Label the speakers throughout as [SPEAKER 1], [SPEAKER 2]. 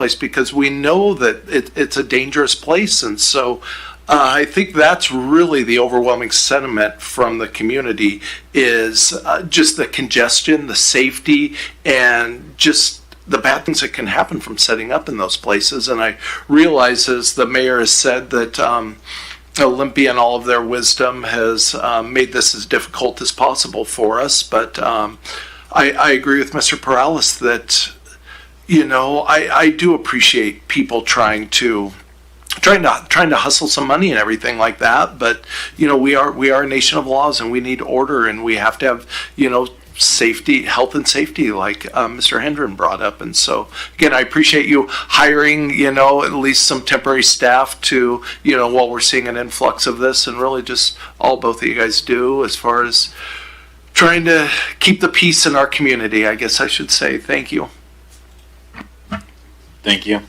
[SPEAKER 1] place, because we know that it's a dangerous place. And so I think that's really the overwhelming sentiment from the community is just the congestion, the safety, and just the bad things that can happen from setting up in those places. And I realize, as the mayor has said, that Olympia, in all of their wisdom, has made this as difficult as possible for us. But I agree with Mr. Perales that, I do appreciate people trying to hustle some money and everything like that. But, we are a nation of laws, and we need order, and we have to have, safety, health and safety, like Mr. Hendren brought up. And so, again, I appreciate you hiring, at least some temporary staff to, while we're seeing an influx of this, and really just all both of you guys do as far as trying to keep the peace in our community, I guess I should say. Thank you.
[SPEAKER 2] Thank you.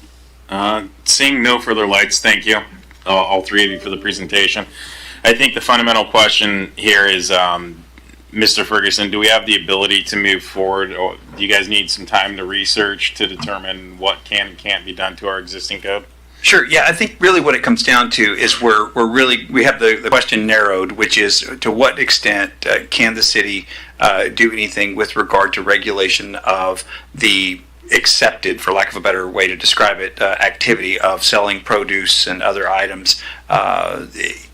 [SPEAKER 2] Seeing no further lights, thank you, all three of you, for the presentation. I think the fundamental question here is, Mr. Ferguson, do we have the ability to move forward, or do you guys need some time to research to determine what can and can't be done to our existing code?
[SPEAKER 3] Sure. Yeah, I think really what it comes down to is we have the question narrowed, which is to what extent can the city do anything with regard to regulation of the accepted, for lack of a better way to describe it, activity of selling produce and other items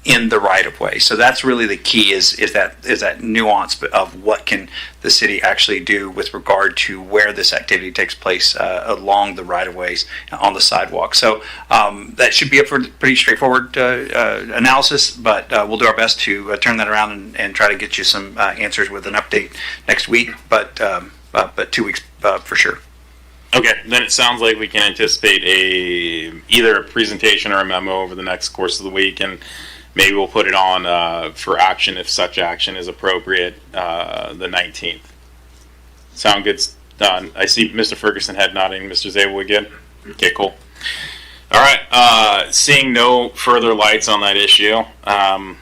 [SPEAKER 3] in the right of way. So that's really the key is that nuance of what can the city actually do with regard to where this activity takes place along the right of ways on the sidewalk. So that should be a pretty straightforward analysis, but we'll do our best to turn that around and try to get you some answers with an update next week, but 2 weeks for sure.
[SPEAKER 2] Okay, then it sounds like we can anticipate either a presentation or a memo over the next course of the week, and maybe we'll put it on for action if such action is appropriate the 19th. Sound good? Done. I see Mr. Ferguson head nodding. Mr. Zabel, we good? Okay, cool. All right, seeing no further lights on that issue, I'm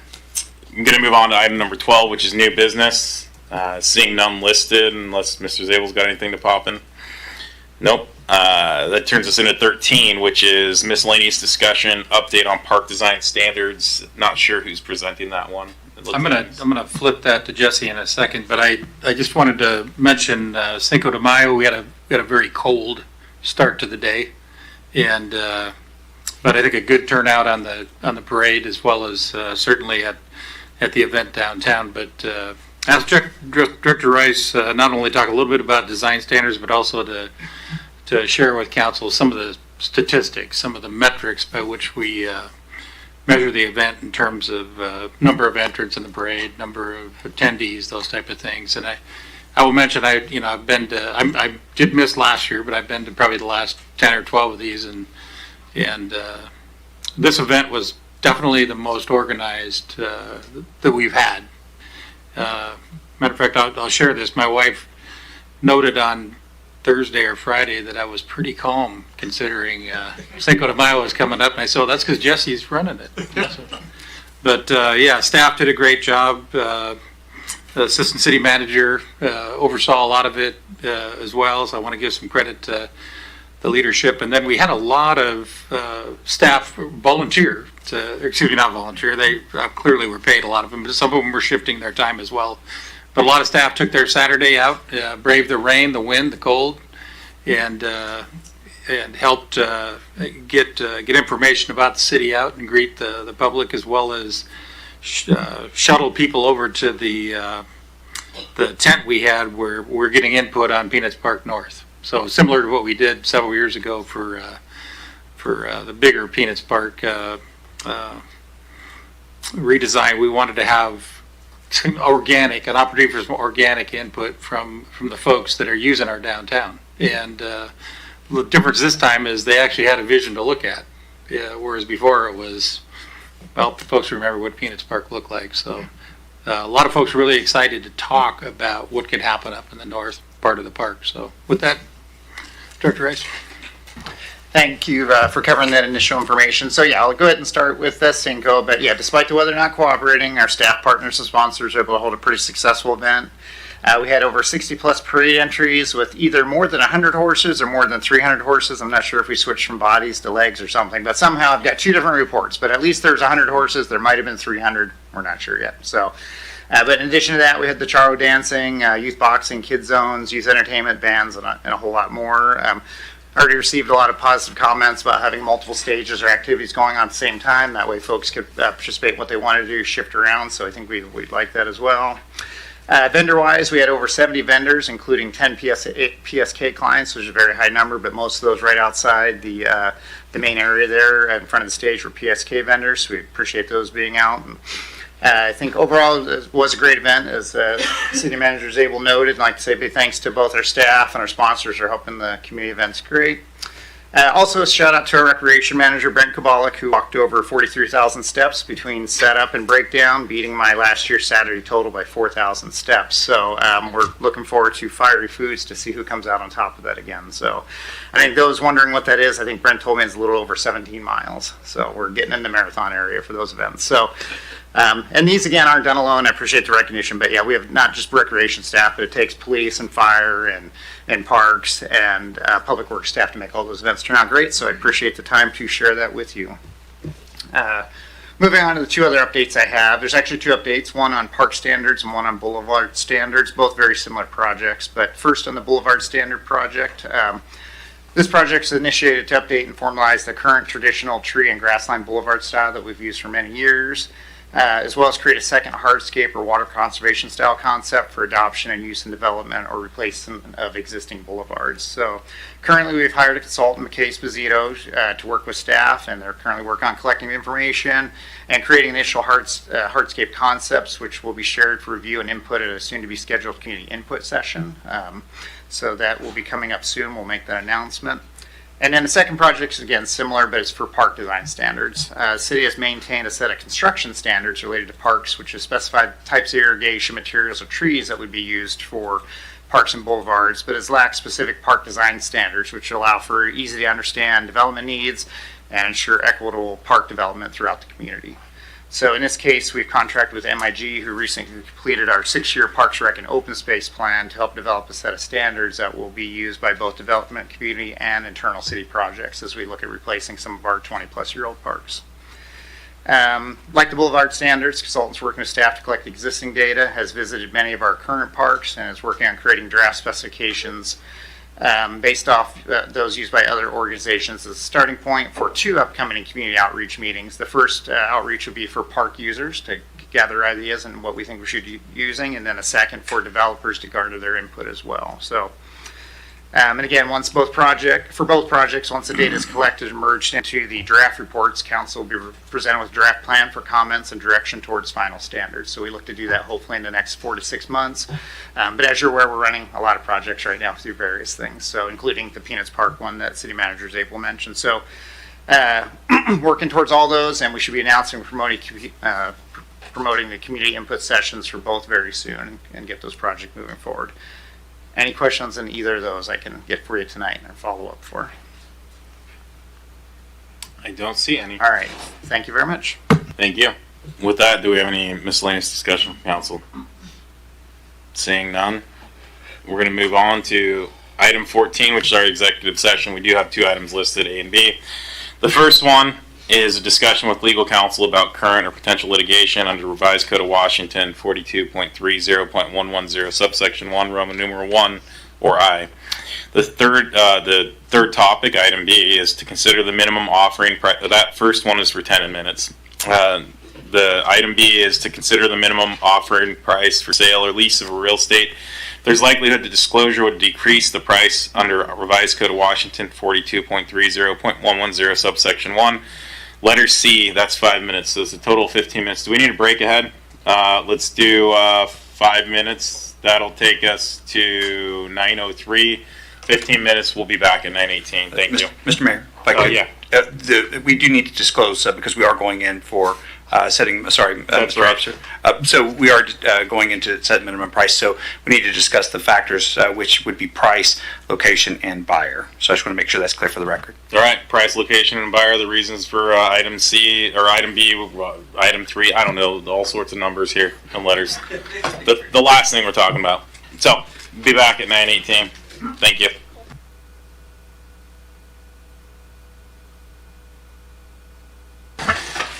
[SPEAKER 2] going to move on to item number 12, which is new business. Seeing none listed, unless Mr. Zabel's got anything to pop in. Nope. That turns us into 13, which is miscellaneous discussion, update on park design standards. Not sure who's presenting that one.
[SPEAKER 4] I'm gonna flip that to Jesse in a second, but I just wanted to mention Cinco de Mayo. We had a very cold start to the day, and but I think a good turnout on the parade, as well as certainly at the event downtown. But as Director Rice not only talk a little bit about design standards, but also to share with council some of the statistics, some of the metrics by which we measure the event in terms of number of entrants in the parade, number of attendees, those type of things. And I will mention I did miss last year, but I've been to probably the last 10 or 12 of these, and this event was definitely the most organized that we've had. Matter of fact, I'll share this. My wife noted on Thursday or Friday that I was pretty calm considering Cinco de Mayo was coming up, and I said, "Oh, that's because Jesse's running it." But yeah, staff did a great job. The assistant city manager oversaw a lot of it as well, so I want to give some credit to the leadership. And then we had a lot of staff volunteer. Not volunteer. They clearly were paid, a lot of them, but some of them were shifting their time as well. But a lot of staff took their Saturday out, braved the rain, the wind, the cold, and helped get information about the city out and greet the public, as well as shuttle people over to the tent we had where we're getting input on Peanuts Park North. So similar to what we did several years ago for the bigger Peanuts Park redesign, we wanted to have an opportunity for some organic input from the folks that are using our downtown. And the difference this time is they actually had a vision to look at, whereas before it was, well, folks remember what Peanuts Park looked like. So a lot of folks were really excited to talk about what could happen up in the north part of the park. So with that, Director Rice.
[SPEAKER 5] Thank you for covering that initial information. So yeah, I'll go ahead and start with Cinco. But yeah, despite the weather not cooperating, our staff partners and sponsors were able to hold a pretty successful event. We had over 60 plus parade entries with either more than 100 horses or more than 300 horses. I'm not sure if we switched from bodies to legs or something, but somehow I've got two different reports. But at least there's 100 horses. There might have been 300. We're not sure yet. So, but in addition to that, we had the Charo dancing, youth boxing, kids zones, youth entertainment, bands, and a whole lot more. Already received a lot of positive comments about having multiple stages or activities going on at the same time. That way folks could participate in what they want to do, shift around. So I think we'd like that as well. Vendor-wise, we had over 70 vendors, including 10 PSK clients, which is a very high number, but most of those right outside the main area there in front of the stage were PSK vendors. So we appreciate those being out. And, I think overall it was a great event, as City Manager Zabel noted. I'd like to say big thanks to both our staff and our sponsors for helping the community events great. Also, a shout out to our Recreation Manager, Brent Kabalik, who walked over 43,000 steps between setup and breakdown, beating my last year's Saturday total by 4,000 steps. So we're looking forward to Fiery Foods to see who comes out on top of that again. So I think those wondering what that is, I think Brent told me it's a little over 17 miles. So we're getting in the marathon area for those events. So, and these again aren't done alone. I appreciate the recognition, but yeah, we have not just recreation staff, but it takes police and fire and parks and public works staff to make all those events turn out great. So I appreciate the time to share that with you. Moving on to the two other updates I have. There's actually two updates, one on park standards and one on boulevard standards, both very similar projects. But first on the boulevard standard project. This project is initiated to update and formalize the current traditional tree and grassline boulevard style that we've used for many years, as well as create a second hardscape or water conservation style concept for adoption and use in development or replacement of existing boulevards. So currently we've hired a consultant, McKay Esposito, to work with staff, and they're currently working on collecting information and creating initial hardscape concepts, which will be shared for review and input at a soon to be scheduled community input session. So that will be coming up soon. We'll make that announcement. And then the second project is again similar, but it's for park design standards. The city has maintained a set of construction standards related to parks, which has specified types of irrigation materials or trees that would be used for parks and boulevards, but has lacked specific park design standards, which allow for easy to understand development needs and ensure equitable park development throughout the community. So in this case, we've contracted with MIG, who recently completed our 6-year Parks Rec and Open Space plan to help develop a set of standards that will be used by both development community and internal city projects as we look at replacing some of our 20-plus-year-old parks. Like the boulevard standards, consultants working with staff to collect existing data, has visited many of our current parks and is working on creating draft specifications based off those used by other organizations as a starting point for 2 upcoming community outreach meetings. The first outreach will be for park users to gather ideas and what we think we should be using, and then a second for developers to garner their input as well. So, and again, once both projects, once the data is collected and merged into the draft reports, council will be presented with a draft plan for comments and direction towards final standards. So we look to do that hopefully in the next 4 to 6 months. But as you're aware, we're running a lot of projects right now through various things, so including the Peanuts Park one that City Manager Zabel mentioned. So working towards all those, and we should be announcing promoting the community input sessions for both very soon and get those projects moving forward. Any questions on either of those I can get for you tonight and follow up for.
[SPEAKER 2] I don't see any.
[SPEAKER 5] All right. Thank you very much.
[SPEAKER 2] Thank you. With that, do we have any miscellaneous discussion from council? Seeing none, we're going to move on to item 14, which is our executive session. We do have 2 items listed, A and B. The first one is a discussion with legal counsel about current or potential litigation under Revised Code of Washington 42.30.110 subsection 1 Roman numeral 1 or I. The third topic, item B, is to consider the minimum offering price. That first one is for 10 minutes. The item B is to consider the minimum offering price for sale or lease of a real estate. There's likelihood the disclosure would decrease the price under Revised Code of Washington 42.30.110 subsection 1. Letter C, that's 5 minutes, so it's a total of 15 minutes. Do we need a break ahead? Let's do 5 minutes. That'll take us to 9:03. 15 minutes, we'll be back at 9:18. Thank you.
[SPEAKER 3] Mr. Mayor, if I could,
[SPEAKER 2] yeah.
[SPEAKER 3] We do need to disclose because we are going in for setting,
[SPEAKER 2] That's
[SPEAKER 3] Mr.
[SPEAKER 2] right.
[SPEAKER 3] Officer. So we are going into set minimum price, so we need to discuss the factors which would be price, location, and buyer. So I just want to make sure that's clear for the record.
[SPEAKER 2] All right, price, location, and buyer, the reasons for item C, or item B, item 3, I don't know, all sorts of numbers here and letters. The last thing we're talking about. So, be back at 9:18. Thank you.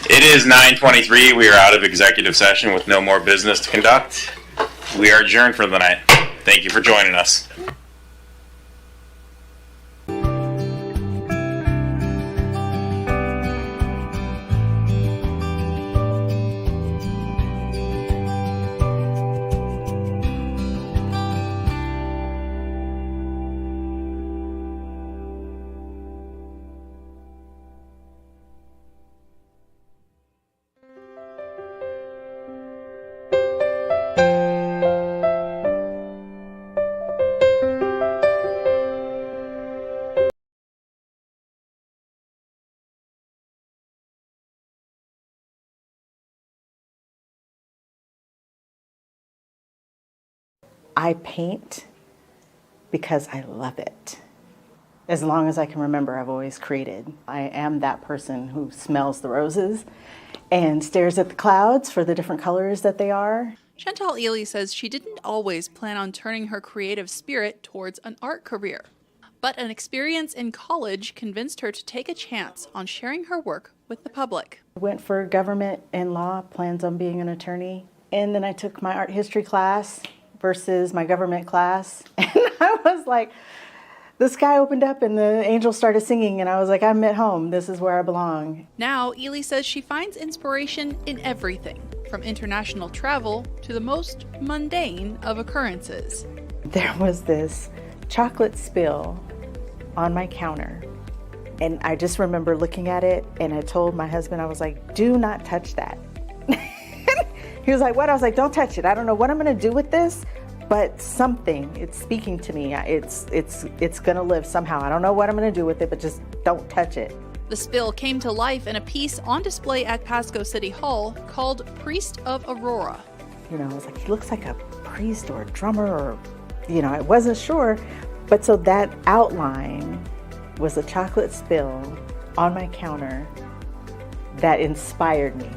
[SPEAKER 2] It is 9:23. We are out of executive session with no more business to conduct. We are adjourned for the night. Thank you for joining us.
[SPEAKER 6] I paint because I love it. As long as I can remember, I've always created. I am that person who smells the roses and stares at the clouds for the different colors that they are.
[SPEAKER 7] Chantal Ely says she didn't always plan on turning her creative spirit towards an art career, but an experience in college convinced her to take a chance on sharing her work with the public.
[SPEAKER 6] I went for government and law, plans on being an attorney, and then I took my art history class versus my government class, and I was like, the sky opened up and the angels started singing, and I was like, I'm at home. This is where I belong.
[SPEAKER 7] Now, Ely says she finds inspiration in everything, from international travel to the most mundane of occurrences.
[SPEAKER 6] There was this chocolate spill on my counter, and I just remember looking at it, and I told my husband, I was like, do not touch that. He was like, what? I was like, don't touch it. I don't know what I'm going to do with this, but something, it's speaking to me. It's going to live somehow. I don't know what I'm going to do with it, but just don't touch it.
[SPEAKER 7] The spill came to life in a piece on display at Pasco City Hall called Priest of Aurora.
[SPEAKER 6] You know, I was like, he looks like a priest or a drummer, or, you know, I wasn't sure. But so that outline was a chocolate spill on my counter that inspired me.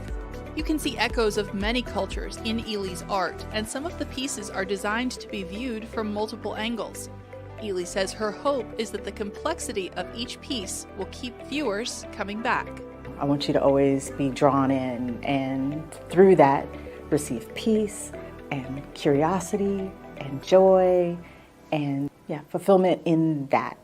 [SPEAKER 7] You can see echoes of many cultures in Ely's art, and some of the pieces are designed to be viewed from multiple angles. Ely says her hope is that the complexity of each piece will keep viewers coming back.
[SPEAKER 6] I want you to always be drawn in, and through that, receive peace and curiosity and joy and fulfillment in that.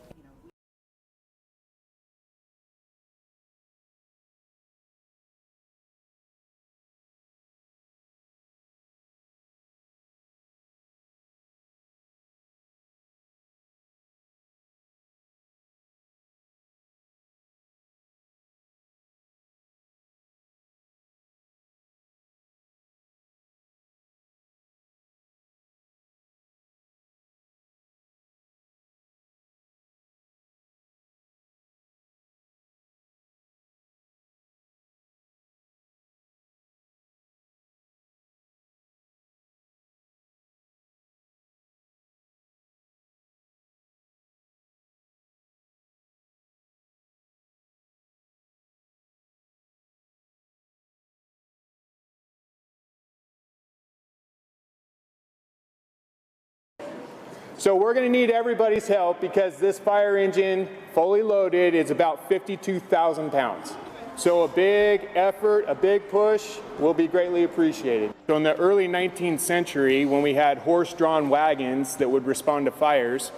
[SPEAKER 8] So we're going to need everybody's help because this fire engine, fully loaded, is about 52,000 pounds. So a big effort, a big push will be greatly appreciated. So in the early 19th century, when we had horse-drawn wagons that would respond to fires,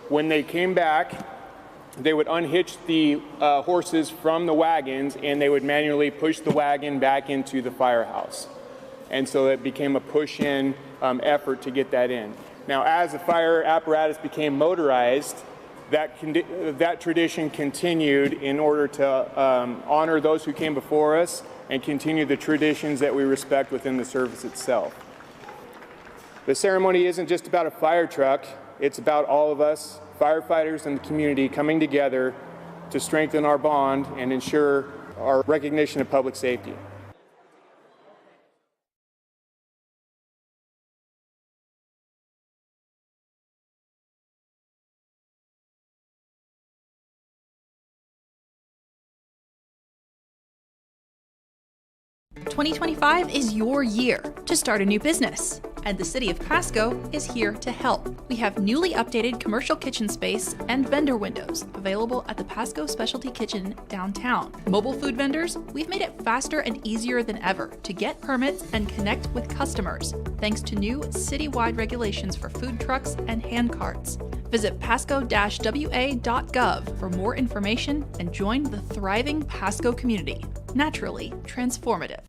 [SPEAKER 8] when they came back, they would unhitch the horses from the wagons, and they would manually push the wagon back into the firehouse. And so it became a push-in effort to get that in. Now, as the fire apparatus became motorized, that tradition continued in order to honor those who came before us and continue the traditions that we respect within the service itself. The ceremony isn't just about a fire truck, it's about all of us, firefighters and the community, coming together to strengthen our bond and ensure our recognition of public safety.
[SPEAKER 7] 2025 is your year to start a new business, and the City of Pasco is here to help. We have newly updated commercial kitchen space and vendor windows available at the Pasco Specialty Kitchen downtown. Mobile food vendors, we've made it faster and easier than ever to get permits and connect with customers, thanks to new citywide regulations for food trucks and hand carts. Visit pasco-wa.gov for more information and join the thriving Pasco community. Naturally transformative.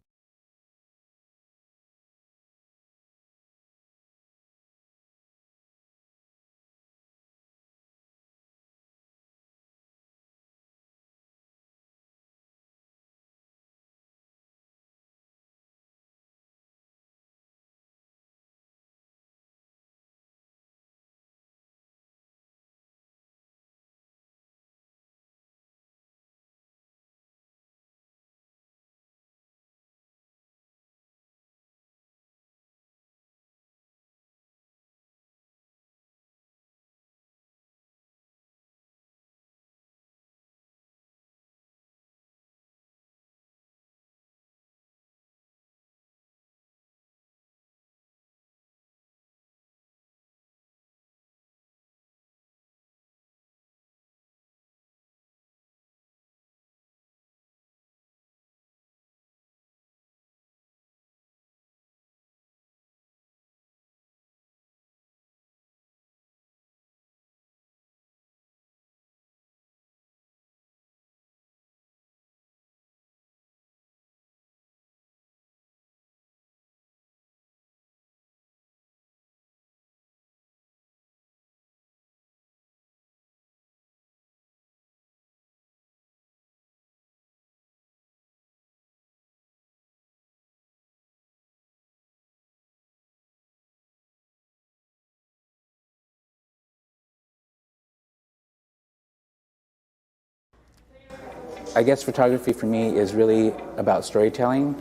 [SPEAKER 9] I guess photography for me is really about storytelling,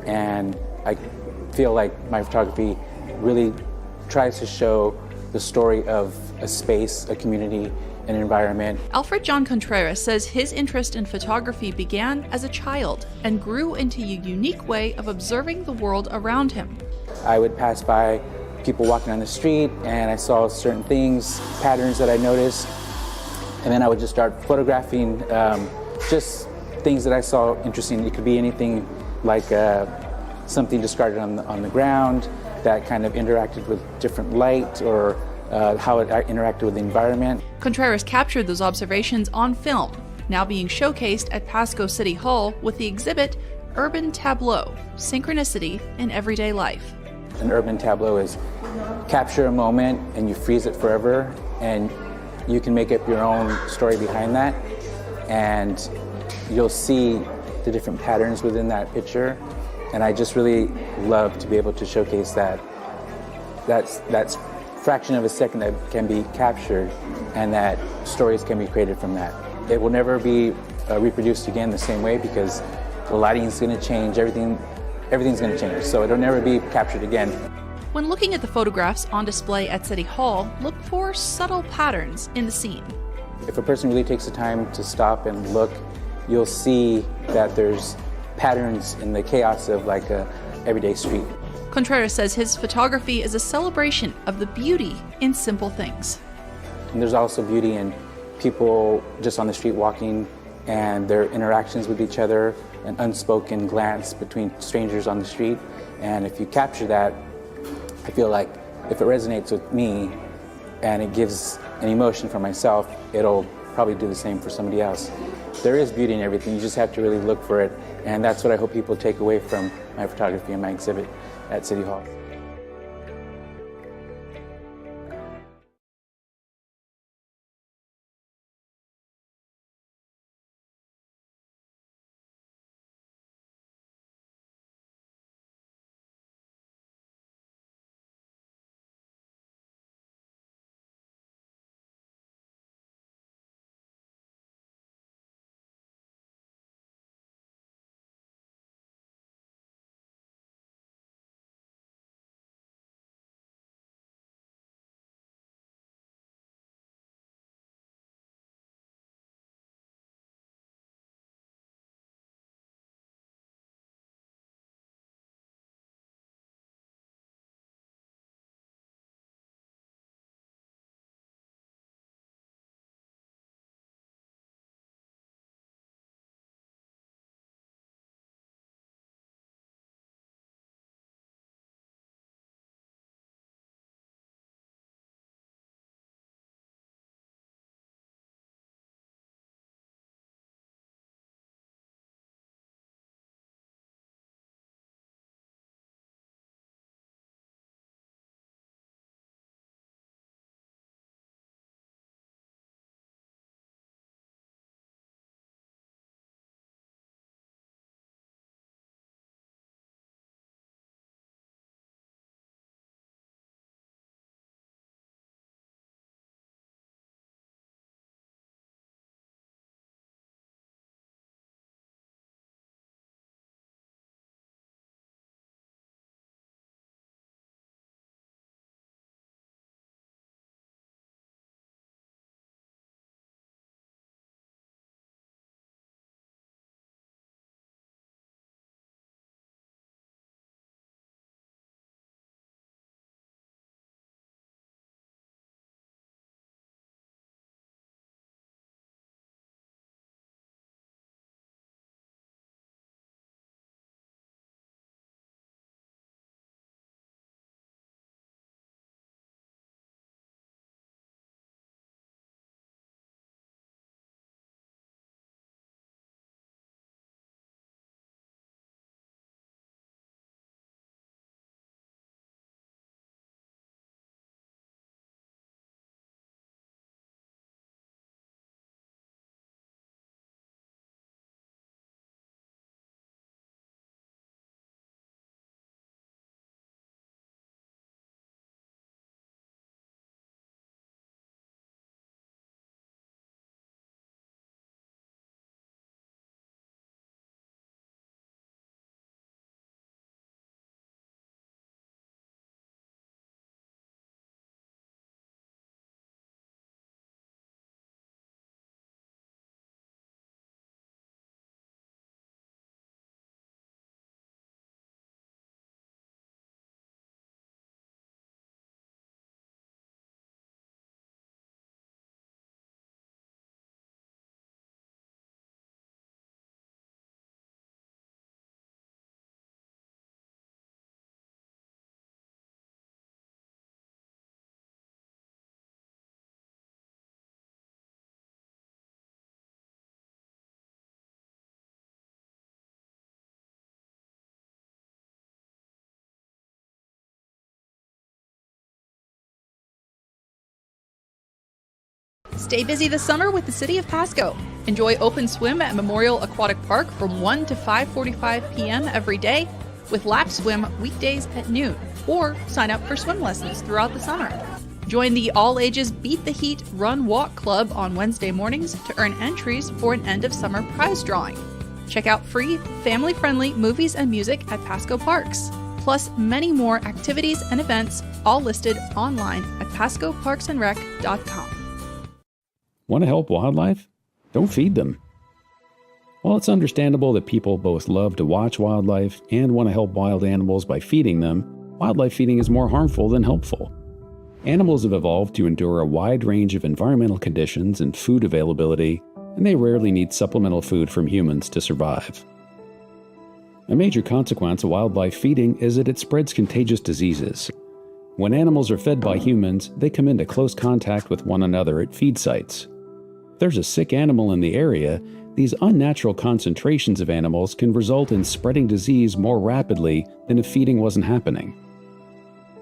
[SPEAKER 9] and I feel like my photography really tries to show the story of a space, a community, an environment.
[SPEAKER 7] Alfred John Contreras says his interest in photography began as a child and grew into a unique way of observing the world around him.
[SPEAKER 9] I would pass by people walking on the street and I saw certain things, patterns that I noticed, and then I would just start photographing just things that I saw interesting. It could be anything like something discarded on the ground that kind of interacted with different light, or how it interacted with the environment.
[SPEAKER 7] Contreras captured those observations on film, now being showcased at Pasco City Hall with the exhibit Urban Tableau: Synchronicity in Everyday Life.
[SPEAKER 9] An urban tableau is capture a moment and you freeze it forever, and you can make up your own story behind that, and you'll see the different patterns within that picture. And I just really love to be able to showcase that's fraction of a second that can be captured, and that stories can be created from that. It will never be reproduced again the same way, because the lighting is going to change, everything's going to change, so it'll never be captured again.
[SPEAKER 7] When looking at the photographs on display at City Hall, look for subtle patterns in the scene.
[SPEAKER 9] If a person really takes the time to stop and look, you'll see that there's patterns in the chaos of like a everyday street.
[SPEAKER 7] Contreras says his photography is a celebration of the beauty in simple things.
[SPEAKER 9] And there's also beauty in people just on the street walking and their interactions with each other, an unspoken glance between strangers on the street. And if you capture that, I feel like if it resonates with me and it gives an emotion for myself, it'll probably do the same for somebody else. There is beauty in everything, you just have to really look for it, and that's what I hope people take away from my photography and my exhibit at City Hall.
[SPEAKER 7] Stay busy this summer with the City of Pasco. Enjoy open swim at Memorial Aquatic Park from 1 to 5:45 p.m. every day, with lap swim weekdays at noon, or sign up for swim lessons throughout the summer. Join the all-ages Beat the Heat Run Walk Club on Wednesday mornings to earn entries for an end-of-summer prize drawing. Check out free, family-friendly movies and music at Pasco Parks, plus many more activities and events, all listed online at pascoparksandrec.com.
[SPEAKER 10] Want to help wildlife? Don't feed them. While it's understandable that people both love to watch wildlife and want to help wild animals by feeding them, wildlife feeding is more harmful than helpful. Animals have evolved to endure a wide range of environmental conditions and food availability, and they rarely need supplemental food from humans to survive. A major consequence of wildlife feeding is that it spreads contagious diseases. When animals are fed by humans, they come into close contact with one another at feed sites. If there's a sick animal in the area, these unnatural concentrations of animals can result in spreading disease more rapidly than if feeding wasn't happening.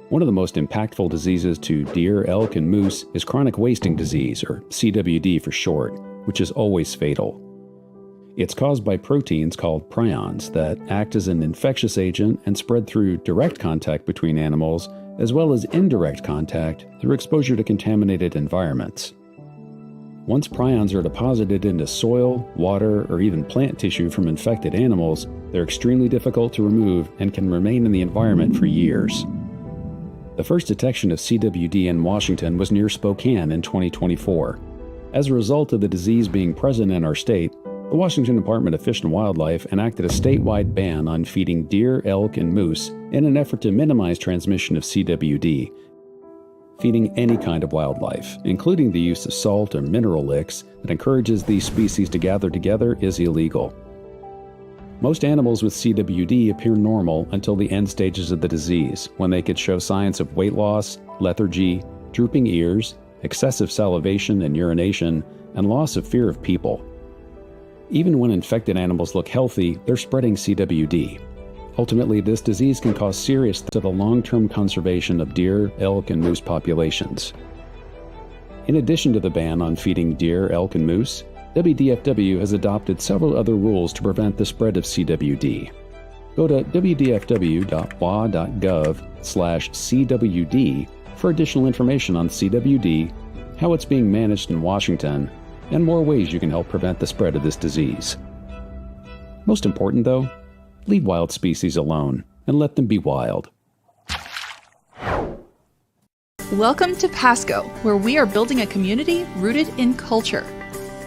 [SPEAKER 10] One of the most impactful diseases to deer, elk, and moose is chronic wasting disease, or CWD for short, which is always fatal. It's caused by proteins called prions that act as an infectious agent and spread through direct contact between animals, as well as indirect contact through exposure to contaminated environments. Once prions are deposited into soil, water, or even plant tissue from infected animals, they're extremely difficult to remove and can remain in the environment for years. The first detection of CWD in Washington was near Spokane in 2024. As a result of the disease being present in our state, the Washington Department of Fish and Wildlife enacted a statewide ban on feeding deer, elk, and moose in an effort to minimize transmission of CWD. Feeding any kind of wildlife, including the use of salt or mineral licks that encourages these species to gather together, is illegal. Most animals with CWD appear normal until the end stages of the disease, when they could show signs of weight loss, lethargy, drooping ears, excessive salivation and urination, and loss of fear of people. Even when infected animals look healthy, they're spreading CWD. Ultimately, this disease can cause serious to the long-term conservation of deer, elk, and moose populations. In addition to the ban on feeding deer, elk, and moose, WDFW has adopted several other rules to prevent the spread of CWD. Go to wdfw.wa.gov/CWD for additional information on CWD, how it's being managed in Washington, and more ways you can help prevent the spread of this disease. Most important, though, leave wild species alone and let them be wild.
[SPEAKER 7] Welcome to Pasco, where we are building a community rooted in culture.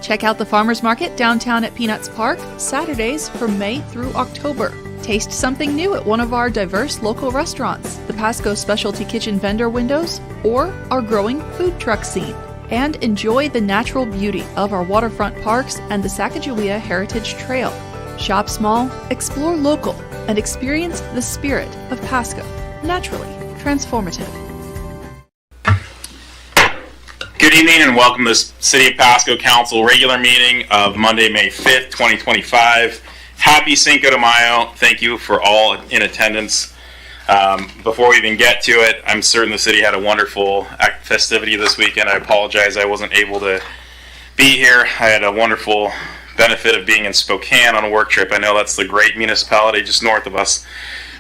[SPEAKER 7] Check out the Farmers Market downtown at Peanuts Park, Saturdays from May through October. Taste something new at one of our diverse local restaurants, the Pasco Specialty Kitchen vendor windows, or our growing food truck scene. And enjoy the natural beauty of our waterfront parks and the Sacagawea Heritage Trail. Shop small, explore local, and experience the spirit of Pasco. Naturally transformative.
[SPEAKER 2] Good evening and welcome to the City of Pasco Council regular meeting of Monday, May 5th, 2025. Happy Cinco de Mayo. Thank you for all in attendance. Before we even get to it, I'm certain the city had a wonderful festivity this weekend. I apologize I wasn't able to be here. I had a wonderful benefit of being in Spokane on a work trip. I know that's the great municipality just north of us,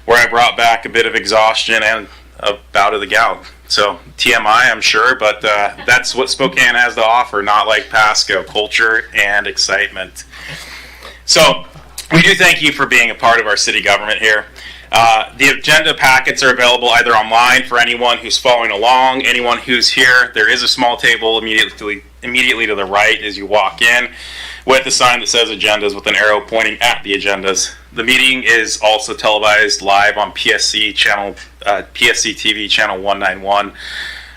[SPEAKER 2] where I brought back a bit of exhaustion and a bout of the gout. So TMI, I'm sure, but that's what Spokane has to offer, not like Pasco, culture and excitement. So we do thank you for being a part of our city government here. The agenda packets are available either online for anyone who's following along, anyone who's here. There is a small table immediately to the right as you walk in with a sign that says agendas with an arrow pointing at the agendas. The meeting is also televised live on PSC-TV channel 191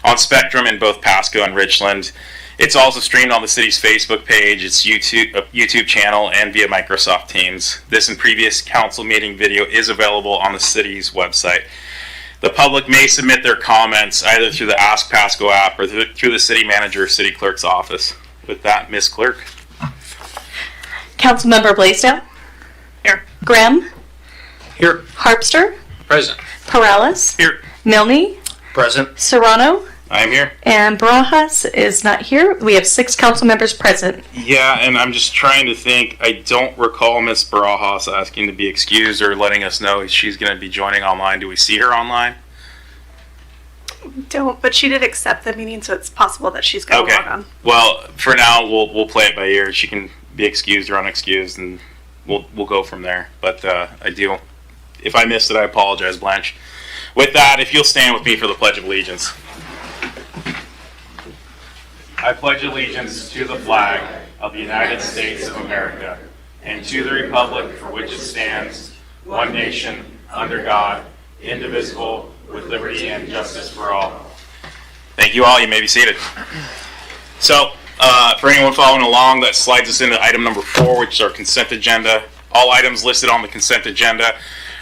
[SPEAKER 2] on Spectrum in both Pasco and Richland. It's also streamed on the city's Facebook page, its YouTube channel, and via Microsoft Teams. This and previous council meeting video is available on the city's website. The public may submit their comments either through the Ask Pasco app or through the city manager or city clerk's office. With that, Ms. Clerk.
[SPEAKER 11] Councilmember Blaisdell.
[SPEAKER 4] Here.
[SPEAKER 11] Grimm.
[SPEAKER 4] Here.
[SPEAKER 11] Harpster.
[SPEAKER 4] Present.
[SPEAKER 11] Perales.
[SPEAKER 4] Here.
[SPEAKER 11] Milne.
[SPEAKER 4] Present.
[SPEAKER 11] Serrano.
[SPEAKER 2] I am here.
[SPEAKER 11] And Barajas is not here. We have 6 council members present.
[SPEAKER 2] Yeah, and I'm just trying to think. I don't recall Ms. Barajas asking to be excused or letting us know she's going to be joining online. Do we see her online?
[SPEAKER 12] Don't, but she did accept the meeting, so it's possible that she's going to log on.
[SPEAKER 2] Well, for now, we'll play it by ear. She can be excused or unexcused, and we'll go from there. But if I missed it, I apologize, Blanche. With that, if you'll stand with me for the Pledge of Allegiance. I pledge allegiance to the flag of the United States of America and to the republic for which it stands, one nation, under God, indivisible, with liberty and justice for all. Thank you all. You may be seated. So, for anyone following along, that slides us into item number 4, which is our consent agenda. All items listed on the consent agenda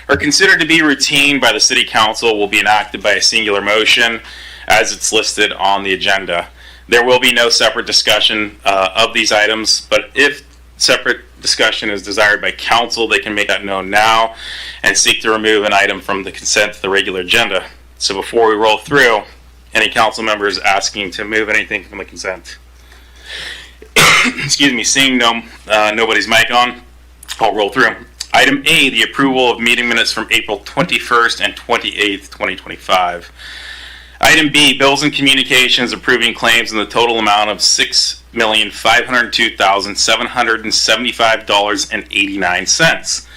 [SPEAKER 2] are considered to be routine by the City Council, will be enacted by a singular motion as it's listed on the agenda. There will be no separate discussion of these items, but if separate discussion is desired by council, they can make that known now and seek to remove an item from the consent to the regular agenda. So before we roll through, any council members asking to move anything from the consent? Excuse me, seeing nobody's mic on, I'll roll through. Item A, the approval of meeting minutes from April 21st and 28th, 2025. Item B, bills and communications approving claims in the total amount of $6,502,775.89.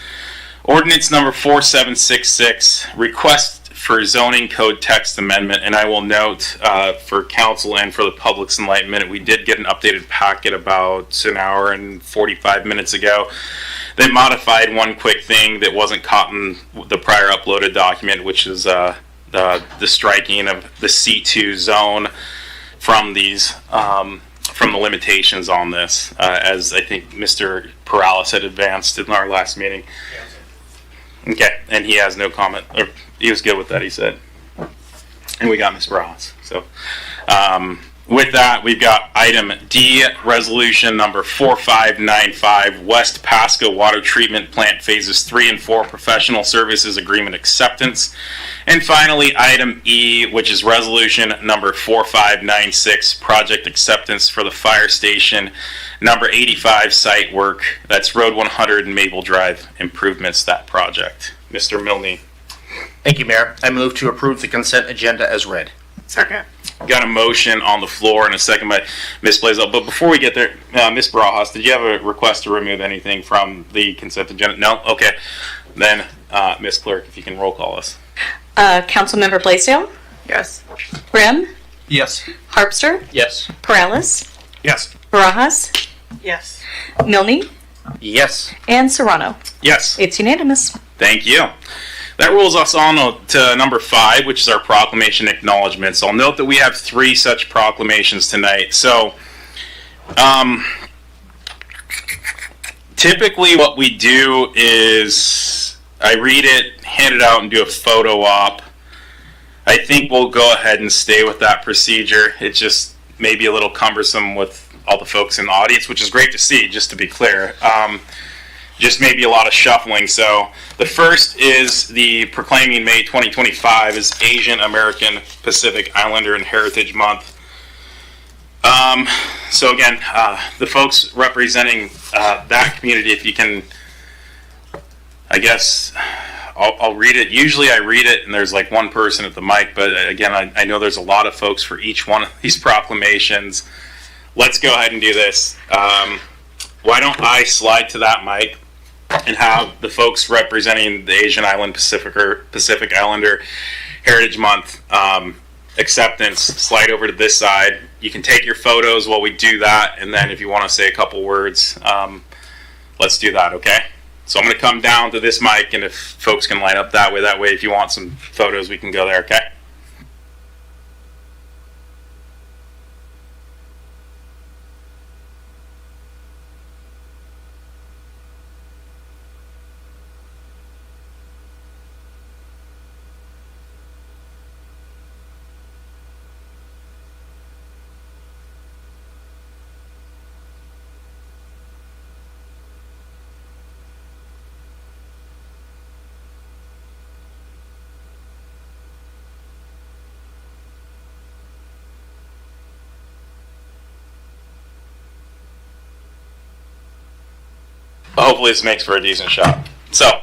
[SPEAKER 2] Ordinance number 4766, request for zoning code text amendment. And I will note for council and for the public's enlightenment, we did get an updated packet about an hour and 45 minutes ago that modified one quick thing that wasn't caught in the prior uploaded document, which is the striking of the C2 zone from these from the limitations on this, as I think Mr. Perales had advanced in our last meeting. Okay, and he has no comment, or he was good with that, he said. And we got Ms. Perales. So with that, we've got item D, resolution number 4595, West Pasco Water Treatment Plant Phases 3 and 4 Professional Services Agreement Acceptance. And finally, item E, which is resolution number 4596, Project Acceptance for the Fire Station number 85 site work. That's Road 100 and Maple Drive improvements, that project. Mr. Milne.
[SPEAKER 13] Thank you, Mayor. I move to approve the consent agenda as read.
[SPEAKER 12] Second.
[SPEAKER 2] Got a motion on the floor and a second by Ms. Blaisdell. But before we get there, Ms. Barajas, did you have a request to remove anything from the consent agenda? No? Okay. Then, Ms. Clerk, if you can roll call us.
[SPEAKER 11] Councilmember Blaisdell?
[SPEAKER 12] Yes.
[SPEAKER 11] Grimm?
[SPEAKER 13] Yes.
[SPEAKER 11] Harpster?
[SPEAKER 13] Yes.
[SPEAKER 11] Perales?
[SPEAKER 13] Yes.
[SPEAKER 11] Barajas?
[SPEAKER 12] Yes.
[SPEAKER 11] Milne?
[SPEAKER 13] Yes.
[SPEAKER 11] And Serrano?
[SPEAKER 2] Yes.
[SPEAKER 11] It's unanimous.
[SPEAKER 2] Thank you. That rules us on to number 5, which is our proclamation acknowledgements. I'll note that we have 3 such proclamations tonight. So, typically what we do is I read it, hand it out, and do a photo op. I think we'll go ahead and stay with that procedure. It just may be a little cumbersome with all the folks in the audience, which is great to see, just to be clear. Just maybe a lot of shuffling. So the first is the proclaiming May 2025 as Asian American Pacific Islander and Heritage Month. So again, the folks representing that community, if you can, I guess, I'll read it. Usually I read it and there's like one person at the mic, but again, I know there's a lot of folks for each one of these proclamations. Let's go ahead and do this. Why don't I slide to that mic and have the folks representing the Asian Island Pacific Islander Heritage Month acceptance slide over to this side. You can take your photos while we do that, and then if you want to say a couple words, let's do that, okay? So I'm going to come down to this mic, and if folks can line up that way if you want some photos, we can go there, okay? but hopefully this makes for a decent shot. So,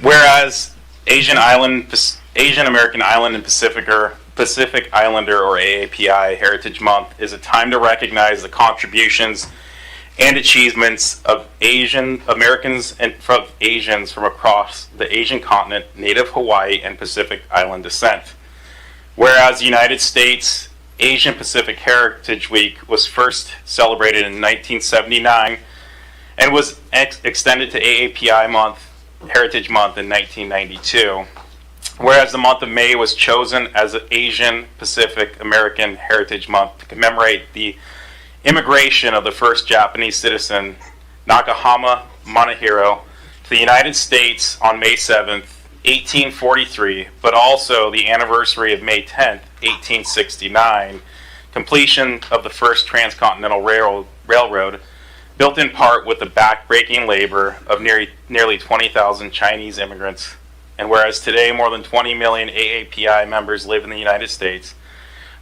[SPEAKER 2] whereas Asian American Island and Pacific Islander, or AAPI, Heritage Month is a time to recognize the contributions and achievements of Asian Americans and from Asians from across the Asian continent, Native Hawaii, and Pacific Island descent. Whereas the United States Asian Pacific Heritage Week was first celebrated in 1979 and was extended to AAPI Month, Heritage Month in 1992. Whereas the month of May was chosen as an Asian Pacific American Heritage Month to commemorate the immigration of the first Japanese citizen, Nakahama Manahiro, to the United States on May 7th, 1843, but also the anniversary of May 10th, 1869, completion of the first transcontinental railroad, built in part with the back-breaking labor of nearly 20,000 Chinese immigrants. And whereas today more than 20 million AAPI members live in the United States,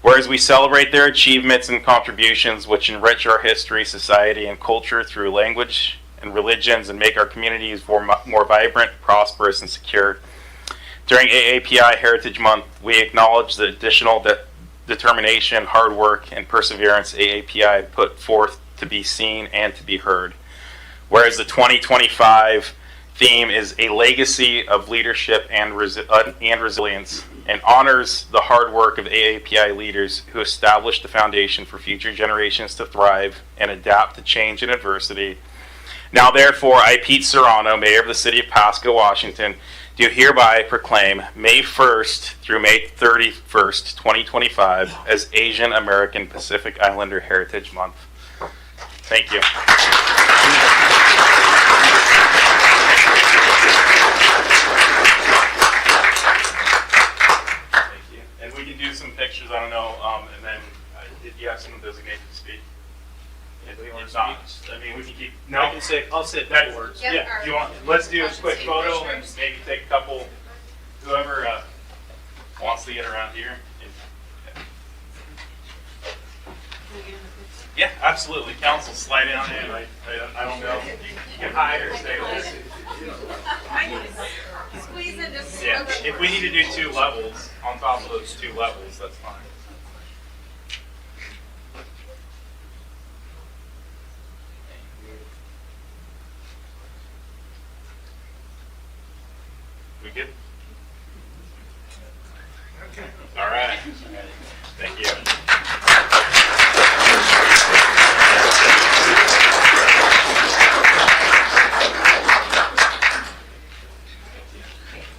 [SPEAKER 2] whereas we celebrate their achievements and contributions which enrich our history, society, and culture through language and religions and make our communities more vibrant, prosperous, and secure. During AAPI Heritage Month, we acknowledge the additional determination, hard work, and perseverance AAPI put forth to be seen and to be heard. Whereas the 2025 theme is a legacy of leadership and resilience, and honors the hard work of AAPI leaders who established the foundation for future generations to thrive and adapt to change and adversity. Now therefore, I, Pete Serrano, Mayor of the City of Pasco, Washington, do hereby proclaim May 1st through May 31st, 2025 as Asian American Pacific Islander Heritage Month. Thank you. And we can do some pictures, I don't know, and then if you have someone designated to speak. If not, I mean, we can keep. No, I can say, I'll sit. That works. Yep, yeah. Do you want? Let's do a quick photo and maybe take a couple. Whoever wants to get around here. Yeah, absolutely. Council, slide down in. I don't know. You can hide or stay.
[SPEAKER 12] Squeeze in just.
[SPEAKER 2] Yeah. If we need to do 2 levels on top of those 2 levels, that's fine. We good? Okay. All right. Thank you.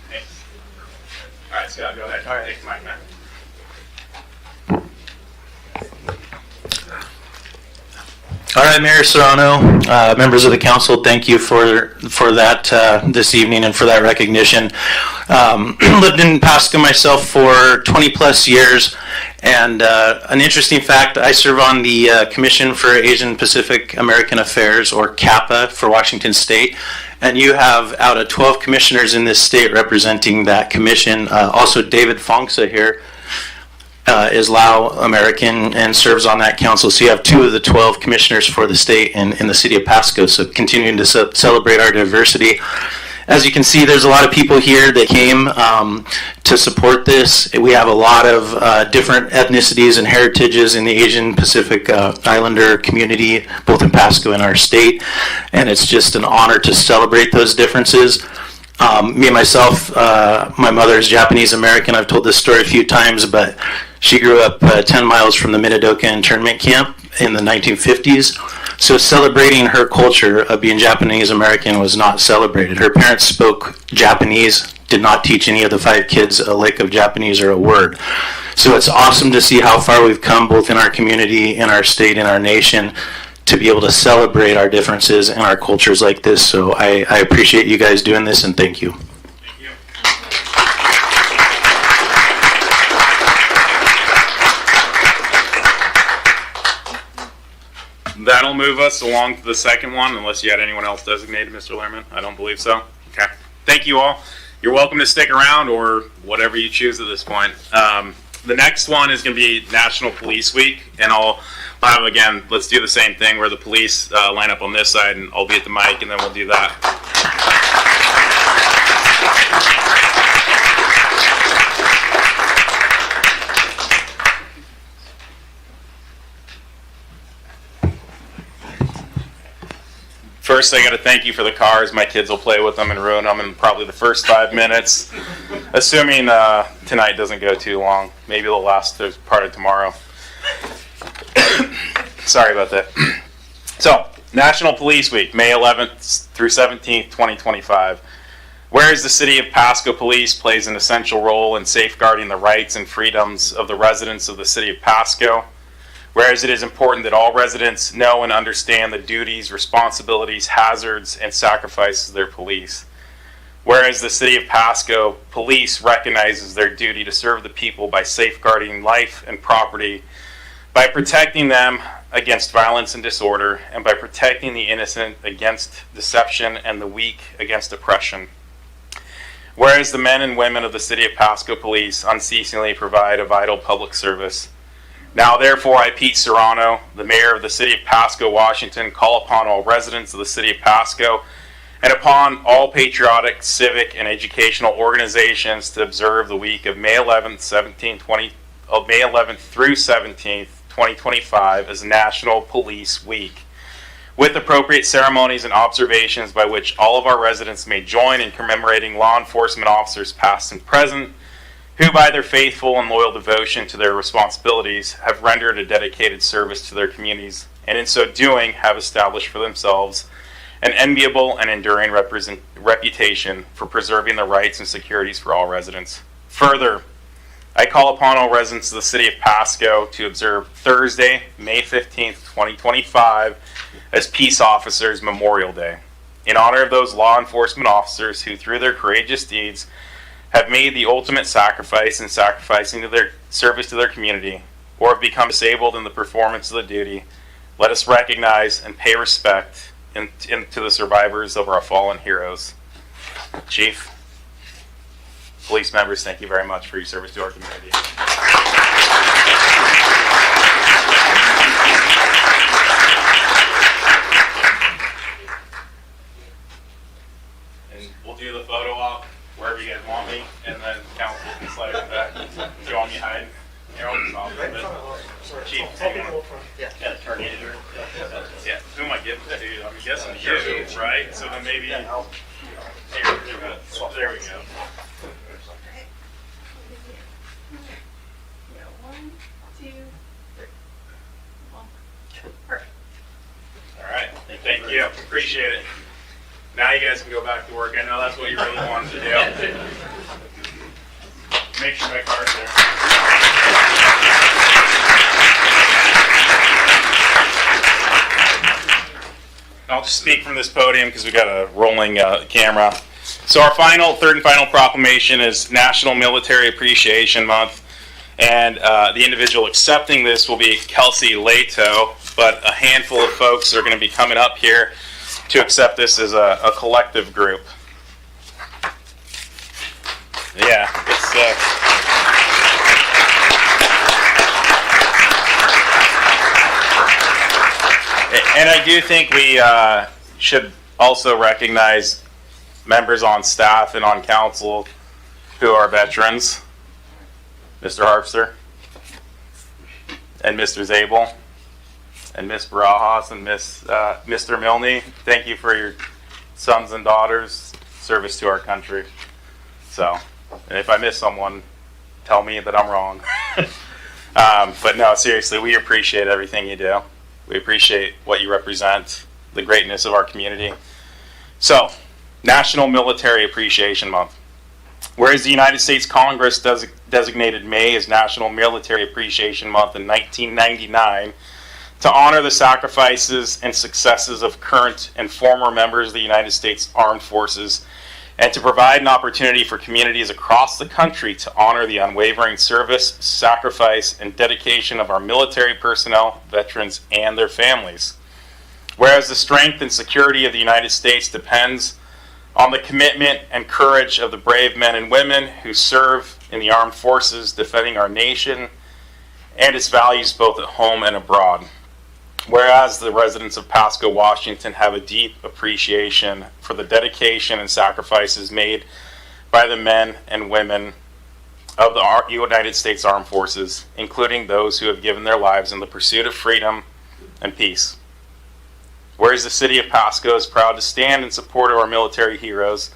[SPEAKER 2] Thanks. All right, Scott, go ahead. All right. Take the mic, man.
[SPEAKER 13] All right, Mayor Serrano, members of the council, thank you for that this evening and for that recognition. Lived in Pasco myself for 20 plus years, and an interesting fact, I serve on the Commission for Asian Pacific American Affairs, or CAPA, for Washington State, and you have out of 12 commissioners in this state representing that commission. Also David Fongsa here is Lao American and serves on that council. So you have 2 of the 12 commissioners for the state in the city of Pasco. So continuing to celebrate our diversity. As you can see, there's a lot of people here that came to support this. We have a lot of different ethnicities and heritages in the Asian Pacific Islander community, both in Pasco and our state. And it's just an honor to celebrate those differences. Me and myself, my mother is Japanese American. I've told this story a few times, but she grew up 10 miles from the Minidoka internment camp in the 1950s. So celebrating her culture of being Japanese American was not celebrated. Her parents spoke Japanese, did not teach any of the 5 kids a lick of Japanese or a word. So it's awesome to see how far we've come, both in our community, in our state, in our nation, to be able to celebrate our differences and our cultures like this. So I appreciate you guys doing this, and thank you.
[SPEAKER 2] Thank you. That'll move us along to the second one, unless you had anyone else designated, Mr. Lehrman. I don't believe so. Okay. Thank you all. You're welcome to stick around or whatever you choose at this point. The next one is going to be National Police Week, and I'll have, again, let's do the same thing where the police line up on this side, and I'll be at the mic, and then we'll do that. First, I got to thank you for the cars. My kids will play with them and ruin them in probably the first 5 minutes, assuming tonight doesn't go too long. Maybe they'll last through part of tomorrow. Sorry about that. So, National Police Week, May 11th through 17th, 2025. Whereas the City of Pasco Police plays an essential role in safeguarding the rights and freedoms of the residents of the City of Pasco. Whereas it is important that all residents know and understand the duties, responsibilities, hazards, and sacrifices of their police. Whereas the City of Pasco Police recognizes their duty to serve the people by safeguarding life and property, by protecting them against violence and disorder, and by protecting the innocent against deception and the weak against oppression. Whereas the men and women of the City of Pasco Police unceasingly provide a vital public service. Now, therefore, I, Pete Serrano, the Mayor of the City of Pasco, Washington, call upon all residents of the City of Pasco and upon all patriotic, civic, and educational organizations to observe the week of May 11th through 17th, 2025 as National Police Week, with appropriate ceremonies and observations by which all of our residents may join in commemorating law enforcement officers past and present, who by their faithful and loyal devotion to their responsibilities have rendered a dedicated service to their communities, and in so doing have established for themselves an enviable and enduring reputation for preserving the rights and securities for all residents. Further, I call upon all residents of the City of Pasco to observe Thursday, May 15th, 2025 as Peace Officers Memorial Day, in honor of those law enforcement officers who, through their courageous deeds, have made the ultimate sacrifice in sacrificing to their service to their community, or have become disabled in the performance of the duty. Let us recognize and pay respect to the survivors of our fallen heroes. Chief, police members, thank you very much for your service to our community. And we'll do the photo op wherever you guys want me, and then council can slide it back. Do you want me hiding? Here, I'll just off a bit. Chief, yeah, turn it. Yeah, who am I giving it to? I'm guessing you, right? So then maybe. Here, there we go.
[SPEAKER 12] One, two, three.
[SPEAKER 2] Perfect. All right, thank you. Appreciate it. Now you guys can go back to work. I know that's what you really wanted to do. Make sure my car's there. I'll just speak from this podium because we got a rolling camera. So our third and final proclamation is National Military Appreciation Month. And the individual accepting this will be Kelsey Lato, but a handful of folks are going to be coming up here to accept this as a collective group. Yeah, it's and I do think we should also recognize members on staff and on council who are veterans. Mr. Harpster and Mr. Zabel and Miss Barajas and Mr. Milne, thank you for your sons and daughters' service to our country. So, and if I miss someone, tell me that I'm wrong. But no, seriously, we appreciate everything you do. We appreciate what you represent, the greatness of our community. So, National Military Appreciation Month. Whereas the United States Congress designated May as National Military Appreciation Month in 1999 to honor the sacrifices and successes of current and former members of the United States Armed Forces, and to provide an opportunity for communities across the country to honor the unwavering service, sacrifice, and dedication of our military personnel, veterans, and their families. Whereas the strength and security of the United States depends on the commitment and courage of the brave men and women who serve in the armed forces, defending our nation and its values both at home and abroad. Whereas the residents of Pasco, Washington have a deep appreciation for the dedication and sacrifices made by the men and women of the United States Armed Forces, including those who have given their lives in the pursuit of freedom and peace. Whereas the city of Pasco is proud to stand in support of our military heroes,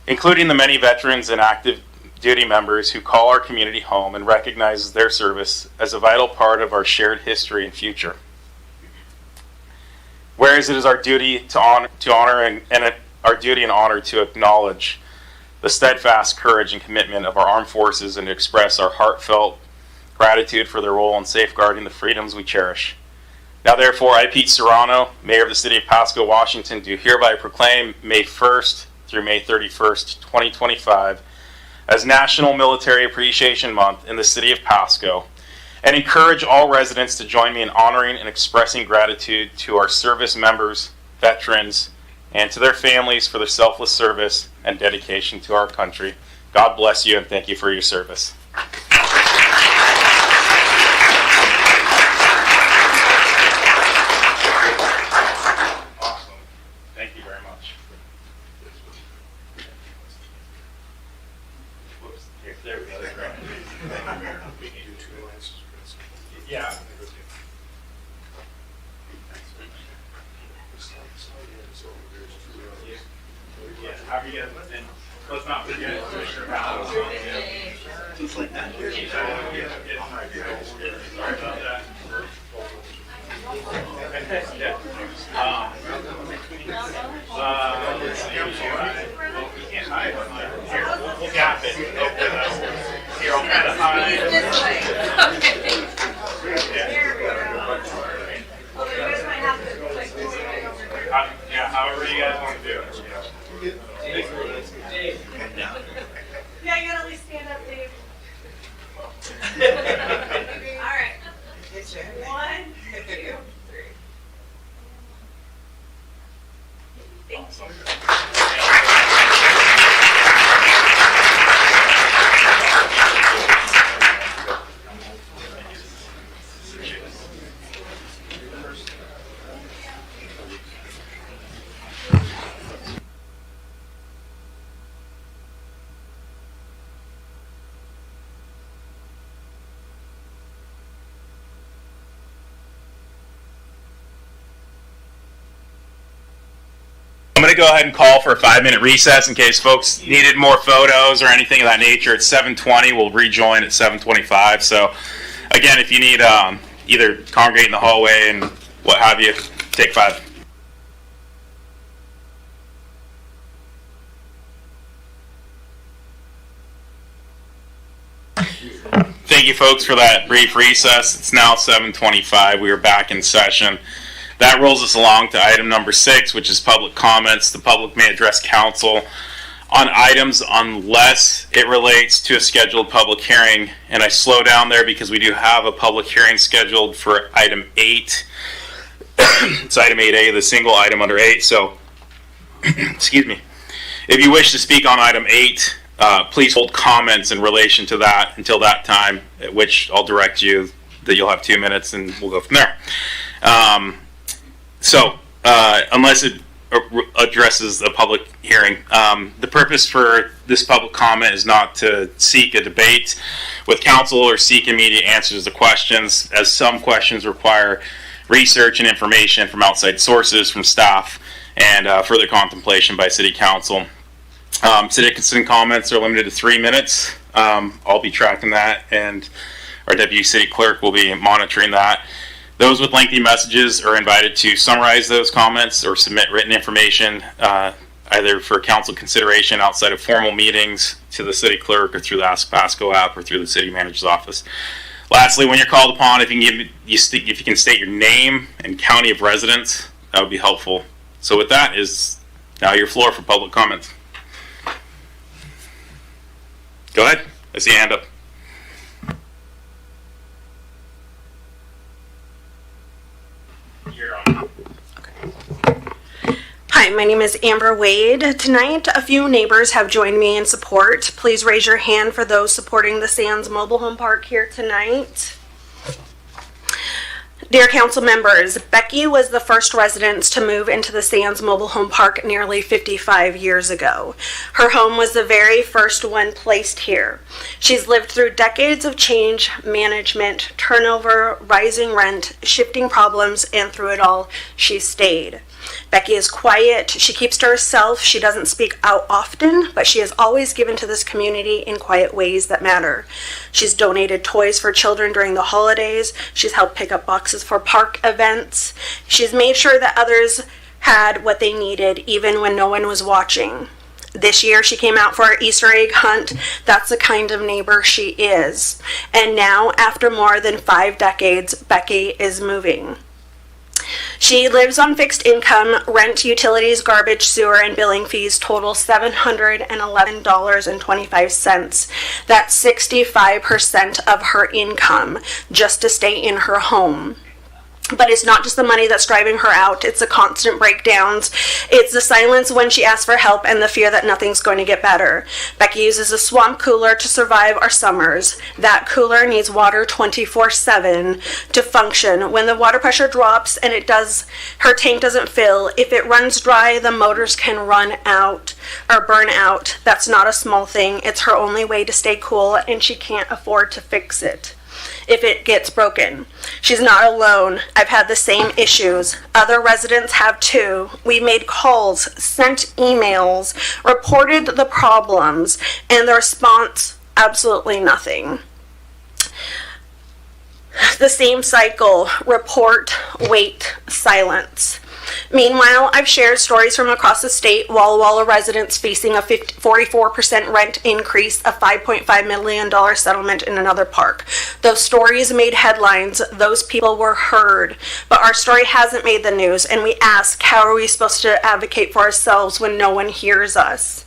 [SPEAKER 2] including the many veterans and active duty members who call our community home, and recognizes their service as a vital part of our shared history and future. Whereas it is our duty to honor and our duty and honor to acknowledge the steadfast courage and commitment of our armed forces and to express our heartfelt gratitude for their role in safeguarding the freedoms we cherish. Now therefore, I, Pete Serrano, Mayor of the City of Pasco, Washington, do hereby proclaim May 1st through May 31st, 2025 as National Military Appreciation Month in the City of Pasco, and encourage all residents to join me in honoring and expressing gratitude to our service members, veterans, and to their families for their selfless service and dedication to our country. God bless you, and thank you for your service. Awesome. Thank you very much. Whoops. Here, there we go. Yeah. Yeah, how are you guys? And let's not forget Commissioner Powell. Just like that. Sorry about that. Yeah. Let's see. You can't hide. Here, we'll gap it. Here, I'll kind of hide.
[SPEAKER 12] This way.
[SPEAKER 2] Yeah, however you guys want to do it.
[SPEAKER 12] Yeah, you gotta at least stand up, Dave. All right. 1, 2, 3. Thank you.
[SPEAKER 2] I'm going to go ahead and call for a 5-minute recess in case folks needed more photos or anything of that nature. It's 7:20. We'll rejoin at 7:25. So, again, if you need either congregate in the hallway and what have you, take 5. Thank you, folks, for that brief recess. It's now 7:25. We are back in session. That rolls us along to item number 6, which is public comments. The public may address council on items unless it relates to a scheduled public hearing. And I slow down there because we do have a public hearing scheduled for item 8. It's item 8A, the single item under 8. So, excuse me. If you wish to speak on item 8, please hold comments in relation to that until that time, at which I'll direct you that you'll have 2 minutes and we'll go from there. Unless it addresses a public hearing, the purpose for this public comment is not to seek a debate with council or seek immediate answers to questions, as some questions require research and information from outside sources, from staff, and further contemplation by city council. Citizen comments are limited to 3 minutes. I'll be tracking that, and our deputy city clerk will be monitoring that. Those with lengthy messages are invited to summarize those comments or submit written information, either for council consideration outside of formal meetings to the city clerk or through the Ask Pasco app or through the city manager's office. Lastly, when you're called upon, if you can state your name and county of residence, that would be helpful. So with that is now your floor for public comments. Go ahead. I see a hand up.
[SPEAKER 12] Hi, Hi, my name is Amber Wade. Tonight, a few neighbors have joined me in support. Please raise your hand for those supporting the Sands Mobile Home Park here tonight. Dear council members, Becky was the first resident to move into the Sands Mobile Home Park nearly 55 years ago. Her home was the very first one placed here. She's lived through decades of change, management, turnover, rising rent, shifting problems, and through it all, she stayed. Becky is quiet, she keeps to herself, she doesn't speak out often, but she has always given to this community in quiet ways that matter. She's donated toys for children during the holidays, she's helped pick up boxes for park events, she's made sure that others had what they needed even when no one was watching. This year she came out for our Easter egg hunt. That's the kind of neighbor she is. And now, after more than 5 decades, Becky is moving. She lives on fixed income, rent, utilities, garbage, sewer, and billing fees total $711.25. That's 65% of her income just to stay in her home. But it's not just the money that's driving her out, it's the constant breakdowns, it's the silence when she asks for help, and the fear that nothing's going to get better. Becky uses a swamp cooler to survive our summers. That cooler needs water 24/7 to function. When the water pressure drops and her tank doesn't fill, if it runs dry, the motors can run out or burn out. That's not a small thing. It's her only way to stay cool, and she can't afford to fix it if it gets broken. She's not alone. I've had the same issues. Other residents have too. We made calls, sent emails, reported the problems, and the response, absolutely nothing. The same cycle, report, wait, silence. Meanwhile, I've shared stories from across the state, Walla Walla residents facing a 44% rent increase, a $5.5 million settlement in another park. Those stories made headlines, those people were heard, but our story hasn't made the news, and we ask, how are we supposed to advocate for ourselves when no one hears us?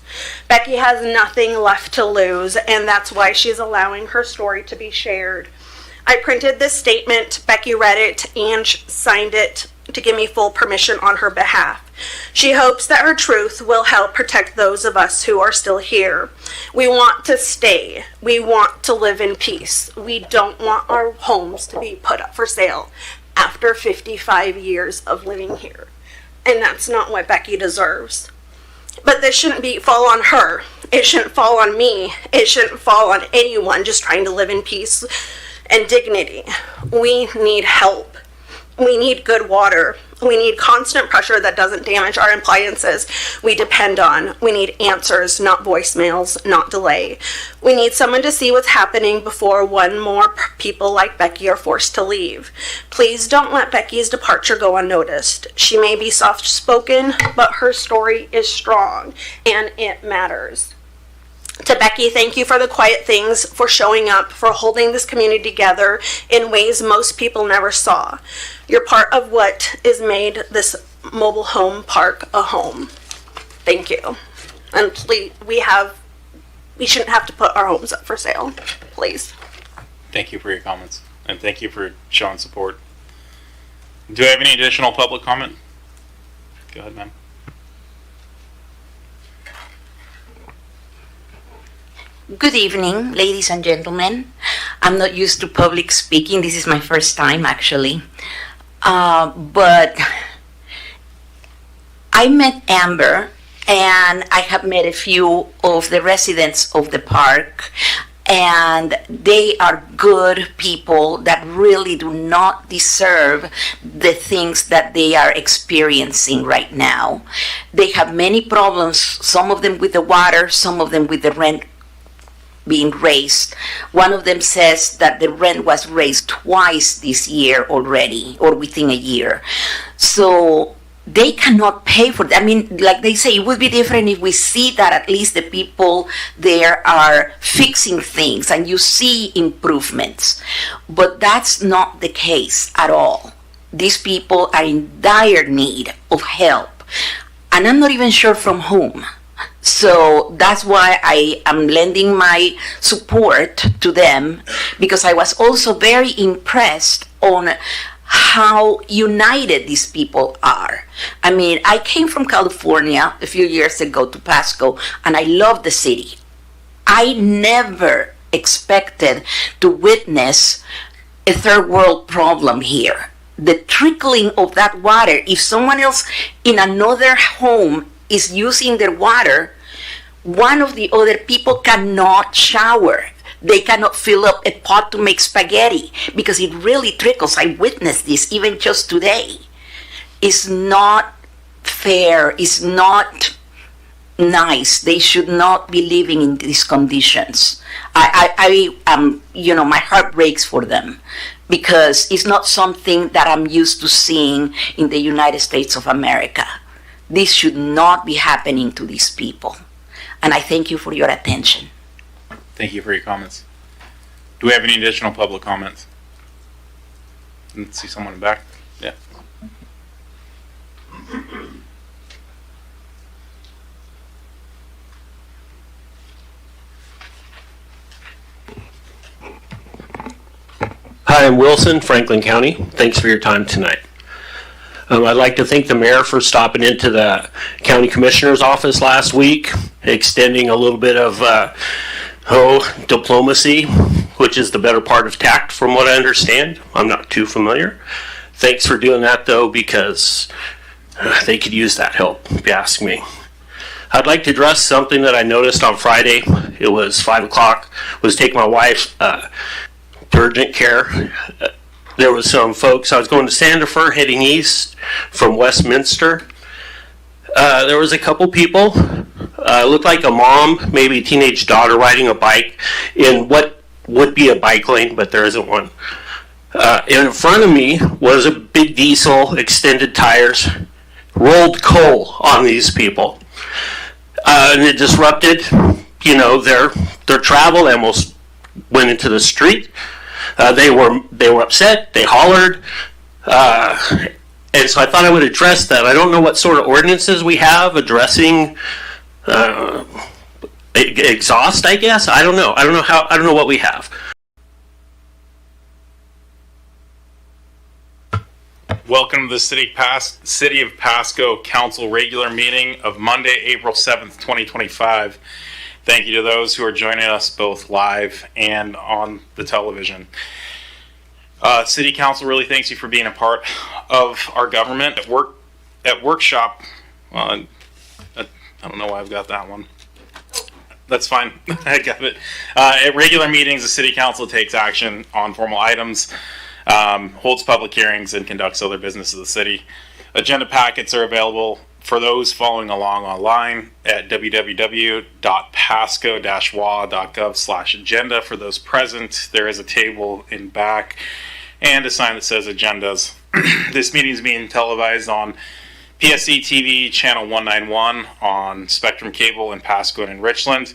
[SPEAKER 12] Becky has nothing left to lose, and that's why she's allowing her story to be shared. I printed this statement, Becky read it, and signed it to give me full permission on her behalf. She hopes that her truth will help protect those of us who are still here. We want to stay. We want to live in peace. We don't want our homes to be put up for sale after 55 years of living here. And that's not what Becky deserves. But this shouldn't fall on her. It shouldn't fall on me. It shouldn't fall on anyone just trying to live in peace and dignity. We need help. We need good water. We need constant pressure that doesn't damage our appliances we depend on. We need answers, not voicemails, not delay. We need someone to see what's happening before one more people like Becky are forced to leave. Please don't let Becky's departure go unnoticed. She may be soft-spoken, but her story is strong, and it matters. To Becky, thank you for the quiet things, for showing up, for holding this community together in ways most people never saw. You're part of what has made this mobile home park a home. Thank you. And please, we shouldn't have to put our homes up for sale. Please.
[SPEAKER 2] Thank you for your comments, and thank you for showing support. Do I have any additional public comment? Go ahead, ma'am.
[SPEAKER 14] Good evening, ladies and gentlemen. I'm not used to public speaking. This is my first time, actually. But I met Amber, and I have met a few of the residents of the park, and they are good people that really do not deserve the things that they are experiencing right now. They have many problems, some of them with the water, some of them with the rent being raised. One of them says that the rent was raised twice this year already, or within a year. So they cannot pay for that. I mean, like they say, it would be different if we see that at least the people there are fixing things and you see improvements. But that's not the case at all. These people are in dire need of help. And I'm not even sure from whom. So that's why I am lending my support to them, because I was also very impressed on how united these people are. I mean, I came from California a few years ago to Pasco, and I love the city. I never expected to witness a third world problem here. The trickling of that water, if someone else in another home is using their water, one of the other people cannot shower. They cannot fill up a pot to make spaghetti because it really trickles. I witnessed this even just today. It's not fair. It's not nice. They should not be living in these conditions. I my heart breaks for them because it's not something that I'm used to seeing in the United States of America. This should not be happening to these people. And I thank you for your attention.
[SPEAKER 2] Thank you for your comments. Do we have any additional public comments? Let's see someone in the back. Yeah.
[SPEAKER 15] Hi, I'm Wilson, Franklin County. Thanks for your time tonight. I'd like to thank the mayor for stopping into the county commissioner's office last week, extending a little bit of diplomacy, which is the better part of tact from what I understand. I'm not too familiar. Thanks for doing that though, because they could use that help, if you ask me. I'd like to address something that I noticed on Friday. It was 5 o'clock. Was taking my wife to urgent care. There was some folks. I was going to Sandifer, heading east from Westminster. There was a couple people. Looked like a mom, maybe a teenage daughter, riding a bike in what would be a bike lane, but there isn't one. In front of me was a big diesel, extended tires, rolled coal on these people. And it disrupted, their travel. They almost went into the street. They were upset. They hollered. And so I thought I would address that. I don't know what sort of ordinances we have addressing exhaust, I guess. I don't know. I don't know what we have.
[SPEAKER 2] Welcome to the City of Pasco Council regular meeting of Monday, April 7th, 2025. Thank you to those who are joining us both live and on the television. City Council really thanks you for being a part of our government. At workshop, I don't know why I've got that one. That's fine. I got it. At regular meetings, the City Council takes action on formal items, holds public hearings, and conducts other business of the city. Agenda packets are available for those following along online at www.pasco-wa.gov/agenda. For those present, there is a table in back and a sign that says agendas. This meeting is being televised on PSC-TV channel 191 on Spectrum Cable in Pasco and Richland,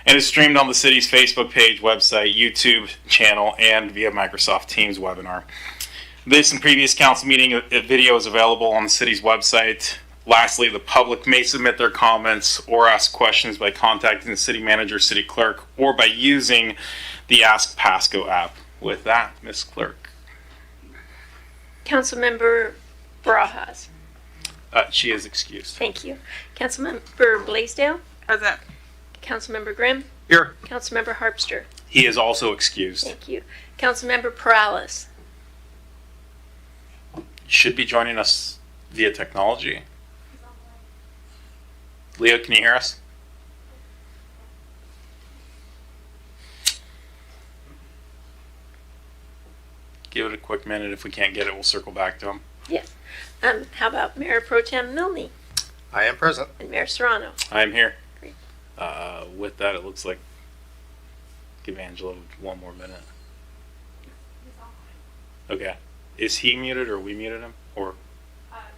[SPEAKER 2] and is streamed on the city's Facebook page, website, YouTube channel, and via Microsoft Teams webinar. This and previous council meeting video is available on the city's website. Lastly, the public may submit their comments or ask questions by contacting the city manager, city clerk, or by using the Ask Pasco app. With that, Ms. Clerk.
[SPEAKER 16] Councilmember Barajas.
[SPEAKER 2] She is excused.
[SPEAKER 16] Thank you. Councilmember Blaisdell.
[SPEAKER 17] Present.
[SPEAKER 16] Councilmember Grimm.
[SPEAKER 2] Here.
[SPEAKER 16] Councilmember Harpster.
[SPEAKER 2] He is also excused.
[SPEAKER 16] Thank you. Councilmember Perales.
[SPEAKER 2] Should be joining us via technology. Leo, can you hear us? Give it a quick minute. If we can't get it, we'll circle back to him.
[SPEAKER 16] Yes. How about Mayor Pro Tem Milne?
[SPEAKER 18] I am present.
[SPEAKER 16] And Mayor Serrano?
[SPEAKER 2] I am here.
[SPEAKER 16] Great.
[SPEAKER 2] With that, it looks like give Angela one more minute. Okay. Is he muted or we muted him? Or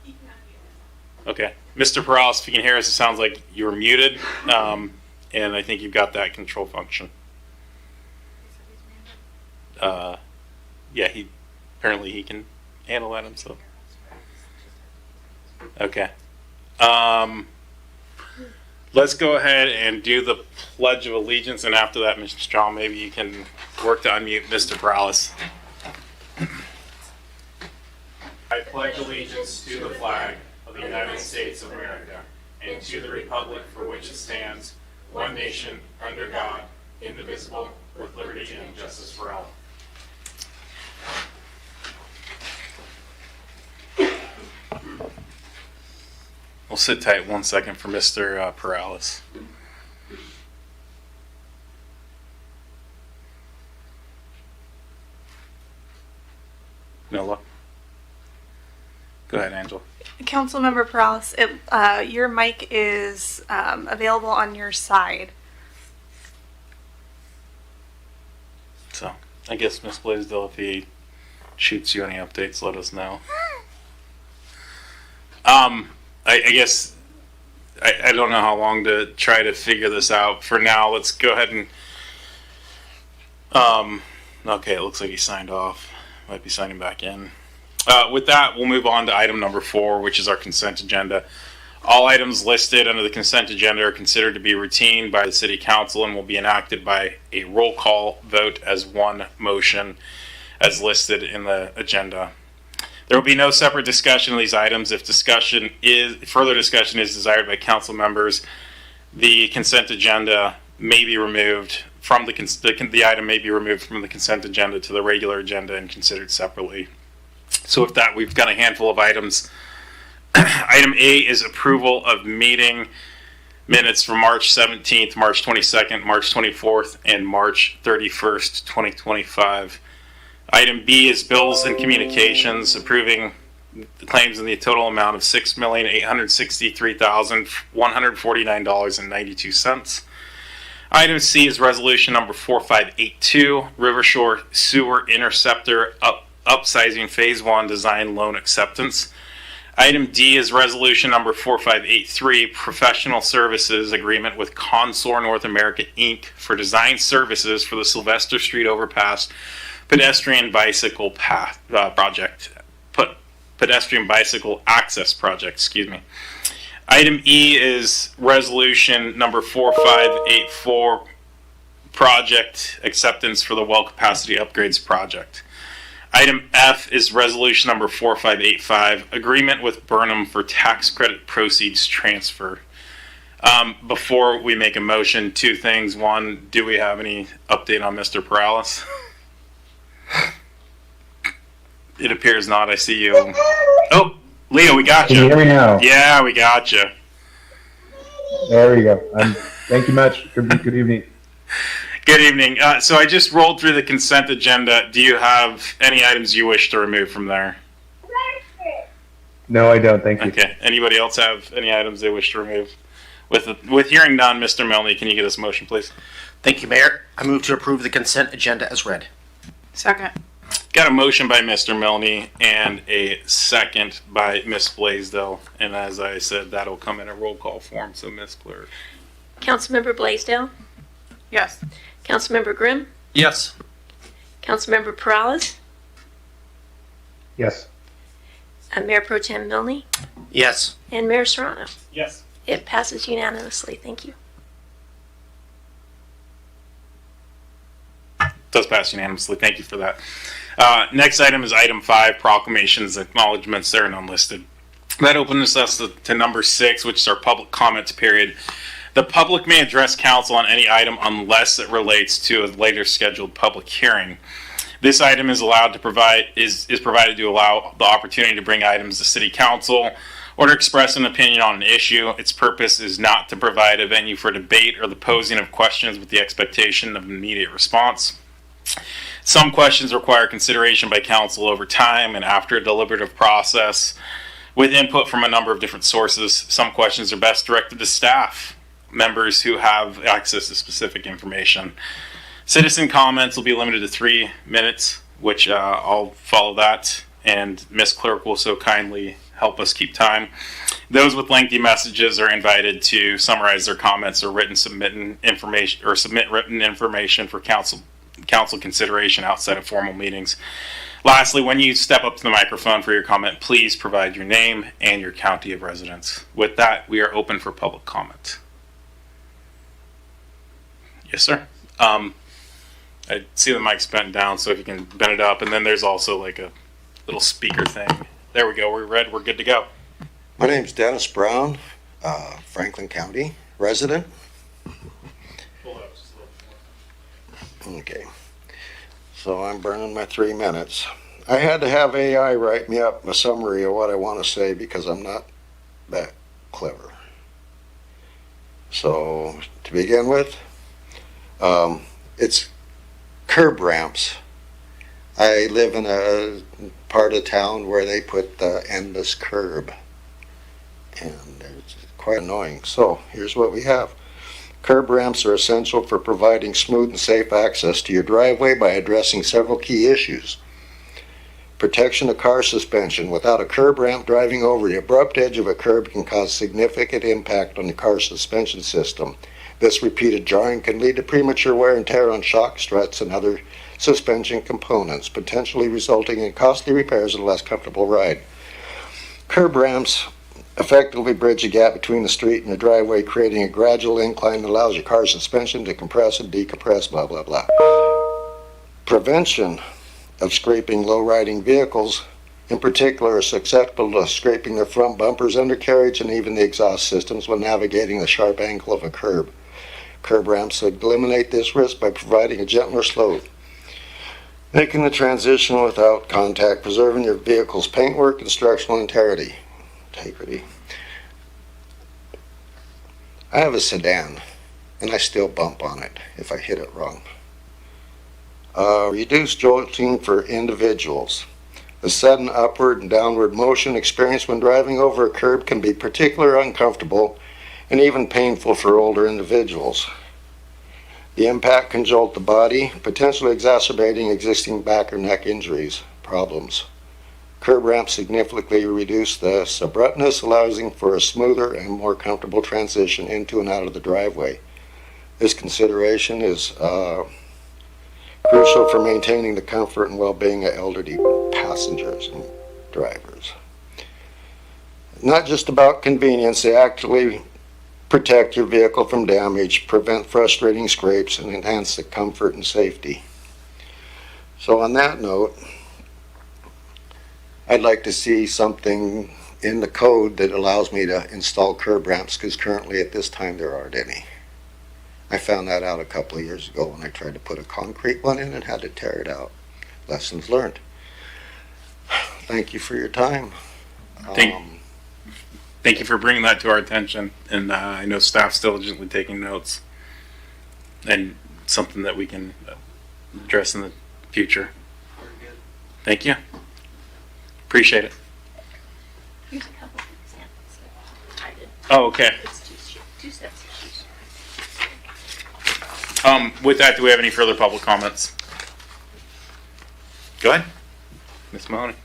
[SPEAKER 16] He cannot mute.
[SPEAKER 2] okay. Mr. Perales, if you can hear us, it sounds like you're muted. And I think you've got that control function. Yeah, apparently he can handle that himself. Okay. Let's go ahead and do the Pledge of Allegiance, and after that, Mr. Strong, maybe you can work to unmute Mr. Perales. pledge allegiance to the flag of the United States of America and to the republic for which it stands, one nation, under God, indivisible, with liberty and justice for all. We'll sit tight 1 second for Mr. Perales. Nola. Go ahead, Angela.
[SPEAKER 17] Councilmember Perales, your mic is available on your side.
[SPEAKER 2] So, I guess Ms. Blaisdell, if he shoots you any updates, let us know. I guess I don't know how long to try to figure this out. For now, let's go ahead and okay, it looks like he signed off. Might be signing back in. With that, we'll move on to item number 4, which is our consent agenda. All items listed under the consent agenda are considered to be routine by the City Council and will be enacted by a roll call vote as one motion as listed in the agenda. There will be no separate discussion of these items. If further discussion is desired by council members, the consent agenda may be removed from the item may be removed from the consent agenda to the regular agenda and considered separately. So with that, we've got a handful of items. Item A is approval of meeting minutes from March 17th, March 22nd, March 24th, and March 31st, 2025. Item B is bills and communications, approving the claims in the total amount of $6,863,149.92. Item C is resolution number 4582, River Shore Sewer Interceptor upsizing Phase 1 design loan acceptance. Item D is resolution number 4583, professional services agreement with Consor North America Inc. for design services for the Sylvester Street Overpass pedestrian bicycle path pedestrian bicycle access project, excuse me. Item E is resolution number 4584, project acceptance for the well capacity upgrades project. Item F is resolution number 4585, agreement with Burnham for tax credit proceeds transfer. Before we make a motion, two things. One, do we have any update on Mr. Perales? It appears not. I see you. Oh, Leo, we got you.
[SPEAKER 18] Can you hear me now?
[SPEAKER 2] Yeah, we got you.
[SPEAKER 18] There we go. Thank you much. Good evening.
[SPEAKER 2] Good evening. So I just rolled through the consent agenda. Do you have any items you wish to remove from there?
[SPEAKER 18] No, I don't. Thank you.
[SPEAKER 2] Okay. Anybody else have any items they wish to remove? With hearing none, Mr. Melny, can you get us a motion, please?
[SPEAKER 19] Thank you, Mayor. I move to approve the consent agenda as read.
[SPEAKER 17] Second.
[SPEAKER 2] Got a motion by Mr. Melny and a second by Ms. Blaisdell. And as I said, that'll come in a roll call form. So, Ms. Clerk.
[SPEAKER 16] Councilmember Blaisdell?
[SPEAKER 17] Yes.
[SPEAKER 16] Councilmember Grimm?
[SPEAKER 19] Yes.
[SPEAKER 16] Councilmember Perales?
[SPEAKER 18] Yes.
[SPEAKER 16] Mayor Pro Tem Milne?
[SPEAKER 19] Yes.
[SPEAKER 16] And Mayor Serrano?
[SPEAKER 2] Yes.
[SPEAKER 16] It passes unanimously. Thank you.
[SPEAKER 2] Does pass unanimously. Thank you for that. Next item is item 5, proclamations, acknowledgements. They're none listed. That opens us to number 6, which is our public comments period. The public may address council on any item unless it relates to a later scheduled public hearing. This item is provided to allow the opportunity to bring items to city council or to express an opinion on an issue. Its purpose is not to provide a venue for debate or the posing of questions with the expectation of immediate response. Some questions require consideration by council over time and after a deliberative process with input from a number of different sources. Some questions are best directed to staff members who have access to specific information. Citizen comments will be limited to 3 minutes, which I'll follow that, and Ms. Clerk will so kindly help us keep time. Those with lengthy messages are invited to summarize their comments or submit written information for council consideration outside of formal meetings. Lastly, when you step up to the microphone for your comment, please provide your name and your county of residence. With that, we are open for public comment. Yes, sir. I see the mic's bent down, so if you can bend it up, and then there's also like a little speaker thing There we go. We're red. We're good to go.
[SPEAKER 20] My name's Dennis Brown, Franklin County resident. Okay, so I'm burning my 3 minutes. I had to have AI write me up a summary of what I want to say because I'm not that clever. So to begin with, it's curb ramps. I live in a part of town where they put the endless curb, and it's quite annoying. So here's what we have. Curb ramps are essential for providing smooth and safe access to your driveway by addressing several key issues. Protection of car suspension. Without a curb ramp, driving over the abrupt edge of a curb can cause significant impact on the car suspension system. This repeated jarring can lead to premature wear and tear on shock struts and other suspension components, potentially resulting in costly repairs and a less comfortable ride. Curb ramps effectively bridge the gap between the street and the driveway, creating a gradual incline that allows your car suspension to compress and decompress, blah, blah, blah. Prevention of scraping low-riding vehicles, in particular, are susceptible to scraping their front bumpers, undercarriage, and even the exhaust systems when navigating the sharp angle of a curb. Curb ramps eliminate this risk by providing a gentler slope, making the transition without contact, preserving your vehicle's paintwork and structural integrity. I have a sedan, and I still bump on it if I hit it wrong. Reduced jolting for individuals. The sudden upward and downward motion experienced when driving over a curb can be particularly uncomfortable and even painful for older individuals. The impact can jolt the body, potentially exacerbating existing back or neck injuries problems. Curb ramps significantly reduce the abruptness, allowing for a smoother and more comfortable transition into and out of the driveway. This consideration is crucial for maintaining the comfort and well-being of elderly passengers and drivers. Not just about convenience, they actually protect your vehicle from damage, prevent frustrating scrapes, and enhance the comfort and safety. So on that note, I'd like to see something in the code that allows me to install curb ramps, because currently at this time there aren't any. I found that out a couple of years ago when I tried to put a concrete one in and had to tear it out. Lessons learned. Thank you for your time.
[SPEAKER 2] Thank you for bringing that to our attention, and I know staff's diligently taking notes, and something that we can address in the future. Thank you. Appreciate it.
[SPEAKER 14] Here's a couple of examples. I did.
[SPEAKER 2] Oh, okay.
[SPEAKER 14] It's two sets.
[SPEAKER 2] With that, do we have any further public comments? Go ahead, Ms. Mahoney.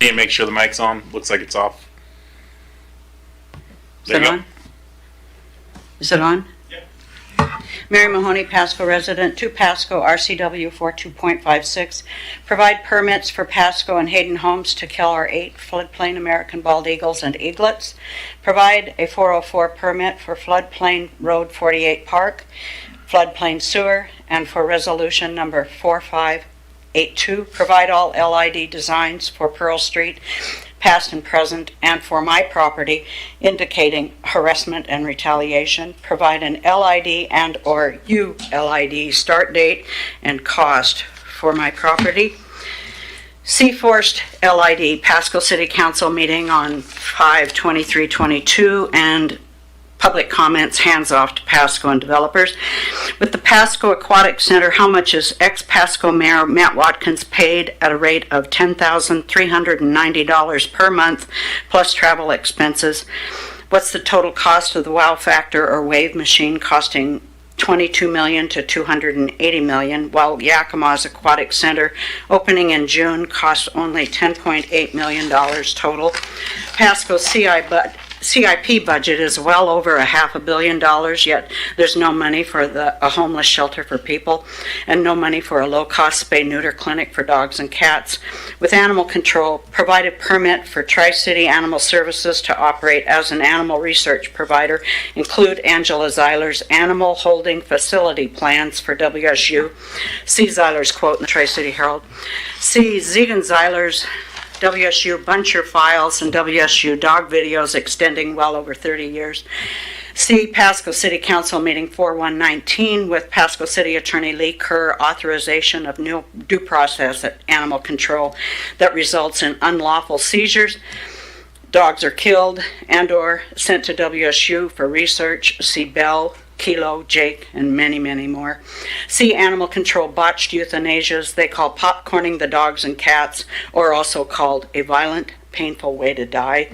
[SPEAKER 2] Need to make sure the mic's on. Looks like it's off. There you go.
[SPEAKER 21] Is it on? Mary Mahoney, Pasco resident, 2 Pasco, RCW 42.56. Provide permits for Pasco and Hayden Homes to kill our 8 floodplain American bald eagles and eaglets. Provide a 404 permit for floodplain Road 48 Park, floodplain sewer, and for resolution number 4582. Provide all LID designs for Pearl Street, past and present, and for my property, indicating harassment and retaliation. Provide an LID and or ULID start date and cost for my property. Seaforced LID Pasco City Council meeting on 5/23/22 and public comments hands off to Pasco and developers. With the Pasco Aquatic Center, how much is ex-Pasco Mayor Matt Watkins paid at a rate of $10,390 per month plus travel expenses? What's the total cost of the wow factor or wave machine, costing $22 million to $280 million, while Yakima's Aquatic Center, opening in June, costs only $10.8 million total? Pasco CIP budget is well over $500 million, yet there's no money for a homeless shelter for people and no money for a low-cost spay-neuter clinic for dogs and cats. With animal control, provided permit for Tri-City Animal Services to operate as an animal research provider include Angela Zeiler's animal holding facility plans for WSU. See Zeiler's quote in the Tri-City Herald. See Zegan Zeiler's WSU Buncher files and WSU dog videos extending well over 30 years. See Pasco City Council meeting 4119 with Pasco City Attorney Lee Kerr, authorization of new due process at animal control that results in unlawful seizures. Dogs are killed and or sent to WSU for research. See Bell, Kilo, Jake, and many, many more. See animal control botched euthanasias they call popcorning the dogs and cats, or also called a violent, painful way to die.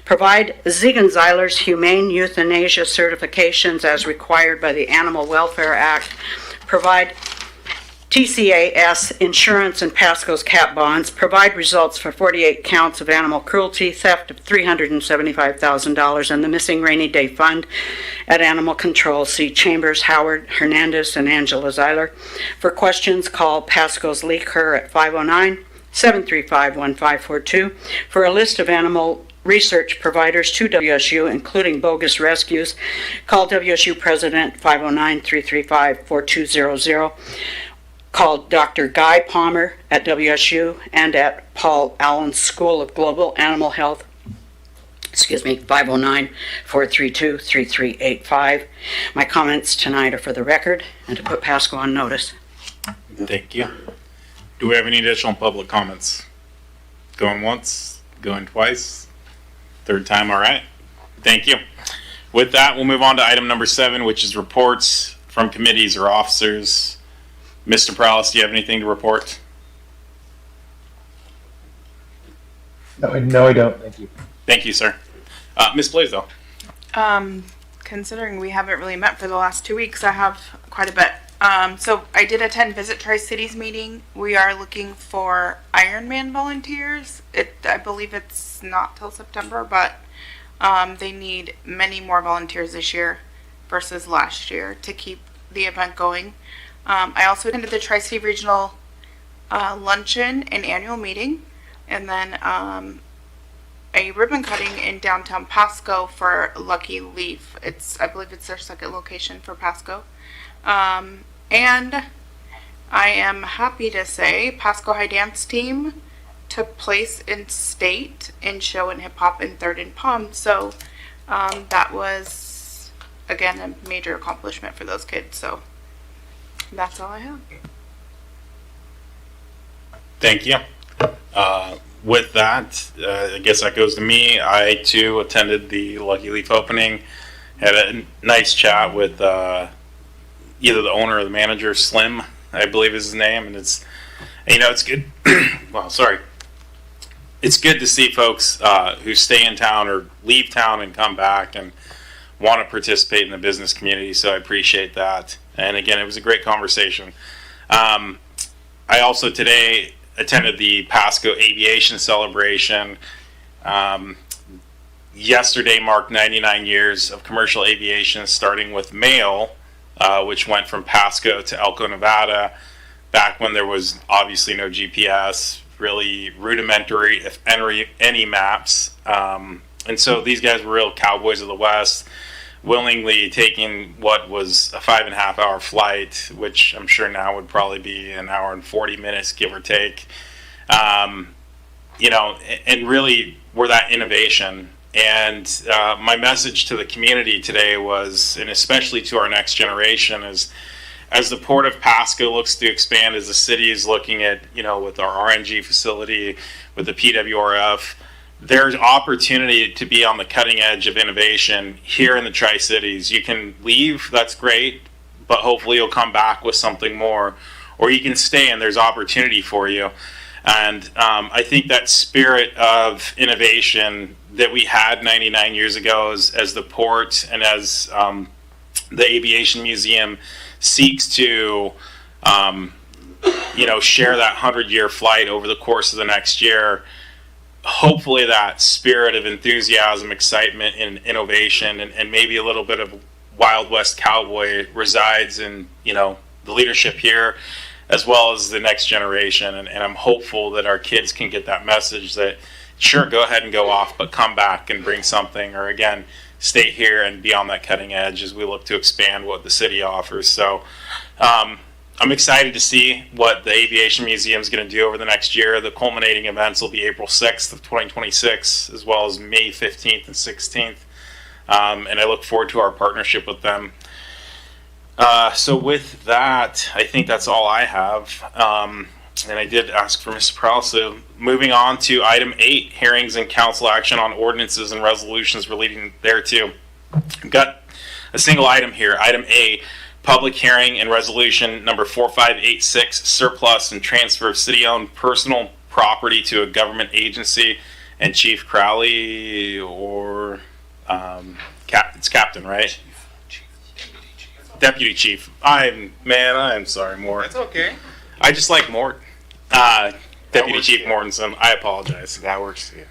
[SPEAKER 21] Provide Zegan Zeiler's humane euthanasia certifications as required by the Animal Welfare Act. Provide TCAS insurance and Pasco's cat bonds. Provide results for 48 counts of animal cruelty, theft of $375,000, and the missing rainy day fund at Animal Control. See Chambers, Howard, Hernandez, and Angela Zeiler. For questions, call Pasco's Lee Kerr at 509-735-1542. For a list of animal research providers to WSU, including bogus rescues, call WSU President 509-335-4200. Call Dr. Guy Palmer at WSU and at Paul Allen School of Global Animal Health, 509-432-3385. My comments tonight are for the record and to put Pasco on notice.
[SPEAKER 2] Thank you. Do we have any additional public comments? Going once, going twice, third time, all right. Thank you. With that, we'll move on to item number 7, which is reports from committees or officers. Mr. Prowlis, do you have anything to report?
[SPEAKER 18] No, I don't. Thank you.
[SPEAKER 2] Thank you, sir. Ms. Blaisdell.
[SPEAKER 1] Considering we haven't really met for the last 2 weeks, I have quite a bit. So I did attend Visit Tri-Cities meeting. We are looking for Ironman volunteers. I believe it's not till September, but they need many more volunteers this year versus last year to keep the event going. I also attended the Tri-City Regional luncheon and annual meeting, and then a ribbon cutting in downtown Pasco for Lucky Leaf. I believe it's their second location for Pasco. And I am happy to say Pasco High Dance Team took place in state in show and hip hop and third in Palm. So that was, again, a major accomplishment for those kids. So that's all I have.
[SPEAKER 2] Thank you. With that, I guess that goes to me. I too attended the Lucky Leaf opening. Had a nice chat with either the owner or the manager, Slim, I believe is his name, and it's good. Well, sorry. It's good to see folks who stay in town or leave town and come back and want to participate in the business community. So I appreciate that. And again, it was a great conversation. I also today attended the Pasco Aviation Celebration. Yesterday marked 99 years of commercial aviation, starting with mail, which went from Pasco to Elko, Nevada, back when there was obviously no GPS, really rudimentary, if any maps. And so these guys were real cowboys of the West, willingly taking what was a 5.5 hour flight, which I'm sure now would probably be an hour and 40 minutes, give or take. And really were that innovation. And my message to the community today was, and especially to our next generation, is as the Port of Pasco looks to expand, as the city is looking at, with our RNG facility, with the PWRF, there's opportunity to be on the cutting edge of innovation here in the Tri-Cities. You can leave, that's great, but hopefully you'll come back with something more, or you can stay and there's opportunity for you. And I think that spirit of innovation that we had 99 years ago as the port and as the Aviation Museum seeks to share that 100-year flight over the course of the next year, hopefully that spirit of enthusiasm, excitement, and innovation, and maybe a little bit of Wild West cowboy resides in, the leadership here, as well as the next generation. And I'm hopeful that our kids can get that message that, sure, go ahead and go off, but come back and bring something, or again, stay here and be on that cutting edge as we look to expand what the city offers. So I'm excited to see what the Aviation Museum is going to do over the next year. The culminating events will be April 6th of 2026, as well as May 15th and 16th. And I look forward to our partnership with them. So with that, I think that's all I have. And I did ask for Mr. Prowl. So moving on to item 8, hearings and council action on ordinances and resolutions relating thereto. I've got a single item here. Item A, public hearing and resolution number 4586, surplus and transfer of city-owned personal property to a government agency. And Chief Crowley, or it's Captain, right? Deputy Chief. I'm sorry, Moore.
[SPEAKER 5] That's okay.
[SPEAKER 2] I just like Mort. Deputy Chief Mortensen, I apologize.
[SPEAKER 5] That works too.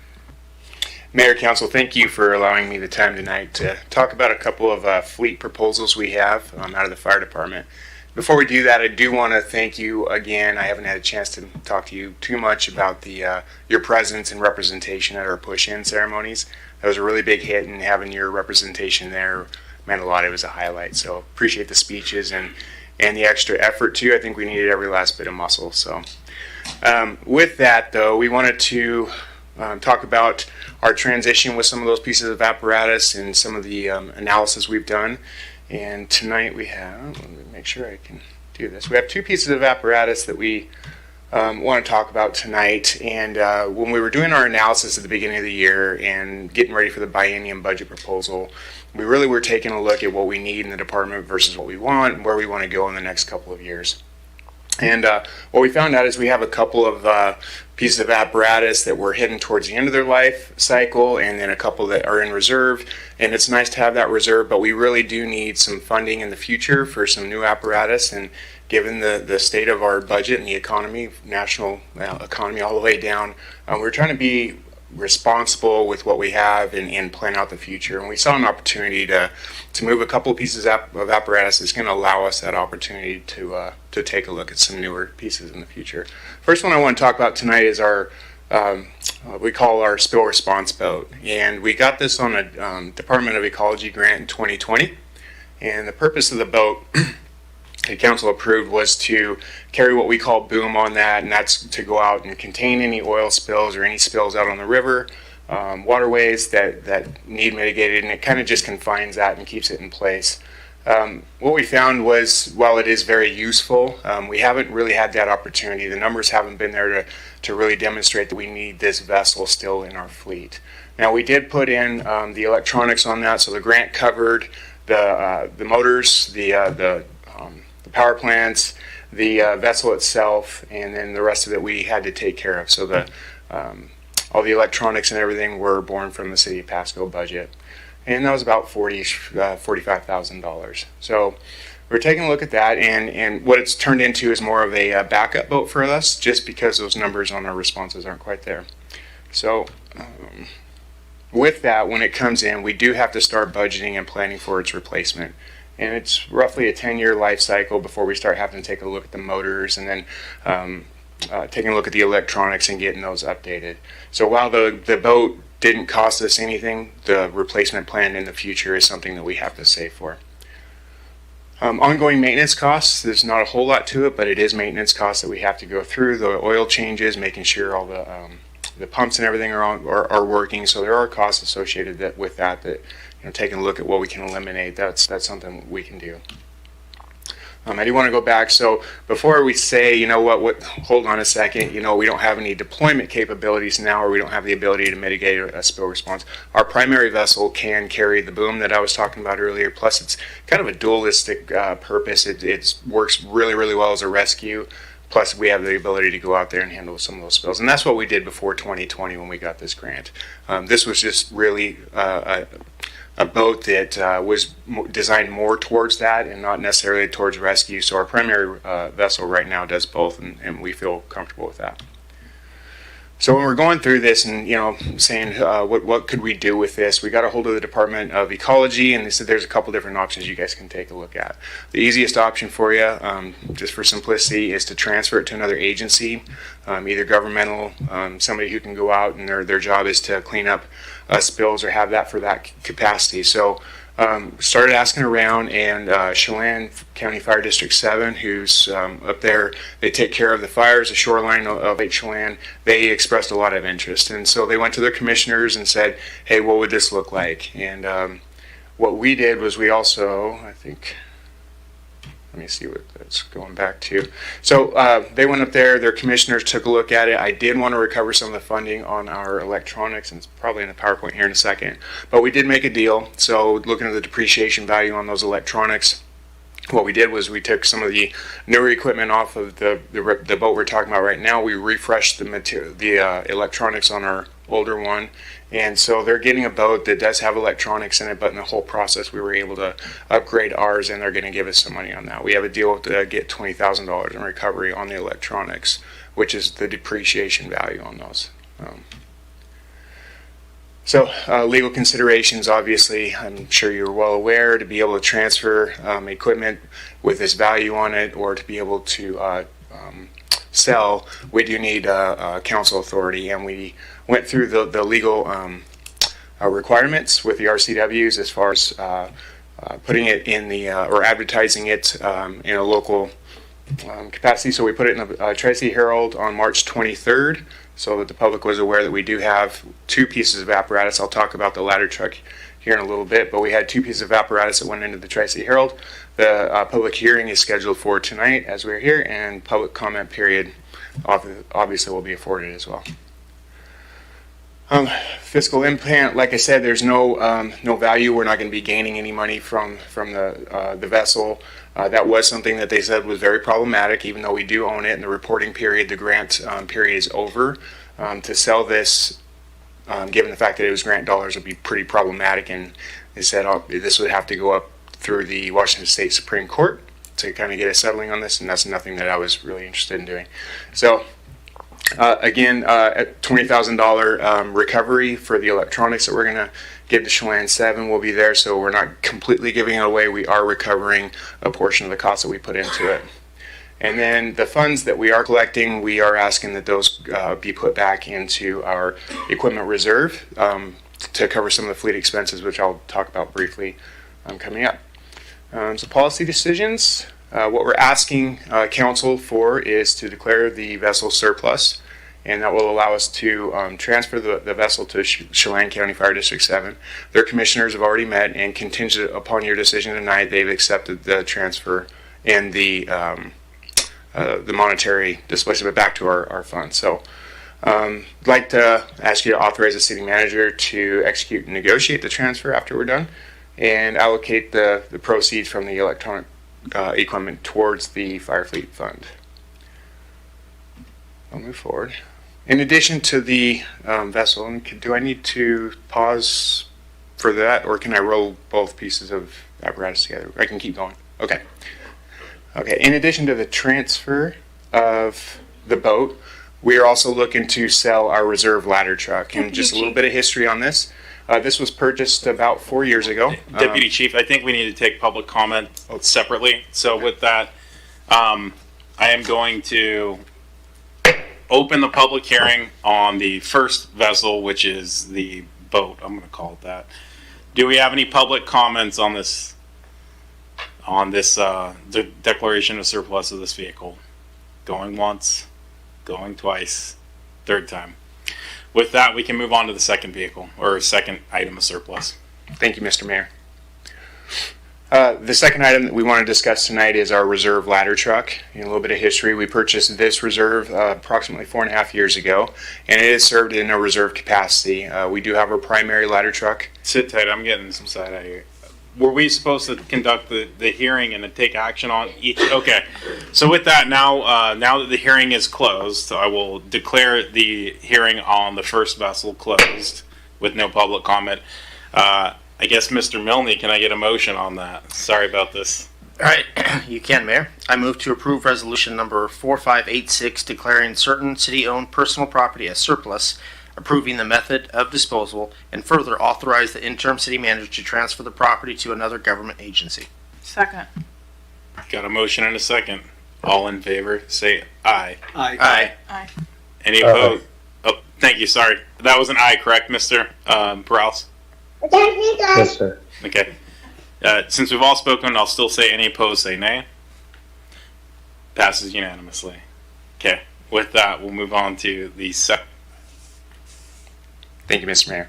[SPEAKER 5] Mayor, Council, thank you for allowing me the time tonight to talk about a couple of fleet proposals we have out of the fire department. Before we do that, I do want to thank you again. I haven't had a chance to talk to you too much about your presence and representation at our push-in ceremonies. That was a really big hit, and having your representation there meant a lot. It was a highlight. So appreciate the speeches and the extra effort too. I think we needed every last bit of muscle. So with that, though, we wanted to talk about our transition with some of those pieces of apparatus and some of the analysis we've done. And tonight we have, let me make sure I can do this. We have 2 pieces of apparatus that we want to talk about tonight. And when we were doing our analysis at the beginning of the year and getting ready for the biennium budget proposal, we really were taking a look at what we need in the department versus what we want and where we want to go in the next couple of years. And what we found out is we have a couple of pieces of apparatus that were heading towards the end of their life cycle, and then a couple that are in reserve. And it's nice to have that reserve, but we really do need some funding in the future for some new apparatus. And given the state of our budget and the economy, national economy all the way down, we're trying to be responsible with what we have and plan out the future. And we saw an opportunity to move a couple of pieces of apparatus that's going to allow us that opportunity to take a look at some newer pieces in the future. First one I want to talk about tonight is our we call our spill response boat, and we got this on a Department of Ecology grant in 2020. And the purpose of the boat the council approved was to carry what we call boom on that, and that's to go out and contain any oil spills or any spills out on the river, waterways that need mitigated, and it kind of just confines that and keeps it in place. What we found was, while it is very useful, we haven't really had that opportunity. The numbers haven't been there to really demonstrate that we need this vessel still in our fleet. Now, we did put in the electronics on that, so the grant covered the motors, the power plants, the vessel itself, and then the rest of it we had to take care of. So all the electronics and everything were borne from the City of Pasco budget. And that was about $45,000. So we're taking a look at that, and what it's turned into is more of a backup boat for us, just because those numbers on our responses aren't quite there. So with that, when it comes in, we do have to start budgeting and planning for its replacement. And it's roughly a 10-year life cycle before we start having to take a look at the motors, and then taking a look at the electronics and getting those updated. So while the boat didn't cost us anything, the replacement plan in the future is something that we have to save for. Ongoing maintenance costs, there's not a whole lot to it, but it is maintenance costs that we have to go through. The oil changes, making sure all the pumps and everything are working. So there are costs associated with that taking a look at what we can eliminate, that's something we can do. I do want to go back. So before we say, hold on a second, we don't have any deployment capabilities now, or we don't have the ability to mitigate a spill response. Our primary vessel can carry the boom that I was talking about earlier. Plus, it's kind of a dualistic purpose. It works really, really well as a rescue. Plus, we have the ability to go out there and handle some of those spills. And that's what we did before 2020 when we got this grant. This was just really a boat that was designed more towards that and not necessarily towards rescue. So our primary vessel right now does both, and we feel comfortable with that. So when we're going through this and, saying what could we do with this, we got a hold of the Department of Ecology, and they said there's a couple different options you guys can take a look at. The easiest option for you, just for simplicity, is to transfer it to another agency, either governmental, somebody who can go out and their job is to clean up spills or have that for that capacity. So started asking around, and Chelan County Fire District 7, who's up there, they take care of the fires, the shoreline of Lake Chelan, they expressed a lot of interest. And so they went to their commissioners and said, hey, what would this look like? And what we did was we also, let me see what that's going back to. So they went up there, their commissioners took a look at it. I did want to recover some of the funding on our electronics, and it's probably in the PowerPoint here in a second. But we did make a deal. So looking at the depreciation value on those electronics, what we did was we took some of the newer equipment off of the boat we're talking about right now. We refreshed the electronics on our older one. And so they're getting a boat that does have electronics in it, but in the whole process we were able to upgrade ours, and they're going to give us some money on that. We have a deal to get $20,000 in recovery on the electronics, which is the depreciation value on those. So legal considerations, obviously, I'm sure you're well aware, to be able to transfer equipment with this value on it, or to be able to sell, we do need council authority, and we went through the legal requirements with the RCWs as far as putting it in the or advertising it in a local capacity. So we put it in the Tri-City Herald on March 23rd, so that the public was aware that we do have two pieces of apparatus. I'll talk about the ladder truck here in a little bit, but we had two pieces of apparatus that went into the Tri-City Herald. The public hearing is scheduled for tonight as we're here, and public comment period obviously will be afforded as well. Fiscal impact, like I said, there's no value. We're not going to be gaining any money from the vessel. That was something that they said was very problematic, even though we do own it, and the reporting period, the grant period is over. To sell this, given the fact that it was grant dollars, would be pretty problematic, and they said this would have to go up through the Washington State Supreme Court to kind of get a settling on this, and that's nothing that I was really interested in doing. So again, $20,000 recovery for the electronics that we're going to give to Chelan 7 will be there, so we're not completely giving it away. We are recovering a portion of the cost that we put into it. And then the funds that we are collecting, we are asking that those be put back into our equipment reserve to cover some of the fleet expenses, which I'll talk about briefly coming up. So policy decisions. What we're asking council for is to declare the vessel surplus, and that will allow us to transfer the vessel to Chelan County Fire District 7. Their commissioners have already met, and contingent upon your decision tonight, they've accepted the transfer and the monetary displacement back to our fund. So I'd like to ask you to authorize the city manager to execute and negotiate the transfer after we're done, and allocate the proceeds from the electronic equipment towards the Fire Fleet Fund. I'll move forward. In addition to the vessel, do I need to pause for that, or can I roll both pieces of apparatus together? I can keep going. Okay. Okay. In addition to the transfer of the boat, we are also looking to sell our reserve ladder truck. And just a little bit of history on this. This was purchased about 4 years ago.
[SPEAKER 2] Deputy Chief, I think we need to take public comment separately. So with that, I am going to open the public hearing on the first vessel, which is the boat. I'm going to call it that. Do we have any public comments on this? The declaration of surplus of this vehicle? Going once, going twice, third time. With that, we can move on to the second vehicle, or second item of surplus.
[SPEAKER 5] Thank you, Mr. Mayor. The second item that we want to discuss tonight is our reserve ladder truck. In a little bit of history, we purchased this reserve approximately 4.5 years ago, and it is served in a reserve capacity. We do have our primary ladder truck.
[SPEAKER 2] Sit tight, I'm getting some side eye here. Were we supposed to conduct the hearing and to take action on each? Okay. So with that, now that the hearing is closed, I will declare the hearing on the first vessel closed with no public comment. I guess, Mr. Milne, can I get a motion on that? Sorry about this.
[SPEAKER 19] All right, you can, Mayor. I move to approve resolution number 4586 declaring certain city-owned personal property as surplus, approving the method of disposal, and further authorize the interim city manager to transfer the property to another government agency.
[SPEAKER 1] Second.
[SPEAKER 2] Got a motion and a second. All in favor, say aye.
[SPEAKER 19] Aye.
[SPEAKER 1] Aye.
[SPEAKER 2] Any opposed? Oh, thank you. Sorry. That was an aye, correct, Mr. Perales?
[SPEAKER 18] Yes, sir.
[SPEAKER 2] Okay. Since we've all spoken, I'll still say any opposed, say nay. Passes unanimously. Okay. With that, we'll move on to the second.
[SPEAKER 5] Thank you, Mr. Mayor.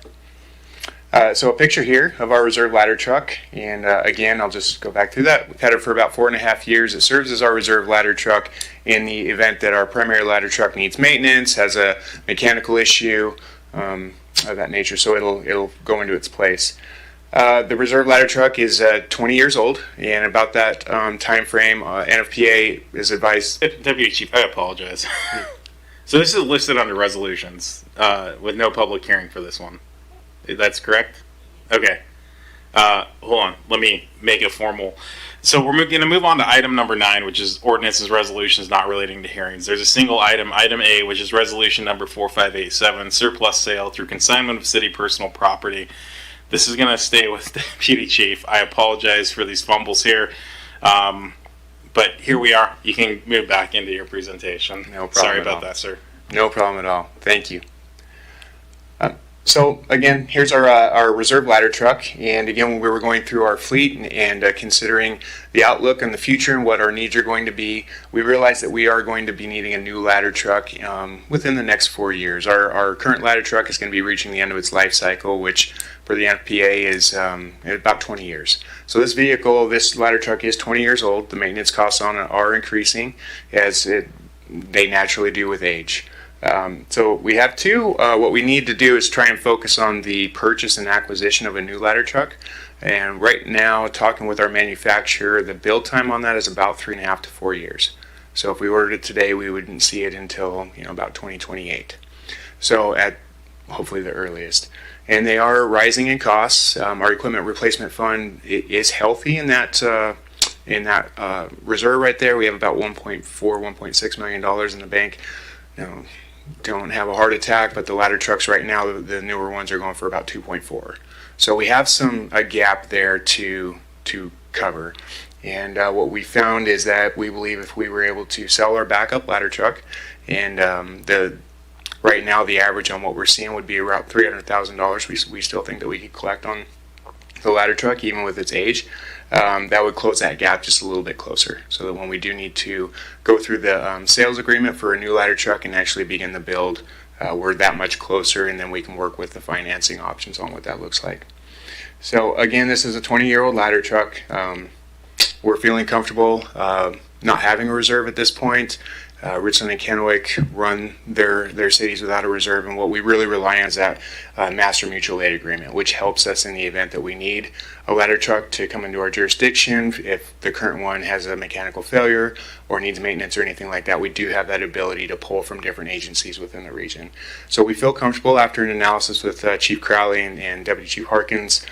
[SPEAKER 5] So a picture here of our reserve ladder truck, and again, I'll just go back through that. We've had it for about 4.5 years. It serves as our reserve ladder truck in the event that our primary ladder truck needs maintenance, has a mechanical issue of that nature, so it'll go into its place. The reserve ladder truck is 20 years old, and about that time frame, NFPA is advised.
[SPEAKER 2] Deputy Chief, I apologize. So this is listed under resolutions with no public hearing for this one. That's correct? Okay. Hold on. Let me make it formal. So we're going to move on to item number 9, which is ordinances, resolutions not relating to hearings. There's a single item, item A, which is resolution number 4587, surplus sale through consignment of city personal property. This is going to stay with Deputy Chief. I apologize for these fumbles here. But here we are. You can move back into your presentation.
[SPEAKER 5] No problem.
[SPEAKER 2] Sorry about that, sir.
[SPEAKER 5] No problem at all. Thank you. So again, here's our reserve ladder truck, and again, when we were going through our fleet and considering the outlook and the future and what our needs are going to be, we realized that we are going to be needing a new ladder truck within the next 4 years. Our current ladder truck is going to be reaching the end of its life cycle, which for the NFPA is about 20 years. So this vehicle, this ladder truck is 20 years old. The maintenance costs on it are increasing as they naturally do with age. So we have two. What we need to do is try and focus on the purchase and acquisition of a new ladder truck. And right now, talking with our manufacturer, the build time on that is about 3.5 to 4 years. So if we ordered it today, we wouldn't see it until about 2028. So at hopefully the earliest. And they are rising in costs. Our equipment replacement fund is healthy in that reserve right there. We have about $1.6 million in the bank. Don't have a heart attack, but the ladder trucks right now, the newer ones are going for about 2.4. So we have a gap there to cover. And what we found is that we believe if we were able to sell our backup ladder truck, and right now the average on what we're seeing would be around $300,000. We still think that we could collect on the ladder truck even with its age. That would close that gap just a little bit closer, so that when we do need to go through the sales agreement for a new ladder truck and actually begin the build, we're that much closer, and then we can work with the financing options on what that looks like. So again, this is a 20-year-old ladder truck. We're feeling comfortable not having a reserve at this point. Richland and Kennewick run their cities without a reserve, and what we really rely on is that master mutual aid agreement, which helps us in the event that we need a ladder truck to come into our jurisdiction. If the current one has a mechanical failure or needs maintenance or anything like that, we do have that ability to pull from different agencies within the region. So we feel comfortable after an analysis with Chief Crowley and Deputy Chief Harkins.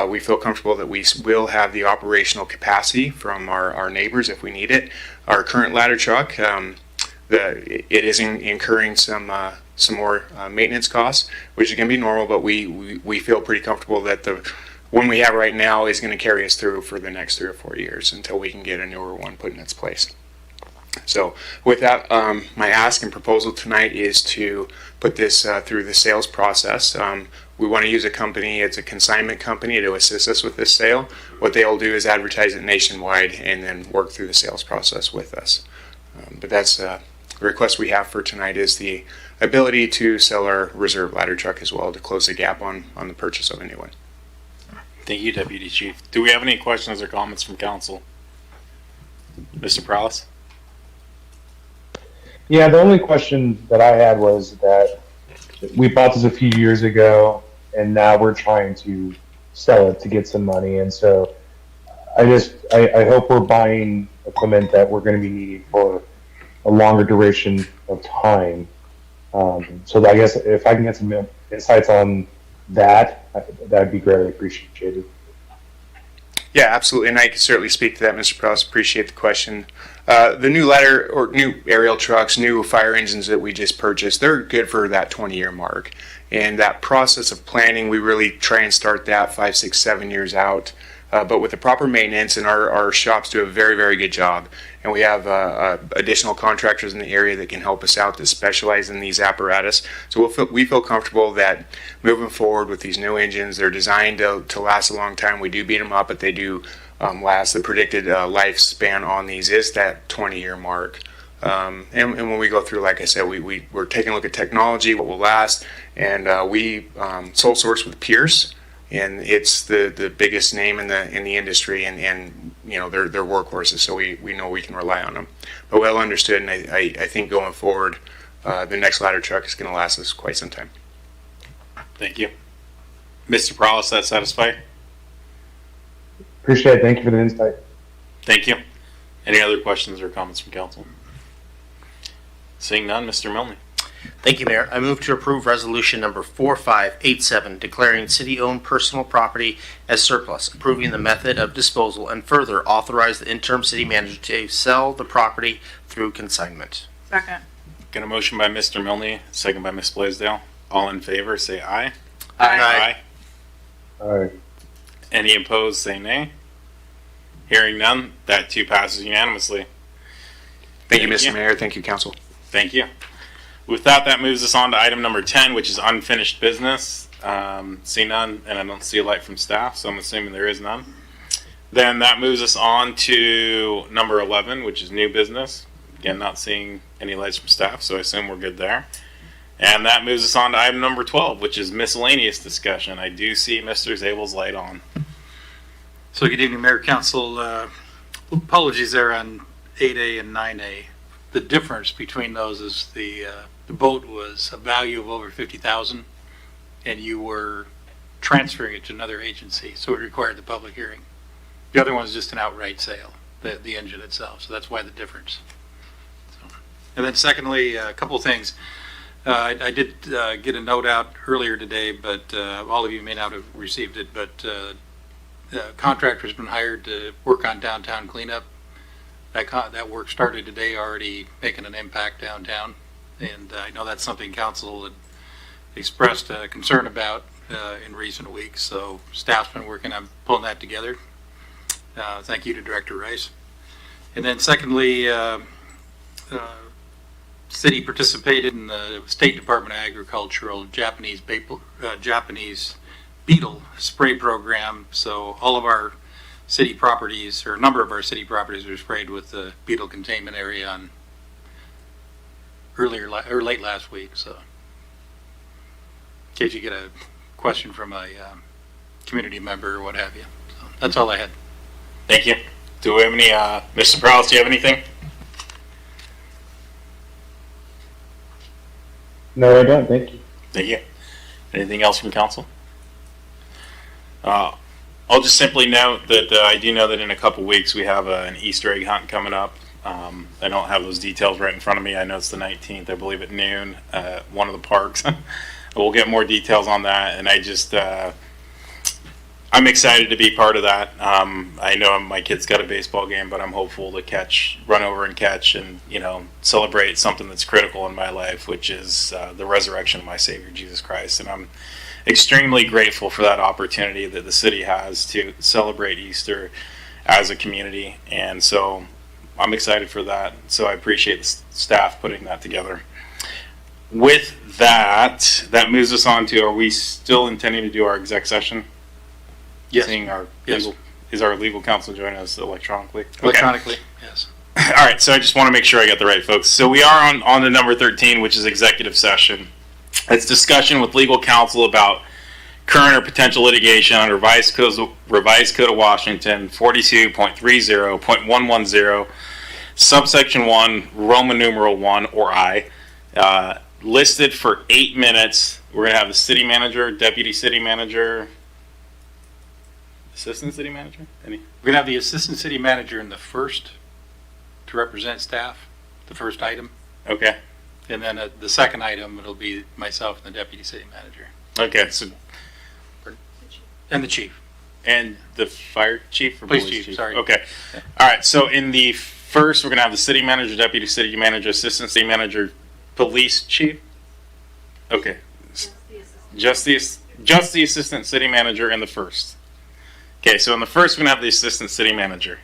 [SPEAKER 5] We feel comfortable that we will have the operational capacity from our neighbors if we need it. Our current ladder truck, it is incurring some more maintenance costs, which is going to be normal, but we feel pretty comfortable that the one we have right now is going to carry us through for the next 3 or 4 years until we can get a newer one put in its place. So with that, my ask and proposal tonight is to put this through the sales process. We want to use a company, it's a consignment company, to assist us with this sale. What they'll do is advertise it nationwide and then work through the sales process with us. But that's the request we have for tonight, is the ability to sell our reserve ladder truck as well to close the gap on the purchase of a new one.
[SPEAKER 2] Thank you, Deputy Chief. Do we have any questions or comments from council? Mr. Prowlis?
[SPEAKER 18] Yeah, the only question that I had was that we bought this a few years ago, and now we're trying to sell it to get some money. And so I hope we're buying equipment that we're going to be needing for a longer duration of time. So I guess if I can get some insights on that, that'd be greatly appreciated.
[SPEAKER 5] Yeah, absolutely, and I can certainly speak to that, Mr. Prowse. Appreciate the question. The new ladder or new aerial trucks, new fire engines that we just purchased, they're good for that 20-year mark. And that process of planning, we really try and start that 5, 6, 7 years out. But with the proper maintenance, and our shops do a very, very good job. And we have additional contractors in the area that can help us out that specialize in these apparatus. So we feel comfortable that moving forward with these new engines, they're designed to last a long time. We do beat them up, but they do last. The predicted lifespan on these is that 20-year mark. And when we go through, like I said, we're taking a look at technology, what will last, and we sole source with Pierce. And it's the biggest name in the industry, and you know they're workhorses, so we know we can rely on them. But well understood, and I think going forward, the next ladder truck is going to last us quite some time.
[SPEAKER 2] Thank you, Mr. Prowse. That satisfy?
[SPEAKER 18] Appreciate it. Thank you for the insight.
[SPEAKER 2] Thank you. Any other questions or comments from council? Seeing none, Mr. Milne.
[SPEAKER 19] Thank you, Mayor. I move to approve resolution number 4587, declaring city-owned personal property as surplus, approving the method of disposal, and further authorize the interim city manager to sell the property through consignment.
[SPEAKER 1] Second.
[SPEAKER 2] Got a motion by Mr. Milne, second by Ms. Blaisdell. All in favor, say aye.
[SPEAKER 19] Aye.
[SPEAKER 18] All right.
[SPEAKER 2] Any opposed, say nay. Hearing none, that too passes unanimously.
[SPEAKER 5] Thank you, Mr. Mayor. Thank you, council.
[SPEAKER 2] Thank you. With that moves us on to item number 10, which is unfinished business. See none, and I don't see a light from staff, so I'm assuming there is none. Then that moves us on to number 11, which is new business. Again, not seeing any lights from staff, so I assume we're good there. And that moves us on to item number 12, which is miscellaneous discussion. I do see Mr. Zabel's light on.
[SPEAKER 4] So good evening, Mayor, Council. Apologies there on 8A and 9A. The difference between those is the boat was a value of over $50,000, and you were transferring it to another agency, so it required the public hearing. The other one is just an outright sale, the engine itself, so that's why the difference. So, and then secondly, a couple of things. I did get a note out earlier today, but all of you may not have received it, but contractor's been hired to work on downtown cleanup. That work started today, already making an impact downtown, and I know that's something council had expressed concern about in recent weeks, so staff's been working on pulling that together. Thank you to Director Rice. And then secondly, city participated in the State Department of Agricultural Japanese beetle spray program, so all of our city properties, or a number of our city properties, were sprayed with the beetle containment area on late last week. So, in case you get a question from a community member or what have you. So that's all I had.
[SPEAKER 2] Thank you. Do we have any, Mr. Prowse, do you have anything?
[SPEAKER 18] No, I don't. Thank you.
[SPEAKER 2] Thank you. Anything else from council? I'll just simply note that I do know that in a couple weeks we have an Easter egg hunt coming up. I don't have those details right in front of me. I know it's the 19th, I believe, at noon at one of the parks. We'll get more details on that, and I'm excited to be part of that. I know my kid's got a baseball game, but I'm hopeful to run over and catch, and celebrate something that's critical in my life, which is the resurrection of my Savior Jesus Christ. And I'm extremely grateful for that opportunity that the city has to celebrate Easter as a community, and so I'm excited for that. So I appreciate the staff putting that together. With that moves us on to, are we still intending to do our exec session?
[SPEAKER 4] Yes.
[SPEAKER 2] Is our legal counsel joining us electronically?
[SPEAKER 4] Electronically, okay. Yes.
[SPEAKER 2] All right, so I just want to make sure I got the right folks. So we are on to number 13, which is executive session. It's discussion with legal counsel about current or potential litigation under Revised Code of Washington 42.30.110, subsection 1, Roman numeral 1, or I, listed for 8 minutes. We're going to have the city manager, deputy city manager, assistant city manager?
[SPEAKER 4] We're going to have the assistant city manager in the first to represent staff, the first item.
[SPEAKER 2] Okay.
[SPEAKER 4] And then the second item, it'll be myself and the deputy city manager.
[SPEAKER 2] Okay, so
[SPEAKER 4] and the chief.
[SPEAKER 2] And the fire chief or
[SPEAKER 4] Police chief, sorry.
[SPEAKER 2] Okay. All right. So in the first, we're going to have the city manager, deputy city manager, assistant city manager, police chief. Okay. Just the assistant city manager in the first. Okay. So in the first, we're going to have the assistant city manager.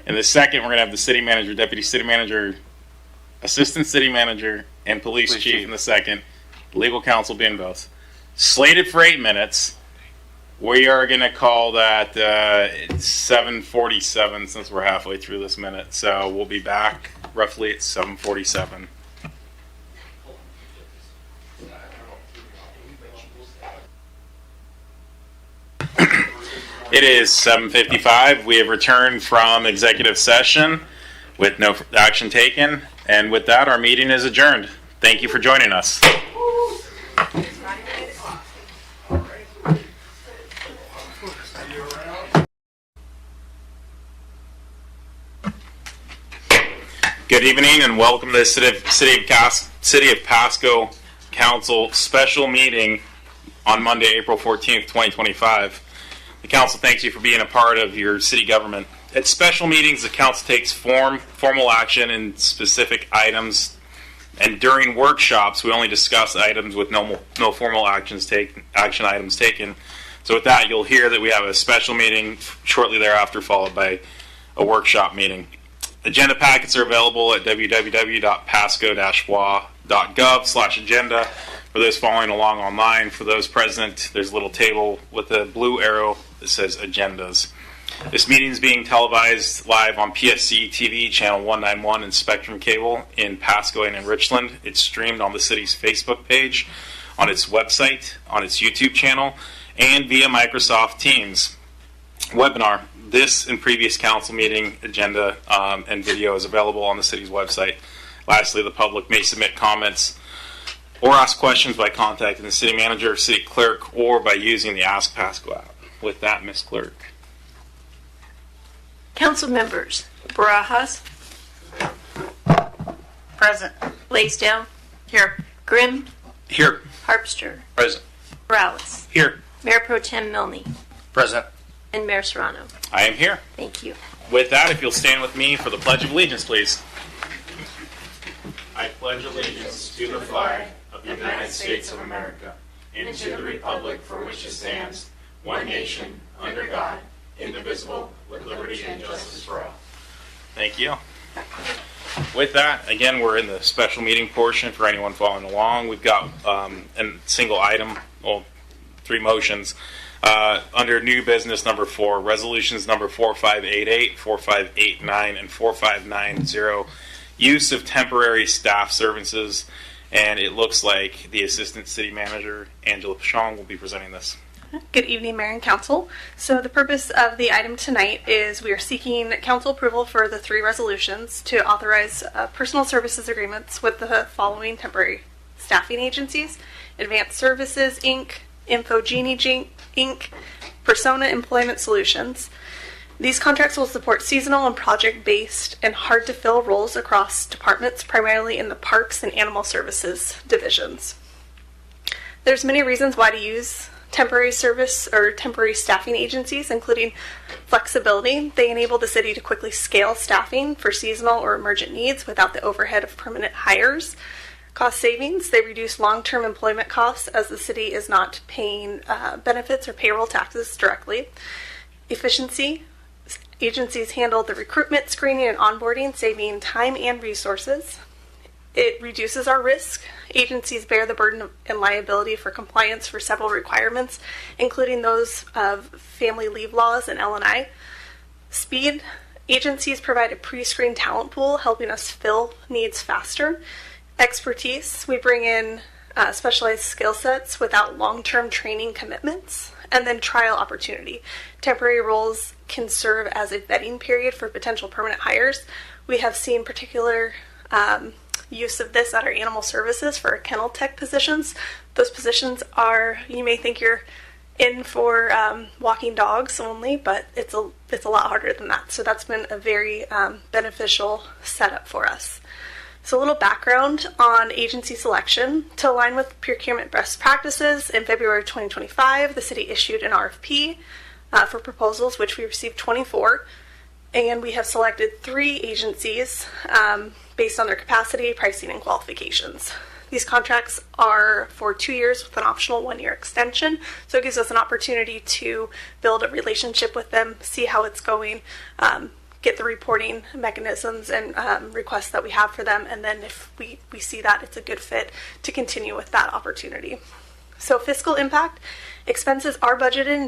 [SPEAKER 2] In the second, we're going to have the city manager, deputy city manager, assistant city manager, and police chief in the second. Legal counsel being both. Slated for 8 minutes. We are going to call that 7:47 since we're halfway through this minute. So we'll be back roughly at 7:47. It is 7:55. We have returned from executive session with no action taken. And with that, our meeting is adjourned. Thank you for joining us. Good evening and welcome to the City of Pasco Council special meeting on Monday, April 14th, 2025. The council thanks you for being a part of your city government. At special meetings, the council takes formal action in specific items, and during workshops, we only discuss items with no formal action items taken. So with that, you'll hear that we have a special meeting shortly thereafter, followed by a workshop meeting. Agenda packets are available at www.pasco-wa.gov/agenda for those following along online. For those present, there's a little table with a blue arrow that says agendas. This meeting is being televised live on PSC-TV, channel 191 and Spectrum Cable in Pasco and in Richland. It's streamed on the city's Facebook page, on its website, on its YouTube channel, and via Microsoft Teams webinar. This and previous council meeting agenda and video is available on the city's website. Lastly, the public may submit comments or ask questions by contacting the city manager or city clerk or by using the Ask Pasco app. With that, Ms. Clerk.
[SPEAKER 16] Council members, Barajas,
[SPEAKER 1] Present.
[SPEAKER 16] Blaisdell,
[SPEAKER 1] Here.
[SPEAKER 16] Grimm,
[SPEAKER 2] Here.
[SPEAKER 16] Harpster,
[SPEAKER 2] Present.
[SPEAKER 16] Morales,
[SPEAKER 2] Here.
[SPEAKER 16] Mayor Pro Tem Milne,
[SPEAKER 19] Present.
[SPEAKER 16] and Mayor Serrano.
[SPEAKER 2] I am here.
[SPEAKER 16] Thank you.
[SPEAKER 2] With that, if you'll stand with me for the Pledge of Allegiance, please. I pledge allegiance to the flag of the United States of America and to the republic for which it stands, one nation, under God, indivisible, with liberty and justice for all. Thank you. With that, again, we're in the special meeting portion for anyone following along. We've got a single item, well, 3 motions. Under new business number 4, resolutions number 4588, 4589, and 4590, use of temporary staff services. And it looks like the Assistant City Manager, Angela Pashong, will be presenting this.
[SPEAKER 17] Good evening, Mayor and Council. So the purpose of the item tonight is we are seeking council approval for the 3 resolutions to authorize personal services agreements with the following temporary staffing agencies: Advanced Services, Inc., Infogenie, Inc., Persona Employment Solutions. These contracts will support seasonal and project-based and hard-to-fill roles across departments, primarily in the Parks and Animal Services divisions. There's many reasons why to use temporary service or temporary staffing agencies, including flexibility. They enable the city to quickly scale staffing for seasonal or emergent needs without the overhead of permanent hires. Cost savings, they reduce long-term employment costs as the city is not paying benefits or payroll taxes directly. Efficiency, agencies handle the recruitment, screening, and onboarding, saving time and resources. It reduces our risk. Agencies bear the burden and liability for compliance for several requirements, including those of family leave laws and L&I. Speed, agencies provide a pre-screened talent pool, helping us fill needs faster. Expertise, we bring in specialized skill sets without long-term training commitments. And then trial opportunity. Temporary roles can serve as a vetting period for potential permanent hires. We have seen particular use of this at our animal services for our kennel tech positions. Those positions are, you may think you're in for walking dogs only, but it's a lot harder than that. So that's been a very beneficial setup for us. So a little background on agency selection. To align with procurement best practices, in February 2025, the city issued an RFP for proposals, which we received 24. And we have selected 3 agencies based on their capacity, pricing, and qualifications. These contracts are for 2 years with an optional 1-year extension. So it gives us an opportunity to build a relationship with them, see how it's going, get the reporting mechanisms and requests that we have for them. And then if we see that it's a good fit, to continue with that opportunity. So fiscal impact, expenses are budgeted in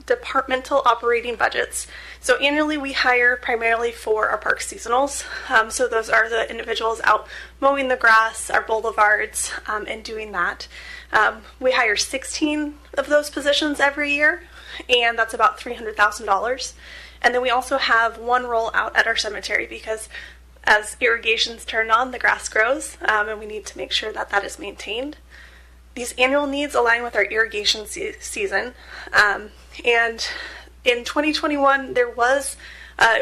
[SPEAKER 17] departmental operating budgets. So annually we hire primarily for our park seasonals. So those are the individuals out mowing the grass, our boulevards, and doing that. We hire 16 of those positions every year, and that's about $300,000. And then we also have 1 role out at our cemetery because as irrigation's turned on, the grass grows, and we need to make sure that that is maintained. These annual needs align with our irrigation season. And in 2021, there was,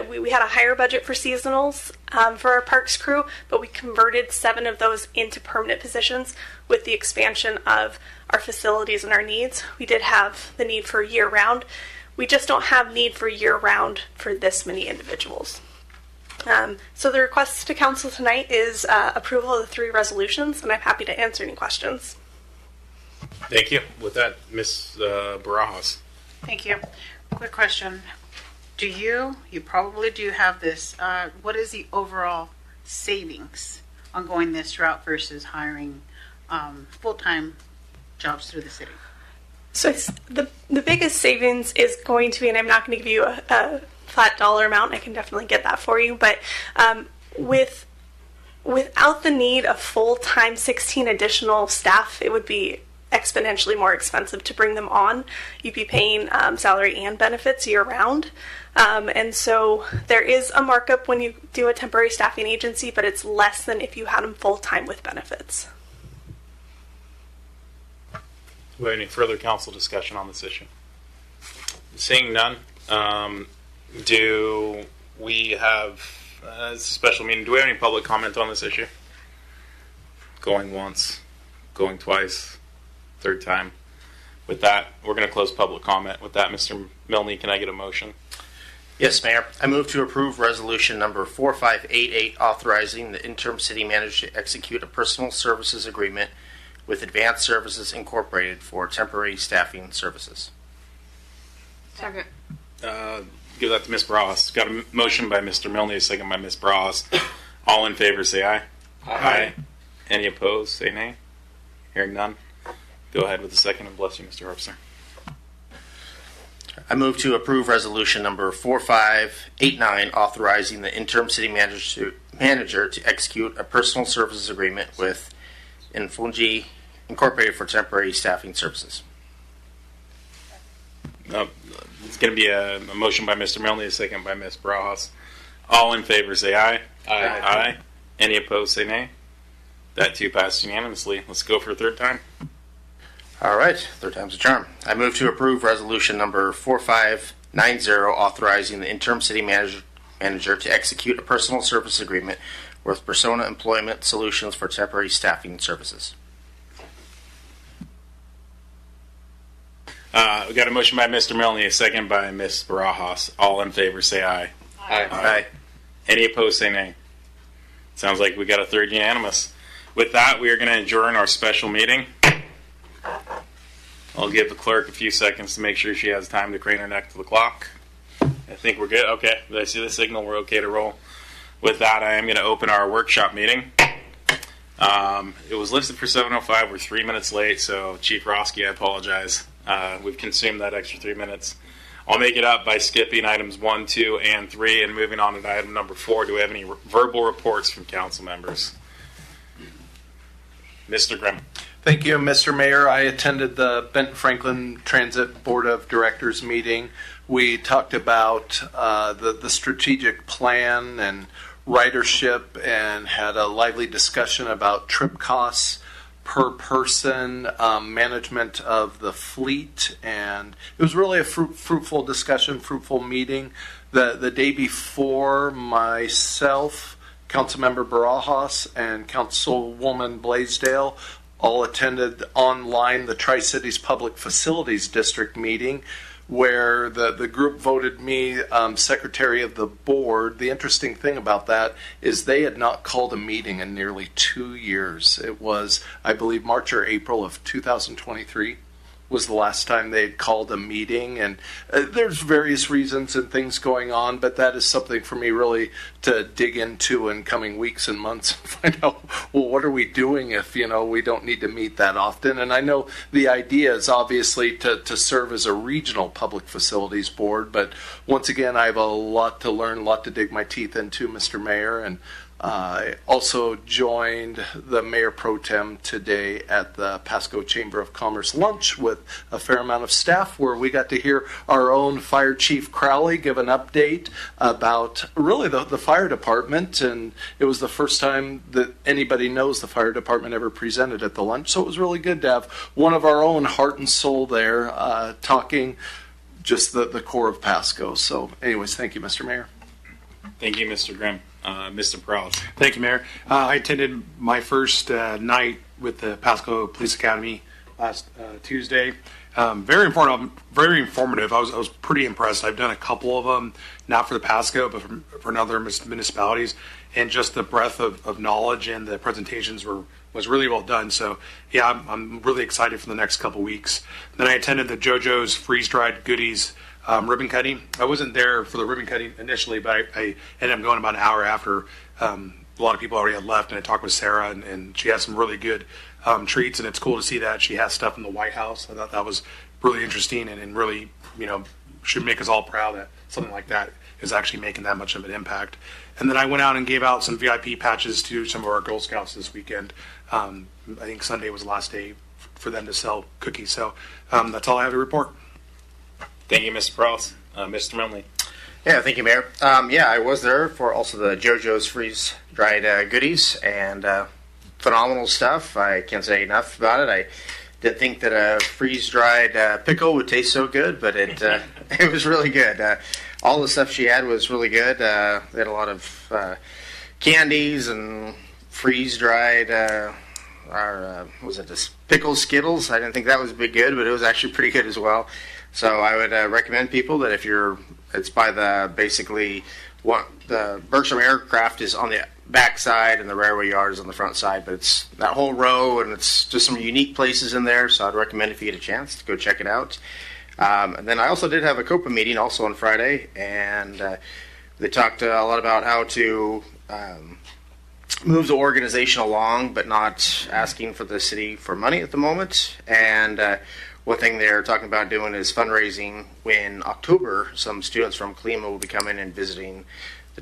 [SPEAKER 17] we had a higher budget for seasonals for our parks crew, but we converted 7 of those into permanent positions with the expansion of our facilities and our needs. We did have the need for year-round. We just don't have need for year-round for this many individuals. So the request to council tonight is approval of the 3 resolutions, and I'm happy to answer any questions.
[SPEAKER 2] Thank you. With that, Ms. Barajas.
[SPEAKER 3] Thank you. Quick question. You probably do have this, what is the overall savings on going this route versus hiring full-time jobs through the city?
[SPEAKER 17] So the biggest savings is going to be, and I'm not going to give you a flat dollar amount, I can definitely get that for you, but without the need of full-time 16 additional staff, it would be exponentially more expensive to bring them on. You'd be paying salary and benefits year-round. And so there is a markup when you do a temporary staffing agency, but it's less than if you had them full-time with benefits.
[SPEAKER 2] Do we have any further council discussion on this issue? Seeing none, do we have, it's a special meeting, do we have any public comment on this issue? Going once, going twice, third time. With that, we're going to close public comment. With that, Mr. Milne, can I get a motion?
[SPEAKER 19] Yes, Mayor. I move to approve resolution number 4588, authorizing the interim city manager to execute a personal services agreement with Advanced Services Incorporated for temporary staffing services.
[SPEAKER 3] Second.
[SPEAKER 2] Give that to Ms. Barajas. Got a motion by Mr. Milne, a second by Ms. Barajas. All in favor, say aye. Aye. Any opposed, say nay. Hearing none. Go ahead with the second, and bless you, Mr. Harpster.
[SPEAKER 19] I move to approve resolution number 4589, authorizing the interim city manager to execute a personal services agreement with Infungi Incorporated for temporary staffing services.
[SPEAKER 2] It's going to be a motion by Mr. Milne, a second by Ms. Barajas. All in favor, say aye. Aye. Aye. Any opposed, say nay. That too passed unanimously. Let's go for a third time.
[SPEAKER 19] All right, third time's a charm. I move to approve resolution number 4590, authorizing the interim city manager to execute a personal service agreement with Persona Employment Solutions for temporary staffing services.
[SPEAKER 2] We got a motion by Mr. Milne, a second by Ms. Barajas. All in favor, say aye.
[SPEAKER 19] Aye. Aye.
[SPEAKER 2] Any opposed, say nay. Sounds like we got a third unanimous. With that, we are going to adjourn our special meeting. I'll give the clerk a few seconds to make sure she has time to crane her neck to the clock. I think we're good. Okay, did I see the signal? We're okay to roll. With that, I am going to open our workshop meeting. It was listed for 7:05. We're 3 minutes late, so Chief Roski, I apologize. We've consumed that extra 3 minutes. I'll make it up by skipping items 1, 2, and 3 and moving on to item number 4. Do we have any verbal reports from council members? Mr. Grimm.
[SPEAKER 22] Thank you, Mr. Mayor. I attended the Benton Franklin Transit Board of Directors meeting. We talked about the strategic plan and ridership and had a lively discussion about trip costs per person, management of the fleet, and it was really a fruitful discussion, fruitful meeting. The day before, myself, Councilmember Barajas, and Councilwoman Blaisdell all attended online the Tri-Cities Public Facilities District meeting, where the group voted me secretary of the board. The interesting thing about that is they had not called a meeting in nearly 2 years. It was, I believe, March or April of 2023 was the last time they had called a meeting, and there's various reasons and things going on, but that is something for me really to dig into in coming weeks and months and find out, well, what are we doing if, we don't need to meet that often? And I know the idea is obviously to serve as a regional public facilities board, but once again, I have a lot to learn, a lot to dig my teeth into, Mr. Mayor, and I also joined the Mayor Pro Tem today at the Pasco Chamber of Commerce lunch with a fair amount of staff, where we got to hear our own Fire Chief Crowley give an update about really the fire department. And it was the first time that anybody knows the fire department ever presented at the lunch. So it was really good to have one of our own heart and soul there talking just the core of Pasco. So anyways, thank you, Mr. Mayor.
[SPEAKER 2] Thank you, Mr. Grimm. Mr. Prowse.
[SPEAKER 6] Thank you, Mayor. I attended my first night with the Pasco Police Academy last Tuesday. Very informative. I was pretty impressed. I've done a couple of them, not for the Pasco, but for other municipalities, and just the breadth of knowledge and the presentations was really well done. So yeah, I'm really excited for the next couple weeks. Then I attended the JoJo's freeze-dried goodies ribbon cutting. I wasn't there for the ribbon cutting initially, but I ended up going about an hour after. A lot of people already had left, and I talked with Sarah, and she has some really good treats, and it's cool to see that she has stuff in the White House. I thought that was really interesting, and really, should make us all proud that something like that is actually making that much of an impact. And then I went out and gave out some VIP patches to some of our Girl Scouts this weekend. I think Sunday was the last day for them to sell cookies. So that's all I have to report.
[SPEAKER 2] Thank you, Mr. Prowse. Mr. Milne.
[SPEAKER 19] Yeah, thank you, Mayor. I was there for also the JoJo's freeze-dried goodies, and phenomenal stuff. I can't say enough about it. I didn't think that a freeze-dried pickle would taste so good, but it was really good. All the stuff she had was really good. They had a lot of candies and freeze-dried, was it this pickle Skittles? I didn't think that was big good, but it was actually pretty good as well. So I would recommend people that if it's by the Berkshire Aircraft is on the back side and the railway yard is on the front side, but it's that whole row, and it's just some unique places in there. So I'd recommend if you get a chance to go check it out. And then I also did have a COPA meeting also on Friday, and they talked a lot about how to move the organization along, but not asking for the city for money at the moment. And one thing they're talking about doing is fundraising. In October, some students from Kalima will be coming and visiting the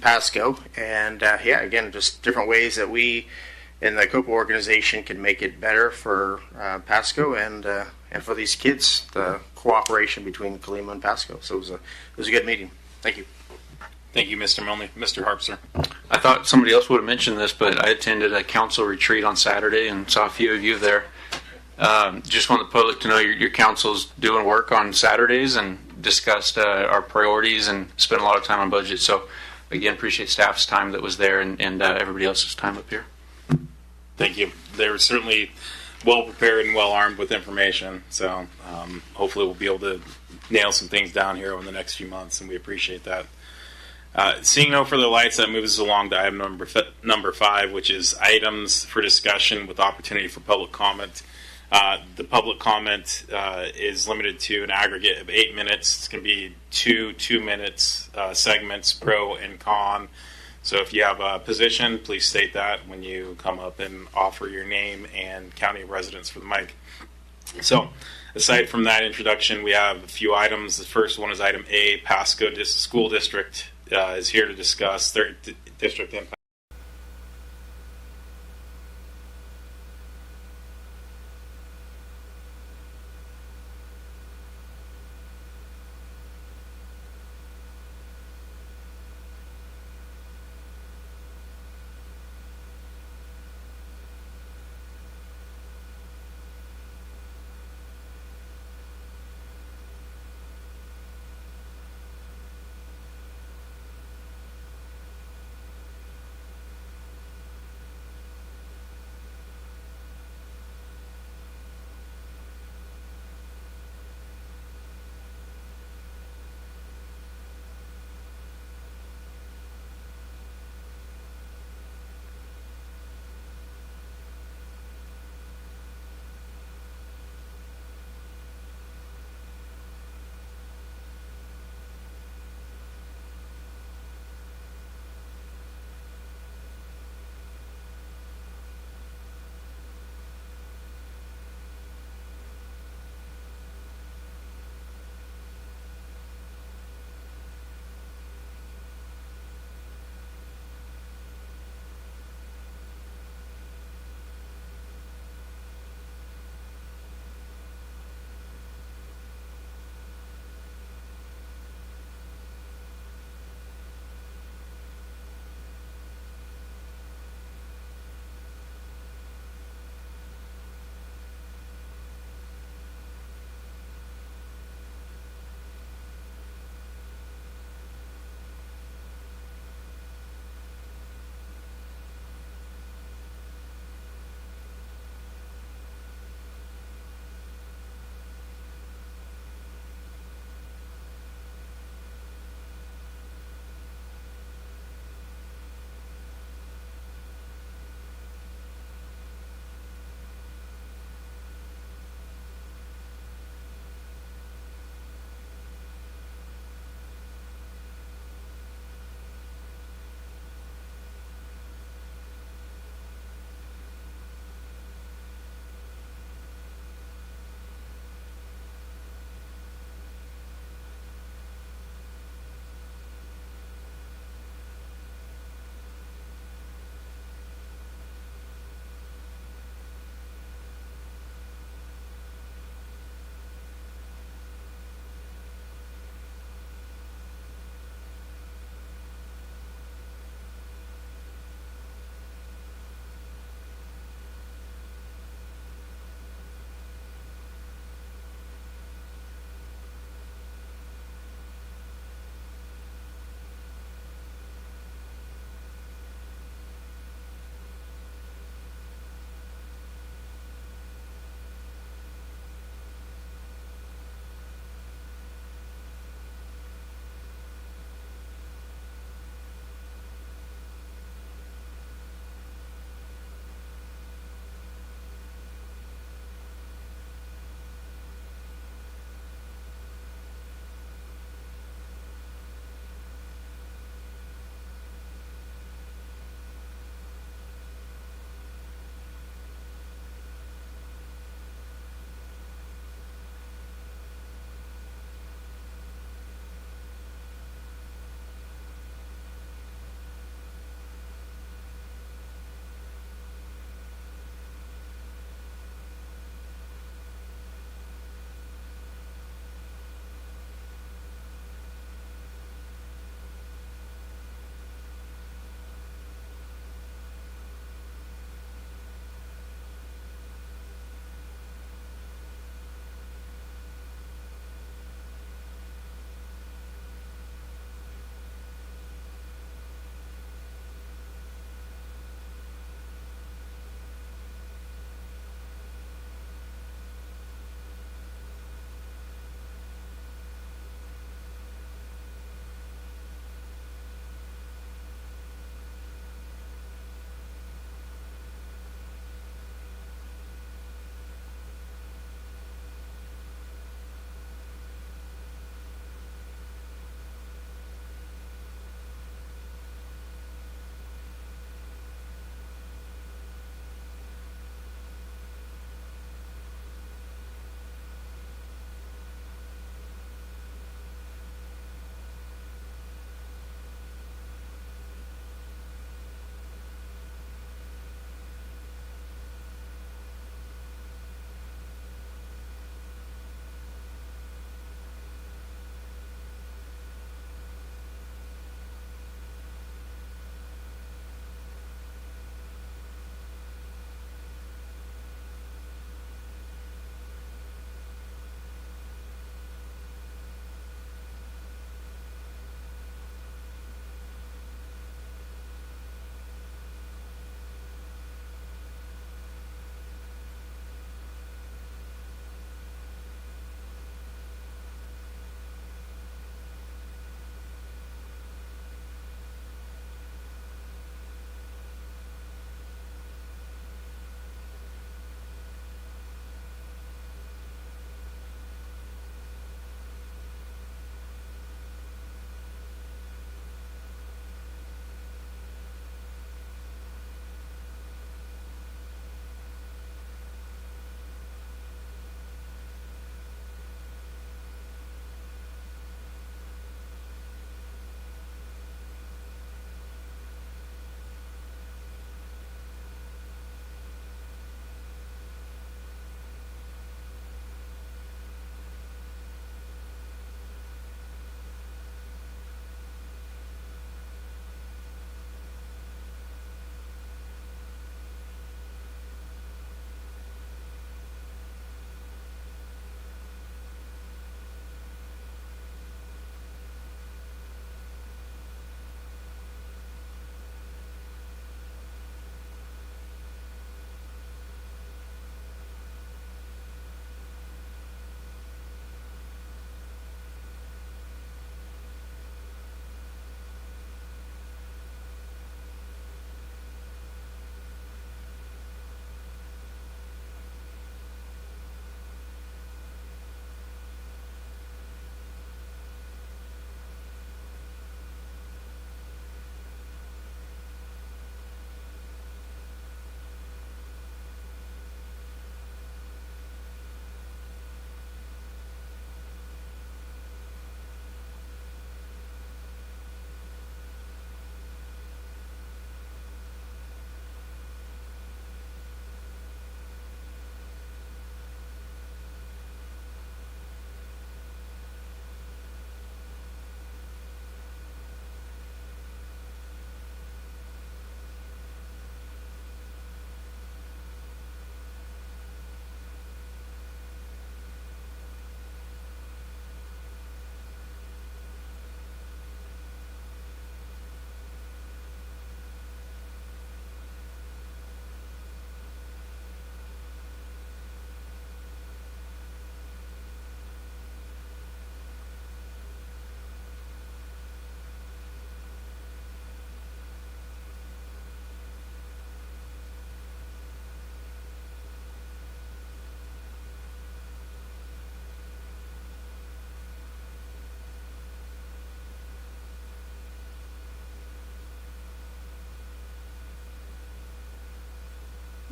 [SPEAKER 19] Pasco. And again, just different ways that we in the COPA organization can make it better for Pasco and for these kids, the cooperation between Kalima and Pasco. So it was a good meeting. Thank you.
[SPEAKER 2] Thank you, Mr. Milne. Mr. Harpster.
[SPEAKER 4] I thought somebody else would have mentioned this, but I attended a council retreat on Saturday and saw a few of you there. Just want the public to know your council's doing work on Saturdays and discussed our priorities and spent a lot of time on budget. So again, appreciate staff's time that was there and everybody else's time up here.
[SPEAKER 2] Thank you. They were certainly well prepared and well armed with information. So hopefully we'll be able to nail some things down here over the next few months, and we appreciate that. Seeing no further lights, that moves us along to item number 5, which is items for discussion with opportunity for public comment. The public comment is limited to an aggregate of 8 minutes. It's going to be two minutes segments, pro and con. So if you have a position, please state that when you come up and offer your name and county of residence for the mic. So aside from that introduction, we have a few items. The first one is item A. Pasco School District is here to discuss their district impact.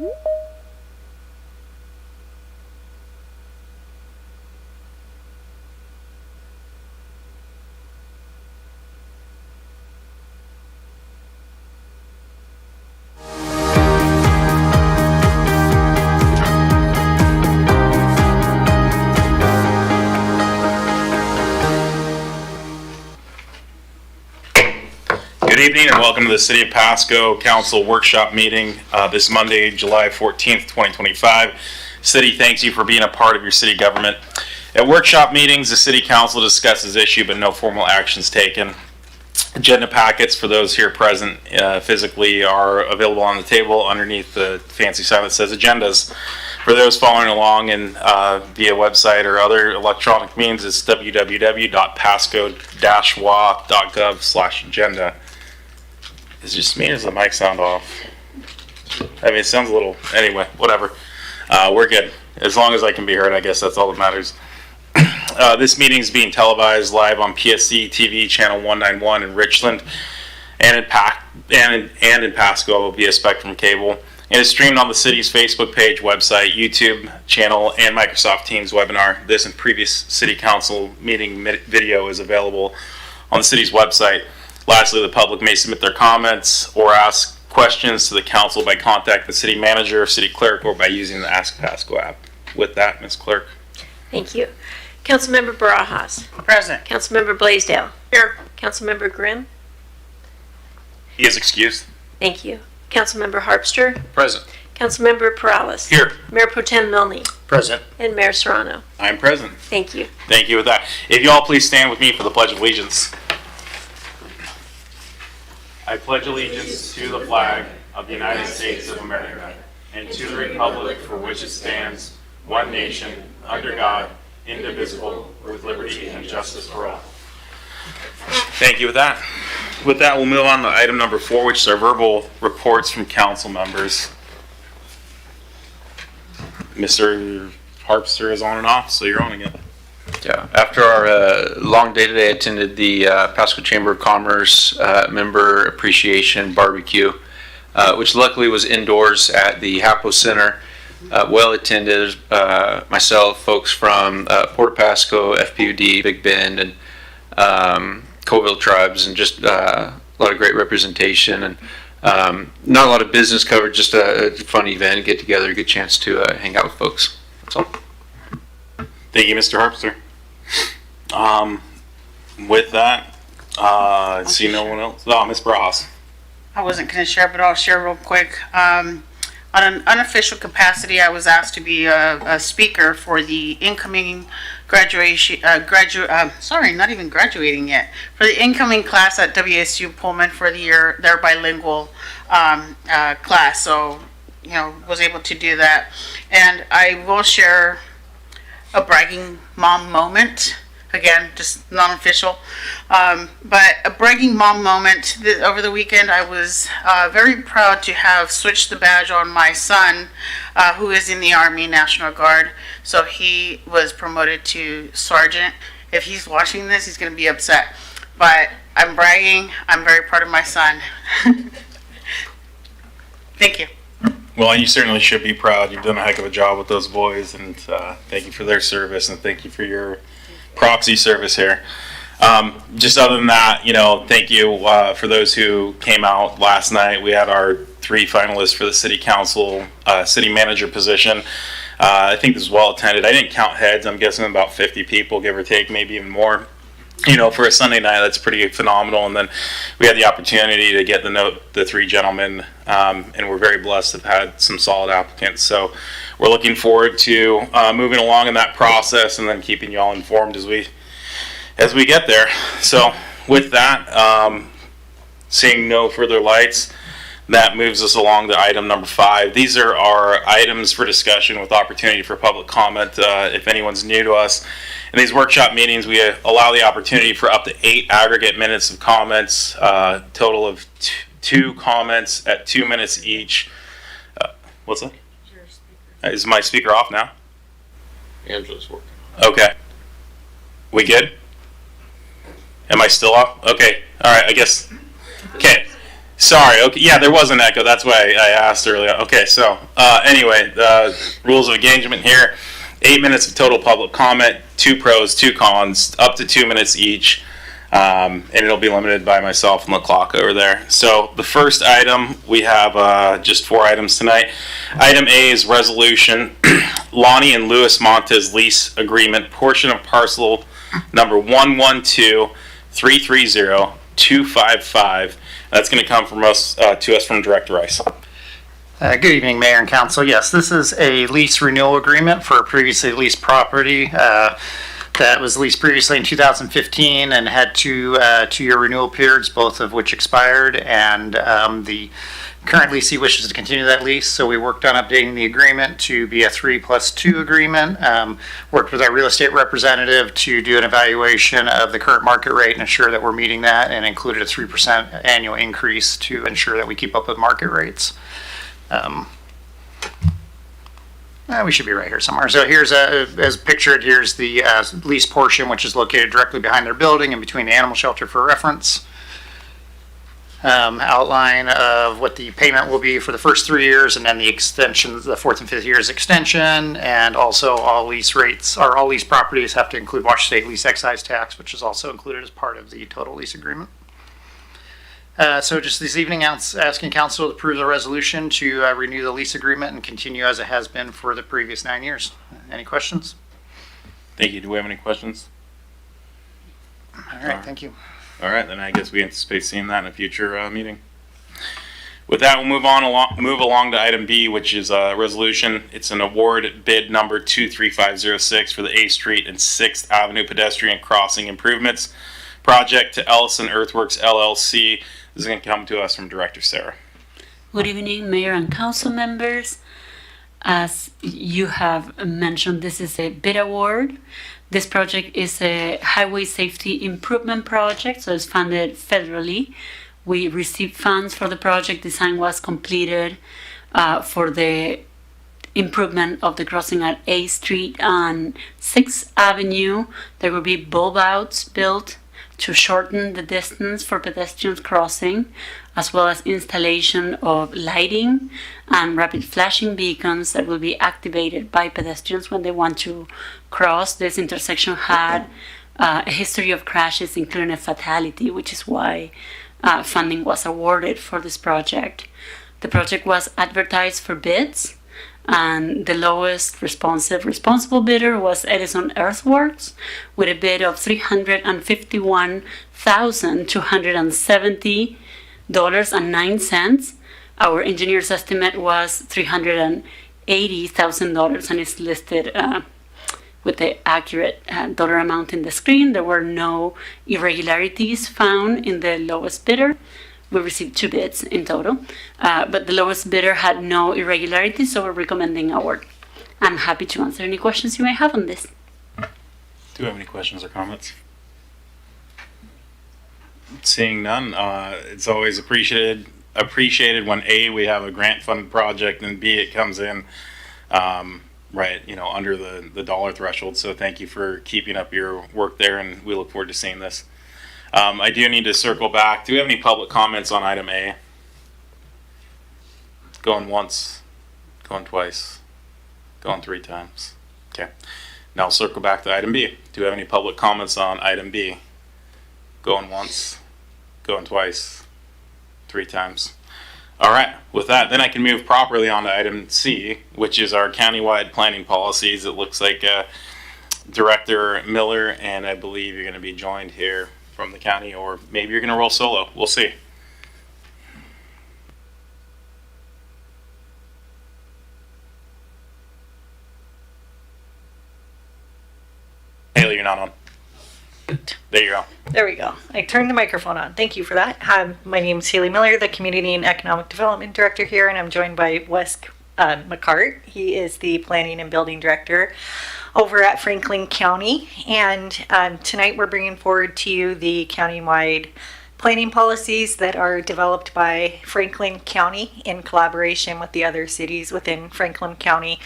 [SPEAKER 2] Good evening and welcome to the City of Pasco Council Workshop Meeting this Monday, July 14th, 2025. City thanks you for being a part of your city government. At workshop meetings, the City Council discusses issue but no formal actions taken. Agenda packets for those here present physically are available on the table underneath the fancy sign that says agendas. For those following along and via website or other electronic means, it's www.pasco-wa.gov/agenda. Is it just me or does the mic sound off? I mean, it sounds a little, anyway, whatever. We're good. As long as I can be heard, I guess that's all that matters. This meeting is being televised live on PSC-TV channel 191 in Richland and in Pasco via Spectrum Cable. It is streamed on the city's Facebook page, website, YouTube channel, and Microsoft Teams webinar. This and previous City Council meeting video is available on the city's website. Lastly, the public may submit their comments or ask questions to the council by contacting the city manager, city clerk, or by using the Ask Pasco app. With that, Ms. Clerk.
[SPEAKER 16] Thank you. Councilmember Barajas.
[SPEAKER 3] Present.
[SPEAKER 16] Councilmember Blaisdell.
[SPEAKER 3] Here.
[SPEAKER 16] Councilmember Grimm.
[SPEAKER 2] He is excused.
[SPEAKER 16] Thank you. Councilmember Harpster.
[SPEAKER 2] Present.
[SPEAKER 16] Councilmember Perales.
[SPEAKER 2] Here.
[SPEAKER 16] Mayor Pro Tem Milne.
[SPEAKER 19] Present.
[SPEAKER 16] And Mayor Serrano.
[SPEAKER 2] I am present.
[SPEAKER 16] Thank you.
[SPEAKER 2] Thank you with that. If you all please stand with me for the Pledge of Allegiance. I pledge allegiance to the flag of the United States of America and to the republic for which it stands, one nation, under God, indivisible, with liberty and justice for all. Thank you with that. With that, we'll move on to item number 4, which is our verbal reports from council members. Mr. Harpster is on and off, so you're on again.
[SPEAKER 8] Yeah, after our long day today, I attended the Pasco Chamber of Commerce member appreciation barbecue, which luckily was indoors at the Hapo Center. Well attended, myself, folks from Port Pasco, FPUD, Big Bend, and Coville tribes, and just a lot of great representation, and not a lot of business coverage, just a fun event, get together, good chance to hang out with folks. That's all.
[SPEAKER 2] Thank you, Mr. Harpster. With that, I see no one else. Oh, Ms. Bras.
[SPEAKER 3] I wasn't going to share, but I'll share real quick. On an unofficial capacity, I was asked to be a speaker for the incoming graduation, not even graduating yet, for the incoming class at WSU Pullman for the year, their bilingual class. So, was able to do that. And I will share a bragging mom moment. Again, just non-official. But a bragging mom moment. Over the weekend, I was very proud to have switched the badge on my son, who is in the Army National Guard. So he was promoted to sergeant. If he's watching this, he's going to be upset. But I'm bragging. I'm very proud of my son. Thank you.
[SPEAKER 2] Well, you certainly should be proud. You've done a heck of a job with those boys, and thank you for their service, and thank you for your proxy service here. Just other than that, thank you for those who came out last night. We had our 3 finalists for the city council, city manager position. I think this was well attended. I didn't count heads. I'm guessing about 50 people, give or take, maybe even more. For a Sunday night, that's pretty phenomenal. And then we had the opportunity to get the 3 gentlemen, and we're very blessed to have had some solid applicants. So we're looking forward to moving along in that process and then keeping you all informed as we get there. So with that, seeing no further lights, that moves us along to item number 5. These are our items for discussion with opportunity for public comment. If anyone's new to us, in these workshop meetings, we allow the opportunity for up to 8 aggregate minutes of comments, total of 2 comments at 2 minutes each. What's that? Is my speaker off now?
[SPEAKER 8] Angela's working.
[SPEAKER 2] Okay. We good? Am I still off? Okay. All right, I guess. Okay. Sorry. Okay. Yeah, there was an echo. That's why I asked earlier. Okay. So anyway, the rules of engagement here: 8 minutes of total public comment, 2 pros, 2 cons, up to 2 minutes each, and it'll be limited by myself and the clock over there. So the first item, we have just 4 items tonight. Item A is resolution Lonnie and Louis Montez lease agreement, portion of parcel number 112-330-255. That's going to come from us to us from Director Rice.
[SPEAKER 9] Good evening, Mayor and Council. Yes, this is a lease renewal agreement for a previously leased property that was leased previously in 2015 and had 2-year renewal periods, both of which expired, and the current leasee wishes to continue that lease, so we worked on updating the agreement to be a 3+2 agreement. Worked with our real estate representative to do an evaluation of the current market rate and ensure that we're meeting that, and included a 3% annual increase to ensure that we keep up with market rates. We should be right here somewhere. So here's, as pictured, here's the lease portion, which is located directly behind their building and between the animal shelter for reference. Outline of what the payment will be for the first 3 years, and then the extension, the 4th and 5th years extension, and also all lease rates, or all lease properties have to include Washington State lease excise tax, which is also included as part of the total lease agreement. So just this evening, asking council to approve the resolution to renew the lease agreement and continue as it has been for the previous 9 years. Any questions?
[SPEAKER 2] Thank you. Do we have any questions?
[SPEAKER 9] All right, thank you.
[SPEAKER 2] All right, then I guess we anticipate seeing that in a future meeting. With that, we'll move along to item B, which is a resolution. It's an award bid number 23506 for the 8th Street and 6th Avenue pedestrian crossing improvements project to Ellison Earthworks LLC. This is going to come to us from Director Sarah.
[SPEAKER 10] Good evening, Mayor and Council members. As you have mentioned, this is a bid award. This project is a highway safety improvement project, so it's funded federally. We received funds for the project. Design was completed for the improvement of the crossing at 8th Street and 6th Avenue. There will be bulb outs built to shorten the distance for pedestrians crossing, as well as installation of lighting and rapid flashing beacons that will be activated by pedestrians when they want to cross. This intersection had a history of crashes, including a fatality, which is why funding was awarded for this project. The project was advertised for bids, and the lowest responsible bidder was Edison Earthworks with a bid of $351,270.09. Our engineer's estimate was $380,000 and is listed with the accurate dollar amount in the screen. There were no irregularities found in the lowest bidder. We received 2 bids in total, but the lowest bidder had no irregularities, so we're recommending award. I'm happy to answer any questions you may have on this.
[SPEAKER 2] Do you have any questions or comments? Seeing none, it's always appreciated when A, we have a grant funded project, and B, it comes in right, under the dollar threshold. So thank you for keeping up your work there, and we look forward to seeing this. I do need to circle back. Do we have any public comments on item A? Going once, going twice, going 3 times. Okay. Now I'll circle back to item B. Do we have any public comments on item B? Going once, going twice, 3 times. All right. With that, then I can move properly on to item C, which is our countywide planning policies. It looks like Director Miller, and I believe you're going to be joined here from the county, or maybe you're going to roll solo. We'll see. Haley, you're not on. There you go.
[SPEAKER 23] There we go. I turned the microphone on. Thank you for that. My name is Haley Miller, the Community and Economic Development Director here, and I'm joined by Wes McCart. He is the Planning and Building Director over at Franklin County. And tonight we're bringing forward to you the countywide planning policies that are developed by Franklin County in collaboration with the other cities within Franklin County.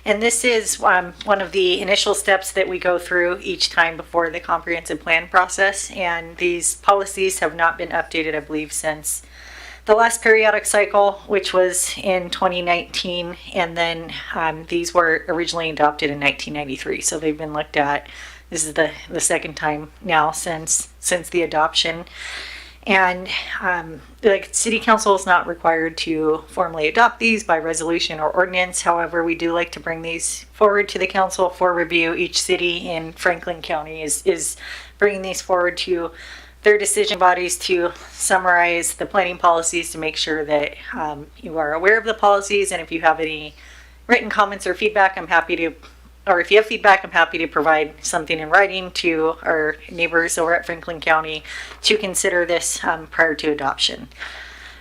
[SPEAKER 23] And this is one of the initial steps that we go through each time before the comprehensive plan process. And these policies have not been updated, I believe, since the last periodic cycle, which was in 2019, and then these were originally adopted in 1993. So they've been looked at. This is the second time now since the adoption. And the City Council is not required to formally adopt these by resolution or ordinance. However, we do like to bring these forward to the council for review. Each city in Franklin County is bringing these forward to their decision bodies to summarize the planning policies to make sure that you are aware of the policies. And if you have any written comments or feedback, if you have feedback, I'm happy to provide something in writing to our neighbors over at Franklin County to consider this prior to adoption.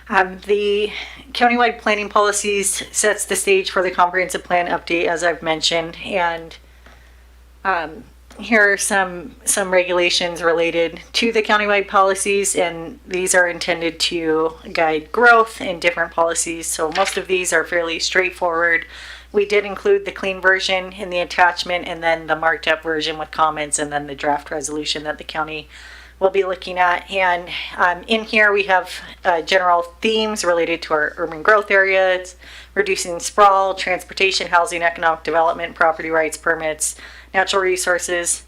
[SPEAKER 23] The countywide planning policies sets the stage for the comprehensive plan update, as I've mentioned, and here are some regulations related to the countywide policies, and these are intended to guide growth in different policies. So most of these are fairly straightforward. We did include the clean version in the attachment, and then the marked up version with comments, and then the draft resolution that the county will be looking at. And in here we have general themes related to our urban growth areas, reducing sprawl, transportation, housing, economic development, property rights, permits, natural resources,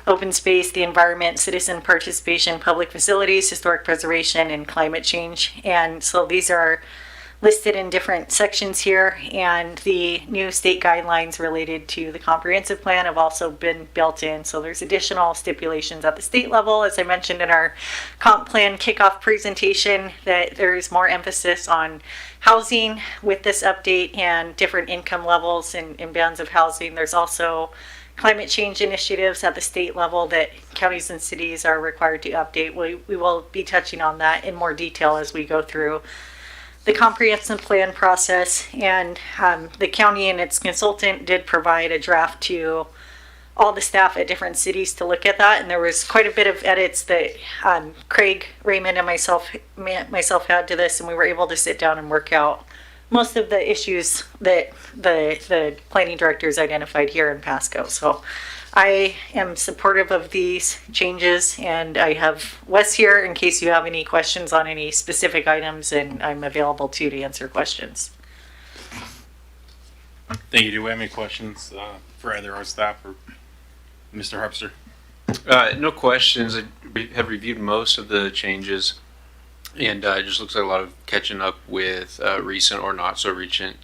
[SPEAKER 23] open space, the environment, citizen participation, public facilities, historic preservation, and climate change. And so these are listed in different sections here, and the new state guidelines related to the comprehensive plan have also been built in. So there's additional stipulations at the state level, as I mentioned in our comp plan kickoff presentation, that there is more emphasis on housing with this update and different income levels and bands of housing. There's also climate change initiatives at the state level that counties and cities are required to update. We will be touching on that in more detail as we go through the comprehensive plan process. And the county and its consultant did provide a draft to all the staff at different cities to look at that, and there was quite a bit of edits that Craig, Raymond, and myself had to this, and we were able to sit down and work out most of the issues that the planning directors identified here in Pasco. So I am supportive of these changes, and I have Wes here in case you have any questions on any specific items, and I'm available too to answer questions.
[SPEAKER 2] Thank you. Do we have any questions for either our staff or Mr. Harpster?
[SPEAKER 8] No questions. I have reviewed most of the changes, and it just looks like a lot of catching up with recent or not so recent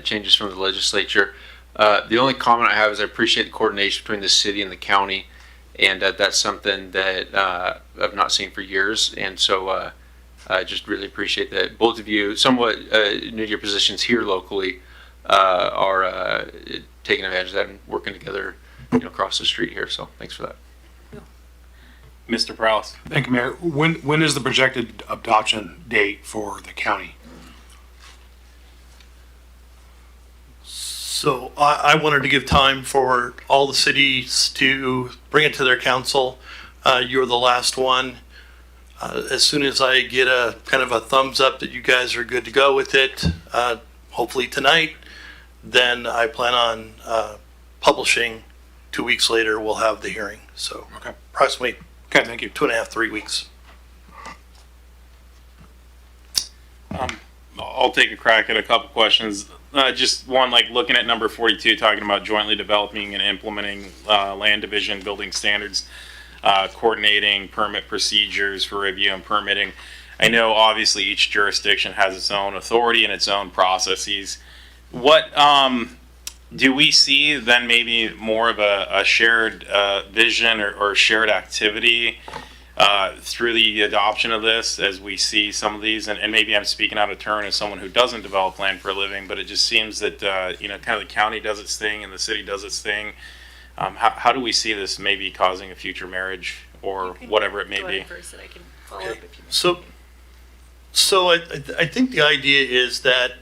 [SPEAKER 8] changes from the legislature. The only comment I have is I appreciate the coordination between the city and the county, and that's something that I've not seen for years. And so I just really appreciate that both of you, somewhat new to your positions here locally, are taking advantage of that and working together, across the street here. So thanks for that.
[SPEAKER 2] Mr. Prowse.
[SPEAKER 6] Thank you, Mayor. When is the projected adoption date for the county?
[SPEAKER 7] So I wanted to give time for all the cities to bring it to their council. You're the last one. As soon as I get a kind of a thumbs up that you guys are good to go with it, hopefully tonight, then I plan on publishing. 2 weeks later, we'll have the hearing. So approximately
[SPEAKER 6] thank you.
[SPEAKER 7] 2.5, 3 weeks.
[SPEAKER 2] I'll take a crack at a couple questions. Just one, like looking at number 42, talking about jointly developing and implementing land division building standards, coordinating permit procedures for review and permitting. I know obviously each jurisdiction has its own authority and its own processes. What do we see then maybe more of a shared vision or shared activity through the adoption of this as we see some of these? And maybe I'm speaking out of turn as someone who doesn't develop land for a living, but it just seems that, kind of the county does its thing and the city does its thing. How do we see this maybe causing a future marriage or whatever it may be?
[SPEAKER 7] So I think the idea is that,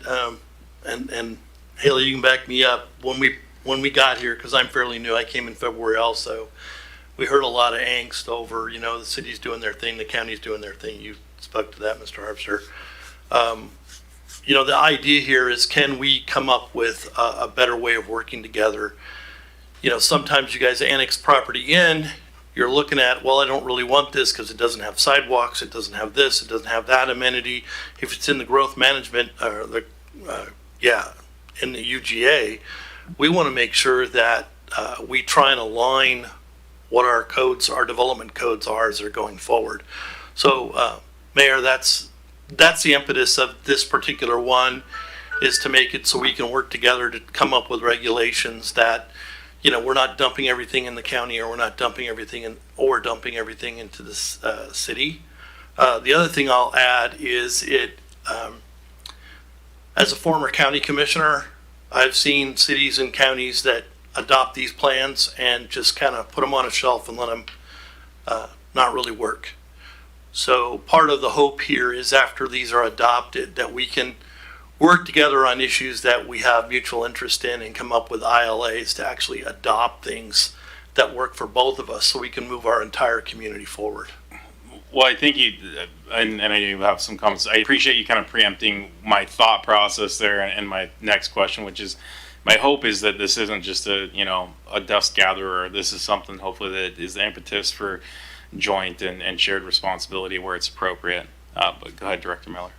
[SPEAKER 7] and Haley, you can back me up, when we got here, because I'm fairly new, I came in February also, we heard a lot of angst over, the city's doing their thing, the county's doing their thing. You spoke to that, Mr. Harpster. The idea here is, can we come up with a better way of working together? Sometimes you guys annex property in, you're looking at, well, I don't really want this because it doesn't have sidewalks, it doesn't have this, it doesn't have that amenity. If it's in the growth management or in the UGA, we want to make sure that we try and align what our codes, our development codes are as they're going forward. So, Mayor, that's the impetus of this particular one, is to make it so we can work together to come up with regulations that, you know, we're not dumping everything in the county, or we're not dumping everything into this city. The other thing I'll add is as a former county commissioner, I've seen cities and counties that adopt these plans and just kind of put them on a shelf and let them not really work. So part of the hope here is after these are adopted, that we can work together on issues that we have mutual interest in and come up with ILAs to actually adopt things that work for both of us so we can move our entire community forward.
[SPEAKER 2] Well, I think you, and I do have some comments. I appreciate you kind of preempting my thought process there and my next question, which is, my hope is that this isn't just a dust gatherer. This is something hopefully that is the impetus for joint and shared responsibility where it's appropriate. But go ahead, Director Miller.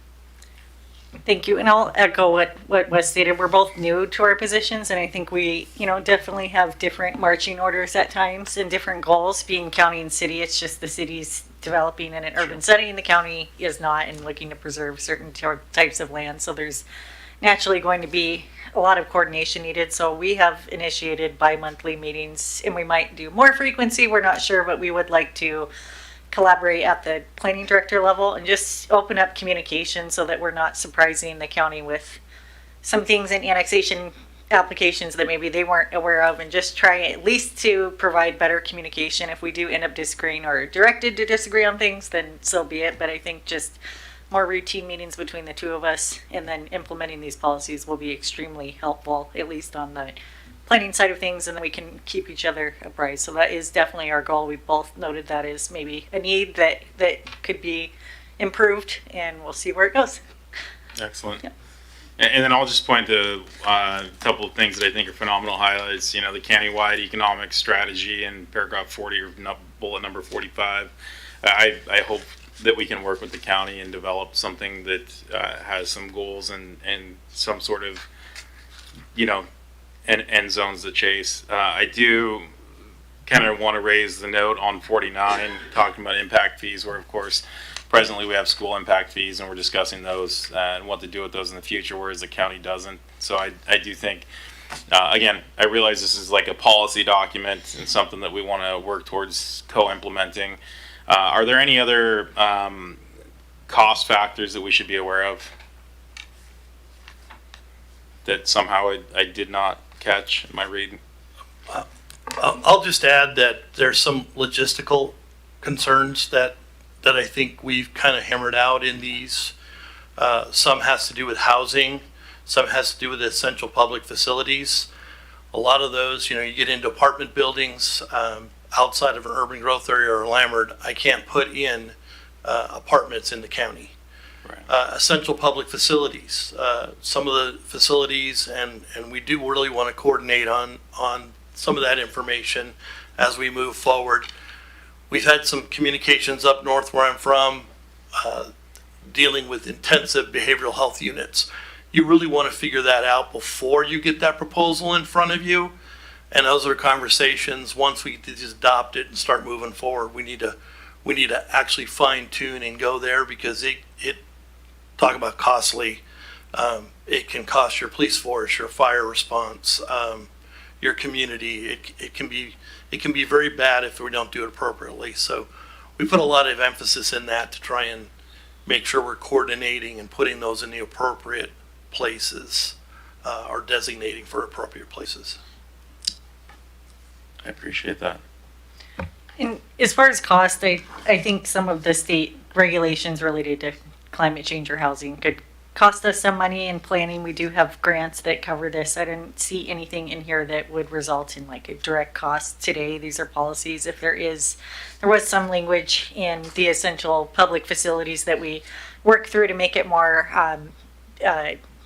[SPEAKER 23] Thank you, and I'll echo what was stated. We're both new to our positions, and I think we, definitely have different marching orders at times and different goals. Being county and city, it's just the city's developing in an urban setting, the county is not, and looking to preserve certain types of land. So there's naturally going to be a lot of coordination needed. So we have initiated bi-monthly meetings, and we might do more frequency. We're not sure, but we would like to collaborate at the planning director level and just open up communication so that we're not surprising the county with some things in annexation applications that maybe they weren't aware of, and just try at least to provide better communication. If we do end up disagreeing or directed to disagree on things, then so be it. But I think just more routine meetings between the two of us and then implementing these policies will be extremely helpful, at least on the planning side of things, and then we can keep each other apprised. So that is definitely our goal. We both noted that is maybe a need that could be improved, and we'll see where it goes.
[SPEAKER 2] Excellent. Yeah. And then I'll just point to a couple of things that I think are phenomenal highlights. The countywide economic strategy in paragraph 40 or bullet number 45. I hope that we can work with the county and develop something that has some goals and some sort of, end zones to chase. I do kind of want to raise the note on 49, talking about impact fees, where of course presently we have school impact fees and we're discussing those and what to do with those in the future, whereas the county doesn't. So I do think, again, I realize this is like a policy document and something that we want to work towards co-implementing. Are there any other cost factors that we should be aware of that somehow I did not catch in my reading?
[SPEAKER 7] I'll just add that there's some logistical concerns that I think we've kind of hammered out in these. Some has to do with housing, some has to do with essential public facilities. A lot of those, you get into apartment buildings outside of an urban growth area or landward. I can't put in apartments in the county. Right. Essential public facilities, some of the facilities, and we do really want to coordinate on some of that information as we move forward. We've had some communications up north where I'm from, dealing with intensive behavioral health units. You really want to figure that out before you get that proposal in front of you. And those are conversations, once we just adopt it and start moving forward, we need to actually fine tune and go there, because it talk about costly. It can cost your police force, your fire response, your community. It can be very bad if we don't do it appropriately. So we put a lot of emphasis in that to try and make sure we're coordinating and putting those in the appropriate places, or designating for appropriate places.
[SPEAKER 2] I appreciate that.
[SPEAKER 23] And as far as cost, I think some of the state regulations related to climate change or housing could cost us some money in planning. We do have grants that cover this. I didn't see anything in here that would result in like a direct cost today. These are policies. If there was some language in the essential public facilities that we work through to make it more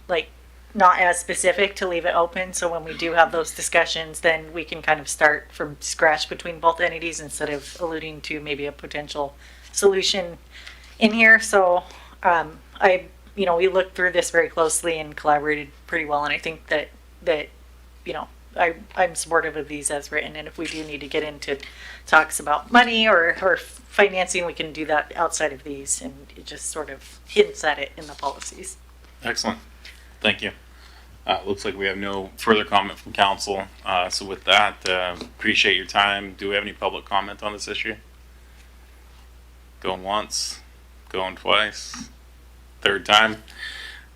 [SPEAKER 23] like not as specific to leave it open. So when we do have those discussions, then we can kind of start from scratch between both entities instead of alluding to maybe a potential solution in here. So we looked through this very closely and collaborated pretty well. And I think that I'm supportive of these as written. And if we do need to get into talks about money or financing, we can do that outside of these. And it just sort of hints at it in the policies.
[SPEAKER 2] Excellent. Thank you. Looks like we have no further comment from council. So with that, appreciate your time. Do we have any public comment on this issue? Going once, going twice, third time.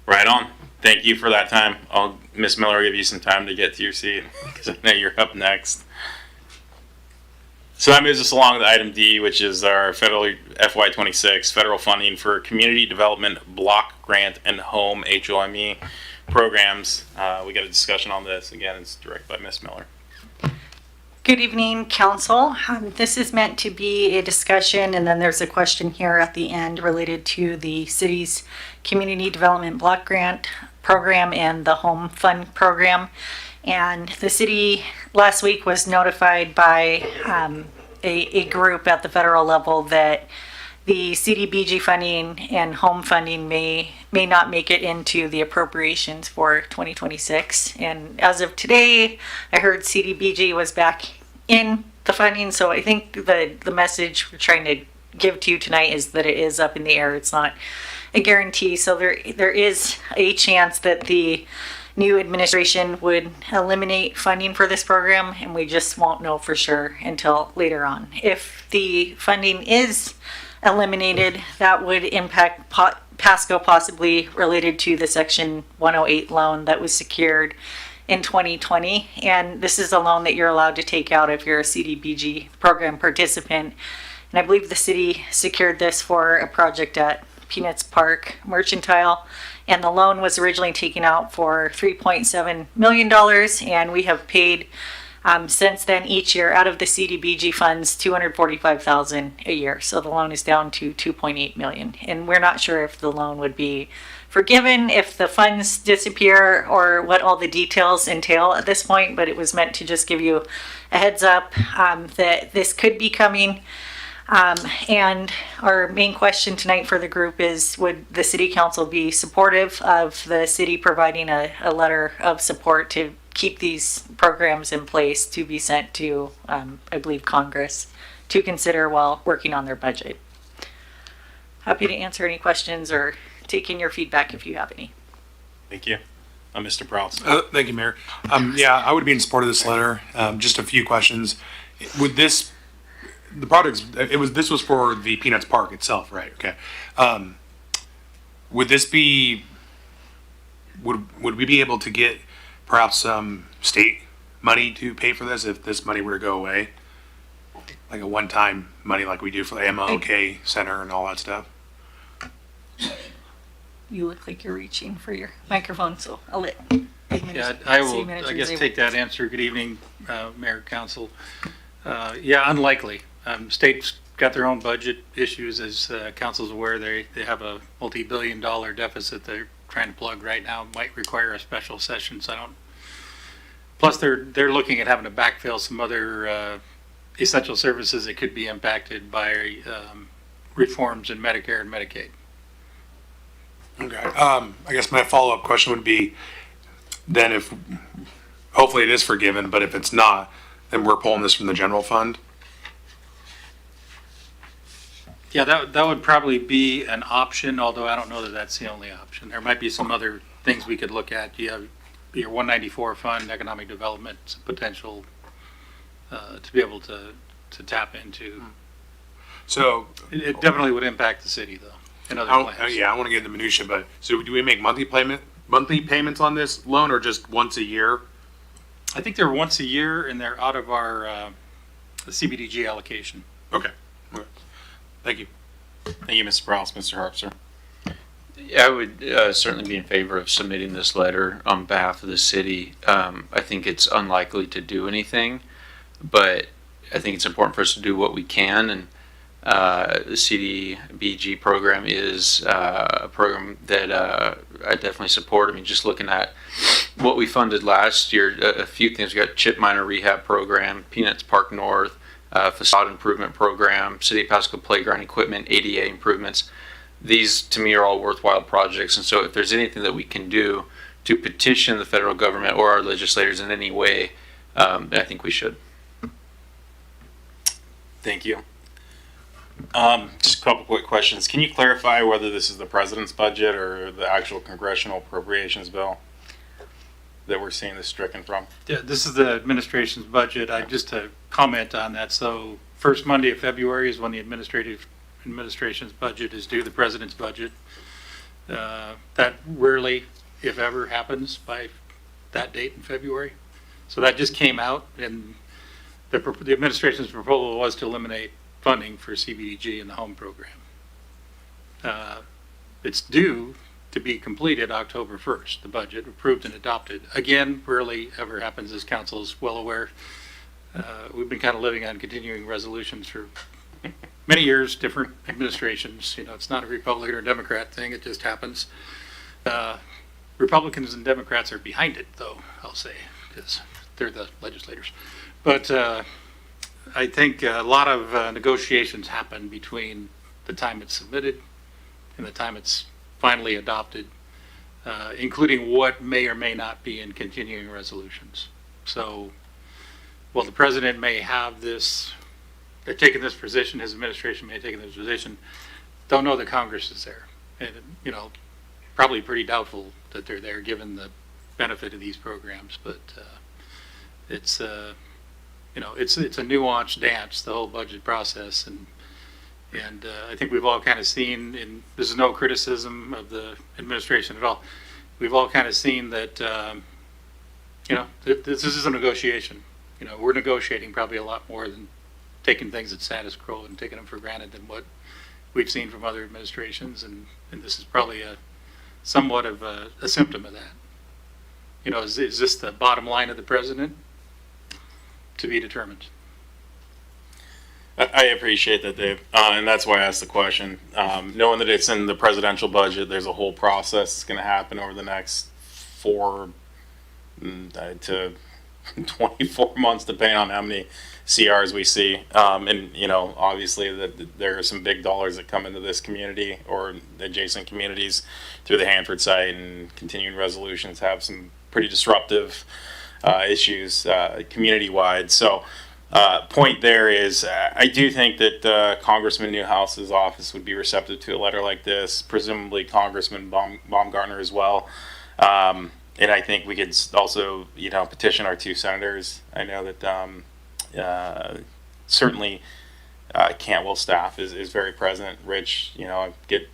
[SPEAKER 2] Right on. Thank you for that time. Miss Miller, give you some time to get to your seat because I know you're up next. So that moves us along to item D, which is our federal FY26 federal funding for community development block grant and home HOME programs. We got a discussion on this. Again, it's directed by Miss Miller.
[SPEAKER 23] Good evening, council. This is meant to be a discussion, and then there's a question here at the end related to the city's community development block grant program and the home fund program. And the city last week was notified by a group at the federal level that the CDBG funding and home funding may not make it into the appropriations for 2026. And as of today, I heard CDBG was back in the funding. So I think the message we're trying to give to you tonight is that it is up in the air. It's not a guarantee. So there is a chance that the new administration would eliminate funding for this program, and we just won't know for sure until later on. If the funding is eliminated, that would impact Pasco, possibly related to the Section 108 loan that was secured in 2020. And this is a loan that you're allowed to take out if you're a CDBG program participant. And I believe the city secured this for a project at Peanuts Park Mercantile. And the loan was originally taken out for $3.7 million. And we have paid since then each year out of the CDBG funds $245,000 a year. So the loan is down to $2.8 million. And we're not sure if the loan would be forgiven if the funds disappear or what all the details entail at this point. But it was meant to just give you a heads up that this could be coming. And our main question tonight for the group is, would the city council be supportive of the city providing a letter of support to keep these programs in place to be sent to, I believe, Congress to consider while working on their budget? Happy to answer any questions or take in your feedback if you have any.
[SPEAKER 2] Thank you. Mr. Prowse.
[SPEAKER 6] Thank you, Mayor. Yeah, I would be in support of this letter. Just a few questions. Would this, the products, this was for the Peanuts Park itself, right? Okay. Would this be, would we be able to get perhaps some state money to pay for this if this money were to go away? Like a one-time money like we do for the MLK Center and all that stuff?
[SPEAKER 23] You look like you're reaching for your microphone, so I'll let
[SPEAKER 4] Yeah, I will, I guess, take that answer. Good evening, Mayor, Council. Yeah, unlikely. State's got their own budget issues, as Council's aware. They have a multi-billion-dollar deficit they're trying to plug right now. Might require a special session, so I don't. Plus, they're looking at having to backfill some other essential services that could be impacted by reforms in Medicare and Medicaid.
[SPEAKER 6] Okay. I guess my follow-up question would be, then if, hopefully it is forgiven, but if it's not, then we're pulling this from the general fund?
[SPEAKER 4] Yeah, that would probably be an option, although I don't know that that's the only option. There might be some other things we could look at. You have your 194 fund, economic development potential to be able to tap into.
[SPEAKER 6] So
[SPEAKER 4] it definitely would impact the city, though, and other plans.
[SPEAKER 6] Yeah, I want to get into the minutia, but so do we make monthly payments on this loan, or just once a year?
[SPEAKER 4] I think they're once a year, and they're out of our CBDG allocation.
[SPEAKER 6] Okay. Thank you.
[SPEAKER 2] Thank you, Mr. Prowse. Mr. Harpster.
[SPEAKER 8] Yeah, I would certainly be in favor of submitting this letter on behalf of the city. I think it's unlikely to do anything, but I think it's important for us to do what we can. And The CDBG program is a program that I definitely support. I mean, just looking at what we funded last year, a few things. We got chip miner rehab program, Peanuts Park North, facade improvement program, City of Pasco playground equipment, ADA improvements. These, to me, are all worthwhile projects. And so if there's anything that we can do to petition the federal government or our legislators in any way, I think we should.
[SPEAKER 2] Thank you. Just a couple quick questions. Can you clarify whether this is the president's budget or the actual congressional appropriations bill that we're seeing this stricken from?
[SPEAKER 4] Yeah, this is the administration's budget. Just to comment on that. So first Monday of February is when the administration's budget is due, the president's budget. That rarely, if ever, happens by that date in February. So that just came out, and the administration's proposal was to eliminate funding for CBDG in the home program. It's due to be completed October 1st, the budget approved and adopted. Again, rarely ever happens, as council is well aware. We've been kind of living on continuing resolutions for many years, different administrations. You know, it's not a Republican or Democrat thing, it just happens. Republicans and Democrats are behind it, though, I'll say, because they're the legislators. But I think a lot of negotiations happen between the time it's submitted and the time it's finally adopted, including what may or may not be in continuing resolutions. So, while the president may have this, they're taking this position, his administration may have taken this position, don't know that Congress is there. And, you know, probably pretty doubtful that they're there given the benefit of these programs, but it's you know, it's a nuanced dance, the whole budget process, and I think we've all kind of seen, and this is no criticism of the administration at all, we've all kind of seen that, you know, this is a negotiation. You know, we're negotiating probably a lot more than taking things at status quo and taking them for granted than what we've seen from other administrations, and this is probably somewhat of a symptom of that. You know, is this the bottom line of the president? To be determined.
[SPEAKER 2] I appreciate that, Dave, and that's why I asked the question. Knowing that it's in the presidential budget, there's a whole process that's going to happen over the next 4 to 24 months, depending on how many CRs we see. And, you know, obviously that there are some big dollars that come into this community or adjacent communities through the Hanford site, and continuing resolutions have some pretty disruptive issues community-wide. So point there is I do think that Congressman Newhouse's office would be receptive to a letter like this, presumably Congressman Baumgartner as well. And I think we could also, you know, petition our 2 senators. I know that certainly Cantwell staff is very present. Rich, you know, I get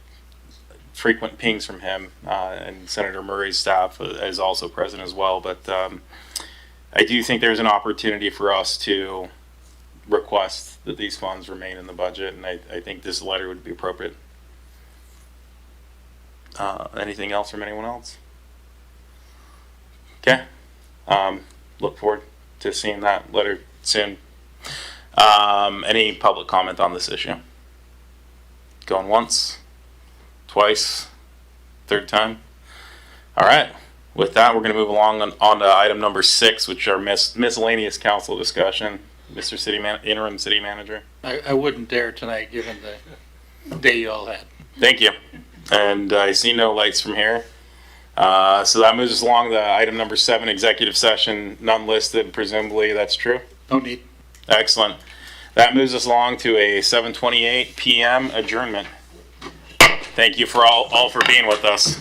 [SPEAKER 2] frequent pings from him, and Senator Murray's staff is also present as well. But I do think there's an opportunity for us to request that these funds remain in the budget, and I think this letter would be appropriate. Anything else from anyone else? Okay. Look forward to seeing that letter soon. Any public comment on this issue? Going once, twice, third time? All right. With that, we're going to move along on to item number 6, which are miscellaneous council discussion. Mr. Interim City Manager.
[SPEAKER 4] I wouldn't dare tonight, given the day you all had.
[SPEAKER 2] Thank you. And I see no lights from here. So that moves us along to item number 7, executive session, none listed. Presumably that's true?
[SPEAKER 4] No need.
[SPEAKER 2] Excellent. That moves us along to a 7:28 p.m. adjournment. Thank you for all for being with us.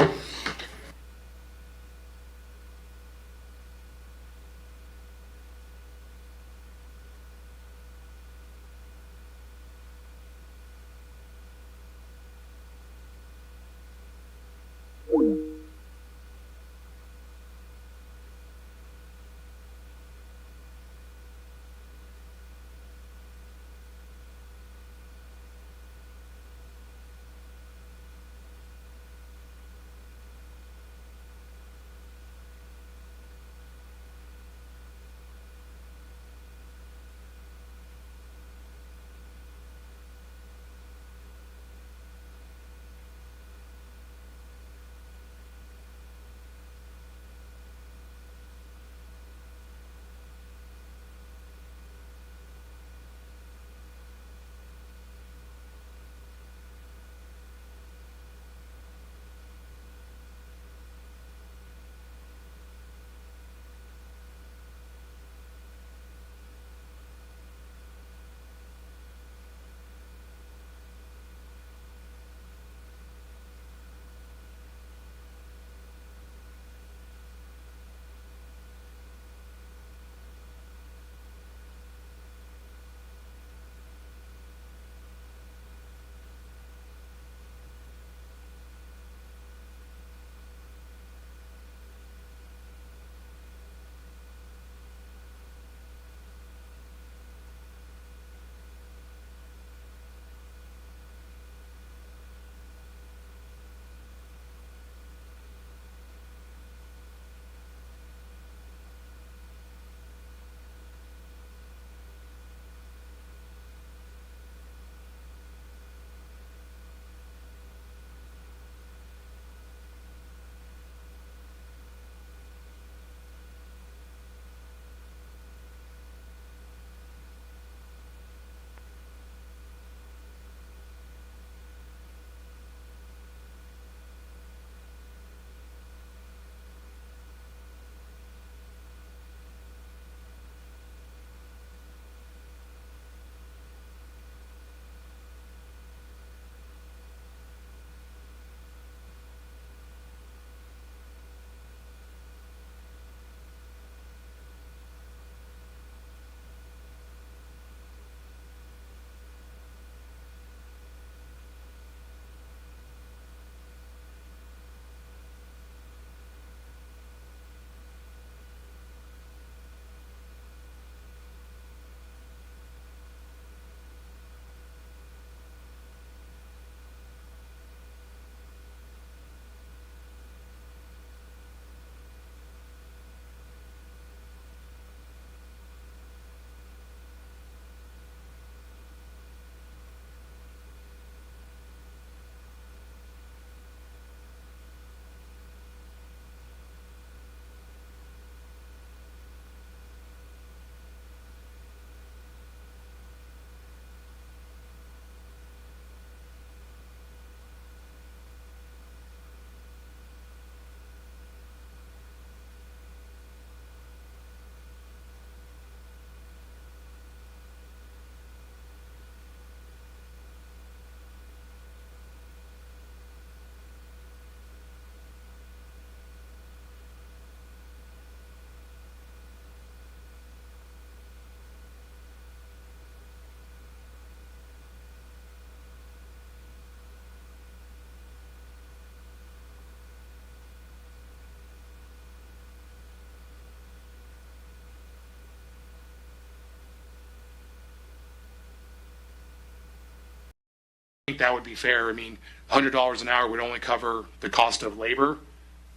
[SPEAKER 6] think that would be fair. I mean, $100 an hour would only cover the cost of labor,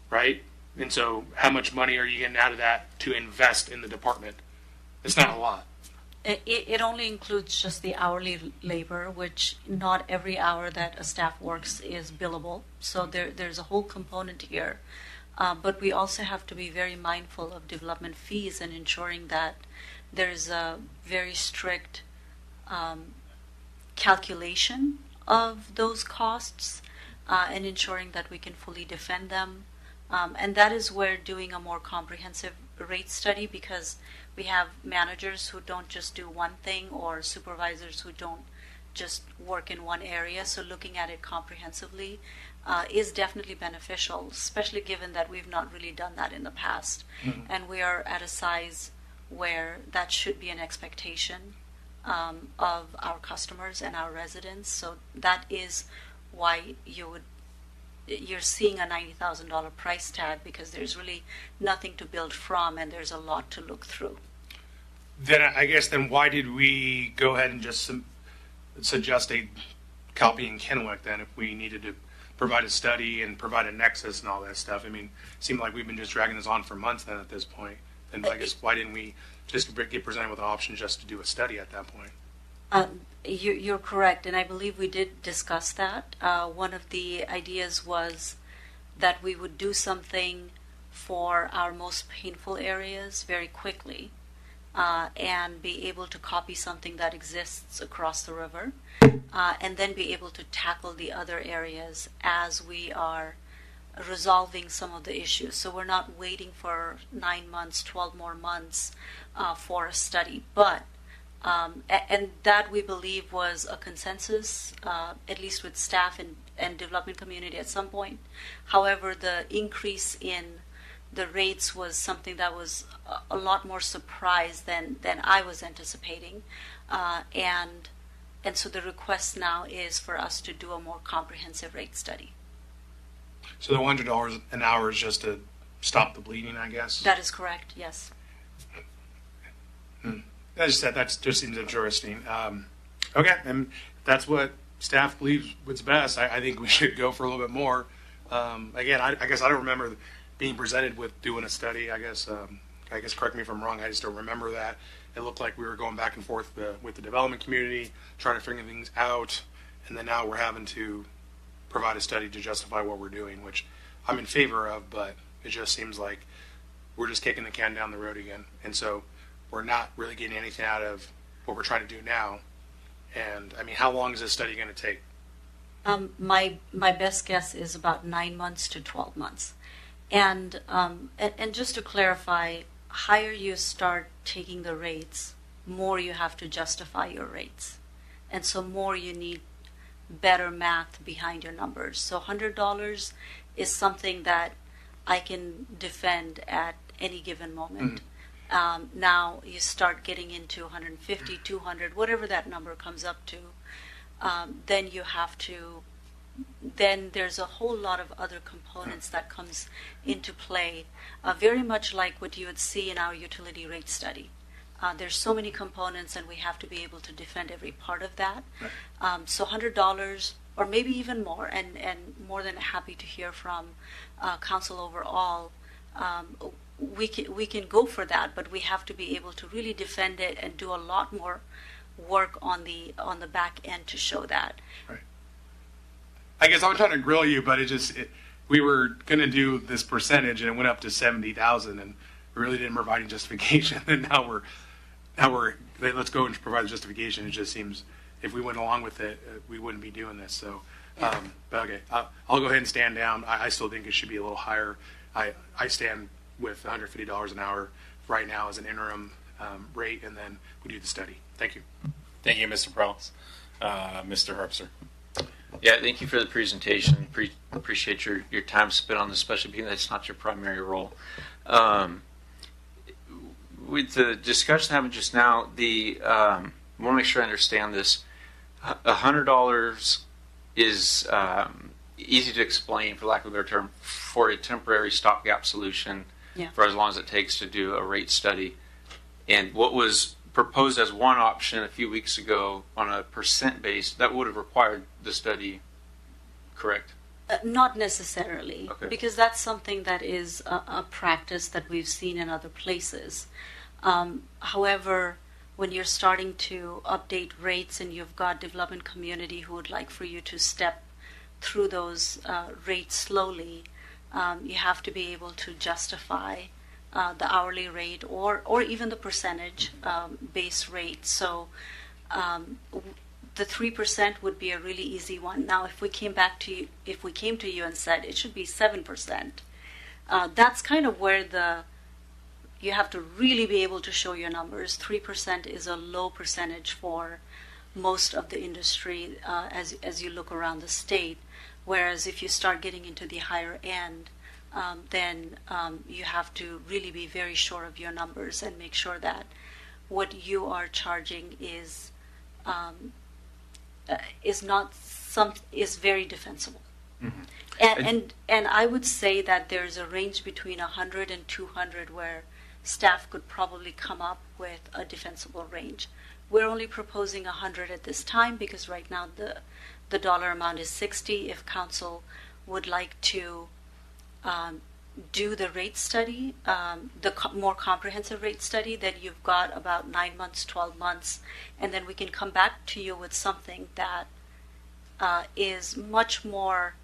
[SPEAKER 6] right? And so how much money are you getting out of that to invest in the department? It's not a lot.
[SPEAKER 21] It only includes just the hourly labor, which not every hour that a staff works is billable. So there's a whole component here. But we also have to be very mindful of development fees and ensuring that there's a very strict calculation of those costs and ensuring that we can fully defend them. And that is where doing a more comprehensive rate study, because we have managers who don't just do one thing or supervisors who don't just work in one area. So looking at it comprehensively is definitely beneficial, especially given that we've not really done that in the past.
[SPEAKER 6] Mhm.
[SPEAKER 21] And we are at a size where that should be an expectation of our customers and our residents. So that is why you're seeing a $90,000 price tag, because there's really nothing to build from and there's a lot to look through.
[SPEAKER 6] Then I guess why did we go ahead and just suggest a copy in Kennewick then, if we needed to provide a study and provide a nexus and all that stuff? I mean, it seemed like we've been just dragging this on for months then at this point. And I guess why didn't we just get presented with an option just to do a study at that point?
[SPEAKER 21] You're correct, and I believe we did discuss that. One of the ideas was that we would do something for our most painful areas very quickly and be able to copy something that exists across the river and then be able to tackle the other areas as we are resolving some of the issues. So we're not waiting for 9 months, 12 more months for a study. But and that we believe was a consensus, at least with staff and development community at some point. However, the increase in the rates was something that was a lot more surprise than I was anticipating. And so the request now is for us to do a more comprehensive rate study.
[SPEAKER 6] So the $100 an hour is just to stop the bleeding, I guess?
[SPEAKER 21] That is correct, yes.
[SPEAKER 6] That just seems interesting. Okay, and that's what staff believes was best. I think we should go for a little bit more. Again, I guess I don't remember being presented with doing a study. I guess correct me if I'm wrong. I just don't remember that. It looked like we were going back and forth with the development community, trying to figure things out, and then now we're having to provide a study to justify what we're doing, which I'm in favor of, but it just seems like we're just kicking the can down the road again. And so we're not really getting anything out of what we're trying to do now. And I mean, how long is this study going to take?
[SPEAKER 21] My best guess is about 9 months to 12 months. And just to clarify, higher you start taking the rates, more you have to justify your rates. And so more you need better math behind your numbers. So $100 is something that I can defend at any given moment. Now you start getting into 150, 200, whatever that number comes up to, then you have to, then there's a whole lot of other components that comes into play, very much like what you would see in our utility rate study. There's so many components and we have to be able to defend every part of that. So $100 or maybe even more, and more than happy to hear from council overall. We can go for that, but we have to be able to really defend it and do a lot more work on the back end to show that.
[SPEAKER 6] Right. I guess I'm trying to grill you, but we were going to do this percentage and it went up to 70,000, and we really didn't provide any justification. And now we're let's go and provide a justification. It just seems if we went along with it, we wouldn't be doing this. So, but okay, I'll go ahead and stand down. I still think it should be a little higher. I stand with $150 an hour right now as an interim rate, and then we do the study. Thank you.
[SPEAKER 2] Thank you, Mr. Prowse. Mr. Harpster.
[SPEAKER 8] Yeah, thank you for the presentation. Appreciate your time spent on this, especially being that it's not your primary role. With the discussion happened just now, I want to make sure I understand this. $100 is easy to explain, for lack of a better term, for a temporary stopgap solution for as long as it takes to do a rate study. And what was proposed as one option a few weeks ago on a percent base, that would have required the study, correct?
[SPEAKER 10] Not necessarily,
[SPEAKER 8] Okay.
[SPEAKER 10] because that's something that is a practice that we've seen in other places. However, when you're starting to update rates and you've got development community who would like for you to step through those rates slowly, you have to be able to justify the hourly rate or even the percentage base rate. So the 3% would be a really easy one. Now, if we came to you and said it should be 7%, that's kind of where you have to really be able to show your numbers. 3% is a low percentage for most of the industry as you look around the state. Whereas if you start getting into the higher end, then you have to really be very sure of your numbers and make sure that what you are charging is very defensible.
[SPEAKER 8] Mm-hmm.
[SPEAKER 10] And I would say that there's a range between 100 and 200 where staff could probably come up with a defensible range. We're only proposing 100 at this time because right now the dollar amount is 60. If council would like to do the rate study, more comprehensive rate study, then you've got about 9 months, 12 months, and then we can come back to you with something that is much more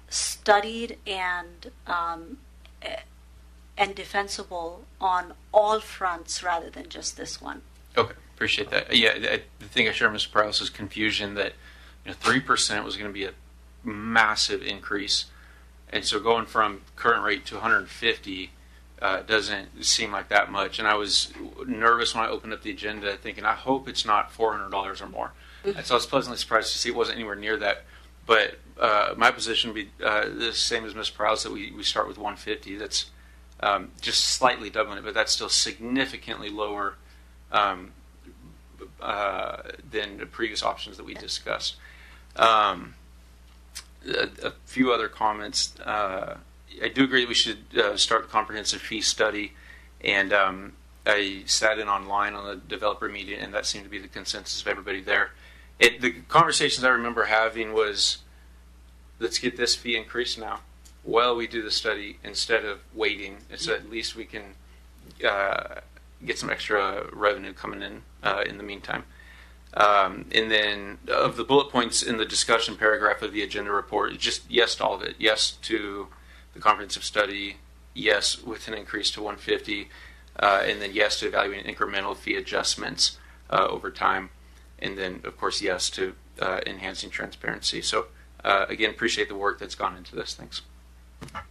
[SPEAKER 10] studied and defensible on all fronts rather than just this one.
[SPEAKER 8] Okay, appreciate that. Yeah, I think I share Mr. Prowse's confusion that 3% was going to be a massive increase, and so going from current rate to 150 doesn't seem like that much. And I was nervous when I opened up the agenda, thinking I hope it's not $400 or more. And so I was pleasantly surprised to see it wasn't anywhere near that. But my position would be the same as Ms. Prowse, that we start with 150. That's just slightly doubling it, but that's still significantly lower than the previous options that we discussed. A few other comments. I do agree that we should start the comprehensive fee study, and I sat in online on the developer meeting, and that seemed to be the consensus of everybody there. The conversations I remember having was, let's get this fee increased now while we do the study instead of waiting, and so at least we can get some extra revenue coming in the meantime. And then of the bullet points in the discussion paragraph of the agenda report, just yes to all of it. Yes to the comprehensive study, yes with an increase to 150, and then yes to evaluating incremental fee adjustments over time, and then of course yes to enhancing transparency. So again, appreciate the work that's gone into this. Thanks.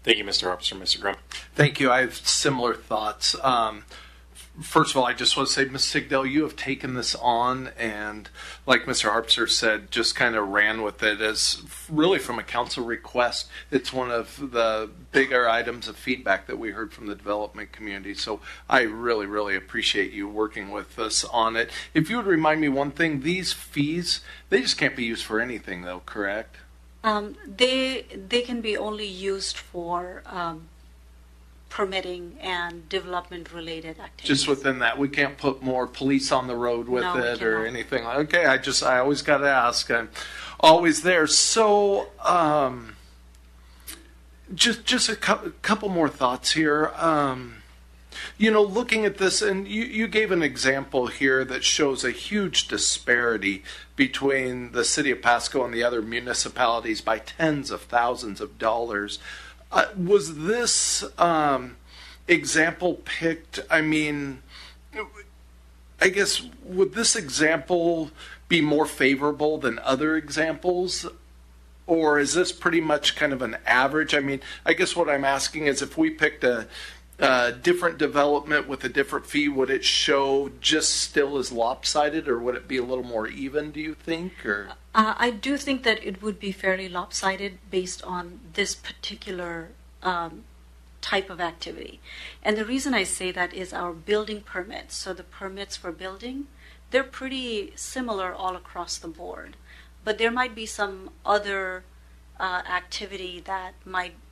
[SPEAKER 2] Thank you, Mr. Officer. Mr. Grum.
[SPEAKER 22] Thank you. I have similar thoughts. First of all, I just want to say, Ms. Sigdell, you have taken this on, and like Mr. Harpster said, just kind of ran with it as really from a council request. It's one of the bigger items of feedback that we heard from the development community. So I really, really appreciate you working with us on it. If you would remind me one thing, these fees, they just can't be used for anything though, correct?
[SPEAKER 10] They can be only used for permitting and development related activities.
[SPEAKER 22] Just within that, we can't put more police on the road with
[SPEAKER 10] No, we
[SPEAKER 22] it or
[SPEAKER 10] cannot.
[SPEAKER 22] anything. Okay, I always got to ask. I'm always there. So, just a couple more thoughts here. Looking at this, and you gave an example here that shows a huge disparity between the city of Pasco and the other municipalities by tens of thousands of dollars. Was this example picked? I mean, I guess, would this example be more favorable than other examples? Or is this pretty much kind of an average? I mean, I guess what I'm asking is if we picked a different development with a different fee, would it show just still as lopsided, or would it be a little more even, do you think? Or
[SPEAKER 10] I do think that it would be fairly lopsided based on this particular type of activity. And the reason I say that is our building permits. So the permits for building, they're pretty similar all across the board. But there might be some other activity that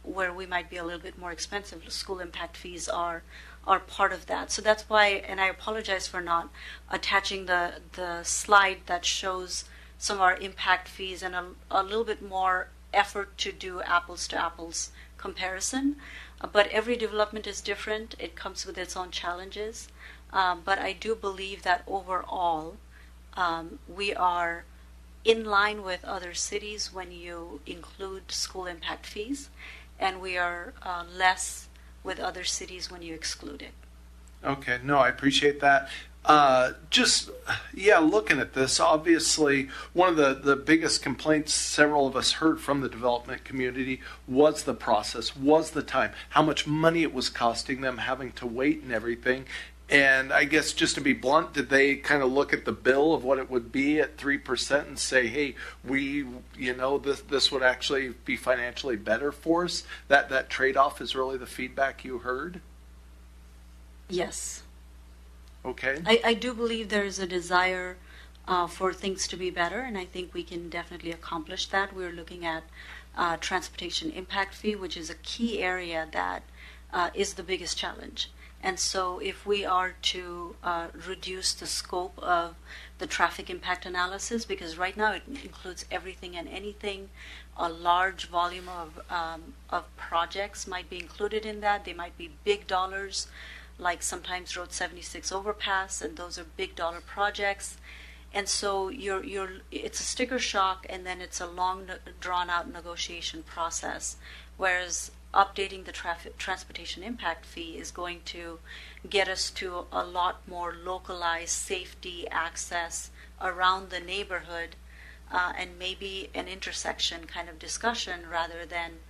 [SPEAKER 10] where we might be a little bit more expensive. The school impact fees are
[SPEAKER 21] are part of that. So that's why, and I apologize for not attaching the slide that shows some of our impact fees and a little bit more effort to do apples to apples comparison. But every development is different. It comes with its own challenges. But I do believe that overall, we are in line with other cities when you include school impact fees, and we are less with other cities when you exclude it.
[SPEAKER 22] Okay, no, I appreciate that. Looking at this, obviously, one of the biggest complaints several of us heard from the development community was the process, was the time, how much money it was costing them, having to wait and everything. And I guess just to be blunt, did they kind of look at the bill of what it would be at 3% and say, hey, this would actually be financially better for us? That trade-off is really the feedback you heard?
[SPEAKER 21] Yes.
[SPEAKER 22] Okay.
[SPEAKER 21] I do believe there is a desire for things to be better, and I think we can definitely accomplish that. We're looking at transportation impact fee, which is a key area that is the biggest challenge. And so if we are to reduce the scope of the traffic impact analysis, because right now it includes everything and anything, a large volume of projects might be included in that. They might be big dollars, like sometimes Road 76 overpass, and those are big dollar projects. And so it's a sticker shock, and then it's a long, drawn-out negotiation process, whereas updating the transportation impact fee is going to get us to a lot more localized safety access around the neighborhood, and maybe an intersection kind of discussion rather than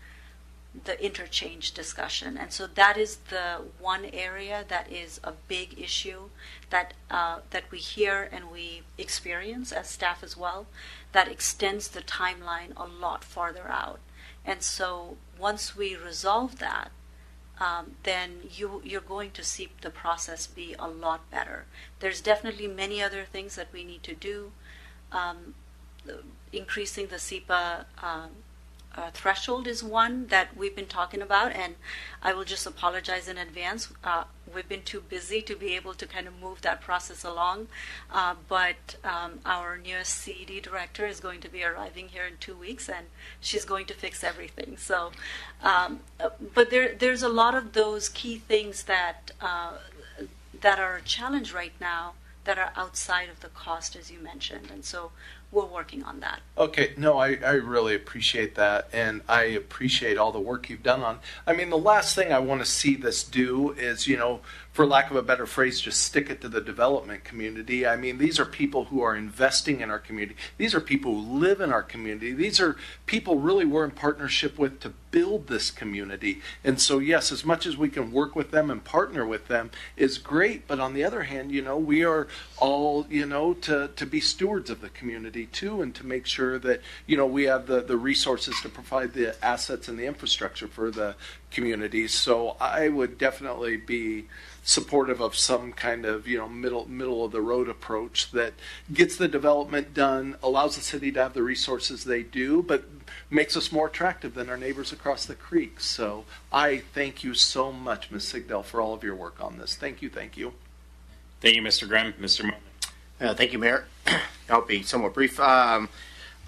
[SPEAKER 21] the interchange discussion. And so that is the one area that is a big issue that we hear and we experience as staff as well, that extends the timeline a lot farther out. And so once we resolve that, then you're going to see the process be a lot better. There's definitely many other things that we need to do. Increasing the SEPA threshold is one that we've been talking about, and I will just apologize in advance. We've been too busy to be able to kind of move that process along, but our newest CED director is going to be arriving here in 2 weeks, and she's going to fix everything. So, but there's a lot of those key things that are a challenge right now that are outside of the cost, as you mentioned, and so we're working on that.
[SPEAKER 22] Okay, no, I really appreciate that, and I appreciate all the work you've done on. I mean, the last thing I want to see this do is, for lack of a better phrase, just stick it to the development community. I mean, these are people who are investing in our community. These are people who live in our community. These are people really we're in partnership with to build this community. And so, yes, as much as we can work with them and partner with them is great. But on the other hand, we are all, to be stewards of the community too, and to make sure that, we have the resources to provide the assets and the infrastructure for the communities. So I would definitely be supportive of some kind of middle of the road approach that gets the development done, allows the city to have the resources they do, but makes us more attractive than our neighbors across the creek. So I thank you so much, Ms. Sigdell, for all of your work on this. Thank you.
[SPEAKER 2] Thank you, Mr. Grimm. Mr. Moon.
[SPEAKER 19] Thank you, Mayor. I'll be somewhat brief. I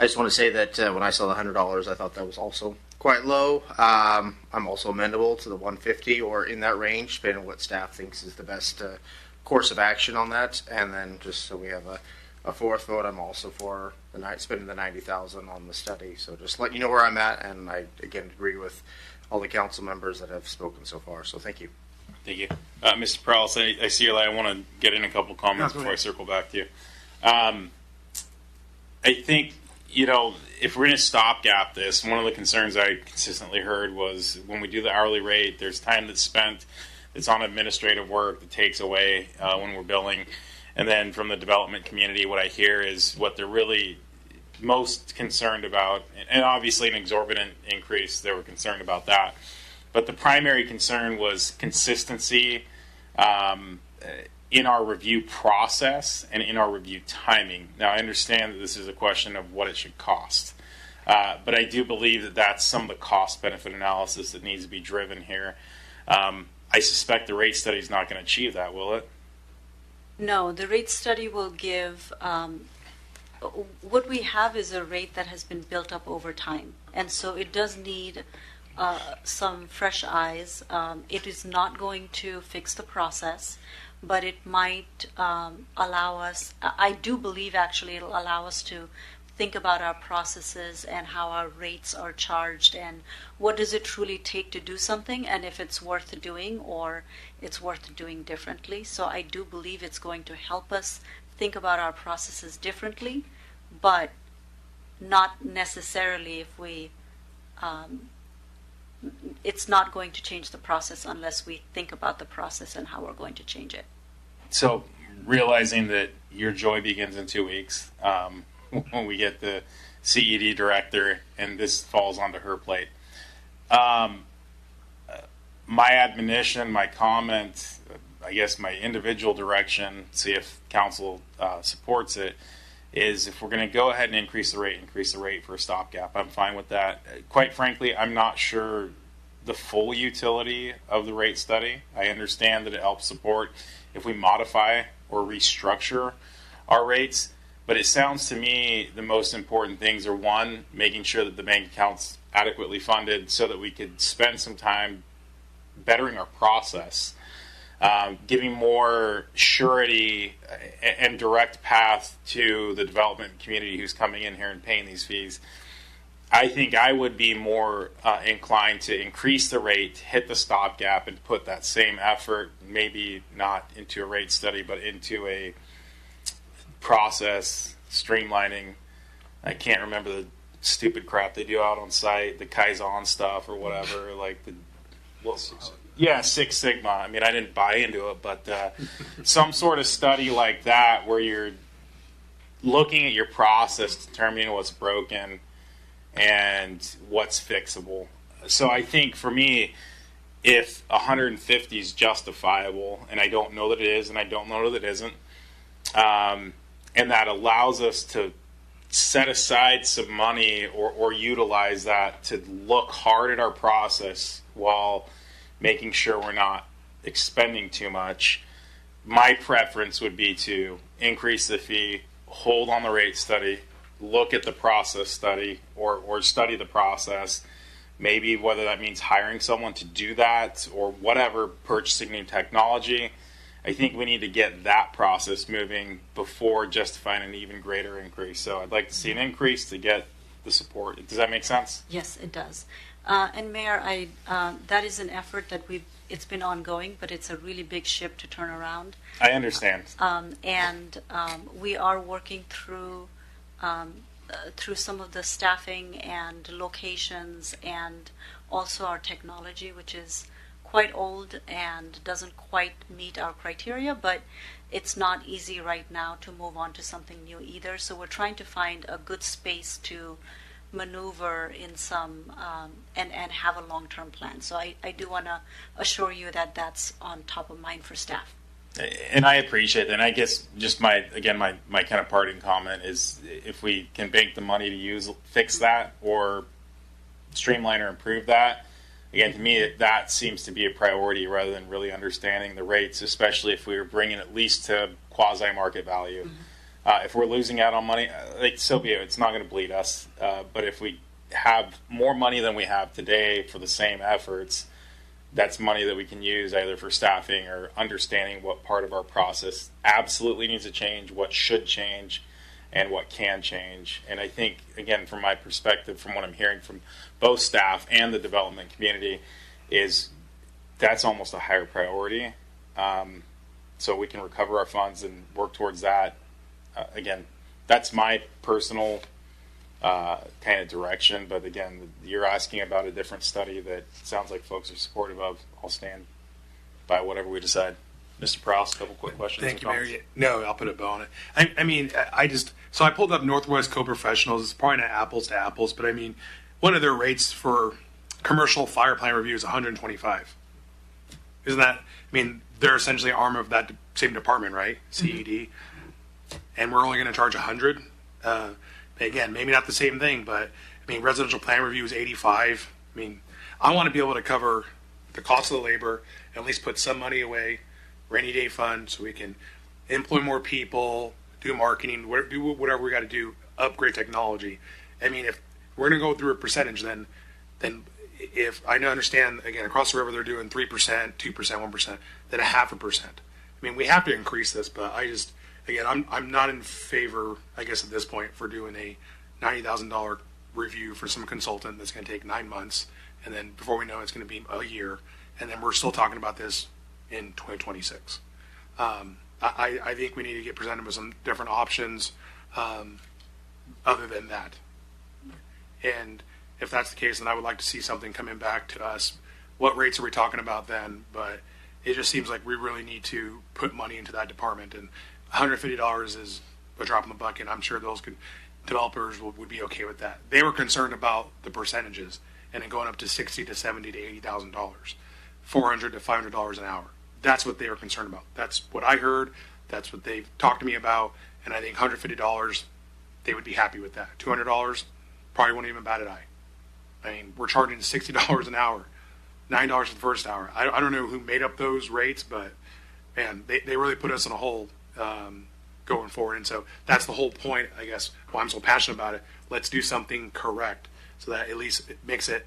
[SPEAKER 19] just want to say that when I saw the $100, I thought that was also quite low. I'm also amendable to the 150 or in that range, depending on what staff thinks is the best course of action on that. And then just so we have a fourth vote, I'm also for spending the $90,000 on the study. So just letting you know where I'm at, and I again agree with all the council members that have spoken so far. So thank you.
[SPEAKER 2] Thank you. Mr. Prowse, I see your light. I want to get in a couple comments before I circle back to you. I think, if we're going to stopgap this, one of the concerns I consistently heard was when we do the hourly rate, there's time that's spent that's on administrative work that takes away when we're billing. And then from the development community, what I hear is what they're really most concerned about, and obviously an exorbitant increase, they were concerned about that. But the primary concern was consistency in our review process and in our review timing. Now, I understand that this is a question of what it should cost. But I do believe that that's some of the cost-benefit analysis that needs to be driven here. I I suspect the rate study is not going to achieve that, will it?
[SPEAKER 21] No, the rate study will give, what we have is a rate that has been built up over time. And so it does need some fresh eyes. It is not going to fix the process, but it might allow us, I do believe actually it'll allow us to think about our processes and how our rates are charged and what does it truly take to do something and if it's worth doing or it's worth doing differently. So I do believe it's going to help us think about our processes differently, but not necessarily if we, it's not going to change the process unless we think about the process and how we're going to change it.
[SPEAKER 2] So realizing that your joy begins in 2 weeks, when we get the CED director and this falls onto her plate. My admonition, my comment, I guess my individual direction, see if council supports it, is if we're going to go ahead and increase the rate for a stopgap. I'm fine with that. Quite frankly, I'm not sure the full utility of the rate study. I understand that it helps support if we modify or restructure our rates. But it sounds to me the most important things are, one, making sure that the bank account's adequately funded so that we could spend some time bettering our process, giving more surety and direct path to the development community who's coming in here and paying these fees. I think I would be more inclined to increase the rate, hit the stopgap, and put that same effort, maybe not into a rate study, but into a process, streamlining. I can't remember the stupid crap they do out on site, the Kaizen stuff or whatever, like the Six Sigma. I mean, I didn't buy into it, but some sort of study like that where you're looking at your process, determining what's broken and what's fixable. So I think for me, if 150 is justifiable, and I don't know that it is, and I don't know that it isn't, and that allows us to set aside some money or utilize that to look hard at our process while making sure we're not expending too much. My preference would be to increase the fee, hold on the rate study, look at the process study or study the process, maybe whether that means hiring someone to do that or whatever, purchasing new technology. I think we need to get that process moving before justifying an even greater increase. So I'd like to see an increase to get the support. Does that make sense?
[SPEAKER 21] Yes, it does. And Mayor, that is an effort that it's been ongoing, but it's a really big ship to turn around.
[SPEAKER 2] I understand.
[SPEAKER 21] We are working through some of the staffing and locations and also our technology, which is quite old and doesn't quite meet our criteria, but it's not easy right now to move on to something new either. So we're trying to find a good space to maneuver in some and have a long-term plan. So I do want to assure you that that's on top of mind for staff.
[SPEAKER 2] And I appreciate that. And I guess just my kind of parting comment is if we can bank the money to fix that or streamline or improve that, again, to me, that seems to be a priority rather than really understanding the rates, especially if we were bringing at least to quasi-market value. Mm-hmm. If we're losing out on money, so be it. It's not going to bleed us. But if we have more money than we have today for the same efforts, that's money that we can use either for staffing or understanding what part of our process absolutely needs to change, what should change, and what can change. And I think, again, from my perspective, from what I'm hearing from both staff and the development community, is that's almost a higher priority. So we can recover our funds and work towards that. Again, that's my personal kind of direction. But again, you're asking about a different study that sounds like folks are supportive of. I'll stand by whatever we decide. Mr. Prowse, a couple quick questions.
[SPEAKER 6] Thank you, Mayor. No, I'll put a bow on it. I pulled up Northwest Co-Professionals. It's probably not apples to apples, but I mean, one of their rates for commercial fire plan review is $125. Isn't that, they're essentially an arm of that same department, right? CED. Mm-hmm. And we're only going to charge $100. Again, maybe not the same thing, but residential plan review is $85. I want to be able to cover the cost of the labor at least put some money away, rainy day fund, so we can employ more people, do marketing, do whatever we got to do, upgrade technology. I mean, if we're going to go through a percentage, then if I understand, again, across the river they're doing 3%, 2%, 1%, then 0.5%. I mean, we have to increase this, but I'm not in favor, I guess, at this point for doing a $90,000 review for some consultant that's going to take 9 months, and then before we know it's going to be a year, and then we're still talking about this in 2026. I think we need to get presented with some different options other than that. And if that's the case, then I would like to see something coming back to us. What rates are we talking about then? But it just seems like we really need to put money into that department, and $150 is a drop in the bucket. I'm sure those developers would be okay with that. They were concerned about the percentages and then going up to $60,000 to $70,000 to $80,000, $400 to $500 an hour. That's what they were concerned about. That's what I heard. That's what they've talked to me about. And I think $150, they would be happy with that. $200 probably wouldn't even bat an eye. I mean, we're charging $60 an hour, $9 for the first hour. I don't know who made up those rates, but man, they really put us in a hole going forward. And so that's the whole point, I guess, why I'm so passionate about it. Let's do something correct so that at least it makes it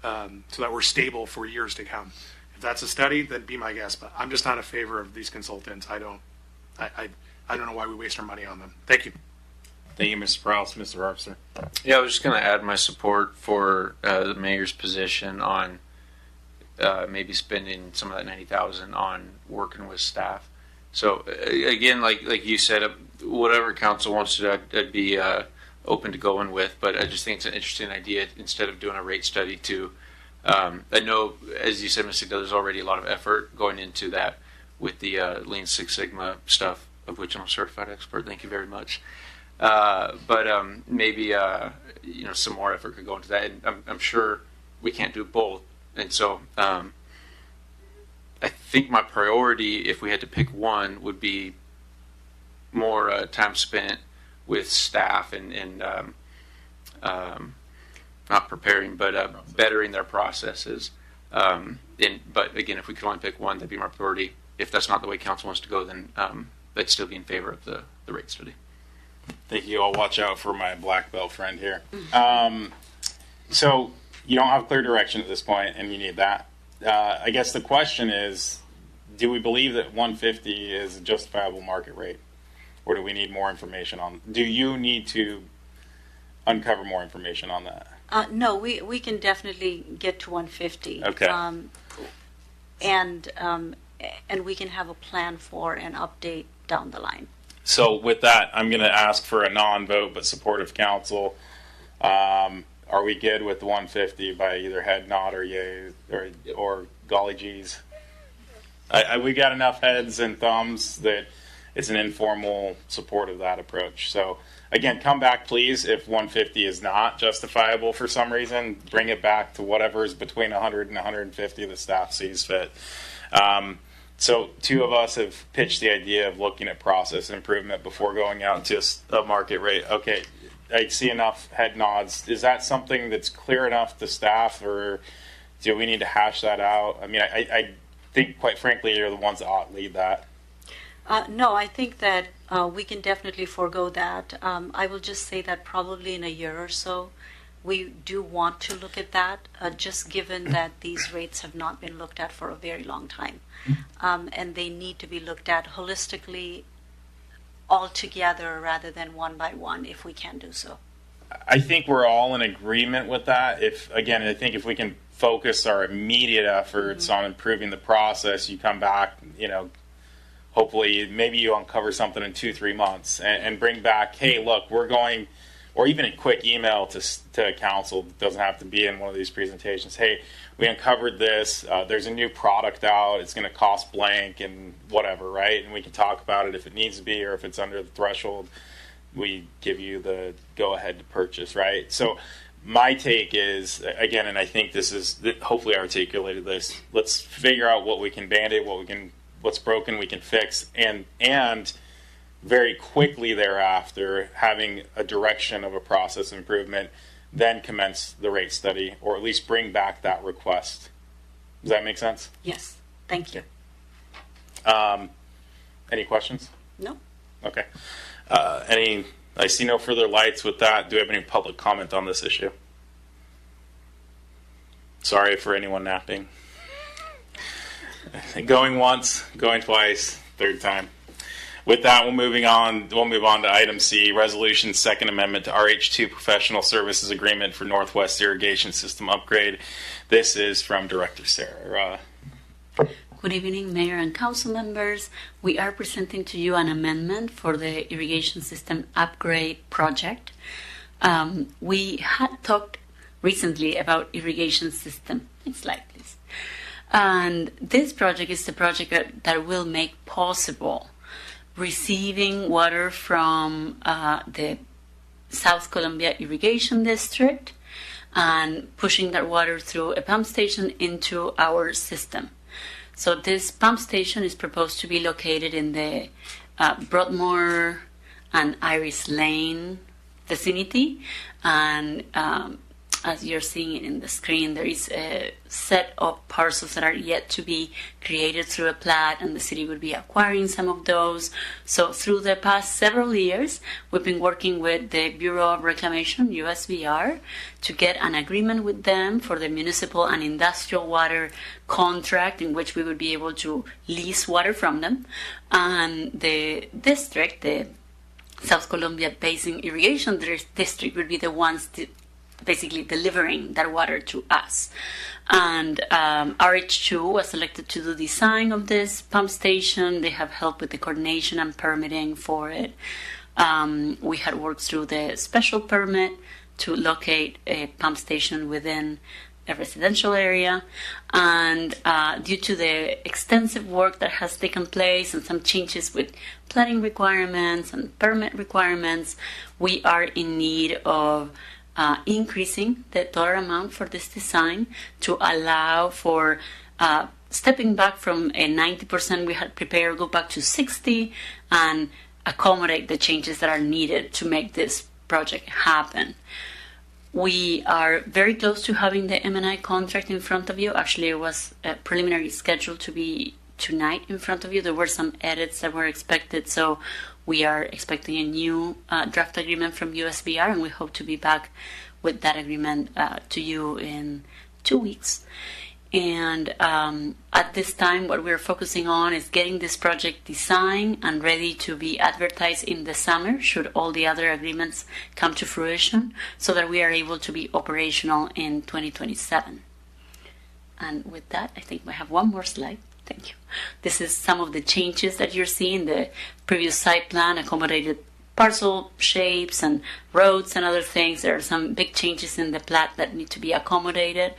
[SPEAKER 6] so that we're stable for years to come. If that's a study, then be my guest. But I'm just not in favor of these consultants. I don't know why we waste our money on them. Thank you.
[SPEAKER 2] Thank you, Mr. Prowse. Mr. Harpster.
[SPEAKER 8] Yeah, I was just going to add my support for the mayor's position on maybe spending some of that $90,000 on working with staff. So again, like you said, whatever council wants to do, I'd be open to going with. But I just think it's an interesting idea instead of doing a rate study to. I know, as you said, Mr. There's already a lot of effort going into that with the Lean Six Sigma stuff, of which I'm a certified expert. Thank you very much. But maybe some more effort could go into that. And I'm sure we can't do both. And so I think my priority, if we had to pick one, would be more time spent with staff and not preparing, but bettering their processes. But again, if we could only pick one, that'd be my priority. If that's not the way council wants to go, then I'd still be in favor of the rate study.
[SPEAKER 2] Thank you. I'll watch out for my black belt friend here. So you don't have clear direction at this point, and you need that. I guess the question is, do we believe that 150 is a justifiable market rate, or do we need more information on? Do you need to uncover more information on that?
[SPEAKER 21] No, we can definitely get to 150.
[SPEAKER 2] Okay.
[SPEAKER 21] And we can have a plan for an update down the line.
[SPEAKER 2] So with that, I'm going to ask for a non-vote but supportive council. Are we good with 150 by either head nod or yay or golly geez? We got enough heads and thumbs that it's an informal support of that approach. So again, come back please if 150 is not justifiable for some reason. Bring it back to whatever is between 100 and 150 the staff sees fit. So two of us have pitched the idea of looking at process improvement before going out to a market rate. Okay, I see enough head nods. Is that something that's clear enough to staff, or do we need to hash that out? I mean, I think, quite frankly, you're the ones that ought to lead that.
[SPEAKER 21] No, I think that we can definitely forego that. I will just say that probably in a year or so, we do want to look at that, just given that these rates have not been looked at for a very long time. And they need to be looked at holistically, all together, rather than one by one, if we can do so.
[SPEAKER 2] I think we're all in agreement with that. I think if we can focus our immediate efforts on improving the process, you come back, hopefully maybe you uncover something in 2-3 months and bring back, hey, look, we're going, or even a quick email to council. It doesn't have to be in one of these presentations. Hey, we uncovered this. There's a new product out. It's going to cost blank and whatever, right? And we can talk about it if it needs to be, or if it's under the threshold, we give you the go-ahead to purchase, right? So my take is, again, and I think this is hopefully articulated this, let's figure out what we can band-aid, what's broken we can fix, and very quickly thereafter, having a direction of a process improvement, then commence the rate study, or at least bring back that request. Does that make sense?
[SPEAKER 21] Yes. Thank you.
[SPEAKER 2] Any questions?
[SPEAKER 21] No.
[SPEAKER 2] Okay. I see no further lights with that. Do we have any public comment on this issue? Sorry for anyone napping. Going once, going twice, third time. With that, we'll move on to item C, resolution second amendment to RH2 professional services agreement for Northwest irrigation system upgrade. This is from Director Sarah.
[SPEAKER 10] Good evening, Mayor and Council members. We are presenting to you an amendment for the irrigation system upgrade project. We had talked recently about irrigation system. Next slide, please. And this project is the project that will make possible receiving water from the South Columbia Irrigation District and pushing that water through a pump station into our system. So this pump station is proposed to be located in the Broadmoor and Iris Lane vicinity. And as you're seeing it in the screen, there is a set of parcels that are yet to be created through a plat, and the city would be acquiring some of those. So through the past several years, we've been working with the Bureau of Reclamation, USBR, to get an agreement with them for the municipal and industrial water contract in which we would be able to lease water from them. And the district, the South Columbia Basin Irrigation District, would be the ones basically delivering that water to us. And RH2 was selected to do the design of this pump station. They have helped with the coordination and permitting for it. We had worked through the special permit to locate a pump station within a residential area. And due to the extensive work that has taken place and some changes with planning requirements and permit requirements, we are in need of increasing the dollar amount for this design to allow for stepping back from a 90% we had prepared, go back to 60, and accommodate the changes that are needed to make this project happen. We are very close to having the M&I contract in front of you. Actually, it was preliminary scheduled to be tonight in front of you. There were some edits that were expected, so we are expecting a new draft agreement from USBR, and we hope to be back with that agreement to you in 2 weeks. And at this time, what we're focusing on is getting this project designed and ready to be advertised in the summer, should all the other agreements come to fruition, so that we are able to be operational in 2027. And with that, I think we have one more slide. Thank you. This is some of the changes that you're seeing. The previous site plan accommodated parcel shapes and roads and other things. There are some big changes in the plat that need to be accommodated,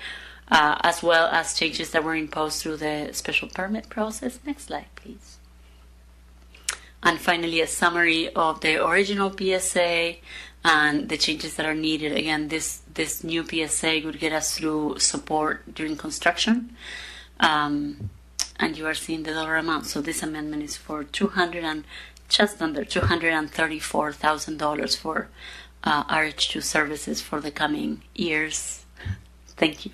[SPEAKER 10] as well as changes that were imposed through the special permit process. Next slide, please. And finally, a summary of the original PSA and the changes that are needed. Again, this new PSA would get us through support during construction. And you are seeing the dollar amount. So this amendment is for just under $234,000 for RH2 services for the coming years. Thank you.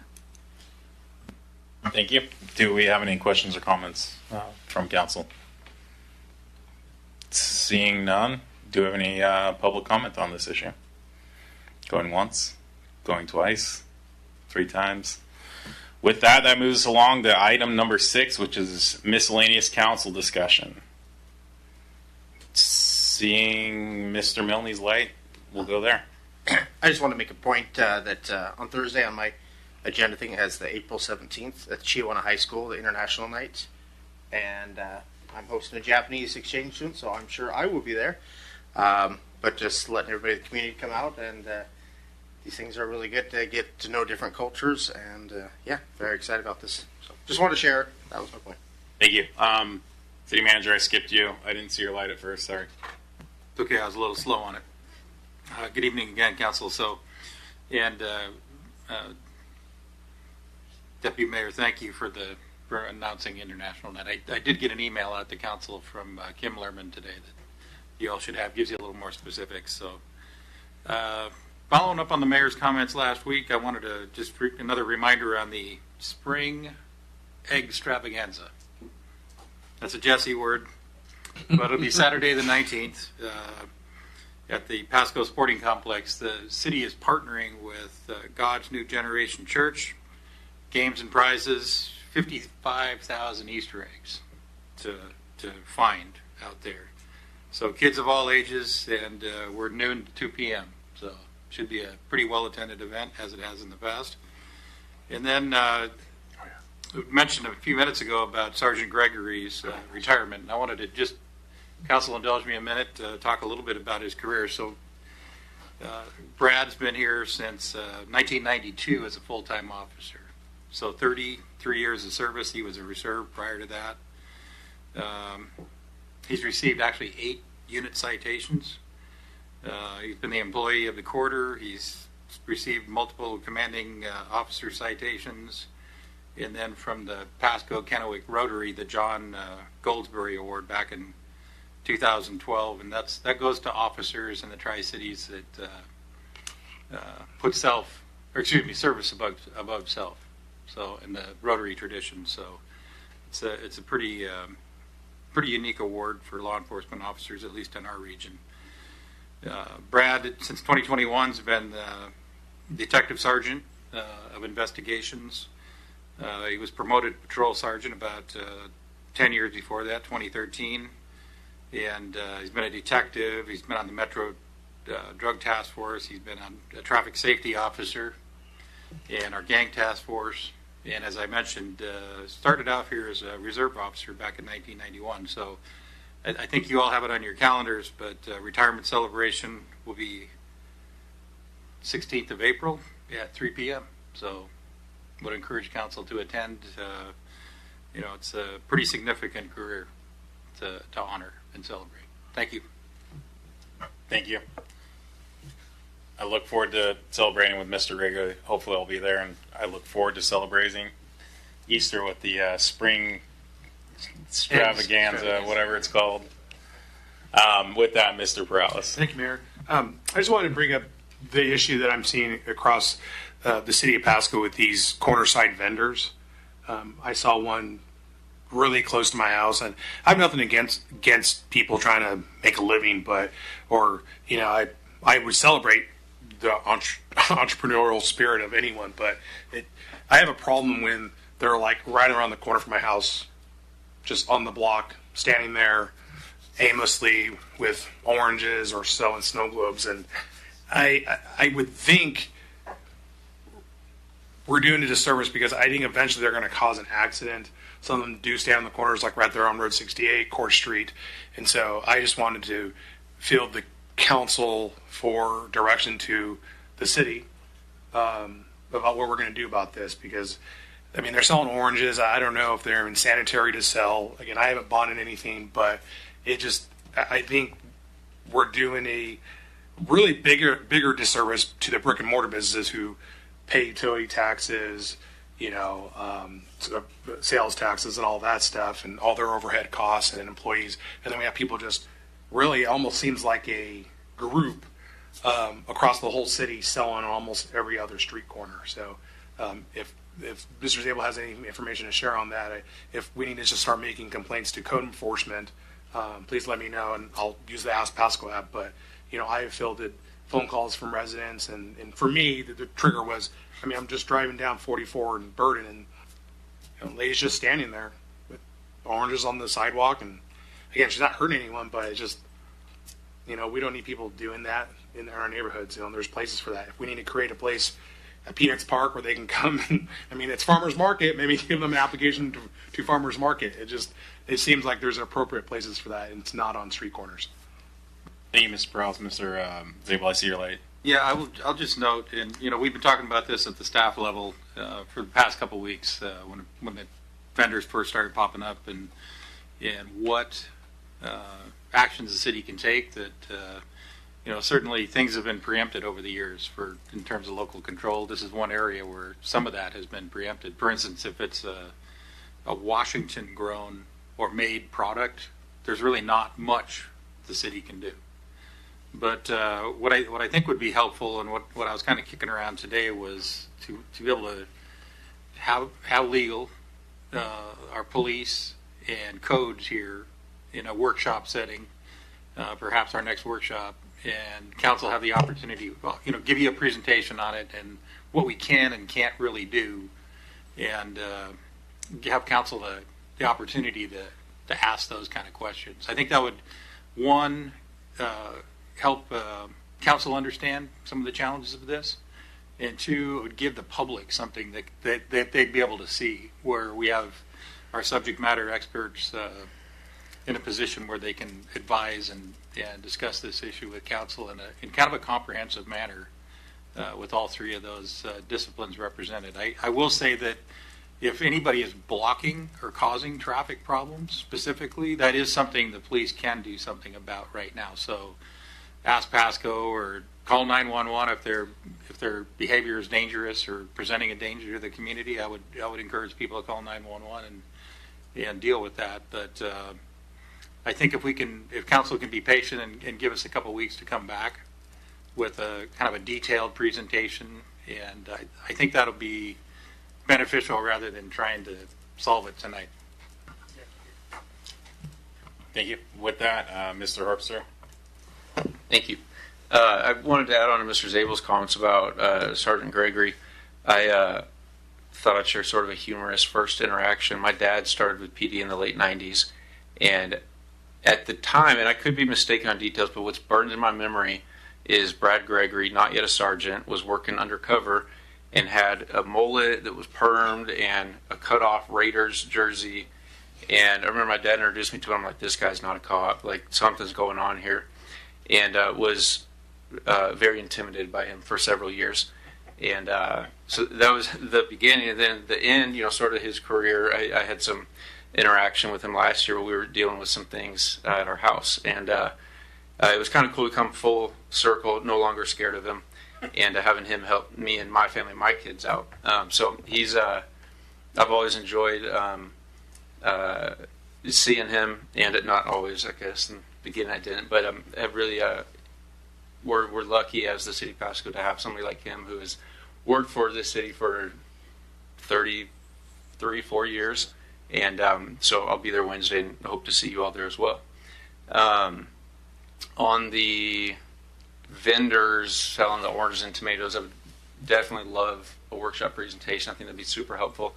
[SPEAKER 2] Thank you. Do we have any questions or comments from council? Seeing none, do we have any public comment on this issue? Going once, going twice, 3 times. With that, that moves along to item number 6, which is miscellaneous council discussion. Seeing Mr. Milne's light, we'll go there.
[SPEAKER 19] I just want to make a point that on Thursday on my agenda thing has the April 17th at Chihuahua High School, the International Night. And I'm hosting a Japanese exchange student, so I'm sure I will be there. But just letting everybody in the community come out, and these things are really good to get to know different cultures, and yeah, very excited about this. So just wanted to share it. That was my point.
[SPEAKER 2] Thank you. City Manager, I skipped you. I didn't see your light at first. Sorry.
[SPEAKER 4] It's okay. I was a little slow on it. Good evening again, Council. Deputy Mayor, thank you for announcing International Night. I did get an email out to Council from Kim Lerman today that you all should have. Gives you a little more specifics. So, following up on the Mayor's comments last week, I wanted to just another reminder on the spring egg extravaganza. That's a Jesse word. But it'll be Saturday the 19th at the Pasco Sporting Complex. The city is partnering with God's New Generation Church. Games and prizes, 55,000 Easter eggs to find out there. So kids of all ages, and we're noon to 2 p.m. So should be a pretty well-attended event, as it has in the past. And then we mentioned a few minutes ago about Sergeant Gregory's retirement. And I wanted to just, council indulge me a minute, to talk a little bit about his career. So Brad's been here since 1992 as a full-time officer. So 33 years of service. He was a reserve prior to that. He's received actually 8 unit citations. He's been the employee of the quarter. He's received multiple commanding officer citations. And then from the Pasco Kennewick Rotary, the John Goldsberry Award back in 2012. And that goes to officers in the Tri-Cities that put service above self. So in the Rotary tradition. So it's a pretty unique award for law enforcement officers, at least in our region. Brad, since 2021, has been Detective Sergeant of Investigations. He was promoted to Patrol Sergeant about 10 years before that, 2013. And he's been a detective. He's been on the Metro Drug Task Force. He's been a traffic safety officer and our gang task force. And as I mentioned, started off here as a reserve officer back in 1991. So I think you all have it on your calendars, but retirement celebration will be 16th of April at 3 p.m. So would encourage council to attend. It's a pretty significant career to honor and celebrate. Thank you.
[SPEAKER 2] Thank you. I look forward to celebrating with Mr. Rigger. Hopefully I'll be there, and I look forward to celebrating Easter with the spring extravaganza, whatever it's called. With that, Mr. Perales.
[SPEAKER 6] Thank you, Mayor. I just wanted to bring up the issue that I'm seeing across the city of Pasco with these corner side vendors. I saw one really close to my house, and I have nothing against people trying to make a living, I would celebrate the entrepreneurial spirit of anyone, but I have a problem when they're like right around the corner from my house, just on the block, standing there aimlessly with oranges or selling snow globes. And I would think we're doing a disservice, because I think eventually they're going to cause an accident. Some of them do stand on the corners, like right there on Road 68, Court Street. And so I just wanted to field the council for direction to the city about what we're going to do about this, because they're selling oranges. I don't know if they're insanitary to sell. Again, I haven't bought in anything, but I think we're doing a really bigger disservice to the brick and mortar businesses who pay utility taxes, sales taxes and all that stuff, and all their overhead costs and employees. And then we have people just really almost seems like a group across the whole city selling on almost every other street corner. So if Mr. Zabel has any information to share on that, if we need to just start making complaints to code enforcement, please let me know, and I'll use the Ask Pasco app. But I have fielded phone calls from residents, and for me, the trigger was, I'm just driving down 44 in Burden, and lady's just standing there with oranges on the sidewalk, and again, she's not hurting anyone, but it's just, we don't need people doing that in our neighborhoods. There's places for that. If we need to create a place at Peanuts Park where they can come, and, it's Farmers Market, maybe give them an application to Farmers Market. It seems like there's appropriate places for that, and it's not on street corners.
[SPEAKER 2] Thank you, Mr. Perales. Mr. Zabel, I see you're late.
[SPEAKER 4] Yeah, I'll just note, and we've been talking about this at the staff level for the past couple of weeks when the vendors first started popping up, and what actions the city can take. That certainly things have been preempted over the years in terms of local control. This is one area where some of that has been preempted. For instance, if it's a Washington grown or made product, there's really not much the city can do. But what I think would be helpful, and what I was kind of kicking around today, was to be able to have legal our police and codes here in a workshop setting, perhaps our next workshop, and council have the opportunity, well, give you a presentation on it and what we can and can't really do, and have council the opportunity to ask those kind of questions. I think that would, one, help council understand some of the challenges of this, and two, it would give the public something that they'd be able to see, where we have our subject matter experts in a position where they can advise and discuss this issue with council in kind of a comprehensive manner with all three of those disciplines represented. I will say that if anybody is blocking or causing traffic problems specifically, that is something the police can do something about right now. So ask Pasco or call 911 if their behavior is dangerous or presenting a danger to the community. I would encourage people to call 911 and deal with that. But I think if council can be patient and give us a couple weeks to come back with a kind of a detailed presentation, and I think that'll be beneficial rather than trying to solve it tonight.
[SPEAKER 2] Thank you. With that, Mr. Harpster.
[SPEAKER 8] Thank you. I wanted to add on to Mr. Zabel's comments about Sergeant Gregory. I thought I'd share sort of a humorous first interaction. My dad started with PD in the late 90s, and at the time, and I could be mistaken on details, but what's burned in my memory is Brad Gregory, not yet a sergeant, was working undercover and had a mullet that was permed and a cut-off Raiders jersey. And I remember my dad introduced me to him. I'm like, this guy's not a cop. Like, something's going on here. And was very intimidated by him for several years. And so that was the beginning. And then the end, sort of his career, I had some interaction with him last year where we were dealing with some things at our house. And it was kind of cool to come full circle, no longer scared of him, and having him help me and my family, my kids out. So he's, I've always enjoyed seeing him, and not always, I guess. In the beginning I didn't, but have really, we're lucky as the city of Pasco to have somebody like him who has worked for this city for 33, 4 years. And so I'll be there Wednesday and hope to see you all there as well. On the vendors selling the oranges and tomatoes, I would definitely love a workshop presentation. I think that'd be super helpful.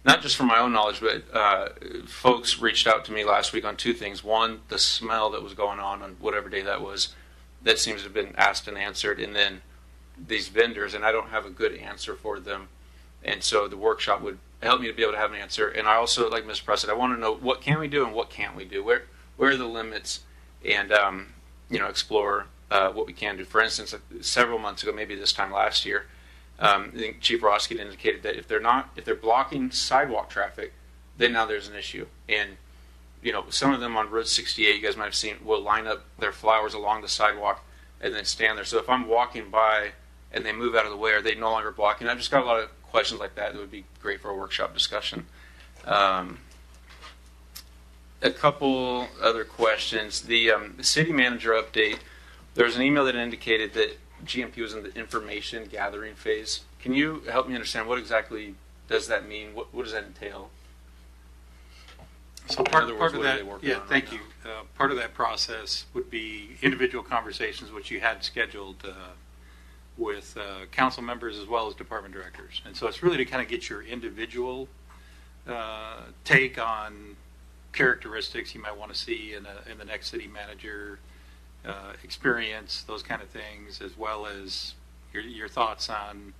[SPEAKER 8] Not just for my own knowledge, but folks reached out to me last week on two things. One, the smell that was going on whatever day that was, that seems to have been asked and answered. And then these vendors, and I don't have a good answer for them. And so the workshop would help me to be able to have an answer. And I also, like Ms. Press said, I want to know what can we do and what can't we do. Where are the limits? And explore what we can do. For instance, several months ago, maybe this time last year, I think Chief Roski indicated that if they're blocking sidewalk traffic, then now there's an issue. And some of them on Route 68, you guys might have seen, will line up their flowers along the sidewalk and then stand there. So if I'm walking by and they move out of the way, are they no longer blocking? I've just got a lot of questions like that would be great for a workshop discussion. A couple other questions. The city manager update, there was an email that indicated that GMP was in the information gathering phase. Can you help me understand what exactly does that mean? What does that entail?
[SPEAKER 4] So part of that, yeah, thank you. Part of that process would be individual conversations, which you had scheduled with council members as well as department directors. And so it's really to kind of get your individual take on characteristics you might want to see in the next city manager experience, those kind of things, as well as your thoughts on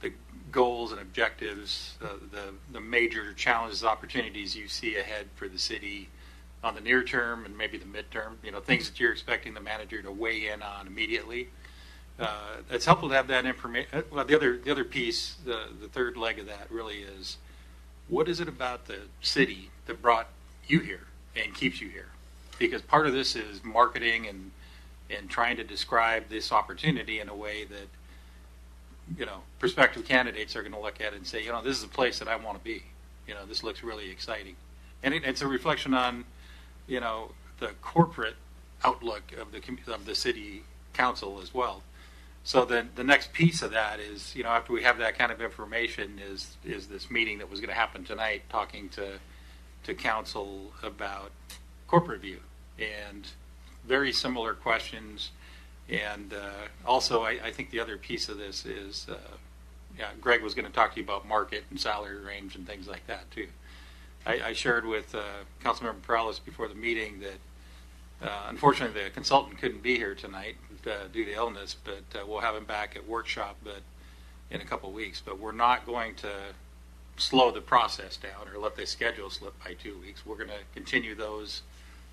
[SPEAKER 4] the goals and objectives, the major challenges, opportunities you see ahead for the city on the near term and maybe the midterm, things that you're expecting the manager to weigh in on immediately. It's helpful to have that information. Well, the other piece, the third leg of that really is, what is it about the city that brought you here and keeps you here? Because part of this is marketing and trying to describe this opportunity in a way that prospective candidates are going to look at it and say, this is a place that I want to be. This looks really exciting, and it's a reflection on the corporate outlook of the city council as well. So then the next piece of that is, after we have that kind of information, is this meeting that was going to happen tonight, talking to to council about corporate view, and very similar questions. And also, I think the other piece of this is, Greg was going to talk to you about market and salary range and things like that too. I shared with Councilmember Perales before the meeting that unfortunately the consultant couldn't be here tonight due to illness, but we'll have him back at workshop in a couple of weeks. But we're not going to slow the process down or let the schedule slip by 2 weeks. We're going to continue those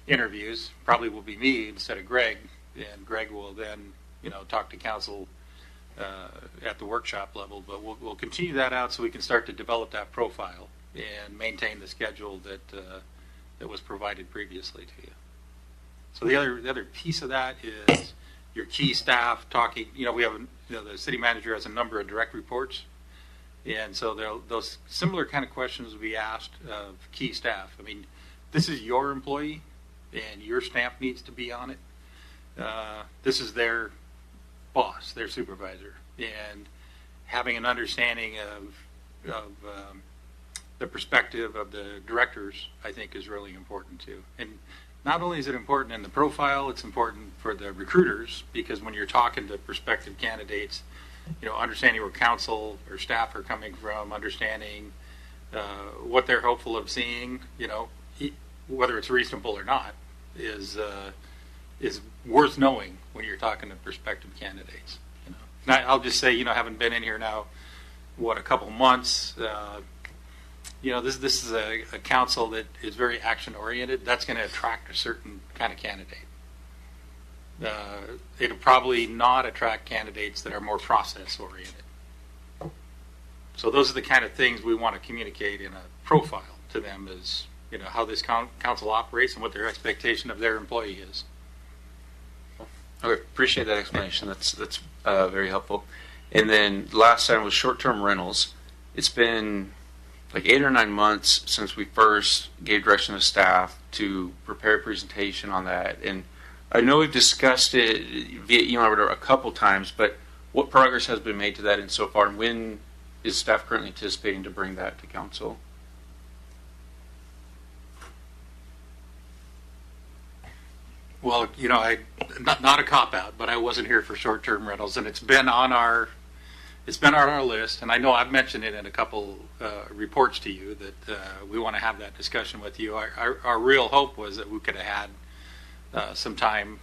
[SPEAKER 4] interviews. Probably will be me instead of Greg, and Greg will then talk to council at the workshop level. But we'll continue that out so we can start to develop that profile and maintain the schedule that was provided previously to you. So the other piece of that is your key staff talking. We have the city manager has a number of direct reports, and so those similar kind of questions will be asked of key staff. I mean, this is your employee, and your stamp needs to be on it. This is their boss, their supervisor, and having an understanding of the perspective of the directors, I think, is really important too. And not only is it important in the profile, it's important for the recruiters, because when you're talking to prospective candidates, understanding where council or staff are coming from, understanding what they're hopeful of seeing, whether it's reasonable or not, is worth knowing when you're talking to prospective candidates. Now, I'll just say, having been in here now, a couple months, this is a council that is very action oriented. That's going to attract a certain kind of candidate. It'll probably not attract candidates that are more process oriented. So those are the kind of things we want to communicate in a profile to them, is how this council operates and what their expectation of their employee is.
[SPEAKER 8] Okay, appreciate that explanation. That's very helpful. And then last time was short-term rentals. It's been like 8 or 9 months since we first gave direction to staff to prepare a presentation on that. And I know we've discussed it via email a couple times, but what progress has been made to that and so far? And when is staff currently anticipating to bring that to council?
[SPEAKER 4] Well, not a cop out, but I wasn't here for short-term rentals, and it's been on our list. And I know I've mentioned it in a couple reports to you that we want to have that discussion with you. Our real hope was that we could have had some time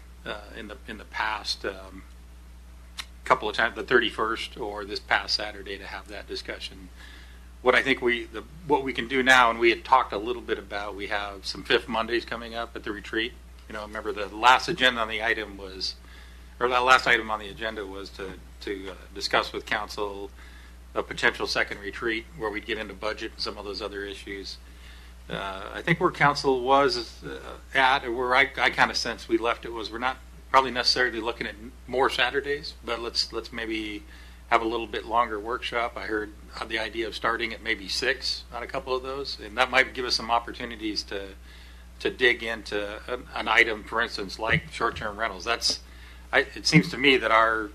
[SPEAKER 4] in the past couple of times, the 31st or this past Saturday, to have that discussion. What I think what we can do now, and we had talked a little bit about, we have some Fifth Mondays coming up at the retreat. Remember the last agenda on the item was, or that last item on the agenda was to discuss with council a potential second retreat where we'd get into budget and some of those other issues. I think where council was at, or where I kind of sense we left it, was we're not probably necessarily looking at more Saturdays, but let's maybe have a little bit longer workshop. I heard the idea of starting at maybe 6 on a couple of those, and that might give us some opportunities to dig into an item, for instance, like short-term rentals. It seems to me that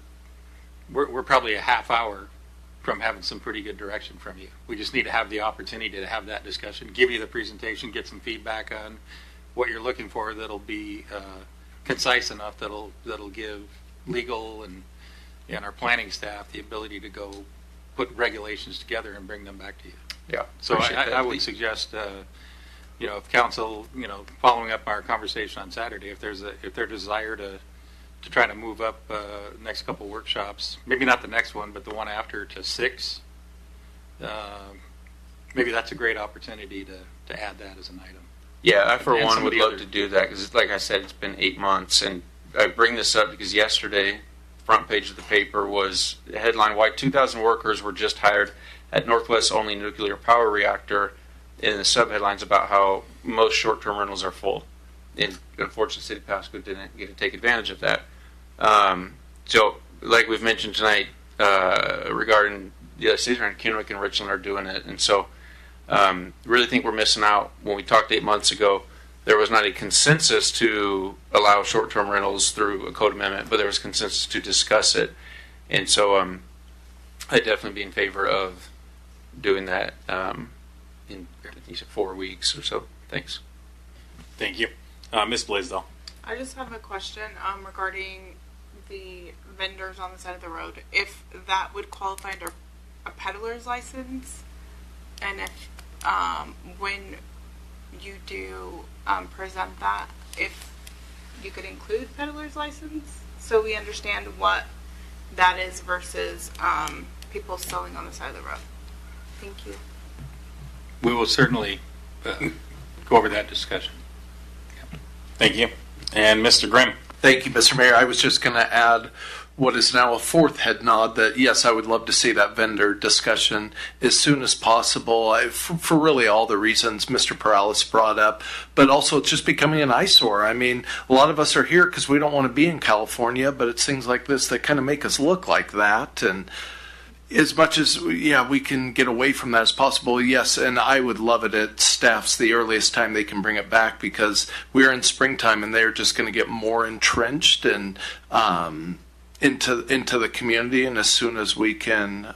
[SPEAKER 4] we're probably a half hour from having some pretty good direction from you. We just need to have the opportunity to have that discussion, give you the presentation, get some feedback on what you're looking for that'll be concise enough that'll give legal and our planning staff the ability to go put regulations together and bring them back to you.
[SPEAKER 8] Yeah.
[SPEAKER 4] So I would suggest if council, following up our conversation on Saturday, if their desire to try to move up next couple workshops, maybe not the next one, but the one after, to 6, maybe that's a great opportunity to add that as an item.
[SPEAKER 8] Yeah, I for one would love to do that, because like I said, it's been 8 months, and I bring this up because yesterday, front page of the paper was headline, why 2,000 workers were just hired at Northwest's only nuclear power reactor, in the subheadlines about how most short-term rentals are full. And unfortunately, City of Pasco didn't get to take advantage of that. So, like we've mentioned tonight, regarding the other cities around Kennewick and Richland are doing it. And so, really think we're missing out. When we talked 8 months ago, there was not a consensus to allow short-term rentals through a code amendment, but there was consensus to discuss it. And so, I'd definitely be in favor of doing that in 4 weeks or so. Thanks.
[SPEAKER 2] Thank you. Ms. Blaisdell.
[SPEAKER 1] I just have a question regarding the vendors on the side of the road. If that would qualify under a peddler's license, and if when you do present that, if you could include peddler's license, so we understand what that is versus people selling on the side of the road. Thank you.
[SPEAKER 4] We will certainly go over that discussion.
[SPEAKER 2] Thank you. And Mr. Grimm.
[SPEAKER 22] Thank you, Mr. Mayor. I was just going to add what is now a fourth head nod that, yes, I would love to see that vendor discussion as soon as possible for really all the reasons Mr. Perales brought up, but also it's just becoming an eyesore. I mean, a lot of us are here because we don't want to be in California, but it's things like this that kind of make us look like that. And as much as, yeah, we can get away from that as possible, yes, and I would love it at staff's the earliest time they can bring it back, because we're in springtime and they're just going to get more entrenched and into the community, and as soon as we can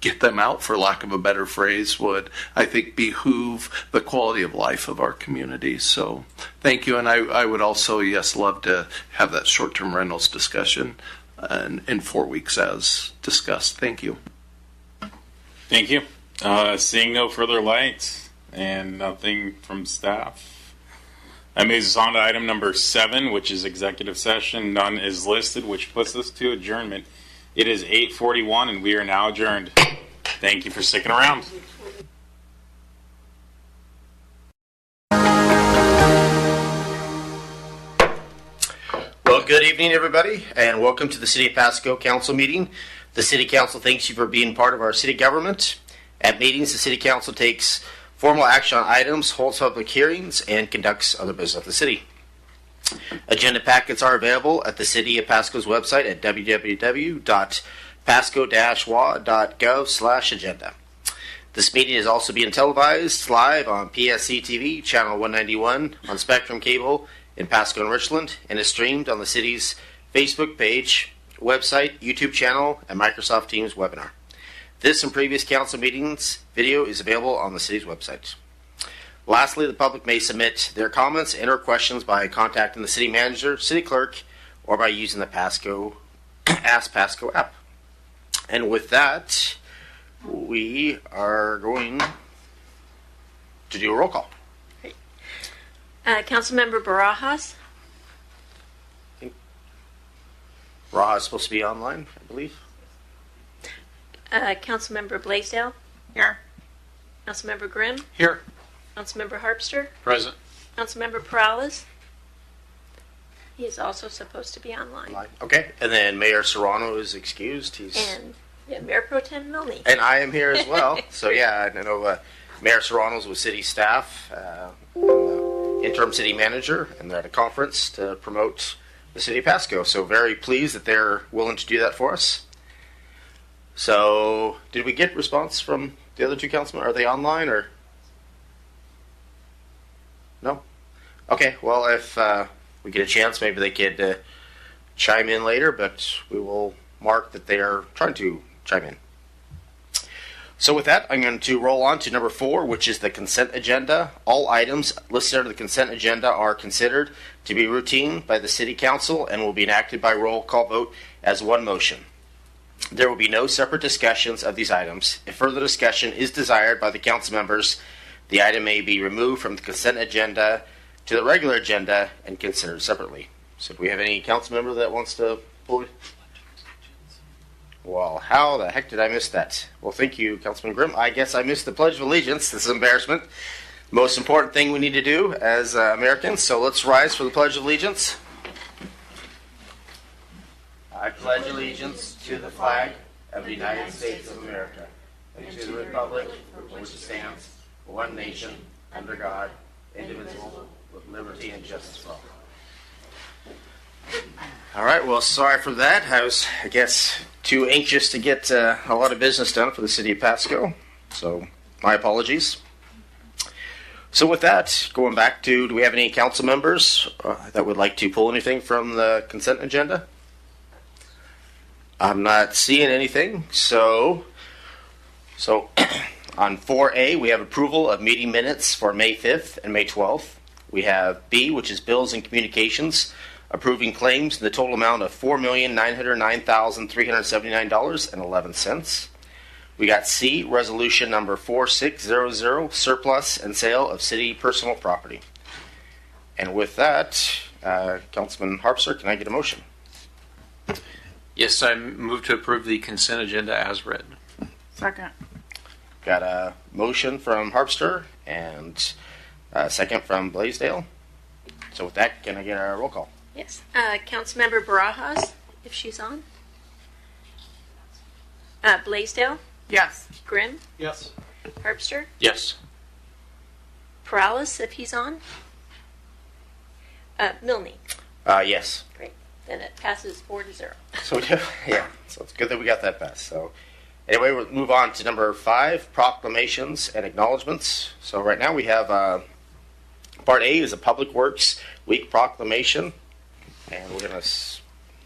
[SPEAKER 22] get them out, for lack of a better phrase, would, I think, behoove the quality of life of our community. So thank you, and I would also, yes, love to have that short-term rentals discussion in 4 weeks as discussed. Thank you.
[SPEAKER 2] Thank you. Seeing no further lights and nothing from staff, that moves us on to item number 7, which is executive session. None is listed, which puts us to adjournment. It is 8:41 and we are now adjourned. Thank you for sticking around.
[SPEAKER 19] Well, good evening, everybody, and welcome to the City of Pasco Council meeting. The City Council thanks you for being part of our city government. At meetings, the City Council takes formal action on items, holds public hearings, and conducts other business of the city. Agenda packets are available at the City of Pasco's website at www.pasco-wa.gov/agenda. This meeting is also being televised live on PSC-TV, channel 191, on Spectrum Cable in Pasco and Richland, and is streamed on the city's Facebook page, website, YouTube channel, and Microsoft Teams webinar. This and previous council meetings video is available on the city's website. Lastly, the public may submit their comments and or questions by contacting the city manager, city clerk, or by using the Pasco Ask Pasco app. And with that, we are going to do a roll call.
[SPEAKER 16] Councilmember Barajas.
[SPEAKER 19] Raha is supposed to be online, I believe.
[SPEAKER 16] Councilmember Blaisdell.
[SPEAKER 1] Here.
[SPEAKER 16] Councilmember Grimm.
[SPEAKER 4] Here.
[SPEAKER 16] Councilmember Harpster.
[SPEAKER 4] Present.
[SPEAKER 16] Councilmember Perales. He is also supposed to be online.
[SPEAKER 19] Okay, and then Mayor Serrano is excused.
[SPEAKER 16] And yeah, Mayor Pro Tem Milne.
[SPEAKER 19] And I am here as well. So yeah, I know Mayor Serrano's with city staff, interim city manager, and they're at a conference to promote the city of Pasco. So very pleased that they're willing to do that for us. So did we get response from the other two councilmen? Are they online or no? Okay, well if we get a chance, maybe they could chime in later, but we will mark that they are trying to chime in. So with that, I'm going to roll on to number 4, which is the consent agenda. All items listed under the consent agenda are considered to be routine by the City Council and will be enacted by roll call vote as one motion. There will be no separate discussions of these items. If further discussion is desired by the council members, the item may be removed from the consent agenda to the regular agenda and considered separately. So do we have any council member that wants to pull it? Well, how the heck did I miss that? Well, thank you, Councilman Grimm. I guess I missed the Pledge of Allegiance. This is embarrassment. Most important thing we need to do as Americans. So let's rise for the Pledge of Allegiance. I pledge allegiance to the flag of the United States of America and to the republic for which it stands, one nation, under God, indivisible, with liberty and justice for all. All right, well, sorry for that. I was, I guess, too anxious to get a lot of business done for the city of Pasco, so my apologies. So with that, going back to, do we have any council members that would like to pull anything from the consent agenda? I'm not seeing anything, so On 4A, we have approval of meeting minutes for May 5th and May 12th. We have B, which is bills and communications, approving claims in the total amount of $4,909,379.11. We got C, resolution number 4600, surplus and sale of city personal property. And with that, Councilman Harpster, can I get a motion?
[SPEAKER 8] Yes, I move to approve the consent agenda as read.
[SPEAKER 1] Second.
[SPEAKER 19] Got a motion from Harpster and a second from Blaisdell. So with that, can I get a roll call?
[SPEAKER 16] Yes. Councilmember Barajas, if she's on. Blaisdell,
[SPEAKER 1] Yes.
[SPEAKER 16] Grimm,
[SPEAKER 7] Yes.
[SPEAKER 16] Herbster,
[SPEAKER 8] Yes.
[SPEAKER 16] Perales, if he's on. Milne.
[SPEAKER 19] Yes.
[SPEAKER 16] Great. Then it passes 4-0.
[SPEAKER 19] So yeah, so it's good that we got that passed. So anyway, we'll move on to number 5, proclamations and acknowledgements. So right now we have part A is a Public Works Week proclamation, and we're gonna.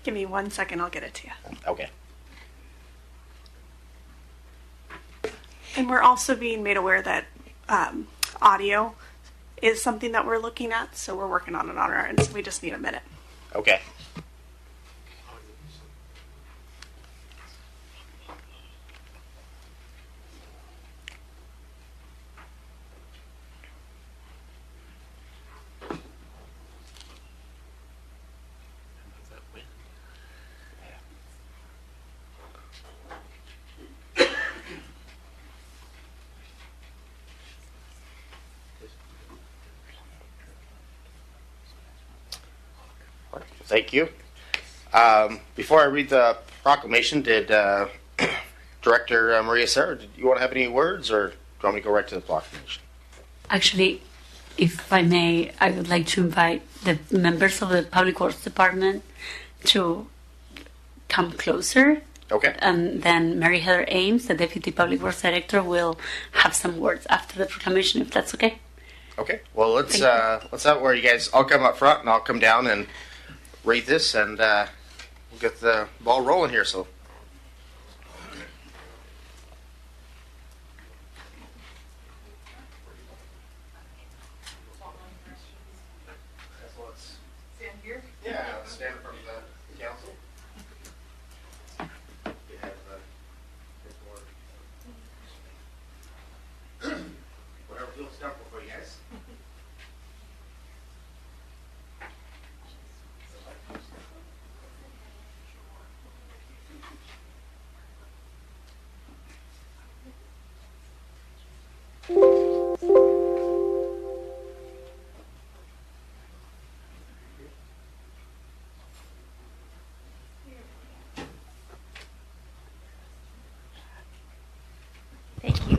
[SPEAKER 17] Give me 1 second, I'll get it to you.
[SPEAKER 19] Okay.
[SPEAKER 17] And we're also being made aware that audio is something that we're looking at, so we're working on it on our end. So we just need a minute.
[SPEAKER 19] Okay. Thank you. Before I read the proclamation, did Director Maria Serra, did you want to have any words, or do you want me to go right to the proclamation?
[SPEAKER 10] Actually, if I may, I would like to invite the members of the Public Works Department to come closer.
[SPEAKER 19] Okay.
[SPEAKER 10] And then Mary Heather Ames, the Deputy Public Works Director, will have some words after the proclamation, if that's okay.
[SPEAKER 19] Okay. Well, let's have where you guys. I'll come up front and I'll come down and read this, and we'll get the ball rolling here. So.
[SPEAKER 1] Stand here?
[SPEAKER 19] Yeah, stand in front of the council. You have whatever feels comfortable for you guys.
[SPEAKER 16] Thank you.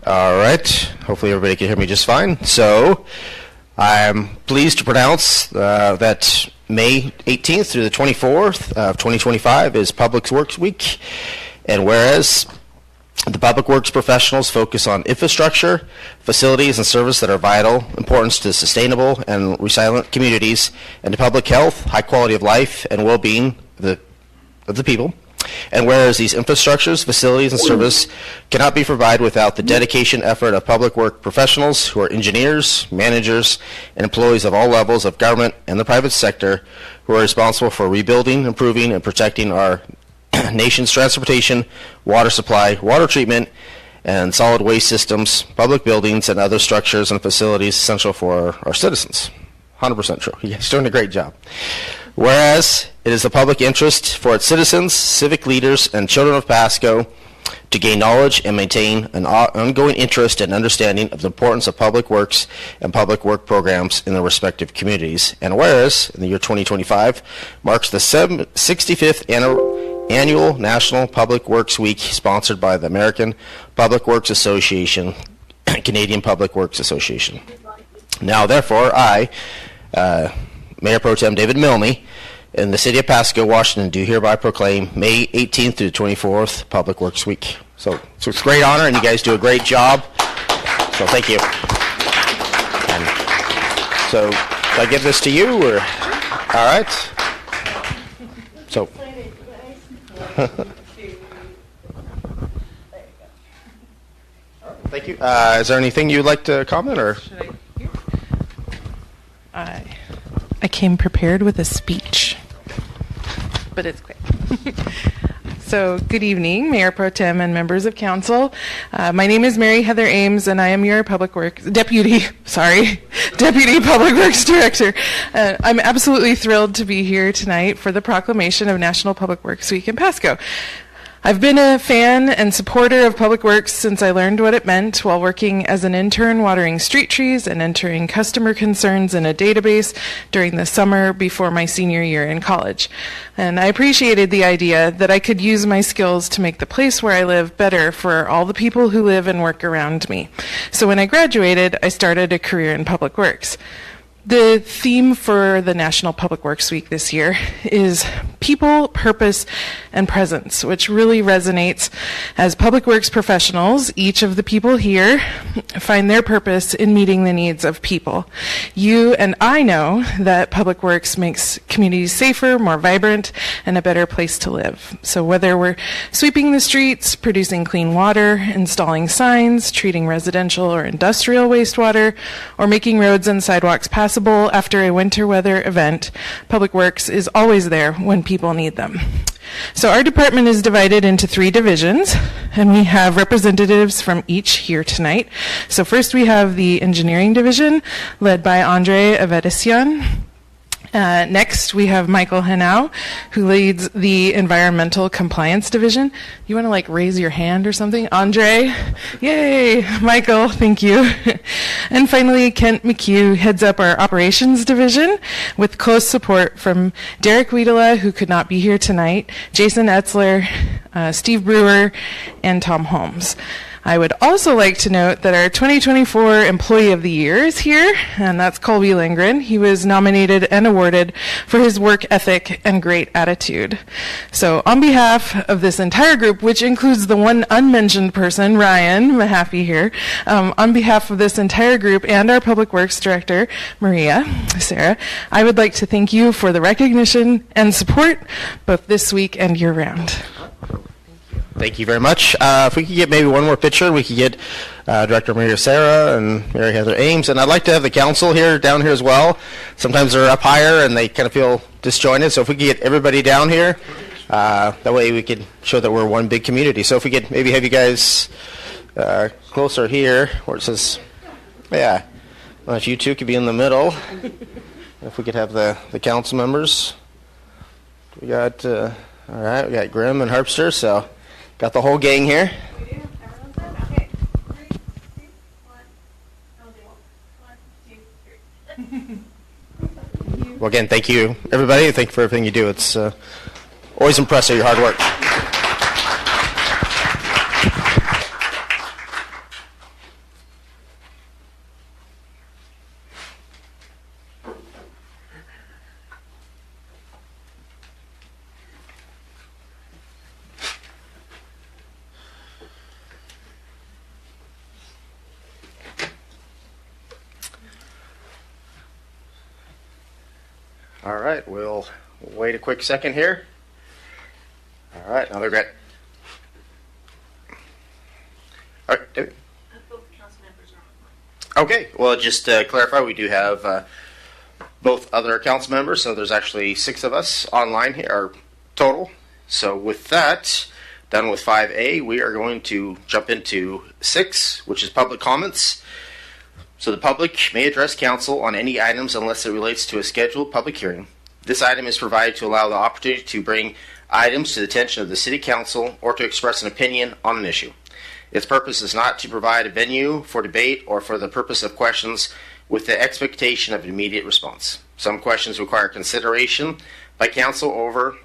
[SPEAKER 19] All right. Hopefully everybody can hear me just fine. So I'm pleased to pronounce that May 18th through the 24th of 2025 is Public Works Week. And whereas the Public Works professionals focus on infrastructure, facilities, and service that are vital importance to sustainable and resilient communities and to public health, high quality of life, and well-being of the people. And whereas these infrastructures, facilities, and service cannot be provided without the dedication effort of public work professionals who are engineers, managers, and employees of all levels of government and the private sector who are responsible for rebuilding, improving, and protecting our nation's transportation, water supply, water treatment, and solid waste systems, public buildings, and other structures and facilities essential for our citizens. 100% true. You guys are doing a great job. Whereas it is the public interest for its citizens, civic leaders, and children of Pasco to gain knowledge and maintain an ongoing interest and understanding of the importance of public works and public work programs in their respective communities. And whereas in the year 2025 marks the 65th annual National Public Works Week sponsored by the American Public Works Association, Canadian Public Works Association. Now, therefore, I, Mayor Pro Tem David Milne, in the city of Pasco, Washington, do hereby proclaim May 18th through the 24th Public Works Week. So it's a great honor, and you guys do a great job. So thank you. And so, do I give this to you, or all right? So. Thank you. Is there anything you'd like to comment or?
[SPEAKER 11] I came prepared with a speech, but it's quick. So, good evening, Mayor Pro Tem and members of council. My name is Mary Heather Ames, and I am your Deputy Public Works Director. I'm absolutely thrilled to be here tonight for the proclamation of National Public Works Week in Pasco. I've been a fan and supporter of Public Works since I learned what it meant while working as an intern watering street trees and entering customer concerns in a database during the summer before my senior year in college. And I appreciated the idea that I could use my skills to make the place where I live better for all the people who live and work around me. So when I graduated, I started a career in Public Works. The theme for the National Public Works Week this year is people, purpose, and presence, which really resonates as public works professionals. Each of the people here find their purpose in meeting the needs of people. You and I know that public works makes communities safer, more vibrant, and a better place to live. So whether we're sweeping the streets, producing clean water, installing signs, treating residential or industrial wastewater, or making roads and sidewalks passable after a winter weather event, Public Works is always there when people need them. So our department is divided into 3 divisions, and we have representatives from each here tonight. So first we have the engineering division, led by Andre Avedisian. Next, we have Michael Henao, who leads the Environmental Compliance Division. You want to raise your hand or something? Andre? Yay! Michael, thank you. And finally, Kent McHugh heads up our Operations Division with close support from Derek Wiedela, who could not be here tonight, Jason Etzler, Steve Brewer, and Tom Holmes. I would also like to note that our 2024 Employee of the Year is here, and that's Colby Lindgren. He was nominated and awarded for his work ethic and great attitude. So on behalf of this entire group, which includes the one unmentioned person, Ryan Mahaffey here, on behalf of this entire group and our Public Works Director, Sarah, I would like to thank you for the recognition and support both this week and year-round.
[SPEAKER 19] Thank you very much. If we could get maybe one more picture, we could get Director Maria Sarah and Mary Heather Ames. And I'd like to have the council down here as well. Sometimes they're up higher and they kind of feel disjointed. So if we could get everybody down here, that way we could show that we're one big community. So if we could maybe have you guys closer here, where it says, yeah, well, if you two could be in the middle. If we could have the council members. We got, all right, we got Grimm and Harpster, so got the whole gang here. Well, again, thank you, everybody. Thank you for everything you do. It's always impressive, your hard work. All right, we'll wait a quick second here. All right, now they're great. All right, David. Okay, well, just to clarify, we do have both other council members, so there's actually 6 of us online here, or total. So with that, done with 5A, we are going to jump into 6, which is public comments. So the public may address council on any items unless it relates to a scheduled public hearing. This item is provided to allow the opportunity to bring items to the attention of the city council or to express an opinion on an issue. Its purpose is not to provide a venue for debate or for the purpose of questions with the expectation of immediate response. Some questions require consideration by council over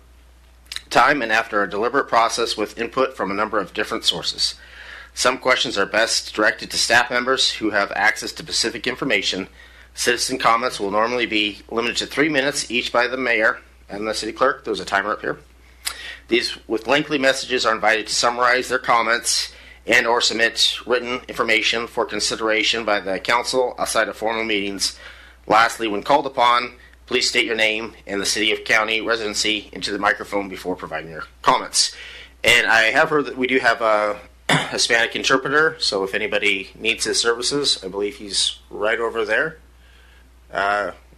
[SPEAKER 19] time and after a deliberate process with input from a number of different sources. Some questions are best directed to staff members who have access to specific information. Citizen comments will normally be limited to 3 minutes each by the mayor and the city clerk. There's a timer up here. These with lengthy messages are invited to summarize their comments and or submit written information for consideration by the council outside of formal meetings. Lastly, when called upon, please state your name and the city of county residency into the microphone before providing your comments. And I have heard that we do have Hispanic interpreter, so if anybody needs his services, I believe he's right over there.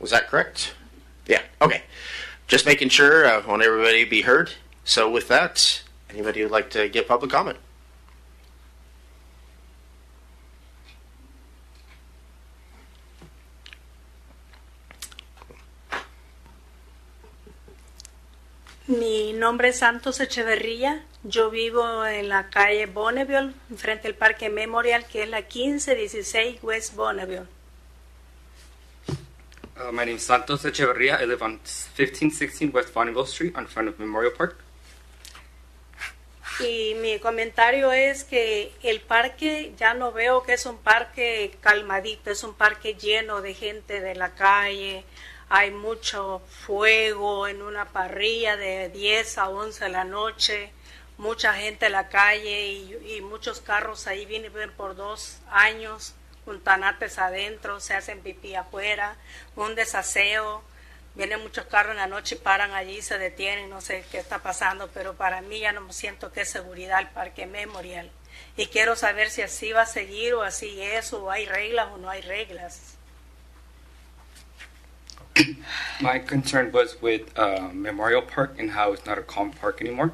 [SPEAKER 19] Was that correct? Yeah, okay. Just making sure I want everybody to be heard. So with that, anybody who'd like to give public comment?
[SPEAKER 16] Mi nombre es Santos Echeverría. Yo vivo en la calle Bonneville, enfrente del Parque Memorial, que es la 1516 West Bonneville.
[SPEAKER 12] My name is Santos Echeverria. I live on 1516 West Bonneville Street, in front of Memorial Park.
[SPEAKER 16] Y mi comentario es que el parque ya no veo que es un parque calmadito, es un parque lleno de gente de la calle. Hay mucho fuego en una parrilla de 10 a 11 de la noche, mucha gente en la calle y muchos carros ahí viven por 2 años con tanates adentro, se hacen pipí afuera, un desaseo. Vienen muchos carros en la noche y paran allí, se detienen, no sé qué está pasando, pero para mí ya no me siento que es seguridad el Parque Memorial. Y quiero saber si así va a seguir o así es, o hay reglas o no hay reglas.
[SPEAKER 12] My concern was with Memorial Park and how it's not a calm park anymore.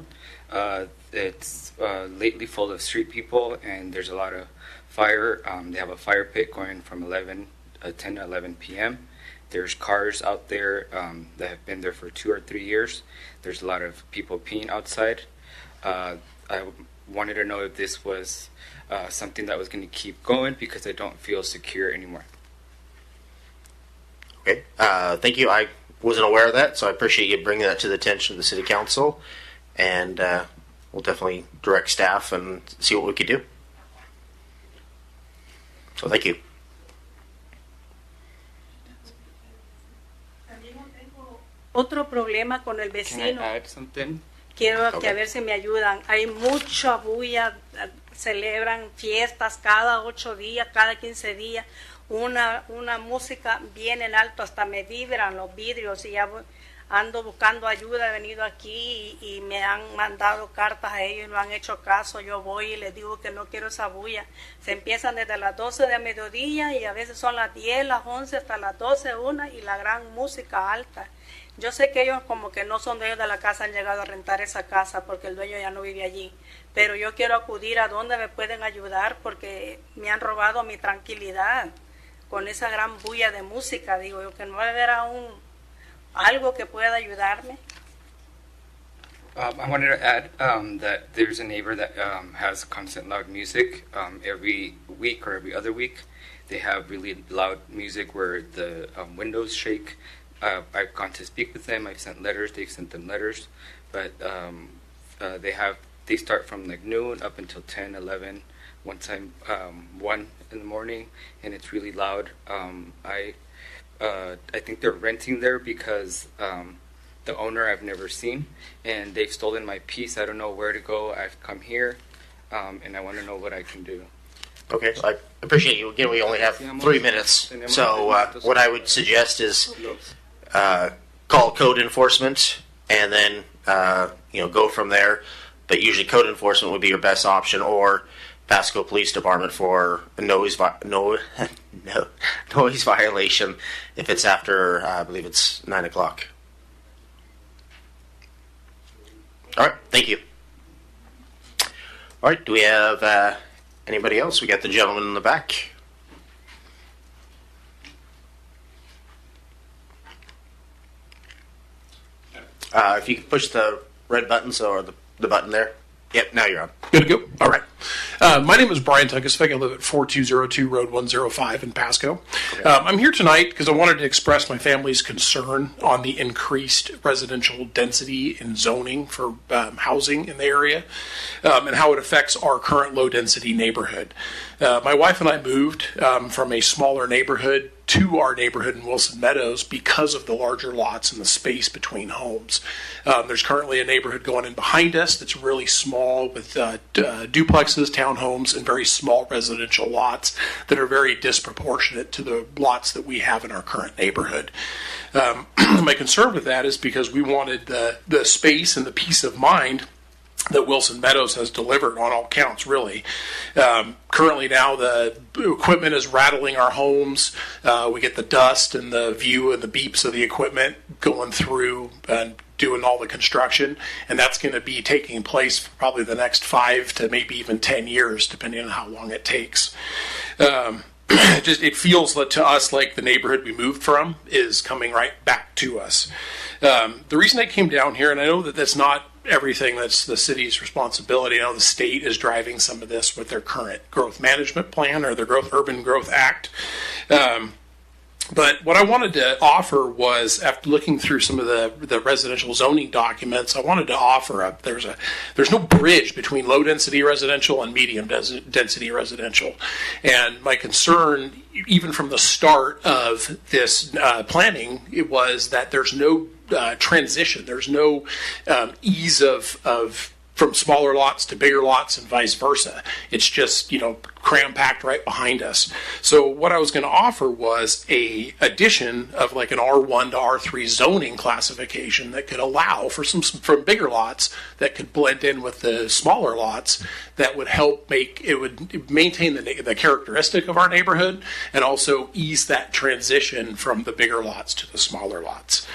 [SPEAKER 12] It's lately full of street people, and there's a lot of fire. They have a fire pit going from 10 to 11 p.m. There's cars out there that have been there for 2 or 3 years. There's a lot of people peeing outside. I wanted to know if this was something that was going to keep going because I don't feel secure anymore.
[SPEAKER 19] Okay, thank you. I wasn't aware of that, so I appreciate you bringing that to the attention of the City Council, and we'll definitely direct staff and see what we could do. So thank you.
[SPEAKER 16] Otro problema con el
[SPEAKER 12] Can I
[SPEAKER 16] vecino.
[SPEAKER 12] add something?
[SPEAKER 16] Quiero que
[SPEAKER 12] Okay.
[SPEAKER 16] a ver si me ayudan. Hay mucha bulla, celebran fiestas cada 8 días, cada 15 días. Una música bien en alto, hasta me vibran los vidrios y ya ando buscando ayuda. He venido aquí y me han mandado cartas a ellos y no han hecho caso. Yo voy y les digo que no quiero esa bulla. Se empiezan desde las 12 de mediodía y a veces son las 10, las 11 hasta las 12, 1 y la gran música alta. Yo sé que ellos como que no son dueños de la casa, han llegado a rentar esa casa porque el dueño ya no vive allí. Pero yo quiero acudir a donde me pueden ayudar porque me han robado mi tranquilidad con esa gran bulla de música. Digo yo que no va a haber aún algo que pueda ayudarme.
[SPEAKER 12] I wanted to add that there's a neighbor that has constant loud music every week or every other week. They have really loud music where the windows shake. I've gone to speak with them. I've sent letters. They've sent them letters, but they start from like noon up until 10, 11. One time, 1 in the morning, and it's really loud. I think they're renting there because the owner I've never seen, and they've stolen my peace. I don't know where to go. I've come here, and I want to know what I can do.
[SPEAKER 19] Okay, I appreciate you. Again, we only have 3 minutes, so what I would suggest is call code enforcement and then go from there. But usually, code enforcement would be your best option, or Pasco Police Department for a noise violation if it's after I believe it's 9 o'clock. All right, thank you. All right, do we have anybody else? We got the gentleman in the back. If you could push the red button, or the button there. Yep, now you're on.
[SPEAKER 6] Good to go. All right. My name is Brian Tuckisvig. I live at 4202 Road 105 in Pasco. I'm here tonight because I wanted to express my family's concern on the increased residential density and zoning for housing in the area and how it affects our current low-density neighborhood. My wife and I moved from a smaller neighborhood to our neighborhood in Wilson Meadows because of the larger lots and the space between homes. There's currently a neighborhood going in behind us that's really small with duplexes, townhomes, and very small residential lots that are very disproportionate to the lots that we have in our current neighborhood. My concern with that is because we wanted the space and the peace of mind that Wilson Meadows has delivered on all counts, really. Currently now the equipment is rattling our homes. We get the dust and the view and the beeps of the equipment going through and doing all the construction, and that's going to be taking place for probably the next 5 to maybe even 10 years, depending on how long it takes. It feels to us like the neighborhood we moved from is coming right back to us. The reason I came down here, and I know that that's not everything that's the city's responsibility. I know the state is driving some of this with their current growth management plan or their Urban Growth Act. But what I wanted to offer was, after looking through some of the residential zoning documents, I wanted to offer there's no bridge between low density residential and medium density residential. And my concern, even from the start of this planning, it was that there's no transition. There's no ease of from smaller lots to bigger lots and vice versa. It's just, cram-packed right behind us. So what I was going to offer was a addition of like an R1 to R3 zoning classification that could allow for from bigger lots that could blend in with the smaller lots that would help maintain the characteristic of our neighborhood and also ease that transition from the bigger lots to the smaller lots.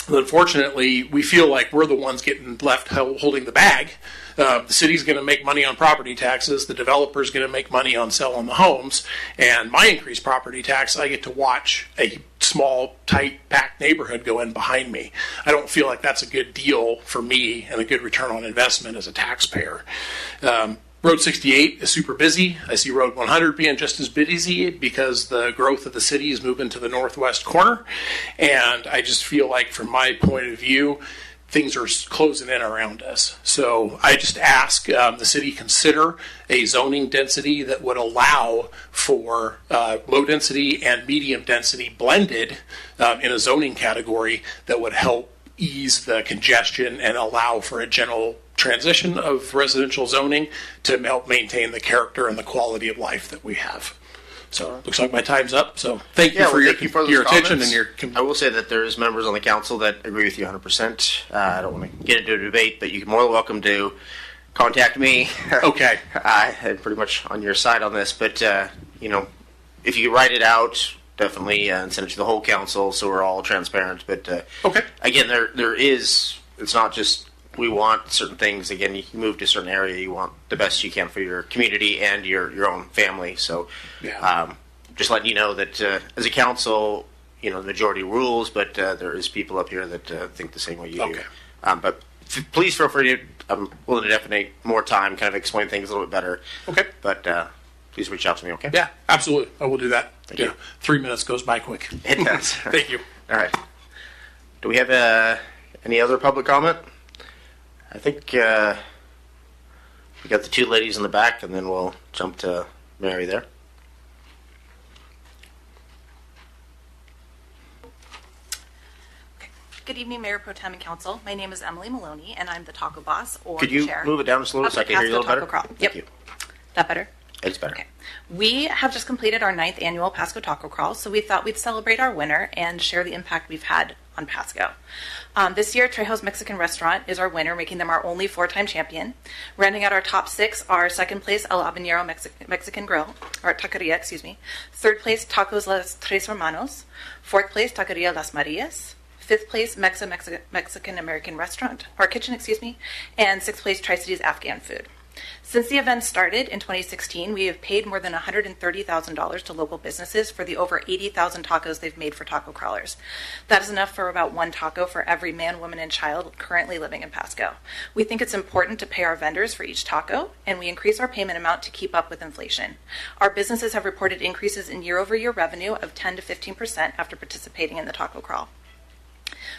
[SPEAKER 6] Unfortunately, we feel like we're the ones getting left holding the bag. The city's going to make money on property taxes. The developer's going to make money on selling the homes. And my increased property tax, I get to watch a small, tight, packed neighborhood go in behind me. I don't feel like that's a good deal for me and a good return on investment as a taxpayer. Road 68 is super busy. I see Road 100 being just as busy because the growth of the city is moving to the northwest corner. And I just feel like, from my point of view, things are closing in around us. So I just ask the city consider a zoning density that would allow for low density and medium density blended in a zoning category that would help ease the congestion and allow for a general transition of residential zoning to help maintain the character and the quality of life that we have. So looks like my time's up. So thank you for your attention and your.
[SPEAKER 19] I will say that there's members on the council that agree with you 100%. I don't want to get into a debate, but you're more than welcome to contact me.
[SPEAKER 6] Okay.
[SPEAKER 19] I'm pretty much on your side on this, but if you write it out, definitely and send it to the whole council so we're all transparent. But
[SPEAKER 6] okay.
[SPEAKER 19] Again, there is. It's not just. We want certain things. Again, you move to a certain area, you want the best you can for your community and your own family. So, just letting you know that as a council, the majority rules, but there is people up here that think the same way you do. But please feel free to. I'm willing to definitely more time, kind of explain things a little bit better.
[SPEAKER 6] Okay.
[SPEAKER 19] But please reach out to me. Okay.
[SPEAKER 6] Yeah, absolutely. I will do that.
[SPEAKER 19] Thank you.
[SPEAKER 6] 3 minutes goes by quick.
[SPEAKER 19] It does.
[SPEAKER 6] Thank you.
[SPEAKER 19] All right. Do we have any other public comment? I think we got the two ladies in the back, and then we'll jump to Mary there.
[SPEAKER 13] Good evening, Mayor Pro Tem and Council. My name is Emily Maloney, and I'm the Taco Boss, or
[SPEAKER 19] Could you
[SPEAKER 13] chair.
[SPEAKER 19] move it down just a little so I can hear you a little better?
[SPEAKER 13] Crawl.
[SPEAKER 19] Thank
[SPEAKER 13] Yep.
[SPEAKER 19] you.
[SPEAKER 13] That better?
[SPEAKER 19] It's better.
[SPEAKER 13] Okay. We have just completed our 9th annual Pasco Taco Crawl, so we thought we'd celebrate our winner and share the impact we've had on Pasco. This year, Trejo's Mexican Restaurant is our winner, making them our only 4-time champion. Rounding out our top 6 are second place El Habanero Mexican Grill, or Taqueria, excuse me. Third place, Tacos Las Tres Hermanos. Fourth place, Taqueria Las Marias. Fifth place, Mexican American Restaurant, or Kitchen, excuse me. And sixth place, Tri-Cities Afghan Food. Since the event started in 2016, we have paid more than $130,000 to local businesses for the over 80,000 tacos they've made for taco crawlers. That is enough for about 1 taco for every man, woman, and child currently living in Pasco. We think it's important to pay our vendors for each taco, and we increase our payment amount to keep up with inflation. Our businesses have reported increases in year-over-year revenue of 10 to 15% after participating in the taco crawl.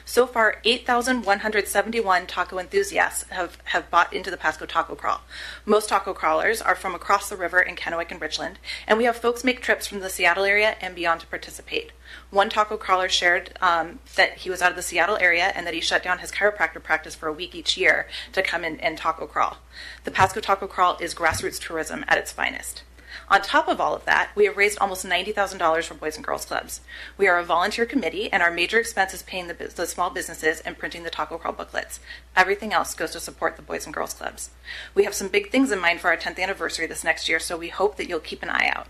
[SPEAKER 13] So far, 8,171 taco enthusiasts have bought into the Pasco Taco Crawl. Most taco crawlers are from across the river in Kennewick and Richland, and we have folks make trips from the Seattle area and beyond to participate. One taco crawler shared that he was out of the Seattle area and that he shut down his chiropractor practice for a week each year to come in and taco crawl. The Pasco Taco Crawl is grassroots tourism at its finest. On top of all of that, we have raised almost $90,000 for Boys and Girls Clubs. We are a volunteer committee, and our major expense is paying the small businesses and printing the Taco Crawl booklets. Everything else goes to support the Boys and Girls Clubs. We have some big things in mind for our 10th anniversary this next year, so we hope that you'll keep an eye out.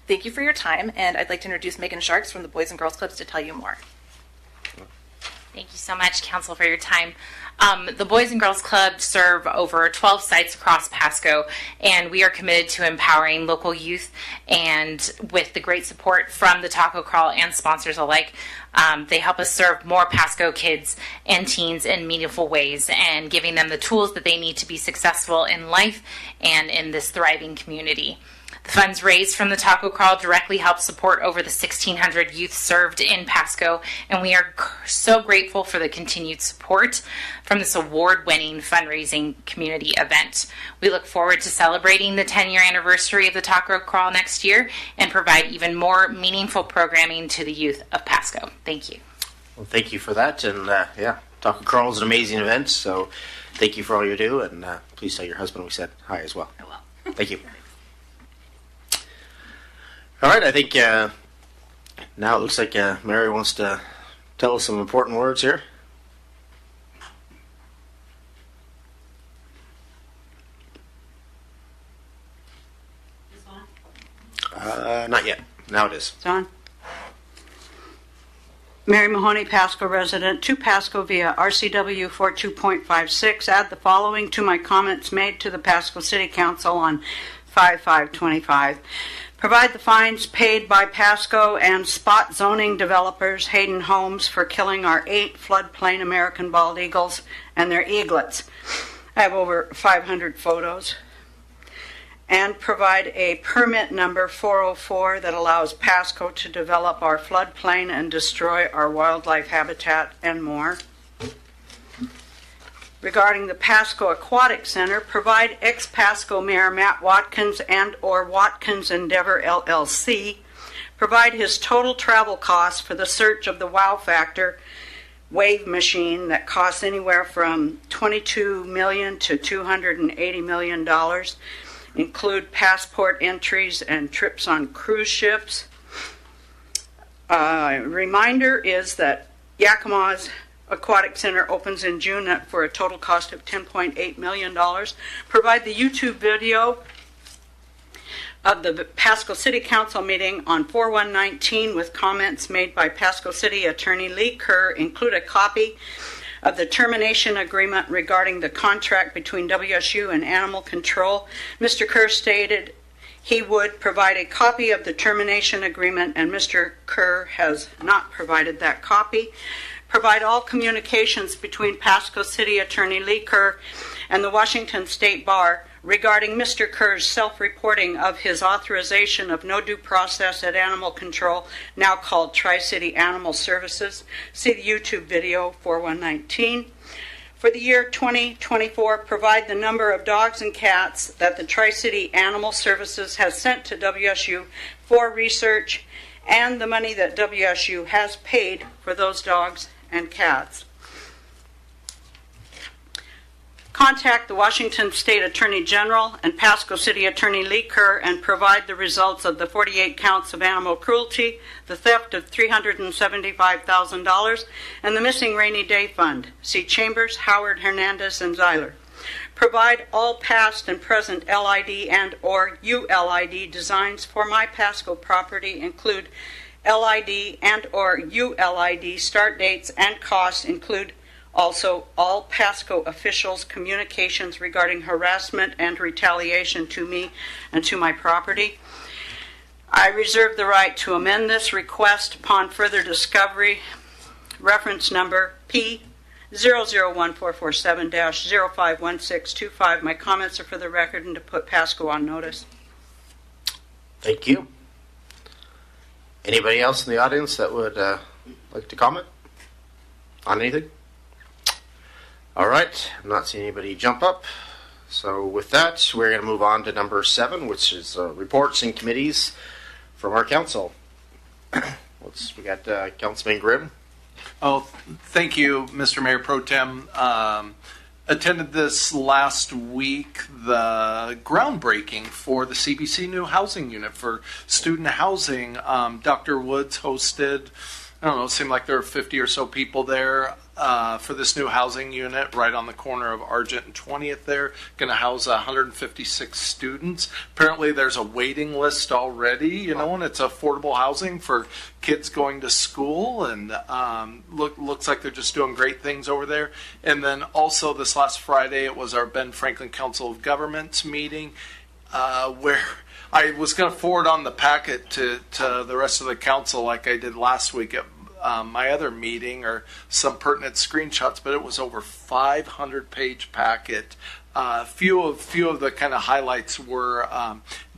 [SPEAKER 13] Thank you for your time, and I'd like to introduce Megan Sharks from the Boys and Girls Clubs to tell you more.
[SPEAKER 14] Thank you so much, Council, for your time. The Boys and Girls Club serve over 12 sites across Pasco, and we are committed to empowering local youth, and with the great support from the Taco Crawl and sponsors alike, they help us serve more Pasco kids and teens in meaningful ways and giving them the tools that they need to be successful in life and in this thriving community. The funds raised from the Taco Crawl directly help support over the 1,600 youth served in Pasco, and we are so grateful for the continued support from this award-winning fundraising community event. We look forward to celebrating the 10-year anniversary of the Taco Crawl next year and provide even more meaningful programming to the youth of Pasco. Thank you.
[SPEAKER 19] Well, thank you for that, and Taco Crawl is an amazing event, so thank you for all you do, and please tell your husband we said hi as well.
[SPEAKER 14] I will.
[SPEAKER 19] Thank you. All right, I think now it looks like Mary wants to tell us some important words here. Not yet. Now it is.
[SPEAKER 21] It's on. Mary Mahoney, Pasco resident, to Pasco via RCW 42.56. Add the following to my comments made to the Pasco City Council on 5/5/25. Provide the fines paid by Pasco and spot zoning developers Hayden Homes for killing our 8 floodplain American bald eagles and their eaglets. I have over 500 photos. And provide a permit number 404 that allows Pasco to develop our floodplain and destroy our wildlife habitat and more. Regarding the Pasco Aquatic Center, provide ex-Pasco Mayor Matt Watkins and or Watkins Endeavor LLC provide his total travel costs for the search of the Wow Factor wave machine that costs anywhere from $22 million to $280 million, include passport entries and trips on cruise ships. Reminder is that Yakima's Aquatic Center opens in June for a total cost of $10.8 million. Provide the YouTube video of the Pasco City Council meeting on 4/1/19 with comments made by Pasco City Attorney Lee Kerr. Include a copy of the termination agreement regarding the contract between WSU and Animal Control. Mr. Kerr stated he would provide a copy of the termination agreement, and Mr. Kerr has not provided that copy. Provide all communications between Pasco City Attorney Lee Kerr and the Washington State Bar regarding Mr. Kerr's self-reporting of his authorization of no due process at Animal Control, now called Tri-City Animal Services. See the YouTube video 4/1/19. For the year 2024, provide the number of dogs and cats that the Tri-City Animal Services has sent to WSU for research and the money that WSU has paid for those dogs and cats. Contact the Washington State Attorney General and Pasco City Attorney Lee Kerr and provide the results of the 48 counts of animal cruelty, the theft of $375,000, and the missing rainy day fund. See Chambers, Howard, Hernandez, and Zeiler. Provide all past and present LID and or ULID designs for my Pasco property, include LID and or ULID start dates and costs, include also all Pasco officials' communications regarding harassment and retaliation to me and to my property. I reserve the right to amend this request upon further discovery. Reference number P001447-051625. My comments are for the record and to put Pasco on notice.
[SPEAKER 19] Thank you. Anybody else in the audience that would like to comment on anything? All right, I'm not seeing anybody jump up. So with that, we're going to move on to number 7, which is reports and committees from our council. We got Councilman Grimm.
[SPEAKER 22] Oh, thank you, Mr. Mayor Pro Tem. attended this last week, the groundbreaking for the CBC new housing unit for student housing. Dr. Woods hosted, I don't know, it seemed like there were 50 or so people there for this new housing unit right on the corner of Argent and 20th there. Going to house 156 students. Apparently there's a waiting list already, and it's affordable housing for kids going to school, and looks like they're just doing great things over there. And then also this last Friday, it was our Ben Franklin Council of Governments meeting where I was going to forward on the packet to the rest of the council like I did last week at my other meeting, or some pertinent screenshots, but it was over 500-page packet. Few of the kind of highlights were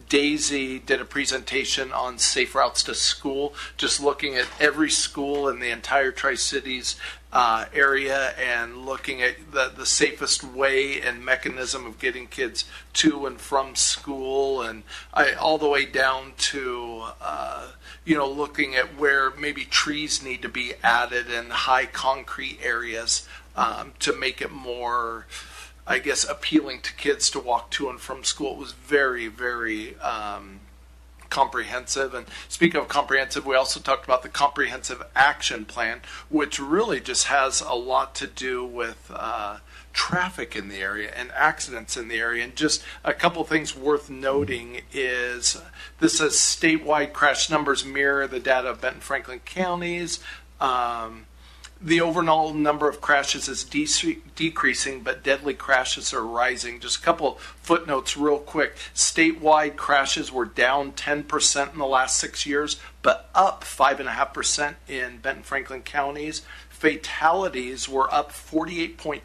[SPEAKER 22] Daisy did a presentation on safe routes to school, just looking at every school in the entire Tri-Cities area and looking at the safest way and mechanism of getting kids to and from school, and all the way down to looking at where maybe trees need to be added in high concrete areas to make it more, I guess, appealing to kids to walk to and from school. It was very, very comprehensive. And speaking of comprehensive, we also talked about the comprehensive action plan, which really just has a lot to do with traffic in the area and accidents in the area. And just a couple things worth noting is this says statewide crash numbers mirror the data of Benton Franklin counties. The overall number of crashes is decreasing, but deadly crashes are rising. Just a couple footnotes real quick. Statewide crashes were down 10% in the last 6 years, but up 5.5% in Benton Franklin counties. Fatalities were up 48.2%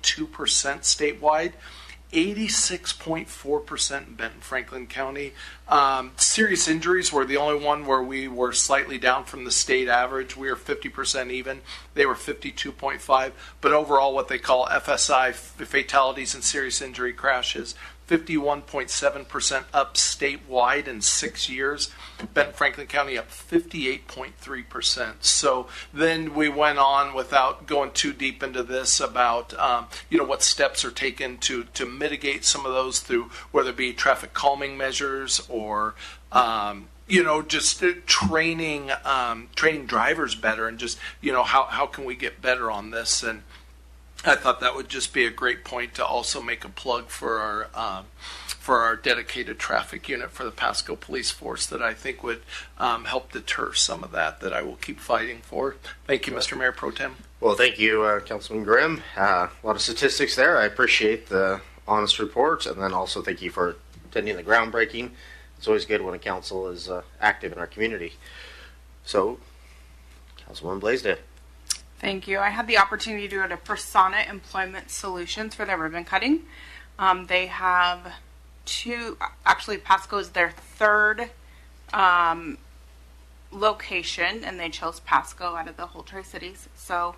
[SPEAKER 22] statewide, 86.4% in Benton Franklin County. Serious injuries were the only one where we were slightly down from the state average. We were 50% even. They were 52.5. But overall, what they call FSI, fatalities and serious injury crashes, 51.7% up statewide in 6 years. Benton Franklin County up 58.3%. So then we went on, without going too deep into this, about what steps are taken to mitigate some of those through whether it be traffic calming measures or just training drivers better, and just how can we get better on this. And I thought that would just be a great point to also make a plug for our dedicated traffic unit for the Pasco Police Force that I think would help deter some of that I will keep fighting for. Thank you, Mr. Mayor Pro Tem.
[SPEAKER 19] Well, thank you, Councilman Grimm. A lot of statistics there. I appreciate the honest report, and then also thank you for attending the groundbreaking. It's always good when a council is active in our community. So, Councilwoman Blaisdell.
[SPEAKER 1] Thank you. I had the opportunity to go to Persona Employment Solutions for their ribbon cutting. They have Pasco is their third location, and they chose Pasco out of the whole Tri-Cities. So,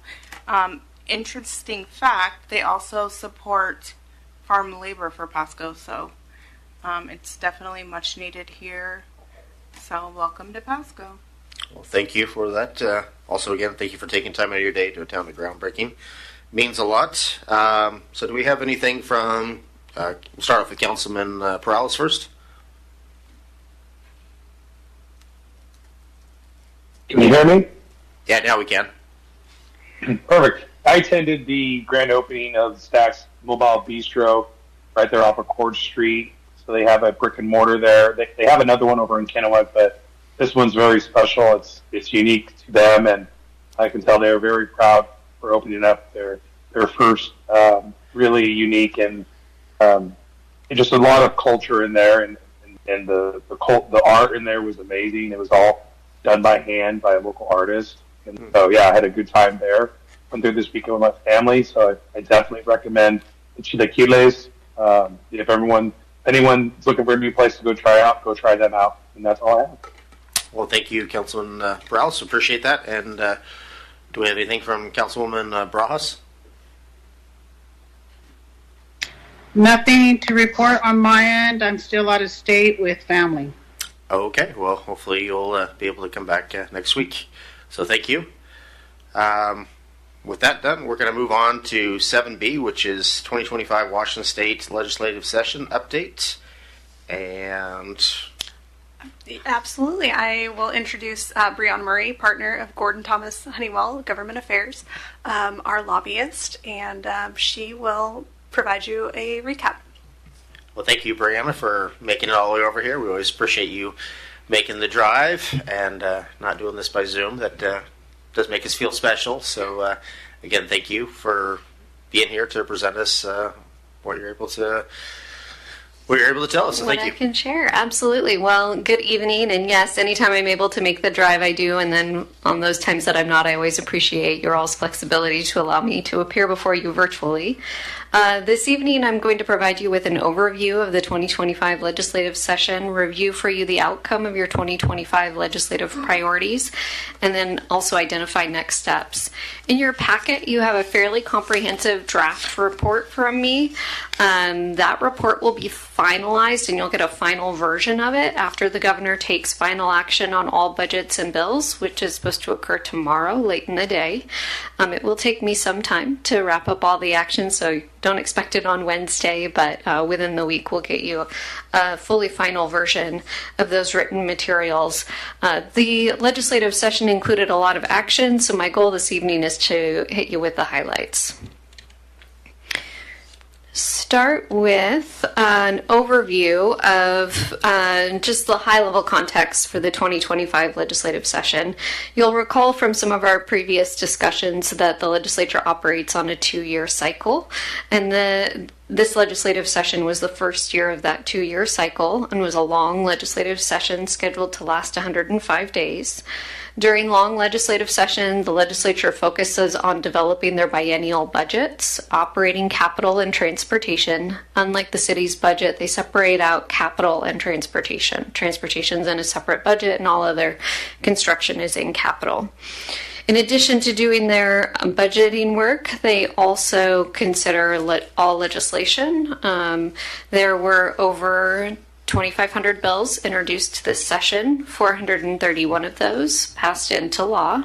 [SPEAKER 1] interesting fact, they also support farm labor for Pasco, so it's definitely much needed here. So, welcome to Pasco.
[SPEAKER 19] Well, thank you for that. Also, again, thank you for taking time out of your day to attend the groundbreaking. Means a lot. So do we have anything from, we'll start off with Councilman Perales first.
[SPEAKER 18] Can you hear me?
[SPEAKER 19] Yeah, now we can.
[SPEAKER 18] Perfect. I attended the grand opening of Stack's Mobile Bistro right there off of Court Street. So they have a brick and mortar there. They have another one over in Kennewick, but this one's very special. It's unique to them, and I can tell they're very proud for opening up their first really unique and just a lot of culture in there, and the art in there was amazing. It was all done by hand by a local artist, and so yeah, I had a good time there. Went through this weekend with my family, so I definitely recommend the Chilaquiles. If anyone's looking for a new place to go try them out, and that's all I have.
[SPEAKER 19] Well, thank you, Councilman Perales. Appreciate that. And do we have anything from Councilwoman Brajas?
[SPEAKER 5] Nothing to report on my end. I'm still out of state with family.
[SPEAKER 19] Okay. Well, hopefully you'll be able to come back next week. So thank you. With that done, we're going to move on to 7B, which is 2025 Washington State Legislative Session update. And
[SPEAKER 17] Absolutely. I will introduce Breon Murray, partner of Gordon Thomas Honeywell Government Affairs, our lobbyist, and she will provide you a recap.
[SPEAKER 19] well, thank you, Brianna, for making it all the way over here. We always appreciate you making the drive and not doing this by Zoom. That does make us feel special. So, again, thank you for being here to present us what you're able to tell us. So
[SPEAKER 3] What
[SPEAKER 19] thank you.
[SPEAKER 3] I can share, absolutely. Well, good evening, and yes, anytime I'm able to make the drive, I do, and then on those times that I'm not, I always appreciate your all's flexibility to allow me to appear before you virtually. This evening, I'm going to provide you with an overview of the 2025 legislative session, review for you the outcome of your 2025 legislative priorities, and then also identify next steps. In your packet, you have a fairly comprehensive draft report from me. That report will be finalized, and you'll get a final version of it after the governor takes final action on all budgets and bills, which is supposed to occur tomorrow, late in the day. It will take me some time to wrap up all the action, so don't expect it on Wednesday, but within the week we'll get you a fully final version of those written materials. The legislative session included a lot of action, so my goal this evening is to hit you with the highlights. Start with an overview of just the high-level context for the 2025 legislative session. You'll recall from some of our previous discussions that the legislature operates on a 2-year cycle, and this legislative session was the first year of that 2-year cycle and was a long legislative session scheduled to last 105 days. During long legislative session, the legislature focuses on developing their biennial budgets, operating capital and transportation. Unlike the city's budget, they separate out capital and transportation. Transportation's in a separate budget and all other construction is in capital. In addition to doing their budgeting work, they also consider all legislation. There were over 2,500 bills introduced this session, 431 of those passed into law,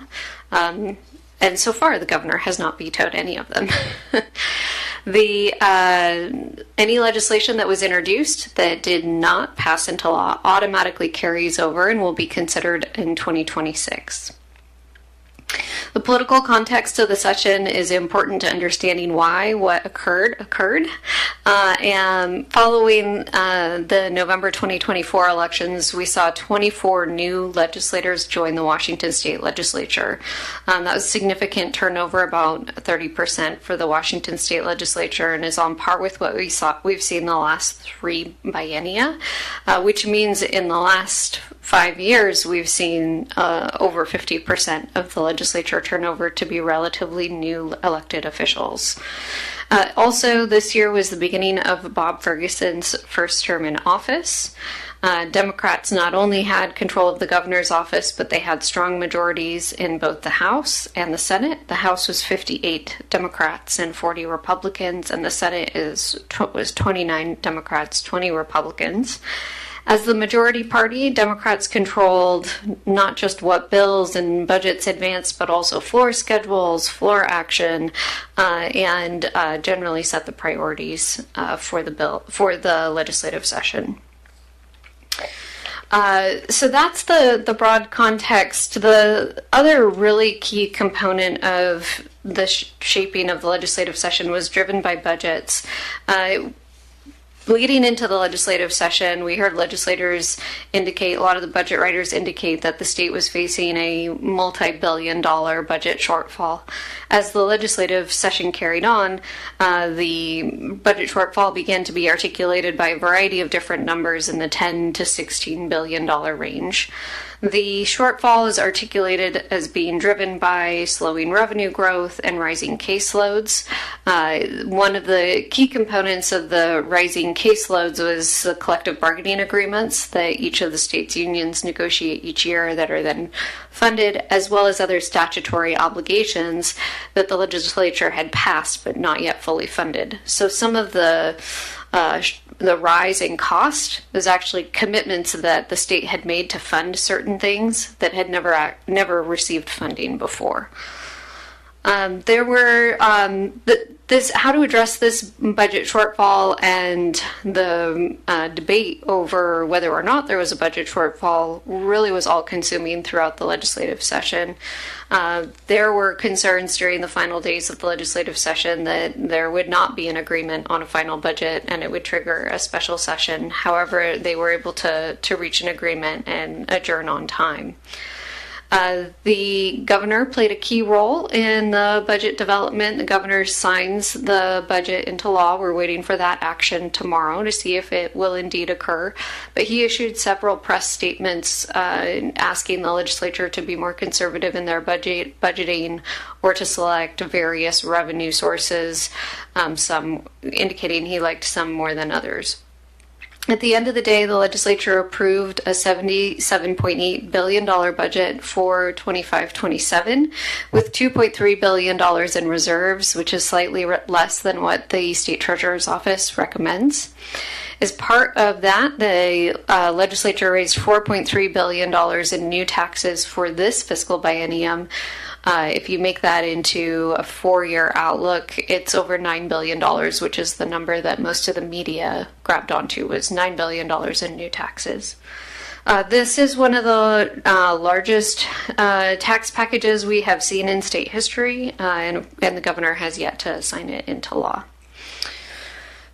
[SPEAKER 3] and so far the governor has not vetoed any of them. Any legislation that was introduced that did not pass into law automatically carries over and will be considered in 2026. The political context of the session is important to understanding why what occurred. And following the November 2024 elections, we saw 24 new legislators join the Washington State Legislature. That was significant turnover, about 30% for the Washington State Legislature, and is on par with what we've seen the last 3 biennia, which means in the last 5 years we've seen over 50% of the legislature turnover to be relatively new elected officials. Also, this year was the beginning of Bob Ferguson's first term in office. Democrats not only had control of the governor's office, but they had strong majorities in both the House and the Senate. The House was 58 Democrats and 40 Republicans, and the Senate was 29 Democrats, 20 Republicans. As the majority party, Democrats controlled not just what bills and budgets advanced, but also floor schedules, floor action, and generally set the priorities for the legislative session. So that's the broad context. The other really key component of the shaping of the legislative session was driven by budgets. Leading into the legislative session, we heard legislators indicate, a lot of the budget writers indicate that the state was facing a multi-billion-dollar budget shortfall. As the legislative session carried on, the budget shortfall began to be articulated by a variety of different numbers in the $10 to $16 billion range. The shortfall is articulated as being driven by slowing revenue growth and rising caseloads. One of the key components of the rising caseloads was the collective bargaining agreements that each of the state's unions negotiate each year that are then funded, as well as other statutory obligations that the legislature had passed but not yet fully funded. So some of the rise in cost was actually commitments that the state had made to fund certain things that had never received funding before. There were this how to address this budget shortfall and the debate over whether or not there was a budget shortfall really was all consuming throughout the legislative session. There were concerns during the final days of the legislative session that there would not be an agreement on a final budget and it would trigger a special session. However, they were able to reach an agreement and adjourn on time. The governor played a key role in the budget development. The governor signs the budget into law. We're waiting for that action tomorrow to see if it will indeed occur. But he issued several press statements asking the legislature to be more conservative in their budgeting or to select various revenue sources, some indicating he liked some more than others. At the end of the day, the legislature approved a $77.8 billion budget for 25-27 with $2.3 billion in reserves, which is slightly less than what the state treasurer's office recommends. As part of that, the legislature raised $4.3 billion in new taxes for this fiscal biennium. If you make that into a 4-year outlook, it's over $9 billion, which is the number that most of the media grabbed onto, was $9 billion in new taxes. This is one of the largest tax packages we have seen in state history, and the governor has yet to sign it into law.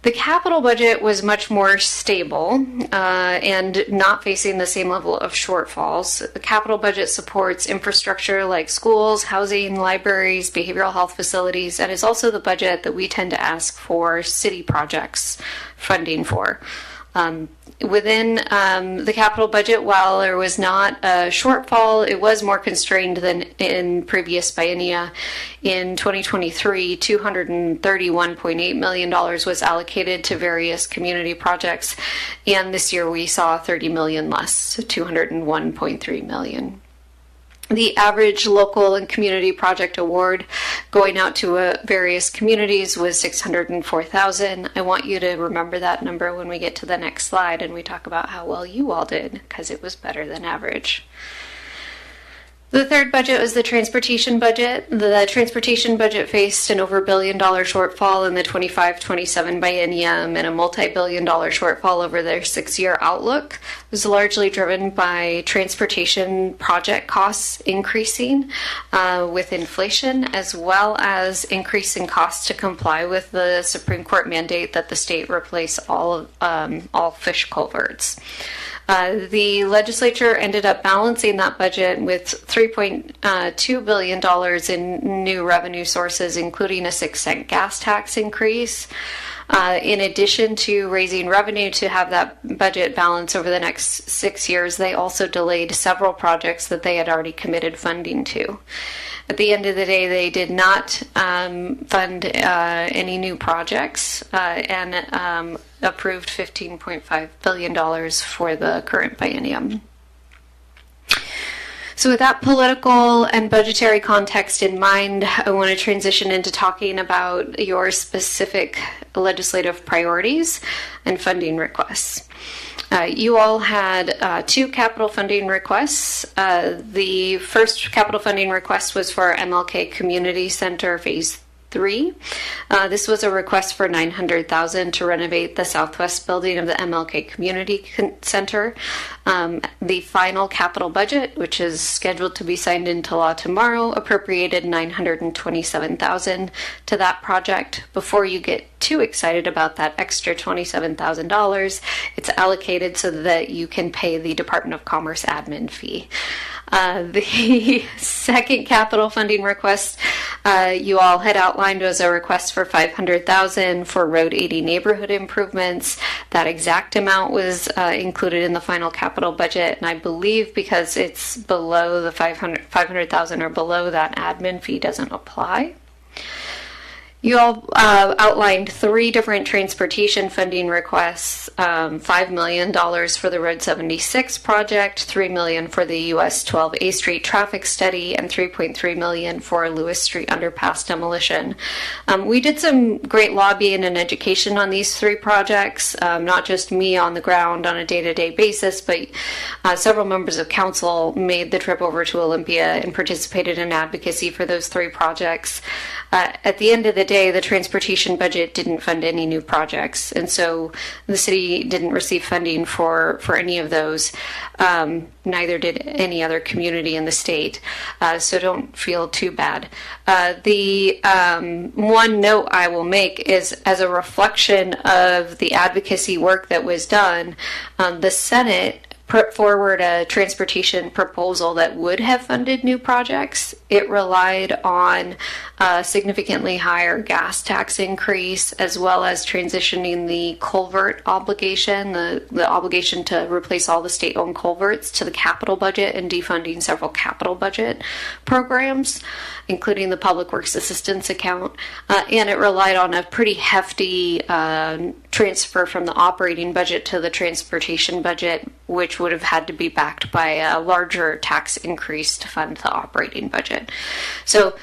[SPEAKER 3] The capital budget was much more stable and not facing the same level of shortfalls. The capital budget supports infrastructure like schools, housing, libraries, behavioral health facilities, and is also the budget that we tend to ask for city projects funding for. Within the capital budget, while there was not a shortfall, it was more constrained than in previous biennia. In 2023, $231.8 million was allocated to various community projects, and this year we saw $30 million less, $201.3 million. The average local and community project award going out to various communities was $604,000. I want you to remember that number when we get to the next slide and we talk about how well you all did, because it was better than average. The third budget was the transportation budget. The transportation budget faced an over $1 billion shortfall in the 25-27 biennium and a multi-billion-dollar shortfall over their 6-year outlook. It was largely driven by transportation project costs increasing with inflation, as well as increasing costs to comply with the Supreme Court mandate that the state replace all fish culverts. The legislature ended up balancing that budget with $3.2 billion in new revenue sources, including a 6-cent gas tax increase. In addition to raising revenue to have that budget balance over the next 6 years, they also delayed several projects that they had already committed funding to. At the end of the day, they did not fund any new projects and approved $15.5 billion for the current biennium. So with that political and budgetary context in mind, I want to transition into talking about your specific legislative priorities and funding requests. You all had 2 capital funding requests. The first capital funding request was for MLK Community Center Phase 3. This was a request for $900,000 to renovate the southwest building of the MLK Community Center. The final capital budget, which is scheduled to be signed into law tomorrow, appropriated $927,000 to that project. Before you get too excited about that extra $27,000, it's allocated so that you can pay the Department of Commerce admin fee. The second capital funding request you all had outlined was a request for $500,000 for Road 80 neighborhood improvements. That exact amount was included in the final capital budget, and I believe because it's below the $500,000 or below, that admin fee doesn't apply. You all outlined 3 different transportation funding requests, $5 million for the Road 76 project, $3 million for the US 12A Street traffic study, and $3.3 million for Lewis Street underpass demolition. We did some great lobbying and education on these 3 projects, not just me on the ground on a day-to-day basis, but several members of council made the trip over to Olympia and participated in advocacy for those 3 projects. At the end of the day, the transportation budget didn't fund any new projects, and so the city didn't receive funding for any of those. Neither did any other community in the state, so don't feel too bad. The one note I will make is, as a reflection of the advocacy work that was done, the Senate put forward a transportation proposal that would have funded new projects. It relied on a significantly higher gas tax increase, as well as transitioning the culvert obligation, the obligation to replace all the state-owned culverts, to the capital budget, and defunding several capital budget programs, including the Public Works Assistance Account. And it relied on a pretty hefty transfer from the operating budget to the transportation budget, which would have had to be backed by a larger tax increase to fund the operating budget. So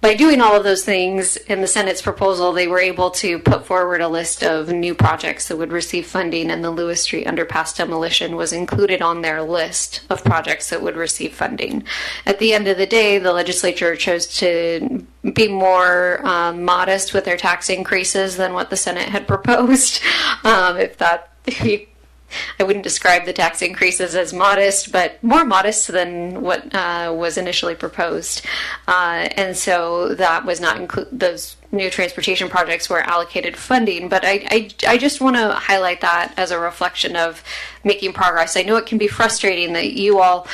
[SPEAKER 3] by doing all of those things in the Senate's proposal, they were able to put forward a list of new projects that would receive funding, and the Lewis Street underpass demolition was included on their list of projects that would receive funding. At the end of the day, the legislature chose to be more modest with their tax increases than what the Senate had proposed. I wouldn't describe the tax increases as modest, but more modest than what was initially proposed. And so that was not those new transportation projects were allocated funding, but I just want to highlight that as a reflection of making progress. I know it can be frustrating that you all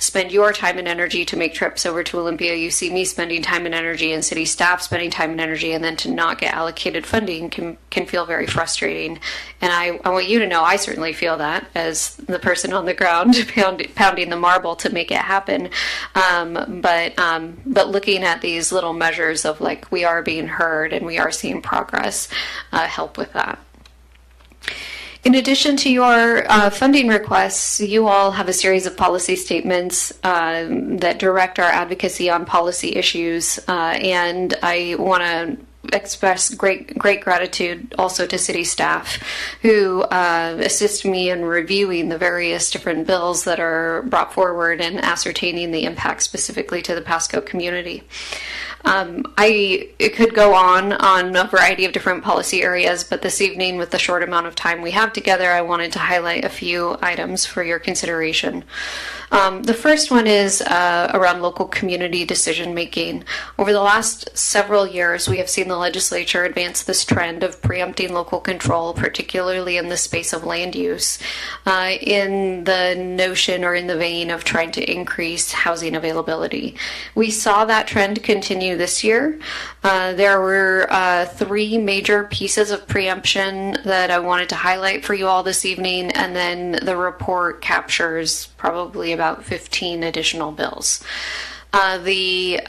[SPEAKER 3] spend your time and energy to make trips over to Olympia. You see me spending time and energy, and city staff spending time and energy, and then to not get allocated funding can feel very frustrating. And I want you to know I certainly feel that as the person on the ground pounding the marble to make it happen. But looking at these little measures of like we are being heard and we are seeing progress help with that. In addition to your funding requests, you all have a series of policy statements that direct our advocacy on policy issues, and I want to express great gratitude also to city staff who assist me in reviewing the various different bills that are brought forward and ascertaining the impact specifically to the Pasco community. It could go on a variety of different policy areas, but this evening, with the short amount of time we have together, I wanted to highlight a few items for your consideration. The first one is around local community decision making. Over the last several years, we have seen the legislature advance this trend of preempting local control, particularly in the space of land use, in the notion or in the vein of trying to increase housing availability. We saw that trend continue this year. There were 3 major pieces of preemption that I wanted to highlight for you all this evening, and then the report captures probably about 15 additional bills. The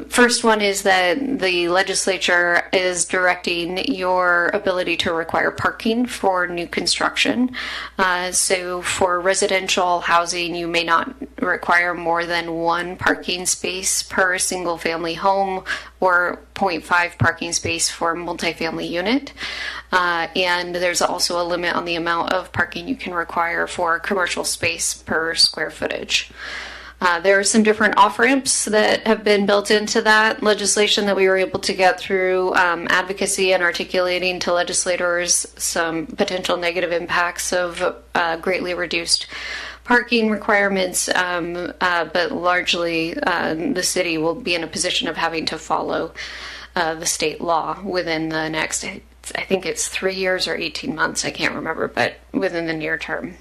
[SPEAKER 3] first one is that the legislature is directing your ability to require parking for new construction. So for residential housing, you may not require more than 1 parking space per single family home or 0.5 parking space for a multifamily unit. And there's also a limit on the amount of parking you can require for commercial space per square footage. There are some different off-ramps that have been built into that legislation that we were able to get through advocacy and articulating to legislators some potential negative impacts of greatly reduced parking requirements, but largely the city will be in a position of having to follow the state law within the next, I think it's 3 years or 18 months, I can't remember, but within the near term.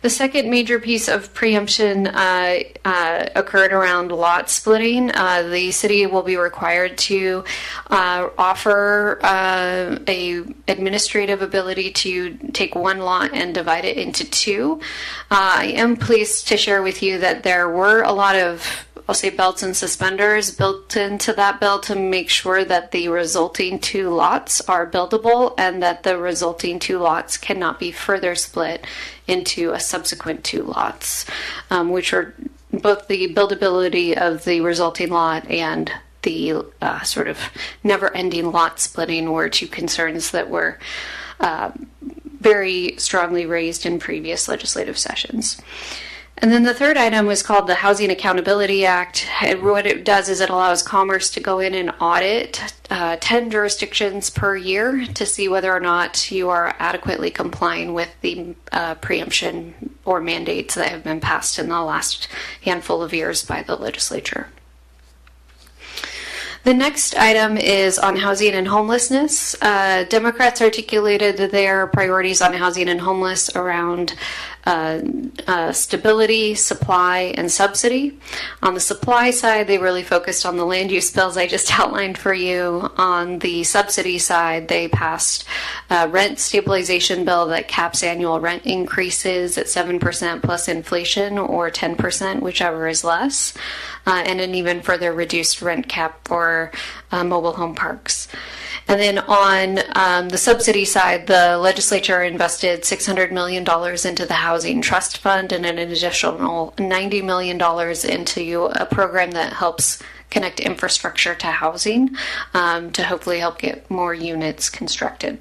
[SPEAKER 3] The second major piece of preemption occurred around lot splitting. The city will be required to offer a administrative ability to take 1 lot and divide it into 2. I am pleased to share with you that there were a lot of I'll say belts and suspenders built into that bill to make sure that the resulting 2 lots are buildable and that the resulting 2 lots cannot be further split into a subsequent 2 lots, which are both the buildability of the resulting lot and the sort of never-ending lot splitting were 2 concerns that were very strongly raised in previous legislative sessions. And then the third item was called the Housing Accountability Act. And what it does is it allows Commerce to go in and audit 10 jurisdictions per year to see whether or not you are adequately complying with the preemption or mandates that have been passed in the last handful of years by the legislature. The next item is on housing and homelessness. Democrats articulated their priorities on housing and homeless around stability, supply, and subsidy. On the supply side, they really focused on the land use bills I just outlined for you. On the subsidy side, they passed a rent stabilization bill that caps annual rent increases at 7% plus inflation or 10%, whichever is less, and an even further reduced rent cap for mobile home parks. And then on the subsidy side, the legislature invested $600 million into the Housing Trust Fund and an additional $90 million into a program that helps connect infrastructure to housing to hopefully help get more units constructed.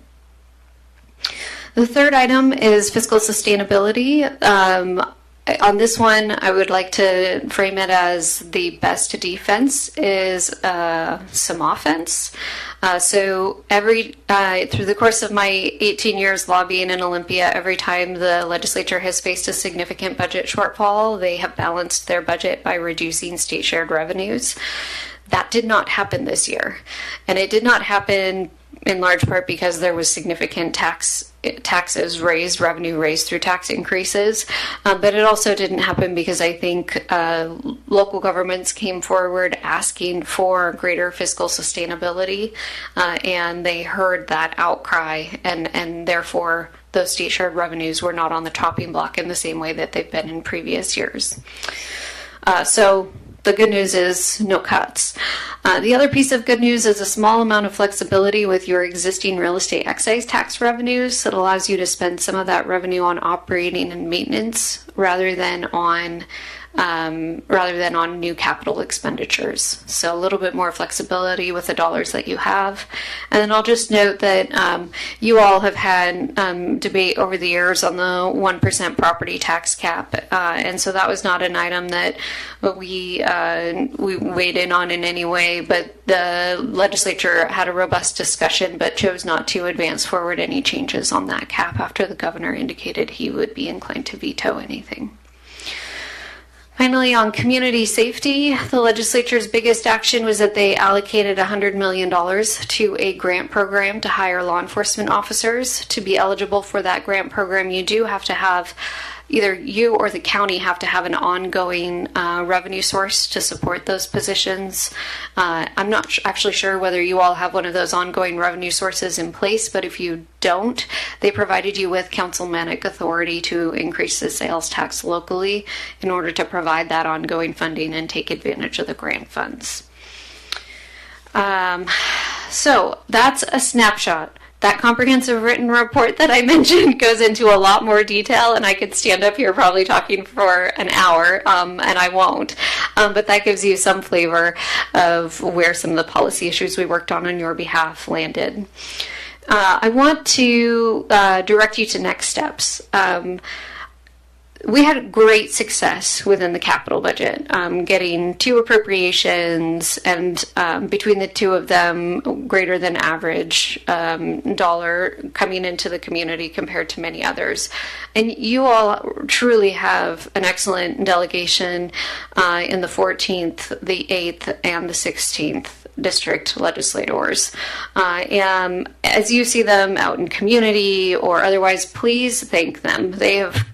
[SPEAKER 3] The third item is fiscal sustainability. On this one, I would like to frame it as the best defense is some offense. So through the course of my 18 years lobbying in Olympia, every time the legislature has faced a significant budget shortfall, they have balanced their budget by reducing state shared revenues. That did not happen this year. And it did not happen in large part because there was significant taxes raised, revenue raised through tax increases. But it also didn't happen because I think local governments came forward asking for greater fiscal sustainability, and they heard that outcry, and therefore those state shared revenues were not on the chopping block in the same way that they've been in previous years. So the good news is no cuts. The other piece of good news is a small amount of flexibility with your existing real estate excise tax revenues that allows you to spend some of that revenue on operating and maintenance rather than on new capital expenditures. So a little bit more flexibility with the dollars that you have. And then I'll just note that you all have had debate over the years on the 1% property tax cap. And so that was not an item that we weighed in on in any way, but the legislature had a robust discussion but chose not to advance forward any changes on that cap after the governor indicated he would be inclined to veto anything. Finally, on community safety, the legislature's biggest action was that they allocated $100 million to a grant program to hire law enforcement officers. To be eligible for that grant program, you do have to have either you or the county have to have an ongoing revenue source to support those positions. I'm not actually sure whether you all have one of those ongoing revenue sources in place, but if you don't, they provided you with councilmanic authority to increase the sales tax locally in order to provide that ongoing funding and take advantage of the grant funds. So that's a snapshot. That comprehensive written report that I mentioned goes into a lot more detail, and I could stand up here probably talking for an hour, and I won't. But that gives you some flavor of where some of the policy issues we worked on your behalf landed. I want to direct you to next steps. We had great success within the capital budget, getting 2 appropriations and between the 2 of them, greater than average dollar coming into the community compared to many others. And you all truly have an excellent delegation in the 14th, the 8th, and the 16th district legislators. And as you see them out in community or otherwise, please thank them. They have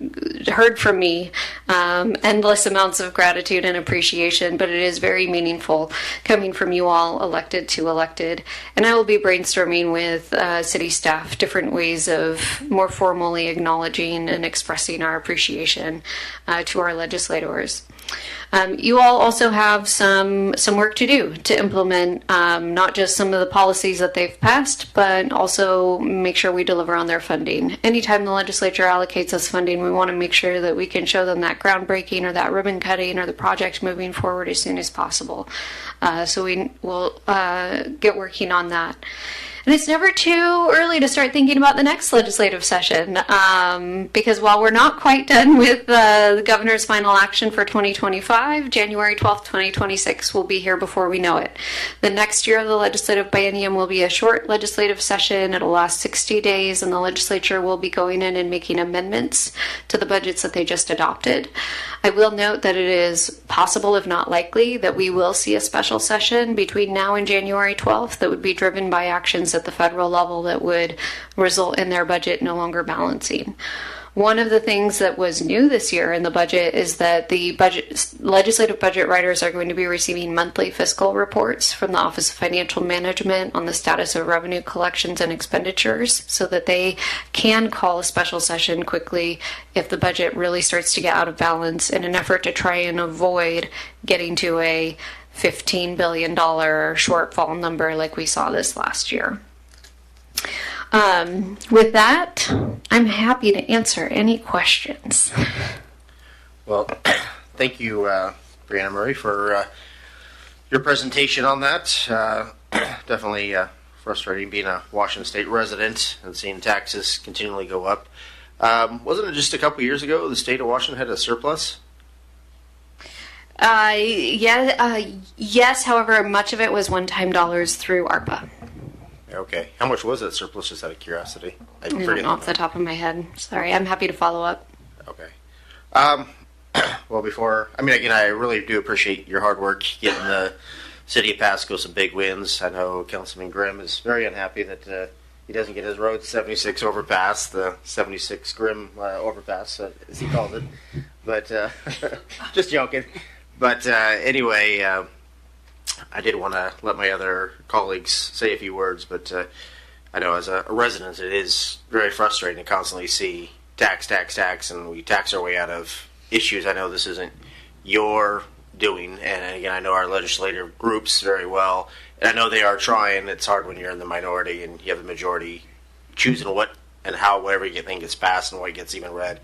[SPEAKER 3] heard from me endless amounts of gratitude and appreciation, but it is very meaningful coming from you all elected to elected. And I will be brainstorming with city staff different ways of more formally acknowledging and expressing our appreciation to our legislators. You all also have some work to do to implement not just some of the policies that they've passed, but also make sure we deliver on their funding. Anytime the legislature allocates us funding, we want to make sure that we can show them that groundbreaking or that ribbon cutting or the project moving forward as soon as possible. So we will get working on that. And it's never too early to start thinking about the next legislative session, because while we're not quite done with the governor's final action for 2025, January 12th, 2026 will be here before we know it. The next year of the legislative biennium will be a short legislative session. It'll last 60 days, and the legislature will be going in and making amendments to the budgets that they just adopted. I will note that it is possible, if not likely, that we will see a special session between now and January 12th that would be driven by actions at the federal level that would result in their budget no longer balancing. One of the things that was new this year in the budget is that the legislative budget writers are going to be receiving monthly fiscal reports from the Office of Financial Management on the status of revenue collections and expenditures, so that they can call a special session quickly if the budget really starts to get out of balance, in an effort to try and avoid getting to a $15 billion shortfall number like we saw this last year. With that, I'm happy to answer any questions.
[SPEAKER 19] Well, thank you, Brianna Murray, for your presentation on that. Definitely frustrating being a Washington State resident and seeing taxes continually go up. Wasn't it just a couple years ago the state of Washington had a surplus?
[SPEAKER 3] Yes, however, much of it was one-time dollars through ARPA.
[SPEAKER 19] Okay. How much was that surplus, just out of curiosity? I
[SPEAKER 3] Not
[SPEAKER 19] forget.
[SPEAKER 3] off the top of my head. Sorry, I'm happy to follow up.
[SPEAKER 19] Okay. Well, again, I really do appreciate your hard work getting the city of Pasco some big wins. I know Councilman Grimm is very unhappy that he doesn't get his road 76 overpass, the 76 Grimm overpass, as he called it. But just joking. But anyway, I did want to let my other colleagues say a few words, but I know as a resident it is very frustrating to constantly see tax, and we tax our way out of issues. I know this isn't your doing, and again, I know our legislative groups very well, and I know they are trying. It's hard when you're in the minority and you have the majority choosing what and how whatever you think gets passed and what gets even read.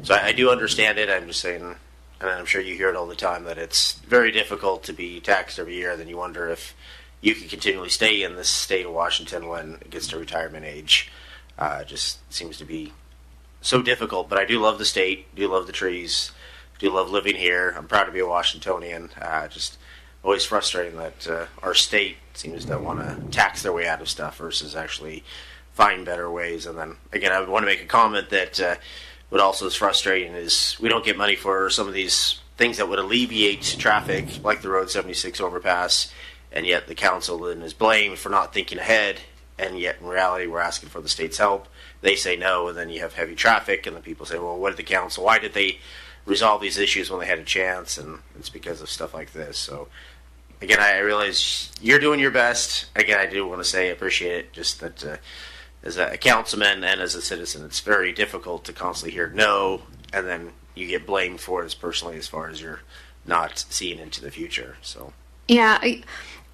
[SPEAKER 19] So I do understand it. I'm just saying, and I'm sure you hear it all the time, that it's very difficult to be taxed every year. Then you wonder if you can continually stay in this state of Washington when it gets to retirement age. Just seems to be so difficult. But I do love the state, do love the trees, do love living here. I'm proud to be a Washingtonian. Just always frustrating that our state seems to want to tax their way out of stuff versus actually find better ways. And then, again, I would want to make a comment that what also is frustrating is we don't get money for some of these things that would alleviate traffic, like the Road 76 overpass, and yet the council then is blamed for not thinking ahead, and yet in reality we're asking for the state's help. They say no, and then you have heavy traffic, and then people say, well, what did the council, why did they resolve these issues when they had a chance? And it's because of stuff like this. So again, I realize you're doing your best. Again, I do want to say I appreciate it, just that as a councilman and as a citizen, it's very difficult to constantly hear no, and then you get blamed for it as personally, as far as you're not seeing into the future. So
[SPEAKER 3] Yeah,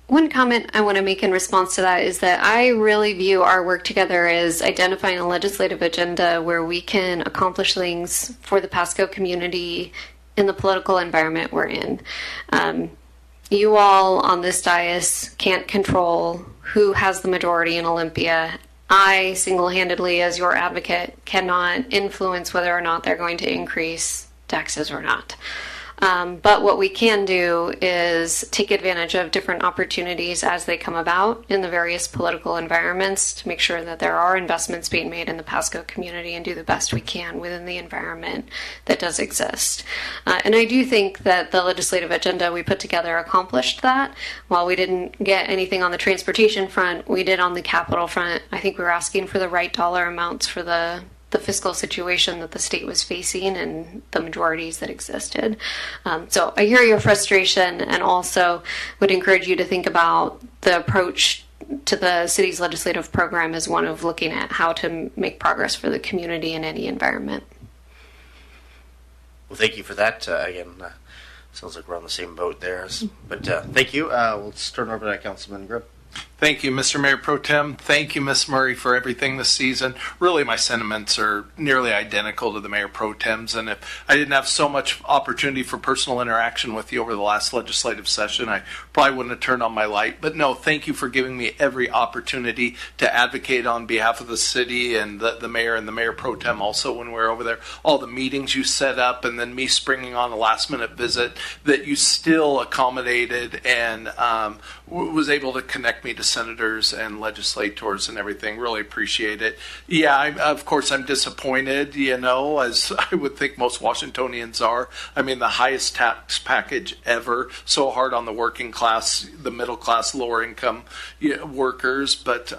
[SPEAKER 3] one comment I want to make in response to that is that I really view our work together as identifying a legislative agenda where we can accomplish things for the Pasco community in the political environment we're in. You all on this dais can't control who has the majority in Olympia. I, single-handedly, as your advocate, cannot influence whether or not they're going to increase taxes or not. But what we can do is take advantage of different opportunities as they come about in the various political environments to make sure that there are investments being made in the Pasco community and do the best we can within the environment that does exist. And I do think that the legislative agenda we put together accomplished that. While we didn't get anything on the transportation front, we did on the capital front. I think we were asking for the right dollar amounts for the fiscal situation that the state was facing and the majorities that existed. So I hear your frustration, and also would encourage you to think about the approach to the city's legislative program as one of looking at how to make progress for the community in any environment.
[SPEAKER 19] well, thank you for that. Again, Sounds like we're on the same boat there. But thank you. Let's turn over to Councilman Grimm.
[SPEAKER 22] Thank you, Mr. Mayor Pro Tem. Thank you, Ms. Murray, for everything this season. Really, my sentiments are nearly identical to the Mayor Pro Tem's. And if I didn't have so much opportunity for personal interaction with you over the last legislative session, I probably wouldn't have turned on my light. But no, thank you for giving me every opportunity to advocate on behalf of the city and the mayor and the Mayor Pro Tem also when we were over there. All the meetings you set up and then me springing on a last-minute visit that you still accommodated and was able to connect me to senators and legislators and everything. Really appreciate it. Yeah, of course, I'm disappointed, as I would think most Washingtonians are. I mean, the highest tax package ever, so hard on the working class, the middle class, lower income workers. But,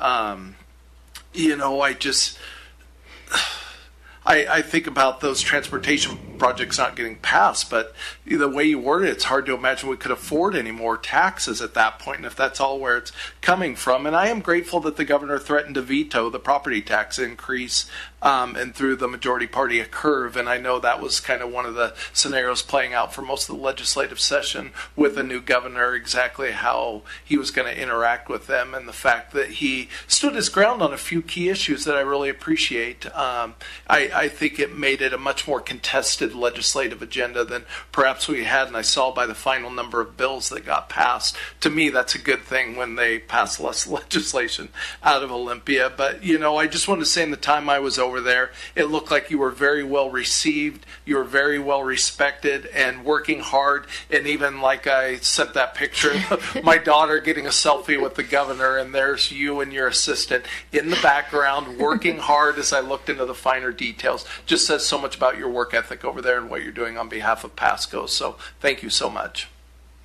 [SPEAKER 22] I think about those transportation projects not getting passed, but the way you word it, it's hard to imagine we could afford any more taxes at that point, and if that's all where it's coming from. And I am grateful that the governor threatened to veto the property tax increase and threw the majority party a curve. And I know that was kind of one of the scenarios playing out for most of the legislative session with a new governor, exactly how he was going to interact with them, and the fact that he stood his ground on a few key issues that I really appreciate. I think it made it a much more contested legislative agenda than perhaps we had, and I saw by the final number of bills that got passed. To me, that's a good thing when they pass less legislation out of Olympia. But, I just want to say in the time I was over there, it looked like you were very well received, you were very well respected and working hard. And even like I sent that picture of my daughter getting a selfie with the governor, and there's you and your assistant in the background working hard as I looked into the finer details. Just says so much about your work ethic over there and what you're doing on behalf of Pasco. So thank you so much.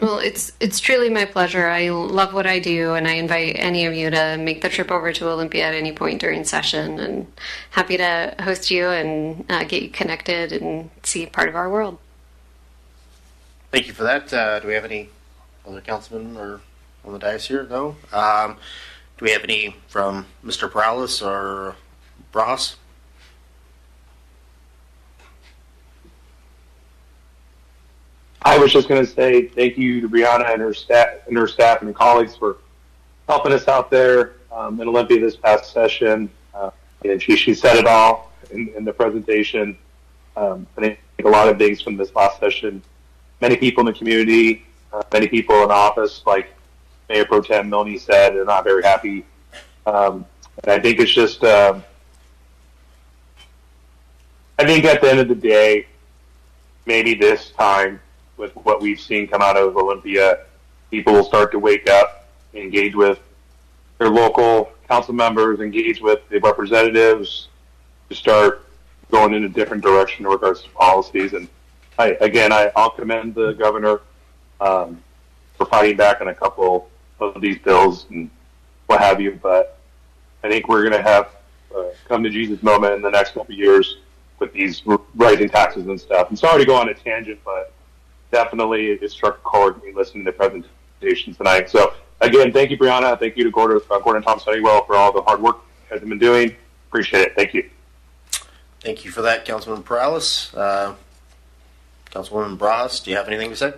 [SPEAKER 3] Well, it's truly my pleasure. I love what I do, and I invite any of you to make the trip over to Olympia at any point during session, and happy to host you and get you connected and see part of our world.
[SPEAKER 19] Thank you for that. Do we have any other councilmen or on the dais here? No. Do we have any from Mr. Perales or Bras?
[SPEAKER 18] I was just going to say thank you to Brianna and her staff and colleagues for helping us out there in Olympia this past session. And she said it all in the presentation. I think a lot of things from this last session. Many people in the community, many people in office, like Mayor Pro Tem Milne said, are not very happy. And I think it's just, I think at the end of the day, maybe this time, with what we've seen come out of Olympia, people will start to wake up, engage with their local council members, engage with the representatives, to start going in a different direction in regards to policies. And I'll commend the governor for fighting back on a couple of these bills and what have you. But I think we're going to have come to Jesus moment in the next couple of years with these rising taxes and stuff. I'm sorry to go on a tangent, but definitely it struck a chord when listening to the presentation tonight. So again, thank you, Brianna. Thank you to Gordon Thomas Honeywell for all the hard work you guys have been doing. Appreciate it. Thank you.
[SPEAKER 19] Thank you for that, Councilman Perales. Councilwoman Bras, do you have anything to say?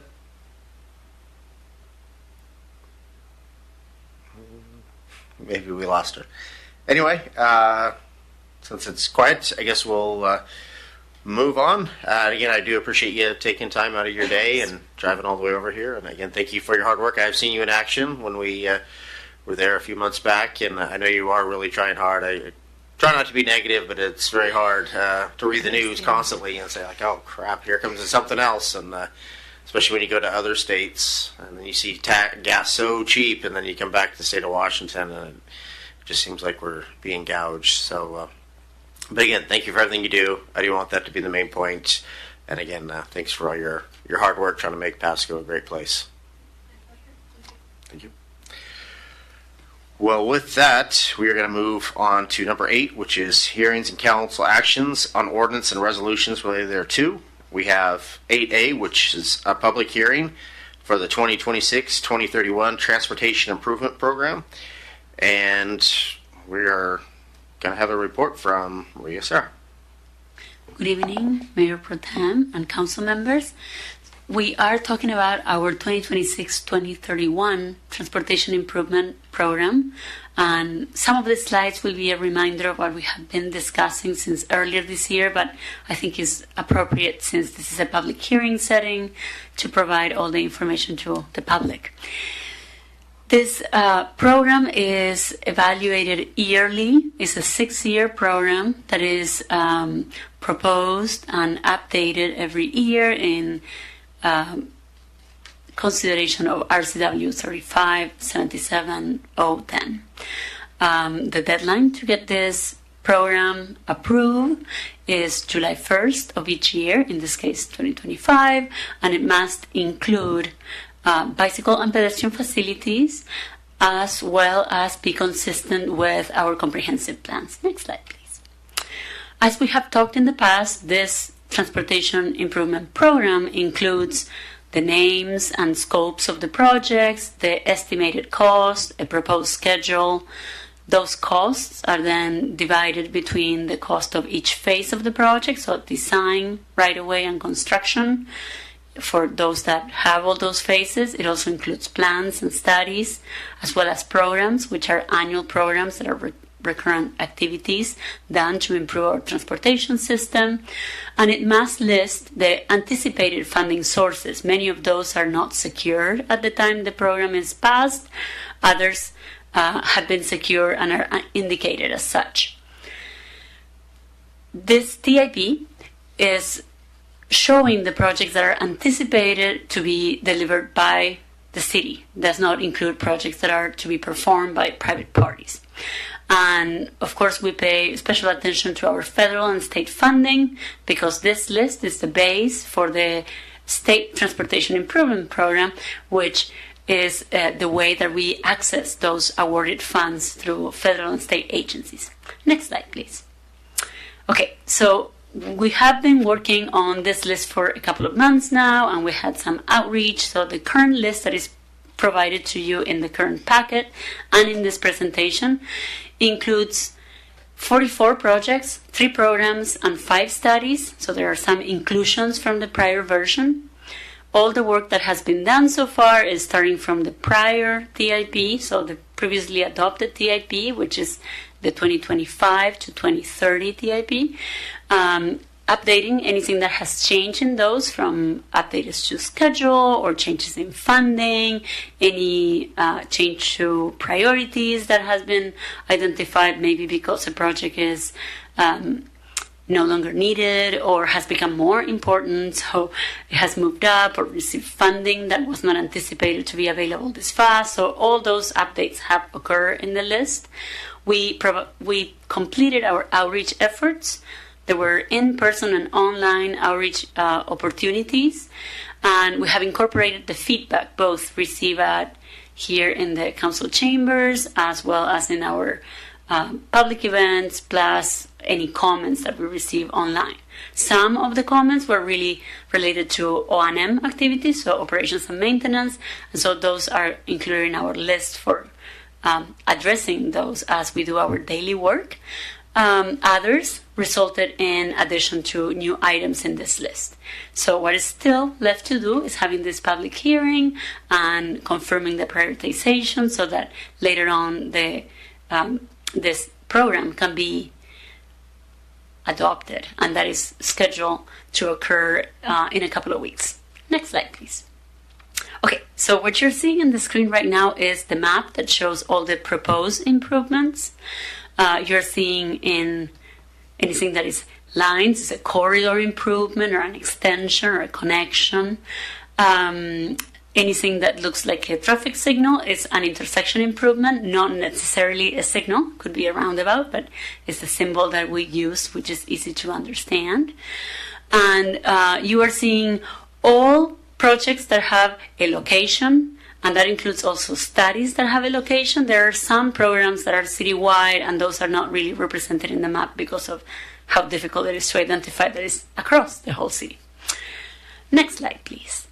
[SPEAKER 19] Maybe we lost her. Anyway, since it's quiet, I guess we'll move on. Again, I do appreciate you taking time out of your day and driving all the way over here. And again, thank you for your hard work. I've seen you in action when we were there a few months back, and I know you are really trying hard. I try not to be negative, but it's very hard to read the news constantly and say, like, oh, crap, here comes something else. And especially when you go to other states and then you see gas so cheap, and then you come back to the state of Washington, and it just seems like we're being gouged. So, but again, thank you for everything you do. I do want that to be the main point. And again, thanks for all your hard work trying to make Pasco a great place. Thank you. Well, with that, we are going to move on to number 8, which is hearings and council actions on ordinance and resolutions related thereto. We have 8A, which is a public hearing for the 2026-2031 Transportation Improvement Program. And we are going to have a report from Maria Sarah.
[SPEAKER 10] Good evening, Mayor Pro Tem and council members. we are talking about our 2026-2031 Transportation Improvement Program. And some of the slides will be a reminder of what we have been discussing since earlier this year, but I think is appropriate since this is a public hearing setting to provide all the information to the public. This program is evaluated yearly. It's a 6-year program that is proposed and updated every year in consideration of RCW 35-77-010. The deadline to get this program approved is July 1st of each year, in this case 2025, and it must include bicycle and pedestrian facilities, as well as be consistent with our comprehensive plans. Next slide, please. As we have talked in the past, this Transportation Improvement Program includes the names and scopes of the projects, the estimated cost, a proposed schedule. Those costs are then divided between the cost of each phase of the project, so design, right-of-way, and construction. For those that have all those phases, it also includes plans and studies, as well as programs, which are annual programs that are recurrent activities done to improve our transportation system. And it must list the anticipated funding sources. Many of those are not secured at the time the program is passed. Others have been secured and are indicated as such. This TIP is showing the projects that are anticipated to be delivered by the city. It does not include projects that are to be performed by private parties. And of course, we pay special attention to our federal and state funding, because this list is the base for the State Transportation Improvement Program, which is the way that we access those awarded funds through federal and state agencies. Next slide, please. Okay, so we have been working on this list for a couple of months now, and we had some outreach. So the current list that is provided to you in the current packet and in this presentation includes 44 projects, 3 programs, and 5 studies. So there are some inclusions from the prior version. All the work that has been done so far is starting from the prior TIP, so the previously adopted TIP, which is the 2025 to 2030 TIP, updating anything that has changed in those, from updates to schedule or changes in funding, any change to priorities that has been identified, maybe because a project is no longer needed or has become more important, so it has moved up or received funding that was not anticipated to be available this fast. So all those updates have occurred in the list. We completed our outreach efforts. There were in-person and online outreach opportunities, and we have incorporated the feedback both received here in the council chambers as well as in our public events, plus any comments that we receive online. Some of the comments were really related to O&M activities, so operations and maintenance, and so those are included in our list for addressing those as we do our daily work. Others resulted in addition to new items in this list. So what is still left to do is having this public hearing and confirming the prioritization, so that later on this program can be adopted, and that is scheduled to occur in a couple of weeks. Next slide, please. Okay, so what you're seeing on the screen right now is the map that shows all the proposed improvements. You're seeing in anything that is lines, is a corridor improvement or an extension or a connection. Anything that looks like a traffic signal is an intersection improvement, not necessarily a signal, could be a roundabout, but it's a symbol that we use, which is easy to understand. And you are seeing all projects that have a location, and that includes also studies that have a location. There are some programs that are citywide, and those are not really represented in the map because of how difficult it is to identify that it's across the whole city. Next slide, please.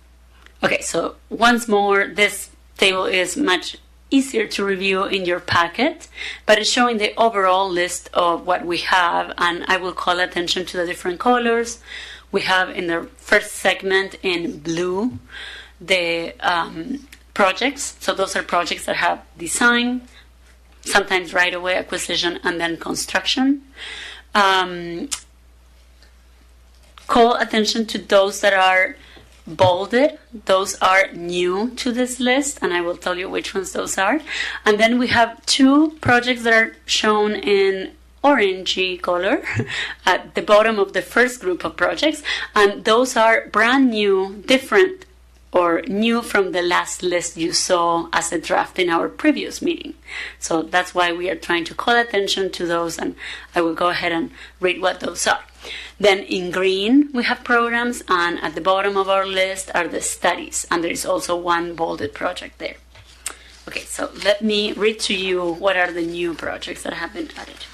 [SPEAKER 10] Okay, so once more, this table is much easier to review in your packet, but it's showing the overall list of what we have, and I will call attention to the different colors. We have in the first segment in blue the projects. So those are projects that have design, sometimes right-of-way acquisition, and then construction. Call attention to those that are bolded. Those are new to this list, and I will tell you which ones those are. And then we have two projects that are shown in orangey color at the bottom of the first group of projects, and those are brand new, different, or new from the last list you saw as a draft in our previous meeting. So that's why we are trying to call attention to those, and I will go ahead and read what those are. Then in green, we have programs, and at the bottom of our list are the studies, and there is also one bolded project there. Okay, so let me read to you what are the new projects that have been added.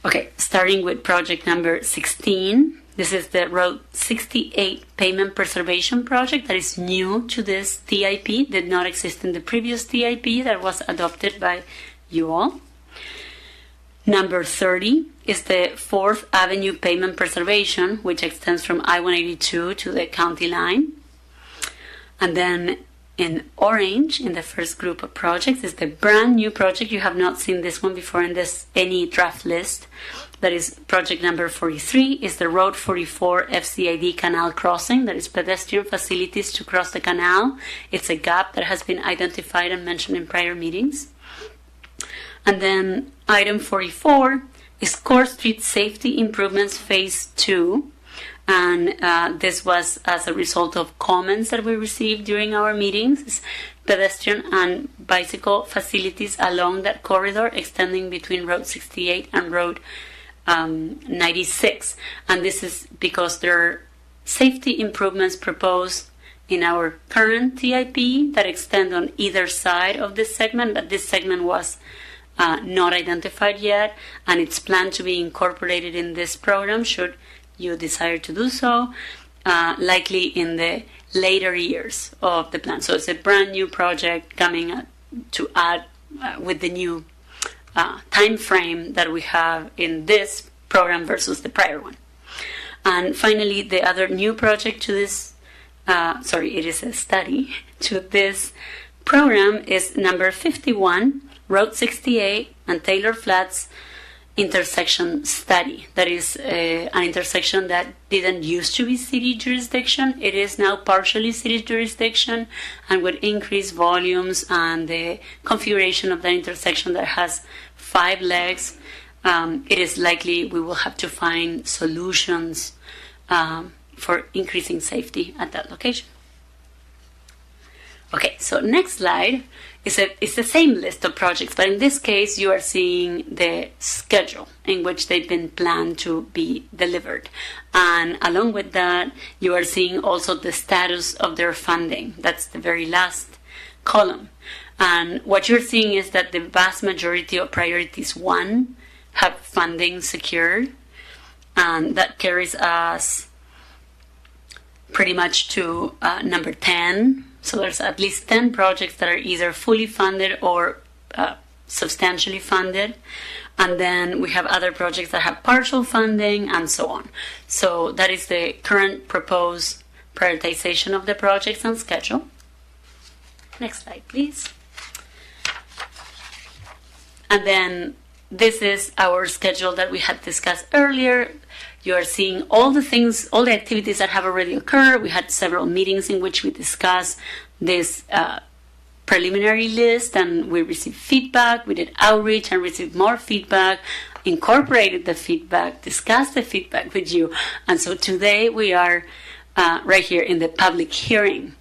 [SPEAKER 10] Okay, starting with project number 16. This is the Road 68 Pavement Preservation Project that is new to this TIP, did not exist in the previous TIP that was adopted by you all. Number 30 is the 4th Avenue Pavement Preservation, which extends from I-182 to the county line. And then in orange, in the first group of projects, is the brand new project. You have not seen this one before in any draft list. That is project number 43, is the Road 44 FCID Canal Crossing. That is pedestrian facilities to cross the canal. It's a gap that has been identified and mentioned in prior meetings. And then item 44 is Core Street Safety Improvements Phase 2. And this was as a result of comments that we received during our meetings. It's pedestrian and bicycle facilities along that corridor extending between Road 68 and Road 96. And this is because there are safety improvements proposed in our current TIP that extend on either side of this segment, but this segment was not identified yet, and it's planned to be incorporated in this program should you desire to do so, likely in the later years of the plan. So it's a brand new project coming to add with the new time frame that we have in this program versus the prior one. And finally, the other new project to this, it is a study to this program is number 51, Road 68 and Taylor Flats intersection study. That is an intersection that didn't used to be city jurisdiction. It is now partially city jurisdiction, and with increased volumes and the configuration of the intersection that has 5 legs, it is likely we will have to find solutions for increasing safety at that location. Okay, so next slide is the same list of projects, but in this case you are seeing the schedule in which they've been planned to be delivered. And along with that, you are seeing also the status of their funding. That's the very last column. And what you're seeing is that the vast majority of priorities 1 have funding secured, and that carries us pretty much to number 10. So there's at least 10 projects that are either fully funded or substantially funded. And then we have other projects that have partial funding and so on. So that is the current proposed prioritization of the projects and schedule. Next slide, please. And then this is our schedule that we had discussed earlier. You are seeing all the things, all the activities that have already occurred. We had several meetings in which we discussed this preliminary list, and we received feedback. We did outreach and received more feedback, incorporated the feedback, discussed the feedback with you. And so today we are right here in the public hearing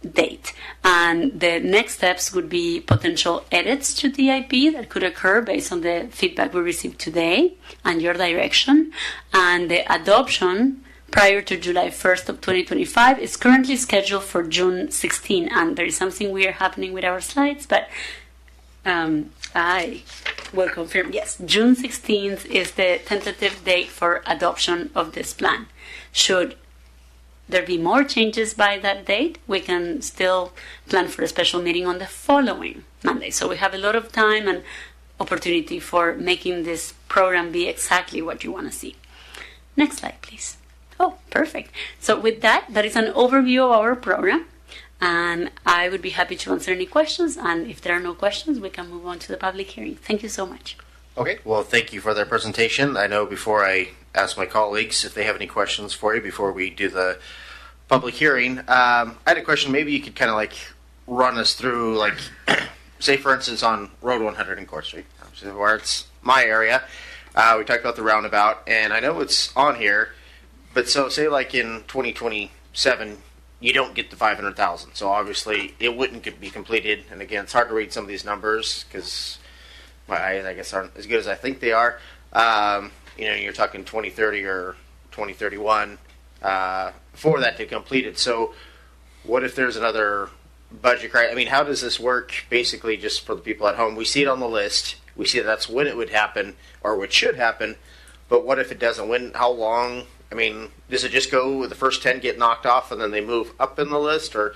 [SPEAKER 10] date. And the next steps would be potential edits to the IP that could occur based on the feedback we received today and your direction. And the adoption prior to July 1st of 2025 is currently scheduled for June 16. And there is something weird happening with our slides, but I will confirm. Yes, June 16th is the tentative date for adoption of this plan. Should there be more changes by that date, we can still plan for a special meeting on the following Monday. So we have a lot of time, and opportunity for making this program be exactly what you want to see. Next slide, please. Oh, perfect. So with that, that is an overview of our program. And I would be happy to answer any questions. And if there are no questions, we can move on to the public hearing. Thank you so much.
[SPEAKER 19] Okay, well, thank you for that presentation. I know before I ask my colleagues if they have any questions for you before we do the public hearing, I had a question. Maybe you could kind of like run us through, like, say, for instance, on Road 100 in Court Street, where it's my area. We talked about the roundabout, and I know it's on here, but so say like in 2027, you don't get the 500,000. So obviously it wouldn't be completed. And again, it's hard to read some of these numbers because my eyes, I guess, aren't as good as I think they are. You're talking 2030 or 2031 for that to complete it. So what if there's another budget crisis? I mean, how does this work basically just for the people at home? We see it on the list. We see that's when it would happen or what should happen. But what if it doesn't? When? How long? I mean, does it just go with the first 10 get knocked off and then they move up in the list? Or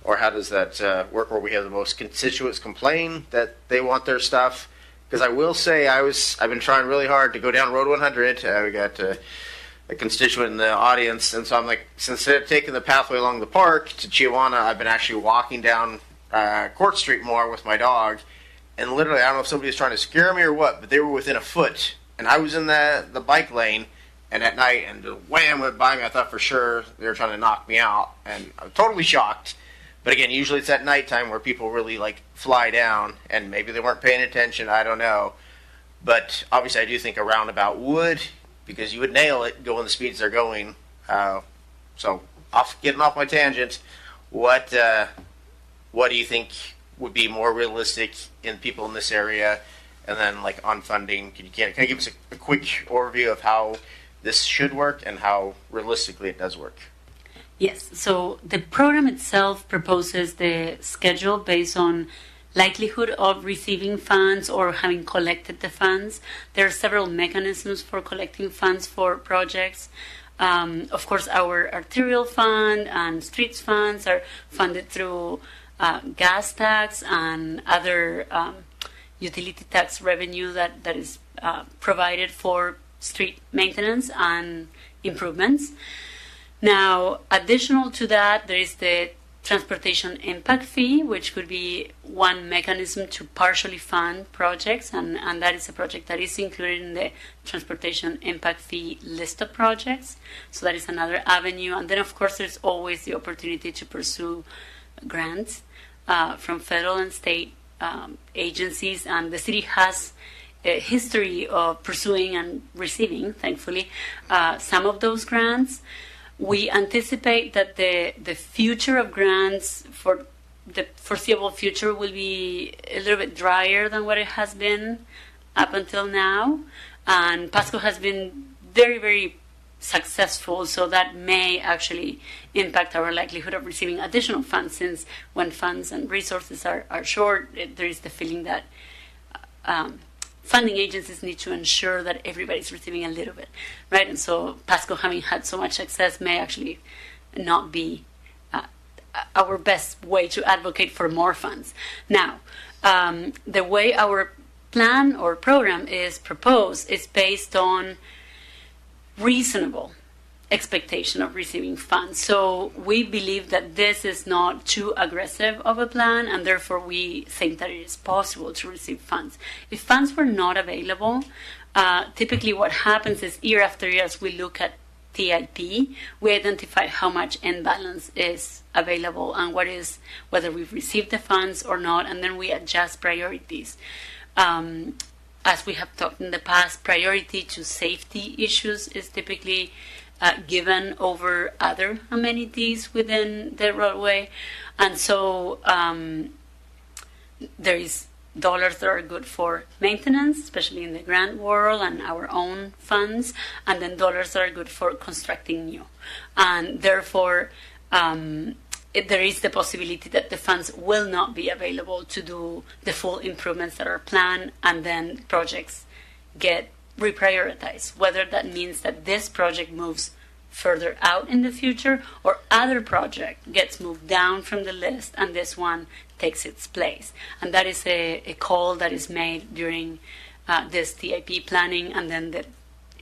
[SPEAKER 19] how does that work where we have the most constituents complain that they want their stuff? Because I will say I've been trying really hard to go down Road 100. We got a constituent in the audience. And so I'm like, instead of taking the pathway along the park to Chiawana, I've been actually walking down Court Street more with my dog. And literally, I don't know if somebody was trying to scare me or what, but they were within a foot. And I was in the bike lane. And at night, and the wham went by me, I thought for sure they were trying to knock me out. And I'm totally shocked. But again, usually it's at nighttime where people really like fly down. And maybe they weren't paying attention, I don't know. But obviously I do think a roundabout would, because you would nail it going the speeds they're going. So getting off my tangent, what do you think would be more realistic in people in this area? And then like on funding, can you give us a quick overview of how this should work and how realistically it does work?
[SPEAKER 10] Yes, so the program itself proposes the schedule based on likelihood of receiving funds or having collected the funds. There are several mechanisms for collecting funds for projects. Of course, our arterial fund and streets funds are funded through gas tax and other utility tax revenue that is provided for street maintenance and improvements. Now, additional to that, there is the transportation impact fee, which could be one mechanism to partially fund projects, and that is a project that is included in the transportation impact fee list of projects. So that is another avenue. And then, of course, there's always the opportunity to pursue grants from federal and state agencies, and the city has a history of pursuing and receiving, thankfully, some of those grants. We anticipate that the future of grants for the foreseeable future will be a little bit drier than what it has been up until now. And Pasco has been very, very successful, so that may actually impact our likelihood of receiving additional funds, since when funds and resources are short, there is the feeling that funding agencies need to ensure that everybody's receiving a little bit, right? And so Pasco, having had so much success, may actually not be our best way to advocate for more funds. Now, the way our plan or program is proposed is based on reasonable expectation of receiving funds. So we believe that this is not too aggressive of a plan, and therefore we think that it is possible to receive funds. If funds were not available, typically what happens is year after year, as we look at TIP, we identify how much end balance is available and whether we've received the funds or not, and then we adjust priorities. As we have talked in the past, priority to safety issues is typically given over other amenities within the roadway. And so there is dollars that are good for maintenance, especially in the grant world and our own funds, and then dollars that are good for constructing new. And therefore, there is the possibility that the funds will not be available to do the full improvements that are planned, and then projects get reprioritized, whether that means that this project moves further out in the future or other project gets moved down from the list and this one takes its place. And that is a call that is made during this TIP planning, and then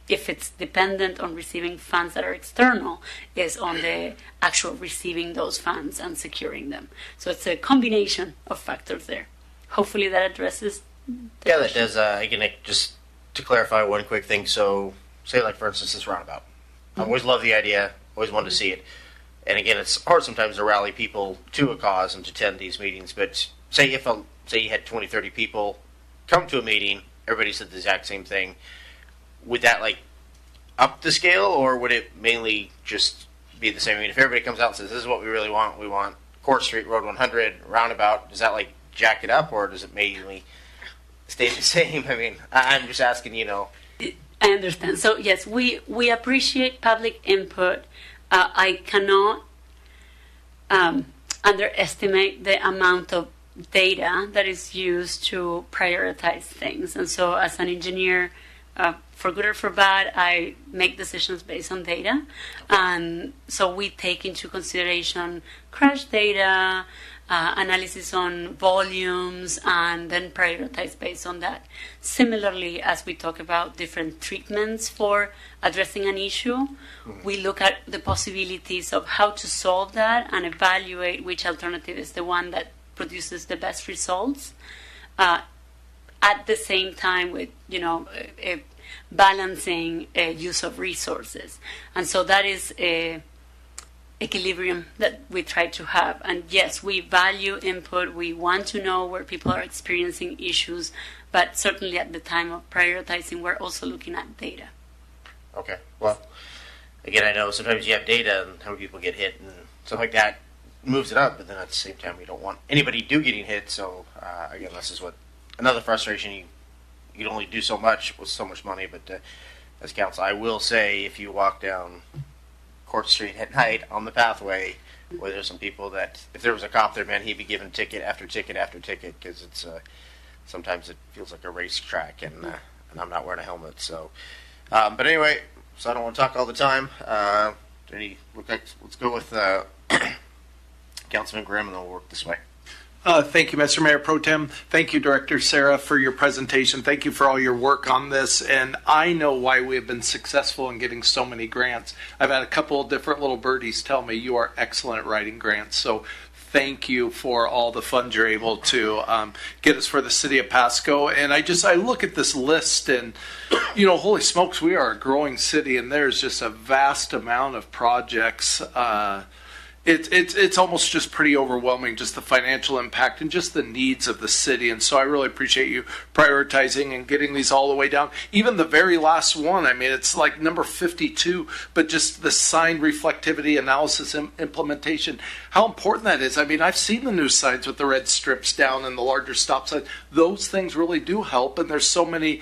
[SPEAKER 10] if it's dependent on receiving funds that are external, is on the actual receiving those funds and securing them. So it's a combination of factors there. Hopefully that addresses
[SPEAKER 19] Yeah, that does. Again, just to clarify one quick thing. So, say like for instance this roundabout. I always love the idea. Always wanted to see it. And again, it's hard sometimes to rally people to a cause and to attend these meetings. But say you had 20, 30 people come to a meeting, everybody said the exact same thing. Would that like up the scale, or would it mainly just be the same? I mean, if everybody comes out and says, "This is what we really want. We want Court Street, Road 100, roundabout," does that like jack it up, or does it mainly stay the same? I mean, I'm just asking,
[SPEAKER 10] I understand. So yes, we appreciate public input. I cannot underestimate the amount of data that is used to prioritize things. And so as an engineer, for good or for bad, I make decisions based on data. And so we take into consideration crash data, analysis on volumes, and then prioritize based on that. Similarly, as we talk about different treatments for addressing an issue, we look at the possibilities of how to solve that and evaluate which alternative is the one that produces the best results. At the same time with, balancing use of resources. And so that is a equilibrium that we try to have. And yes, we value input. We want to know where people are experiencing issues, but certainly at the time of prioritizing, we're also looking at data.
[SPEAKER 19] Okay. Well, again, I know sometimes you have data and how many people get hit and stuff like that moves it up, but then at the same time, we don't want anybody getting hit. So again, this is another frustration. You can only do so much with so much money, but as council, I will say if you walk down Court Street at night on the pathway, where there's some people that, if there was a cop there, man, he'd be given ticket after ticket after ticket, because it's sometimes it feels like a racetrack, and I'm not wearing a helmet. So, but anyway, so I don't want to talk all the time. Let's go with Councilman Grimm, and then we'll work this way.
[SPEAKER 22] Thank you, Mr. Mayor Pro Tem. Thank you, Director Sarah, for your presentation. Thank you for all your work on this. And I know why we have been successful in getting so many grants. I've had a couple of different little birdies tell me you are excellent at writing grants. So thank you for all the funds you're able to get us for the city of Pasco. And I look at this list and, holy smokes, we are a growing city, and there's just a vast amount of projects. It's almost just pretty overwhelming, just the financial impact and just the needs of the city. And so I really appreciate you prioritizing and getting these all the way down. Even the very last one, I mean, it's like number 52, but just the sign reflectivity analysis implementation, how important that is. I mean, I've seen the new signs with the red strips down and the larger stop signs. Those things really do help. And there's so many,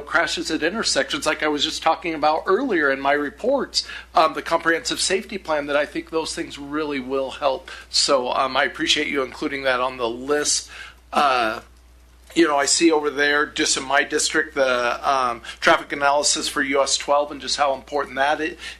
[SPEAKER 22] crashes at intersections, like I was just talking about earlier in my reports, the comprehensive safety plan, that I think those things really will help. So I appreciate you including that on the list. I see over there, just in my district, the traffic analysis for US 12 and just how important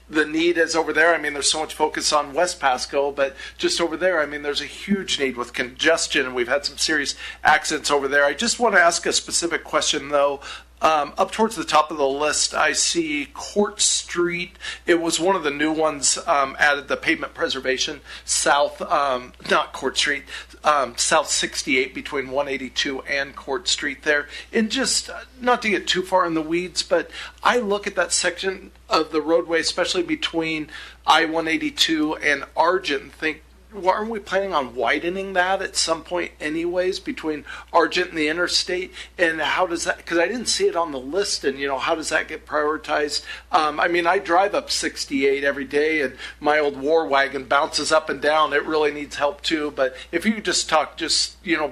[SPEAKER 22] the need is over there. I mean, there's so much focus on West Pasco, but just over there, I mean, there's a huge need with congestion, and we've had some serious accidents over there. I just want to ask a specific question, though. Up towards the top of the list, I see Court Street. It was one of the new ones added, the pavement preservation south, not Court Street, south 68 between 182 and Court Street there. And just not to get too far in the weeds, but I look at that section of the roadway, especially between I-182 and Argent, and think, aren't we planning on widening that at some point anyways between Argent and the interstate? And how does that, because I didn't see it on the list, and how does that get prioritized? I mean, I drive up 68 every day, and my old war wagon bounces up and down. It really needs help too. But if you could just talk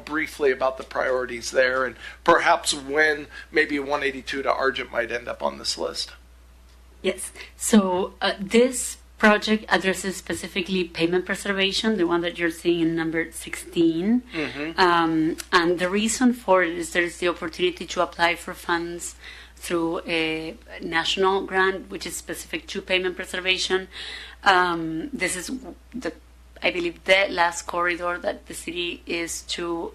[SPEAKER 22] briefly about the priorities there, and perhaps when maybe 182 to Argent might end up on this list.
[SPEAKER 10] Yes. So this project addresses specifically pavement preservation, the one that you're seeing in number 16. Mm-hmm. And the reason for it is there's the opportunity to apply for funds through a national grant, which is specific to pavement preservation. This is the I believe, the last corridor that the city is to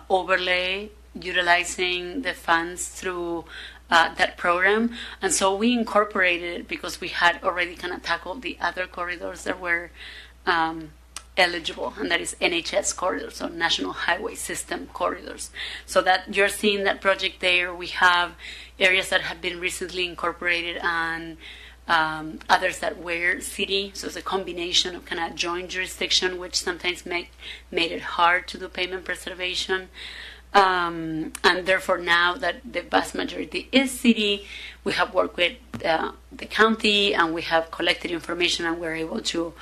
[SPEAKER 10] overlay, utilizing the funds through that program. And so we incorporated it because we had already kind of tackled the other corridors that were eligible, and that is NHS corridors, so National Highway System corridors. So that you're seeing that project there. We have areas that have been recently incorporated and others that were city. So it's a combination of kind of joint jurisdiction, which sometimes made it hard to do pavement preservation. And therefore, now that the vast majority is city, we have worked with the county and we have collected information, and we're able to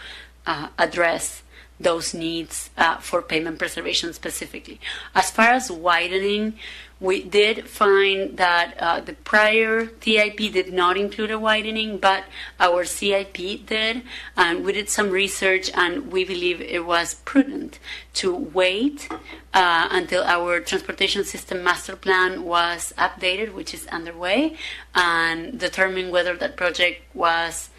[SPEAKER 10] address those needs for pavement preservation specifically. As far as widening, we did find that the prior TIP did not include a widening, but our CIP did, and we did some research, and we believe it was prudent to wait until our transportation system master plan was updated, which is underway, and determine whether that project was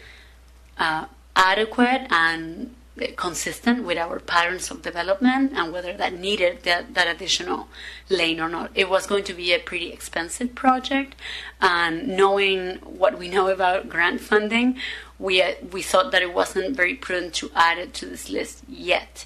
[SPEAKER 10] adequate and consistent with our patterns of development, and whether that needed that additional lane or not. It was going to be a pretty expensive project, and knowing what we know about grant funding, we thought that it wasn't very prudent to add it to this list yet.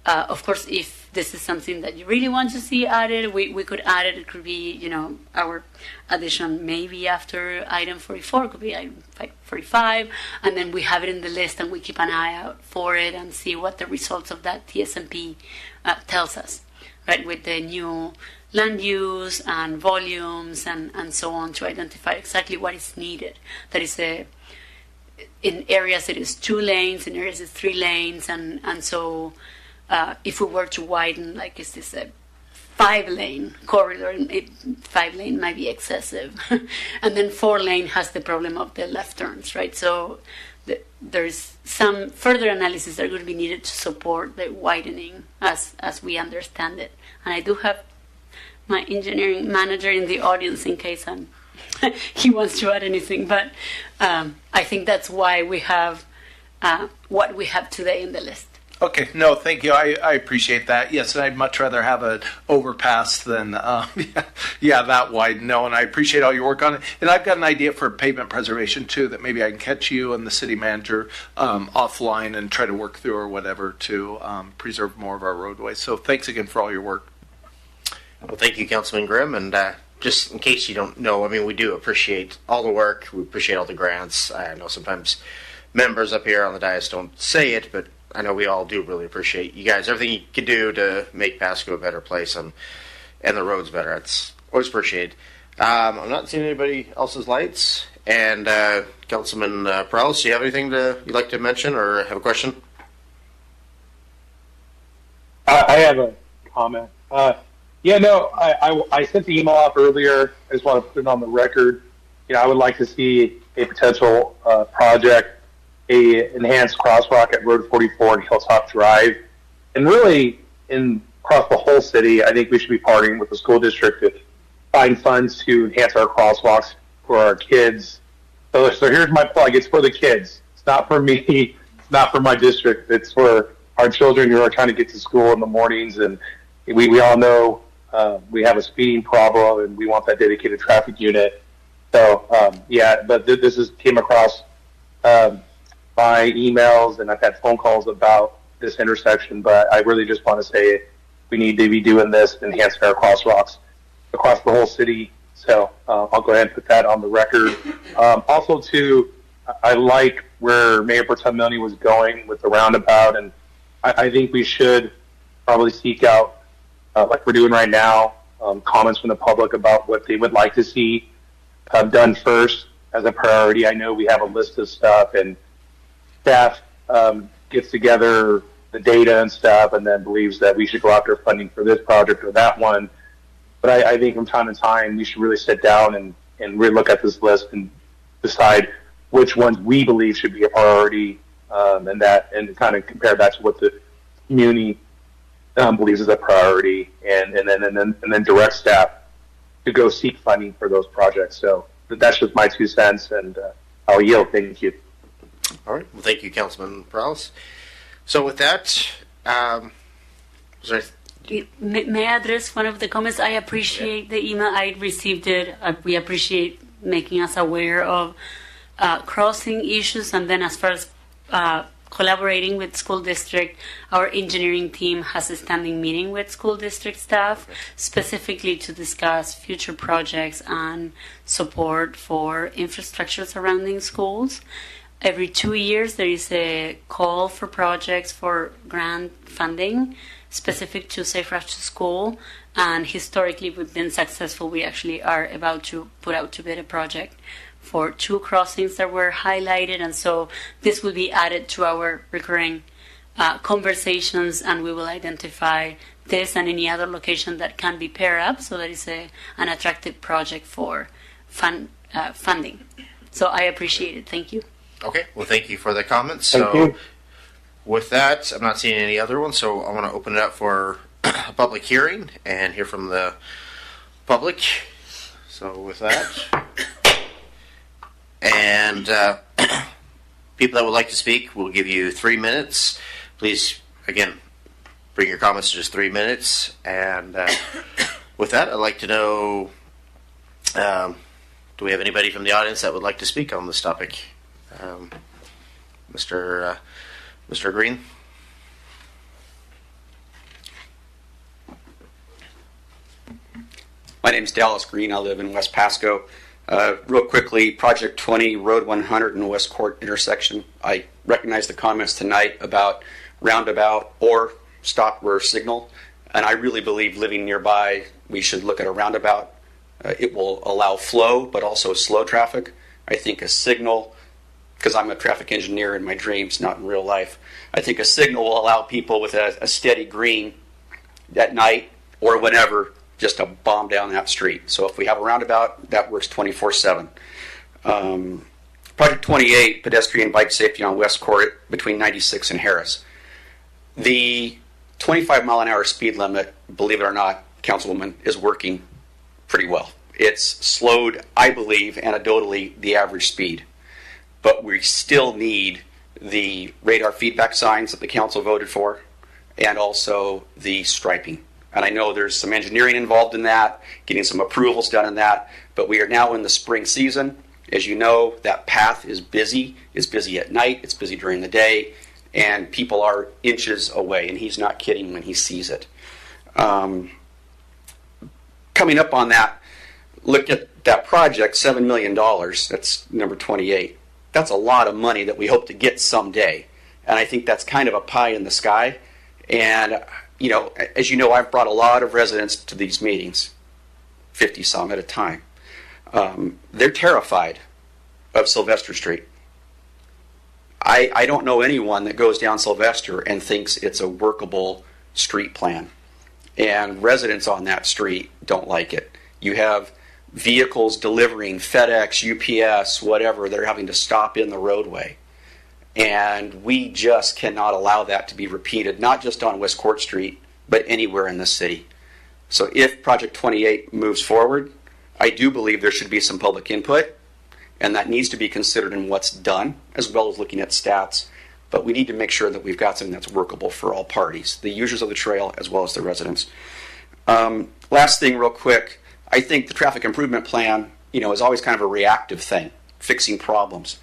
[SPEAKER 10] Of course, if this is something that you really want to see added, we could add it. It could be, our addition maybe after item 44, could be item 45, and then we have it in the list and we keep an eye out for it and see what the results of that TSMP tells us, right, with the new land use and volumes and so on, to identify exactly what is needed. That is in areas it is 2 lanes, in areas it's 3 lanes, and so if we were to widen, like, is this a 5-lane corridor? 5-lane might be excessive. And then 4-lane has the problem of the left turns, right? So there's some further analysis that are going to be needed to support the widening as we understand it. And I do have my engineering manager in the audience in case he wants to add anything. But I think that's why we have what we have today in the list.
[SPEAKER 22] Okay, no, thank you. I appreciate that. Yes, and I'd much rather have an overpass than, that wide. No, and I appreciate all your work on it. And I've got an idea for pavement preservation too, that maybe I can catch you and the city manager offline and try to work through or whatever to preserve more of our roadways. So thanks again for all your work.
[SPEAKER 19] Well, thank you, Councilman Grimm. And just in case you don't know, we do appreciate all the work. We appreciate all the grants. I know sometimes members up here on the dais don't say it, but I know we all do really appreciate you guys, everything you can do to make Pasco a better place and the roads better. It's always appreciated. I'm not seeing anybody else's lights. And Councilman Perales, do you have anything you'd like to mention or have a question?
[SPEAKER 18] I have a comment. I sent the email off earlier. I just want to put it on the record. I would like to see a potential project, a enhanced crosswalk at Road 44 and Hilltop Drive. And really, across the whole city, I think we should be partnering with the school district to find funds to enhance our crosswalks for our kids. So here's my plug. It's for the kids. It's not for me. It's not for my district. It's for our children who are trying to get to school in the mornings. And we all know we have a speeding problem, and we want that dedicated traffic unit. So, but this came across my emails, and I've had phone calls about this intersection, but I really just want to say we need to be doing this, enhancing our crosswalks across the whole city. So I'll go ahead and put that on the record. Also, too, I like where Mayor Pro Tem Milne was going with the roundabout, and I think we should probably seek out, like we're doing right now, comments from the public about what they would like to see done first as a priority. I know we have a list of stuff, and staff gets together the data and stuff and then believes that we should go after funding for this project or that one. But I think from time to time we should really sit down and really look at this list and decide which ones we believe should be a priority, and kind of compare that to what the community believes is a priority, and then direct staff to go seek funding for those projects. So that's just my 2 cents, and I'll yield. Thank you.
[SPEAKER 19] All right. Well, thank you, Councilman Perales. So with that, was there
[SPEAKER 10] May I address one of the comments? I appreciate the email. I received it. We appreciate making us aware of crossing issues. And then as far as collaborating with school district, our engineering team has a standing meeting with school district staff specifically to discuss future projects and support for infrastructure surrounding schools. Every 2 years, there is a call for projects for grant funding specific to Safe Route to School, and historically we've been successful. We actually are about to put out to bid a project for 2 crossings that were highlighted, and so this will be added to our recurring conversations, and we will identify this and any other location that can be paired up so that it's an attractive project for funding. So I appreciate it. Thank you.
[SPEAKER 19] Okay, well, thank you for the comments.
[SPEAKER 18] Thank you.
[SPEAKER 19] With that, I'm not seeing any other ones, so I want to open it up for a public hearing and hear from the public. So with that, and people that would like to speak, we'll give you 3 minutes. Please, again, bring your comments to just 3 minutes. And with that, I'd like to know, do we have anybody from the audience that would like to speak on this topic? Mr. Green?
[SPEAKER 9] My name's Dallas Green. I live in West Pasco. Real quickly, Project 20, Road 100 and West Court intersection. I recognize the comments tonight about roundabout or stop where signal, and I really believe living nearby, we should look at a roundabout. It will allow flow, but also slow traffic. I think a signal, because I'm a traffic engineer in my dreams, not in real life, I think a signal will allow people with a steady green at night or whenever just to bomb down that street. So if we have a roundabout, that works 24/7. Project 28, pedestrian bike safety on West Court between 96 and Harris. The 25-mile-an-hour speed limit, believe it or not, Councilwoman, is working pretty well. It's slowed, I believe, anecdotally, the average speed. But we still need the radar feedback signs that the council voted for, and also the striping. And I know there's some engineering involved in that, getting some approvals done in that, but we are now in the spring season. As you know, that path is busy. It's busy at night, it's busy during the day, and people are inches away, and he's not kidding when he sees it. Coming up on that, look at that project, $7 million, that's number 28. That's a lot of money that we hope to get someday. And I think that's kind of a pie in the sky. And, you know, as you know, I've brought a lot of residents to these meetings, 50 some at a time. They're terrified of Sylvester Street. I don't know anyone that goes down Sylvester and thinks it's a workable street plan. And residents on that street don't like it. You have vehicles delivering FedEx, UPS, whatever, they're having to stop in the roadway. And we just cannot allow that to be repeated, not just on West Court Street, but anywhere in the city. So if Project 28 moves forward, I do believe there should be some public input, and that needs to be considered in what's done, as well as looking at stats. But we need to make sure that we've got something that's workable for all parties, the users of the trail as well as the residents. Last thing real quick, I think the traffic improvement plan, you know, is always kind of a reactive thing, fixing problems.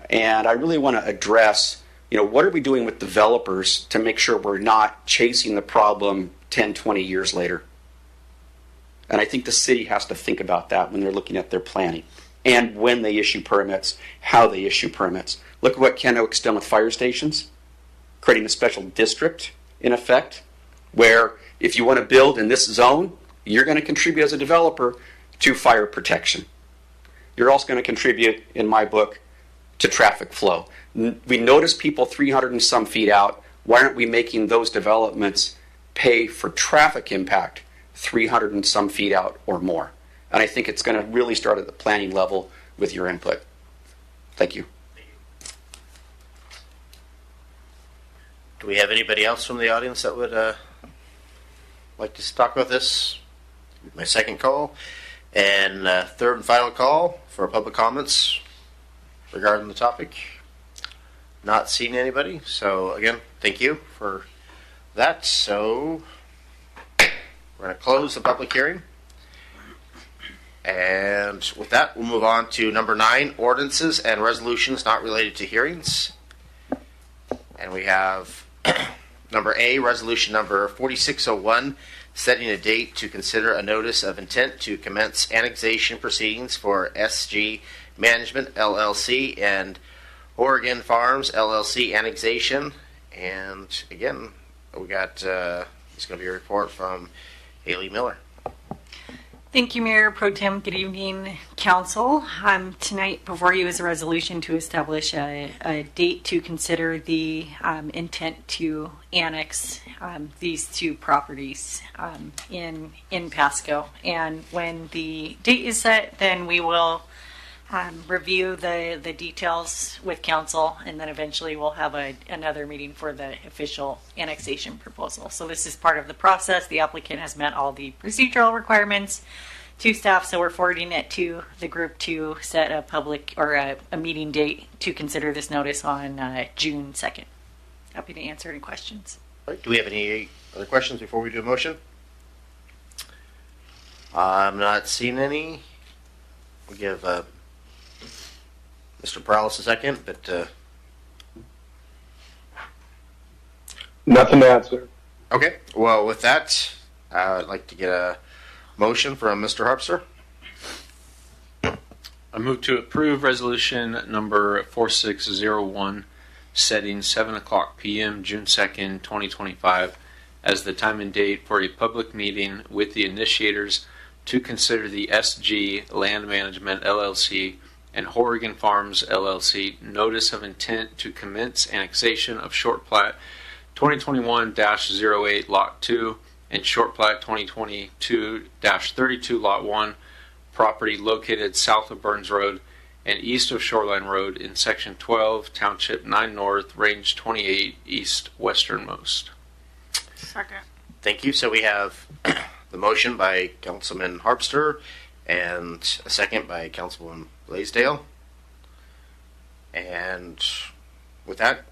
[SPEAKER 9] And I really want to address, you know, what are we doing with developers to make sure we're not chasing the problem 10, 20 years later? And I think the city has to think about that when they're looking at their planning and when they issue permits, how they issue permits. Look at what Ken Oak's done with fire stations, creating a special district, in effect, where if you want to build in this zone, you're going to contribute as a developer to fire protection. You're also going to contribute, in my book, to traffic flow. We notice people 300 and some feet out. Why aren't we making those developments pay for traffic impact 300 and some feet out or more? And I think it's going to really start at the planning level with your input. Thank you.
[SPEAKER 19] Do we have anybody else from the audience that would like to talk about this? My second call. And third and final call for public comments regarding the topic. Not seeing anybody. So again, thank Thank you for that. So we're going to close the public hearing. And with that, we'll move on to number 9, ordinances and resolutions not related to hearings. And we have number A, resolution number 4601, setting a date to consider a notice of intent to commence annexation proceedings for SG Management LLC and Oregon Farms LLC annexation. And again, we got, it's going to be a report from Haley Miller.
[SPEAKER 15] Thank you, Mayor Pro Tem. Good evening, Council. Tonight before you is a resolution to establish a date to consider the intent to annex these 2 properties in Pasco. And when the date is set, then we will review the details with Council, and then eventually we'll have another meeting for the official annexation proposal. So this is part of the process. The applicant has met all the procedural requirements to staff, so we're forwarding it to the group to set a public or a meeting date to consider this notice on June 2nd. Happy to answer any questions.
[SPEAKER 19] All right, do we have any other questions before we do a motion? I'm not seeing any. We'll give Mr. Perales a second, but
[SPEAKER 18] Nothing to add, sir.
[SPEAKER 19] okay. Well, with that, I'd like to get a motion from Mr. Harpster.
[SPEAKER 8] I move to approve resolution number 4601, setting 7 o'clock p.m. June 2nd, 2025, as the time and date for a public meeting with the initiators to consider the SG Land Management LLC and Oregon Farms LLC notice of intent to commence annexation of short plat 2021-08 Lot 2 and short plat 2022-32 Lot 1 property located south of Burns Road and east of Shoreline Road in Section 12, Township 9 North, Range 28, East Westernmost.
[SPEAKER 1] Second.
[SPEAKER 19] Thank you. So we have the motion by Councilman Harpster and a second by Councilwoman Blaisdell. And with that,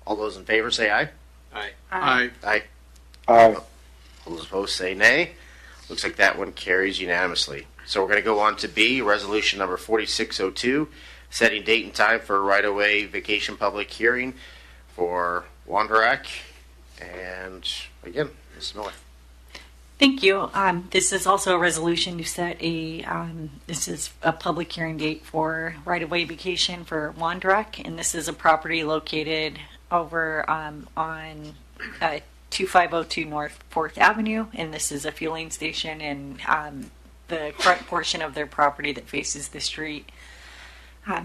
[SPEAKER 19] all those in favor say aye.
[SPEAKER 8] Aye.
[SPEAKER 22] Aye.
[SPEAKER 19] Aye.
[SPEAKER 18] Aye.
[SPEAKER 19] All those opposed say nay. Looks like that one carries unanimously. So we're going to go on to B, resolution number 4602, setting date and time for right-of-way vacation public hearing for Wanderack. And again, Ms. Miller.
[SPEAKER 15] Thank you. This is also a resolution to set this is a public hearing date for right-of-way vacation for Wanderack, and this is a property located over on 2502 North 4th Avenue, and this is a fueling station, and the front portion of their property that faces the street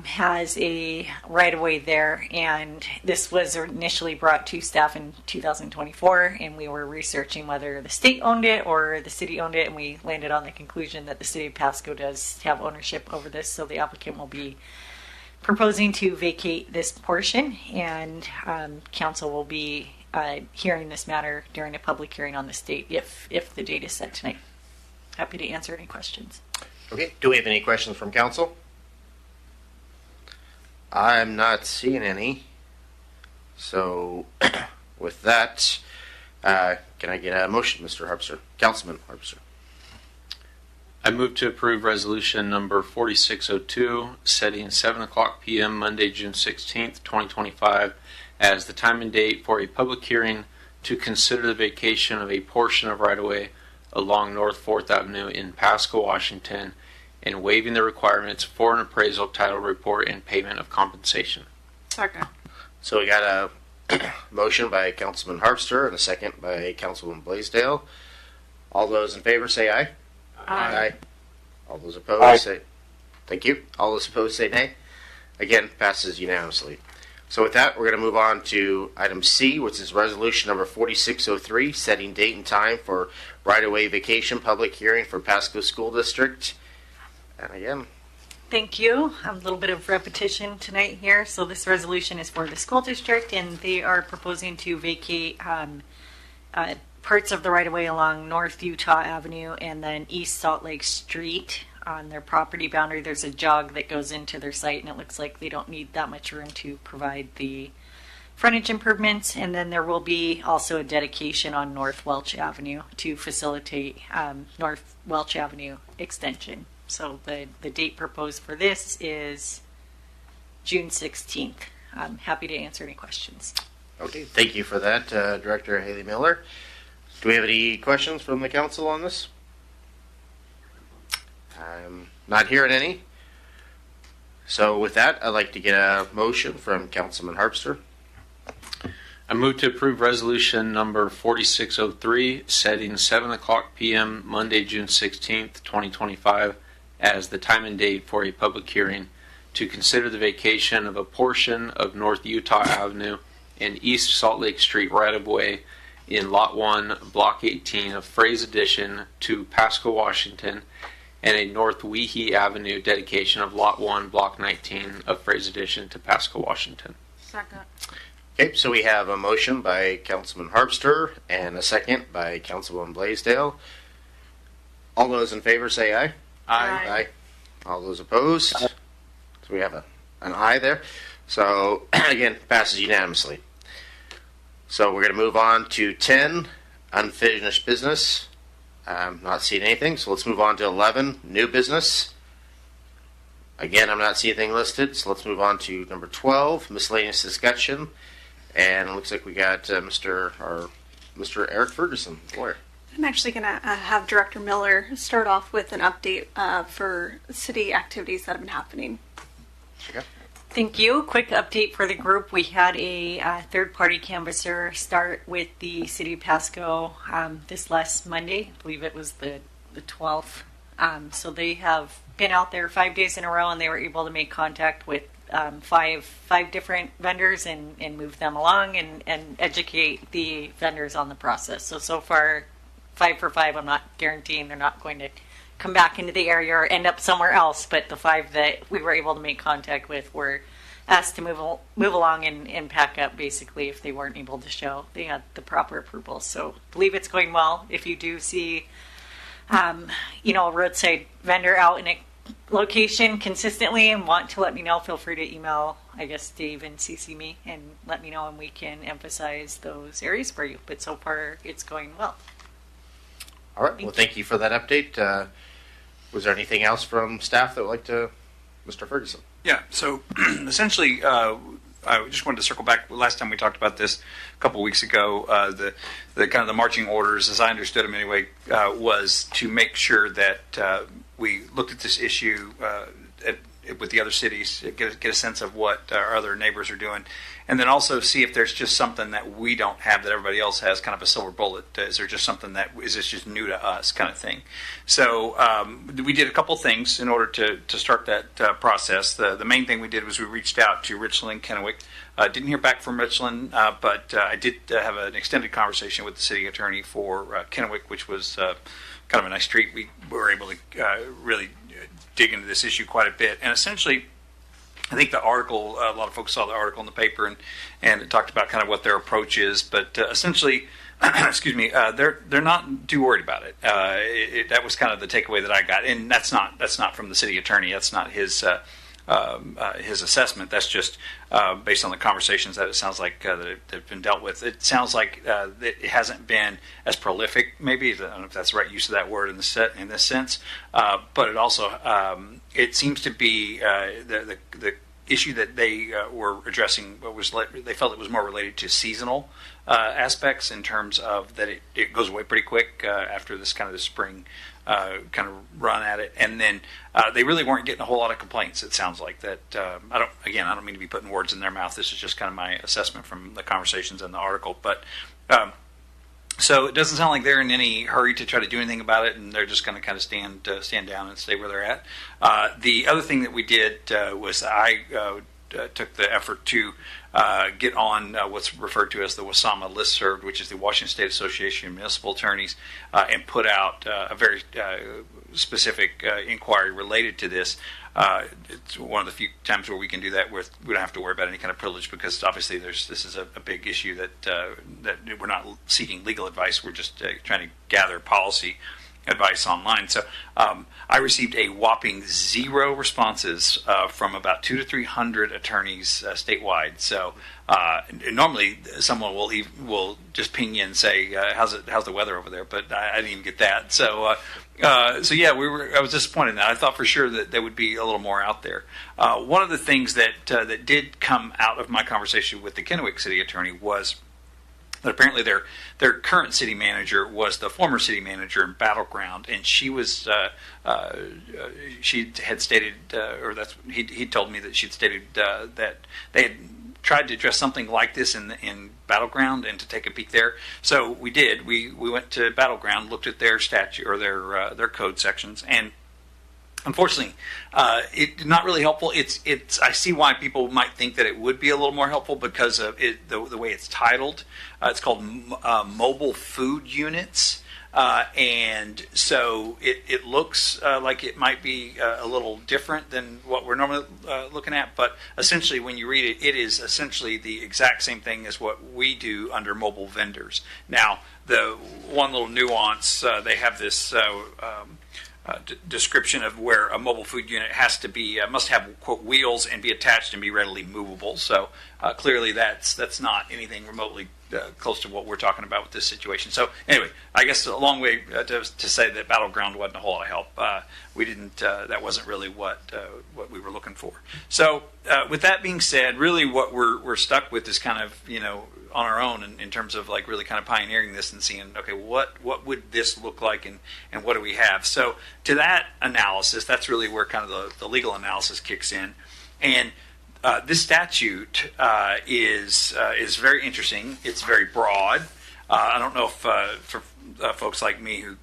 [SPEAKER 15] has a right-of-way there, and this was initially brought to staff in 2024, and we were researching whether the state owned it or the city owned it, and we landed on the conclusion that the city of Pasco does have ownership over this, so the applicant will be proposing to vacate this portion, and council will be hearing this matter during a public hearing on this date if the date is set tonight. Happy to answer any questions.
[SPEAKER 19] Okay, do we have any questions from council? I'm not seeing any. So with that, can I get a motion, Mr. Harpster? Councilman Harpster.
[SPEAKER 8] I move to approve resolution number 4602, setting 7 o'clock p.m. Monday, June 16th, 2025, as the time and date for a public hearing to consider the vacation of a portion of right-of-way along North 4th Avenue in Pasco, Washington, and waiving the requirements for an appraisal, title report, and payment of compensation.
[SPEAKER 1] Second.
[SPEAKER 19] So we got a motion by Councilman Harpster and a second by Councilwoman Blaisdell. All those in favor say aye. Aye. All those opposed say thank you. All those opposed say nay. Again, passes unanimously. So with that, we're going to move on to item C, which is resolution number 4603, setting date and time for right-of-way vacation public hearing for Pasco School District. And again,
[SPEAKER 15] Thank you. A little bit of repetition tonight here. So this resolution is for the school district, and they are proposing to vacate parts of the right-of-way along North Utah Avenue and then East Salt Lake Street on their property boundary. There's a jog that goes into their site, and it looks like they don't need that much room to provide the frontage improvements, and then there will be also a dedication on North Welch Avenue to facilitate North Welch Avenue extension. So the date proposed for this is June 16th. I'm happy to answer any questions.
[SPEAKER 19] Okay, thank you for that, Director Haley Miller. Do we have any questions from the council on this? I'm not hearing any. So with that, I'd like to get a motion from Councilman Harpster.
[SPEAKER 8] I move to approve resolution number 4603, setting 7 o'clock p.m. Monday, June 16th, 2025, as the time and date for a public hearing to consider the vacation of a portion of North Utah Avenue and East Salt Lake Street right-of-way in Lot 1, Block 18 of Fraze Addition to Pasco, Washington, and a North Weehee Avenue dedication of Lot 1, Block 19 of Fraze Addition to Pasco, Washington.
[SPEAKER 1] Second.
[SPEAKER 19] Okay, so we have a motion by Councilman Harpster and a second by Councilwoman Blaisdell. All those in favor say aye.
[SPEAKER 1] Aye.
[SPEAKER 19] All those opposed? So we have an aye there. So again, passes unanimously. So we're going to move on to 10, unfinished business. I'm not seeing anything, so let's move on to 11, new business. Again, I'm not seeing anything listed, so let's move on to number 12, miscellaneous discussion. And it looks like we got Mr. Eric Ferguson, lawyer.
[SPEAKER 17] I'm actually going to have Director Miller start off with an update for city activities that have been happening.
[SPEAKER 19] Okay.
[SPEAKER 15] Thank you. Quick update for the group. We had a third-party canvasser start with the City of Pasco this last Monday. I believe it was the 12th. So they have been out there 5 days in a row, and they were able to make contact with five different vendors and move them along and educate the vendors on the process. So far, 5 for 5. I'm not guaranteeing they're not going to come back into the area or end up somewhere else, but the 5 that we were able to make contact with were asked to move along and pack up, basically, if they weren't able to show they had the proper approval. So I believe it's going well. If you do see a roadside vendor out in a location consistently and want to let me know, feel free to email, I guess, Dave and CC me and let me know, and we can emphasize those areas for you. But so far, it's going well.
[SPEAKER 19] All right. Well, thank you for that update. Was there anything else from staff that would like to, Mr. Ferguson?
[SPEAKER 2] Yeah. So essentially, I just wanted to circle back. Last time we talked about this a couple weeks ago, the kind of the marching orders, as I understood them anyway, was to make sure that we looked at this issue with the other cities, get a sense of what our other neighbors are doing, and then also see if there's just something that we don't have that everybody else has, kind of a silver bullet. Is there just something is this just new to us, kind of thing? So we did a couple things in order to start that process. The main thing we did was we reached out to Richland and Kennewick. Didn't hear back from Richland, but I did have an extended conversation with the city attorney for Kennewick, which was kind of a nice treat. We were able to really dig into this issue quite a bit. And essentially, I think the article, a lot of folks saw the article in the paper and it talked about kind of what their approach is. But essentially, excuse me, they're not too worried about it. That was kind of the takeaway that I got. And that's not from the city attorney. That's not his assessment. That's just based on the conversations that it sounds like that have been dealt with. It sounds like it hasn't been as prolific, maybe. I don't know if that's the right use of that word in this sense. But it also it seems to be the issue that they were addressing they felt it was more related to seasonal aspects, in terms of that it goes away pretty quick after this kind of the spring kind of run at it, and then they really weren't getting a whole lot of complaints. It sounds like that. I don't mean to be putting words in their mouth. This is just kind of my assessment from the conversations in the article. But so it doesn't sound like they're in any hurry to try to do anything about it, and they're just going to kind of stand down and stay where they're at. The other thing that we did was I took the effort to get on what's referred to as the WASAMA listserv, which is the Washington State Association of Municipal Attorneys, and put out a very specific inquiry related to this. It's one of the few times where we can do that where we don't have to worry about any kind of privilege, because obviously this is a big issue that we're not seeking legal advice. We're just trying to gather policy. advice online. So I received a whopping 0 responses from about 200 to 300 attorneys statewide. So normally someone will just ping you and say, how's the weather over there? But I didn't even get that. So yeah, I was disappointed in that. I thought for sure that there would be a little more out there. One of the things that did come out of my conversation with the Kennewick City Attorney was that apparently their current city manager was the former city manager in Battleground, and she was she had stated, he told me that she'd stated that they had tried to address something like this in Battleground and to take a peek there. So we did. We went to Battleground, looked at their statute or their code sections, and unfortunately, it's not really helpful. I see why people might think that it would be a little more helpful because of the way it's titled. It's called mobile food units. And so it looks like it might be a little different than what we're normally looking at, but essentially when you read it, it is essentially the exact same thing as what we do under mobile vendors. Now, the one little nuance, they have this description of where a mobile food unit has to be must have, quote, wheels and be attached and be readily movable. So clearly that's not anything remotely close to what we're talking about with this situation. So anyway, I guess a long way to say that Battleground wasn't a whole lot of help. We didn't. That wasn't really what we were looking for. So with that being said, really what we're stuck with is kind of on our own in terms of like really kind of pioneering this and seeing, okay, what would this look like and what do we have? So to that analysis, that's really where kind of the legal analysis kicks in. And this statute is very interesting. It's very broad. I don't know if for folks like me who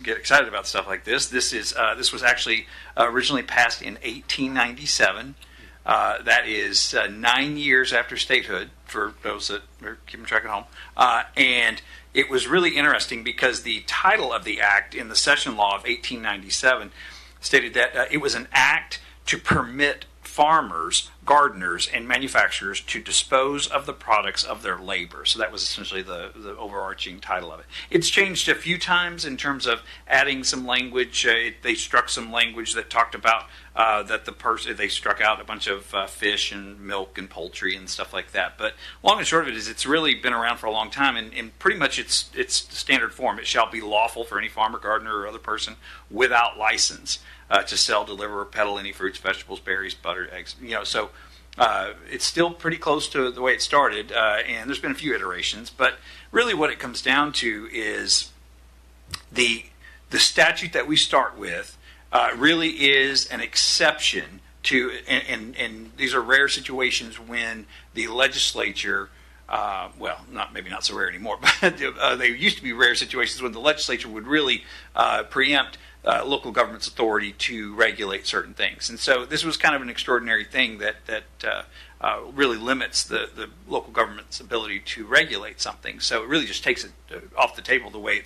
[SPEAKER 2] get excited about stuff like this was actually originally passed in 1897. That is 9 years after statehood for those that are keeping track at home. And it was really interesting because the title of the act in the Session Law of 1897 stated that it was an act to permit farmers, gardeners, and manufacturers to dispose of the products of their labor. So that was essentially the overarching title of it. It's changed a few times in terms of adding some language. They struck some language that talked about that they struck out a bunch of fish and milk and poultry and stuff like that. But long and short of it is it's really been around for a long time, and pretty much it's standard form. It shall be lawful for any farmer, gardener, or other person without license to sell, deliver, or peddle any fruits, vegetables, berries, butter, eggs. So it's still pretty close to the way it started, and there's been a few iterations. But really, what it comes down to is the statute that we start with really is an exception to, and these are rare situations when the legislature. Maybe not so rare anymore, but they used to be rare situations when the legislature would really preempt local government's authority to regulate certain things. And so this was kind of an extraordinary thing that really limits the local government's ability to regulate something. So it really just takes it off the table the way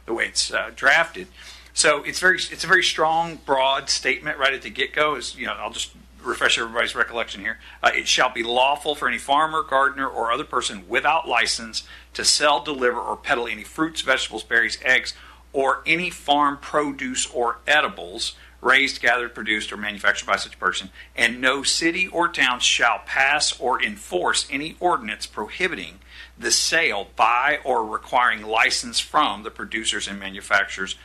[SPEAKER 2] it's drafted. So it's a very strong, broad statement right at the get-go. I'll just refresh everybody's recollection here. It shall be lawful for any farmer, gardener, or other person without license to sell, deliver, or peddle any fruits, vegetables, berries, eggs, or any farm produce or edibles raised, gathered, produced, or manufactured by such person, and no city or town shall pass or enforce any ordinance prohibiting the sale by or requiring license from the producers and manufacturers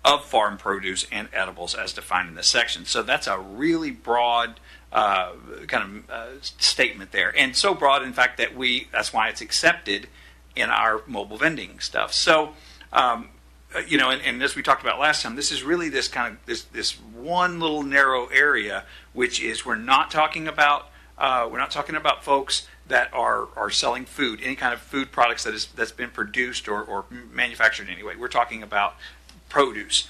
[SPEAKER 2] of farm produce and edibles as defined in this section. So that's a really broad statement there, and so broad, in fact, that that's why it's accepted in our mobile vending stuff. So, and as we talked about last time, this is really this one little narrow area, which is we're not talking about folks that are selling food, any kind of food products that's been produced or manufactured in any way. We're talking about produce,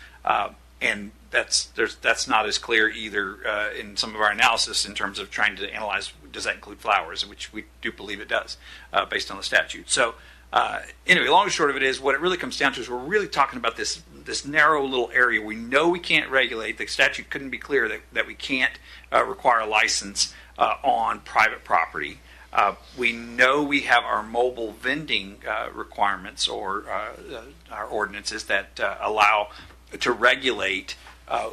[SPEAKER 2] and that's not as clear either in some of our analysis in terms of trying to analyze, does that include flowers, which we do believe it does based on the statute. So anyway, long and short of it is what it really comes down to is we're really talking about this narrow little area we know we can't regulate. The statute couldn't be clear that we can't require a license on private property. We know we have our mobile vending requirements or our ordinances that allow to regulate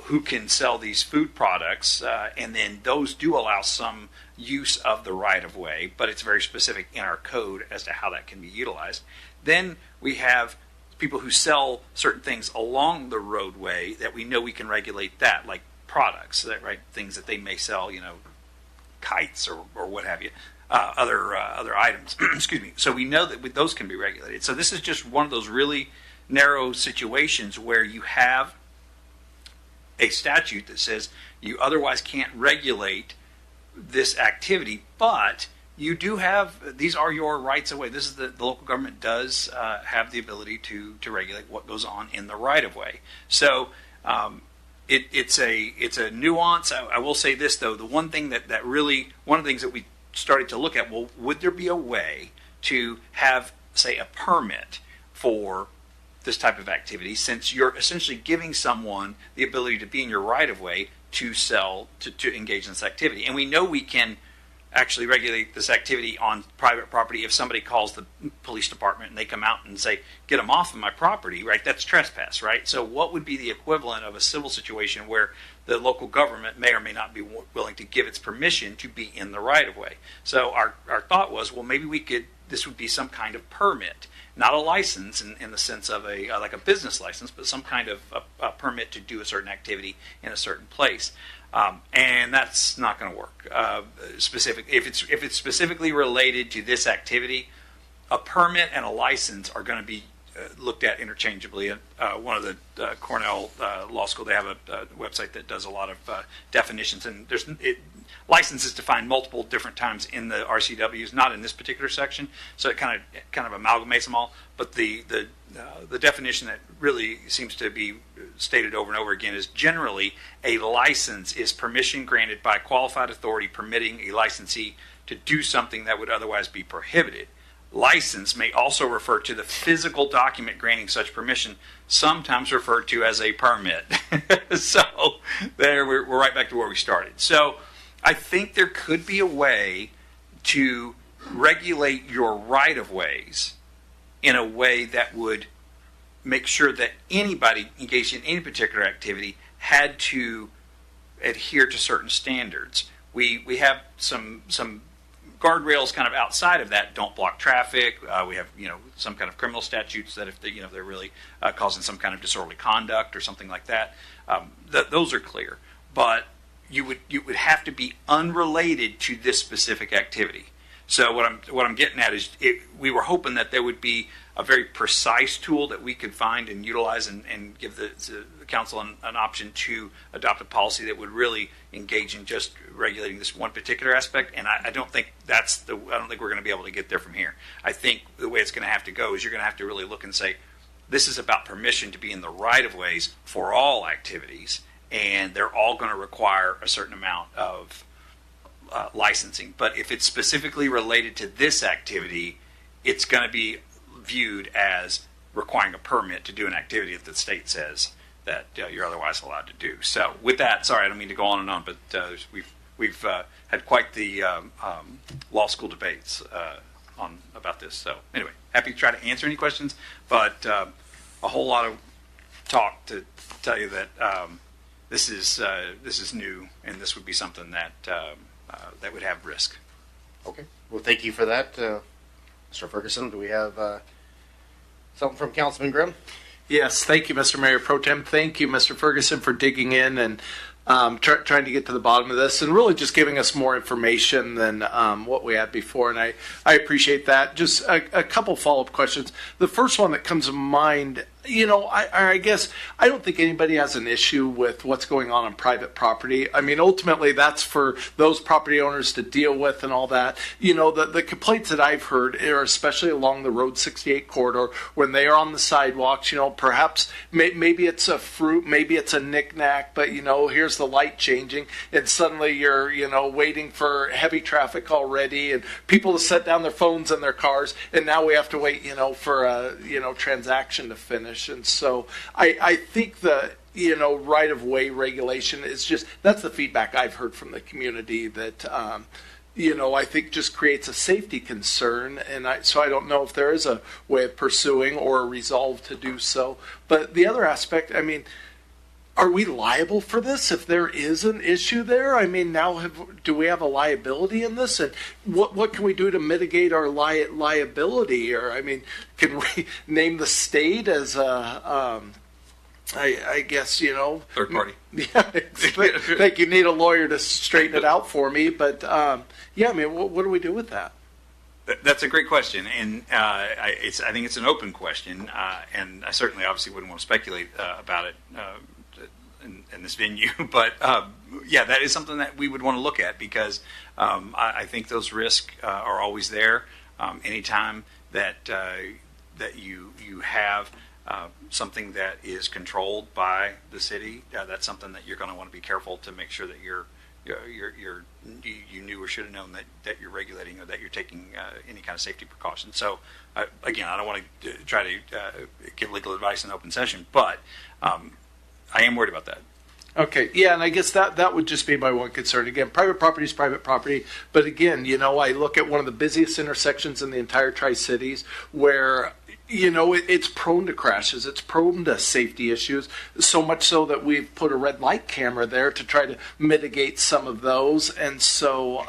[SPEAKER 2] who can sell these food products, and then those do allow some use of the right-of-way, but it's very specific in our code as to how that can be utilized. Then we have people who sell certain things along the roadway that we know we can regulate that, like products, right? Things that they may sell, kites or what have you, other items. Excuse me. So we know that those can be regulated. So this is just one of those really narrow situations where you have a statute that says you otherwise can't regulate this activity, but you do have, these are your rights of way. This is the local government does have the ability to regulate what goes on in the right of way. So it's a nuance. I will say this though, the one thing that really, one of the things that we started to look at, well, would there be a way to have, say, a permit for this type of activity, since you're essentially giving someone the ability to be in your right of way to sell, to engage in this activity. And we know we can actually regulate this activity on private property if somebody calls the police department and they come out and say, get them off of my property, right? That's trespass, right? So what would be the equivalent of a civil situation where the local government may or may not be willing to give its permission to be in the right of way? So our thought was, well, maybe this would be some kind of permit, not a license in the sense of like a business license, but some kind of a permit to do a certain activity in a certain place. And that's not going to work. If it's specifically related to this activity, a permit and a license are going to be looked at interchangeably. One of the Cornell Law School, they have a website that does a lot of definitions, and license is defined multiple different times in the RCWs, not in this particular section, so it kind of amalgamates them all. But the definition that really seems to be stated over and over again is generally a license is permission granted by a qualified authority permitting a licensee to do something that would otherwise be prohibited. License may also refer to the physical document granting such permission, sometimes referred to as a permit. So there we're right back to where we started. So I think there could be a way to regulate your right-of-ways in a way that would make sure that anybody engaged in any particular activity had to adhere to certain standards. We have some guardrails kind of outside of that. Don't block traffic. We have some kind of criminal statutes that if they're really causing some kind of disorderly conduct or something like that, those are clear. But you would have to be unrelated to this specific activity. So what I'm getting at is we were hoping that there would be a very precise tool that we could find and utilize and give the council an option to adopt a policy that would really engage in just regulating this one particular aspect. And I don't think I don't think we're going to be able to get there from here. I think the way it's going to have to go is you're going to have to really look and say, this is about permission to be in the right of ways for all activities, and they're all going to require a certain amount of licensing. But if it's specifically related to this activity, it's going to be viewed as requiring a permit to do an activity that the state says that you're otherwise allowed to do. So with that, sorry, I don't mean to go on and on, but we've had quite the law school debates about this. So anyway, happy to try to answer any questions, but a whole lot of talk to tell you that this is new, and this would be something that that would have risk.
[SPEAKER 19] Okay. Well, thank you for that, Mr. Ferguson. Do we have something from Councilman Grimm?
[SPEAKER 22] Yes, thank you, Mr. Mayor Pro Tem. Thank you, Mr. Ferguson, for digging in and trying to get to the bottom of this and really just giving us more information than what we had before. And I appreciate that. Just a couple follow-up questions. The first one that comes to mind, I guess I don't think anybody has an issue with what's going on private property. I mean, ultimately, that's for those property owners to deal with and all that. The complaints that I've heard are especially along the Road 68 corridor when they are on the sidewalks. Perhaps maybe it's a fruit, maybe it's a knick-knack, but here's the light changing, and suddenly you're waiting for heavy traffic already, and people to set down their phones in their cars, and now we have to wait for a transaction to finish. And so I think the right-of-way regulation is that's the feedback I've heard from the community, that I think just creates a safety concern, and so I don't know if there is a way of pursuing or a resolve to do so. But the other aspect, I mean, are we liable for this if there is an issue there? I mean, now do we have a liability in this, and what can we do to mitigate our liability? Or I mean, can we name the state as a I guess,
[SPEAKER 2] third party.
[SPEAKER 22] Yeah, I think you need a lawyer to straighten it out for me. But yeah, I mean, what do we do with that?
[SPEAKER 2] That's a great question, and I think it's an open question, and I certainly obviously wouldn't want to speculate about it in this venue. But yeah, that is something that we would want to look at, because I think those risks are always there. Anytime that you have something that is controlled by the city, that's something that you're going to want to be careful to make sure that you knew or should have known that you're regulating, or that you're taking any kind of safety precautions. So again, I don't want to try to give legal advice in open session, but I am worried about that.
[SPEAKER 22] Okay, yeah, and I guess that would just be my one concern. Again, private property is private property, but again, I look at one of the busiest intersections in the entire Tri-Cities where it's prone to crashes. It's prone to safety issues, so much so that we've put a red light camera there to try to mitigate some of those. And so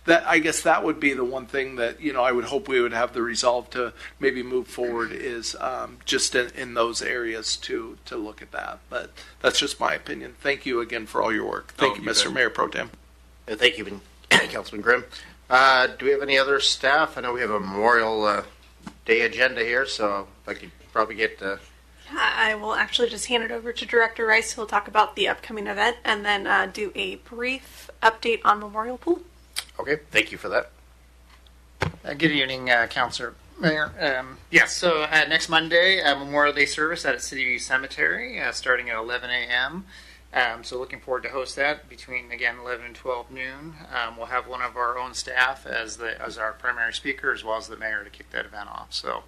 [SPEAKER 22] that, I guess that would be the one thing that, I would hope we would have the resolve to maybe move forward, is just in those areas to look at that. But that's just my opinion. Thank you again for all your work. Thank you, Mr. Mayor Pro Tem.
[SPEAKER 19] Thank you, Councilman Grimm. Do we have any other staff? I know we have a Memorial Day agenda here, so I could probably get
[SPEAKER 17] I will actually just hand it over to Director Rice, who will talk about the upcoming event, and then do a brief update on Memorial Pool.
[SPEAKER 19] Okay, thank you for that.
[SPEAKER 4] Good evening, Councilor Mayor. Yes, so next Monday, Memorial Day service at City View Cemetery, starting at 11 a.m. So looking forward to host that between, again, 11 and 12 noon. We'll have one of our own staff as our primary speaker, as well as the mayor, to kick that event off. So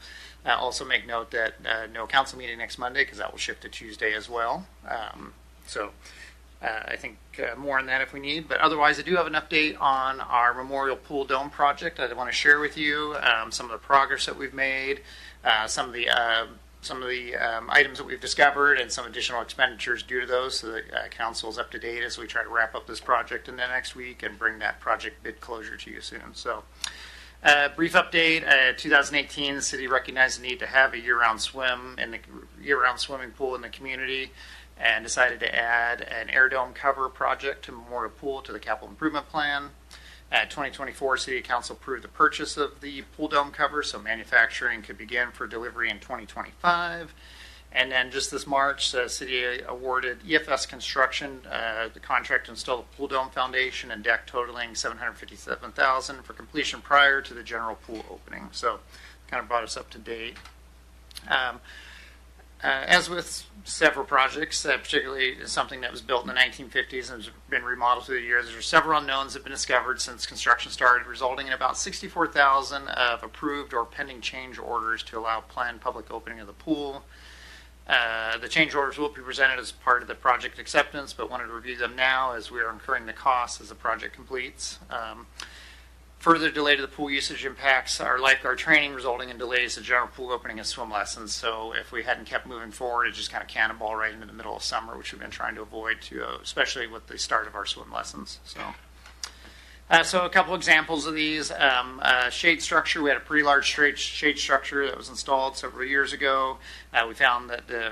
[SPEAKER 4] also make note that no council meeting next Monday, because that will shift to Tuesday as well. I think more on that if we need. But otherwise, I do have an update on our Memorial Pool Dome project I want to share with you, some of the progress that we've made, some of the items that we've discovered, and some additional expenditures due to those, so that council is up to date as we try to wrap up this project in the next week and bring that project bid closure to you soon. So brief update, 2018, the city recognized the need to have a year-round swimming pool in the community, and decided to add an air dome cover project to Memorial Pool to the capital improvement plan. 2024, City Council approved the purchase of the pool dome cover, so manufacturing could begin for delivery in 2025. And then just this March, the city awarded EFS Construction the contract to install the pool dome foundation and deck totaling $757,000 for completion prior to the general pool opening. So kind of brought us up to date. As with several projects, particularly something that was built in the 1950s and has been remodeled through the years, there are several unknowns that have been discovered since construction started, resulting in about 64,000 of approved or pending change orders to allow planned public opening of the pool. The change orders will be presented as part of the project acceptance, but wanted to review them now as we are incurring the costs as the project completes. Further delay to the pool usage impacts our lifeguard training, resulting in delays to general pool opening and swim lessons. So if we hadn't kept moving forward, it just kind of cannonball right into the middle of summer, which we've been trying to avoid, especially with the start of our swim lessons. So a couple examples of these. Shade structure, we had a pretty large shade structure that was installed several years ago. We found that the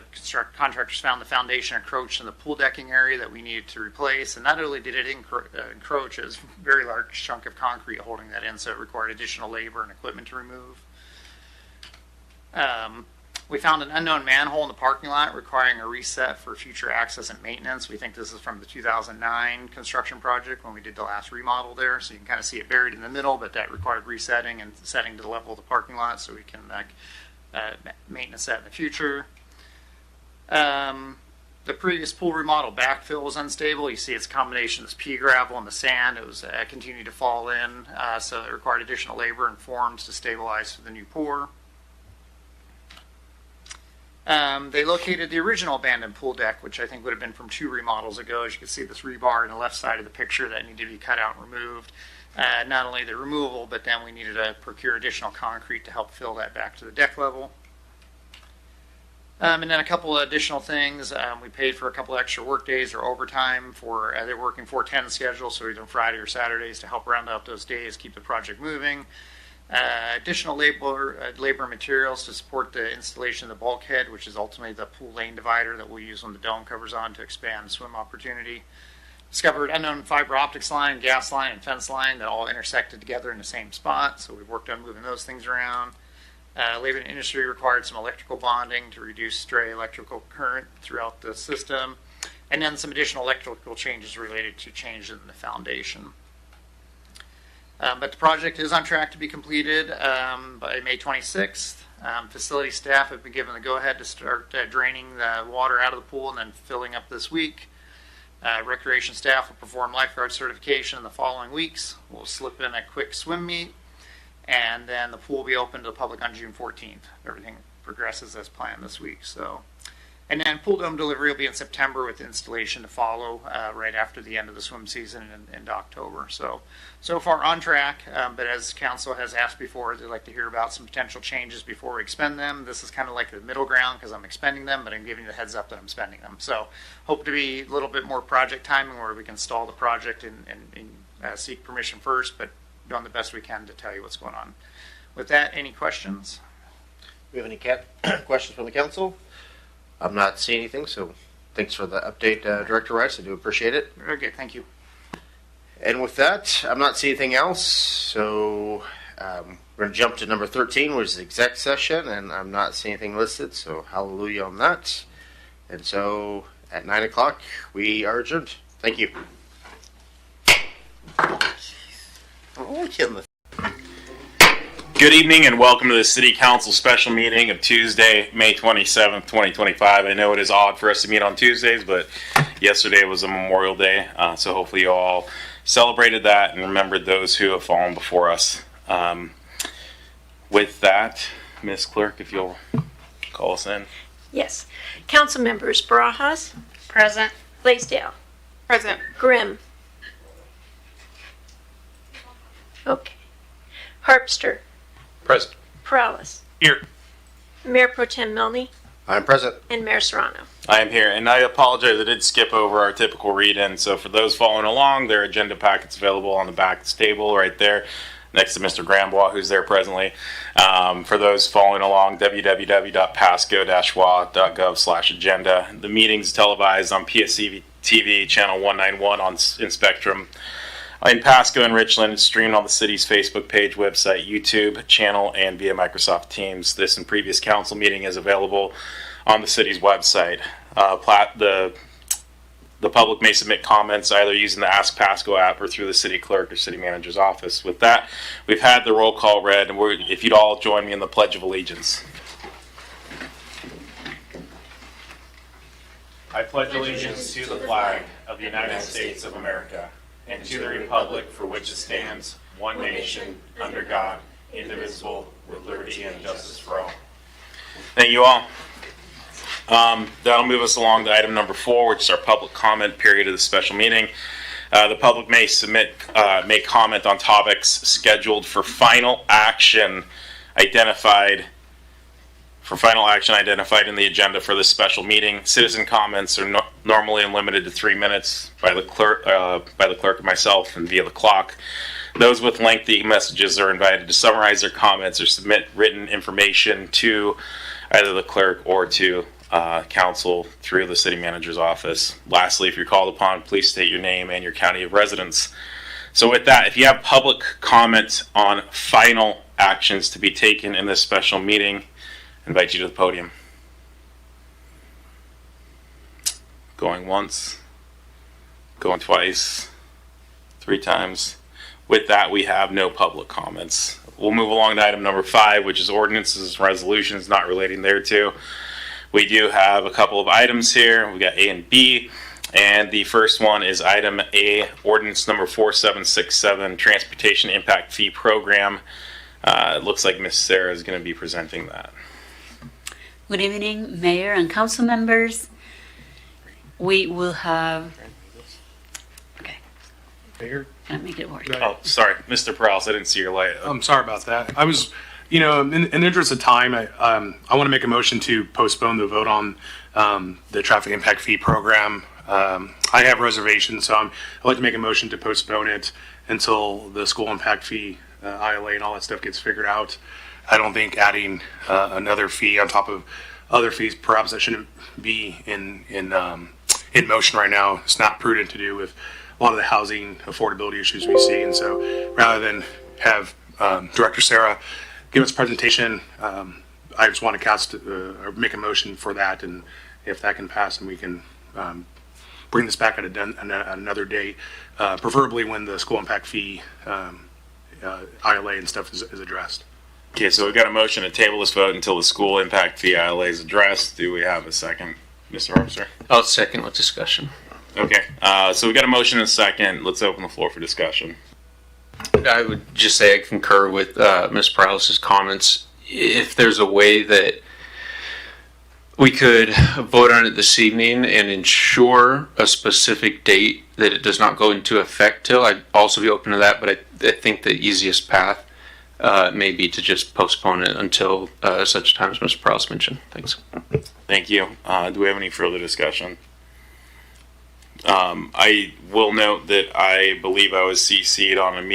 [SPEAKER 4] contractors found the foundation encroached in the pool decking area that we needed to replace. And not only did it encroach, it was a very large chunk of concrete holding that in, so it required additional labor and equipment to remove. We found an unknown manhole in the parking lot requiring a reset for future access and maintenance. We think this is from the 2009 construction project when we did the last remodel there. So you can kind of see it buried in the middle, but that required resetting and setting to the level of the parking lot so we can maintenance that in the future. The previous pool remodel backfill was unstable. You see it's a combination of this pea gravel and the sand. It was continued to fall in, so it required additional labor and forms to stabilize for the new pour. They located the original abandoned pool deck, which I think would have been from 2 remodels ago. As you can see, this rebar on the left side of the picture that needed to be cut out and removed. Not only the removal, but then we needed to procure additional concrete to help fill that back to the deck level. And then a couple of additional things. We paid for a couple extra work days or overtime for they're working 4/10 schedule, so either Friday or Saturdays to help round out those days, keep the project moving. Additional labor materials to support the installation of the bulkhead, which is ultimately the pool lane divider that we'll use when the dome covers on to expand swim opportunity. Discovered unknown fiber optics line, gas line, and fence line that all intersected together in the same spot, so we've worked on moving those things around. Labor and industry required some electrical bonding to reduce stray electrical current throughout the system, and then some additional electrical changes related to changes in the foundation. But the project is on track to be completed by May 26th. Facility staff have been given the go-ahead to start draining the water out of the pool and then filling up this week. Recreation staff will perform lifeguard certification in the following weeks. We'll slip in a quick swim meet, and then the pool will be open to the public on June 14th. Everything progresses as planned this week. And then pool dome delivery will be in September with installation to follow right after the end of the swim season in October. So far on track, but as council has asked before, they'd like to hear about some potential changes before we expend them. This is kind of like the middle ground because I'm expending them, but I'm giving you the heads up that I'm spending them. So hope to be a little bit more project timing where we can stall the project and seek permission first, but doing the best we can to tell you what's going on. With that, any questions?
[SPEAKER 19] Do we have any questions from the council? I'm not seeing anything, so thanks for the update, Director Rice. I do appreciate it.
[SPEAKER 4] Very good, thank you.
[SPEAKER 19] And with that, I'm not seeing anything else, so we're going to jump to number 13, which is exec session, and I'm not seeing anything listed, so hallelujah on that. And so at 9 o'clock, we are adjourned. Thank you.
[SPEAKER 7] Good evening and welcome to the City Council special meeting of Tuesday, May 27th, 2025. I know it is odd for us to meet on Tuesdays, but yesterday was a Memorial Day, so hopefully you all celebrated that and remembered those who have fallen before us. With that, Ms. Clerk, if you'll call us in.
[SPEAKER 20] Yes. Council members Barajas.
[SPEAKER 1] Present.
[SPEAKER 20] Blaisdell.
[SPEAKER 1] Present.
[SPEAKER 20] Grimm. Okay. Harpster.
[SPEAKER 19] Present.
[SPEAKER 20] Perales.
[SPEAKER 7] Here.
[SPEAKER 20] Mayor Pro Tem Milne.
[SPEAKER 19] I'm present.
[SPEAKER 20] And Mayor Serrano.
[SPEAKER 7] I am here, and I apologize, I did skip over our typical read-in, so for those following along, their agenda packet's available on the back of this table right there, next to Mr. Grambois, who's there presently. For those following along, www.pasco-wa.gov/agenda. The meeting's televised on PSC-TV, channel 191 in Spectrum. In Pasco and Richland, it's streamed on the city's Facebook page, website, YouTube channel, and via Microsoft Teams. This and previous council meeting is available on the city's website. The public may submit comments either using the Ask Pasco app or through the city clerk or city manager's office. With that, we've had the roll call read, and if you'd all join me in the Pledge of Allegiance. I pledge allegiance to the flag of the United States of America and to the republic for which it stands, one nation, under God, indivisible, with liberty and justice for all. Thank you all. That'll move us along to item number 4, which is our public comment period of the special meeting. The public may comment on topics scheduled for final action identified in the agenda for this special meeting. Citizen comments are normally limited to 3 minutes by the clerk and myself and via the clock. Those with lengthy messages are invited to summarize their comments or submit written information to either the clerk or to council through the city manager's office. Lastly, if you're called upon, please state your name and your county of residence. So with that, if you have public comments on final actions to be taken in this special meeting, I invite you to the podium. Going once, going twice, 3 times. With that, we have no public comments. We'll move along to item number 5, which is ordinances and resolutions not relating thereto. We do have a couple of items here. We got A and B, and the first one is item A, ordinance number 4767, Transportation Impact Fee Program. It looks like Ms. Sarah is going to be presenting that.
[SPEAKER 10] Good evening, Mayor and council members. We will have. Okay.
[SPEAKER 6] Mayor?
[SPEAKER 10] Can I make it work?
[SPEAKER 7] Oh, sorry, Mr. Prowse, I didn't see your light.
[SPEAKER 6] I'm sorry about that. I was, in the interest of time, I want to make a motion to postpone the vote on the traffic impact fee program. I have reservations, so I'd like to make a motion to postpone it until the school impact fee, ILA, and all that stuff gets figured out. I don't think adding another fee on top of other fees, perhaps that shouldn't be in motion right now. It's not prudent to do with a lot of the housing affordability issues we see. And so rather than have Director Sarah give us a presentation, I just want to cast or make a motion for that. And if that can pass, then we can bring this back at another date, preferably when the school impact fee ILA and stuff is addressed.
[SPEAKER 7] Okay, so we've got a motion to table this vote until the school impact fee ILA is addressed. Do we have a second, Mr. Harpster?
[SPEAKER 8] I'll second with discussion.
[SPEAKER 7] Okay, so we got a motion and a second. Let's open the floor for discussion.
[SPEAKER 8] I would just say I concur with Ms. Prowse's comments. If there's a way that we could vote on it this evening and ensure a specific date that it does not go into effect till, I'd also be open to that, but I think the easiest path may be to just postpone it until such time as Mr. Prowse mentioned. Thanks.
[SPEAKER 7] Thank you. Do we have any further discussion? I will note that I believe I was CC'd on an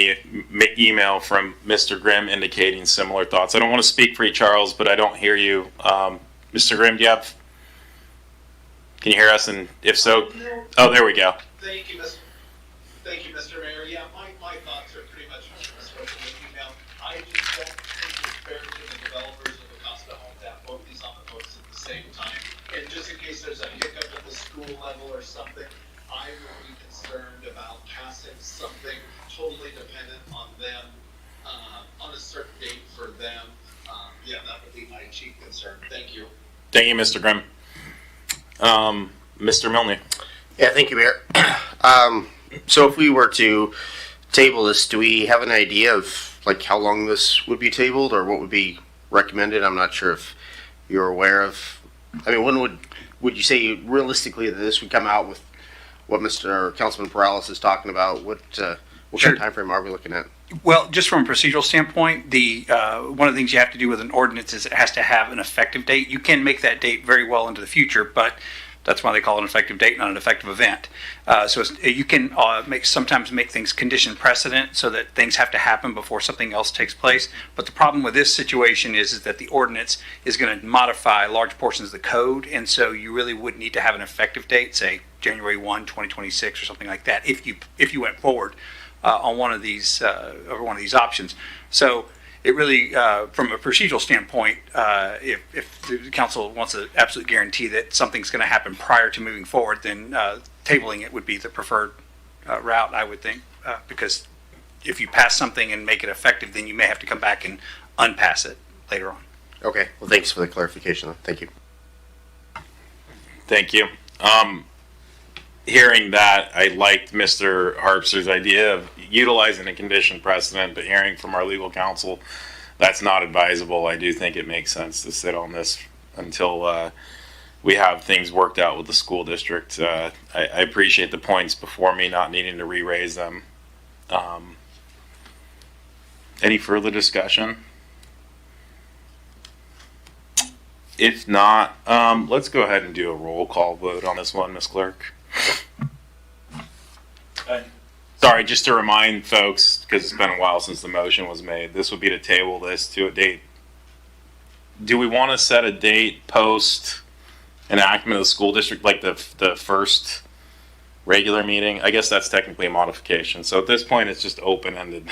[SPEAKER 7] email from Mr. Grimm indicating similar thoughts. I don't want to speak for you, Charles, but I don't hear you. Mr. Grimm, can you hear us? And if so, oh, there we go.
[SPEAKER 11] Thank you, Mr. Mayor. Yeah, my thoughts are pretty much spoken in the email. I just don't think it's fair to the developers of the Pasco home to have both these on the books at the same time. And just in case there's a hiccup at the school level or something, I would be concerned about passing something totally dependent on them, on a certain date for them. Yeah, that would be my chief concern. Thank you.
[SPEAKER 7] Thank you, Mr. Grimm. Mr. Milne.
[SPEAKER 19] Yeah, thank you, Mayor. So if we were to table this, do we have an idea of like how long this would be tabled or what would be recommended? I'm not sure if you're aware of. I mean, when would you say realistically that this would come out with what Mr. Councilman Perales is talking about? What kind of time frame are we looking at?
[SPEAKER 2] Well, just from a procedural standpoint, the one of the things you have to do with an ordinance is it has to have an effective date. You can make that date very well into the future, but that's why they call it an effective date, not an effective event. So you can sometimes make things condition precedent so that things have to happen before something else takes place. But the problem with this situation is that the ordinance is going to modify large portions of the code, and so you really would need to have an effective date, say January 1, 2026 or something like that, if you went forward on one of these options. So it really, from a procedural standpoint, if the council wants to absolute guarantee that something's going to happen prior to moving forward, then tabling it would be the preferred route, I would think, because if you pass something and make it effective, then you may have to come back and unpass it later on.
[SPEAKER 19] Okay. Well, thanks for the clarification. Thank you.
[SPEAKER 7] Thank you. Hearing that, I liked Mr. Harpster's idea of utilizing a condition precedent, but hearing from our legal counsel that's not advisable. I do think it makes sense to sit on this until we have things worked out with the school district. I appreciate the points before me not needing to re-raise them. Any further discussion? If not, let's go ahead and do a roll call vote on this one, Ms. Clerk. Sorry, just to remind folks, because it's been a while since the motion was made, this would be to table this to a date. Do we want to set a date post enactment of the school district, like the first regular meeting? I guess that's technically a modification. So at this point, it's just open-ended.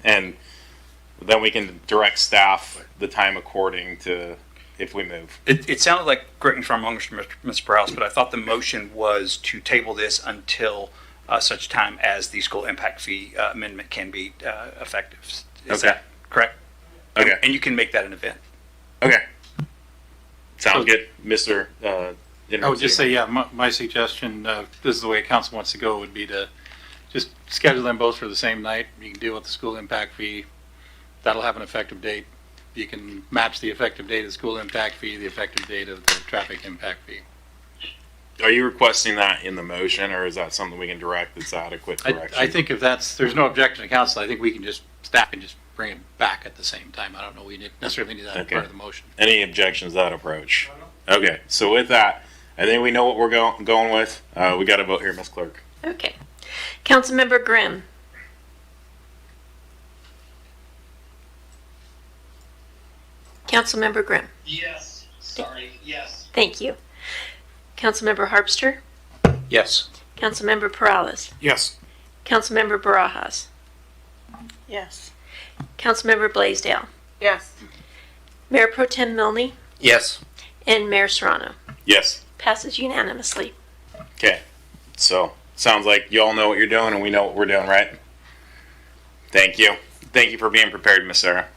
[SPEAKER 7] And then we can direct staff the time according to if we move.
[SPEAKER 2] It sounded like, correct me if I'm wrong, Mr. Prowse, but I thought the motion was to table this until such time as the school impact fee amendment can be effective. Is that correct?
[SPEAKER 7] Okay.
[SPEAKER 2] And you can make that an event.
[SPEAKER 7] Okay. Sounds good. Mr.
[SPEAKER 16] I would just say, yeah, my suggestion, this is the way council wants to go, would be to just schedule them both for the same night. You can deal with the school impact fee. That'll have an effective date. you can match the effective date of the school impact fee, the effective date of the traffic impact fee.
[SPEAKER 7] Are you requesting that in the motion, or is that something we can direct that's adequate direction?
[SPEAKER 16] I think if there's no objection to council, I think we can staff can just bring it back at the same time. I don't know, we necessarily need that as part of the motion.
[SPEAKER 7] Any objections to that approach? Okay, so with that, I think we know what we're going with. We got to vote here, Ms. Clerk.
[SPEAKER 20] Okay. Councilmember Grimm. Councilmember Grimm.
[SPEAKER 11] Yes. Sorry. Yes.
[SPEAKER 20] Thank you. Councilmember Harpster.
[SPEAKER 8] Yes.
[SPEAKER 20] Councilmember Perales.
[SPEAKER 6] Yes.
[SPEAKER 20] Councilmember Barajas.
[SPEAKER 1] Yes.
[SPEAKER 20] Councilmember Blaisdell.
[SPEAKER 1] Yes.
[SPEAKER 20] Mayor Pro Tem Milne.
[SPEAKER 19] Yes.
[SPEAKER 20] And Mayor Serrano.
[SPEAKER 7] Yes.
[SPEAKER 20] Passes unanimously.
[SPEAKER 7] Okay. So sounds like you all know what you're doing, and we know what we're doing, right? Thank you. Thank you for being prepared, Miss Sarah.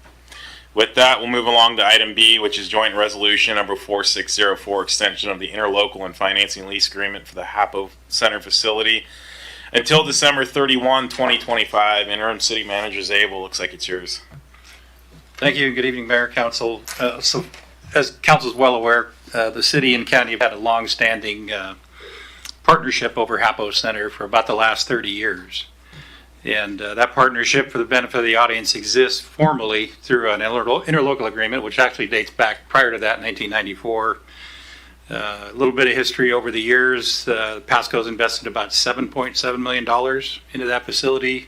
[SPEAKER 7] With that, we'll move along to item B, which is joint resolution number 4604, extension of the interlocal and financing lease agreement for the HAPO Center facility until December 31, 2025. Interim City Manager Zabel, looks like it's yours.
[SPEAKER 16] Thank you. Good evening, Mayor, Council. So, as Council is well aware, the city and county have had a long-standing partnership over HAPO Center for about the last 30 years. And that partnership, for the benefit of the audience, exists formally through an interlocal agreement, which actually dates back prior to that, 1994. A little bit of history over the years. Pasco's invested about $7.7 million into that facility.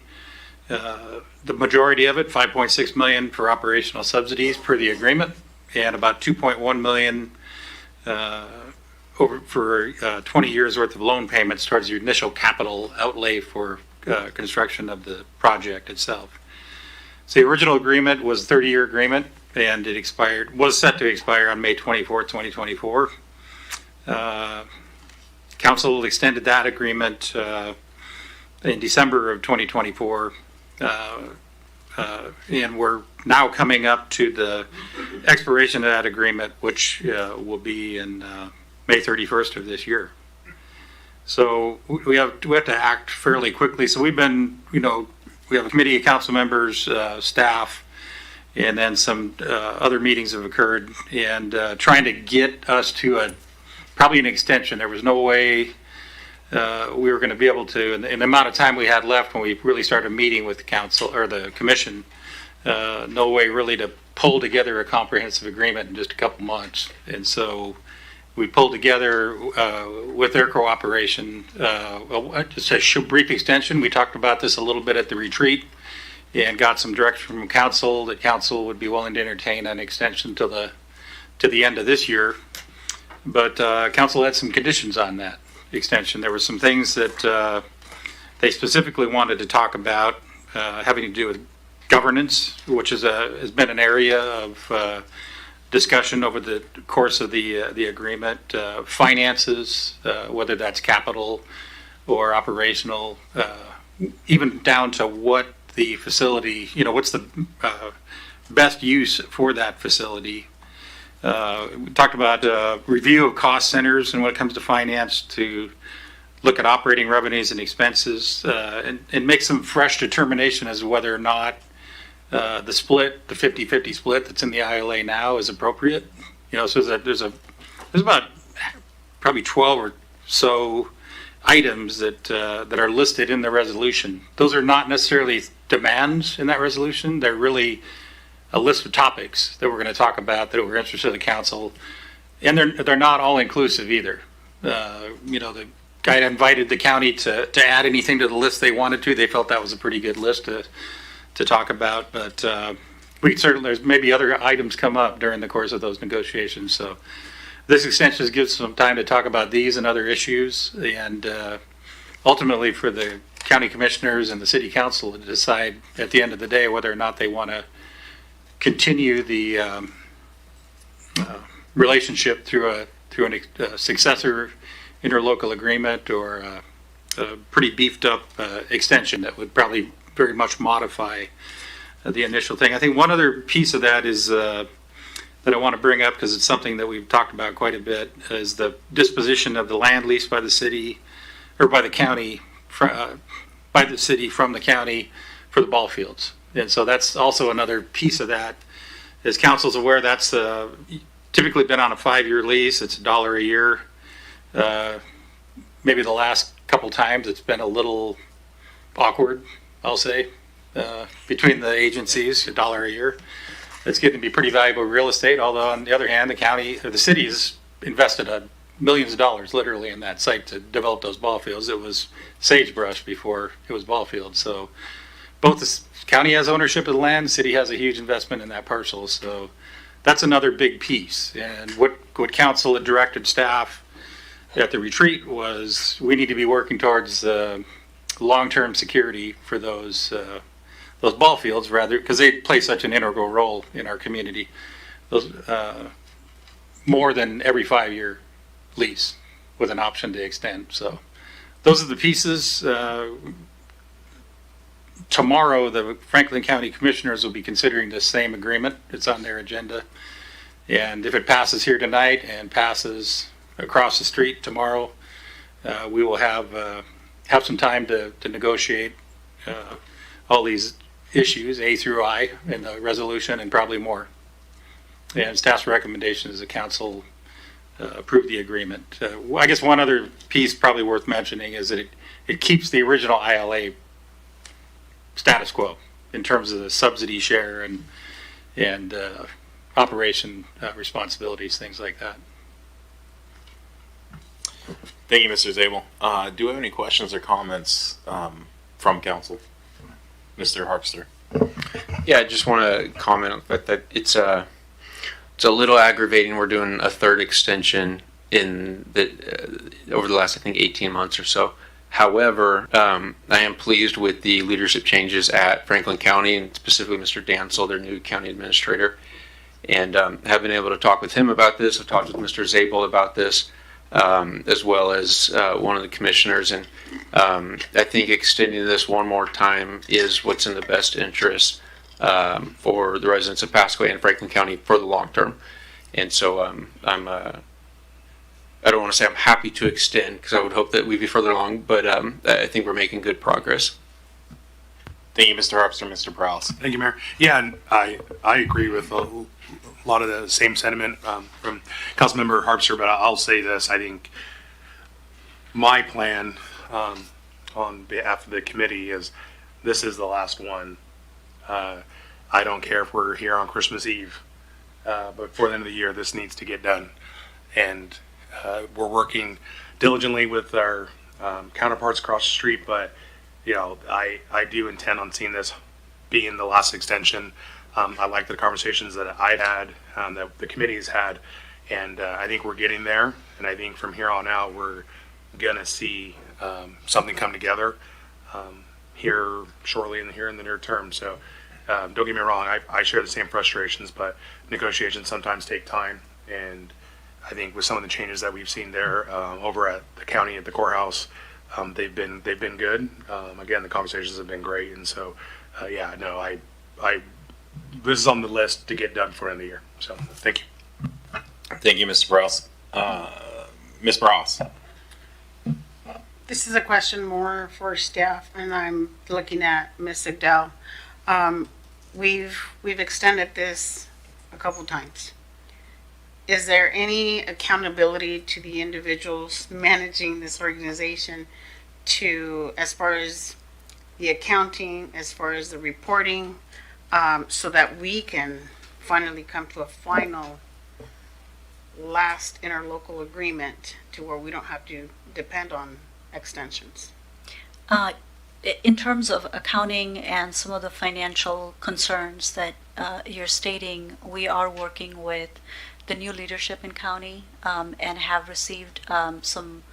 [SPEAKER 16] The majority of it, $5.6 million for operational subsidies per the agreement, and about $2.1 million for 20 years worth of loan payments towards the initial capital outlay for construction of the project itself. So the original agreement was a 30-year agreement, and it was set to expire on May 24, 2024. Council extended that agreement in December of 2024, and we're now coming up to the expiration of that agreement, which will be in May 31st of this year. So we have to act fairly quickly. So we've been, we have a committee of council members, staff, and then some other meetings have occurred, and trying to get us to probably an extension. There was no way we were going to be able to, in the amount of time we had left when we really started meeting with the council or the commission, no way really to pull together a comprehensive agreement in just a couple months. And so we pulled together with their cooperation, just a brief extension. We talked about this a little bit at the retreat and got some direction from council that council would be willing to entertain an extension to the end of this year. But council had some conditions on that extension. There were some things that they specifically wanted to talk about having to do with governance, which has been an area of discussion over the course of the agreement, finances, whether that's capital or operational, even down to what the facility, what's the best use for that facility. We talked about review of cost centers and when it comes to finance, to look at operating revenues and expenses and make some fresh determination as to whether or not the split, the 50-50 split that's in the ILA now is appropriate. So there's about probably 12 or so items that are listed in the resolution. Those are not necessarily demands in that resolution. They're really a list of topics that we're going to talk about that we're interested in the council, and they're not all inclusive either. The guy invited the county to add anything to the list they wanted to. They felt that was a pretty good list to talk about, but there's maybe other items come up during the course of those negotiations. So this extension gives some time to talk about these and other issues, and ultimately for the county commissioners and the city council to decide at the end of the day whether or not they want to continue the relationship through a successor interlocal agreement or a pretty beefed up extension that would probably very much modify the initial thing. I think one other piece of that is that I want to bring up, because it's something that we've talked about quite a bit, is the disposition of the land leased by the city or by the county, by the city from the county for the ball fields. And so that's also another piece of that as council's aware, that's typically been on a 5-year lease. It's $1 a year. Maybe the last couple times it's been a little awkward, I'll say, between the agencies, $1 a year. It's getting to be pretty valuable real estate, although on the other hand, the county or the city's invested millions of dollars literally in that site to develop those ball fields. It was sagebrush before it was ball fields. So both the county has ownership of the land, the city has a huge investment in that parcel. So that's another big piece. And what council had directed staff at the retreat was we need to be working towards long-term security for those ball fields, rather, because they play such an integral role in our community. Those more than every 5-year lease with an option to extend. So those are the pieces. Tomorrow, the Franklin County Commissioners will be considering the same agreement. It's on their agenda. And if it passes here tonight and passes across the street tomorrow, we will have some time to negotiate all these issues, A through I, in the resolution, and probably more. And staff's recommendation is the council approve the agreement. I guess one other piece probably worth mentioning is that it keeps the original ILA status quo in terms of the subsidy share and operation responsibilities, things like that.
[SPEAKER 7] Thank you, Mr. Zabel. Do we have any questions or comments from council? Mr. Harpster.
[SPEAKER 8] Yeah, I just want to comment on the fact that it's a little aggravating. We're doing a third extension over the last, I think, 18 months or so. However, I am pleased with the leadership changes at Franklin County, and specifically Mr. Dansel, their new county administrator, and have been able to talk with him about this. I've talked with Mr. Zabel about this, as well as one of the commissioners, and I think extending this one more time is what's in the best interest for the residents of Pasco and Franklin County for the long term. And so I don't want to say I'm happy to extend, because I would hope that we'd be further along, but I think we're making good progress.
[SPEAKER 7] Thank you, Mr. Harpster. Mr. Prowse.
[SPEAKER 6] Thank you, Mayor. Yeah, and I agree with a lot of the same sentiment from Councilmember Harpster, but I'll say this. I think my plan on behalf of the committee is this is the last one. I don't care if we're here on Christmas Eve, but before the end of the year, this needs to get done. And we're working diligently with our counterparts across the street, but I do intend on seeing this being the last extension. I like the conversations that I've had, that the committee's had, and I think we're getting there. And I think from here on out, we're gonna see something come together here shortly in the near term. So don't get me wrong, I share the same frustrations, but negotiations sometimes take time, and I think with some of the changes that we've seen there over at the county at the courthouse, they've been good. Again, the conversations have been great, and so this is on the list to get done for the end of the year. So thank you.
[SPEAKER 7] Thank you, Mr. Prowse. Ms. Prowse.
[SPEAKER 5] This is a question more for staff, and I'm looking at Ms. Sigdell. We've extended this a couple times. Is there any accountability to the individuals managing this organization as far as the accounting, as far as the reporting, so that we can finally come to a final last interlocal agreement to where we don't have to depend on extensions?
[SPEAKER 12] In terms of accounting and some of the financial concerns that you're stating, we are working with the new leadership in county and have received some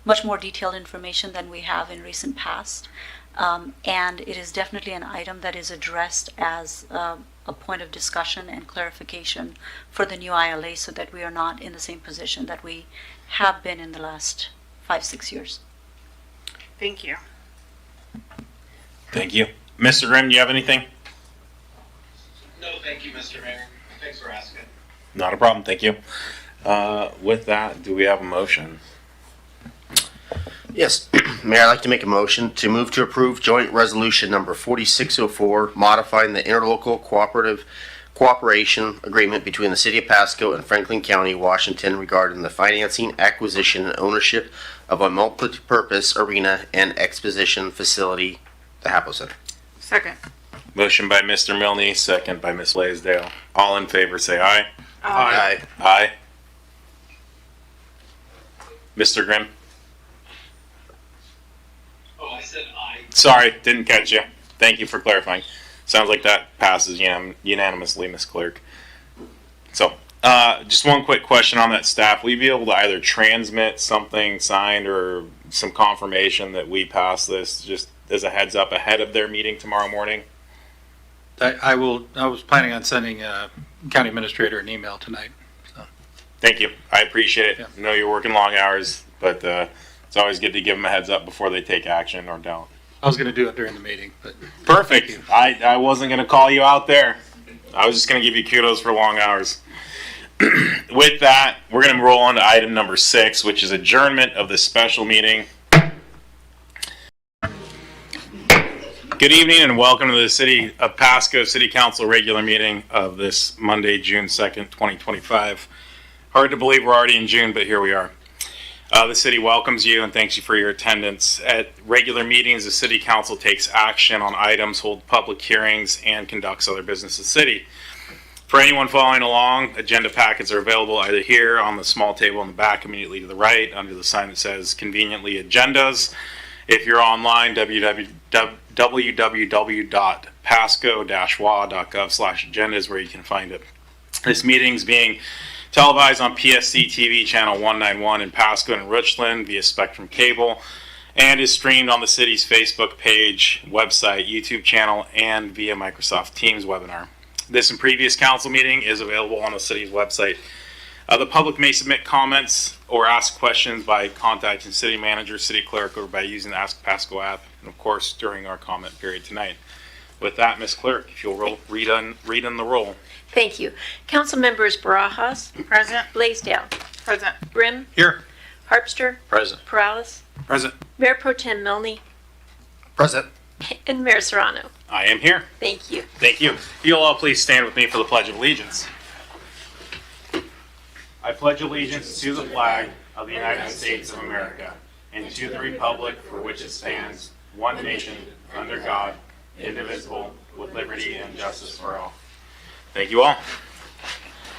[SPEAKER 12] much more detailed information than we have in recent past. And it is definitely an item that is addressed as a point of discussion and clarification for the new ILA, so that we are not in the same position that we have been in the last 5-6 years.
[SPEAKER 5] Thank you.
[SPEAKER 7] Thank you. Mr. Grimm, do you have anything?
[SPEAKER 11] No, thank you, Mr. Mayor. Thanks for asking.
[SPEAKER 7] Not a problem. Thank you. With that, do we have a motion?
[SPEAKER 19] Yes, Mayor, I'd like to make a motion to move to approve joint resolution number 4604, modifying the interlocal cooperative cooperation agreement between the City of Pasco and Franklin County, Washington regarding the financing, acquisition, and ownership of a multi-purpose arena and exposition facility, the Hapo Center.
[SPEAKER 1] Second.
[SPEAKER 7] Motion by Mr. Milne, second by Ms. Blaisdell. All in favor say aye.
[SPEAKER 19] Aye.
[SPEAKER 7] Aye. Mr. Grimm?
[SPEAKER 11] Oh, I said aye.
[SPEAKER 7] Sorry, didn't catch you. Thank you for clarifying. Sounds like that passes unanimously, Ms. Clerk. So, just one quick question on that staff. Will you be able to either transmit something signed or some confirmation that we passed this just as a heads up ahead of their meeting tomorrow morning?
[SPEAKER 16] I was planning on sending county administrator an email tonight.
[SPEAKER 7] Thank you. I appreciate it.
[SPEAKER 16] Yeah.
[SPEAKER 7] I know you're working long hours, but it's always good to give them a heads up before they take action or don't.
[SPEAKER 16] I was going to do it during the meeting, but
[SPEAKER 7] Perfect. I wasn't going to call you out there. I was just going to give you kudos for long hours. With that, we're going to roll on to item number 6, which is adjournment of the special meeting. Good evening and welcome to the City of Pasco City Council regular meeting of this Monday, June 2nd, 2025. Hard to believe we're already in June, but here we are. The city welcomes you and thanks you for your attendance. At regular meetings, the City Council takes action on items, holds public hearings, and conducts other business in the city. For anyone following along, agenda packets are available either here on the small table in the back immediately to the right under the sign that says conveniently agendas. If you're online, www.pasco-wa.gov/agenda is where you can find it. This meeting is being televised on PSC-TV channel 191 in Pasco and Richland via Spectrum Cable, and is streamed on the city's Facebook page, website, YouTube channel, and via Microsoft Teams webinar. This and previous council meeting is available on the city's website. The public may submit comments or ask questions by contacting city manager, city clerk, or by using the Ask Pasco app, and of course during our comment period tonight. With that, Ms. Clerk, if you'll read in the roll.
[SPEAKER 20] Thank you. Council members Barajas,
[SPEAKER 1] Present.
[SPEAKER 20] Blaisdell,
[SPEAKER 1] Present.
[SPEAKER 20] Grimm,
[SPEAKER 16] here.
[SPEAKER 20] Harpster,
[SPEAKER 19] Present.
[SPEAKER 20] Perales,
[SPEAKER 16] Present.
[SPEAKER 20] Mayor Pro Tem Milne,
[SPEAKER 19] Present.
[SPEAKER 20] and Mayor Serrano.
[SPEAKER 7] I am here.
[SPEAKER 20] Thank you.
[SPEAKER 7] Thank you. If you'll all please stand with me for the Pledge of Allegiance. I pledge allegiance to the flag of the United States of America and to the republic for which it stands, one nation, under God, indivisible, with liberty and justice for all. Thank you all.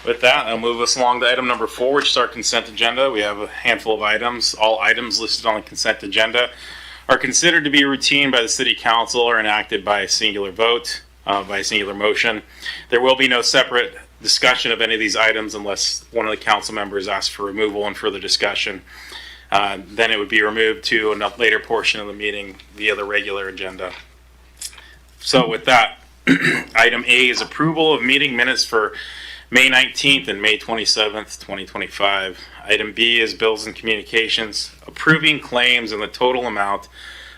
[SPEAKER 7] With that, I'll move us along to item number 4, which is our consent agenda. We have a handful of items. All items listed on the consent agenda are considered to be routine by the City Council or enacted by a singular vote, by a singular motion. There will be no separate discussion of any of these items unless one of the council members asks for removal and further discussion. Then it would be removed to a later portion of the meeting via the regular agenda. So with that, item A is approval of meeting minutes for May 19th and May 27th, 2025. Item B is bills and communications, approving claims in the total amount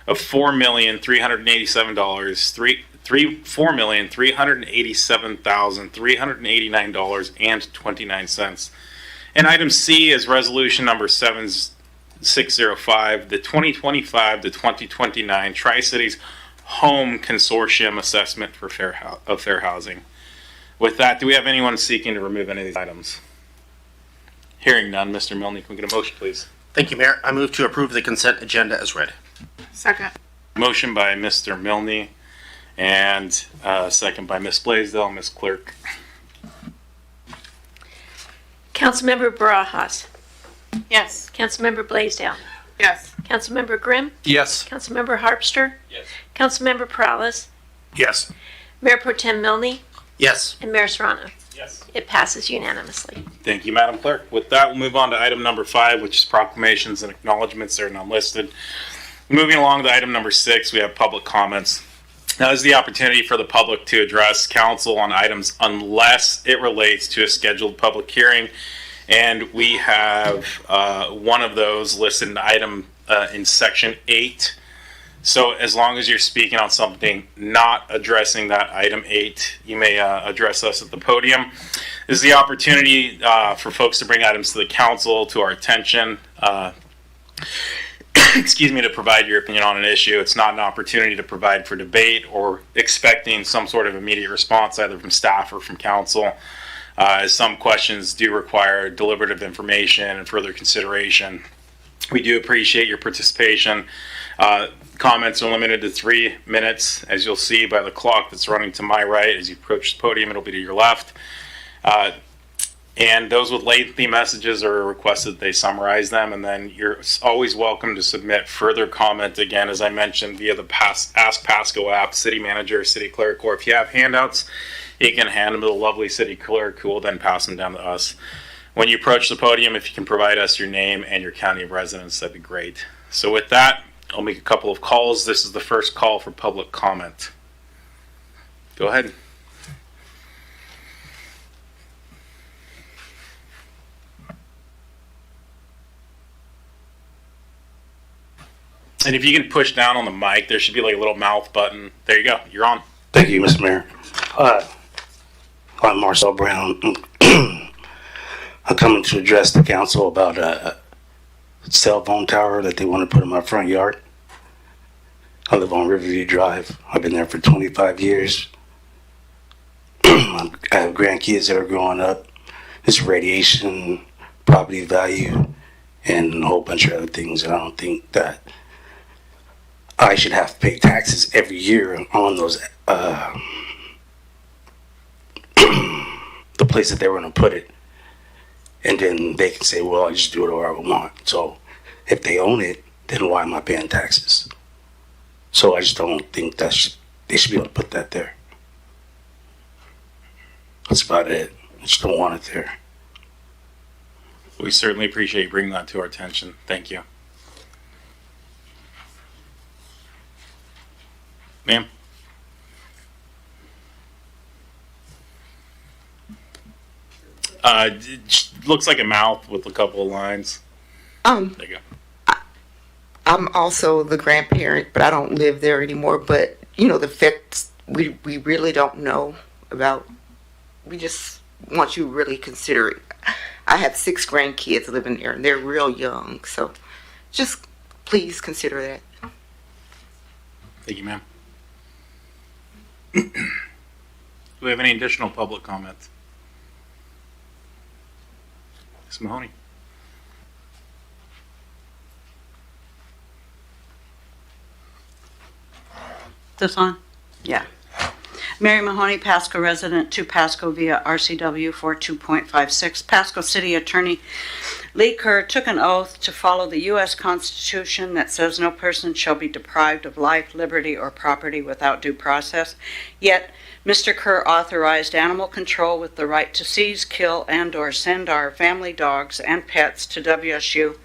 [SPEAKER 7] of $4,387,389.29. And item C is resolution number 7605, the 2025 to 2029 Tri-Cities Home Consortium Assessment for fair housing. With that, do we have anyone seeking to remove any of these items? Hearing none, Mr. Milne, can we get a motion, please?
[SPEAKER 19] Thank you, Mayor. I move to approve the consent agenda as read.
[SPEAKER 1] Second.
[SPEAKER 7] Motion by Mr. Milne and second by Ms. Blaisdell. Ms. Clerk.
[SPEAKER 20] Councilmember Barajas,
[SPEAKER 1] Yes.
[SPEAKER 20] Councilmember Blaisdell,
[SPEAKER 1] Yes.
[SPEAKER 20] Councilmember Grimm,
[SPEAKER 22] Yes.
[SPEAKER 20] Councilmember Harpster,
[SPEAKER 19] Yes.
[SPEAKER 20] Councilmember Perales,
[SPEAKER 22] Yes.
[SPEAKER 20] Mayor Pro Tem Milne,
[SPEAKER 19] Yes.
[SPEAKER 20] and Mayor Serrano.
[SPEAKER 7] Yes.
[SPEAKER 20] It passes unanimously.
[SPEAKER 7] Thank you, Madam Clerk. With that, we'll move on to item number 5, which is proclamations and acknowledgements that are unlisted. Moving along to item number 6, we have public comments. Now is the opportunity for the public to address council on items unless it relates to a scheduled public hearing. And we have one of those listed in item in section 8. So as long as you're speaking on something not addressing that item 8, you may address us at the podium. This is the opportunity for folks to bring items to the council, to our attention. excuse me, to provide your opinion on an issue. It's not an opportunity to provide for debate or expecting some sort of immediate response either from staff or from council, as some questions do require deliberative information and further consideration. We do appreciate your participation. Comments are limited to 3 minutes, as you'll see by the clock that's running to my right. As you approach the podium, it'll be to your left. And those with lengthy messages are requested they summarize them, and then you're always welcome to submit further comment, again, as I mentioned, via the Ask Pasco app, city manager, city clerk, or if you have handouts, you can hand them to the lovely city clerk, who will then pass them down to us. When you approach the podium, if you can provide us your name and your county of residence, that'd be great. So with that, I'll make a couple of calls. This is the first call for public comment. Go ahead. And if you can push down on the mic, there should be like a little mouth button. There you go. You're on.
[SPEAKER 13] Thank you, Mr. Mayor. I'm Marcel Brown. I'm coming to address the council about a cell phone tower that they want to put in my front yard. I live on Riverview Drive. I've been there for 25 years. I have grandkids that are growing up. It's radiation, property value, and a whole bunch of other things. And I don't think that I should have to pay taxes every year on those, the place that they were going to put it. And then they can say, well, I just do it whatever I want. So if they own it, then why am I paying taxes? So I just don't think that they should be able to put that there. That's about it. I just don't want it there.
[SPEAKER 7] We certainly appreciate you bringing that to our attention. Thank you. Ma'am? It looks like a mouth with a couple of lines. There you go.
[SPEAKER 14] I'm also the grandparent, but I don't live there anymore. But, you know, the effects we really don't know about. We just want you to really consider it. I have 6 grandkids living there, and they're real young. So just please consider that.
[SPEAKER 7] Thank you, ma'am. Do we have any additional public comments? Ms. Mahoney.
[SPEAKER 21] This on? Yeah. Mary Mahoney, Pasco resident, to Pasco via RCW 42.56. Pasco City Attorney Lee Kerr took an oath to follow the U.S. Constitution that says no person shall be deprived of life, liberty, or property without due process. Yet, Mr. Kerr authorized animal control with the right to seize, kill, and/or send our family dogs and pets to WSU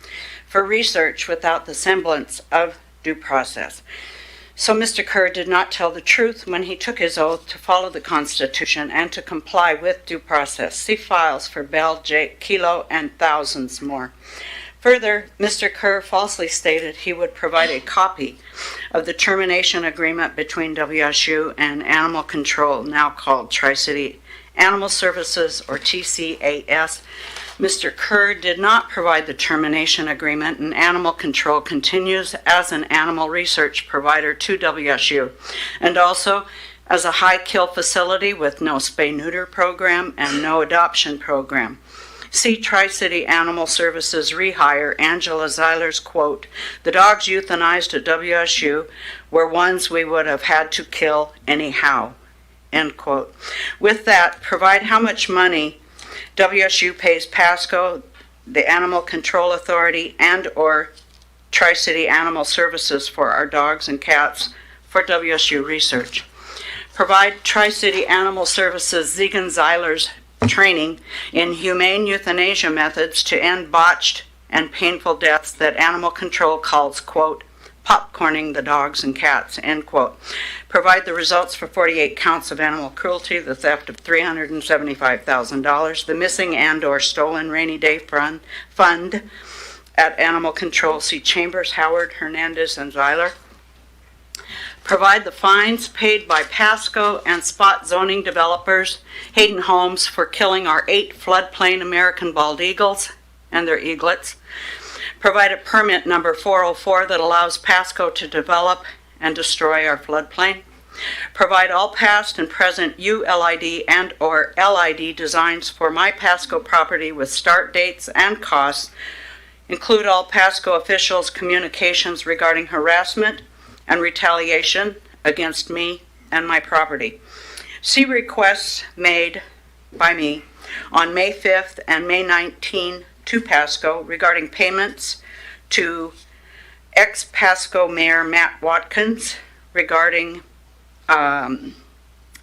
[SPEAKER 21] for research without the semblance of due process. So Mr. Kerr did not tell the truth when he took his oath to follow the Constitution and to comply with due process. See files for Bell, Jake, Kilo, and thousands more. Further, Mr. Kerr falsely stated he would provide a copy of the termination agreement between WSU and Animal Control, now called Tri-City Animal Services, or TCAS. Mr. Kerr did not provide the termination agreement, and Animal Control continues as an animal research provider to WSU, and also as a high kill facility with no spay-neuter program and no adoption program. See Tri-City Animal Services rehire Angela Zeiler's quote, "The dogs euthanized at WSU were ones we would have had to kill anyhow," end quote. With that, provide how much money WSU pays Pasco, the Animal Control Authority, and/or Tri-City Animal Services for our dogs and cats for WSU research. Provide Tri-City Animal Services Zegan Zeiler's training in humane euthanasia methods to end botched and painful deaths that Animal Control calls, quote, popcorning the dogs and cats, end quote. Provide the results for 48 counts of animal cruelty, the theft of $375,000, the missing and/or stolen rainy day fund at Animal Control. See Chambers, Howard, Hernandez, and Zeiler. Provide the fines paid by Pasco and spot zoning developers, Hayden Homes, for killing our 8 floodplain American bald eagles and their eaglets. Provide a permit number 404 that allows Pasco to develop and destroy our floodplain. Provide all past and present ULID and or LID designs for my Pasco property with start dates and costs. Include all Pasco officials' communications regarding harassment and retaliation against me and my property. See requests made by me on May 5th and May 19 to Pasco regarding payments to ex-Pasco Mayor Matt Watkins regarding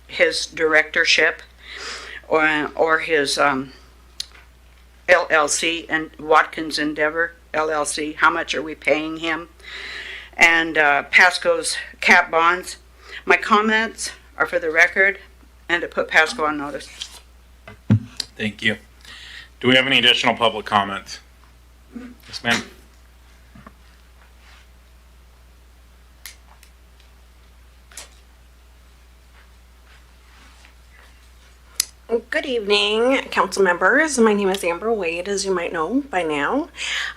[SPEAKER 21] his directorship or his LLC and Watkins Endeavor LLC. How much are we paying him? And Pasco's cap bonds. My comments are for the record and to put Pasco on notice.
[SPEAKER 7] Thank you. Do we have any additional public comment? Yes, ma'am.
[SPEAKER 20] Good evening, council members. My name is Amber Wade, as you might know by now.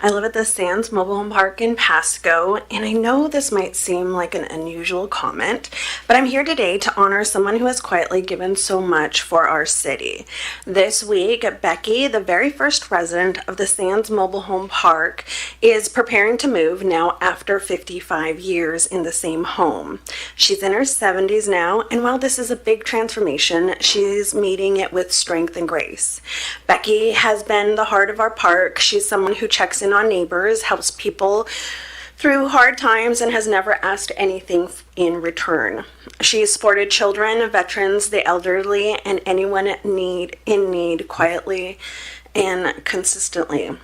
[SPEAKER 20] I live at the Sands Mobile Home Park in Pasco, and I know this might seem like an unusual comment, but I'm here today to honor someone who has quietly given so much for our city. This week, Becky, the very first resident of the Sands Mobile Home Park, is preparing to move now after 55 years in the same home. She's in her 70s now, and while this is a big transformation, she's meeting it with strength and grace. Becky has been the heart of our park. She's someone who checks in on neighbors, helps people through hard times, and has never asked anything in return. She's supported children, veterans, the elderly, and anyone in need quietly and consistently.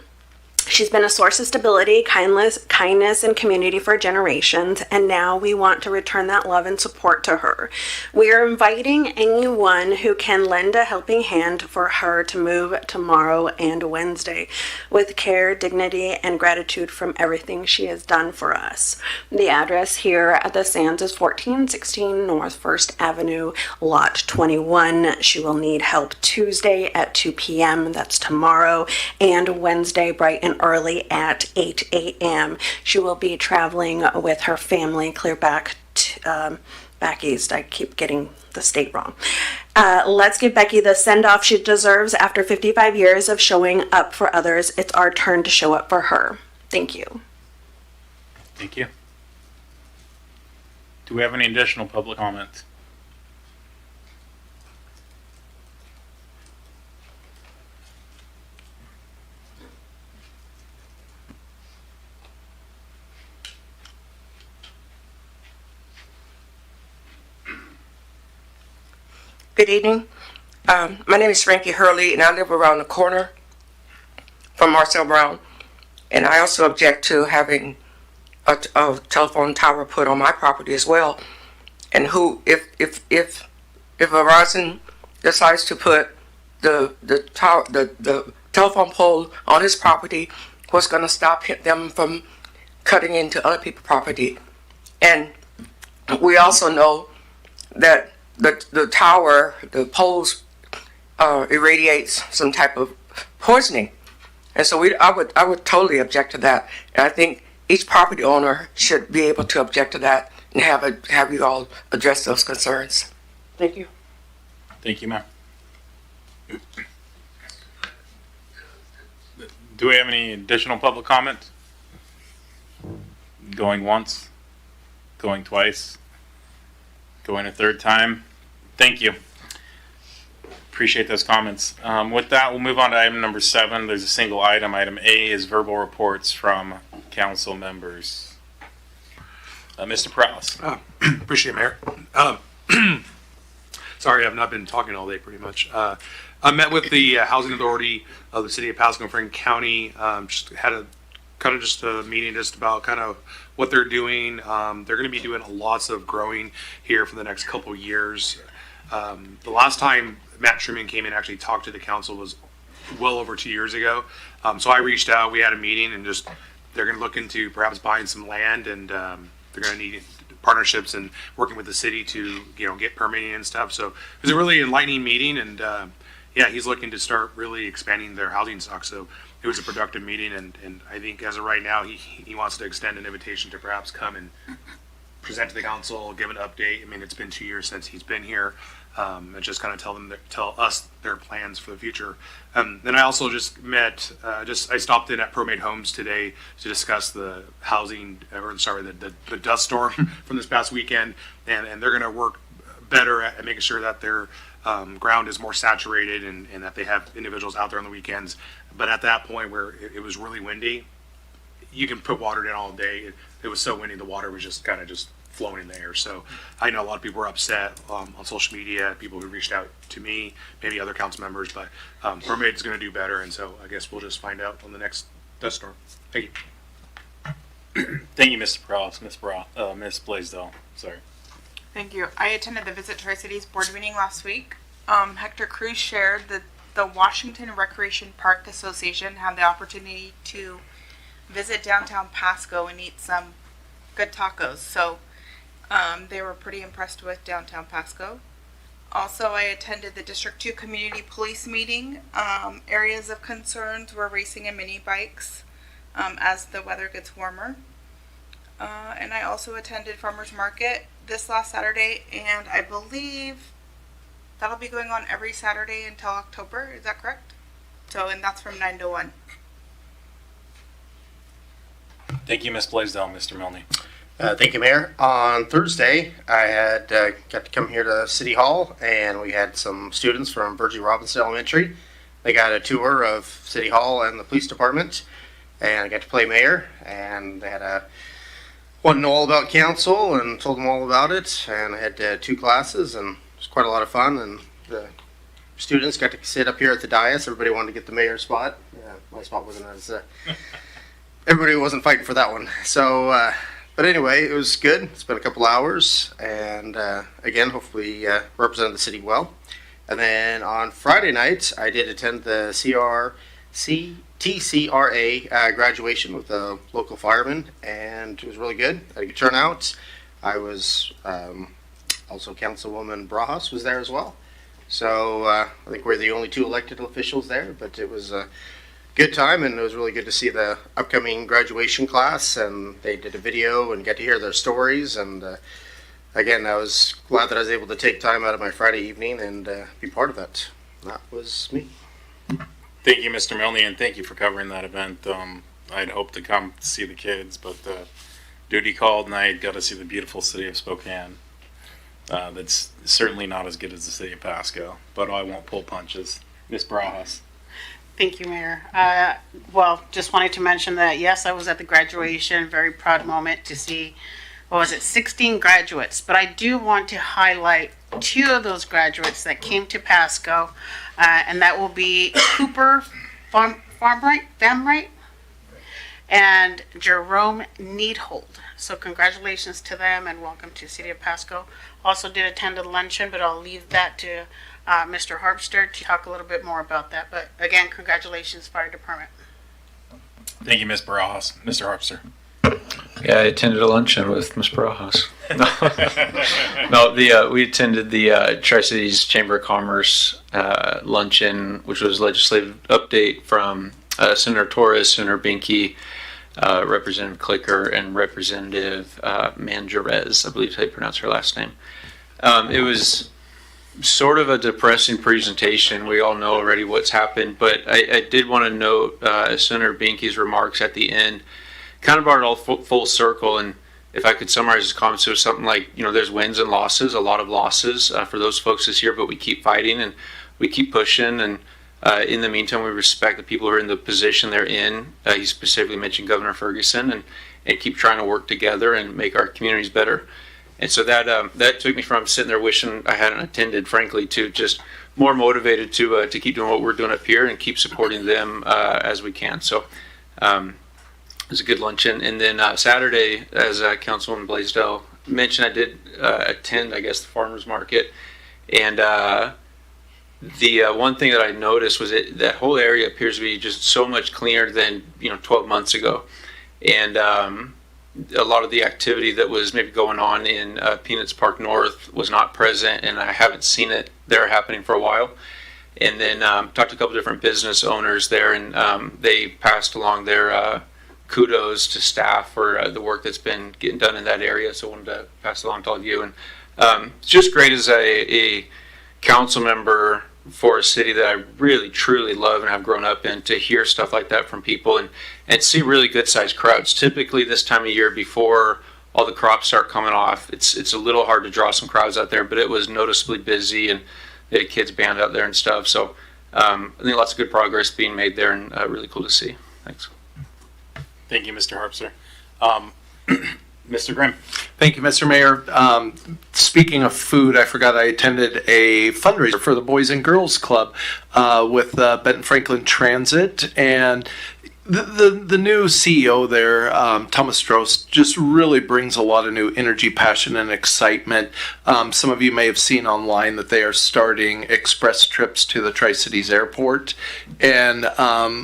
[SPEAKER 20] She's been a source of stability, kindness, and community for generations, and now we want to return that love and support to her. We are inviting anyone who can lend a helping hand for her to move tomorrow and Wednesday with care, dignity, and gratitude from everything she has done for us. The address here at the Sands is 1416 North 1st Avenue, Lot 21. She will need help Tuesday at 2 p.m. That's tomorrow, and Wednesday bright and early at 8 a.m. She will be traveling with her family clear back east. I keep getting the state wrong. Let's give Becky the send-off she deserves after 55 years of showing up for others. It's our turn to show up for her. Thank you.
[SPEAKER 7] Thank you. Do we have any additional public comment?
[SPEAKER 3] Good evening. My name is Frankie Hurley, and I live around the corner from Marcel Brown. And I also object to having a telephone tower put on my property as well. And if Verizon decides to put the telephone pole on his property, what's going to stop them from cutting into other people's property? And we also know that the tower, the poles, irradiates some type of poisoning, and so I would totally object to that. And I think each property owner should be able to object to that and have you all address those concerns. Thank you.
[SPEAKER 7] Thank you, ma'am. Do we have any additional public comment? Going once, going twice, going a third time. Thank you. Appreciate those comments. With that, we'll move on to item number 7. There's a single item. Item A is verbal reports from council members. Mr. Prowse.
[SPEAKER 6] Appreciate it, Mayor. Sorry, I've not been talking all day pretty much. I met with the Housing Authority of the City of Pasco and Franklin County. Just had a meeting just about kind of what they're doing. They're going to be doing lots of growing here for the next couple years. The last time Matt Truman came in and actually talked to the council was well over 2 years ago. So I reached out, we had a meeting, and they're going to look into perhaps buying some land, and they're going to need partnerships and working with the city to get permitting and stuff. So it was a really enlightening meeting, and yeah, he's looking to start really expanding their housing stock. So it was a productive meeting, and I think as of right now, he wants to extend an invitation to perhaps come and present to the council, give an update. I mean, it's been 2 years since he's been here, and just kind of tell us their plans for the future. Then I also just met, I stopped in at ProMade Homes today to discuss the housing, or sorry, the dust storm from this past weekend, and they're going to work better at making sure that their ground is more saturated and that they have individuals out there on the weekends. But at that point where it was really windy, you can put water in all day. It was so windy, the water was just kind of just flowing in the air. So I know a lot of people were upset on social media, people who reached out to me, maybe other council members, but ProMade is going to do better. And so I guess we'll just find out on the next dust storm. Thank you.
[SPEAKER 7] Thank you, Mr. Ross. Ms. Blaisdell. Sorry.
[SPEAKER 1] Thank you. I attended the Visit Tri-Cities board meeting last week. Hector Cruz shared that the Washington Recreation Park Association had the opportunity to visit downtown Pasco and eat some good tacos. So they were pretty impressed with downtown Pasco. Also, I attended the District 2 Community Police meeting. Areas of concerns were racing and mini bikes as the weather gets warmer. And I also attended Farmers Market this last Saturday, and I believe that'll be going on every Saturday until October. Is that correct? So, and that's from 9 to 1.
[SPEAKER 7] Thank you, Ms. Blaisdell. Mr. Milne.
[SPEAKER 19] Thank you, Mayor. On Thursday, I had got to come here to City Hall, and we had some students from Virgie Robinson Elementary. They got a tour of City Hall and the police department, and I got to play mayor, and they had wanted to know all about council and told them all about it. And I had 2 classes, and it was quite a lot of fun. And the students got to sit up here at the dais. Everybody wanted to get the mayor's spot. My spot wasn't as everybody wasn't fighting for that one. So, but anyway, it was good. It's been a couple hours, and again, hopefully represented the city well. And then on Friday night, I did attend the TCRA graduation with the local firemen, and it was really good. Had a good turnout. I was also Councilwoman Brajas was there as well. So I think we're the only 2 elected officials there, but it was a good time, and it was really good to see the upcoming graduation class, and they did a video and get to hear their stories. And again, I was glad that I was able to take time out of my Friday evening and be part of it. That was me.
[SPEAKER 7] Thank you, Mr. Milne, and thank you for covering that event. I'd hoped to come to see the kids, but duty called, and I got to see the beautiful city of Spokane. That's certainly not as good as the city of Pasco, but I won't pull punches. Ms. Brajas.
[SPEAKER 5] Thank you, Mayor. Well, just wanted to mention that, yes, I was at the graduation. Very proud moment to see, 16 graduates. But I do want to highlight 2 of those graduates that came to Pasco, and that will be Cooper Famright and Jerome Needhold. So congratulations to them, and welcome to City of Pasco. Also did attend a luncheon, but I'll leave that to Mr. Harpster to talk a little bit more about that. But again, congratulations, Fire Department.
[SPEAKER 7] Thank you, Ms. Barajas. Mr. Harpster.
[SPEAKER 8] Yeah, I attended a luncheon with Ms. Barajas. No, we attended the Tri-Cities Chamber of Commerce luncheon, which was legislative update from Senator Torres, Senator Binky, Representative Clicker, and Representative Manjarez, I believe is how you pronounce her last name. It was sort of a depressing presentation. We all know already what's happened, but I did want to note Senator Binky's remarks at the end kind of brought it all full circle. And if I could summarize his comments, it was something like, there's wins and losses, a lot of losses for those folks this year, but we keep fighting and we keep pushing. And in the meantime, we respect the people who are in the position they're in. He specifically mentioned Governor Ferguson, and keep trying to work together and make our communities better. And so that took me from sitting there wishing I hadn't attended, frankly, to just more motivated to keep doing what we're doing up here and keep supporting them as we can. So it was a good luncheon. And then Saturday, as Councilwoman Blaisdell mentioned, I did attend, I guess, the farmers market. And the one thing that I noticed was that whole area appears to be just so much cleaner than 12 months ago. And a lot of the activity that was maybe going on in Peanuts Park North was not present, and I haven't seen it there happening for a while. And then talked to a couple different business owners there, and they passed along their kudos to staff for the work that's been getting done in that area. So I wanted to pass it along to all of you. And it's just great as a council member for a city that I really truly love and have grown up in, to hear stuff like that from people and see really good sized crowds. Typically this time of year, before all the crops start coming off, it's a little hard to draw some crowds out there, but it was noticeably busy, and they had kids band out there and stuff. So I think lots of good progress being made there, and really cool to see. Thanks.
[SPEAKER 7] Thank you, Mr. Harpster. Mr. Grimm.
[SPEAKER 22] Thank you, Mr. Mayor. Speaking of food, I forgot I attended a fundraiser for the Boys and Girls Club with Benton Franklin Transit, and the new CEO there, Thomas Strauss, just really brings a lot of new energy, passion, and excitement. Some of you may have seen online that they are starting express trips to the Tri-Cities Airport, and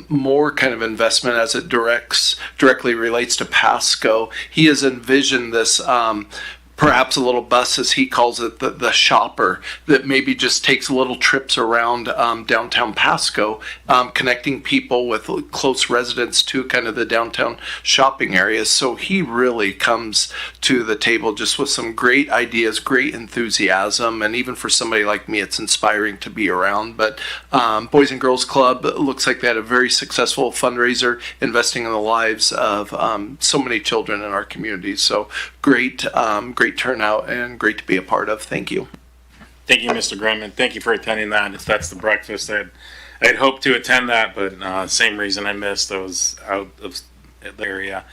[SPEAKER 22] more kind of investment as it directly relates to Pasco. He has envisioned this perhaps a little bus, as he calls it, the shopper, that maybe just takes little trips around downtown Pasco, connecting people with close residents to kind of the downtown shopping areas. So he really comes to the table just with some great ideas, great enthusiasm, and even for somebody like me, it's inspiring to be around. But Boys and Girls Club looks like they had a very successful fundraiser, investing in the lives of so many children in our community. So great turnout, and great to be a part of. Thank you.
[SPEAKER 7] Thank you, Mr. Grimm, and thank you for attending that. That's the breakfast. I'd hoped to attend that, but same reason I missed. I was out of the area.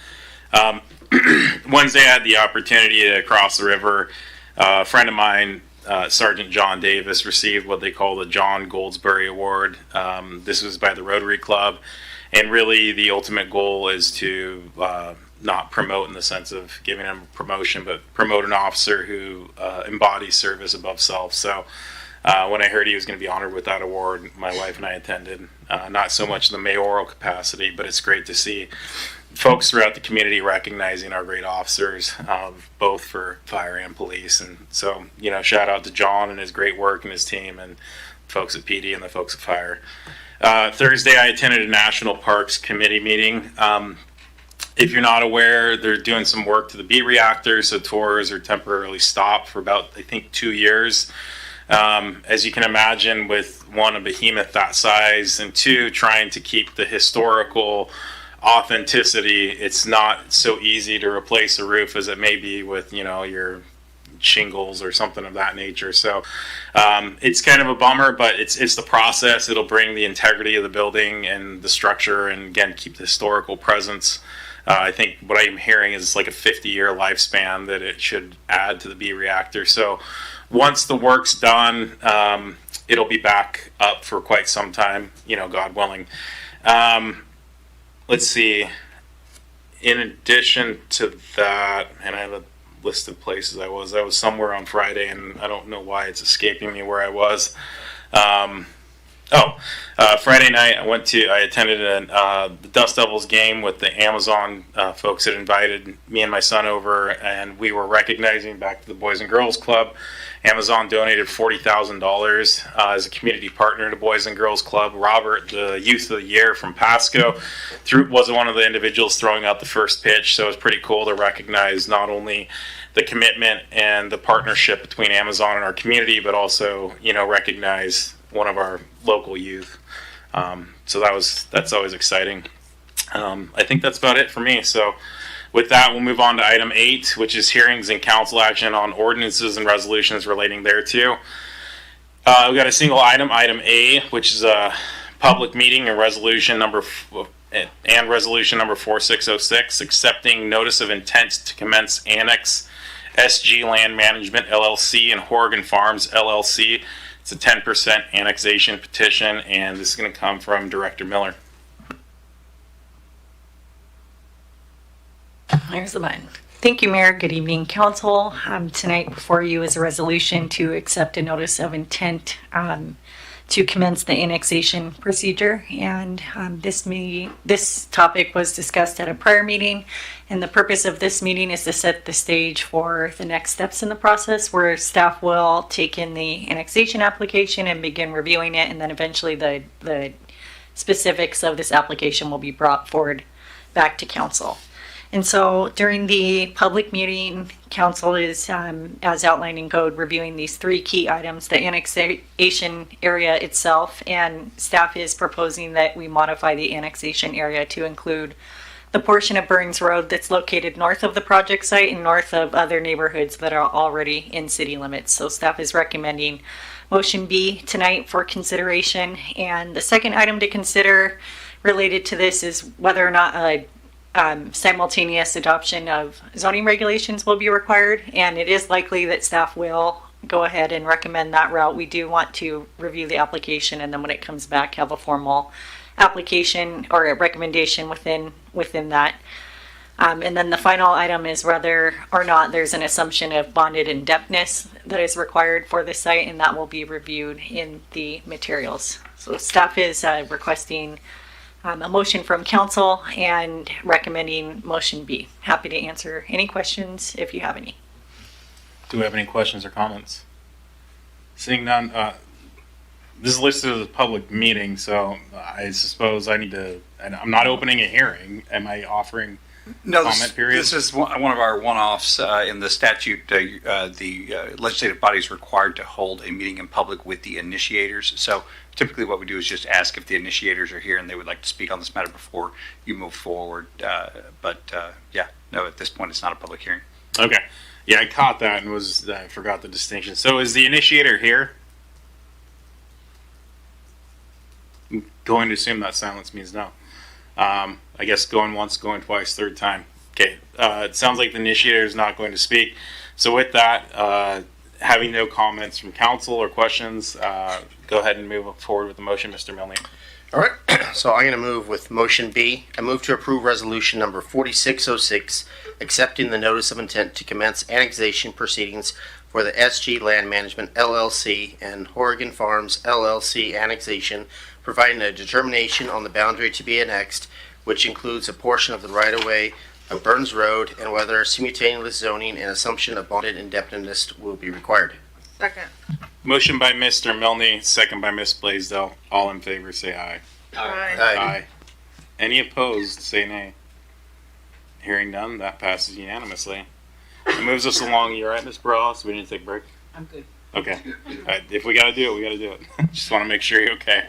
[SPEAKER 7] Wednesday, I had the opportunity to cross the river. A friend of mine, Sergeant John Davis, received what they call the John Goldsberry Award. This was by the Rotary Club, and really the ultimate goal is to not promote in the sense of giving him a promotion, but promote an officer who embodies service above self. So when I heard he was going to be honored with that award, my wife and I attended, not so much in the mayoral capacity, but it's great to see folks throughout the community recognizing our great officers, both for fire and police. And so, shout out to John and his great work and his team, and folks at PD and the folks at fire. Thursday, I attended a National Parks Committee meeting. If you're not aware, they're doing some work to the B reactor, so tours are temporarily stopped for about, I think, 2 years. As you can imagine, with one, a behemoth that size, and two, trying to keep the historical authenticity, it's not so easy to replace a roof as it may be with, your shingles or something of that nature. So it's kind of a bummer, but it's the process. It'll bring the integrity of the building and the structure, and again, keep the historical presence. I think what I'm hearing is it's like a 50-year lifespan that it should add to the B reactor. So once the work's done, it'll be back up for quite some time, God willing. Let's see. In addition to that, and I have a list of places I was somewhere on Friday, and I don't know why it's escaping me where I was. Friday night I attended the Dust Devils game with the Amazon folks that invited me and my son over, and we were recognizing, back to the Boys and Girls Club, Amazon donated $40,000 as a community partner to Boys and Girls Club. Robert, the Youth of the Year from Pasco, was one of the individuals throwing out the first pitch, so it was pretty cool to recognize not only the commitment and the partnership between Amazon and our community, but also, recognize one of our local youth. So that's always exciting. I think that's about it for me. So with that, we'll move on to item 8, which is hearings and council action on ordinances and resolutions relating thereto. We've got a single item, item A, which is a public meeting and resolution number 4606, accepting notice of intent to commence Annex SG Land Management LLC and Horgan Farms LLC. It's a 10% annexation petition, and this is going to come from Director Miller.
[SPEAKER 15] There's the button. Thank you, Mayor. Good evening, Council. Tonight before you is a resolution to accept a notice of intent to commence the annexation procedure. And this topic was discussed at a prior meeting. And the purpose of this meeting is to set the stage for the next steps in the process, where staff will take in the annexation application and begin reviewing it. And then eventually the specifics of this application will be brought forward back to council. And so during the public meeting, council is, as outlined in code, reviewing these three key items: the annexation area itself, and staff is proposing that we modify the annexation area to include the portion of Burns Road that's located north of the project site and north of other neighborhoods that are already in city limits. So staff is recommending motion B tonight for consideration. And the second item to consider related to this is whether or not a simultaneous adoption of zoning regulations will be required, and it is likely that staff will go ahead and recommend that route. We do want to review the application, and then when it comes back, have a formal application or a recommendation within that. And then the final item is whether or not there's an assumption of bonded indebtedness that is required for the site, and that will be reviewed in the materials. So staff is requesting a motion from council and recommending motion B. Happy to answer any questions if you have any.
[SPEAKER 7] Do we have any questions or comments? Seeing none, this is listed as a public meeting, so I suppose I need to, and I'm not opening a hearing. Am I offering comment period?
[SPEAKER 2] This is one of our one-offs in the statute. The legislative body is required to hold a meeting in public with the initiators. So typically what we do is just ask if the initiators are here and they would like to speak on this matter before you move forward. Yeah, no, at this point it's not a public hearing.
[SPEAKER 7] Okay. Yeah, I caught that and I forgot the distinction. So is the initiator here? I'm going to assume that silence means no. I guess going once, going twice, third time. Okay. It sounds like the initiator is not going to speak. So with that, having no comments from council or questions, go ahead and move forward with the motion, Mr. Milne.
[SPEAKER 19] All right, so I'm going to move with motion B. I move to approve resolution number 4606, accepting the notice of intent to commence annexation proceedings for the SG Land Management LLC and Horrigan Farms LLC annexation, providing a determination on the boundary to be annexed, which includes a portion of the right-of-way of Burns Road, and whether simultaneous zoning and assumption of bonded indebtedness will be required.
[SPEAKER 1] Second.
[SPEAKER 7] Motion by Mr. Milne, second by Ms. Blaisdell. All in favor, say aye.
[SPEAKER 1] Aye.
[SPEAKER 7] Aye. Any opposed, say nay. Hearing none, that passes unanimously. It moves us along. You all right, Ms. Burrell? So we need to take a break?
[SPEAKER 21] I'm good.
[SPEAKER 7] Okay. If we got to do it, we got to do it. Just want to make sure you're okay.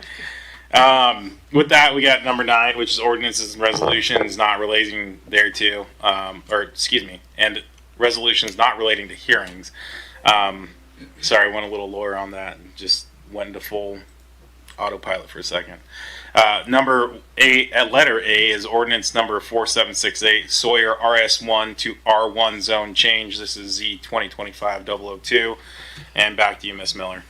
[SPEAKER 7] With that, we got number 9, which is ordinances and resolutions not relating thereto, and resolutions not relating to hearings. Sorry, I went a little lower on that and just went into full autopilot for a second. Number A, letter A is ordinance number 4768, Sawyer RS1 to R1 zone change. This is Z 2025-002. And back to you, Ms. Miller.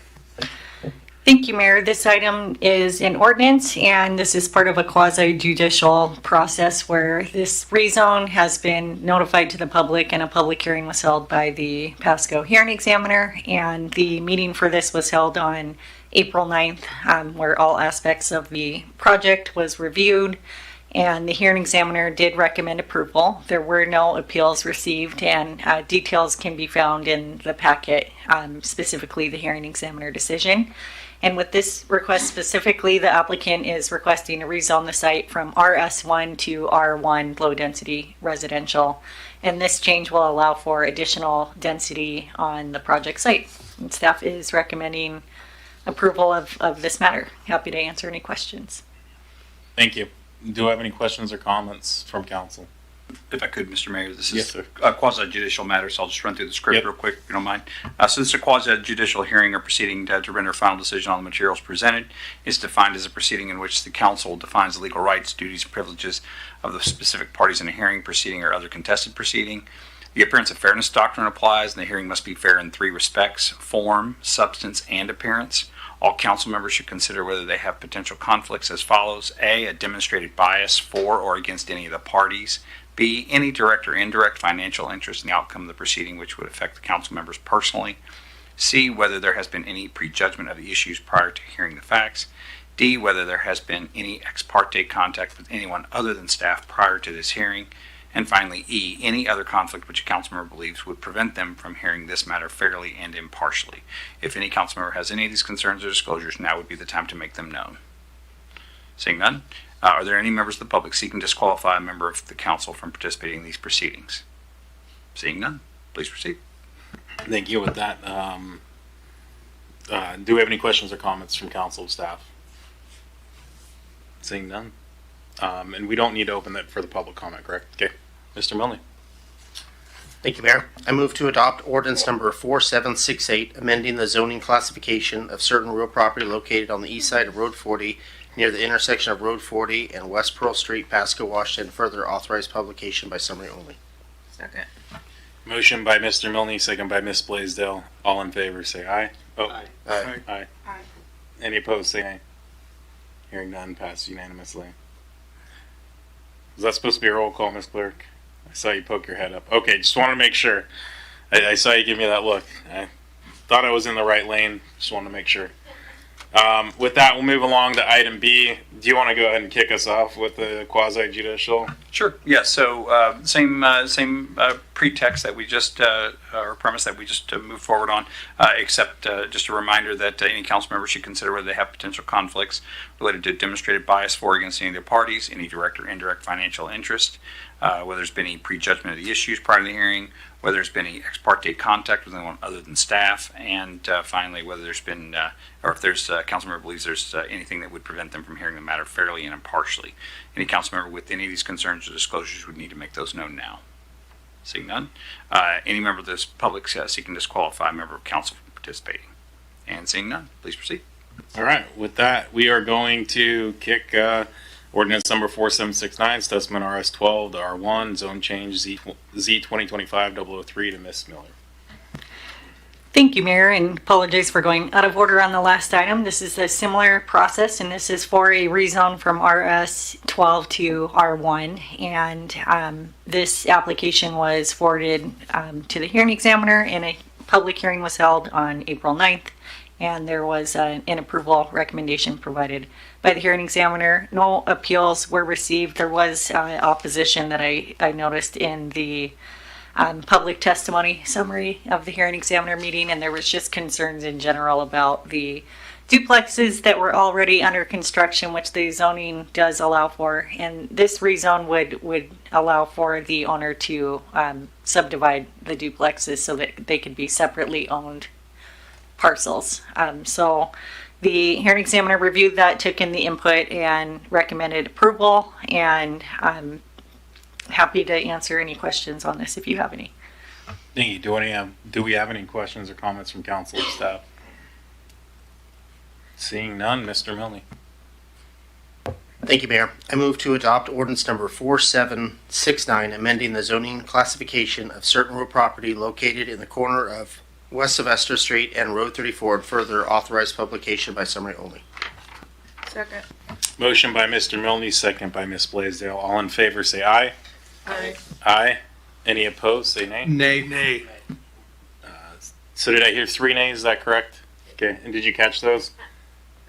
[SPEAKER 15] Thank you, Mayor. This item is an ordinance, and this is part of a quasi-judicial process where this rezone has been notified to the public, and a public hearing was held by the Pasco hearing examiner, and the meeting for this was held on April 9th, where all aspects of the project was reviewed, and the hearing examiner did recommend approval. There were no appeals received, and details can be found in the packet, specifically the hearing examiner decision. And with this request specifically, the applicant is requesting to rezone the site from RS1 to R1 low density residential. And this change will allow for additional density on the project site. And staff is recommending approval of this matter. Happy to answer any questions.
[SPEAKER 7] Thank you. Do I have any questions or comments from council?
[SPEAKER 2] If I could, Mr. Mayor, this
[SPEAKER 7] Yes,
[SPEAKER 2] is
[SPEAKER 7] sir.
[SPEAKER 2] a quasi-judicial matter, so I'll just run through the script real quick, if you don't mind. So this is a quasi-judicial hearing or proceeding to render a final decision on the materials presented. It's defined as a proceeding in which the council defines the legal rights, duties, and privileges of the specific parties in a hearing, proceeding, or other contested proceeding. The appearance of fairness doctrine applies, and the hearing must be fair in 3 respects: form, substance, and appearance. All council members should consider whether they have potential conflicts as follows: A, a demonstrated bias for or against any of the parties; B, any direct or indirect financial interest in the outcome of the proceeding which would affect the council members personally; C, whether there has been any prejudgment of the issues prior to hearing the facts. D, whether there has been any ex parte contact with anyone other than staff prior to this hearing. And finally, E, any other conflict which a council member believes would prevent them from hearing this matter fairly and impartially. If any council member has any of these concerns or disclosures, now would be the time to make them known. Seeing none, are there any members of the public seeking to disqualify a member of the council from participating in these proceedings? Seeing none, please proceed.
[SPEAKER 7] Thank you. With that, do we have any questions or comments from council staff? Seeing none. And we don't need to open that for the public comment, correct? Okay. Mr. Milne.
[SPEAKER 19] Thank you, Mayor. I move to adopt ordinance number 4768, amending the zoning classification of certain real property located on the east side of Road 40 near the intersection of Road 40 and West Pearl Street, Pasco, Washington, further authorized publication by summary only.
[SPEAKER 21] Second.
[SPEAKER 7] Motion by Mr. Milne, second by Ms. Blaisdell. All in favor, say aye. Oh,
[SPEAKER 19] Aye.
[SPEAKER 7] Aye.
[SPEAKER 5] Aye.
[SPEAKER 7] Any opposed, say aye. Hearing none, passed unanimously. Was that supposed to be a roll call, Ms. Clerk? I saw you poke your head up. Okay, just wanted to make sure. I saw you give me that look. I thought I was in the right lane. Just wanted to make sure. With that, we'll move along to item B. Do you want to go ahead and kick us off with the quasi-judicial?
[SPEAKER 2] Sure. Yeah. So same pretext that we just or premise that we just moved forward on, except just a reminder that any council member should consider whether they have potential conflicts related to demonstrated bias for or against any of their parties, any direct or indirect financial interest, whether there's been any prejudgment of the issues prior to the hearing, whether there's been any ex parte contact with anyone other than staff, and finally whether there's been or if there's a council member believes there's anything that would prevent them from hearing the matter fairly and impartially. Any council member with any of these concerns or disclosures would need to make those known now. Seeing none, any member of this public seeking to disqualify a member of council from participating. And seeing none, please proceed.
[SPEAKER 7] All right. With that, we are going to kick ordinance number 4769, Stutzman RS 12 to R1, zone change Z 2025-003 to Ms. Miller.
[SPEAKER 15] Thank you, Mayor, and apologize for going out of order on the last item. This is a similar process, and this is for a rezone from RS 12 to R1. And this application was forwarded to the hearing examiner, and a public hearing was held on April 9th. And there was an approval recommendation provided by the hearing examiner. No appeals were received. There was opposition that I noticed in the public testimony summary of the hearing examiner meeting, and there was just concerns in general about the duplexes that were already under construction, which the zoning does allow for. And this rezone would allow for the owner to subdivide the duplexes so that they could be separately owned parcels. So the hearing examiner reviewed that, took in the input, and recommended approval. And I'm happy to answer any questions on this if you have any.
[SPEAKER 7] Thank you. Do we have any questions or comments from council or staff? Seeing none, Mr. Milne.
[SPEAKER 19] Thank you, Mayor. I move to adopt ordinance number 4769, amending the zoning classification of certain real property located in the corner of West Sylvester Street and Road 34, and further authorized publication by summary only.
[SPEAKER 1] Second.
[SPEAKER 7] Motion by Mr. Milne, second by Ms. Blaisdell. All in favor, say aye.
[SPEAKER 1] Aye.
[SPEAKER 7] Aye. Any opposed, say nay.
[SPEAKER 22] Nay.
[SPEAKER 7] So did I hear 3 nays? Is that correct? Okay. And did you catch those?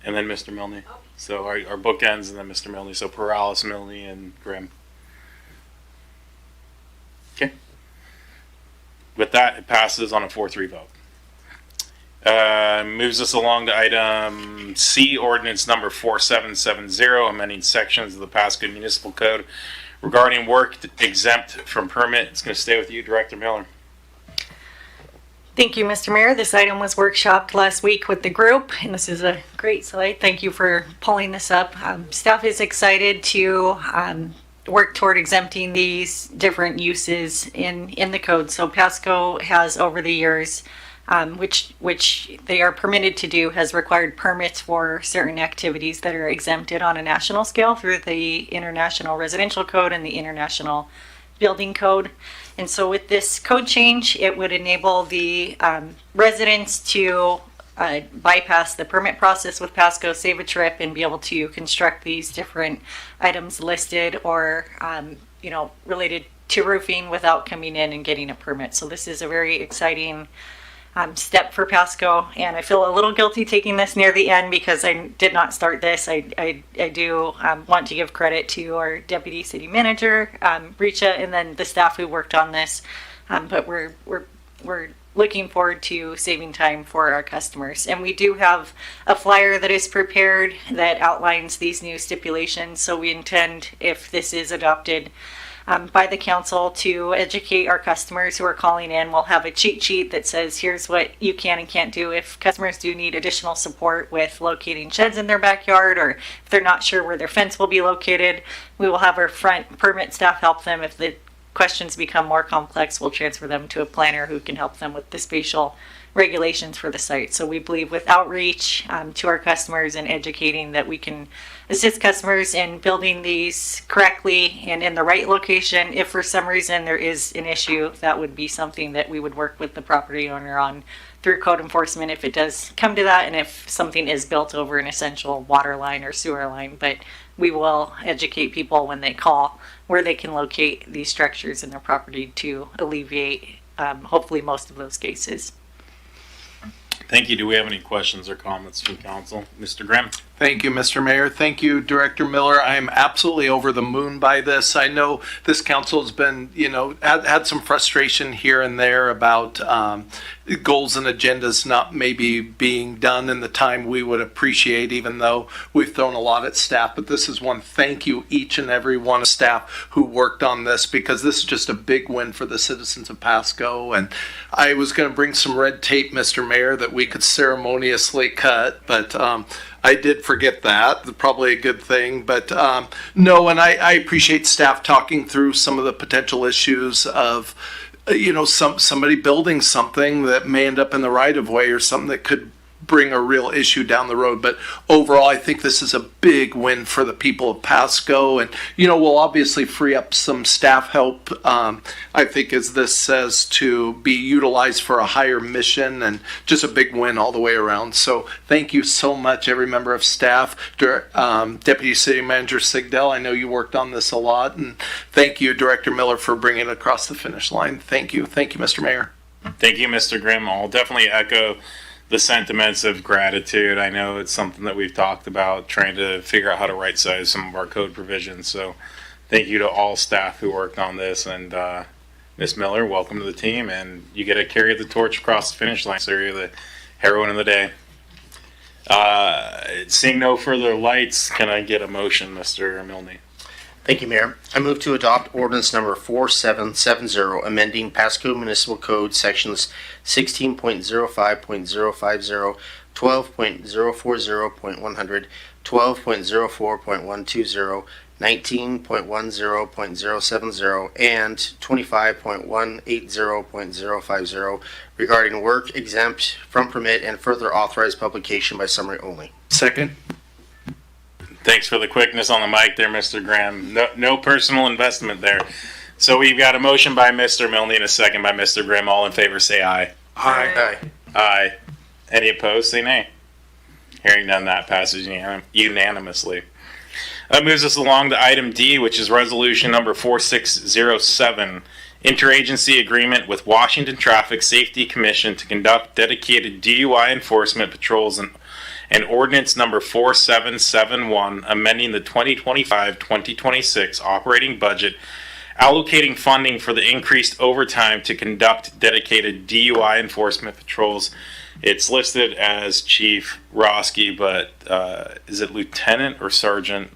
[SPEAKER 7] And then Mr. Milne. So our bookends, and then Mr. Milne. So Perales, Milne, and Grimm. Okay. With that, it passes on a 4-3 vote. Moves us along to item C, ordinance number 4770, amending sections of the Pasco Municipal Code regarding work exempt from permit. It's going to stay with you, Director Miller.
[SPEAKER 15] Thank you, Mr. Mayor. This item was workshopped last week with the group, and this is a great slide. Thank you for pulling this up. Staff is excited to work toward exempting these different uses in the code. So Pasco has, over the years, which they are permitted to do, has required permits for certain activities that are exempted on a national scale through the International Residential Code and the International Building Code. And so with this code change, it would enable the residents to bypass the permit process with Pasco, save a trip, and be able to construct these different items listed or related to roofing without coming in and getting a permit. So this is a very exciting step for Pasco, and I feel a little guilty taking this near the end because I did not start this. I do want to give credit to our deputy city manager, Richa, and then the staff who worked on this. But we're looking forward to saving time for our customers. And we do have a flyer that is prepared that outlines these new stipulations. So we intend, if this is adopted by the council, to educate our customers who are calling in. We'll have a cheat sheet that says, here's what you can and can't do. If customers do need additional support with locating sheds in their backyard, or if they're not sure where their fence will be located, we will have our front permit staff help them. If the questions become more complex, we'll transfer them to a planner who can help them with the spatial regulations for the site. So we believe with outreach to our customers and educating that we can assist customers in building these correctly and in the right location. If for some reason there is an issue, that would be something that we would work with the property owner on through code enforcement if it does come to that, and if something is built over an essential water line or sewer line. But we will educate people when they call where they can locate these structures in their property to alleviate hopefully most of those cases.
[SPEAKER 7] Thank you. Do we have any questions or comments from council? Mr. Grimm?
[SPEAKER 22] Thank you, Mr. Mayor. Thank you, Director Miller. I am absolutely over the moon by this. I know this council has been, had some frustration here and there about goals and agendas not maybe being done in the time we would appreciate, even though we've thrown a lot at staff. But this is one, thank you each and every one of staff who worked on this, because this is just a big win for the citizens of Pasco. And I was going to bring some red tape, Mr. Mayor, that we could ceremoniously cut, but I did forget that. Probably a good thing. But no, and I appreciate staff talking through some of the potential issues of, somebody building something that may end up in the right of way, or something that could bring a real issue down the road. But overall, I think this is a big win for the people of Pasco. And, we'll obviously free up some staff help, I think, as this says, to be utilized for a higher mission, and just a big win all the way around. So thank you so much, every member of staff. Deputy City Manager Sigdell, I know you worked on this a lot. And thank you, Director Miller, for bringing it across the finish line. Thank you. Thank you, Mr. Mayor.
[SPEAKER 7] Thank you, Mr. Grimm. I'll definitely echo the sentiments of gratitude. I know it's something that we've talked about, trying to figure out how to right size some of our code provisions. So thank you to all staff who worked on this. And Ms. Miller, welcome to the team. And you get to carry the torch across the finish line. So you're the heroine of the day. Seeing no further lights, can I get a motion, Mr. Milne?
[SPEAKER 19] Thank you, Mayor. I move to adopt ordinance number 4770, amending Pasco Municipal Code sections 16.05.050, 12.040.100, 12.04.120, 19.10.070, and 25.180.050 regarding work exempt from permit and further authorized publication by summary only.
[SPEAKER 6] Second.
[SPEAKER 7] Thanks for the quickness on the mic there, Mr. Graham. No personal investment there. So we've got a motion by Mr. Milne and a second by Mr. Grimm. All in favor, say aye.
[SPEAKER 6] Aye.
[SPEAKER 7] Aye. Any opposed, say nay. Hearing none, that passes unanimously. That moves us along to item D, which is resolution number 4607. Interagency agreement with Washington Traffic Safety Commission to conduct dedicated DUI enforcement patrols and ordinance number 4771, amending the 2025-2026 operating budget, allocating funding for the increased overtime to conduct dedicated DUI enforcement patrols. It's listed as Chief Roski, but is it Lieutenant or Sergeant?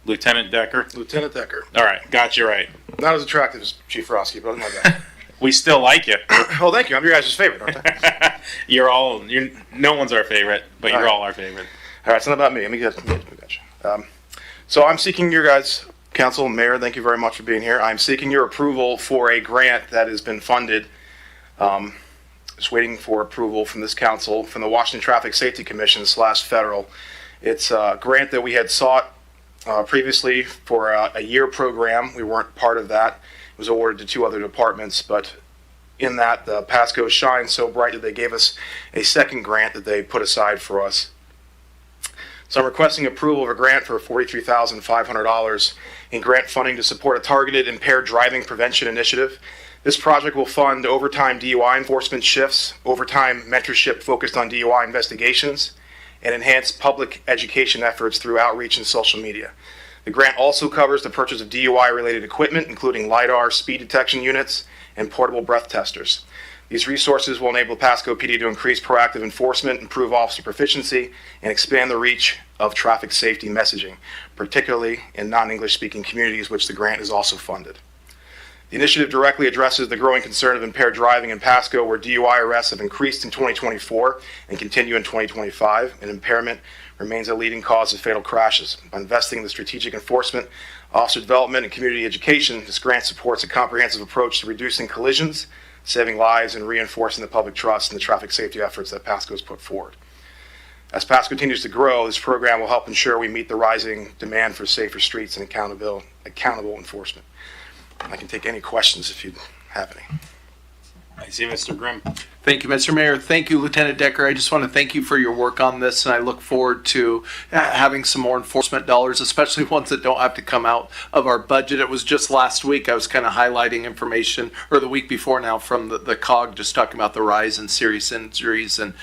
[SPEAKER 7] Lieutenant Decker?
[SPEAKER 9] Lieutenant Decker.
[SPEAKER 7] All right, got you right.
[SPEAKER 9] Not as attractive as Chief Roski, but other than that.
[SPEAKER 7] We still like you.
[SPEAKER 9] Oh, thank you. I'm your guys' favorite, aren't I?
[SPEAKER 7] No one's our favorite, but you're all our favorite.
[SPEAKER 9] All right, it's not about me. Let me get you. So I'm seeking your guys, Council, Mayor, thank you very much for being here. I'm seeking your approval for a grant that has been funded. Just waiting for approval from this council, from the Washington Traffic Safety Commission / federal. It's a grant that we had sought previously for a year program. We weren't part of that. It was awarded to 2 other departments, but in that, the Pasco shined so bright that they gave us a second grant that they put aside for us. So I'm requesting approval of a grant for $43,500 in grant funding to support a targeted impaired driving prevention initiative. This project will fund overtime DUI enforcement shifts, overtime mentorship focused on DUI investigations, and enhance public education efforts through outreach and social media. The grant also covers the purchase of DUI-related equipment, including LiDAR, speed detection units, and portable breath testers. These resources will enable Pasco PD to increase proactive enforcement, improve officer proficiency, and expand the reach of traffic safety messaging, particularly in non-English speaking communities, which the grant is also funded. The initiative directly addresses the growing concern of impaired driving in Pasco, where DUI arrests have increased in 2024 and continue in 2025, and impairment remains a leading cause of fatal crashes. By investing in the strategic enforcement, officer development, and community education, this grant supports a comprehensive approach to reducing collisions, saving lives, and reinforcing the public trust in the traffic safety efforts that Pasco has put forward. As Pasco continues to grow, this program will help ensure we meet the rising demand for safer streets and accountable enforcement. I can take any questions if you have any.
[SPEAKER 7] I see Mr. Grimm.
[SPEAKER 22] Thank you, Mr. Mayor. Thank you, Lieutenant Decker. I just want to thank you for your work on this, and I look forward to having some more enforcement dollars, especially ones that don't have to come out of our budget. It was just last week I was kind of highlighting information, or the week before now, from the COG, just talking about the rise in serious injuries and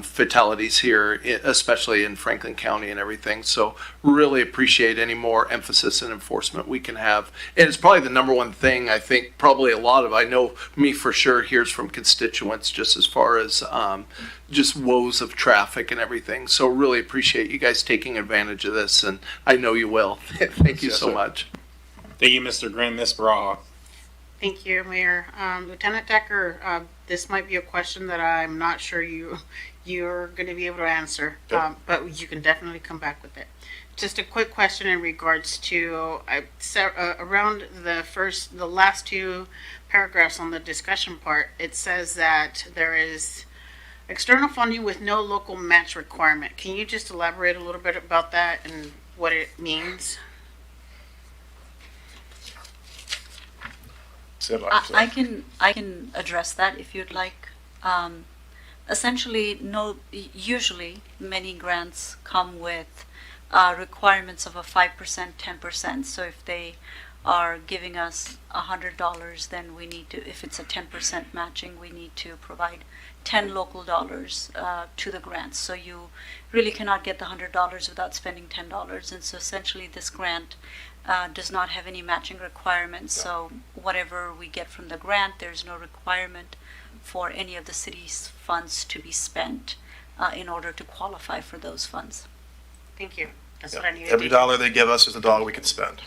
[SPEAKER 22] fatalities here, especially in Franklin County and everything. So really appreciate any more emphasis and enforcement we can have. And it's probably the number one thing I think probably a lot of, I know me for sure hears from constituents just as far as just woes of traffic and everything. So really appreciate you guys taking advantage of this, and I know you will. Thank you so much.
[SPEAKER 7] Thank you, Mr. Grimm. Ms. Baraha.
[SPEAKER 5] Thank you, Mayor. Lieutenant Decker, this might be a question that I'm not sure you're going to be able to answer, but you can definitely come back with it. Just a quick question in regards to around the last two paragraphs on the discussion part. It says that there is external funding with no local match requirement. Can you just elaborate a little bit about that and what it means?
[SPEAKER 12] I can address that if you'd like. Essentially, usually many grants come with requirements of a 5%, 10%. So if they are giving us $100, then we need to, if it's a 10% matching, we need to provide 10 local dollars to the grants. So you really cannot get the $100 without spending $10. And so essentially this grant does not have any matching requirements. So whatever we get from the grant, there's no requirement for any of the city's funds to be spent in order to qualify for those funds.
[SPEAKER 5] Thank you. That's what I needed.
[SPEAKER 9] Every dollar they give us is a dollar we can spend.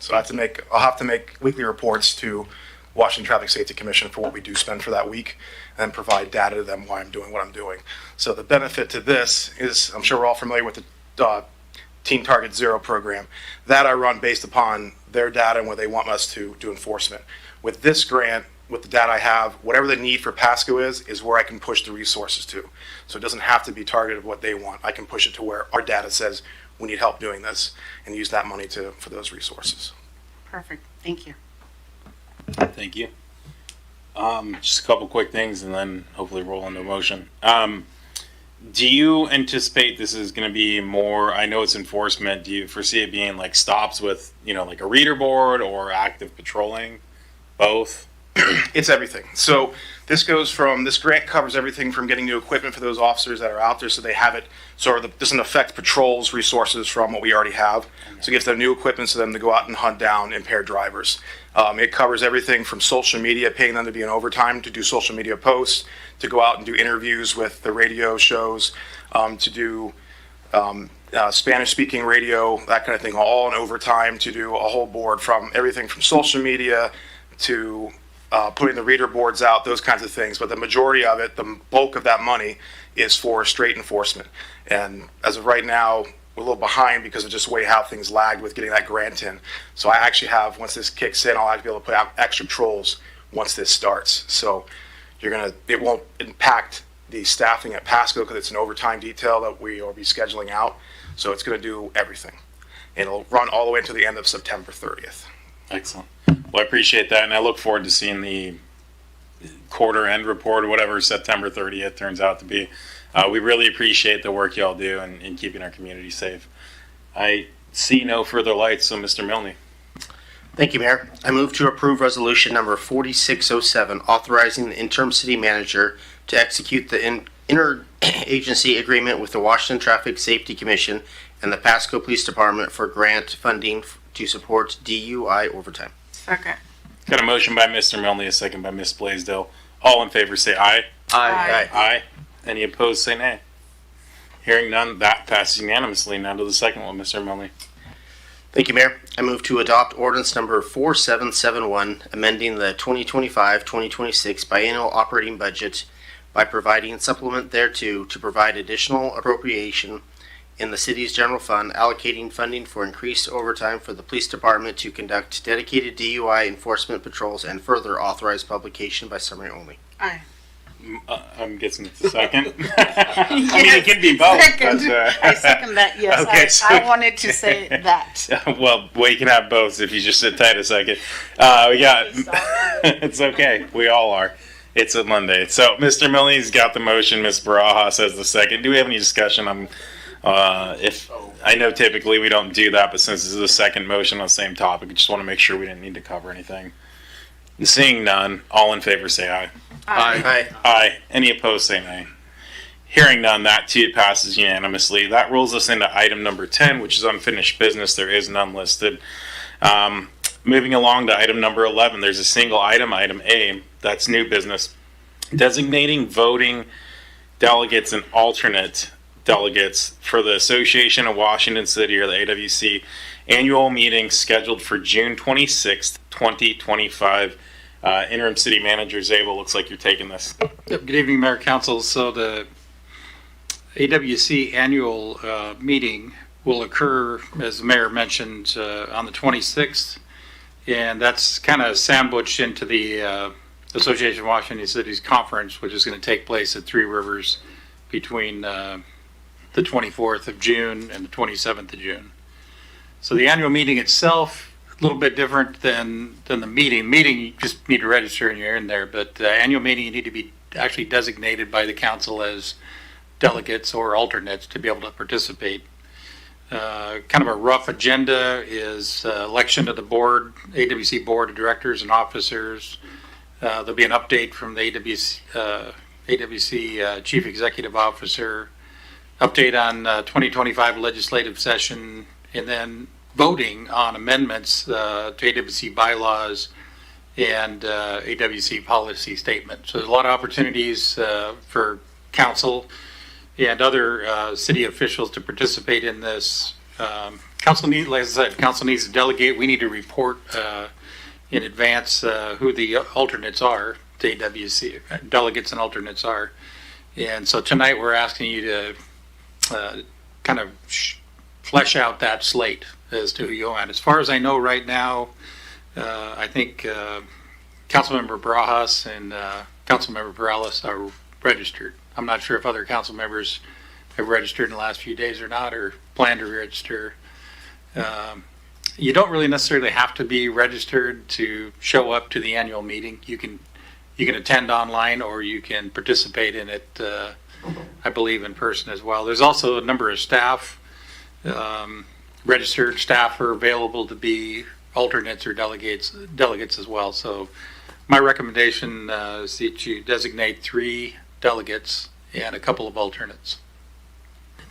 [SPEAKER 9] So I'll have to make weekly reports to Washington Traffic Safety Commission for what we do spend for that week, and provide data to them why I'm doing what I'm doing. So the benefit to this is, I'm sure we're all familiar with the Teen Target Zero program. That I run based upon their data and what they want us to do enforcement. With this grant, with the data I have, whatever the need for Pasco is where I can push the resources to. So it doesn't have to be targeted what they want. I can push it to where our data says we need help doing this, and use that money for those resources.
[SPEAKER 5] Perfect. Thank you.
[SPEAKER 7] Thank you. Just a couple quick things and then hopefully roll into motion. Do you anticipate this is going to be more, I know it's enforcement, do you foresee it being like stops with, like a reader board or active patrolling? Both?
[SPEAKER 9] It's everything. So this grant covers everything from getting new equipment for those officers that are out there so they have it, so it doesn't affect patrols resources from what we already have. So it gives them new equipment so them to go out and hunt down impaired drivers. It covers everything from social media, paying them to be in overtime to do social media posts, to go out and do interviews with the radio shows, to do Spanish-speaking radio, that kind of thing, all in overtime, to do a whole board from everything from social media to putting the reader boards out, those kinds of things. But the majority of it, the bulk of that money, is for straight enforcement. And as of right now, we're a little behind because of just the way how things lagged with getting that grant in. So I actually have, once this kicks in, I'll actually be able to put out extra patrols once this starts. So it won't impact the staffing at Pasco because it's an overtime detail that we will be scheduling out. So it's going to do everything. And it'll run all the way until the end of September 30th.
[SPEAKER 7] Excellent. Well, I appreciate that, and I look forward to seeing the quarter end report or whatever September 30th turns out to be. We really appreciate the work y'all do in keeping our community safe. I see no further lights, so Mr. Milne.
[SPEAKER 19] Thank you, Mayor. I move to approve resolution number 4607, authorizing the interim city manager to execute the interagency agreement with the Washington Traffic Safety Commission and the Pasco Police Department for grant funding to support DUI overtime.
[SPEAKER 1] Second.
[SPEAKER 7] Got a motion by Mr. Milne, a second by Ms. Blaisdell. All in favor say aye.
[SPEAKER 1] Aye.
[SPEAKER 7] Aye. Any opposed say nay. Hearing none, that passes unanimously. Now to the second one, Mr. Milne.
[SPEAKER 19] Thank you, Mayor. I move to adopt ordinance number 4771, amending the 2025-2026 biennial operating budget by providing supplement thereto to provide additional appropriation in the city's general fund, allocating funding for increased overtime for the police department to conduct dedicated DUI enforcement patrols, and further authorize publication by summary only.
[SPEAKER 5] Aye.
[SPEAKER 7] I'm guessing it's a second. I mean, it can be both.
[SPEAKER 5] Second.
[SPEAKER 7] But,
[SPEAKER 5] I second that, yes.
[SPEAKER 7] Okay, so-
[SPEAKER 5] I wanted to say that.
[SPEAKER 7] well, you can have both if you just sit tight a second. We got. It's okay. We all are. It's a Monday. So Mr. Milne's got the motion. Ms. Barajas has the second. Do we have any discussion on? If I know typically we don't do that, but since this is a second motion on the same topic, I just want to make sure we didn't need to cover anything. Seeing none, all in favor say aye.
[SPEAKER 19] Aye.
[SPEAKER 7] Aye. Any opposed say nay. Hearing none, that too passes unanimously. That rolls us into item number 10, which is unfinished business. There is none listed. Moving along to item number 11, there's a single item, item A, that's new business. Designating voting delegates and alternate delegates for the Association of Washington City, or the AWC, annual meeting scheduled for June 26th, 2025. Interim City Manager Zabel, looks like you're taking this.
[SPEAKER 16] Good evening, Mayor, Council. So the AWC annual meeting will occur, as the Mayor mentioned, on the 26th, and that's kind of sandwiched into the Association of Washington Cities Conference, which is going to take place at Three Rivers between the 24th of June and the 27th of June. So the annual meeting itself, a little bit different than the meeting. Meeting, you just need to register and you're in there, but the annual meeting, you need to be actually designated by the council as delegates or alternates to be able to participate. Kind of a rough agenda is election of the board, AWC board of directors and officers. There'll be an update from the AWC Chief Executive Officer, update on 2025 legislative session, and then voting on amendments to AWC bylaws and AWC policy statement. So there's a lot of opportunities for council and other city officials to participate in this. Council needs, like I said, council needs to delegate. We need to report in advance who the alternates are to AWC, delegates and alternates are. And so tonight we're asking you to kind of flesh out that slate as to who you want. As far as I know right now, I think Councilmember Barajas and Councilmember Perales are registered. I'm not sure if other council members have registered in the last few days or not, or plan to register. You don't really necessarily have to be registered to show up to the annual meeting. You can attend online, or you can participate in it, I believe, in person as well. There's also a number of staff, registered staff are available to be alternates or delegates as well. So my recommendation is that you designate 3 delegates and a couple of alternates.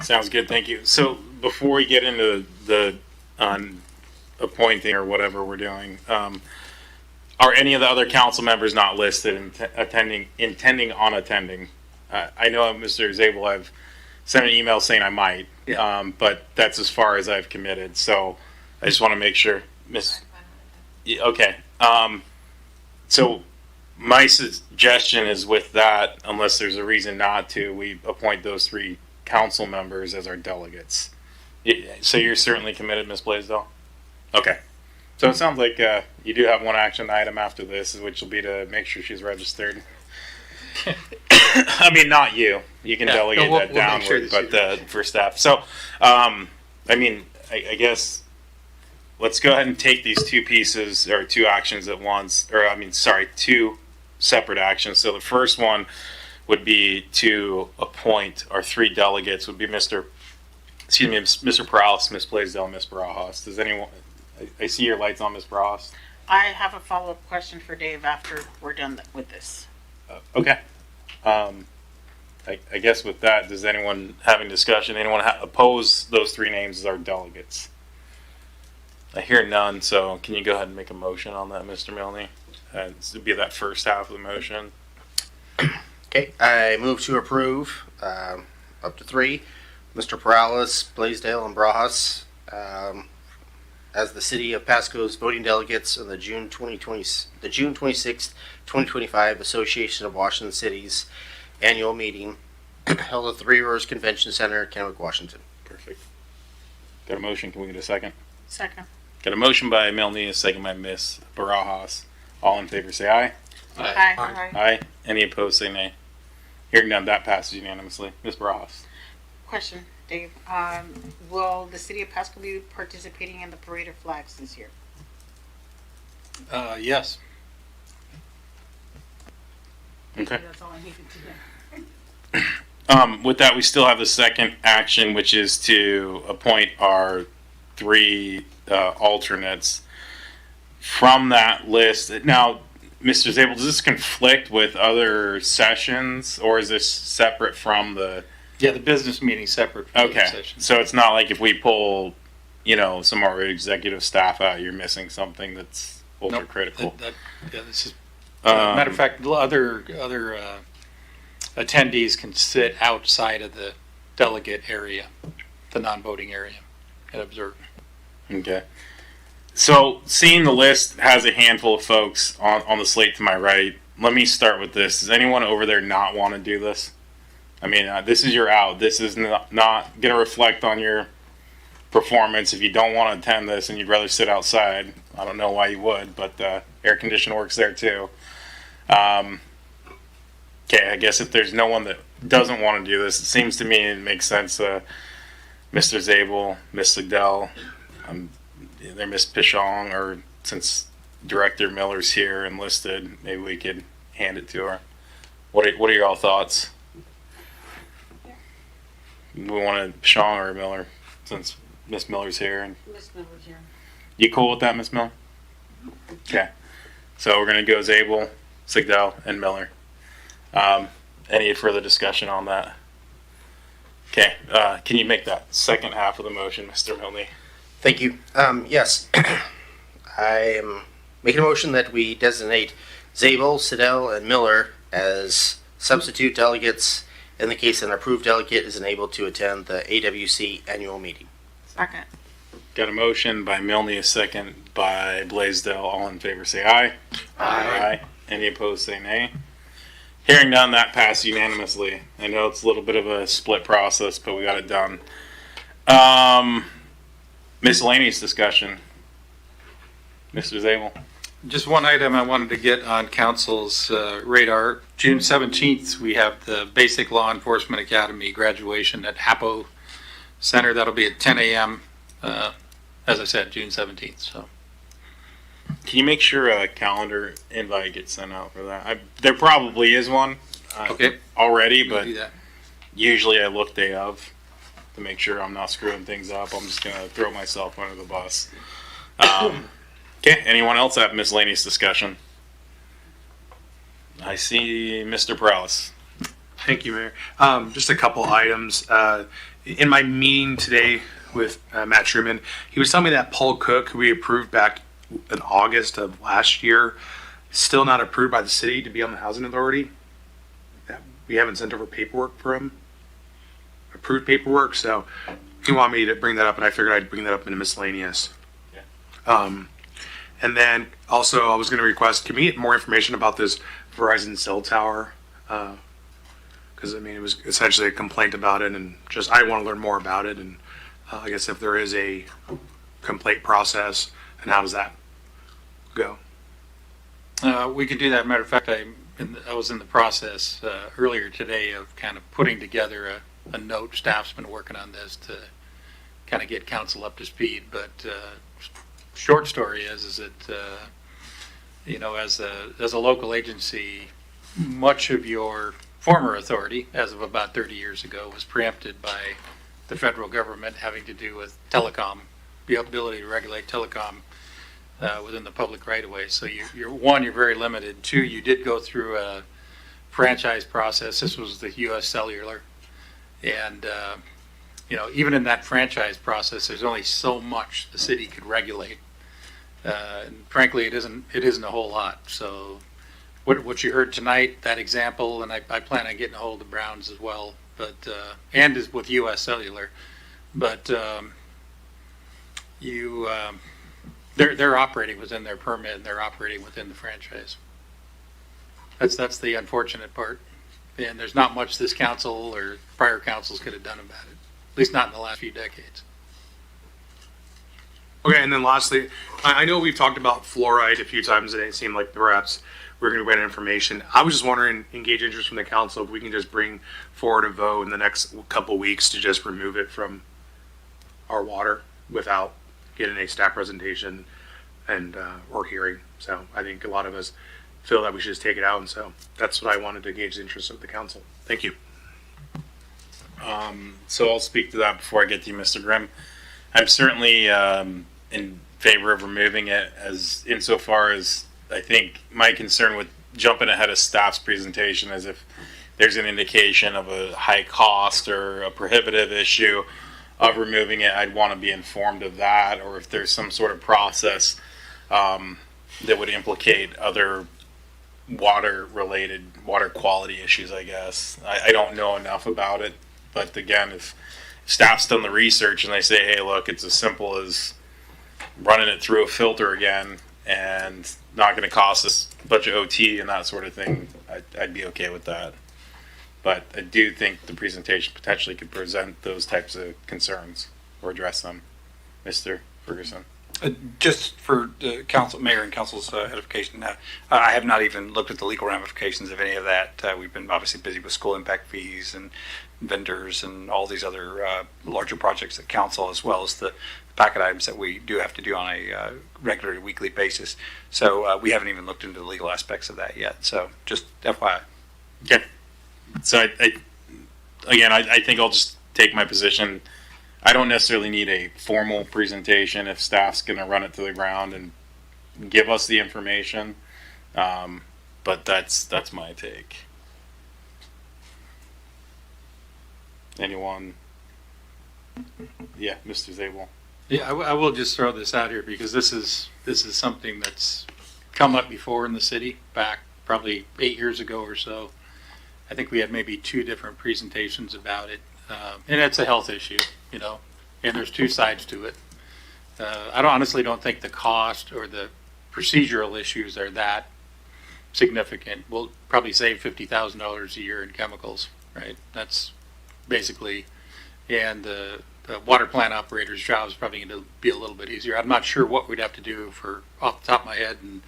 [SPEAKER 7] Sounds good, thank you. So before we get into the appointing or whatever we're doing, are any of the other council members not listed intending on attending? I know Mr. Zabel, I've sent an email saying I might, but that's as far as I've committed. So I just want to make sure, Okay. So my suggestion is, with that, unless there's a reason not to, we appoint those 3 council members as our delegates. So you're certainly committed, Ms. Blaisdell? Okay. So it sounds like you do have one action item after this, which will be to make sure she's registered. I mean, not you. You can delegate that downward, but for staff. So, I mean, I guess let's go ahead and take these 2 pieces, or 2 actions at once, or 2 separate actions. So the first one would be to appoint our 3 delegates. Would be Mr. Perales, Ms. Blaisdell, Ms. Barajas. Does anyone I see your lights on, Ms. Ross.
[SPEAKER 5] I have a follow-up question for Dave after we're done with this.
[SPEAKER 7] Okay. I guess with that, does anyone having discussion, anyone oppose those three names as our delegates? I hear none, so can you go ahead and make a motion on that, Mr. Milne? This would be that first half of the motion.
[SPEAKER 19] Okay, I move to approve up to 3, Mr. Perales, Blaisdell, and Barajas as the City of Pasco's voting delegates in the June 26th, 2025 Association of Washington Cities annual meeting held at the Three Rivers Convention Center, Kennewick, Washington.
[SPEAKER 7] Perfect. Got a motion? Can we get a second?
[SPEAKER 5] Second.
[SPEAKER 7] Got a motion by Milne, a second by Ms. Barajas. All in favor say aye.
[SPEAKER 5] Aye.
[SPEAKER 7] Aye. Any opposed say nay. Hearing none, that passes unanimously. Ms. Barajas.
[SPEAKER 5] Question, Dave. Will the city of Pasco be participating in the parade of flags this year?
[SPEAKER 16] Yes.
[SPEAKER 7] Okay.
[SPEAKER 5] That's all I needed to know.
[SPEAKER 7] With that, we still have the second action, which is to appoint our 3 alternates from that list. Now, Mr. Zabel, does this conflict with other sessions, or is this separate from the?
[SPEAKER 16] Yeah, the business meeting separate from the
[SPEAKER 7] Okay,
[SPEAKER 16] session.
[SPEAKER 7] so it's not like if we pull, some of our executive staff out, you're missing something that's ultra
[SPEAKER 16] Nope,
[SPEAKER 7] critical.
[SPEAKER 16] yeah, this is. Matter of fact, other attendees can sit outside of the delegate area, the non-voting area, and observe.
[SPEAKER 7] Okay. So, seeing the list has a handful of folks on the slate to my right. Let me start with this. Does anyone over there not want to do this? I mean, this is your out. This is not going to reflect on your performance. If you don't want to attend this and you'd rather sit outside, I don't know why you would, but air condition works there too. Okay, I guess if there's no one that doesn't want to do this, it seems to me it makes sense. Mr. Zabel, Ms. Sigdell, there Ms. Pichon, or since Director Miller's here and listed, maybe we could hand it to her. What are your all thoughts? We want Pichon or Miller, since Ms. Miller's here. And
[SPEAKER 5] Miss Miller's here.
[SPEAKER 7] you cool with that, Ms. Miller? Okay. So we're going to go Zabel, Sigdell, and Miller. Any further discussion on that? Okay. Can you make that second half of the motion, Mr. Milne?
[SPEAKER 19] Thank you. Yes, I am making a motion that we designate Zabel, Siddell, and Miller as substitute delegates in the case an approved delegate is unable to attend the AWC annual meeting.
[SPEAKER 5] Second.
[SPEAKER 7] Got a motion by Milne, a second by Blaisdell. All in favor say aye. Aye. Any opposed say nay. Hearing none, that passed unanimously. I know it's a little bit of a split process, but we got it done. Miscellaneous discussion. Mr. Zabel.
[SPEAKER 16] Just one item I wanted to get on council's radar. June 17th, we have the Basic Law Enforcement Academy graduation at Hapo Center. That'll be at 10 a.m. As I said, June 17th. So,
[SPEAKER 7] Can you make sure a calendar invite gets sent out for that? There probably is one
[SPEAKER 16] okay,
[SPEAKER 7] already,
[SPEAKER 16] we'll
[SPEAKER 7] but
[SPEAKER 16] do that.
[SPEAKER 7] usually I look day of to make sure I'm not screwing things up. I'm just going to throw myself under the bus. Okay, anyone else have miscellaneous discussion? I see Mr. Prowse.
[SPEAKER 6] Thank you, Mayor. Just a couple items. In my meeting today with Matt Truman, he was telling me that Paul Cook, who we approved back in August of last year, is still not approved by the city to be on the housing authority. We haven't sent over paperwork for him, approved paperwork, so he wanted me to bring that up, and I figured I'd bring that up in a miscellaneous. And then also I was going to request, can we get more information about this Verizon cell tower? Because I mean, it was essentially a complaint about it, and just I want to learn more about it, and I guess if there is a complaint process, and how does that go?
[SPEAKER 16] We could do that. Matter of fact, I was in the process earlier today of kind of putting together a note. Staff's been working on this to kind of get council up to speed. But short story is that you know, as a local agency, much of your former authority, as of about 30 years ago, was preempted by the federal government having to do with telecom the ability to regulate telecom within the public right of way. So you're very limited. Two, you did go through a franchise process. This was the U.S. Cellular. And, even in that franchise process, there's only so much the city could regulate. And frankly, it isn't a whole lot. So what you heard tonight, that example, and I plan on getting a hold of Browns as well, but and is with U.S. Cellular, but they're operating within their permit and they're operating within the franchise. That's the unfortunate part, and there's not much this council or prior councils could have done about it, at least not in the last few decades.
[SPEAKER 6] Okay, and then lastly, I know we've talked about fluoride a few times, and it seemed like perhaps we're going to get information. I was just wondering, engage interest from the council, if we can just bring forward a vote in the next couple weeks to just remove it from our water without getting a staff presentation and or hearing. So I think a lot of us feel that we should just take it out, and so that's what I wanted to gauge the interest of the council. Thank you.
[SPEAKER 7] So I'll speak to that before I get to you, Mr. Grimm. I'm certainly in favor of removing it, as insofar as I think my concern with jumping ahead of staff's presentation is if there's an indication of a high cost or a prohibitive issue of removing it, I'd want to be informed of that, or if there's some sort of process that would implicate other water quality issues, I guess. I don't know enough about it, but again, if staff's done the research and they say, hey, look, it's as simple as running it through a filter again and not going to cost us a bunch of OT and that sort of thing, I'd be okay with that. But I do think the presentation potentially could present those types of concerns or address them. Mr. Ferguson.
[SPEAKER 2] Just for council, mayor and council's edification, I have not even looked at the legal ramifications of any of that. We've been obviously busy with school impact fees and vendors and all these other larger projects at council, as well as the packet items that we do have to do on a regular weekly basis. So we haven't even looked into the legal aspects of that yet. So just FYI.
[SPEAKER 7] Okay. So I think I'll just take my position. I don't necessarily need a formal presentation if staff's going to run it to the ground and give us the information. But that's my take. Anyone? Yeah, Mr. Zabel.
[SPEAKER 16] Yeah, I will just throw this out here because this is something that's come up before in the city back probably 8 years ago or so. I think we had maybe 2 different presentations about it, and it's a health issue, and there's 2 sides to it. I honestly don't think the cost or the procedural issues are that significant. We'll probably save $50,000 a year in chemicals, right? That's basically, and the water plant operator's job is probably going to be a little bit easier. I'm not sure what we'd have to do off the top of my head, and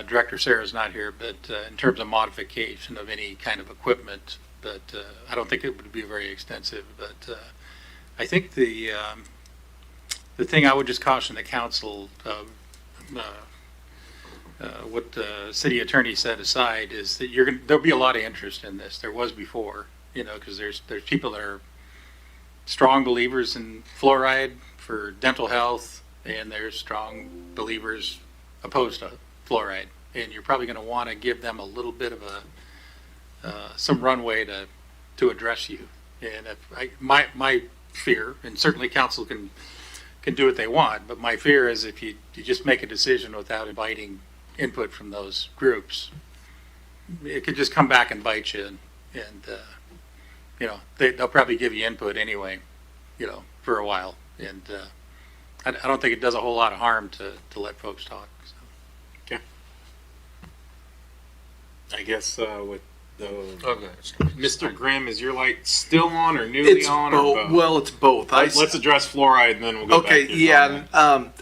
[SPEAKER 16] Director Sarah's not here, but in terms of modification of any kind of equipment, but I don't think it would be very extensive. But I think the thing I would just caution the council, what the city attorney set aside, is that there'll be a lot of interest in this. There was before, because there's people that are strong believers in fluoride for dental health, and there's strong believers opposed to fluoride, and you're probably going to want to give them a little bit of some runway to address you. And my fear, and certainly council can do what they want, but my fear is if you just make a decision without inviting input from those groups, it could just come back and bite you, and they'll probably give you input anyway, for a while, and I don't think it does a whole lot of harm to let folks talk. So.
[SPEAKER 7] Okay. I guess with Mr. Grimm, is your light still on or newly on? Or both?
[SPEAKER 22] Well, it's both.
[SPEAKER 7] Let's address fluoride and then we'll go back to
[SPEAKER 22] yeah.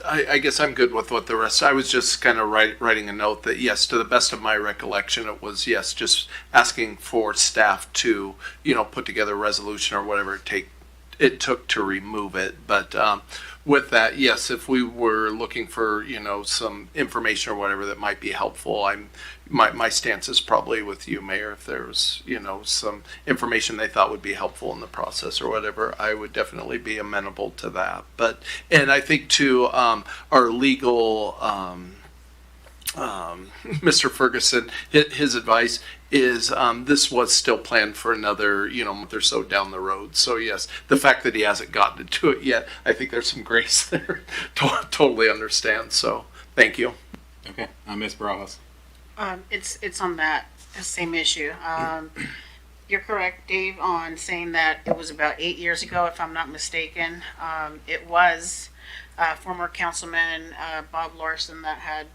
[SPEAKER 22] I guess I'm good with what the rest. I was just kind of writing a note that yes, to the best of my recollection, it was yes, just asking for staff to put together a resolution or whatever it took to remove it. But with that, yes, if we were looking for, some information or whatever that might be helpful, my stance is probably with you, Mayor. If there was, some information they thought would be helpful in the process or whatever, I would definitely be amenable to that. And I think too, our legal, Mr. Ferguson, his advice is this was still planned for another month or so down the road. So yes, the fact that he hasn't gotten to it yet, I think there's some grace there. Totally understand. So thank you.
[SPEAKER 7] Okay, Ms. Barajas.
[SPEAKER 5] It's on that same issue. You're correct, Dave, on saying that it was about 8 years ago, if I'm not mistaken. It was former councilman Bob Larson that had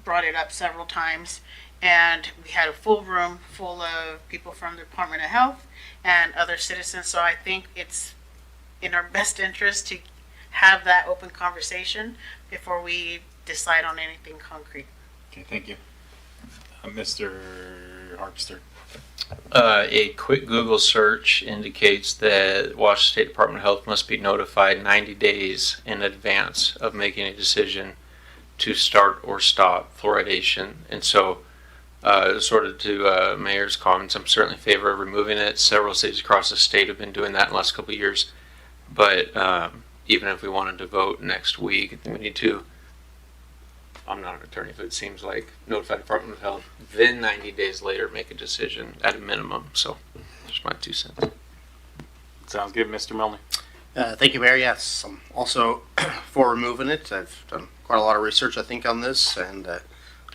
[SPEAKER 5] brought it up several times, and we had a full room full of people from the Department of Health and other citizens. So I think it's in our best interest to have that open conversation before we decide on anything concrete.
[SPEAKER 7] Okay, thank you. Mr. Harpster.
[SPEAKER 8] A quick Google search indicates that Washington State Department of Health must be notified 90 days in advance of making a decision to start or stop fluoridation. And so, sort of to Mayor's comments, I'm certainly in favor of removing it. Several cities across the state have been doing that in the last couple of years. But even if we wanted to vote next week, I think we need to, I'm not an attorney, but it seems like notify the Department of Health, then 90 days later make a decision at a minimum. So, just my 2 cents.
[SPEAKER 7] Sounds good, Mr. Milner.
[SPEAKER 19] Thank you, Mayor. Yes, I'm also for removing it. I've done quite a lot of research, I think, on this, and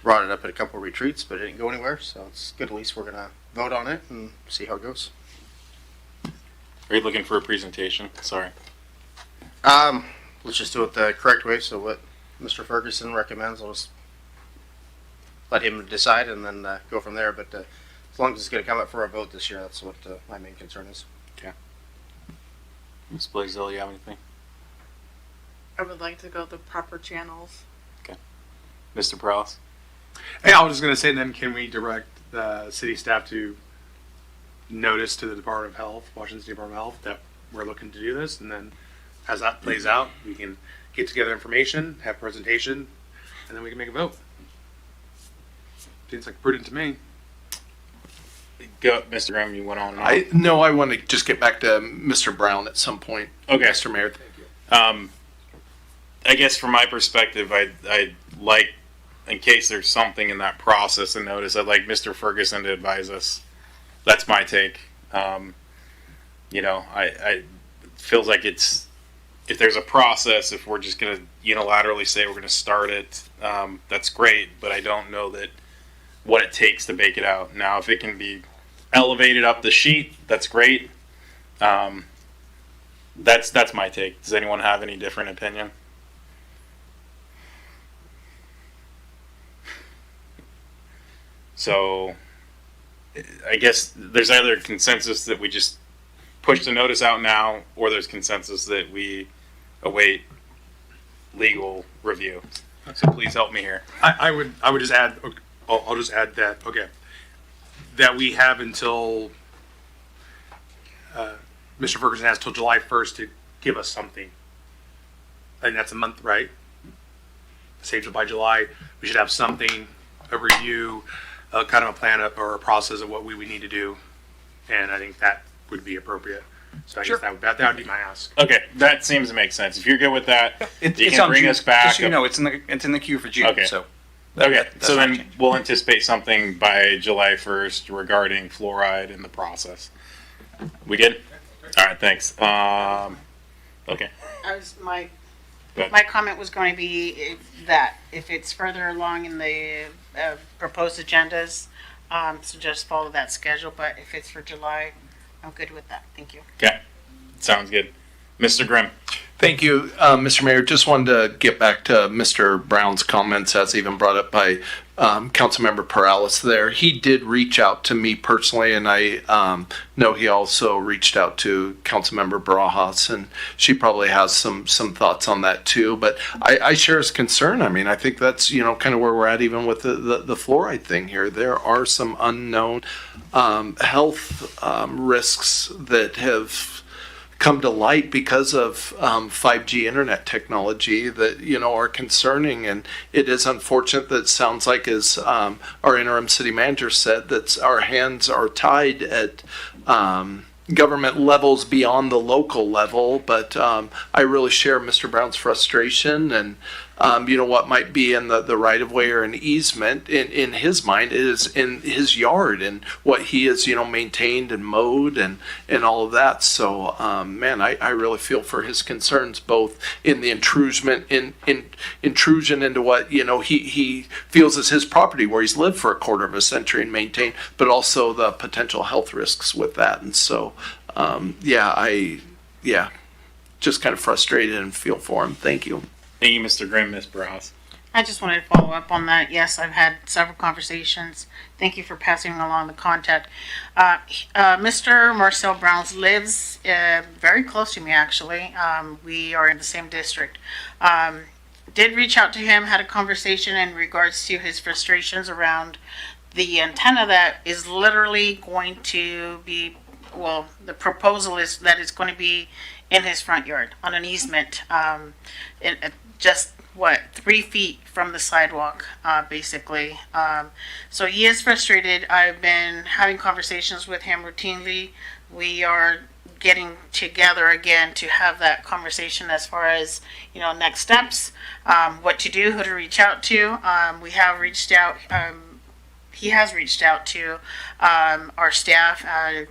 [SPEAKER 19] brought it up at a couple of retreats, but it didn't go anywhere. So it's good. At least we're gonna vote on it and see how it goes.
[SPEAKER 7] Are you looking for a presentation? Sorry.
[SPEAKER 19] Let's just do it the correct way. So what Mr. Ferguson recommends, I'll just let him decide and then go from there. But as long as it's going to come up for a vote this year, that's what my main concern is.
[SPEAKER 7] Okay. Ms. Blaisdell, you have anything?
[SPEAKER 1] I would like to go the proper channels.
[SPEAKER 7] Okay. Mr. Prowse?
[SPEAKER 6] Hey, I was just going to say then, can we direct the city staff to notice to the Department of Health, Washington State Department of Health, that we're looking to do this, and then as that plays out, we can get together information, have a presentation, and then we can make a vote. Seems like prudent to me.
[SPEAKER 7] Go, Mr. Graham, you went on.
[SPEAKER 22] I want to just get back to Mr. Brown at some point.
[SPEAKER 7] Okay.
[SPEAKER 22] Mr. Mayor, thank you.
[SPEAKER 7] I guess from my perspective, I'd like, in case there's something in that process and notice, I'd like Mr. Ferguson to advise us. That's my take. I feels like it's, if there's a process, if we're just going to unilaterally say we're going to start it, that's great, but I don't know that what it takes to bake it out. Now, if it can be elevated up the sheet, that's great. That's my take. Does anyone have any different opinion? So, I guess there's either consensus that we just push the notice out now, or there's consensus that we await legal review. So please help me here.
[SPEAKER 6] I would just add, I'll just add that, okay, that we have until, Mr. Ferguson has till July 1st to give us something. And that's a month, right? Say by July, we should have something, a review, kind of a plan or a process of what we would need to do. And I think that would be appropriate. So I guess that would be my ask.
[SPEAKER 7] Okay, that seems to make sense. If you're good with that, you
[SPEAKER 2] It's
[SPEAKER 7] can
[SPEAKER 2] on
[SPEAKER 7] bring
[SPEAKER 2] June.
[SPEAKER 7] us back.
[SPEAKER 2] Just so you know, it's in the queue for June.
[SPEAKER 7] Okay.
[SPEAKER 2] So
[SPEAKER 7] Okay,
[SPEAKER 2] that's
[SPEAKER 7] so
[SPEAKER 2] not
[SPEAKER 7] then we'll anticipate something by July 1st regarding fluoride in the process. We good? All right, thanks. Okay.
[SPEAKER 5] My
[SPEAKER 7] Go ahead.
[SPEAKER 5] my comment was going to be if it's further along in the proposed agendas, so just follow that schedule. But if it's for July, I'm good with that. Thank you.
[SPEAKER 7] Okay, sounds good. Mr. Grimm.
[SPEAKER 22] Thank you, Mr. Mayor. Just wanted to get back to Mr. Brown's comments, as even brought up by Councilmember Perales there. He did reach out to me personally, and I know he also reached out to Councilmember Barajas, and she probably has some thoughts on that too. But I share his concern. I mean, I think that's, kind of where we're at even with the fluoride thing here. There are some unknown health risks that have come to light because of 5G internet technology that, are concerning. And it is unfortunate that it sounds like, as our interim city manager said, that our hands are tied at government levels beyond the local level. But I really share Mr. Brown's frustration, and what might be in the right of way or an easement in his mind is in his yard and what he has, maintained and mowed and all of that. So, man, I really feel for his concerns, both in the intrusion into what, he feels is his property where he's lived for a quarter of a century and maintained, but also the potential health risks with that. And so, just kind of frustrated and feel for him. Thank you.
[SPEAKER 7] Thank you, Mr. Grimm. Ms. Barajas.
[SPEAKER 5] I just wanted to follow up on that. Yes, I've had several conversations. Thank you for passing along the contact. Mr. Marcel Browns lives very close to me, actually. We are in the same district. Did reach out to him, had a conversation in regards to his frustrations around the antenna that is literally going to be, well, the proposal is that it's going to be in his front yard on an easement. Just 3 feet from the sidewalk, basically. So he is frustrated. I've been having conversations with him routinely. We are getting together again to have that conversation as far as, next steps, what to do, who to reach out to. We have reached out. He has reached out to our staff,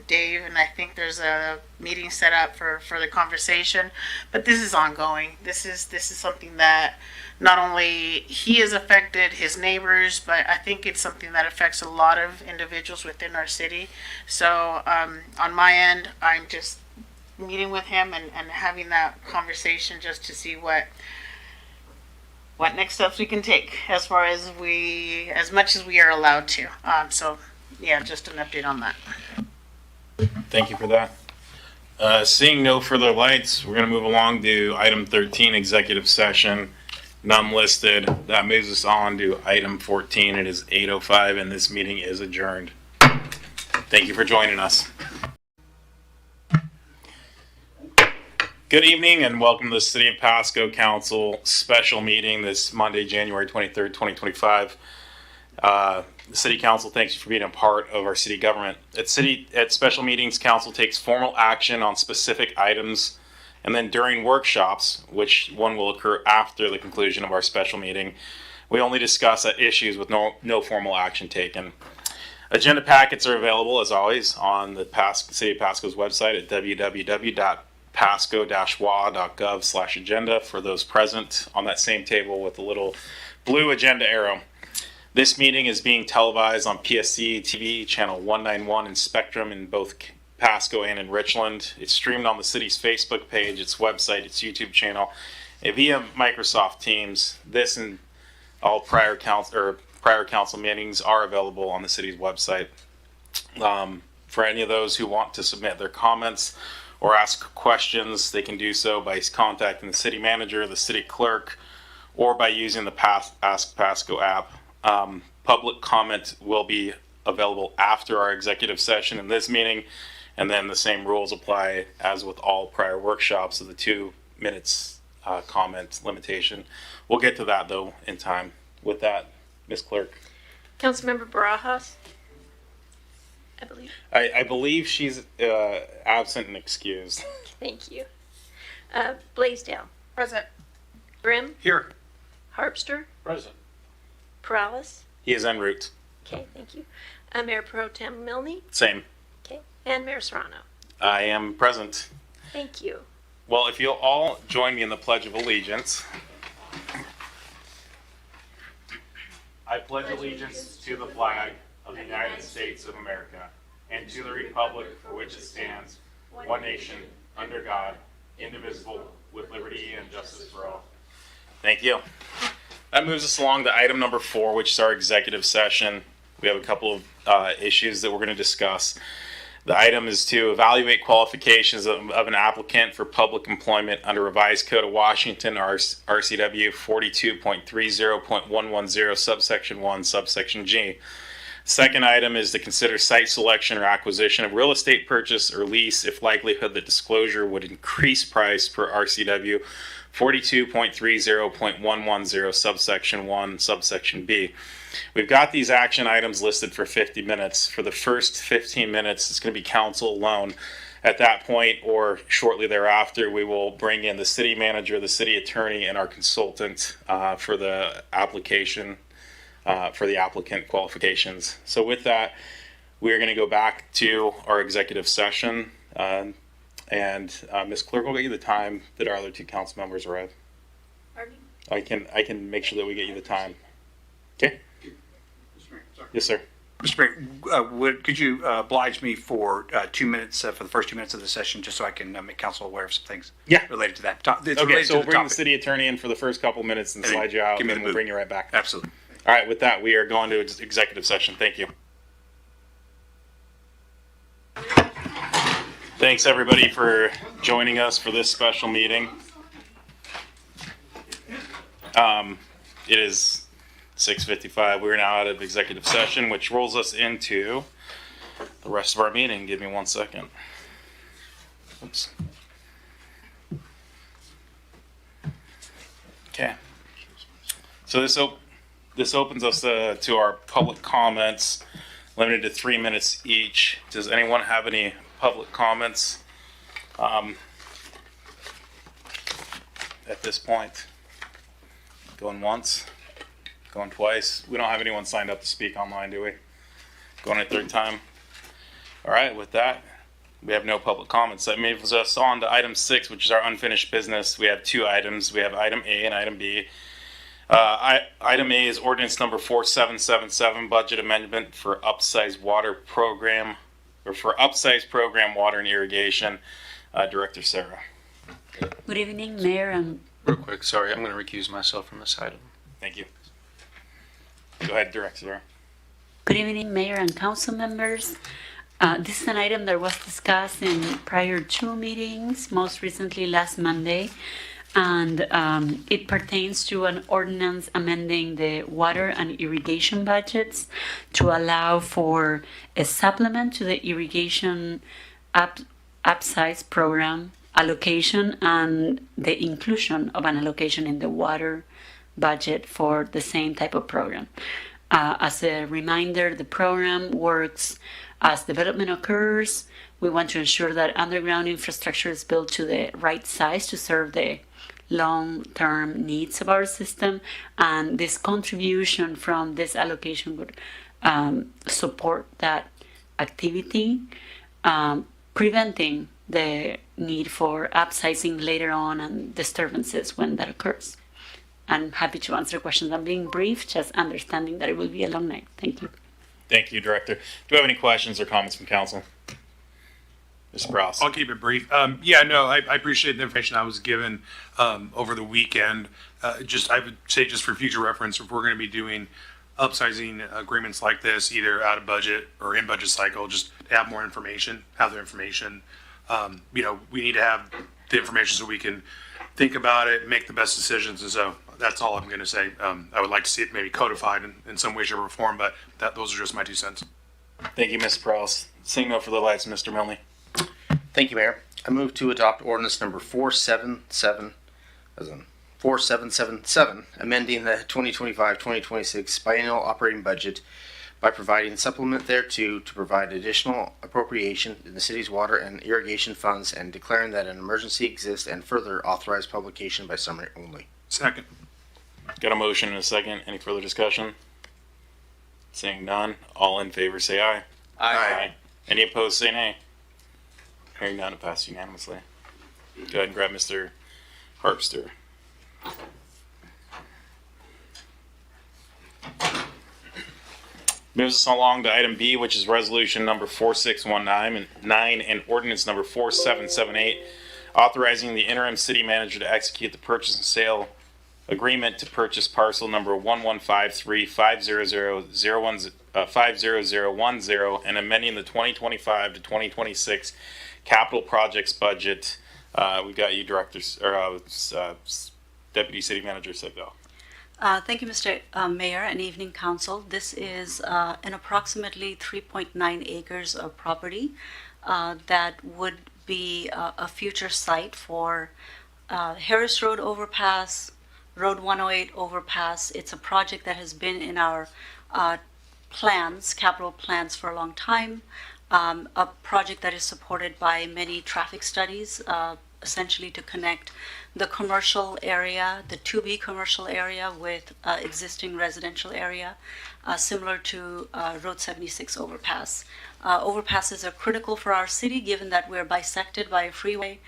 [SPEAKER 5] Dave, and I think there's a meeting set up for the conversation. But this is ongoing. This is something that not only he is affected, his neighbors, but I think it's something that affects a lot of individuals within our city. So on my end, I'm just meeting with him and having that conversation just to see what next steps we can take as far as much as we are allowed to. So yeah, just an update on that.
[SPEAKER 7] Thank you for that. Seeing no further lights, we're going to move along to item 13, executive session. None listed. That moves us on to item 14. It is 8:05 and this meeting is adjourned. Thank you for joining us. Good evening and welcome to the City of Pasco Council special meeting this Monday, January 23rd, 2025. The City Council thanks you for being a part of our city government. At special meetings, Council takes formal action on specific items, and then during workshops, which one will occur after the conclusion of our special meeting, we only discuss issues with no formal action taken. Agenda packets are available, as always, on the City of Pasco's website at www.pasco-wa.gov/agenda for those present on that same table with the little blue agenda arrow. This meeting is being televised on PSC-TV, channel 191 and Spectrum in both Pasco and in Richland. It's streamed on the city's Facebook page, its website, its YouTube channel, and via Microsoft Teams. This and all prior council meetings are available on the city's website. For any of those who want to submit their comments or ask questions, they can do so by contacting the city manager, the city clerk, or by using the Ask Pasco app. Public comment will be available after our executive session in this meeting, and then the same rules apply as with all prior workshops of the 2 minutes comment limitation. We'll get to that though in time. With that, Ms. Clerk.
[SPEAKER 17] Councilmember Barajas, I believe.
[SPEAKER 7] I believe she's absent and excused.
[SPEAKER 17] Thank you. Blaisdell.
[SPEAKER 1] Present.
[SPEAKER 17] Grimm.
[SPEAKER 22] Here.
[SPEAKER 17] Harpster.
[SPEAKER 22] Present.
[SPEAKER 17] Perales.
[SPEAKER 7] He is en route.
[SPEAKER 17] Okay, thank you. Mayor Pro Tem Milne.
[SPEAKER 7] Same.
[SPEAKER 17] Okay, and Mayor Serrano.
[SPEAKER 7] I am present.
[SPEAKER 17] Thank you.
[SPEAKER 7] Well, if you'll all join me in the Pledge of Allegiance. I pledge allegiance to the flag of the United States of America and to the republic for which it stands, one nation, under God, indivisible, with liberty and justice for all. Thank you. That moves us along to item number 4, which is our executive session. We have a couple of issues that we're going to discuss. The item is to evaluate qualifications of an applicant for public employment under Revised Code of Washington, RCW 42.30.110, subsection 1, subsection G. Second item is to consider site selection or acquisition of real estate purchase or lease if likelihood that disclosure would increase price per RCW 42.30.110 subsection 1 subsection B. We've got these action items listed for 50 minutes. For the first 15 minutes, it's going to be council alone. At that point or shortly thereafter, we will bring in the city manager, the city attorney, and our consultant for the application, for the applicant qualifications. So with that, we're going to go back to our executive session. And Ms. Clerk will get you the time that our other two council members arrive. I can make sure that we get you the time. Okay? Yes, sir.
[SPEAKER 2] Mr. Mayor, could you oblige me for 2 minutes, for the first 2 minutes of the session, just so I can make council aware of some things related to that?
[SPEAKER 7] Okay, so we'll bring the city attorney in for the first couple minutes and slide you out, and then we'll bring you right back.
[SPEAKER 2] Absolutely.
[SPEAKER 7] All right, with that, we are going to executive session. Thank you. Thanks, everybody, for joining us for this special meeting. It is 6:55. We're now out of executive session, which rolls us into the rest of our meeting. Give me 1 second. Oops. Okay. So this opens us to our public comments, limited to 3 minutes each. Does anyone have any public comments at this point? Going once, going twice. We don't have anyone signed up to speak online, do we? Going a third time. All right, with that, we have no public comments. That moves us on to item 6, which is our unfinished business. We have 2 items. We have item A and item B. Item A is ordinance number 4777, budget amendment for upsize water program, or for upsize program water and irrigation. Director Sarah.
[SPEAKER 10] Good evening, Mayor and
[SPEAKER 8] Real quick, sorry, I'm going to recuse myself from this item.
[SPEAKER 7] Thank you. Go ahead, Director Sarah.
[SPEAKER 10] good evening, Mayor and council members. This is an item that was discussed in prior 2 meetings, most recently last Monday, and it pertains to an ordinance amending the water and irrigation budgets to allow for a supplement to the irrigation upsize program allocation and the inclusion of an allocation in the water budget for the same type of program. As a reminder, the program works as development occurs. We want to ensure that underground infrastructure is built to the right size to serve the long-term needs of our system, and this contribution from this allocation would support that activity, preventing the need for upsizing later on and disturbances when that occurs. I'm happy to answer questions. I'm being brief, just understanding that it will be a long night. Thank you.
[SPEAKER 7] Thank you, Director. Do we have any questions or comments from council? Mr. Browse.
[SPEAKER 6] I'll keep it brief. I appreciate the information I was given over the weekend. I would say just for future reference, if we're going to be doing upsizing agreements like this, either out of budget or in budget cycle, just have more information, have the information. We need to have the information so we can think about it, make the best decisions. And so that's all I'm going to say. I would like to see it maybe codified in some way, shape, or form, but those are just my 2 cents.
[SPEAKER 7] Thank you, Mr. Prowse. Seeing no further lights, Mr. Milne.
[SPEAKER 19] Thank you, Mayor. I move to adopt ordinance number 4777, amending the 2025-2026 biennial operating budget by providing supplement thereto to provide additional appropriation in the city's water and irrigation funds and declaring that an emergency exists and further authorize publication by summary only.
[SPEAKER 6] Second.
[SPEAKER 7] Got a motion and a second. Any further discussion? Seeing none, all in favor say aye.
[SPEAKER 19] Aye.
[SPEAKER 7] Any opposed say nay. Hearing none, it passed unanimously. Go ahead and grab Mr. Harpster. Moves us along to item B, which is resolution number 4619 and ordinance number 4778, authorizing the interim city manager to execute the purchase and sale agreement to purchase parcel number 115350010 and amending the 2025 to 2026 capital projects budget. We got you, Deputy City Manager Sigdahl.
[SPEAKER 21] Thank you, Mr. Mayor and Evening Council. This is an approximately 3.9 acres of property that would be a future site for Harris Road overpass, Road 108 overpass. It's a project that has been in our plans, capital plans for a long time. A project that is supported by many traffic studies, essentially to connect the commercial area, the 2B commercial area with existing residential area, similar to Road 76 overpass. Overpasses are critical for our city given that we're bisected by a freeway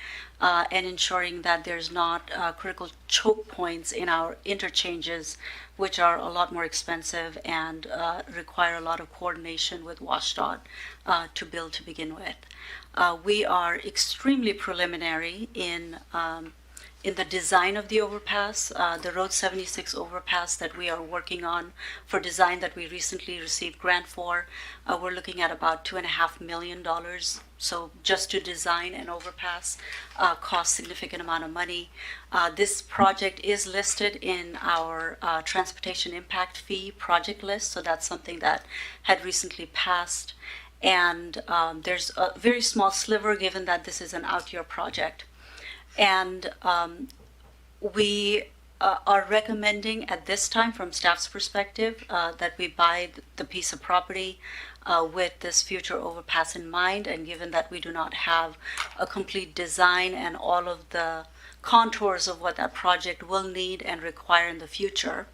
[SPEAKER 21] and ensuring that there's not critical choke points in our interchanges, which are a lot more expensive and require a lot of coordination with WashDOT to build to begin with. We are extremely preliminary in the design of the overpass. The Road 76 overpass that we are working on for design that we recently received grant for, we're looking at about $2.5 million. So just to design an overpass costs significant amount of money. This project is listed in our transportation impact fee project list, so that's something that had recently passed. And there's a very small sliver given that this is an out-year project. And we are recommending at this time, from staff's perspective, that we buy the piece of property with this future overpass in mind. And given that we do not have a complete design and all of the contours of what that project will need and require in the future,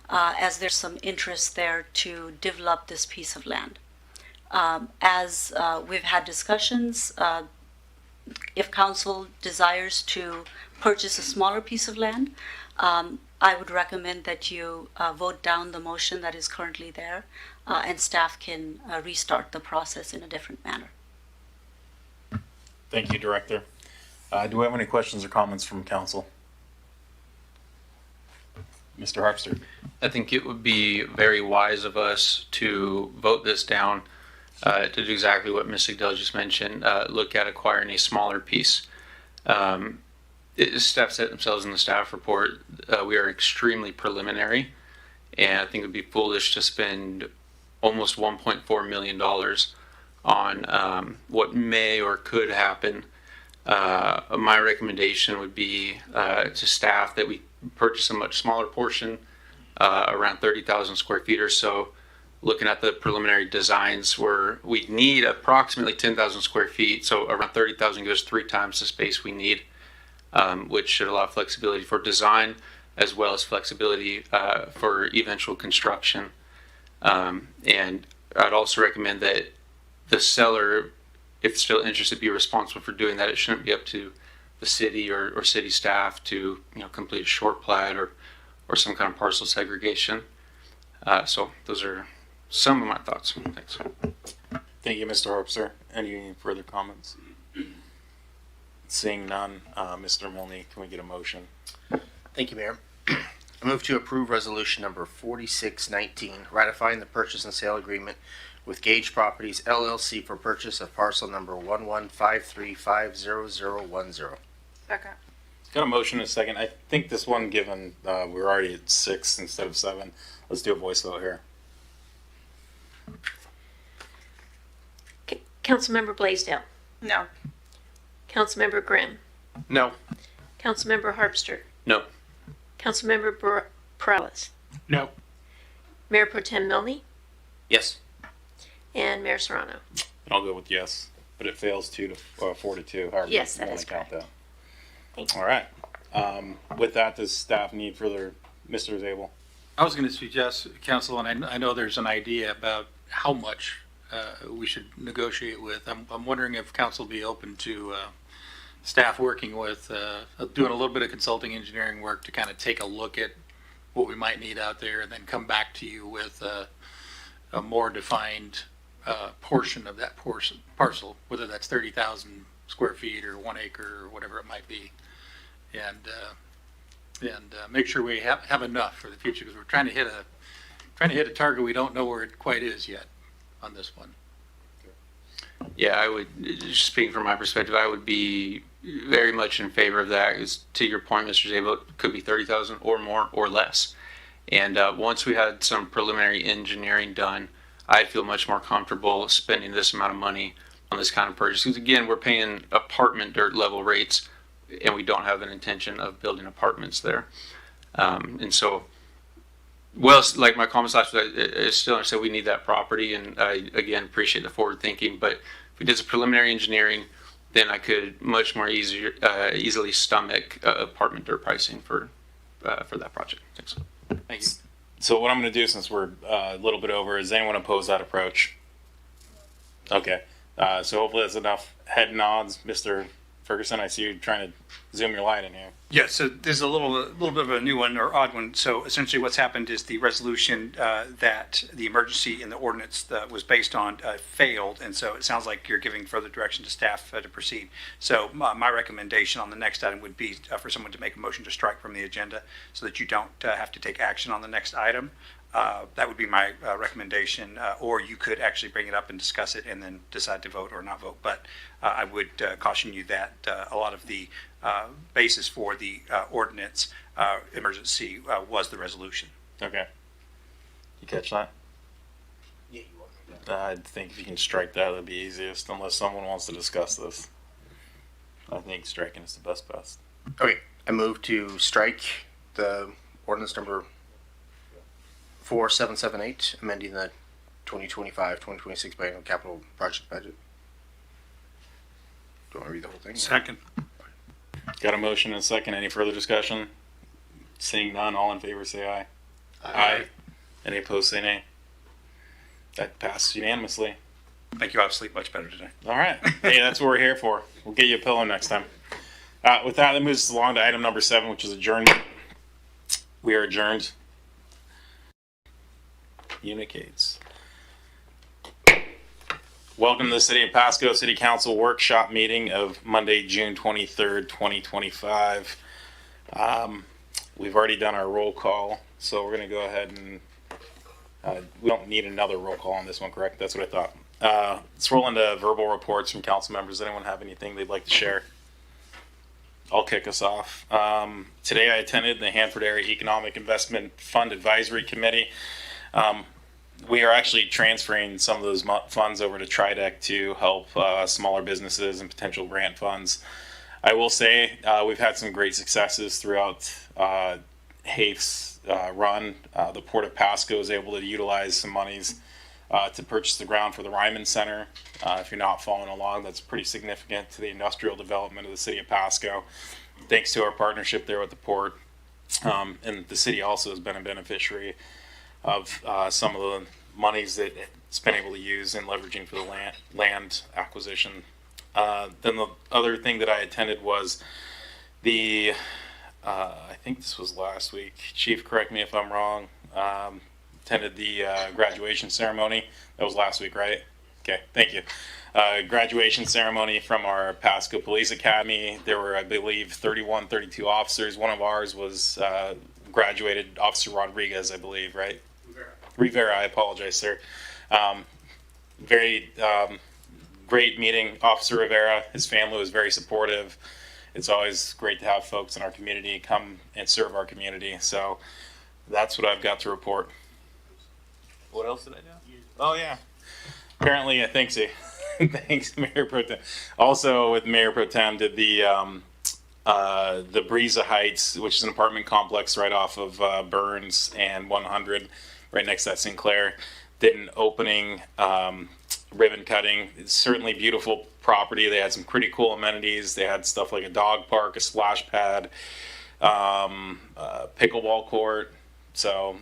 [SPEAKER 21] as there's some interest there to develop this piece of land. As we've had discussions, if council desires to purchase a smaller piece of land, I would recommend that you vote down the motion that is currently there, and staff can restart the process in a different manner.
[SPEAKER 4] Thank you, Director. Do we have any questions or comments from council? Mr. Harpster.
[SPEAKER 8] I think it would be very wise of us to vote this down to do exactly what Ms. Sigdell just mentioned, look at acquiring a smaller piece. Staff said themselves in the staff report, we are extremely preliminary, and I think it would be foolish to spend almost $1.4 million on what may or could happen. My recommendation would be to staff that we purchase a much smaller portion, around 30,000 square feet or so. Looking at the preliminary designs, where we need approximately 10,000 square feet, so around 30,000 gives 3 times the space we need, which should allow flexibility for design as well as flexibility for eventual construction. And I'd also recommend that the seller, if still interested, be responsible for doing that. It shouldn't be up to the city or city staff to complete a short plat or some kind of parcel segregation. So those are some of my thoughts. Thanks.
[SPEAKER 4] Thank you, Mr. Harpster. Any further comments? Seeing none, Mr. Milne, can we get a motion?
[SPEAKER 19] Thank you, Mayor. I move to approve resolution number 4619, ratifying the purchase and sale agreement with Gage Properties LLC for purchase of parcel number 115350010.
[SPEAKER 1] Second.
[SPEAKER 4] Got a motion and a second. I think this one, given we're already at 6 instead of 7, let's do a voice vote here.
[SPEAKER 17] Councilmember Blaisdell.
[SPEAKER 1] No.
[SPEAKER 17] Councilmember Grimm.
[SPEAKER 19] No.
[SPEAKER 17] Councilmember Harpster.
[SPEAKER 8] No.
[SPEAKER 17] Councilmember Perales.
[SPEAKER 6] No.
[SPEAKER 17] Mayor Pro Tem Milne.
[SPEAKER 19] Yes.
[SPEAKER 17] And Mayor Serrano.
[SPEAKER 4] I'll go with yes, but it fails 4 to 2. However,
[SPEAKER 17] Yes,
[SPEAKER 4] you
[SPEAKER 17] that
[SPEAKER 4] want
[SPEAKER 17] is
[SPEAKER 4] to count that.
[SPEAKER 17] Thank you.
[SPEAKER 4] All right. With that, does staff need further? Mr. Zabel.
[SPEAKER 16] I was going to suggest, council, and I know there's an idea about how much we should negotiate with. I'm wondering if council be open to staff working with, doing a little bit of consulting engineering work to kind of take a look at what we might need out there and then come back to you with a more defined portion of that parcel, whether that's 30,000 square feet or 1 acre or whatever it might be. And make sure we have enough for the future, because we're trying to hit a target we don't know where it quite is yet on this one.
[SPEAKER 8] Yeah, I would, just speaking from my perspective, I would be very much in favor of that. Because to your point, Mr. Zabel, it could be 30,000 or more or less. And once we had some preliminary engineering done, I'd feel much more comfortable spending this amount of money on this kind of purchase. Because again, we're paying apartment dirt level rates, and we don't have an intention of building apartments there. And so, well, like my comments last week, I still understand we need that property, and I again appreciate the forward thinking. But if we did some preliminary engineering, then I could much more easily stomach apartment dirt pricing for that project. Thanks.
[SPEAKER 4] Thank you. So what I'm going to do, since we're a little bit over, is anyone oppose that approach? Okay. So hopefully that's enough head nods. Mr. Ferguson, I see you trying to zoom your light in here.
[SPEAKER 2] Yeah, so there's a little bit of a new one or odd one. So essentially what's happened is the resolution that the emergency in the ordinance that was based on failed. And so it sounds like you're giving further direction to staff to proceed. So my recommendation on the next item would be for someone to make a motion to strike from the agenda so that you don't have to take action on the next item. That would be my recommendation, or you could actually bring it up and discuss it and then decide to vote or not vote. But I would caution you that a lot of the basis for the ordinance emergency was the resolution.
[SPEAKER 4] Okay. You catch that? Yeah, you want. I think if you can strike that, that'd be easiest, unless someone wants to discuss this. I think striking is the best.
[SPEAKER 19] Okay, I move to strike the ordinance number 4778, amending the 2025-2026 biennial capital project budget. Do you want to read the whole thing?
[SPEAKER 2] Second.
[SPEAKER 4] Got a motion and a second. Any further discussion? Seeing none, all in favor say aye. Aye. Any opposed say nay. That passes unanimously.
[SPEAKER 2] Thank you. I'll sleep much better today.
[SPEAKER 4] All right. Hey, that's what we're here for. We'll get you a pillow next time. With that, that moves us along to item number 7, which is adjournment. We are adjourned. Communicates. Welcome to the City of Pasco City Council workshop meeting of Monday, June 23rd, 2025. We've already done our roll call, so we're going to go ahead and we don't need another roll call on this one, correct? That's what I thought. Let's roll into verbal reports from council members. Does anyone have anything they'd like to share? I'll kick us off. Today I attended the Hanford Area Economic Investment Fund Advisory Committee. We are actually transferring some of those funds over to TriDeck to help smaller businesses and potential grant funds. I will say we've had some great successes throughout HAFE's run. The Port of Pasco was able to utilize some monies to purchase the ground for the Ryman Center. If you're not following along, that's pretty significant to the industrial development of the city of Pasco. Thanks to our partnership there with the port. And the city also has been a beneficiary of some of the monies that it's been able to use in leveraging for the land acquisition. Then the other thing that I attended was the, I think this was last week, Chief, correct me if I'm wrong, attended the graduation ceremony. That was last week, right? Okay, thank you. Graduation ceremony from our Pasco Police Academy. There were, I believe, 32 officers. One of ours was graduated, Officer Rodriguez, I believe, right? Rivera, I apologize, sir. Very great meeting, Officer Rivera. His family was very supportive. It's always great to have folks in our community come and serve our community. So that's what I've got to report. What else did I do? Oh, yeah. Apparently, thanks, thanks, Mayor Pro Tem. Also, with Mayor Pro Tem, did the Breeza Heights, which is an apartment complex right off of Burns and 100, right next to that Sinclair, did an opening ribbon cutting. It's certainly beautiful property. They had some pretty cool amenities. They had stuff like a dog park, a splash pad, pickleball court, so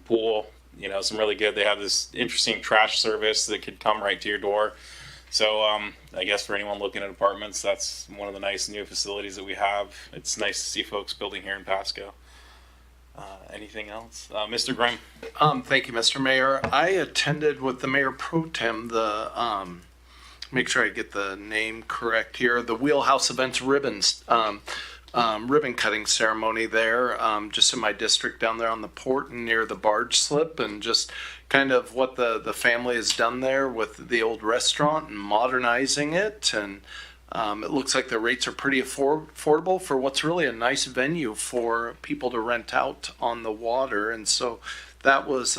[SPEAKER 4] pool, you know, some really good. They have this interesting trash service that could come right to your door. So I guess for anyone looking at apartments, that's one of the nice new facilities that we have. It's nice to see folks building here in Pasco. Anything else? Mr. Grimm?
[SPEAKER 22] Thank you, Mr. Mayor. I attended with the Mayor Pro Tem the, make sure I get the name correct here, the Wheelhouse Events ribbons, ribbon cutting ceremony there, just in my district down there on the port and near the barge slip, and just kind of what the family has done there with the old restaurant and modernizing it, and It looks like the rates are pretty affordable for what's really a nice venue for people to rent out on the water. And so that was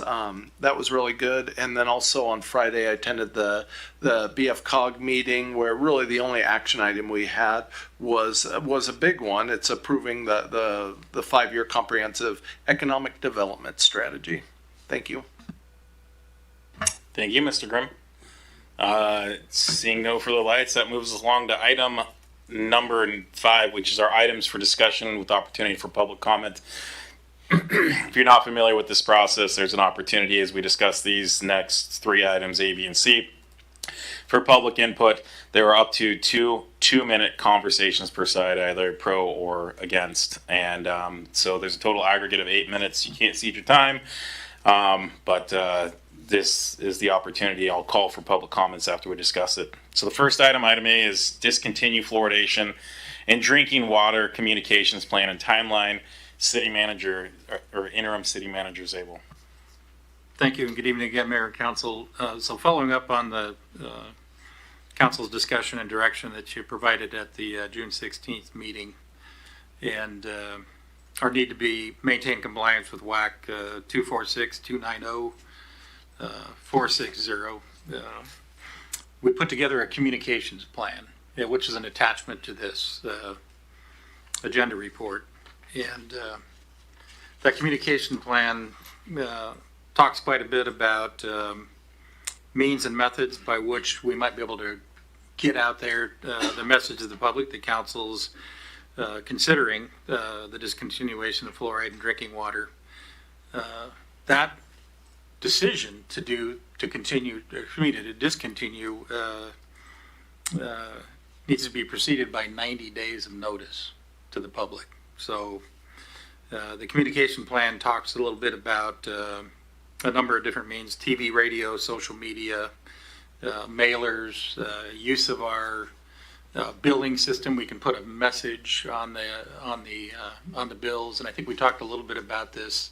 [SPEAKER 22] really good. And then also on Friday, I attended the BF COG meeting, where really the only action item we had was a big one. It's approving the 5-year comprehensive economic development strategy. Thank you.
[SPEAKER 4] Thank you, Mr. Grimm. Seeing no further lights, that moves us along to item number 5, which is our items for discussion with opportunity for public comment. If you're not familiar with this process, there's an opportunity as we discuss these next 3 items, A, B, and C, for public input. There are up to two-minute conversations per side, either pro or against. And so there's a total aggregate of 8 minutes. You can't cede your time, but this is the opportunity. I'll call for public comments after we discuss it. So the first item, item A, is discontinue fluoridation and drinking water communications plan and timeline. City manager or interim city manager Zabel.
[SPEAKER 16] Thank you, and good evening again, Mayor and Council. So following up on the Council's discussion and direction that you provided at the June 16th meeting, and our need to maintain compliance with WAC 246-290 460. We put together a communications plan, which is an attachment to this agenda report. And that communication plan talks quite a bit about means and methods by which we might be able to get out there the message to the public that Council's considering the discontinuation of fluoride in drinking water. That decision to discontinue needs to be preceded by 90 days of notice to the public. So the communication plan talks a little bit about a number of different means: TV, radio, social media, mailers, use of our billing system. We can put a message on the bills, and I think we talked a little bit about this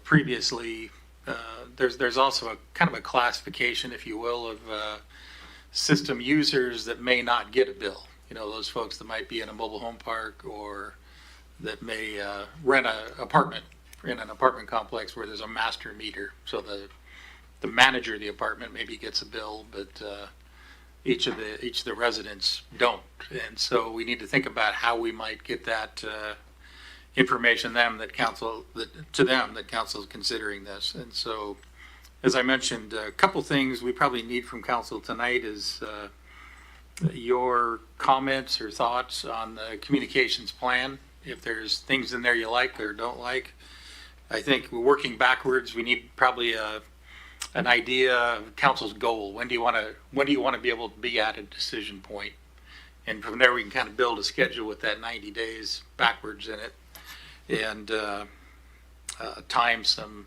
[SPEAKER 16] previously. There's also a kind of a classification, if you will, of system users that may not get a bill. You know, those folks that might be in a mobile home park or that may rent an apartment in an apartment complex where there's a master meter. So the manager of the apartment maybe gets a bill, but each of the residents don't. And so we need to think about how we might get that information that council is considering this. And so, as I mentioned, a couple things we probably need from council tonight is your comments or thoughts on the communications plan. If there's things in there you like or don't like, I think we're working backwards. We need probably an idea of council's goal. When do you want to be able to be at a decision point? And from there we can kind of build a schedule with that 90 days backwards in it, and time some.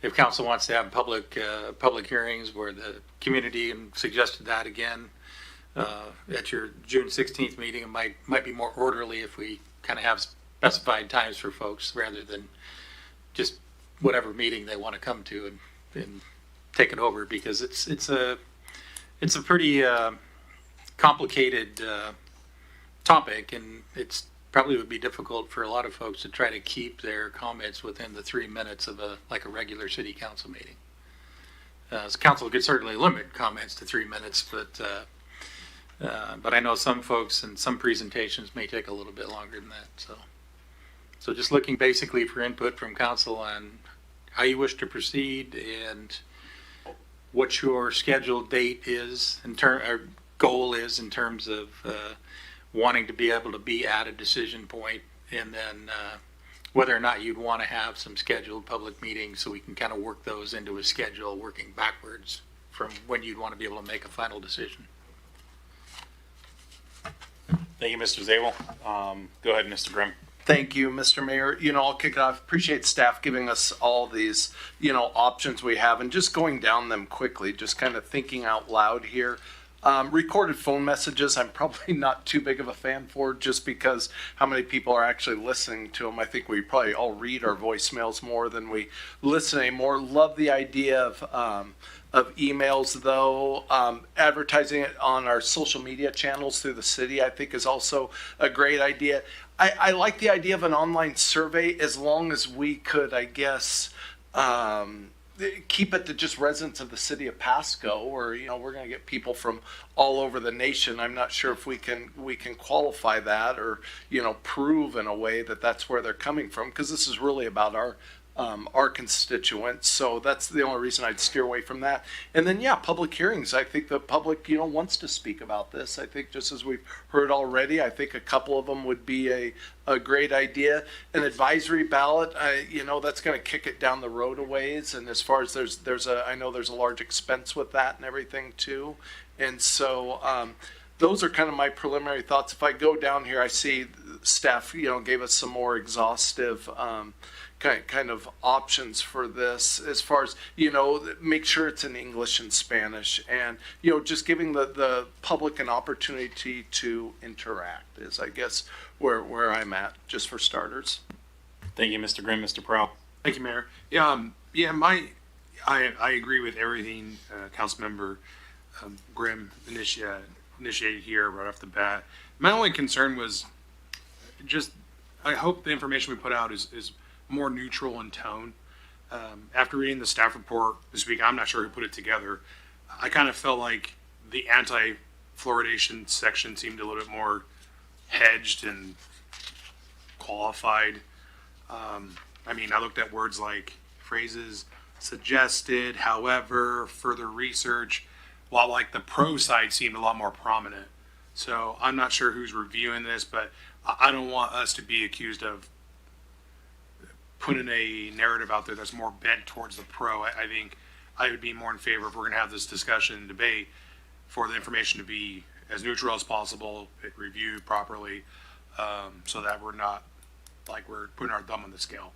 [SPEAKER 16] If council wants to have public hearings where the community, and suggested that again at your June 16th meeting, it might be more orderly if we kind of have specified times for folks rather than just whatever meeting they want to come to and take it over, because it's a pretty complicated topic, and it's probably would be difficult for a lot of folks to try to keep their comments within the 3 minutes of a regular city council meeting. So council could certainly limit comments to 3 minutes, but I know some folks and some presentations may take a little bit longer than that. So just looking basically for input from council on how you wish to proceed and what your scheduled date is or goal is in terms of wanting to be able to be at a decision point, and then whether or not you'd want to have some scheduled public meetings so we can kind of work those into a schedule, working backwards from when you'd want to be able to make a final decision.
[SPEAKER 4] Thank you, Mr. Zabel. Go ahead, Mr. Grimm.
[SPEAKER 22] Thank you, Mr. Mayor. I'll kick it off. Appreciate staff giving us all these, options we have, and just going down them quickly, just kind of thinking out loud here. Recorded phone messages, I'm probably not too big of a fan for, just because how many people are actually listening to them. I think we probably all read our voicemails more than we listen anymore. Love the idea of emails, though. Advertising it on our social media channels through the city, I think, is also a great idea. I like the idea of an online survey, as long as we could, I guess, keep it to just residents of the city of Pasco, or we're going to get people from all over the nation. I'm not sure if we can qualify that, or prove in a way that that's where they're coming from, because this is really about our constituents. So that's the only reason I'd steer away from that. And then, public hearings. I think the public, wants to speak about this. I think, just as we've heard already, I think a couple of them would be a great idea. An advisory ballot, that's going to kick it down the road a ways. And as far as I know there's a large expense with that and everything too. And so, those are kind of my preliminary thoughts. If I go down here, I see staff, gave us some more exhaustive, kind of options for this, as far as make sure it's in English and Spanish, and just giving the public an opportunity to interact is, I guess, where I'm at, just for starters.
[SPEAKER 4] Thank you, Mr. Grimm. Mr. Prowl.
[SPEAKER 6] Thank you, Mayor. I agree with everything Councilmember Grimm initiated here right off the bat. My only concern was just, I hope the information we put out is more neutral in tone. After reading the staff report this week, I'm not sure who put it together. I kind of felt like the anti-fluoridation section seemed a little bit more hedged and qualified. I looked at words like phrases suggested, however, further research, while like the pro side seemed a lot more prominent. So I'm not sure who's reviewing this, but I don't want us to be accused of putting a narrative out there that's more bent towards the pro. I think I would be more in favor, if we're going to have this discussion and debate, for the information to be as neutral as possible, reviewed properly, so that we're not like we're putting our thumb on the scale.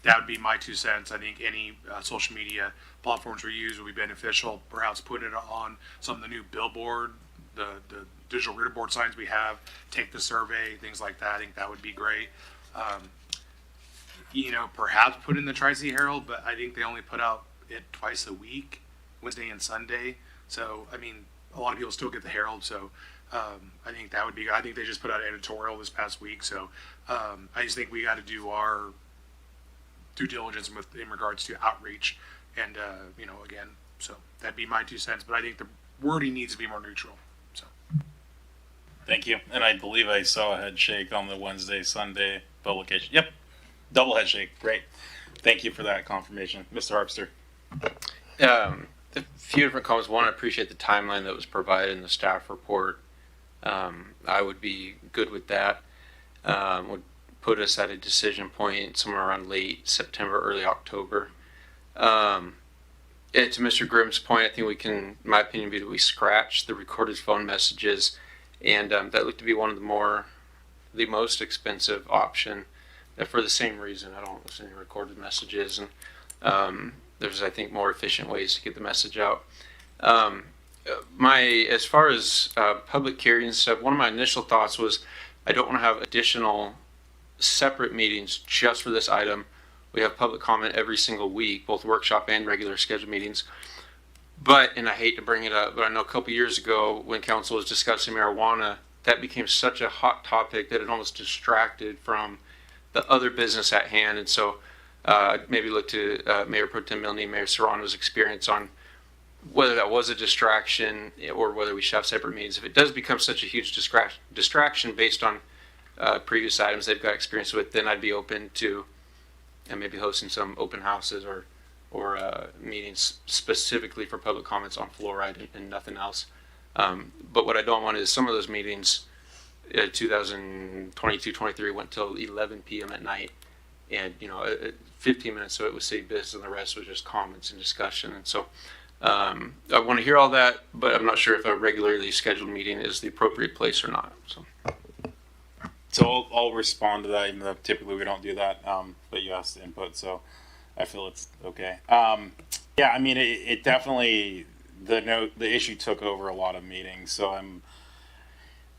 [SPEAKER 6] That would be my 2 cents. I think any social media platforms we use will be beneficial. Perhaps put it on some of the new billboard, the digital reader board signs we have, take the survey, things like that. I think that would be great. Perhaps put in the Tri-City Herald, but I think they only put out it twice a week, Wednesday and Sunday. So, a lot of people still get the Herald. So, I think that would be, I think they just put out an editorial this past week. So, I just think we got to do our due diligence in regards to outreach. And, again, so that'd be my 2 cents. But I think the wording needs to be more neutral. So.
[SPEAKER 4] Thank you. And I believe I saw a head shake on the Wednesday, Sunday publication. Yep. Double head shake. Great. Thank you for that confirmation. Mr. Harpster.
[SPEAKER 8] A few different comments. One, I appreciate the timeline that was provided in the staff report. I would be good with that. Would put us at a decision point somewhere around late September, early October. To Mr. Grimm's point, I think we can, in my opinion, be that we scratch the recorded phone messages, and that looked to be one of the most expensive option. For the same reason, I don't listen to recorded messages, and there's, I think, more efficient ways to get the message out. As far as public hearings stuff, one of my initial thoughts was I don't want to have additional separate meetings just for this item. We have public comment every single week, both workshop and regular scheduled meetings. And I hate to bring it up, but I know a couple years ago when council was discussing marijuana, that became such a hot topic that it almost distracted from the other business at hand. And so maybe look to Mayor Pro Tem Milne and Mayor Serrano's experience on whether that was a distraction or whether we should have separate meetings. If it does become such a huge distraction based on previous items they've got experience with, then I'd be open to maybe hosting some open houses or meetings specifically for public comments on fluoride and nothing else. But what I don't want is some of those meetings 2022-23 went till 11 p.m. at night, and 15 minutes of it was city business and the rest was just comments and discussion. And so I want to hear all that, but I'm not sure if a regularly scheduled meeting is the appropriate place or not.
[SPEAKER 4] So I'll respond to that, even though typically we don't do that, but you asked the input, so I feel it's okay. It definitely the issue took over a lot of meetings. So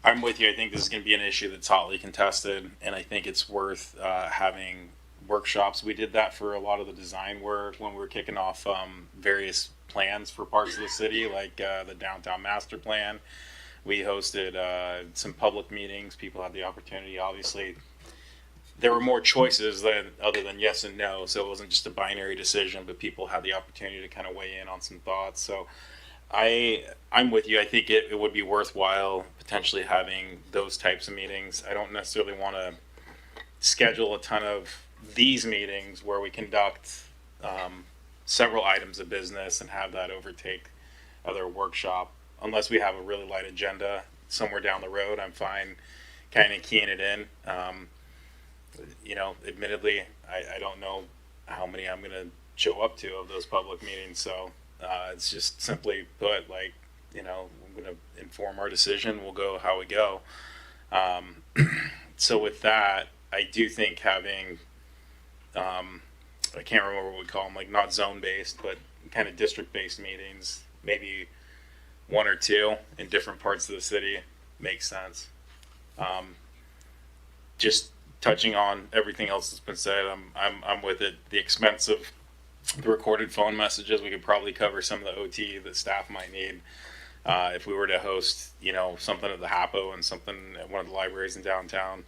[SPEAKER 4] I'm with you. I think this is going to be an issue that's hotly contested, and I think it's worth having workshops. We did that for a lot of the design work when we were kicking off various plans for parts of the city, like the downtown master plan. We hosted some public meetings. People had the opportunity. Obviously, there were more choices other than yes and no, so it wasn't just a binary decision, but people had the opportunity to kind of weigh in on some thoughts. So I'm with you. I think it would be worthwhile potentially having those types of meetings. I don't necessarily want to schedule a ton of these meetings where we conduct several items of business and have that overtake other workshop. Unless we have a really light agenda somewhere down the road, I'm fine kind of keying it in. Admittedly, I don't know how many I'm going to show up to of those public meetings. So it's just simply put, I'm going to inform our decision. We'll go how we go. So with that, I do think having, I can't remember what we call them, like not zone-based, but kind of district-based meetings, maybe one or two in different parts of the city makes sense. Just touching on everything else that's been said, I'm with it. The expense of the recorded phone messages, we could probably cover some of the OT that staff might need. If we were to host, something at the HAPO and something at one of the libraries in downtown.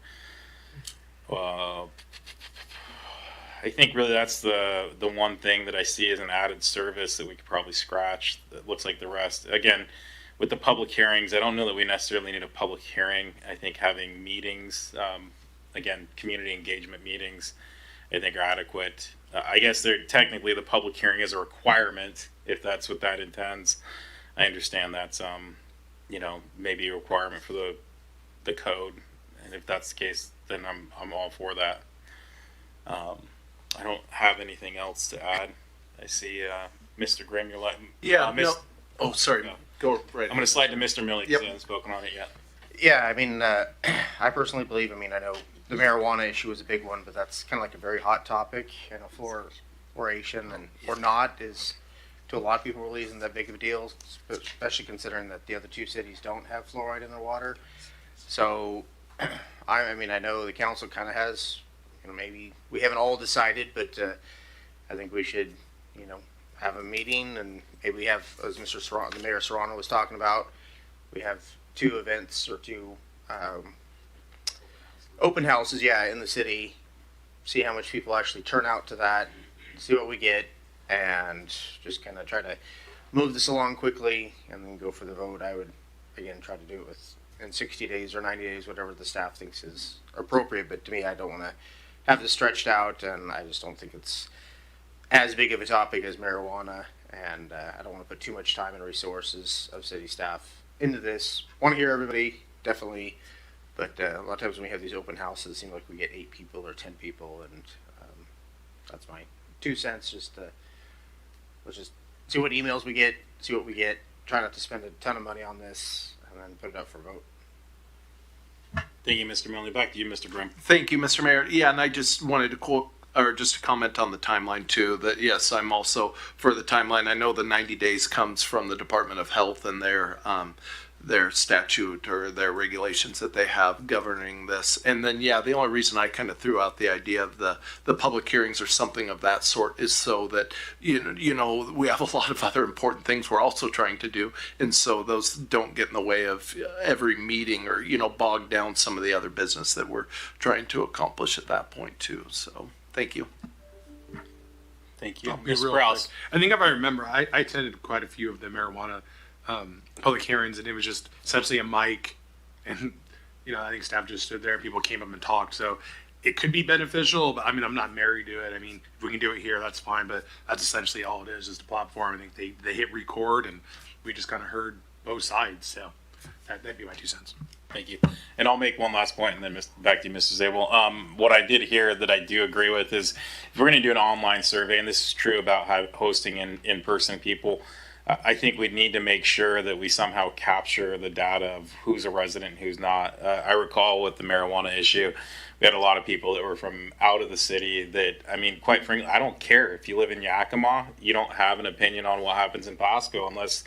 [SPEAKER 4] I think really that's the one thing that I see as an added service that we could probably scratch. That looks like the rest. Again, with the public hearings, I don't know that we necessarily need a public hearing. I think having meetings, again, community engagement meetings, I think are adequate. I guess technically the public hearing is a requirement if that's what that intends. I understand that's maybe a requirement for the code, and if that's the case, then I'm all for that. I don't have anything else to add. I see Mr. Grimm, you're letting.
[SPEAKER 22] Oh, sorry.
[SPEAKER 4] No.
[SPEAKER 22] Go right.
[SPEAKER 4] I'm going to slide to Mr. Millie because
[SPEAKER 22] Yep.
[SPEAKER 4] he hasn't spoken on it yet.
[SPEAKER 19] Yeah, I mean, I personally believe, I know the marijuana issue is a big one, but that's kind of like a very hot topic. Fluoridation or not is, to a lot of people, really isn't that big of a deal, especially considering that the other two cities don't have fluoride in their water. So, I know the council kind of has, maybe we haven't all decided, but I think we should, have a meeting, and maybe we have, as the Mayor Serrano was talking about, we have two events or two open houses, in the city, see how much people actually turn out to that, see what we get, and just kind of try to move this along quickly and then go for the vote. I would, again, try to do it in 60 days or 90 days, whatever the staff thinks is appropriate. But to me, I don't want to have this stretched out, and I just don't think it's as big of a topic as marijuana, and I don't want to put too much time and resources of city staff into this. Want to hear everybody, definitely, but a lot of times when we have these open houses, it seems like we get 8 people or 10 people, and that's my 2 cents. Let's just see what emails we get, see what we get, try not to spend a ton of money on this, and then put it up for vote.
[SPEAKER 4] Thank you, Mr. Millie. Back to you, Mr. Grimm.
[SPEAKER 22] Thank you, Mr. Mayor. Yeah, and I just wanted to just to comment on the timeline too, that yes, I'm also for the timeline. I know the 90 days comes from the Department of Health and their statute or their regulations that they have governing this. And then, the only reason I kind of threw out the idea of the public hearings or something of that sort is so that, we have a lot of other important things we're also trying to do. And so those don't get in the way of every meeting or, bog down some of the other business that we're trying to accomplish at that point too. So thank you.
[SPEAKER 4] Thank you.
[SPEAKER 6] I'll be
[SPEAKER 4] Ms.
[SPEAKER 6] real
[SPEAKER 4] Sprouse.
[SPEAKER 6] quick. I think if I remember, I attended quite a few of the marijuana public hearings, and it was just essentially a mic, and I think staff just stood there, people came up and talked. So it could be beneficial, but I'm not married to it. If we can do it here, that's fine, but that's essentially all it is, just a platform. I think they hit record, and we just kind of heard both sides. So that'd be my 2 cents.
[SPEAKER 4] Thank you. And I'll make one last point and then back to you, Mr. Zabel. What I did hear that I do agree with is if we're going to do an online survey, and this is true about hosting in-person people, I think we need to make sure that we somehow capture the data of who's a resident and who's not. I recall with the marijuana issue,
[SPEAKER 7] we had a lot of people that were from out of the city that, I mean, quite frankly, I don't care if you live in Yakima, you don't have an opinion on what happens in Pasco unless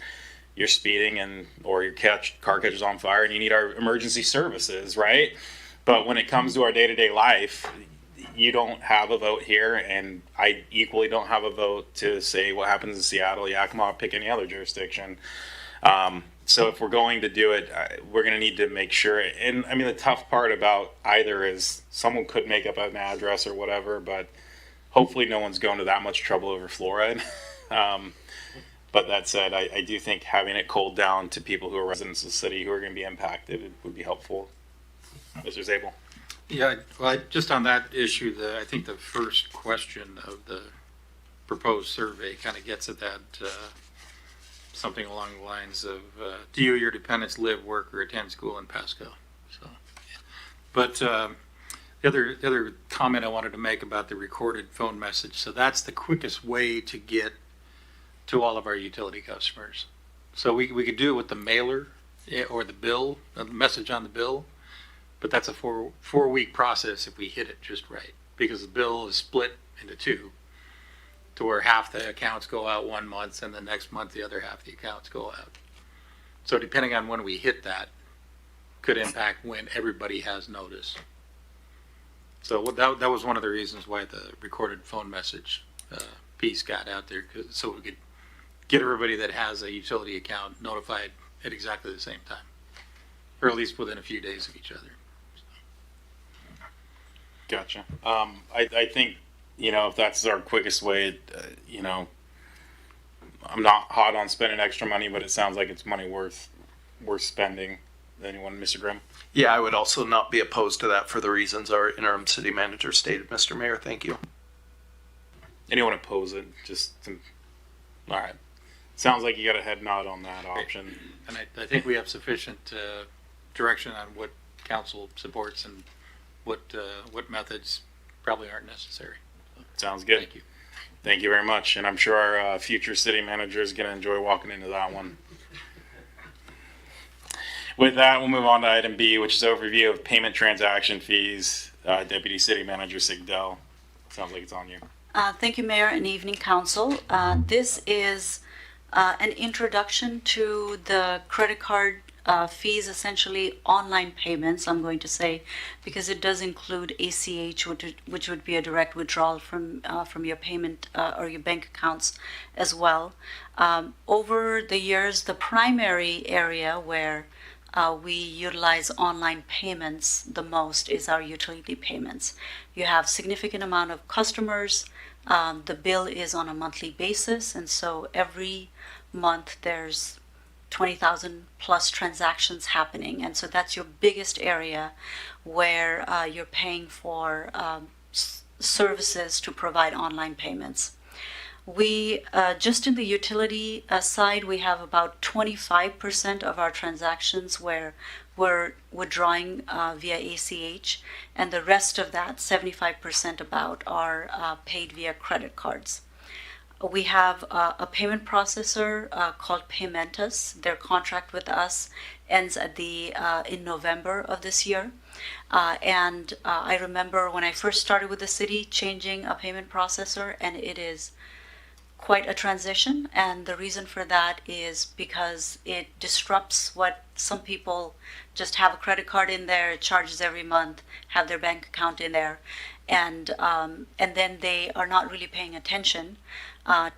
[SPEAKER 7] you're speeding or your car catches on fire and you need our emergency services, right? But when it comes to our day-to-day life, you don't have a vote here, and I equally don't have a vote to say what happens in Seattle, Yakima, pick any other jurisdiction. So if we're going to do it, we're going to need to make sure. And I mean, the tough part about either is someone could make up an address or whatever, but hopefully no one's going to that much trouble over fluoride. But that said, I do think having it culled down to people who are residents of the city who are going to be impacted would be helpful. Mr. Zabel.
[SPEAKER 16] Yeah, well, just on that issue, I think the first question of the proposed survey kind of gets at that, something along the lines of, do you or your dependents live, work, or attend school in Pasco? So, but the other comment I wanted to make about the recorded phone message, so that's the quickest way to get to all of our utility customers. So we could do it with the mailer or the bill, the message on the bill, but that's a four-week process if we hit it just right, because the bill is split into two, to where half the accounts go out 1 month and the next month the other half the accounts go out. So depending on when we hit that, could impact when everybody has notice. So that was one of the reasons why the recorded phone message piece got out there, so we could get everybody that has a utility account notified at exactly the same time, or at least within a few days of each other.
[SPEAKER 7] Gotcha. I think, if that's our quickest way, I'm not hot on spending extra money, but it sounds like it's money worth spending. Anyone, Mr. Grimm?
[SPEAKER 22] Yeah, I would also not be opposed to that for the reasons our interim city manager stated, Mr. Mayor. Thank you.
[SPEAKER 7] Anyone oppose it? All right. Sounds like you got a head nod on that option.
[SPEAKER 16] And I think we have sufficient direction on what council supports and what methods probably aren't necessary.
[SPEAKER 7] Sounds good.
[SPEAKER 16] Thank you.
[SPEAKER 7] Thank you very much. And I'm sure our future city manager is going to enjoy walking into that one. With that, we'll move on to item B, which is overview of payment transaction fees. Deputy City Manager Sigdell. Sounds like it's on you.
[SPEAKER 10] Thank you, Mayor, and evening council. This is an introduction to the credit card fees, essentially online payments, I'm going to say, because it does include ACH, which would be a direct withdrawal from your payment or your bank accounts as well. Over the years, the primary area where we utilize online payments the most is our utility payments. You have significant amount of customers. The bill is on a monthly basis, and so every month there's 20,000 plus transactions happening, and so that's your biggest area where you're paying for services to provide online payments. We just in the utility side, we have about 25% of our transactions where we're withdrawing via ACH, and the rest of that, 75% about, are paid via credit cards. We have a payment processor called Paymentus. Their contract with us ends at in November of this year. And I remember when I first started with the city changing a payment processor, and it is quite a transition. And the reason for that is because it disrupts what some people just have a credit card in there, it charges every month, have their bank account in there, and then they are not really paying attention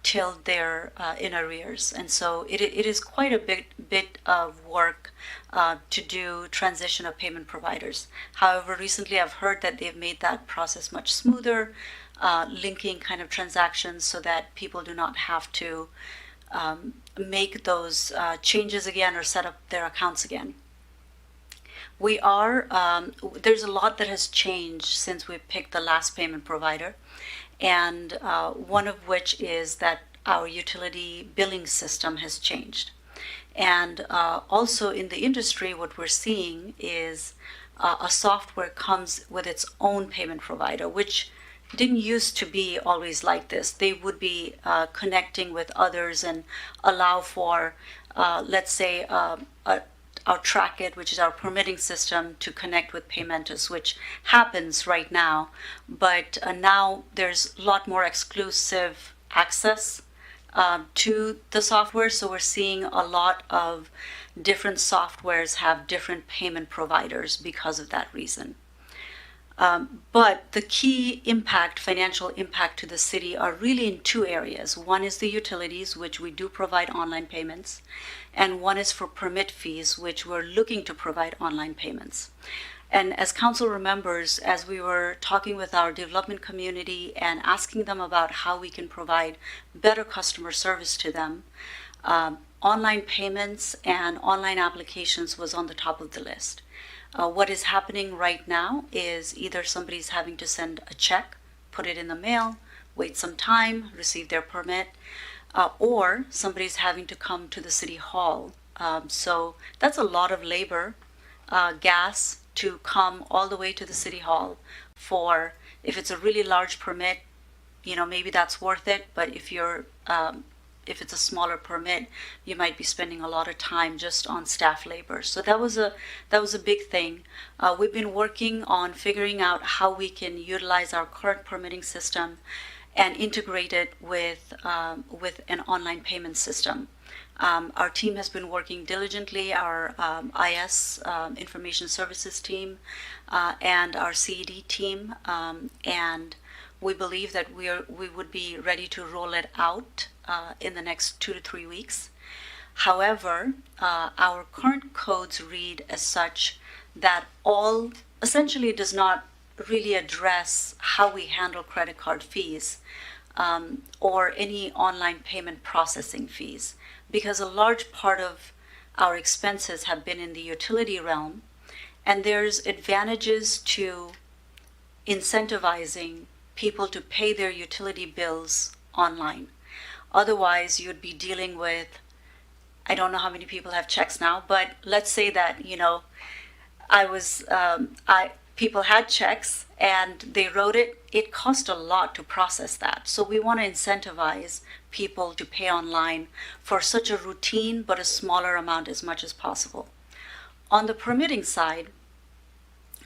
[SPEAKER 10] till they're in arrears. And so it is quite a bit of work to do transition of payment providers. However, recently I've heard that they've made that process much smoother, linking kind of transactions so that people do not have to make those changes again or set up their accounts again. We are, there's a lot that has changed since we picked the last payment provider. And one of which is that our utility billing system has changed. And also in the industry, what we're seeing is a software comes with its own payment provider, which didn't used to be always like this. They would be connecting with others and allow for, let's say, a our Trackit, which is our permitting system, to connect with Paymentus, which happens right now. But now there's a lot more exclusive access to the software. So we're seeing a lot of different softwares have different payment providers because of that reason. But the key impact, financial impact to the city are really in two areas. One is the utilities, which we do provide online payments, and one is for permit fees, which we're looking to provide online payments. And as council remembers, as we were talking with our development community and asking them about how we can provide better customer service to them, online payments and online applications was on the top of the list. What is happening right now is either somebody's having to send a check, put it in the mail, wait some time, receive their permit, or somebody's having to come to the city hall. So that's a lot of labor, gas to come all the way to the city hall for, if it's a really large permit, maybe that's worth it. But if it's a smaller permit, you might be spending a lot of time just on staff labor. So that was a big thing. We've been working on figuring out how we can utilize our current permitting system and integrate it with an online payment system. Our team has been working diligently, our IS, Information Services team, and our CED team, and we believe that we would be ready to roll it out in the next 2 to 3 weeks. However, our current codes read as such that essentially does not really address how we handle credit card fees or any online payment processing fees, because a large part of our expenses have been in the utility realm, and there's advantages to incentivizing people to pay their utility bills online. Otherwise, you'd be dealing with, I don't know how many people have checks now, but let's say that, people had checks and they wrote it. It cost a lot to process that. So we want to incentivize people to pay online for such a routine, but a smaller amount as much as possible. On the permitting side,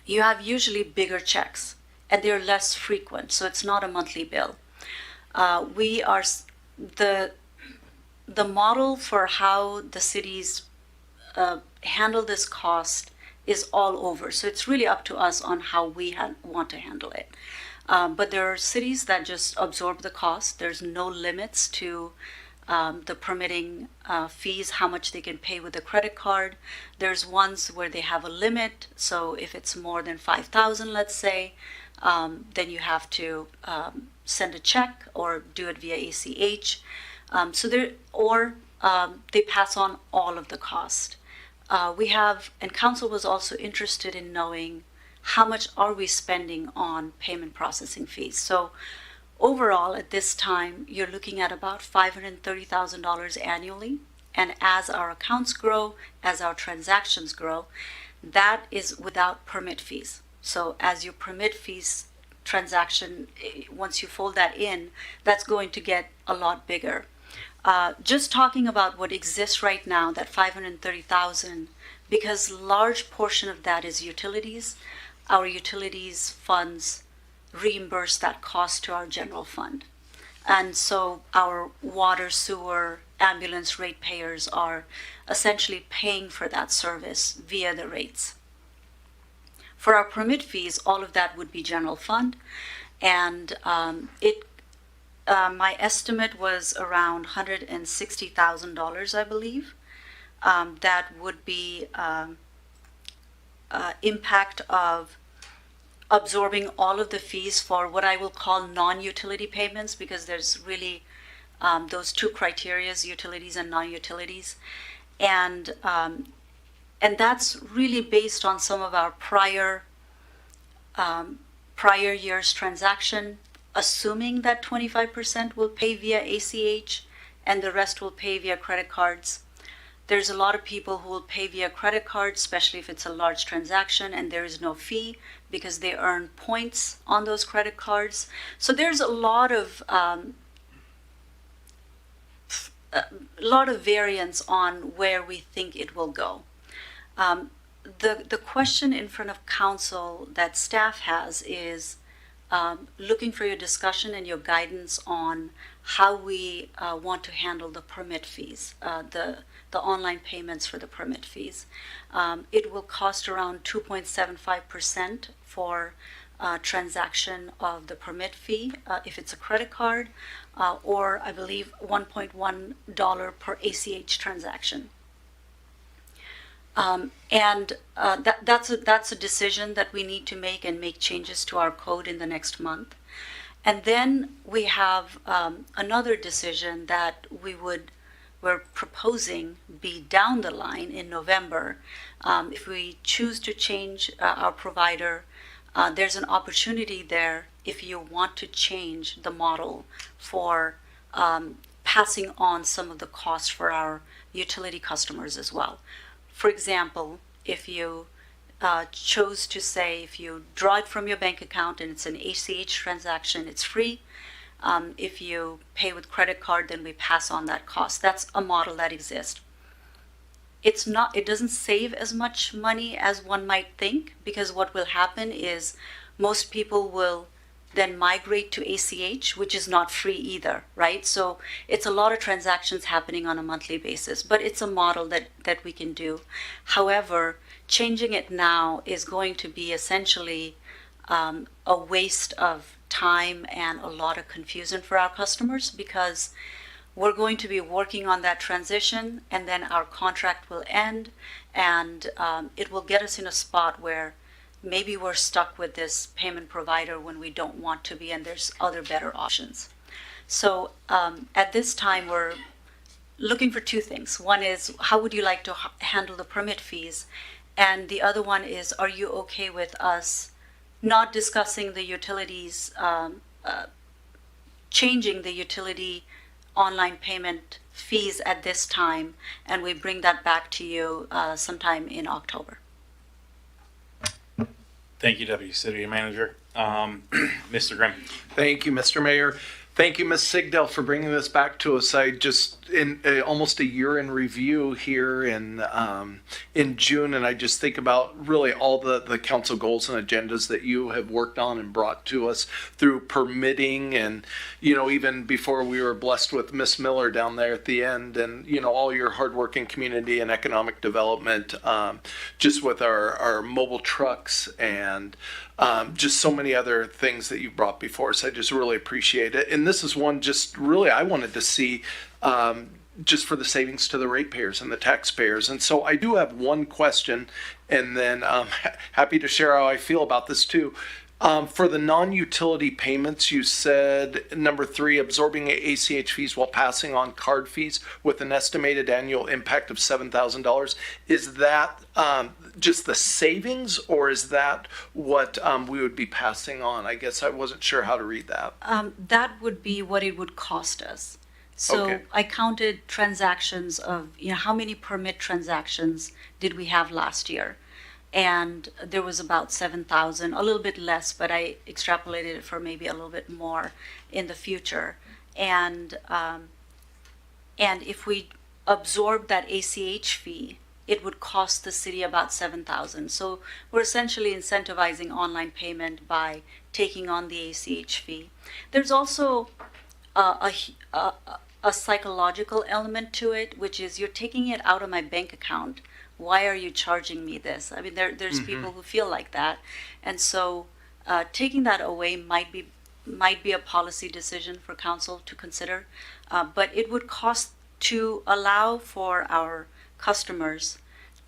[SPEAKER 10] you have usually bigger checks and they're less frequent, so it's not a monthly bill. The model for how the cities handle this cost is all over. So it's really up to us on how we want to handle it. But there are cities that just absorb the cost. There's no limits to the permitting fees, how much they can pay with a credit card. There's ones where they have a limit. So if it's more than $5,000, let's say, then you have to send a check or do it via ACH. They pass on all of the cost. And council was also interested in knowing how much are we spending on payment processing fees. So overall, at this time, you're looking at about $530,000 annually. And as our accounts grow, as our transactions grow, that is without permit fees. So as your permit fees transaction, once you fold that in, that's going to get a lot bigger. Just talking about what exists right now, that $530,000, because large portion of that is utilities. Our utilities funds reimburse that cost to our general fund. And so our water, sewer, ambulance ratepayers are essentially paying for that service via the rates. For our permit fees, all of that would be general fund, and my estimate was around $160,000, I believe. That would be impact of absorbing all of the fees for what I will call non-utility payments, because there's really those two criteria, utilities and non-utilities. And that's really based on some of our prior year's transaction, assuming that 25% will pay via ACH and the rest will pay via credit cards. There's a lot of people who will pay via credit card, especially if it's a large transaction and there is no fee because they earn points on those credit cards. So there's a lot of variance on where we think it will go.
[SPEAKER 12] The question in front of council that staff has is looking for your discussion and your guidance on how we want to handle the permit fees, the online payments for the permit fees. It will cost around 2.75% for transaction of the permit fee if it's a credit card, or I believe $1.1 per ACH transaction. That's a decision that we need to make and make changes to our code in the next month. And then we have another decision that we're proposing be down the line in November. If we choose to change our provider, there's an opportunity there if you want to change the model for passing on some of the costs for our utility customers as well. For example, if you chose to say if you draw it from your bank account and it's an ACH transaction, it's free. If you pay with credit card, then we pass on that cost. That's a model that exists. It doesn't save as much money as one might think, because what will happen is most people will then migrate to ACH, which is not free either, right? So it's a lot of transactions happening on a monthly basis, but it's a model that we can do. However, changing it now is going to be essentially a waste of time and a lot of confusion for our customers, because we're going to be working on that transition, and then our contract will end, and it will get us in a spot where maybe we're stuck with this payment provider when we don't want to be, and there's other better options. So at this time, we're looking for two things. One is, how would you like to handle the permit fees? And the other one is, are you okay with us not discussing the utilities, changing the utility online payment fees at this time, and we bring that back to you sometime in October?
[SPEAKER 4] Thank you, Deputy City Manager. Mr. Grimm.
[SPEAKER 22] Thank you, Mr. Mayor. Thank you, Ms. Sigdell, for bringing this back to us. I just, in almost a year in review here in June, and I just think about really all the council goals and agendas that you have worked on and brought to us through permitting, and, you know, even before we were blessed with Miss Miller down there at the end, and, you know, all your hardworking community and economic development, just with our mobile trucks and just so many other things that you've brought before us. I just really appreciate it. And this is one just really I wanted to see just for the savings to the ratepayers and the taxpayers. And so I do have one question, and then I'm happy to share how I feel about this too. For the non-utility payments, you said number 3, absorbing ACH fees while passing on card fees with an estimated annual impact of $7,000. Is that just the savings, or is that what we would be passing on? I guess I wasn't sure how to read that.
[SPEAKER 12] That would be what it would cost us. So
[SPEAKER 22] Okay.
[SPEAKER 12] I counted transactions of, you know, how many permit transactions did we have last year? And there was about 7,000, a little bit less, but I extrapolated it for maybe a little bit more in the future. And if we absorb that ACH fee, it would cost the city about 7,000. So we're essentially incentivizing online payment by taking on the ACH fee. There's also a psychological element to it, which is you're taking it out of my bank account. Why are you charging me this? I mean, there's people who feel like that. And so taking that away might be a policy decision for council to consider. But it would cost, to allow for our customers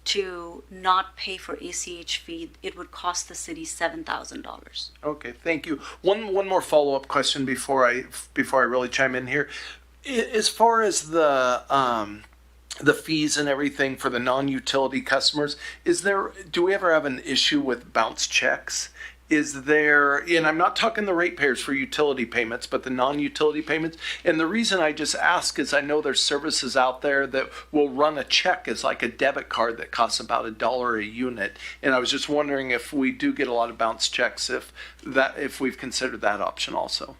[SPEAKER 12] to not pay for ACH fee, it would cost the city $7,000.
[SPEAKER 22] Okay, thank you. One more follow-up question before I really chime in here. As far as the fees and everything for the non-utility customers, do we ever have an issue with bounce checks? Is there, and I'm not talking the ratepayers for utility payments, but the non-utility payments. And the reason I just ask is I know there's services out there that will run a check as like a debit card that costs about $1 a unit. And I was just wondering if we do get a lot of bounce checks, if we've considered that option also.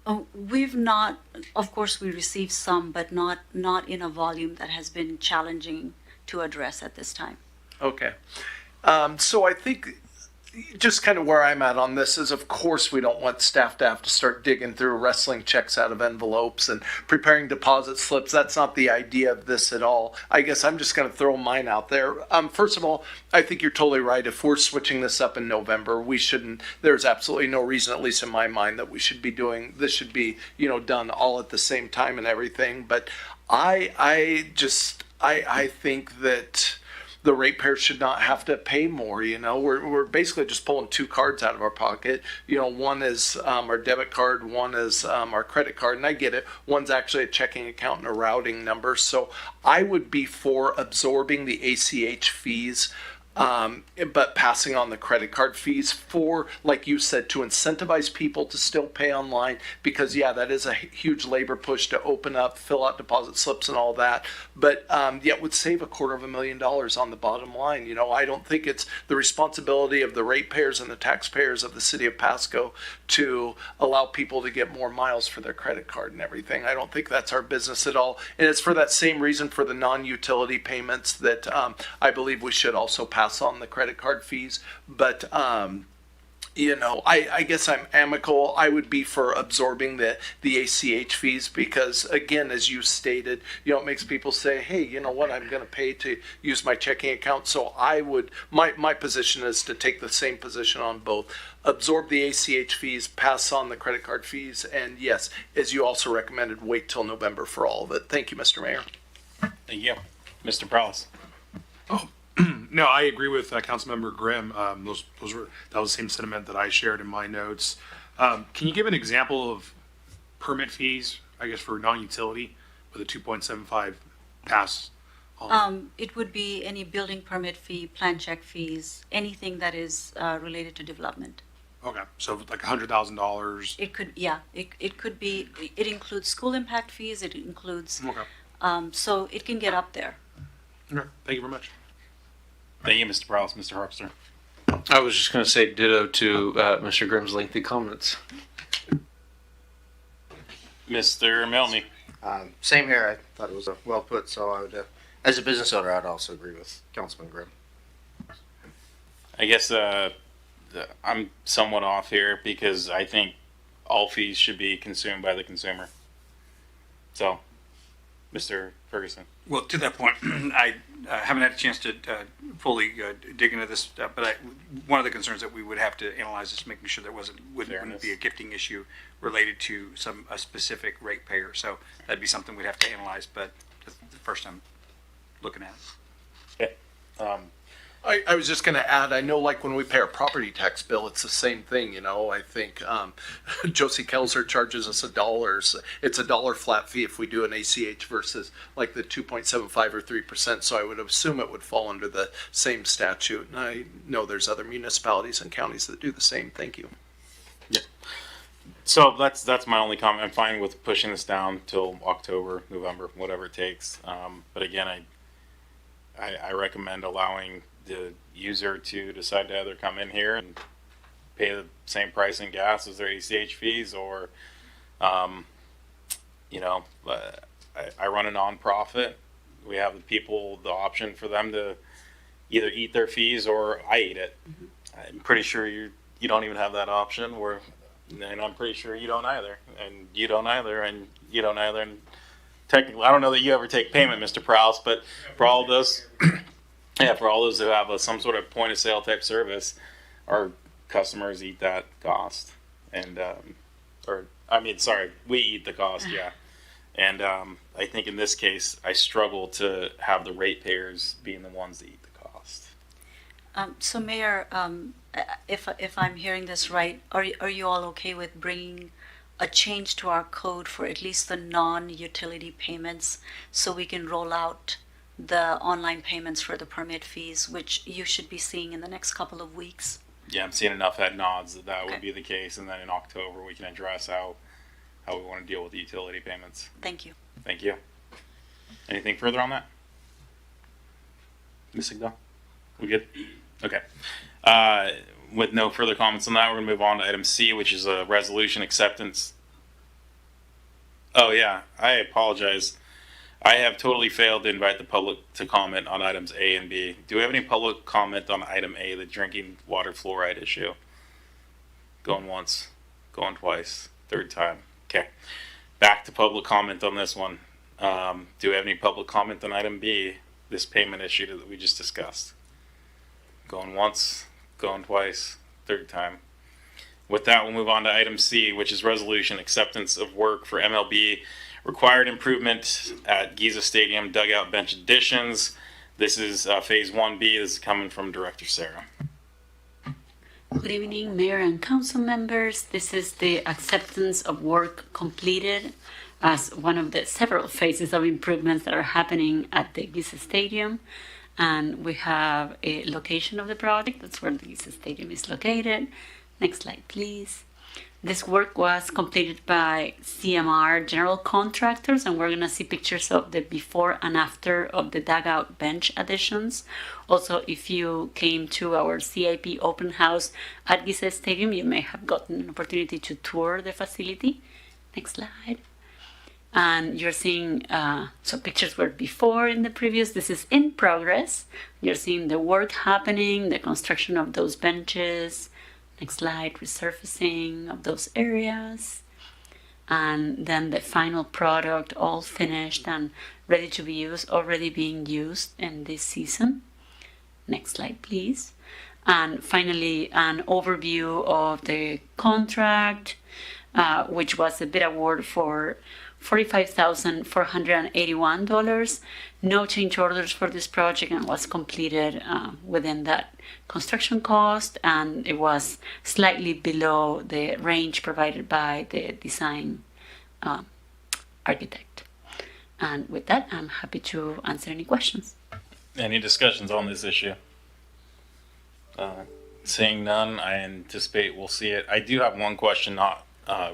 [SPEAKER 12] Oh, we've not, of course we receive some, but not in a volume that has been challenging to address at this time.
[SPEAKER 22] Okay. So I think just kind of where I'm at on this is, of course, we don't want staff to have to start digging through wrestling checks out of envelopes and preparing deposit slips. That's not the idea of this at all. I guess I'm just going to throw mine out there. First of all, I think you're totally right. If we're switching this up in November, we shouldn't, there's absolutely no reason, at least in my mind, that we should be doing, this should be, done all at the same time and everything. But I think that the ratepayers should not have to pay more. We're basically just pulling two cards out of our pocket. One is our debit card, one is our credit card, and I get it. One's actually a checking account and a routing number. So I would be for absorbing the ACH fees, but passing on the credit card fees for, like you said, to incentivize people to still pay online, because that is a huge labor push to open up, fill out deposit slips and all that, but yet would save $250,000 on the bottom line. I don't think it's the responsibility of the ratepayers and the taxpayers of the city of Pasco to allow people to get more miles for their credit card and everything. I don't think that's our business at all, and it's for that same reason for the non-utility payments that I believe we should also pass on the credit card fees. But I guess I'm amicable. I would be for absorbing the ACH fees, because again, as you stated, it makes people say, hey, you know what, I'm going to pay to use my checking account. So I would, my position is to take the same position on both. Absorb the ACH fees, pass on the credit card fees, and yes, as you also recommended, wait till November for all of it. Thank you, Mr. Mayor.
[SPEAKER 4] Thank you. Mr. Prowse.
[SPEAKER 6] No, I agree with Councilmember Grimm. That was the same sentiment that I shared in my notes. Can you give an example of permit fees, I guess, for non-utility with a 2.75 pass on?
[SPEAKER 10] It would be any building permit fee, plan check fees, anything that is related to development.
[SPEAKER 6] Okay, so like $100,000.
[SPEAKER 10] It could, it could be. It includes school impact fees. It includes.
[SPEAKER 6] Okay.
[SPEAKER 10] So it can get up there.
[SPEAKER 6] Okay, thank you very much.
[SPEAKER 4] Thank you, Mr. Prowse. Mr. Harpster.
[SPEAKER 8] I was just going to say ditto to Mr. Grimm's lengthy comments.
[SPEAKER 4] Mr. Milne.
[SPEAKER 19] Same here. I thought it was well put. So I would, as a business owner, I'd also agree with Councilman Grimm.
[SPEAKER 4] I guess I'm somewhat off here because I think all fees should be consumed by the consumer. So, Mr. Ferguson.
[SPEAKER 2] Well, to that point, I haven't had a chance to fully dig into this, but one of the concerns that we would have to analyze is making sure there wouldn't be a gifting issue related to a specific ratepayer. So that'd be something we'd have to analyze, but that's the first time looking at it.
[SPEAKER 4] Okay.
[SPEAKER 22] I was just going to add, I know like when we pay our property tax bill, it's the same thing, I think Josie Kelser charges us $1. It's $1 flat fee if we do an ACH versus like the 2.75 or 3%. So I would assume it would fall under the same statute. And I know there's other municipalities and counties that do the same. Thank you.
[SPEAKER 4] Yeah. So that's my only comment. I'm fine with pushing this down till October, November, whatever it takes. But again, I recommend allowing the user to decide to either come in here and pay the same price in gas as their ACH fees, or, I run a nonprofit. We have the option for them to either eat their fees or I eat it. I'm pretty sure you don't even have that option. And I'm pretty sure you don't either, and you don't either, and you don't either. And technically, I don't know that you ever take payment, Mr. Prowse, but for all of those. Yeah, for all those who have some sort of point of sale type service, our customers eat that cost, and we eat the cost, yeah. And I think in this case, I struggle to have the ratepayers being the ones that eat the cost.
[SPEAKER 10] So, Mayor, if I'm hearing this right, are you all okay with bringing a change to our code for at least the non-utility payments, so we can roll out the online payments for the permit fees, which you should be seeing in the next couple of weeks?
[SPEAKER 4] Yeah, I'm seeing enough head nods that would be the case, and then in October we can address how we want to deal with the utility payments.
[SPEAKER 10] Thank you.
[SPEAKER 4] Thank you. Anything further on that? Ms. Sigdahl? We good? Okay. With no further comments on that, we're going to move on to item C, which is a resolution acceptance. Oh yeah, I apologize.
[SPEAKER 7] I have totally failed to invite the public to comment on items A and B. Do we have any public comment on item A, the drinking water fluoride issue? Going once, going twice, third time. Okay. Back to public comment on this one. Do we have any public comment on item B, this payment issue that we just discussed? Going once, going twice, third time. With that, we'll move on to item C, which is resolution acceptance of work for MLB required improvement at Giza Stadium dugout bench additions. This is phase 1B. This is coming from Director Sarah.
[SPEAKER 10] Good evening, Mayor and Council members. This is the acceptance of work completed as one of the several phases of improvements that are happening at the Giza Stadium. And we have a location of the project. That's where the Giza Stadium is located. Next slide, please. This work was completed by CMR General Contractors, and we're going to see pictures of the before and after of the dugout bench additions. Also, if you came to our CIP open house at Giza Stadium, you may have gotten an opportunity to tour the facility. Next slide. And you're seeing, so pictures were before in the previous, this is in progress. You're seeing the work happening, the construction of those benches. Next slide, resurfacing of those areas. And then the final product all finished and ready to be used, already being used in this season. Next slide, please. And finally, an overview of the contract, which was a bid award for $45,481. No change orders for this project, and was completed within that construction cost, and it was slightly below the range provided by the design architect. And with that, I'm happy to answer any questions.
[SPEAKER 7] Any discussions on this issue? Seeing none, I anticipate we'll see it. I do have one question, not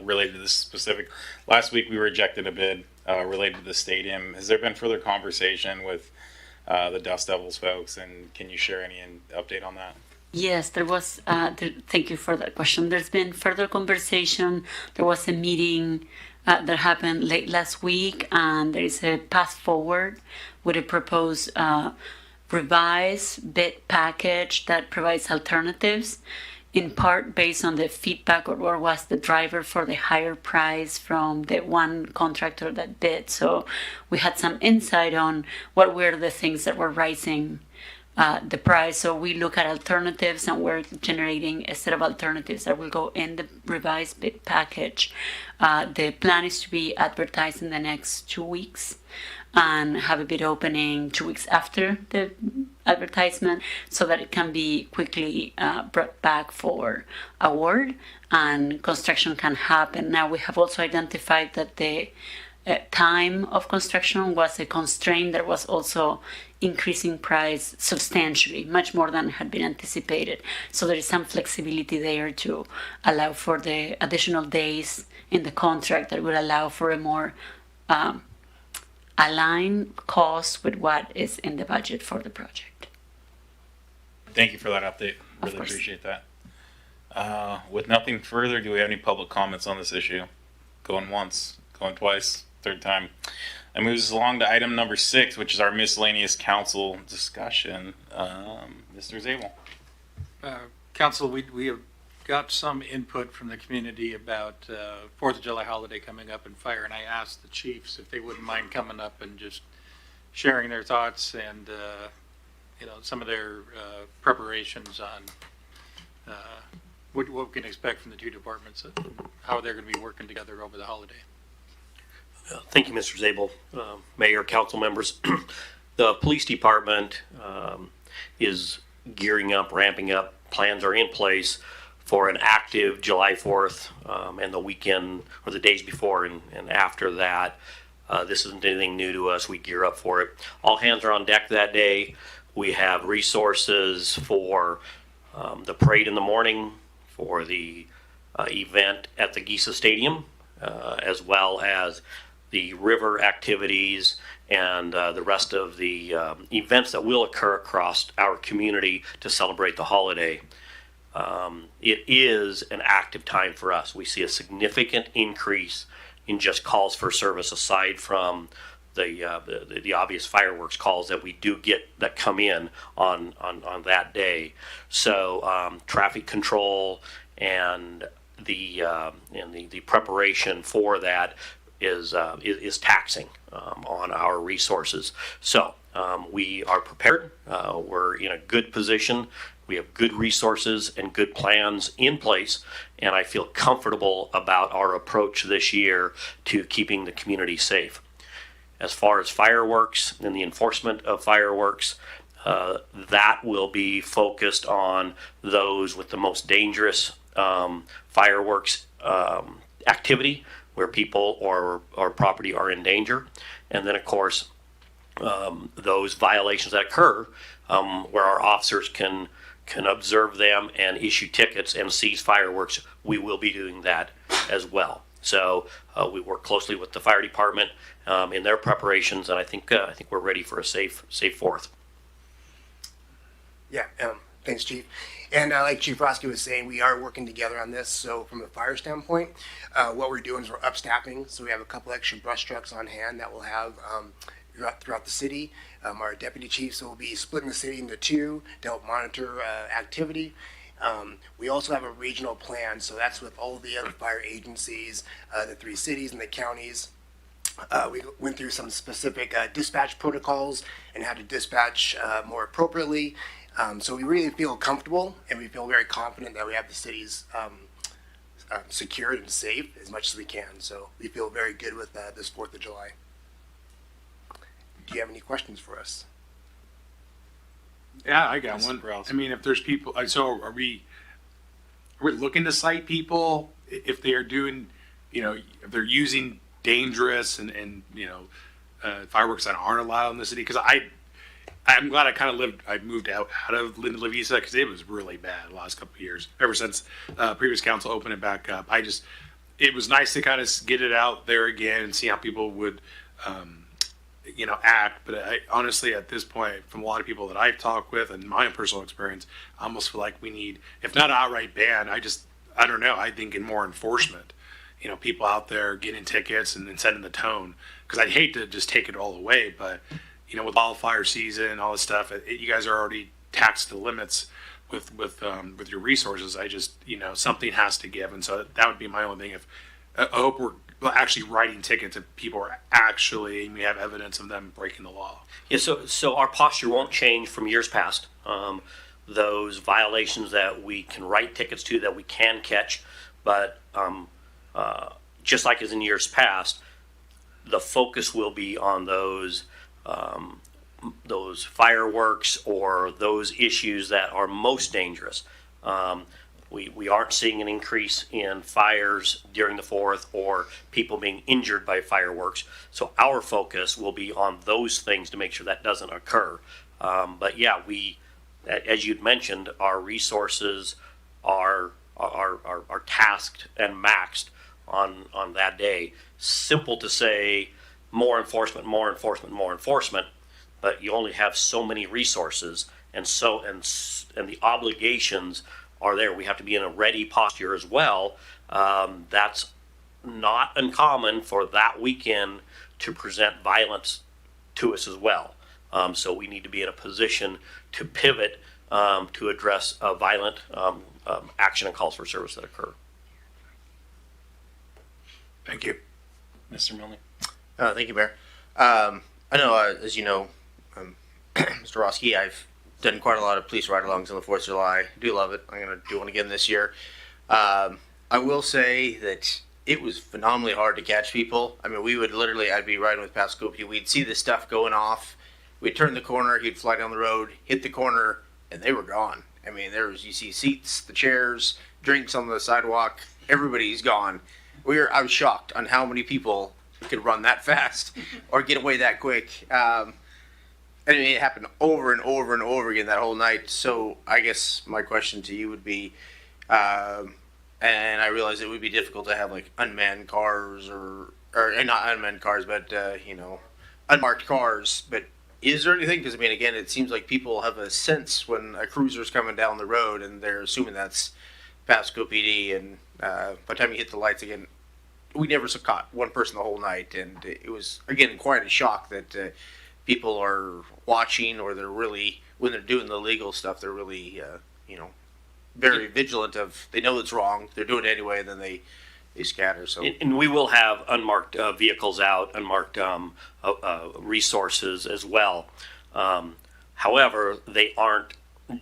[SPEAKER 7] related to this specific. Last week we rejected a bid related to the stadium. Has there been further conversation with the Dust Devils folks, and can you share any update on that?
[SPEAKER 10] Yes, there was. Thank you for that question. There's been further conversation. There was a meeting that happened late last week, and there is a path forward with a proposed revised bid package that provides alternatives, in part based on the feedback or what was the driver for the higher price from the one contractor that bid. So we had some insight on what were the things that were rising the price. So we look at alternatives, and we're generating a set of alternatives that will go in the revised bid package. The plan is to be advertised in the next 2 weeks and have a bid opening 2 weeks after the advertisement, so that it can be quickly brought back for award and construction can happen. Now, we have also identified that the time of construction was a constraint that was also increasing price substantially, much more than had been anticipated. So there is some flexibility there to allow for the additional days in the contract that will allow for a more aligned cost with what is in the budget for the project.
[SPEAKER 7] Thank you for that update. Really appreciate that. With nothing further, do we have any public comments on this issue? Going once, going twice, third time. That moves us along to item number 6, which is our miscellaneous council discussion. Mr. Zabel.
[SPEAKER 16] Council, we have got some input from the community about 4th of July holiday coming up and fire, and I asked the chiefs if they wouldn't mind coming up and just sharing their thoughts and some of their preparations on what we can expect from the two departments, how they're going to be working together over the holiday.
[SPEAKER 11] Thank you, Mr. Zabel, Mayor, council members. The police department is gearing up, ramping up. Plans are in place for an active July 4th and the weekend or the days before and after that. This isn't anything new to us. We gear up for it. All hands are on deck that day. We have resources for the parade in the morning, for the event at the Giza Stadium, as well as the river activities and the rest of the events that will occur across our community to celebrate the holiday. It is an active time for us. We see a significant increase in just calls for service aside from the obvious fireworks calls that we do get that come in on that day. So traffic control and the preparation for that is taxing on our resources. So we are prepared. We're in a good position. We have good resources and good plans in place, and I feel comfortable about our approach this year to keeping the community safe. As far as fireworks and the enforcement of fireworks, that will be focused on those with the most dangerous fireworks activity, where people or property are in danger. And then, of course, those violations that occur where our officers can observe them and issue tickets and seize fireworks, we will be doing that as well. So we work closely with the fire department in their preparations, and I think we're ready for a safe 4th.
[SPEAKER 13] Yeah, thanks, Chief. And like Chief Roski was saying, we are working together on this. So from a fire standpoint, what we're doing is we're upstaffing. So we have a couple extra brush trucks on hand that we'll have throughout the city. Our deputy chiefs will be splitting the city into 2 to help monitor activity. We also have a regional plan, so that's with all the other fire agencies, the 3 cities and the counties. We went through some specific dispatch protocols and how to dispatch more appropriately. So we really feel comfortable, and we feel very confident that we have the cities secured and safe as much as we can. So we feel very good with this 4th of July. Do you have any questions for us?
[SPEAKER 6] Yeah, I got one. I mean, if there's people, so are we looking to cite people if they are doing, if they're using dangerous and fireworks that aren't allowed in the city? Because I'm glad I moved out of Linda La Vista, because it was really bad the last couple of years. Ever since previous council opened it back up, it was nice to kind of get it out there again and see how people would, act. But I honestly, at this point, from a lot of people that I've talked with and my own personal experience, I almost feel like we need, if not an outright ban, I don't know, I think in more enforcement. People out there getting tickets and then setting the tone. Because I'd hate to just take it all away, but with wildfire season and all this stuff, you guys are already taxed to the limits with your resources. Something has to give, and so that would be my only thing. I hope we're actually writing tickets if people are actually, and we have evidence of them breaking the law.
[SPEAKER 11] Yeah, so our posture won't change from years past. Those violations that we can write tickets to, that we can catch, but just like as in years past, the focus will be on those fireworks or those issues that are most dangerous. We aren't seeing an increase in fires during the 4th or people being injured by fireworks. So our focus will be on those things to make sure that doesn't occur. But yeah, as you'd mentioned, our resources are tasked and maxed on that day. Simple to say, more enforcement, but you only have so many resources, and the obligations are there. We have to be in a ready posture as well. That's not uncommon for that weekend to present violence to us as well. So we need to be in a position to pivot to address violent action and calls for service that occur.
[SPEAKER 6] Thank you.
[SPEAKER 11] Mr. Milne.
[SPEAKER 19] Thank you, Mayor. I know, as you know, Mr. Roski, I've done quite a lot of police ride-alongs on the 4th of July. I do love it. I'm going to do one again this year. I will say that it was phenomenally hard to catch people. I mean, I'd be riding with Pasco, we'd see the stuff going off. We'd turn the corner, he'd fly down the road, hit the corner, and they were gone. I mean, you see seats, the chairs, drinks on the sidewalk, everybody's gone. I was shocked on how many people could run that fast or get away that quick. And it happened over and over and over again that whole night. So I guess my question to you would be, and I realize it would be difficult to have like unmanned cars or not unmanned cars, but unmarked cars. But is there anything? Because I mean, again, it seems like people have a sense when a cruiser's coming down the road, and they're assuming that's Pasco PD. And by the time you hit the lights again, we never caught one person the whole night, and it was again quite a shock that people are watching, or they're really, when they're doing the legal stuff, they're really very vigilant of, they know it's wrong, they're doing it anyway, and then they scatter. So
[SPEAKER 11] And we will have unmarked vehicles out, unmarked resources as well. However, they aren't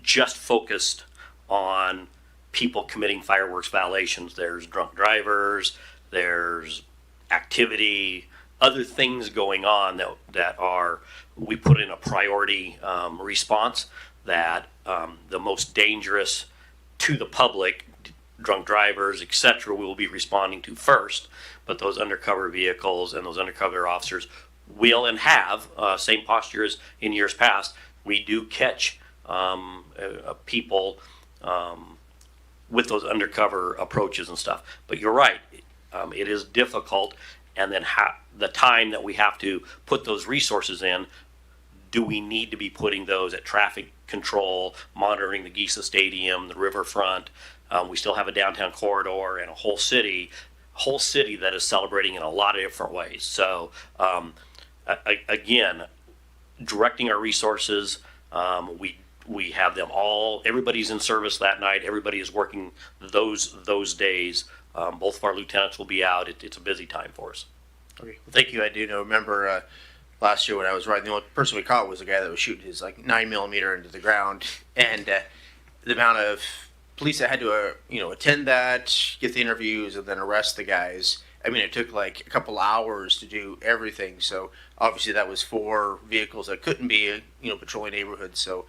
[SPEAKER 11] just focused on people committing fireworks violations. There's drunk drivers, there's activity, other things going on that are, we put in a priority response that the most dangerous to the public, drunk drivers, etc., we will be responding to first. But those undercover vehicles and those undercover officers will and have, same posture as in years past, we do catch people with those undercover approaches and stuff. But you're right, it is difficult. And then the time that we have to put those resources in, do we need to be putting those at traffic control, monitoring the Giza Stadium, the riverfront? We still have a downtown corridor and a whole city that is celebrating in a lot of different ways. So again, directing our resources, we have them all, everybody's in service that night, everybody is working those days. Both of our lieutenants will be out. It's a busy time for us.
[SPEAKER 19] Okay, well, thank you. I do remember last year when I was riding, the only person we caught was a guy that was shooting his 9mm into the ground, and the amount of police that had to attend that, get the interviews, and then arrest the guys. I mean, it took like a couple hours to do everything. So obviously that was 4 vehicles that couldn't be patrolling neighborhoods. So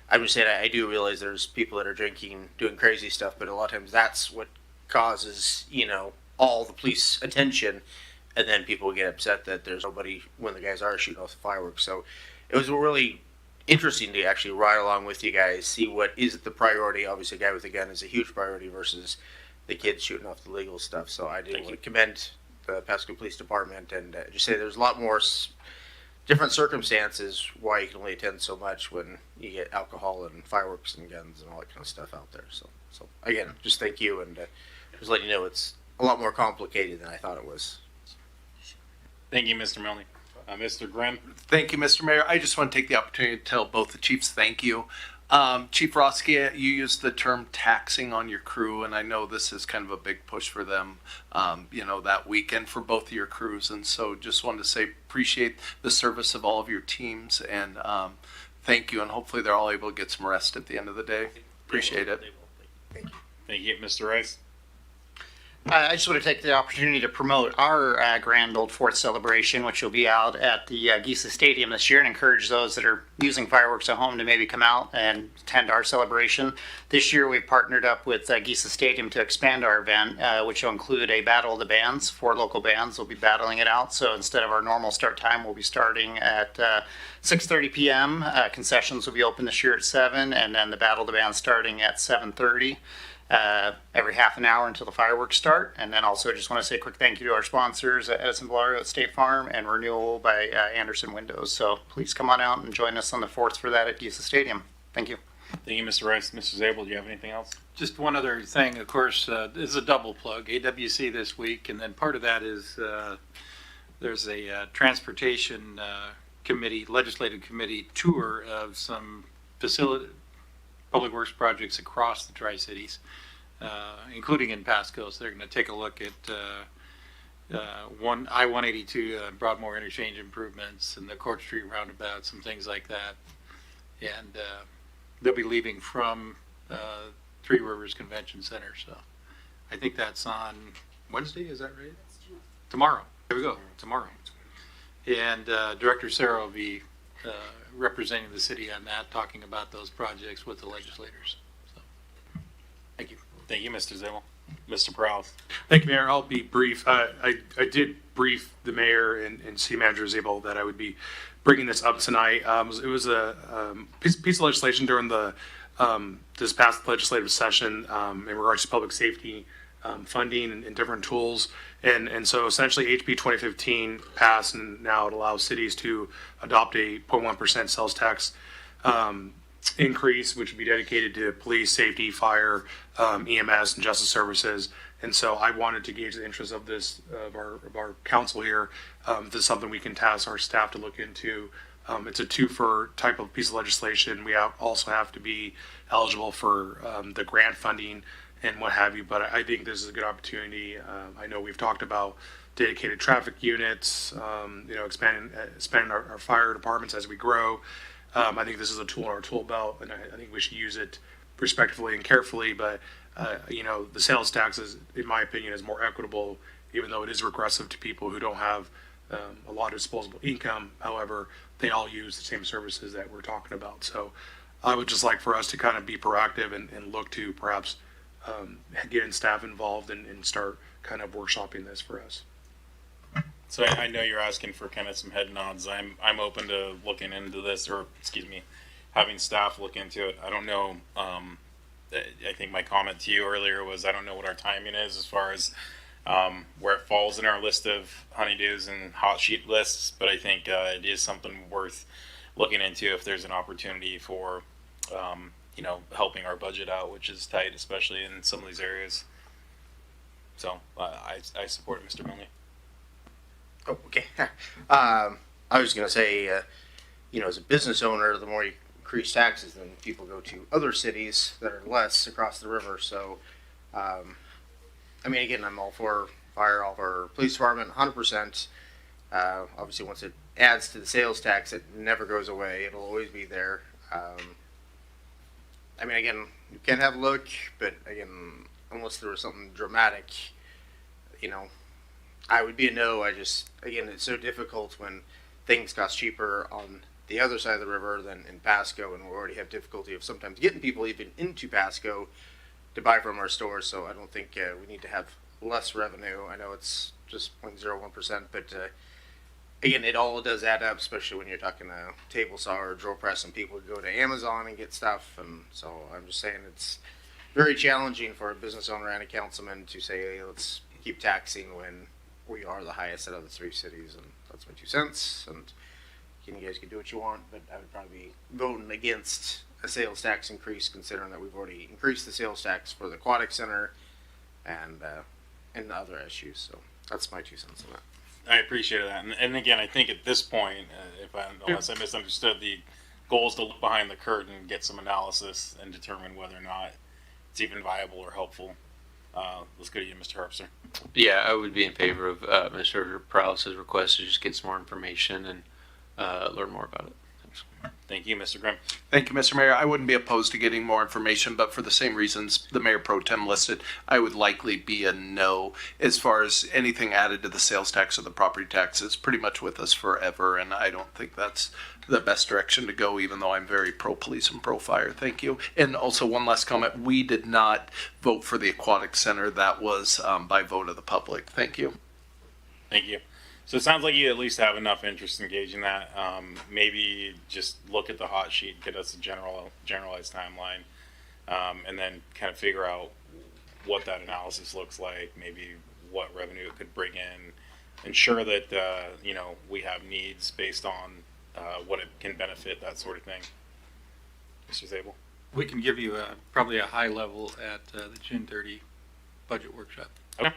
[SPEAKER 19] I'm just saying, I do realize there's people that are drinking, doing crazy stuff, but a lot of times that's what causes all the police attention, and then people get upset that there's nobody when the guys are shooting off the fireworks. So it was really interesting to actually ride along with you guys, see what is the priority. Obviously, a guy with a gun is a huge priority versus the kids shooting off the legal stuff. So I do want to commend the Pasco Police Department, and just say there's a lot more different circumstances why you can only attend so much when you get alcohol and fireworks and guns and all that kind of stuff out there. So again, just thank you, and just letting you know it's a lot more complicated than I thought it was.
[SPEAKER 4] Thank you, Mr. Milne. Mr. Grimm.
[SPEAKER 22] Thank you, Mr. Mayor. I just want to take the opportunity to tell both the chiefs thank you. Chief Roski, you used the term taxing on your crew, and I know this is kind of a big push for them, that weekend for both of your crews. And so just wanted to say appreciate the service of all of your teams, and thank you. And hopefully they're all able to get some rest at the end of the day. Appreciate it.
[SPEAKER 4] Thank you. Thank you, Mr. Rice.
[SPEAKER 14] I just want to take the opportunity to promote our Grand Old Fourth celebration, which will be out at the Giza Stadium this year, and encourage those that are using fireworks at home to maybe come out and attend our celebration. This year we've partnered up with Giza Stadium to expand our event, which will include a battle of the bands. 4 local bands will be battling it out. So instead of our normal start time, we'll be starting at 6:30 p.m. Concessions will be open this year at 7, and then the battle of the bands starting at 7:30. Every half an hour until the fireworks start. And then also just want to say a quick thank you to our sponsors at Edison Valario at State Farm, and Renewal by Anderson Windows. So please come on out and join us on the 4th for that at Giza Stadium. Thank you.
[SPEAKER 4] Thank you, Mr. Rice. Mr. Zabel, do you have anything else?
[SPEAKER 16] Just one other thing, of course, this is a double plug, AWC this week, and then part of that is there's a transportation committee, legislative committee tour of some public works projects across the Tri-Cities, including in Pasco. So they're going to take a look at I-182 Broadmoor interchange improvements and the Court Street roundabout, some things like that. And they'll be leaving from Three Rivers Convention Center. So I think that's on Wednesday, is that right? Tomorrow. There we go, tomorrow. And Director Sarah will be representing the city on that, talking about those projects with the legislators. So, thank you.
[SPEAKER 4] Thank you, Mr. Zabel. Mr. Prowse.
[SPEAKER 6] Thank you, Mayor. I'll be brief. I did brief the mayor and city manager Zabel that I would be bringing this up tonight. It was a piece of legislation during the this past legislative session in regards to public safety funding and different tools. And so essentially HB 2015 passed, and now it allows cities to adopt a 0.1% sales tax increase, which would be dedicated to police, safety, fire, EMS, and justice services. And so I wanted to gauge the interest of this, of our council here. If this is something we can task our staff to look into. It's a twofer type of piece of legislation. We also have to be eligible for the grant funding and what have you. But I think this is a good opportunity. I know we've talked about dedicated traffic units, expanding our fire departments as we grow. I think this is a tool in our tool belt, and I think we should use it respectfully and carefully. But the sales tax is, in my opinion, is more equitable, even though it is regressive to people who don't have a lot of disposable income. However, they all use the same services that we're talking about. So I would just like for us to kind of be proactive and look to perhaps getting staff involved and start kind of workshopping this for us.
[SPEAKER 4] So I know you're asking for kind of some head nods. I'm open to looking into this, or excuse me, having staff look into it. I don't know. I think my comment to you earlier was I don't know what our timing is as far as where it falls in our list of honeydews and hot sheet lists, but I think it is something worth looking into if there's an opportunity for helping our budget out, which is tight, especially in some of these areas. So I support Mr. Milne.
[SPEAKER 19] Oh, okay. I was going to say, as a business owner, the more you increase taxes, then people go to other cities that are less across the river. So, again, I'm all for fire, all for police department, 100%. Obviously, once it adds to the sales tax, it never goes away. It'll always be there. Again, you can have a look, but again, unless there was something dramatic, I would be a no. Again, it's so difficult when things cost cheaper on the other side of the river than in Pasco, and we already have difficulty of sometimes getting people even into Pasco to buy from our stores. So I don't think we need to have less revenue. I know it's just 0.01%, but again, it all does add up, especially when you're talking a table saw or a drill press, and people go to Amazon and get stuff. And so I'm just saying it's very challenging for a business owner and a councilman to say, hey, let's keep taxing when we are the highest out of the three cities. And that's my 2 cents. And you guys can do what you want, but I would probably be voting against a sales tax increase, considering that we've already increased the sales tax for the aquatic center and other issues. So that's my 2 cents on that.
[SPEAKER 4] I appreciate that, and again, I think at this point, unless I misunderstood, the goal is to look behind the curtain, get some analysis, and determine whether or not it's even viable or helpful. Let's go to you, Mr. Harpster.
[SPEAKER 8] Yeah, I would be in favor of Mr. Prowse's request to just get some more information and learn more about it. Thanks.
[SPEAKER 4] Thank you, Mr. Grimm.
[SPEAKER 22] Thank you, Mr. Mayor. I wouldn't be opposed to getting more information, but for the same reasons the Mayor Pro Tem listed, I would likely be a no as far as anything added to the sales tax or the property tax is pretty much with us forever, and I don't think that's the best direction to go, even though I'm very pro-police and pro-fire. Thank you. And also one last comment. We did not vote for the aquatic center. That was by vote of the public. Thank you.
[SPEAKER 4] Thank you. So it sounds like you at least have enough interest in gauging that. Maybe just look at the hot sheet, get us a generalized timeline, and then kind of figure out what that analysis looks like, maybe what revenue it could bring in, ensure that we have needs based on what it can benefit, that sort of thing. Mr. Zabel?
[SPEAKER 16] We can give you probably a high level at the June 30 budget workshop.
[SPEAKER 4] Okay.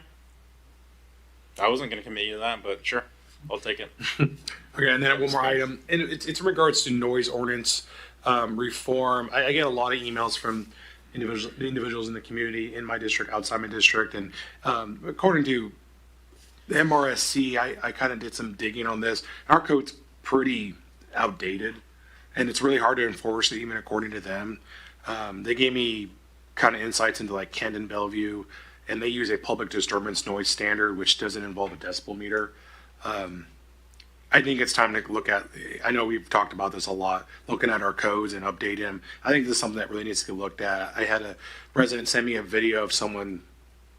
[SPEAKER 4] I wasn't going to commit you to that, but sure, I'll take it.
[SPEAKER 6] Okay, and then one more item, and it's in regards to noise ordinance reform. I get a lot of emails from individuals in the community, in my district, outside my district, and according to the MRSC, I kind of did some digging on this. Our code's pretty outdated, and it's really hard to enforce, even according to them. They gave me kind of insights into like Camden, Bellevue, and they use a public disturbance noise standard, which doesn't involve a decibel meter. I think it's time to look at, I know we've talked about this a lot, looking at our codes and update them. I think this is something that really needs to be looked at. I had a resident send me a video of someone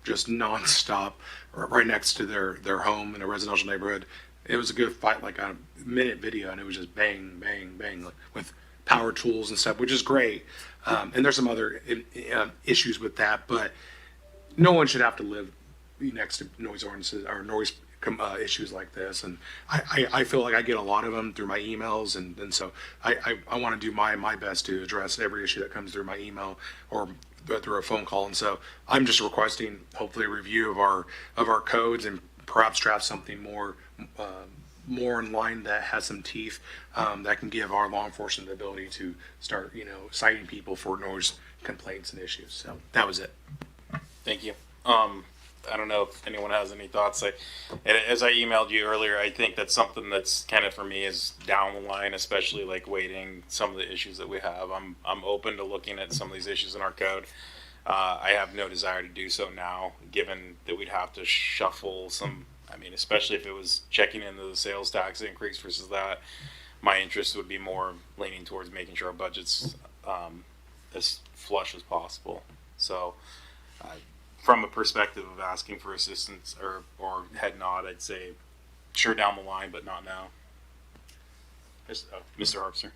[SPEAKER 6] just nonstop right next to their home in a residential neighborhood. It was a good fight, like a minute video, and it was just bang, bang, bang, like, with power tools and stuff, which is great. And there's some other issues with that, but no one should have to live next to noise ordinances or noise issues like this. And I feel like I get a lot of them through my emails, and so I want to do my best to address every issue that comes through my email or through a phone call. And so I'm just requesting hopefully a review of our codes and perhaps draft something more in line that has some teeth, that can give our law enforcement the ability to start, citing people for noise complaints and issues. So that was it.
[SPEAKER 4] Thank you. I don't know if anyone has any thoughts. As I emailed you earlier, I think that's something that's kind of for me is down the line, especially like weighting some of the issues that we have. I'm open to looking at some of these issues in our code. I have no desire to do so now, given that we'd have to shuffle some. I mean, especially if it was checking into the sales tax increase versus that, my interest would be more leaning towards making sure our budget's as flush as possible. So, from a perspective of asking for assistance or head nod, I'd say sure down the line, but not now. Mr. Harpster.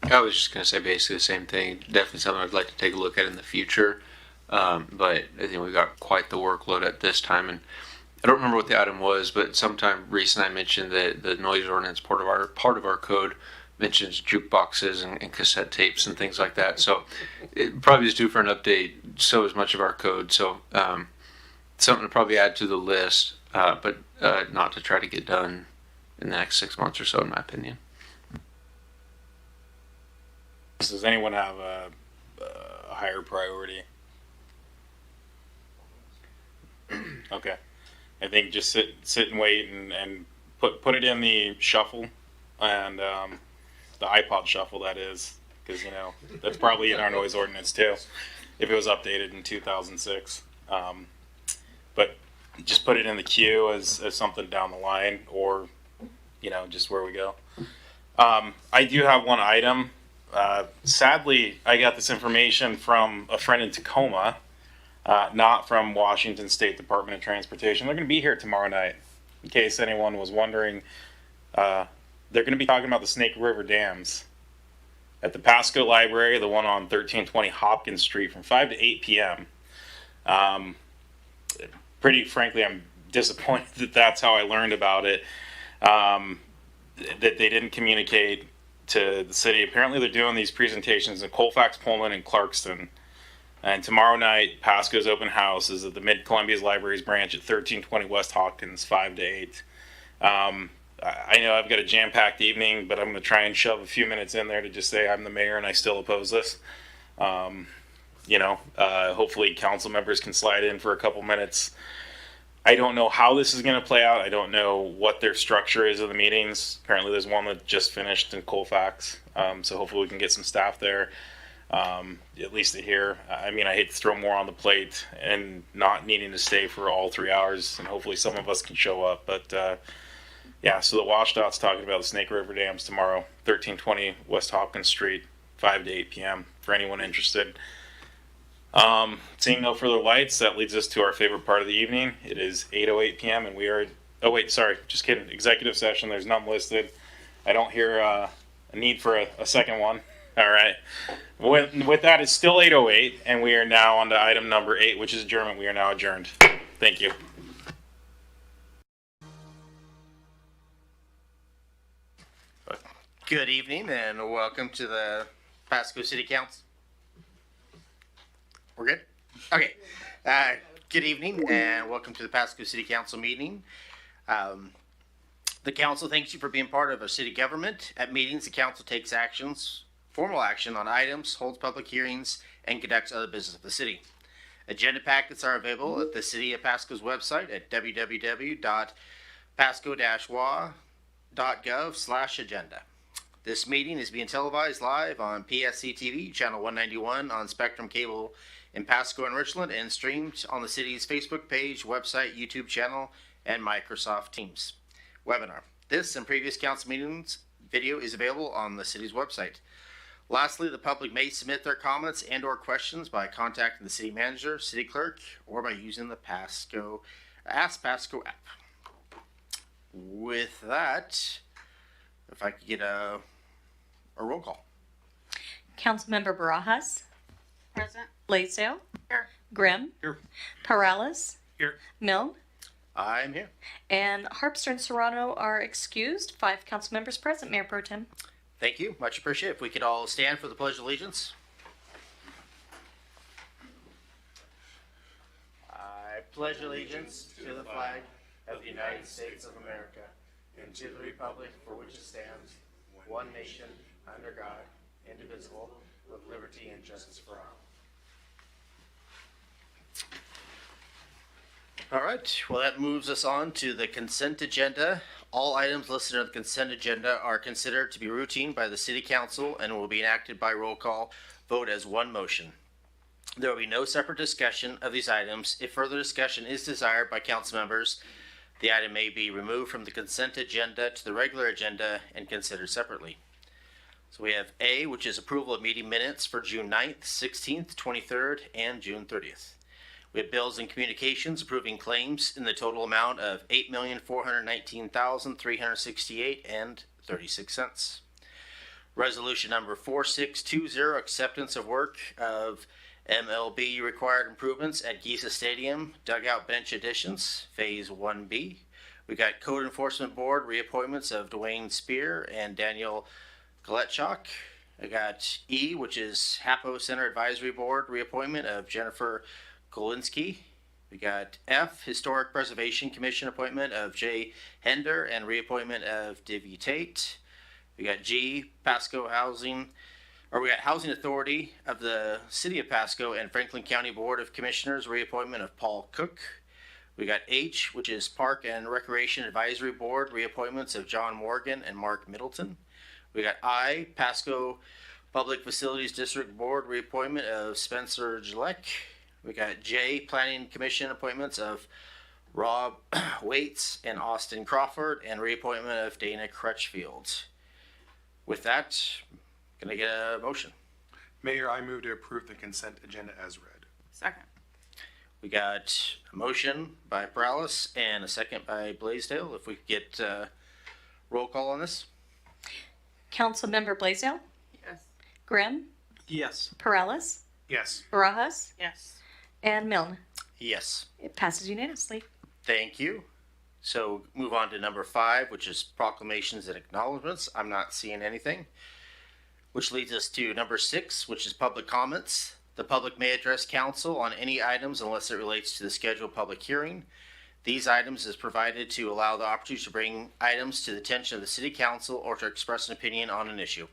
[SPEAKER 8] I was just going to say basically the same thing. Definitely something I'd like to take a look at in the future. But I think we got quite the workload at this time. And I don't remember what the item was, but sometime recent I mentioned that the noise ordinance part of our code mentions jukeboxes and cassette tapes and things like that. So it probably is due for an update. So is much of our code. So something to probably add to the list, but not to try to get done in the next 6 months or so, in my opinion.
[SPEAKER 4] Does anyone have a higher priority? Okay. I think just sit and wait and put it in the shuffle and the iPod shuffle, that is, because that's probably in our noise ordinance too, if it was updated in 2006. But just put it in the queue as something down the line, or just where we go. I do have one item. Sadly, I got this information from a friend in Tacoma. Not from Washington State Department of Transportation. They're going to be here tomorrow night. In case anyone was wondering, they're going to be talking about the Snake River dams at the Pasco Library, the one on 1320 Hopkins Street, from 5 to 8 p.m. Pretty frankly, I'm disappointed that that's how I learned about it, that they didn't communicate to the city. Apparently they're doing these presentations in Colfax, Pullman, and Clarkston. And tomorrow night, Pasco's open house is at the Mid-Columbia's Libraries branch at 1320 West Hopkins, 5 to 8. I know I've got a jam-packed evening, but I'm going to try and shove a few minutes in there to just say I'm the mayor and I still oppose this. Hopefully council members can slide in for a couple minutes. I don't know how this is going to play out. I don't know what their structure is of the meetings. Apparently there's one that just finished in Colfax, so hopefully we can get some staff there. At least to hear. I mean, I hate to throw more on the plate and not needing to stay for all 3 hours, and hopefully some of us can show up. But so the WashDOT's talking about the Snake River dams tomorrow, 1320 West Hopkins Street, 5 to 8 p.m. for anyone interested. Seeing no further lights, that leads us to our favorite part of the evening. It is 8:08 p.m. and we are. Oh wait, sorry, just kidding. Executive session. There's none listed. I don't hear a need for a second one. All right. With that, it's still 8:08, and we are now on to item number 8, which is adjournment. We are now adjourned. Thank you.
[SPEAKER 19] Good evening and welcome to the Pasco City Council. We're good? Okay. Good evening and welcome to the Pasco City Council meeting. The council thanks you for being part of our city government. At meetings, the council takes formal action on items, holds public hearings, and conducts other business of the city. Agenda packets are available at the City of Pasco's website at www.pasco-wa.gov/agenda. This meeting is being televised live on PSC-TV, channel 191 on Spectrum Cable in Pasco and Richland, and streamed on the city's Facebook page, website, YouTube channel, and Microsoft Teams webinar. This and previous council meetings video is available on the city's website. Lastly, the public may submit their comments and or questions by contacting the city manager, city clerk, or by using the Ask Pasco app. With that, if I could get a roll call.
[SPEAKER 12] Councilmember Barajas.
[SPEAKER 5] Present.
[SPEAKER 12] Blaisdell.
[SPEAKER 5] Here.
[SPEAKER 12] Grimm.
[SPEAKER 6] Here.
[SPEAKER 12] Perales.
[SPEAKER 6] Here.
[SPEAKER 12] Milne.
[SPEAKER 19] I'm here.
[SPEAKER 12] And Harpster and Serrano are excused. 5 council members present, Mayor Pro Tem.
[SPEAKER 19] Thank you. Much appreciated. If we could all stand for the Pledge of Allegiance. pledge allegiance to the flag of the United States of America and to the republic for which it stands, one nation, under God, indivisible, with liberty and justice for all. All right, well, that moves us on to the consent agenda. All items listed on the consent agenda are considered to be routine by the City Council and will be enacted by roll call vote as one motion. There will be no separate discussion of these items. If further discussion is desired by council members, the item may be removed from the consent agenda to the regular agenda and considered separately. So we have A, which is approval of meeting minutes for June 9th, 16th, 23rd, and June 30th. We have bills and communications approving claims in the total amount of $8,419,368.36. Resolution number 4620, acceptance of work of MLB required improvements at Giza Stadium, dugout bench additions, Phase 1B. We got Code Enforcement Board reappointments of Dwayne Spear and Daniel Galetchuk. I got E, which is HAPO Center Advisory Board reappointment of Jennifer Kolinsky. We got F, Historic Preservation Commission appointment of Jay Hender and reappointment of Divy Tate. We got G, Pasco Housing, or we got Housing Authority of the City of Pasco and Franklin County Board of Commissioners reappointment of Paul Cook. We got H, which is Park and Recreation Advisory Board reappointments of John Morgan and Mark Middleton. We got I, Pasco Public Facilities District Board reappointment of Spencer Gillette. We got J, Planning Commission appointments of Rob Waits and Austin Crawford, and reappointment of Dana Crutchfield. With that, can I get a motion?
[SPEAKER 6] Mayor, I move to approve the consent agenda as read.
[SPEAKER 1] Second.
[SPEAKER 19] We got a motion by Paralis and a second by Blaisdell. If we could get roll call on this.
[SPEAKER 17] Councilmember Blaisdell,
[SPEAKER 1] Yes.
[SPEAKER 17] Grimm,
[SPEAKER 22] Yes.
[SPEAKER 17] Perales,
[SPEAKER 6] Yes.
[SPEAKER 17] Barajas,
[SPEAKER 1] Yes.
[SPEAKER 17] and Milne.
[SPEAKER 19] Yes.
[SPEAKER 17] It passes unanimously.
[SPEAKER 19] Thank you. So move on to number 5, which is proclamations and acknowledgements. I'm not seeing anything. Which leads us to number 6, which is public comments. The public may address council on any items unless it relates to the scheduled public hearing. These items is provided to allow the opportunity to bring items to the attention of the city council or to express an opinion on an issue.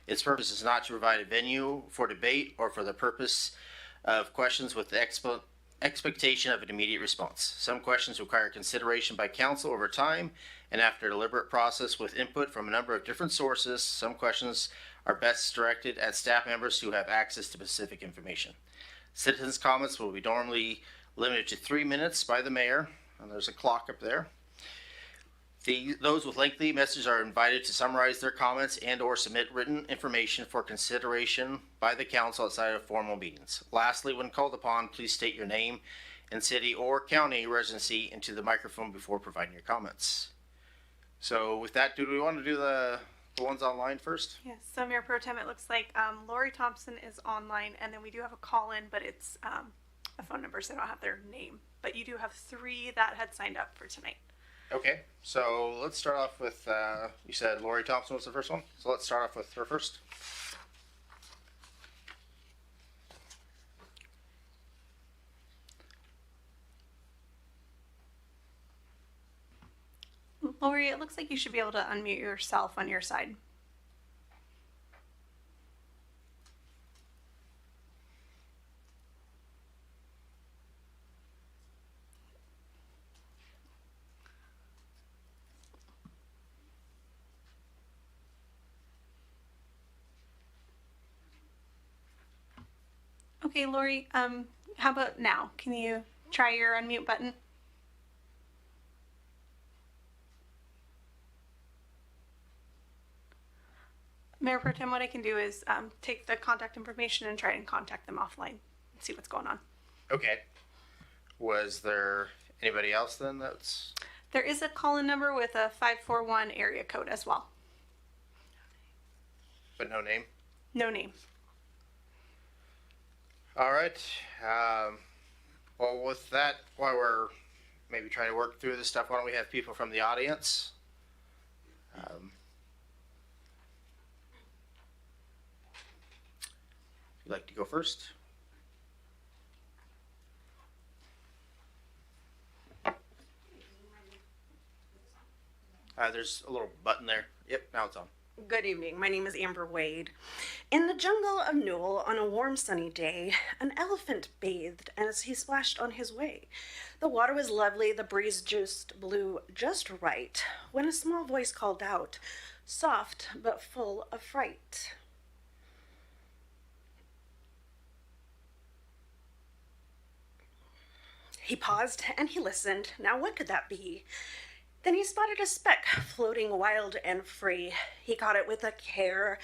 [SPEAKER 19] Its purpose is not to provide a venue for debate or for the purpose of questions with the expectation of an immediate response. Some questions require consideration by council over time and after a deliberate process with input from a number of different sources. Some questions are best directed at staff members who have access to specific information. Citizens' comments will be normally limited to 3 minutes by the mayor, and there's a clock up there. Those with lengthy messages are invited to summarize their comments and or submit written information for consideration by the council outside of formal meetings. Lastly, when called upon, please state your name and city or county residency into the microphone before providing your comments. So with that, do we want to do the ones online first?
[SPEAKER 18] Yes, so Mayor Pro Tem, it looks like Lori Thompson is online, and then we do have a call-in, but it's a phone number, so I don't have their name. But you do have 3 that had signed up for tonight.
[SPEAKER 19] Okay, so let's start off with, you said Lori Thompson was the first one? So let's start off with her first.
[SPEAKER 18] Lori, it looks like you should be able to unmute yourself on your side. Okay, Lori, how about now? Can you try your unmute button? Mayor Pro Tem, what I can do is take the contact information and try and contact them offline and see what's going on.
[SPEAKER 19] Okay. Was there anybody else then that's...
[SPEAKER 18] There is a call-in number with a 541 area code as well.
[SPEAKER 19] But no name?
[SPEAKER 18] No name.
[SPEAKER 19] All right. Well, with that, while we're maybe trying to work through this stuff, why don't we have people from the audience? If you'd like to go first. There's a little button there. Yep, now it's on.
[SPEAKER 3] Good evening. My name is Amber Wade. In the jungle of Newell, on a warm sunny day, an elephant bathed as he splashed on his way. The water was lovely, the breeze just blew just right, when a small voice called out, soft but full of fright. He paused and he listened. Now what could that be? Then he spotted a speck floating wild and free. He caught it with a care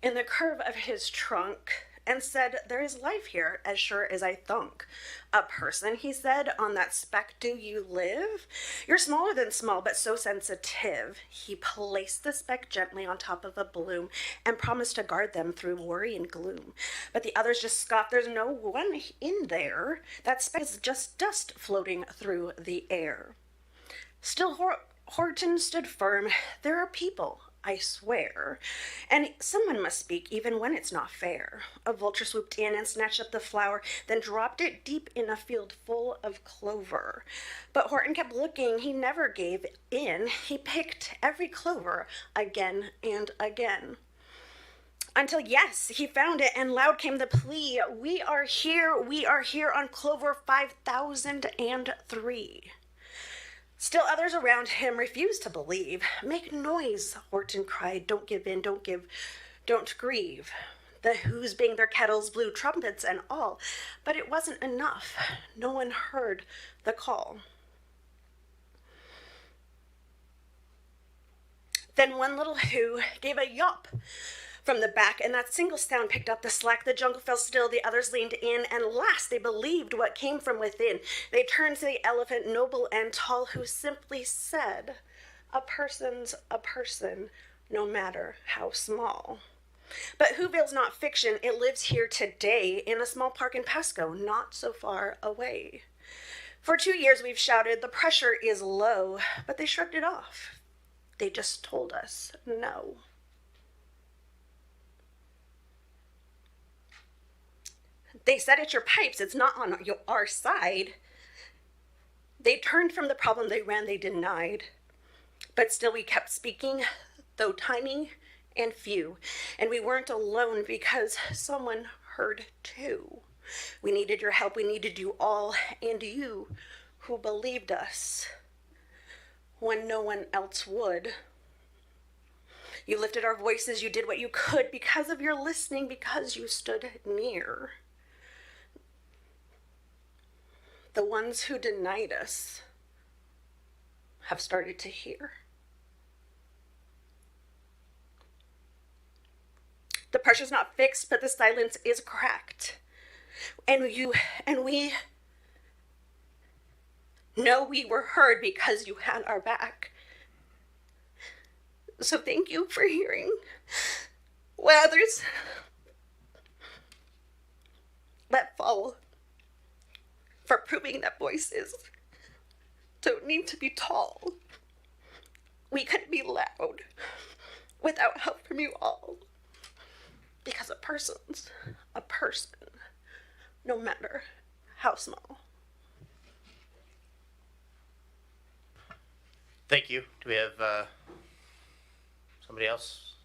[SPEAKER 3] in the curve of his trunk and said, there is life here, as sure as I thunk. A person, he said, on that speck do you live? You're smaller than small, but so sensitive. He placed the speck gently on top of a bloom and promised to guard them through worry and gloom. But the others just scoffed, there's no one in there. That speck is just dust floating through the air. Still, Horton stood firm. There are people, I swear, and someone must speak even when it's not fair. A vulture swooped in and snatched up the flower, then dropped it deep in a field full of clover. But Horton kept looking. He never gave in. He picked every clover again and again. Until, yes, he found it, and loud came the plea, we are here on clover 5003. Still others around him refused to believe. Make noise, Horton cried. Don't give in, don't grieve. The whoos banged their kettles, blew trumpets and all. But it wasn't enough. No one heard the call. Then one little who gave a yawp from the back, and that single sound picked up the slack. The jungle fell still, the others leaned in, and last they believed what came from within. They turned to the elephant, noble and tall, who simply said, a person's a person, no matter how small. But Whoville's not fiction. It lives here today in a small park in Pasco, not so far away. For 2 years we've shouted, the pressure is low, but they shrugged it off. They just told us no. They said it's your pipes, it's not on our side. They turned from the problem, they ran, they denied. But still we kept speaking, though tiny and few. And we weren't alone because someone heard too. We needed your help, we needed you all, and you who believed us when no one else would. You lifted our voices, you did what you could because of your listening, because you stood near. The ones who denied us have started to hear. The pressure's not fixed, but the silence is cracked. And we know we were heard because you had our back. So thank you for hearing what others let fall. For proving that voices don't need to be tall. We couldn't be loud without help from you all. Because a person's a person, no matter how small.
[SPEAKER 19] Thank you. Do we have somebody else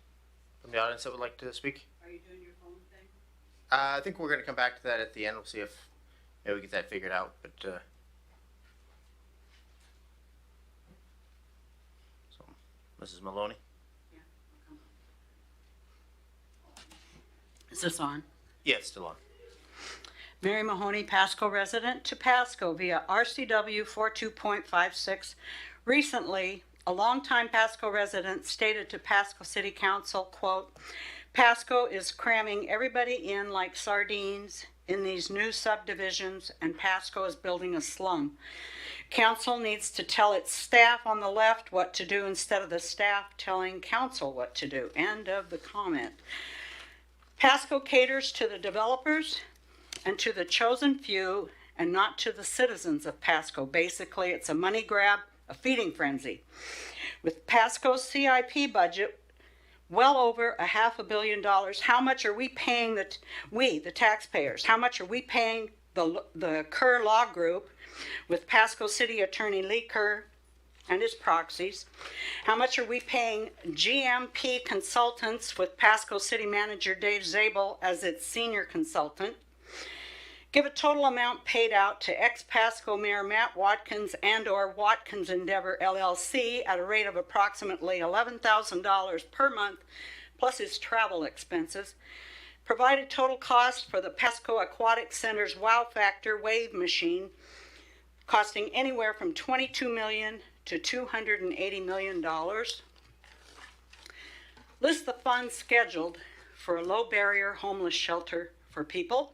[SPEAKER 19] from the audience that would like to speak?
[SPEAKER 21] Are you doing your phone thing?
[SPEAKER 19] I think we're going to come back to that at the end. We'll see if maybe we get that figured out. But so, Mrs. Maloney.
[SPEAKER 21] Is this on?
[SPEAKER 19] Yeah, it's still on.
[SPEAKER 21] Mary Mahoney, Pasco resident, to Pasco via RCW 42.56. Recently, a longtime Pasco resident stated to Pasco City Council, quote, Pasco is cramming everybody in like sardines in these new subdivisions, and Pasco is building a slum. Council needs to tell its staff on the left what to do instead of the staff telling council what to do. End of the comment. Pasco caters to the developers and to the chosen few and not to the citizens of Pasco. Basically, it's a money grab, a feeding frenzy. With Pasco's CIP budget well over $500 million, how much are we paying the taxpayers? How much are we paying the Kerr Law Group with Pasco City Attorney Lee Kerr and his proxies? How much are we paying GMP Consultants with Pasco City Manager Dave Zabel as its senior consultant? Give a total amount paid out to ex-Pasco Mayor Matt Watkins and/or Watkins Endeavor LLC at a rate of approximately $11,000 per month, plus his travel expenses. Provide a total cost for the Pasco Aquatic Center's Wow Factor wave machine, costing anywhere from $22 million to $280 million. List the funds scheduled for a low-barrier homeless shelter for people.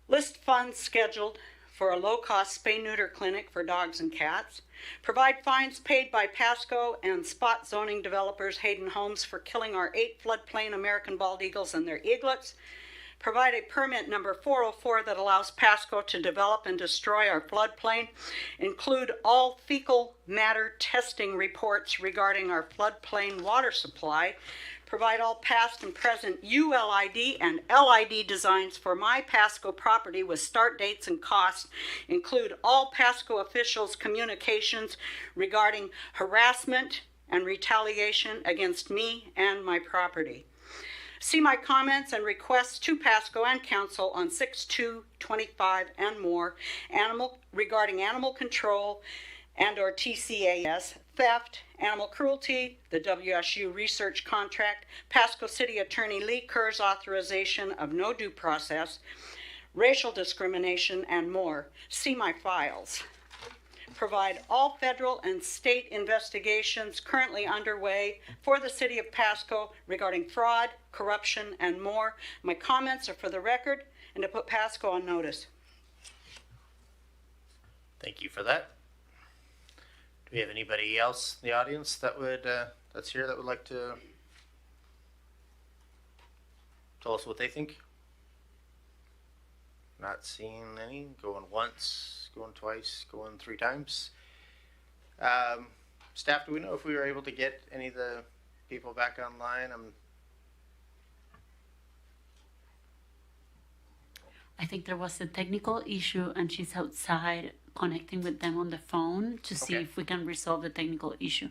[SPEAKER 21] List funds scheduled for a low-cost spay-neuter clinic for dogs and cats. Provide fines paid by Pasco and spot zoning developers Hayden Homes for killing our 8 floodplain American bald eagles and their eaglets. Provide a permit number 404 that allows Pasco to develop and destroy our floodplain. Include all fecal matter testing reports regarding our floodplain water supply. Provide all past and present ULID and LID designs for my Pasco property with start dates and costs. Include all Pasco officials' communications regarding harassment and retaliation against me and my property. See my comments and requests to Pasco and Council on 6/2/25 and more regarding animal control and/or TCAS, theft, animal cruelty, the WSU research contract, Pasco City Attorney Lee Kerr's authorization of no due process, racial discrimination, and more. See my files. Provide all federal and state investigations currently underway for the City of Pasco regarding fraud, corruption, and more. My comments are for the record and to put Pasco on notice.
[SPEAKER 19] Thank you for that. Do we have anybody else in the audience that would that's here that would like to tell us what they think? Not seeing any. Going once, going twice, going 3 times. Staff, do we know if we were able to get any of the people back online?
[SPEAKER 10] I think there was a technical issue and she's outside connecting with them on the phone to see if we can resolve the technical issue.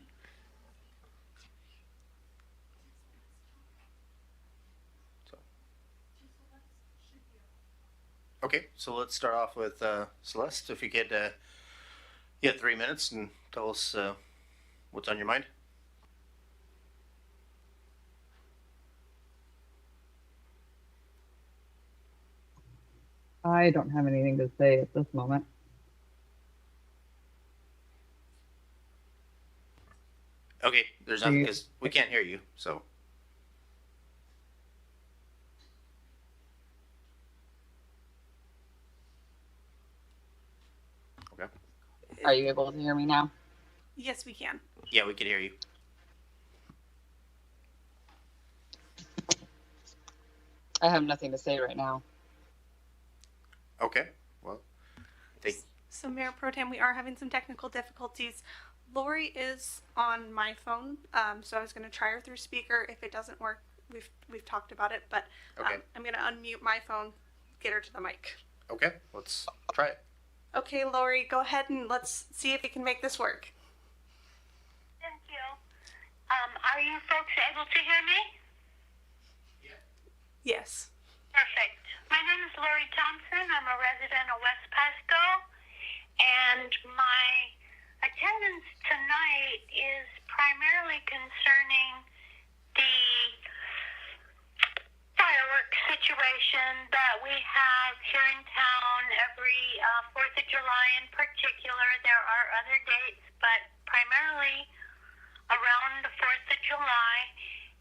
[SPEAKER 19] Okay, so let's start off with Celeste. If you could, you have 3 minutes and tell us what's on your mind.
[SPEAKER 15] I don't have anything to say at this moment.
[SPEAKER 19] Okay, there's nothing because we can't hear you, so. Okay.
[SPEAKER 15] Are you able to hear me now?
[SPEAKER 18] Yes, we can.
[SPEAKER 19] Yeah, we can hear you.
[SPEAKER 15] I have nothing to say right now.
[SPEAKER 19] Okay, well,
[SPEAKER 18] So Mayor Pro Tem, we are having some technical difficulties. Lori is on my phone, so I was going to try her through speaker. If it doesn't work, we've talked about it, but
[SPEAKER 19] Okay.
[SPEAKER 18] I'm going to unmute my phone, get her to the mic.
[SPEAKER 19] Okay, let's try it.
[SPEAKER 18] Okay, Lori, go ahead and let's see if we can make this work.
[SPEAKER 20] Thank you. Are you folks able to hear me?
[SPEAKER 18] Yes.
[SPEAKER 20] Perfect. My name is Lori Thompson. I'm a resident of West Pasco, and my attendance tonight is primarily concerning the fireworks situation that we have here in town every 4th of July in particular. There are other dates, but primarily around the 4th of July,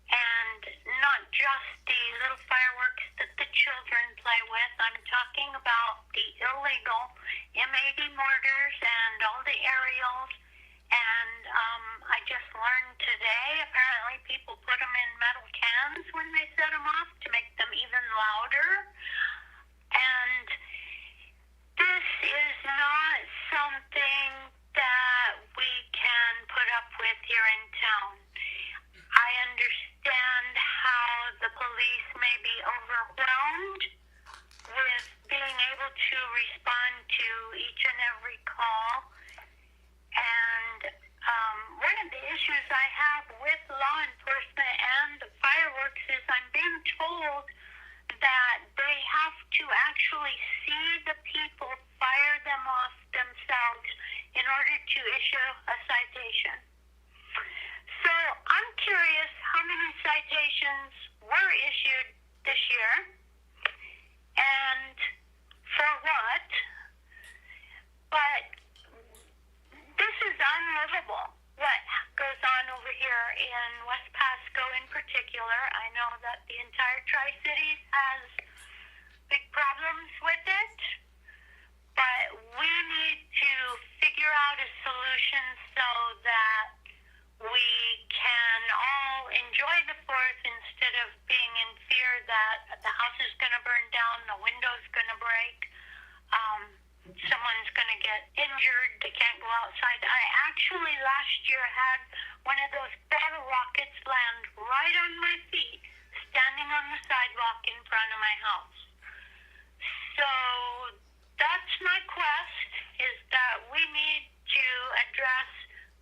[SPEAKER 20] and not just the little fireworks that the children play with. I'm talking about the illegal M80 mortars and all the aerials, and I one of those bottle rockets land right on my feet, standing on the sidewalk in front of my house. So that's my quest, is that we need to address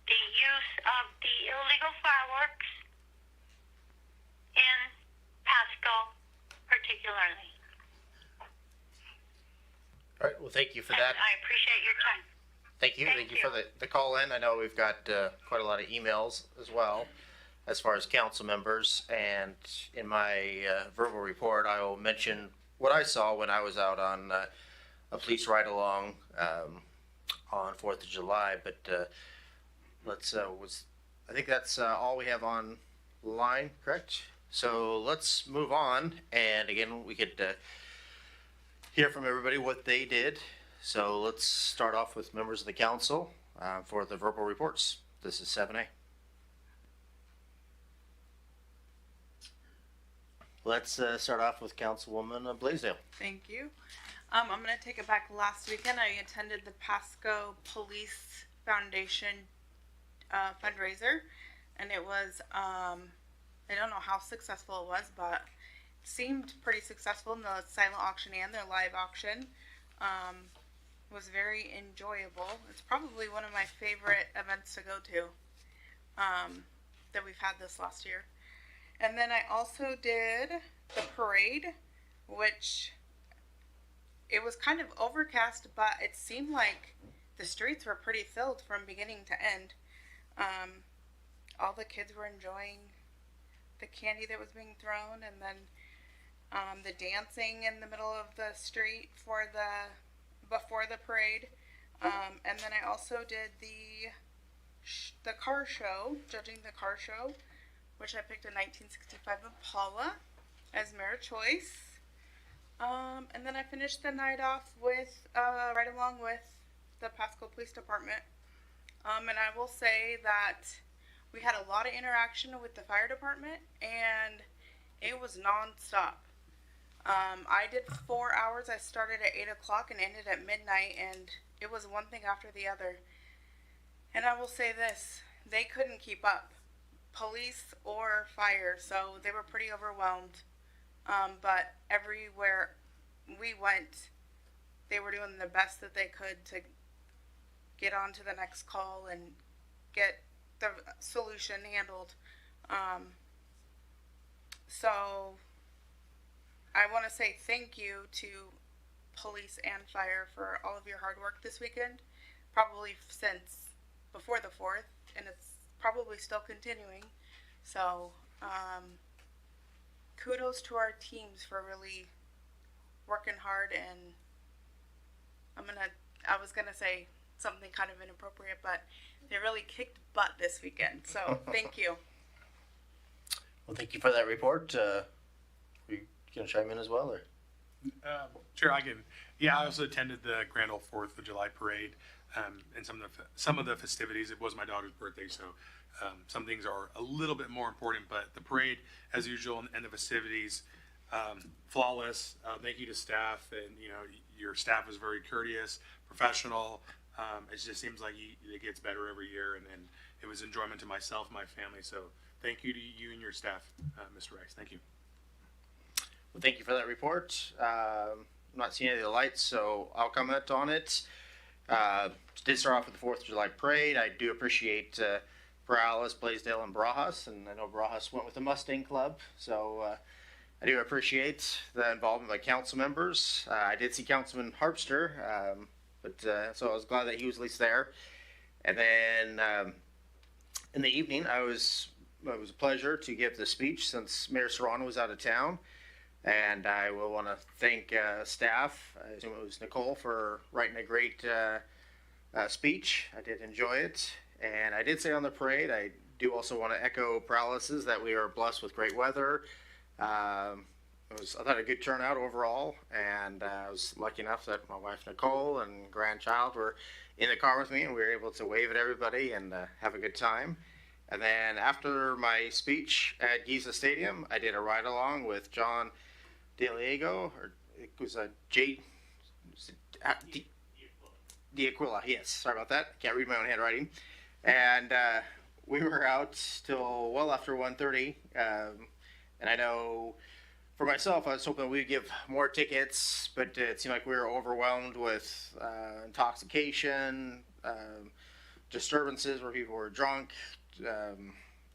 [SPEAKER 20] the use of the illegal fireworks in Pasco particularly.
[SPEAKER 19] All right, well, thank you for that.
[SPEAKER 20] I appreciate your time.
[SPEAKER 19] Thank you. Thank you for the call in. I know we've got quite a lot of emails as well as far as council members. And in my verbal report, I will mention what I saw when I was out on a police ride along on 4th of July. But I think that's all we have online, correct? So let's move on. And again, we could hear from everybody what they did. So let's start off with members of the council for the verbal reports. This is 7A. Let's start off with Councilwoman Blaisdell.
[SPEAKER 1] Thank you. I'm going to take it back. Last weekend, I attended the Pasco Police Foundation fundraiser, and it was, I don't know how successful it was, but it seemed pretty successful in the silent auction and their live auction. Was very enjoyable. It's probably one of my favorite events to go to that we've had this last year. And then I also did the parade, which it was kind of overcast, but it seemed like the streets were pretty filled from beginning to end. All the kids were enjoying the candy that was being thrown, and then the dancing in the middle of the street before the parade. And then I also did the car show, judging the car show, which I picked a 1965 Impala as mayor choice. And then I finished the night off with, right along with the Pasco Police Department. And I will say that we had a lot of interaction with the fire department, and it was non-stop. I did 4 hours. I started at 8 o'clock and ended at midnight, and it was one thing after the other. And I will say this, they couldn't keep up, police or fire, so they were pretty overwhelmed. But everywhere we went, they were doing the best that they could to get on to the next call and get the solution handled. So I want to say thank you to police and fire for all of your hard work this weekend, probably since before the 4th, and it's probably still continuing. So kudos to our teams for really working hard, and I was gonna say something kind of inappropriate, but they really kicked butt this weekend. So thank you.
[SPEAKER 19] Well, thank you for that report. You gonna chime in as well, or?
[SPEAKER 6] Sure, I can. Yeah, I also attended the Grand Old 4th of July parade and some of the festivities. It was my daughter's birthday, so some things are a little bit more important. But the parade, as usual, and the festivities, flawless. Thank you to staff, and your staff was very courteous, professional. It just seems like it gets better every year, and it was enjoyment to myself and my family. So thank you to you and your staff, Mr. Rice. Thank you.
[SPEAKER 19] Well, thank you for that report. I'm not seeing any of the lights, so I'll comment on it. Did start off with the 4th of July parade. I do appreciate Perales, Blaisdell, and Barajas, and I know Barajas went with the Mustang Club, so I do appreciate the involvement by council members. I did see Councilman Harpster, so I was glad that he was at least there. And then in the evening, it was a pleasure to give the speech since Mayor Serrano was out of town. And I will want to thank staff. I assume it was Nicole for writing a great speech. I did enjoy it. And I did say on the parade, I do also want to echo Perales's that we are blessed with great weather. I thought a good turnout overall. And I was lucky enough that my wife Nicole and grandchild were in the car with me, and we were able to wave at everybody and have a good time. And then after my speech at Giza Stadium, I did a ride along with John DeLiego, or it was a D'Aquila, yes, sorry about that. Can't read my own handwriting. And we were out till well after 1:30, and I know for myself, I was hoping we'd give more tickets, but it seemed like we were overwhelmed with intoxication, disturbances where people were drunk. I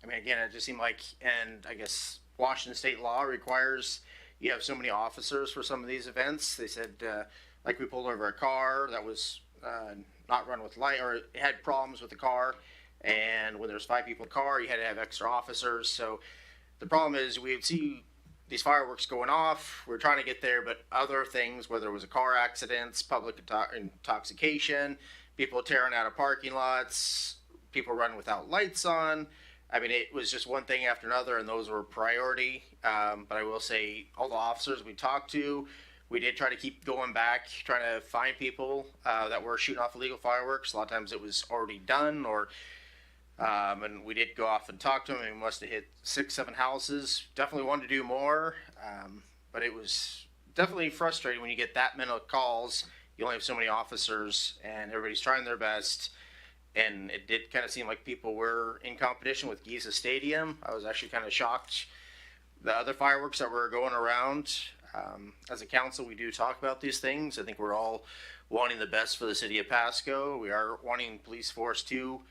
[SPEAKER 19] mean, again, it just seemed like, and I guess Washington state law requires you have so many officers for some of these events. They said, like we pulled over a car that was not run with light, or it had problems with the car, and when there's 5 people in the car, you had to have extra officers. So the problem is we would see these fireworks going off. We're trying to get there, but other things, whether it was a car accidents, public intoxication, people tearing out of parking lots, people running without lights on. I mean, it was just one thing after another, and those were priority. But I will say, all the officers we talked to, we did try to keep going back, trying to find people that were shooting off illegal fireworks. A lot of times it was already done, or and we did go off and talk to them, and we must have hit 6, 7 houses. Definitely wanted to do more, but it was definitely frustrating when you get that many calls. You only have so many officers, and everybody's trying their best. And it did kind of seem like people were in competition with Giza Stadium. I was actually kind of shocked. The other fireworks that were going around, as a council, we do talk about these things. I think we're all wanting the best for the city of Pasco. We are wanting police force to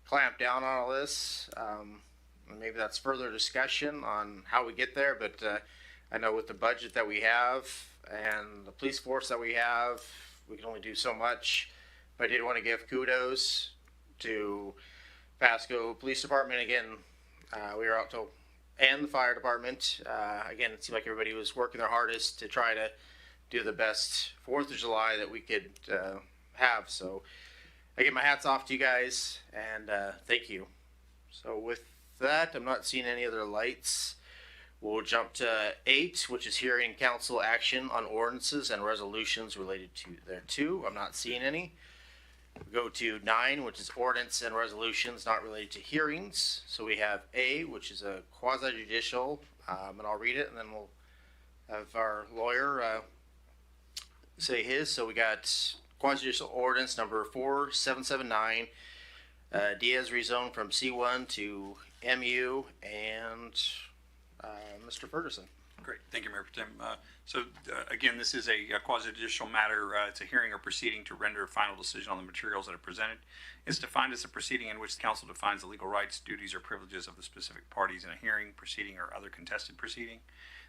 [SPEAKER 19] clamp down on all this. And maybe that's further discussion on how we get there. But I know with the budget that we have and the police force that we have, we can only do so much. But I did want to give kudos to Pasco Police Department. Again, we were out till, and the fire department. Again, it seemed like everybody was working their hardest to try to do the best 4th of July that we could have. So I give my hats off to you guys, and thank you. So with that, I'm not seeing any other lights. We'll jump to 8, which is hearing council action on ordinances and resolutions related to thereto. I'm not seeing any. We go to 9, which is ordinance and resolutions not related to hearings. So we have A, which is a quasi-judicial, and I'll read it, and then we'll have our lawyer say his. So we got quasi-judicial ordinance number 4779, Diaz rezone from C1 to MU, and Mr. Ferguson.
[SPEAKER 16] Great, thank you, Mayor Pro Tem. Again, this is a quasi-judicial matter. It's a hearing or proceeding to render a final decision on the materials that are presented. It's defined as a proceeding in which the council defines the legal rights, duties, or privileges of the specific parties in a hearing, proceeding, or other contested proceeding.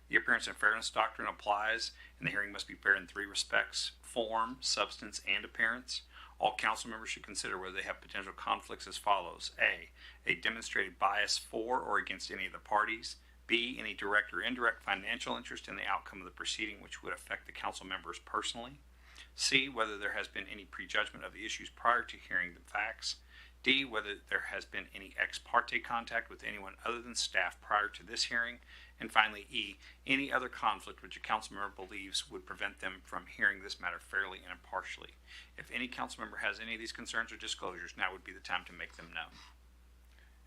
[SPEAKER 16] The appearance and fairness doctrine applies, and the hearing must be fair in 3 respects: form, substance, and appearance. All council members should consider whether they have potential conflicts as follows: A demonstrated bias for or against any of the parties; B, any direct or indirect financial interest in the outcome of the proceeding which would affect the council members personally; C, whether there has been any prejudgment of the issues prior to hearing the facts; D, whether there has been any ex parte contact with anyone other than staff prior to this hearing; and finally, E, any other conflict which a council member believes would prevent them from hearing this matter fairly and impartially. If any council member has any of these concerns or disclosures, now would be the time to make them known.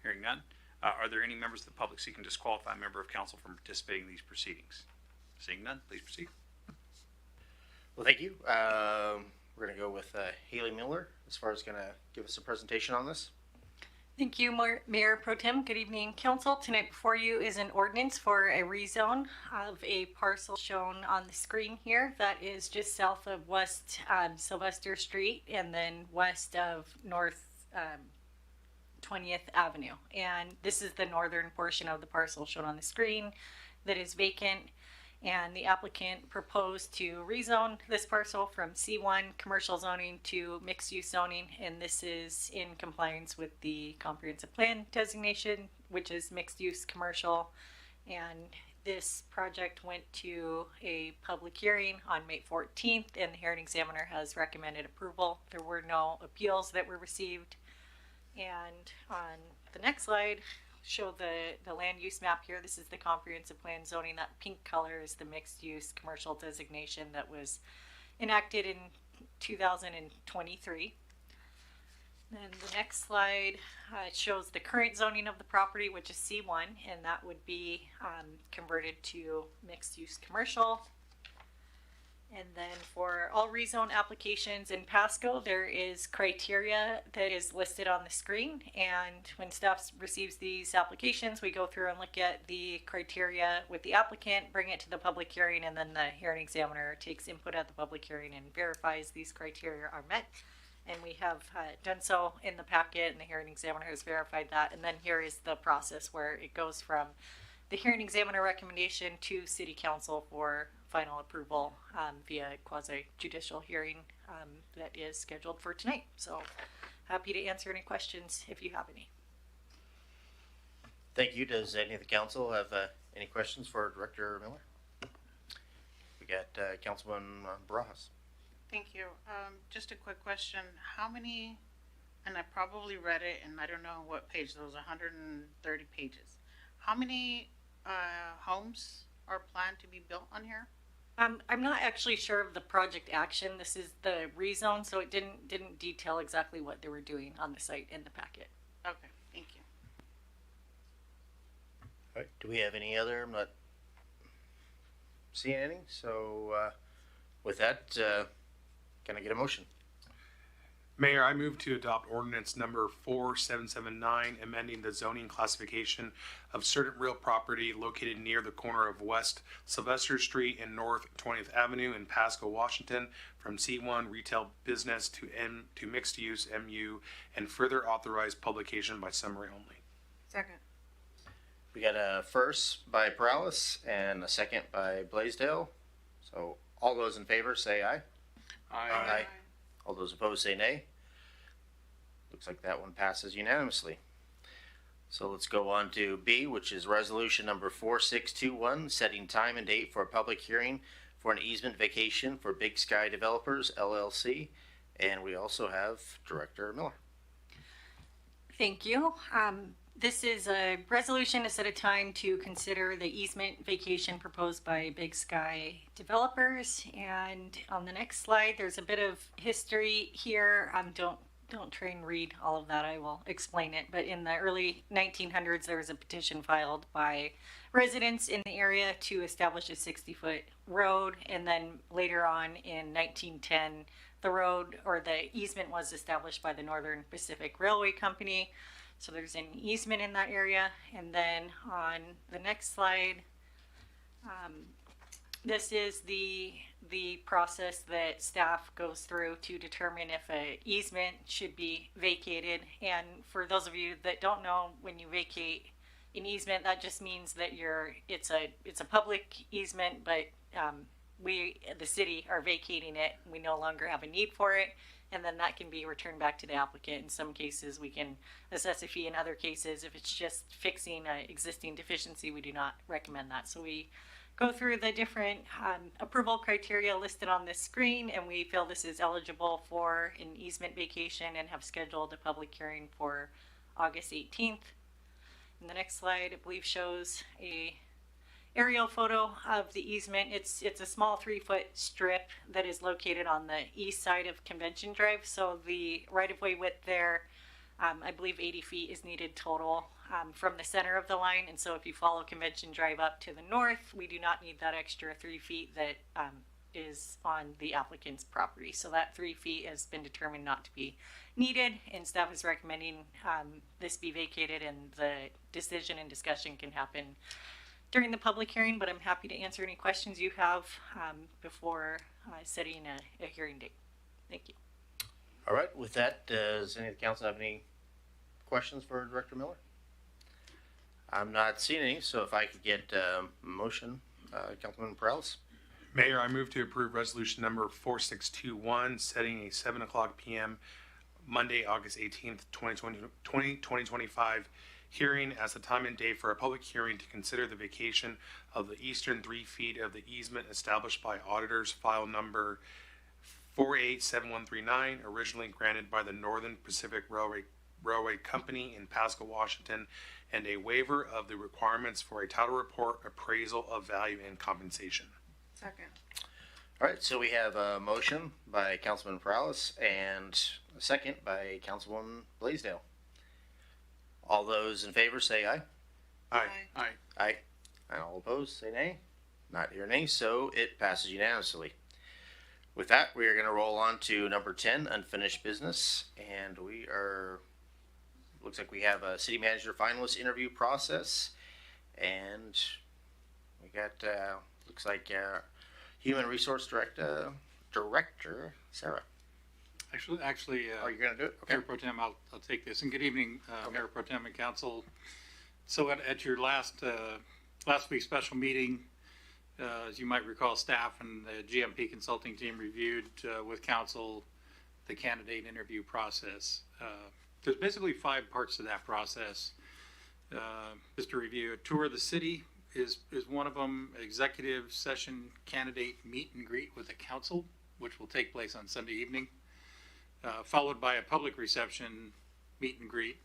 [SPEAKER 16] Hearing none. Are there any members of the public seeking to disqualify a member of council from participating in these proceedings? Seeing none, please proceed.
[SPEAKER 19] Well, thank you. We're going to go with Haley Miller as far as going to give us a presentation on this.
[SPEAKER 17] Thank you, Mayor Pro Tem. Good evening, Council. Tonight before you is an ordinance for a rezone of a parcel shown on the screen here that is just south of West Sylvester Street and then west of North 20th Avenue. And this is the northern portion of the parcel shown on the screen that is vacant. And the applicant proposed to rezone this parcel from C1 commercial zoning to mixed use zoning. And this is in compliance with the comprehensive plan designation, which is mixed use commercial. And this project went to a public hearing on May 14th, and the hearing examiner has recommended approval. There were no appeals that were received. And on the next slide, show the land use map here. This is the comprehensive plan zoning. That pink color is the mixed use commercial designation that was enacted in 2023. Then the next slide shows the current zoning of the property, which is C1, and that would be converted to mixed use commercial. And then for all rezone applications in Pasco, there is criteria that is listed on the screen. And when staff receives these applications, we go through and look at the criteria with the applicant, bring it to the public hearing, and then the hearing examiner takes input at the public hearing and verifies these criteria are met. And we have done so in the packet, and the hearing examiner has verified that. And then here is the process where it goes from the hearing examiner recommendation to city council for final approval via quasi-judicial hearing that is scheduled for tonight. So happy to answer any questions if you have any.
[SPEAKER 19] Thank you. Does any of the council have any questions for Director Miller? We got Councilman Barajas.
[SPEAKER 5] Thank you. Just a quick question. How many, and I probably read it and I don't know what page, those 130 pages. How many homes are planned to be built on here?
[SPEAKER 17] I'm not actually sure of the project action. This is the rezone, so it didn't detail exactly what they were doing on the site in the packet.
[SPEAKER 5] Okay, thank you.
[SPEAKER 19] All right. Do we have any other? I'm not seeing any. So with that, can I get a motion?
[SPEAKER 6] Mayor, I move to adopt ordinance number 4779, amending the zoning classification of certain real property located near the corner of West Sylvester Street and North 20th Avenue in Pasco, Washington, from C1 retail business to mixed use MU, and further authorize publication by summary only.
[SPEAKER 5] Second.
[SPEAKER 19] We got a first by Perales and a second by Blaisdell. So all those in favor say aye. Aye. All those opposed say nay. Looks like that one passes unanimously. So let's go on to B, which is resolution number 4621, setting time and date for a public hearing for an easement vacation for Big Sky Developers, LLC. And we also have Director Miller.
[SPEAKER 17] Thank you. This is a resolution to set a time to consider the easement vacation proposed by Big Sky Developers. And on the next slide, there's a bit of history here. Don't try and read all of that. I will explain it. But in the early 1900s, there was a petition filed by residents in the area to establish a 60-foot road. And then later on in 1910, the road or the easement was established by the Northern Pacific Railway Company. So there's an easement in that area. And then on the next slide, this is the process that staff goes through to determine if an easement should be vacated. And for those of you that don't know, when you vacate an easement, that just means that it's a public easement, but we, the city, are vacating it. We no longer have a need for it. And then that can be returned back to the applicant. In some cases, we can assess a fee. In other cases, if it's just fixing an existing deficiency, we do not recommend that. So we go through the different approval criteria listed on this screen, and we feel this is eligible for an easement vacation and have scheduled a public hearing for August 18th. And the next slide, I believe, shows a aerial photo of the easement. It's a small 3-foot strip that is located on the east side of Convention Drive. So the right-of-way width there, I believe 80 feet is needed total from the center of the line. And so if you follow Convention Drive up to the north, we do not need that extra 3 feet that is on the applicant's property. So that 3 feet has been determined not to be needed, and staff is recommending this be vacated, and the decision and discussion can happen during the public hearing, but I'm happy to answer any questions you have before setting a hearing date. Thank you.
[SPEAKER 19] All right. With that, does any of the council have any questions for Director Miller? I'm not seeing any, so if I could get a motion, Councilman Perales.
[SPEAKER 6] Mayor, I move to approve resolution number 4621, setting a 7:00 p.m. Monday, August 18th, 2025 hearing as the time and date for a public hearing to consider the vacation of the eastern 3 feet of the easement established by auditors file number 487139, originally granted by the Northern Pacific Railway Company in Pasco, Washington, and a waiver of the requirements for a title report, appraisal of value, and compensation.
[SPEAKER 5] Second.
[SPEAKER 19] All right, so we have a motion by Councilman Perales and a second by Councilwoman Blaisdell. All those in favor say aye.
[SPEAKER 6] Aye. Aye.
[SPEAKER 19] Aye. And all opposed say nay. Not hear nay, so it passes unanimously. With that, we are going to roll on to number 10, unfinished business. And looks like we have a city manager finalist interview process. And we got, looks like human resource director, Sarah.
[SPEAKER 16] Actually,
[SPEAKER 19] Are you going to do it? Okay.
[SPEAKER 16] Mayor Pro Tem, I'll take this. And good evening, Mayor Pro Tem and Council. So at your last week's special meeting, as you might recall, staff and the GMP consulting team reviewed with Council the candidate interview process. There's basically 5 parts to that process. Just to review, a tour of the city is one of them. Executive session candidate meet and greet with the council, which will take place on Sunday evening, followed by a public reception meet and greet.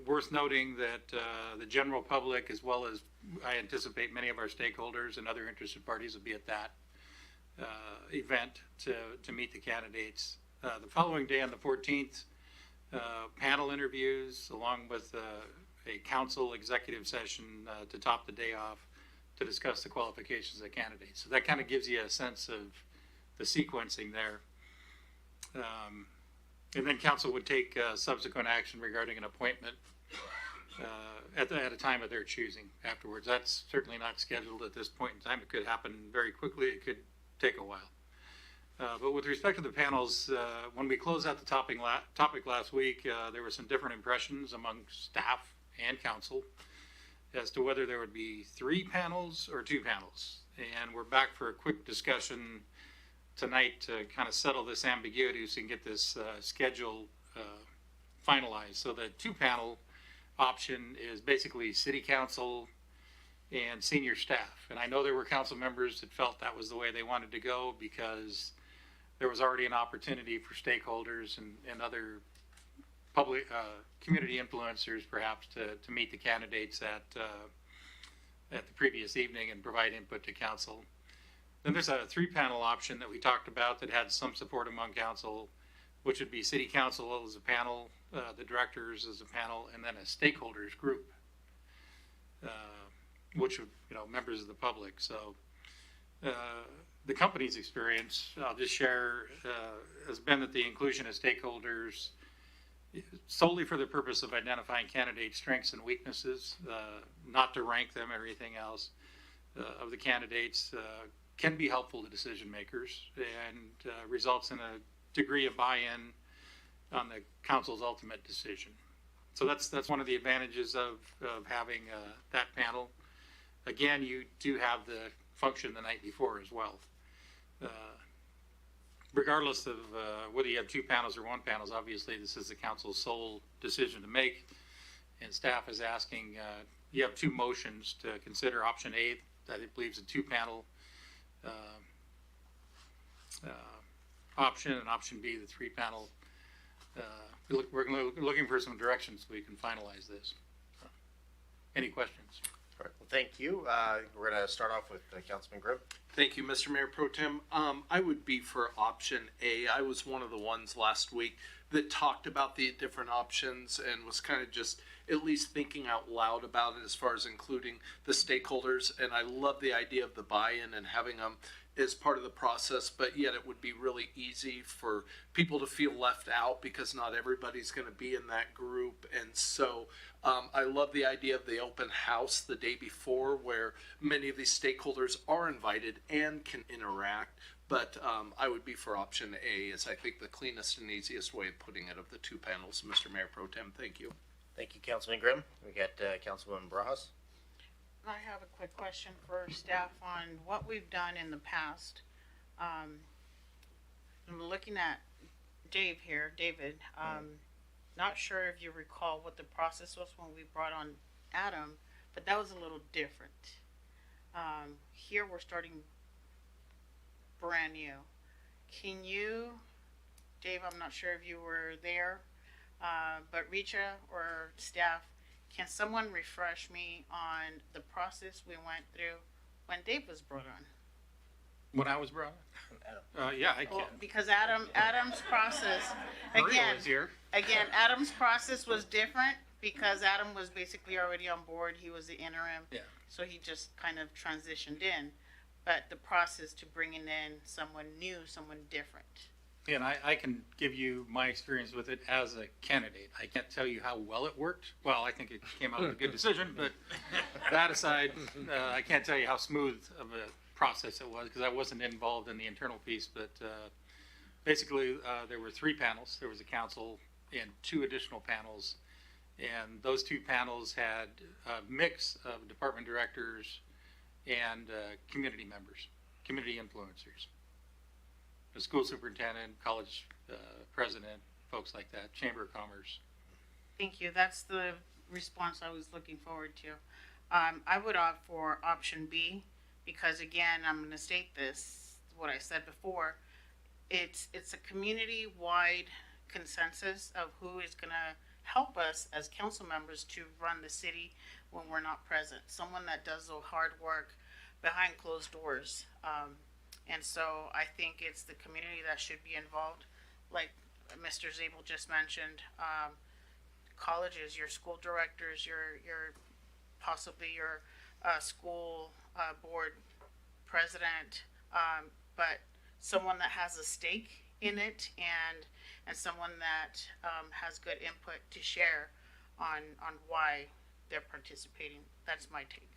[SPEAKER 16] Worth noting that the general public, as well as I anticipate many of our stakeholders and other interested parties, will be at that event to meet the candidates. The following day, on the 14th, panel interviews along with a council executive session to top the day off to discuss the qualifications of the candidates. So that kind of gives you a sense of the sequencing there. And then council would take subsequent action regarding an appointment at a time of their choosing afterwards. That's certainly not scheduled at this point in time. It could happen very quickly. It could take a while. But with respect to the panels, when we closed out the topic last week, there were some different impressions among staff and council as to whether there would be 3 panels or 2 panels. And we're back for a quick discussion tonight to kind of settle this ambiguity so we can get this schedule finalized. So the 2-panel option is basically city council and senior staff. And I know there were council members that felt that was the way they wanted to go because there was already an opportunity for stakeholders and other public community influencers perhaps to meet the candidates at the previous evening and provide input to council. Then there's a 3-panel option that we talked about that had some support among council, which would be city council as a panel, the directors as a panel, and then a stakeholders group, which would, members of the public. So the company's experience, I'll just share, has been that the inclusion of stakeholders solely for the purpose of identifying candidate strengths and weaknesses, not to rank them or anything else, of the candidates, can be helpful to decision makers and results in a degree of buy-in on the council's ultimate decision. So that's one of the advantages of having that panel. Again, you do have the function the night before as well. Regardless of whether you have 2 panels or 1 panel, obviously this is the council's sole decision to make. And staff is asking, you have 2 motions to consider. Option A, that it believes a 2-panel option, and option B, the 3-panel. We're looking for some directions so we can finalize this. So, any questions?
[SPEAKER 19] All right. Well, thank you. We're going to start off with Councilman Grimm.
[SPEAKER 22] Thank you, Mr. Mayor Pro Tem. I would be for option A. I was one of the ones last week that talked about the different options and was kind of just at least thinking out loud about it as far as including the stakeholders. And I love the idea of the buy-in and having them as part of the process, but yet it would be really easy for people to feel left out because not everybody's going to be in that group. And so I love the idea of the open house the day before where many of these stakeholders are invited and can interact. But I would be for option A as I think the cleanest and easiest way of putting it of the 2 panels. Mr. Mayor Pro Tem, thank you.
[SPEAKER 19] Thank you, Councilman Grimm. We got Councilwoman Barajas.
[SPEAKER 5] I have a quick question for staff on what we've done in the past. I'm looking at David. Not sure if you recall what the process was when we brought on Adam, but that was a little different. Here we're starting brand new. Can you, Dave, I'm not sure if you were there, but Richa or staff, can someone refresh me on the process we went through when Dave was brought on?
[SPEAKER 16] When I was brought on? Yeah, I can.
[SPEAKER 5] Well, because Adam's process,
[SPEAKER 16] Maria was here.
[SPEAKER 5] again, Adam's process was different because Adam was basically already on board. He was the interim.
[SPEAKER 16] Yeah.
[SPEAKER 5] So he just kind of transitioned in. but the process to bringing in someone new, someone different.
[SPEAKER 16] And I can give you my experience with it as a candidate. I can't tell you how well it worked. Well, I think it came out with a good decision, but that aside, I can't tell you how smooth of a process it was because I wasn't involved in the internal piece. But basically, there were 3 panels. There was a council and 2 additional panels. And those 2 panels had a mix of department directors and community members, community influencers. The school superintendent, college president, folks like that, Chamber of Commerce.
[SPEAKER 5] Thank you. That's the response I was looking forward to. I would opt for option B because again, I'm going to state this, what I said before. It's a community-wide consensus of who is going to help us as council members to run the city when we're not present. Someone that does the hard work behind closed doors. And so I think it's the community that should be involved. Like Mr. Zabel just mentioned, colleges, your school directors, your possibly your school board president, but someone that has a stake in it and someone that has good input to share on why they're participating. That's my take.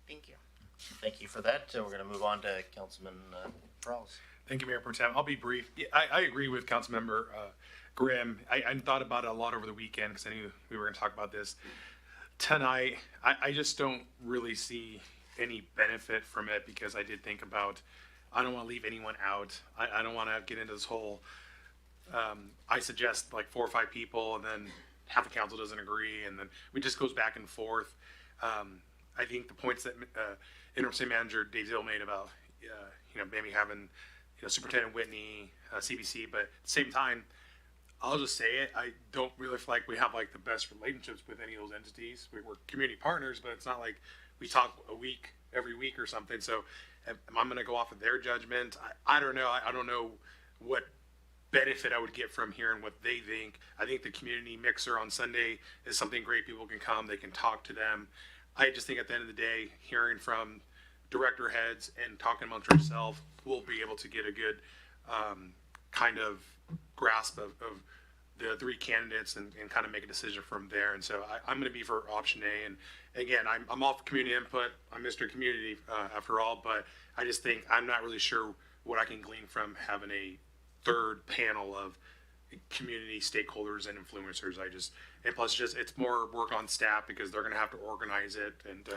[SPEAKER 5] Thank you.
[SPEAKER 19] Thank you for that. We're going to move on to Councilman Prowse.
[SPEAKER 6] Thank you, Mayor Pro Tem. I'll be brief. Yeah, I agree with Councilmember Grimm. I thought about it a lot over the weekend because I knew we were going to talk about this tonight. I just don't really see any benefit from it because I did think about, I don't want to leave anyone out. I don't want to get into this whole, I suggest like 4 or 5 people and then half the council doesn't agree and then it just goes back and forth. I think the points that interim city manager Dave Zill made about, maybe having, Superintendent Whitney, CBC, but at the same time, I'll just say it, I don't really feel like we have like the best relationships with any of those entities. We're community partners, but it's not like we talk every week or something. So I'm going to go off of their judgment. I don't know. I don't know what benefit I would get from hearing what they think. I think the community mixer on Sunday is something great. People can come, they can talk to them. I just think at the end of the day, hearing from director heads and talking amongst yourself, we'll be able to get a good kind of grasp of the 3 candidates and kind of make a decision from there. And so I'm going to be for option A. And again, I'm all for community input. I'm Mr. Community after all, but I just think I'm not really sure what I can glean from having a 3rd panel of community stakeholders and influencers. And plus it's more work on staff because they're going to have to organize it. And,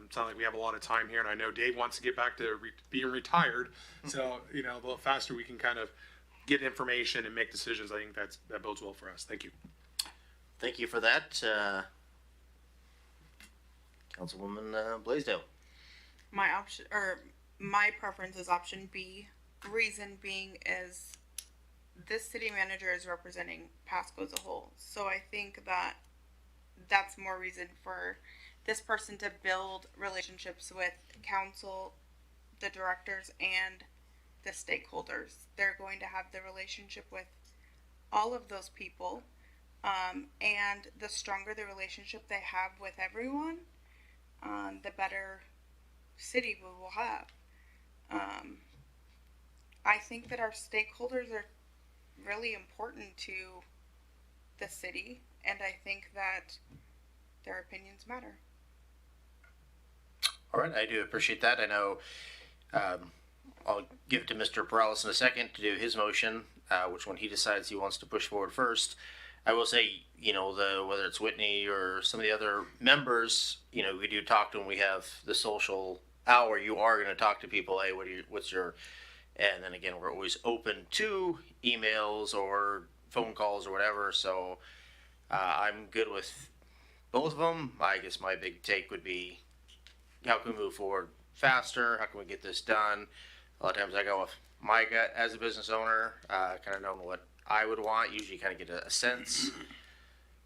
[SPEAKER 6] it's not like we have a lot of time here. And I know Dave wants to get back to being retired. So, a little faster we can kind of get information and make decisions. I think that bodes well for us. Thank you.
[SPEAKER 19] Thank you for that. Councilwoman Blaisdell.
[SPEAKER 1] My preference is option B. Reason being is this city manager is representing Pasco as a whole. So I think that that's more reason for this person to build relationships with council, the directors, and the stakeholders. They're going to have the relationship with all of those people. And the stronger the relationship they have with everyone, the better city we will have. I think that our stakeholders are really important to the city, and I think that their opinions matter.
[SPEAKER 19] All right, I do appreciate that. I know I'll give it to Mr. Perales in a second to do his motion, which one he decides he wants to push forward first. I will say, whether it's Whitney or some of the other members, we do talk to them. We have the social hour. You are going to talk to people. Hey, what's your... And then again, we're always open to emails or phone calls or whatever. So I'm good with both of them. I guess my big take would be, how can we move forward faster? How can we get this done? A lot of times I go with my gut as a business owner, kind of knowing what I would want. Usually kind of get a sense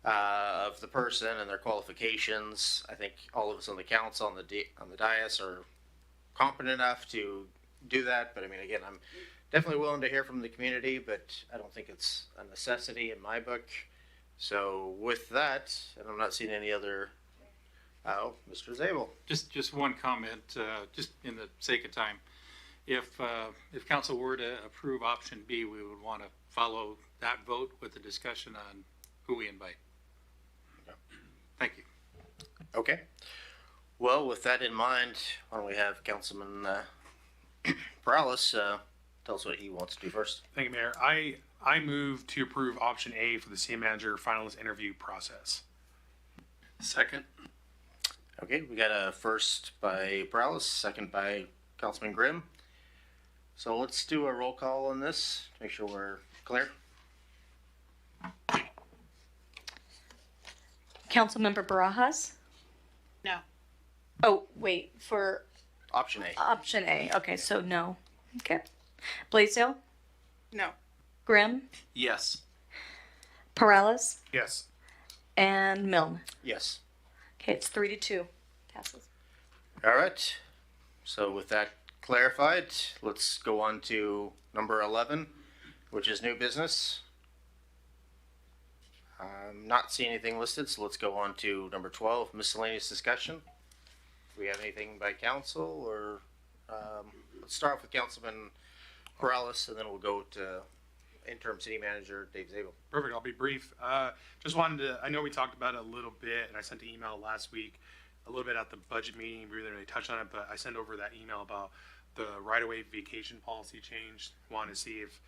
[SPEAKER 19] of the person and their qualifications. I think all of us on the council, on the dais are competent enough to do that, but I mean, again, I'm definitely willing to hear from the community, but I don't think it's a necessity in my book. So with that, and I'm not seeing any other Oh, Mr. Zabel.
[SPEAKER 16] Just one comment, just in the sake of time. If council were to approve option B, we would want to follow that vote with a discussion on who we invite. Thank you.
[SPEAKER 19] Okay. Well, with that in mind, why don't we have Councilman Perales tell us what he wants to do first.
[SPEAKER 6] Thank you, Mayor. I move to approve option A for the city manager finalist interview process.
[SPEAKER 22] Second.
[SPEAKER 19] Okay, we got a first by Perales, second by Councilman Grimm. So let's do a roll call on this, make sure we're clear.
[SPEAKER 2] Councilmember Barajas?
[SPEAKER 5] No.
[SPEAKER 2] Oh, wait, for
[SPEAKER 19] Option A.
[SPEAKER 2] option A. Okay, so no. Okay. Blaisdell?
[SPEAKER 1] No.
[SPEAKER 2] Grimm?
[SPEAKER 22] Yes.
[SPEAKER 2] Perales?
[SPEAKER 6] Yes.
[SPEAKER 2] And Milne?
[SPEAKER 19] Yes.
[SPEAKER 2] Okay, it's 3-2. Passes.
[SPEAKER 19] All right. So with that clarified, let's go on to number 11, which is new business. I'm not seeing anything listed, so let's go on to number 12, miscellaneous discussion. Do we have anything by council, or let's start off with Councilman Perales, and then we'll go to interim city manager Dave Zabel.
[SPEAKER 6] Perfect. I'll be brief. Just wanted to, I know we talked about it a little bit, and I sent an email last week, a little bit at the budget meeting. We didn't really touch on it, but I sent over that email about the right-of-way vacation policy change. Wanted to see if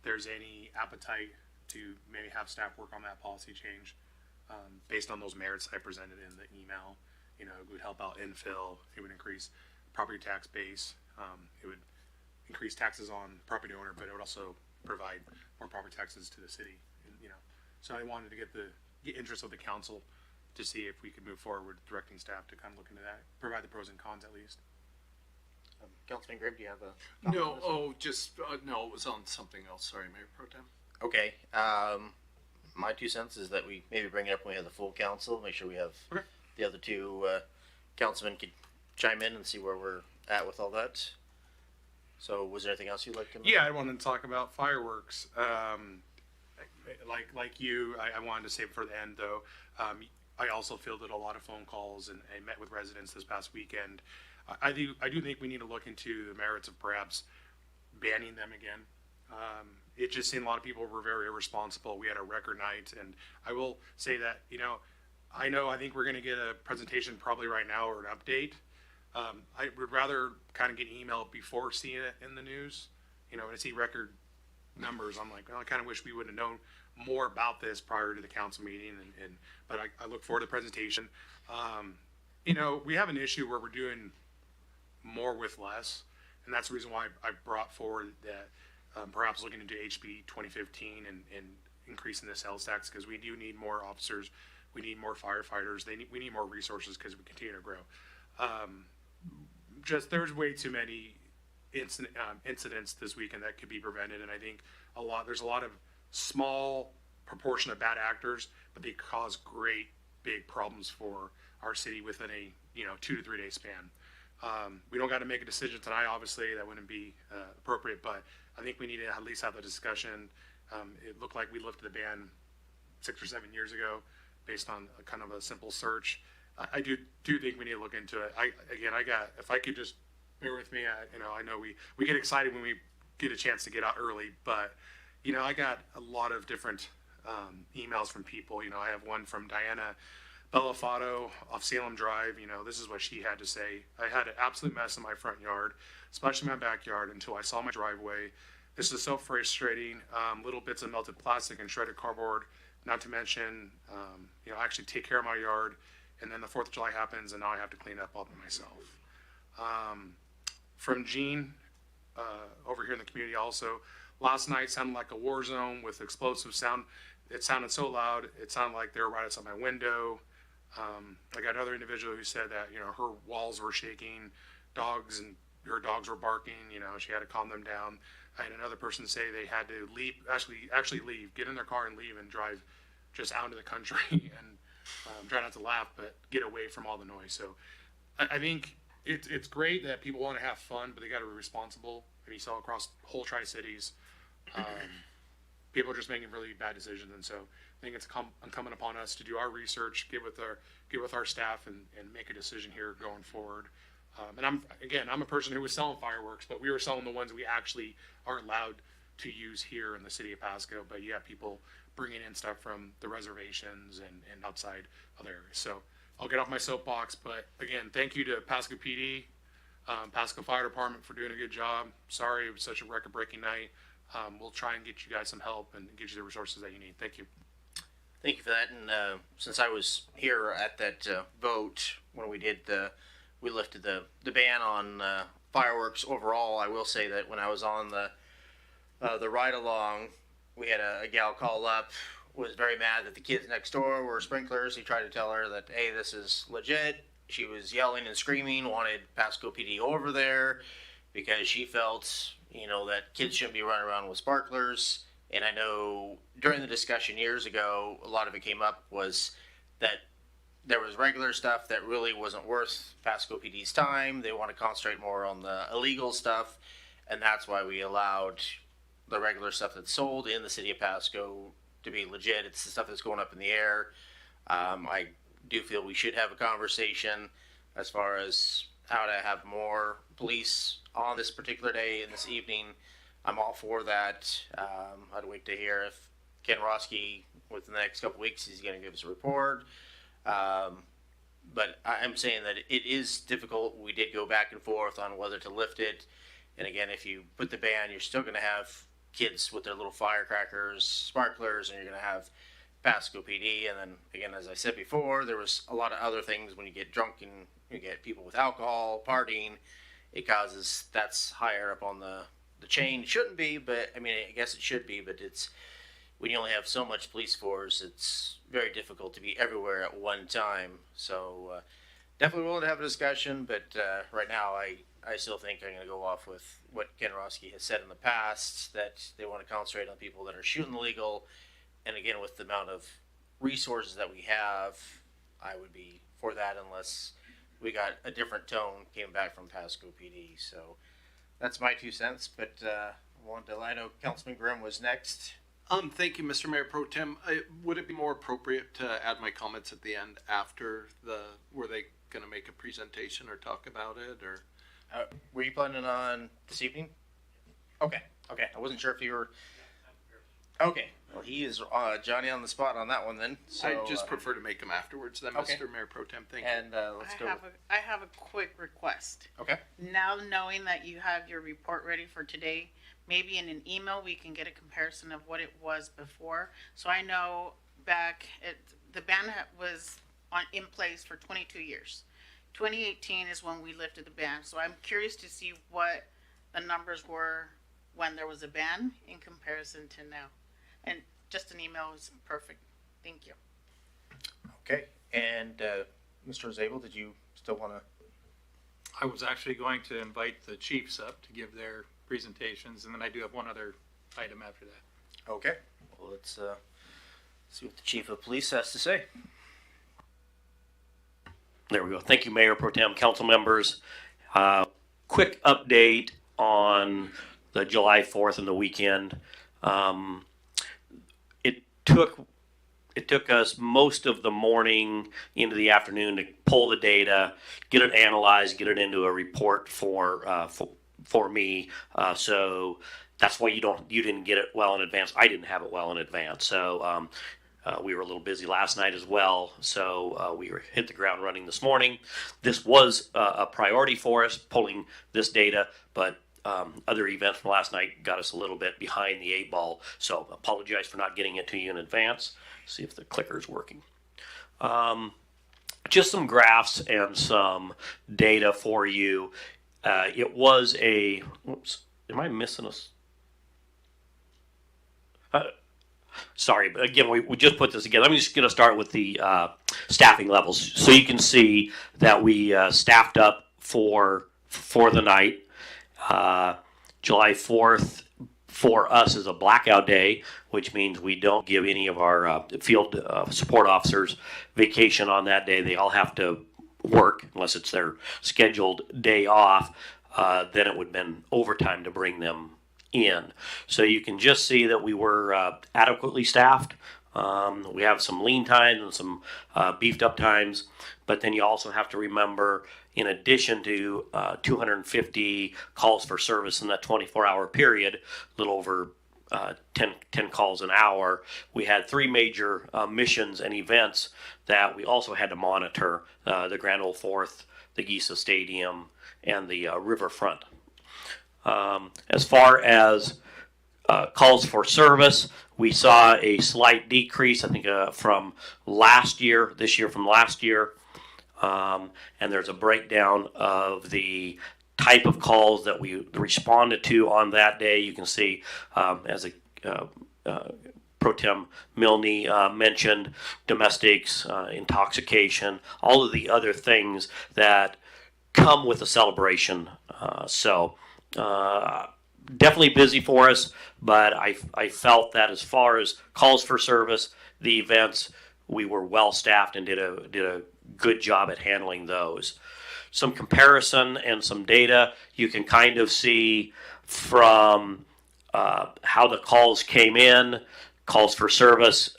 [SPEAKER 6] there's any appetite to maybe have staff work on that policy change based on those merits I presented in the email. You know, it would help out infill. It would increase property tax base. It would increase taxes on property owner, but it would also provide more property taxes to the city. And, you know, so I wanted to get the interest of the council to see if we could move forward with directing staff to kind of look into that, provide the pros and cons at least.
[SPEAKER 19] Councilman Grimm, do you have a
[SPEAKER 22] No, no, it was on something else. Sorry, Mayor Pro Tem.
[SPEAKER 19] Okay. My 2 cents is that we maybe bring it up when we have the full council. Make sure we have the other two councilmen could chime in and see where we're at with all that. So, was there anything else you'd like to?
[SPEAKER 6] Yeah, I wanted to talk about fireworks. Like you, I wanted to save it for the end though. I also fielded a lot of phone calls and I met with residents this past weekend. I do think we need to look into the merits of perhaps banning them again. It just seemed a lot of people were very irresponsible. We had a record night, and I will say that, you know, I think we're going to get a presentation probably right now or an update. I would rather kind of get an email before seeing it in the news. You know, when I see record numbers, I'm like, well, I kind of wish we would have known more about this prior to the council meeting. But I look forward to the presentation. You know, we have an issue where we're doing more with less, and that's the reason why I brought forward that perhaps looking into HB 2015 and increasing the sales tax, because we do need more officers, we need more firefighters, we need more resources because we continue to grow. Just there's way too many incidents this weekend that could be prevented, and I think there's a lot of small proportion of bad actors, but they cause great big problems for our city within a 2 to 3 day span. We don't got to make a decision tonight, obviously that wouldn't be appropriate, but I think we need to at least have the discussion. It looked like we lifted the ban 6 or 7 years ago based on a kind of a simple search. I do think we need to look into it. If I could just bear with me, I know we get excited when we get a chance to get out early, but I got a lot of different emails from people. I have one from Diana Bellafato off Salem Drive. This is what she had to say. I had an absolute mess in my front yard, especially my backyard, until I saw my driveway. This is so frustrating. Little bits of melted plastic and shredded cardboard, not to mention, I actually take care of my yard, and then the 4th of July happens, and now I have to clean up all by myself. From Jean, over here in the community also, last night sounded like a war zone with explosive sound. It sounded so loud, it sounded like they were right outside my window. I got another individual who said that, her walls were shaking, her dogs were barking, she had to calm them down. I had another person say they had to leave, actually leave, get in their car and leave and drive just out into the country and try not to laugh, but get away from all the noise. So I think it's great that people want to have fun, but they got to be responsible. And you saw across whole Tri-Cities, people are just making really bad decisions. And so I think it's incumbent upon us to do our research, get with our staff, and make a decision here going forward. And I'm a person who was selling fireworks, but we were selling the ones we actually are allowed to use here in the city of Pasco. But you have people bringing in stuff from the reservations and outside other areas. So I'll get off my soapbox, but again, thank you to Pasco PD, Pasco Fire Department for doing a good job. Sorry it was such a record-breaking night. We'll try and get you guys some help and get you the resources that you need. Thank you.
[SPEAKER 19] Thank you for that. And since I was here at that vote when we lifted the ban on fireworks overall, I will say that when I was on the ride along, we had a gal call up, was very mad that the kids next door were sprinklers. He tried to tell her that, hey, this is legit. She was yelling and screaming, wanted Pasco PD over there because she felt, that kids shouldn't be running around with sparklers. And I know during the discussion years ago, a lot of it came up was that there was regular stuff that really wasn't worth Pasco PD's time. They want to concentrate more on the illegal stuff. And that's why we allowed the regular stuff that's sold in the city of Pasco to be legit. It's the stuff that's going up in the air. I do feel we should have a conversation as far as how to have more police on this particular day and this evening. I'm all for that. I'd wait to hear if Ken Roski, within the next couple weeks, he's going to give us a report. But I'm saying that it is difficult. We did go back and forth on whether to lift it. And again, if you put the ban, you're still going to have kids with their little firecrackers, sparklers, and you're going to have Pasco PD. And then again, as I said before, there was a lot of other things. When you get drunk and you get people with alcohol partying, it causes, that's higher up on the chain. It shouldn't be, but I mean, I guess it should be, but it's, when you only have so much police force, it's very difficult to be everywhere at one time. So definitely willing to have a discussion, but right now I still think I'm going to go off with what Ken Roski has said in the past, that they want to concentrate on people that are shooting illegal. And again, with the amount of resources that we have, I would be for that unless we got a different tone came back from Pasco PD. So that's my 2 cents, but I know Councilman Grimm was next.
[SPEAKER 22] Thank you, Mr. Mayor Pro Tem. Would it be more appropriate to add my comments at the end after were they going to make a presentation or talk about it, or?
[SPEAKER 19] Were you planning on this evening? Okay. I wasn't sure if you were. Okay. Well, he is Johnny on the spot on that one then. So,
[SPEAKER 22] I just prefer to make them afterwards then,
[SPEAKER 19] okay.
[SPEAKER 22] Mr. Mayor Pro Tem. Thank you.
[SPEAKER 19] And let's go.
[SPEAKER 5] I have a quick request.
[SPEAKER 19] Okay.
[SPEAKER 5] Now knowing that you have your report ready for today, maybe in an email we can get a comparison of what it was before. So I know the ban was in place for 22 years. 2018 is when we lifted the ban. So I'm curious to see what the numbers were when there was a ban in comparison to now. And just an email is perfect. Thank you.
[SPEAKER 19] Okay. And Mr. Zabel, did you still want to?
[SPEAKER 16] I was actually going to invite the chiefs up to give their presentations, and then I do have one other item after that.
[SPEAKER 19] Okay. Well, let's see what the chief of police has to say.
[SPEAKER 11] There we go. Thank you, Mayor Pro Tem, council members. Quick update on the July 4th and the weekend. It took us most of the morning into the afternoon to pull the data, get it analyzed, get it into a report for me. So that's why you didn't get it well in advance. I didn't have it well in advance. So we were a little busy last night as well. So we hit the ground running this morning. This was a priority for us, pulling this data, but other events from last night got us a little bit behind the 8 ball. So apologize for not getting it to you in advance. See if the clicker's working. Just some graphs and some data for you. It was a, whoops, am I missing a, sorry, but again, we just put this together. I'm just going to start with the staffing levels. So you can see that we staffed up for the night. July 4th for us is a blackout day, which means we don't give any of our field support officers vacation on that day. They all have to work unless it's their scheduled day off. Then it would have been overtime to bring them in. So you can just see that we were adequately staffed. We have some lean times and some beefed up times, but then you also have to remember, in addition to 250 calls for service in that 24-hour period, a little over 10 calls an hour, we had 3 major missions and events that we also had to monitor: the Grand Ole Fourth, the Giza Stadium, and the riverfront. As far as calls for service, we saw a slight decrease, I think, from last year, this year from last year. And there's a breakdown of the type of calls that we responded to on that day. You can see, as Pro Tem Milne mentioned, domestics, intoxication, all of the other things that come with a celebration. Definitely busy for us, but I felt that as far as calls for service, the events, we were well staffed and did a good job at handling those. Some comparison and some data you can kind of see from how the calls came in. Calls for service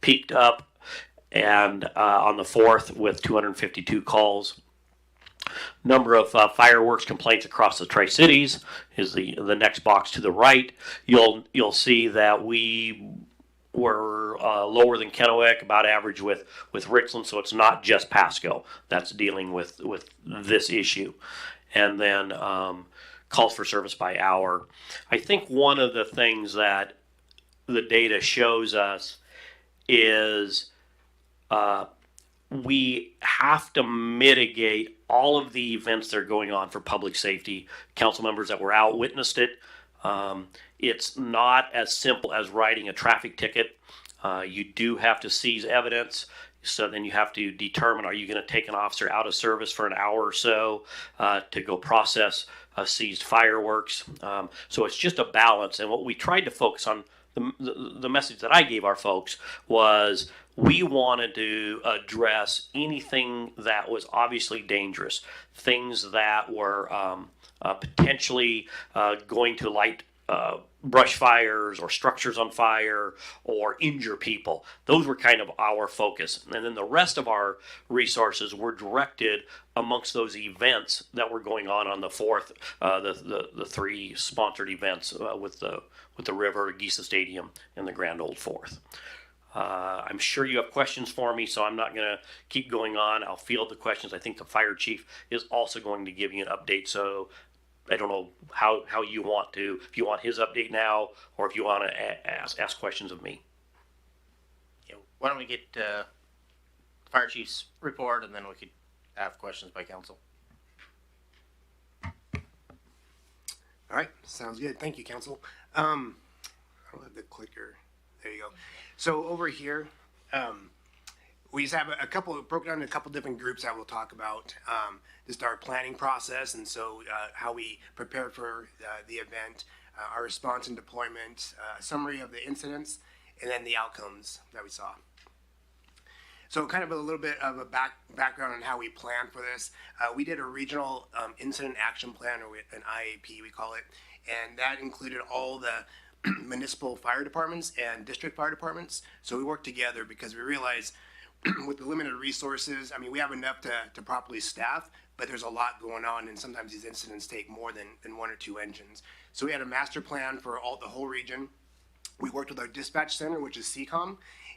[SPEAKER 11] peaked up and on the 4th with 252 calls. Number of fireworks complaints across the Tri-Cities is the next box to the right. You'll see that we were lower than Kennewick, about average with Richland, so it's not just Pasco that's dealing with this issue. And then calls for service by hour. I think one of the things that the data shows us is we have to mitigate all of the events that are going on for public safety. Council members that were out witnessed it. It's not as simple as writing a traffic ticket. You do have to seize evidence. So then you have to determine, are you going to take an officer out of service for an hour or so to go process seized fireworks? So it's just a balance. And what we tried to focus on, the message that I gave our folks was, we wanted to address anything that was obviously dangerous, things that were potentially going to light brush fires or structures on fire or injure people. Those were kind of our focus. And then the rest of our resources were directed amongst those events that were going on the 4th, the 3 sponsored events with the river, Giza Stadium, and the Grand Ole Fourth. I'm sure you have questions for me, so I'm not going to keep going on. I'll field the questions. I think the fire chief is also going to give you an update, so I don't know how you want to, if you want his update now, or if you want to ask questions of me.
[SPEAKER 19] Yeah, why don't we get fire chief's report, and then we could have questions by council.
[SPEAKER 13] All right, sounds good. Thank you, council. I'll have the clicker. There you go. So over here, we just have a couple, broken down into a couple different groups that we'll talk about. Just our planning process, and so how we prepared for the event, our response and deployment, summary of the incidents, and then the outcomes that we saw. So kind of a little bit of a background on how we planned for this. We did a regional incident action plan, or an IAP we call it, and that included all the municipal fire departments and district fire departments. So we worked together because we realized with the limited resources, I mean, we have enough to properly staff, but there's a lot going on, and sometimes these incidents take more than 1 or 2 engines. So we had a master plan for the whole region. We worked with our dispatch center, which is CCOM,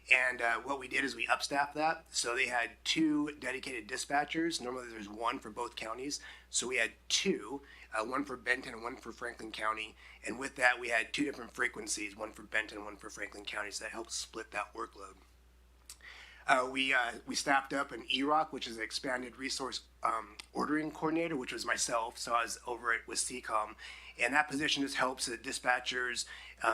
[SPEAKER 13] and what we did is we upstaffed that. So they had 2 dedicated dispatchers. Normally there's 1 for both counties. So we had 2, 1 for Benton and 1 for Franklin County. And with that, we had 2 different frequencies, 1 for Benton and 1 for Franklin County. So that helped split that workload. We staffed up an EROC, which is an expanded resource ordering coordinator, which was myself. So I was over it with CCOM. And that position just helps the dispatchers,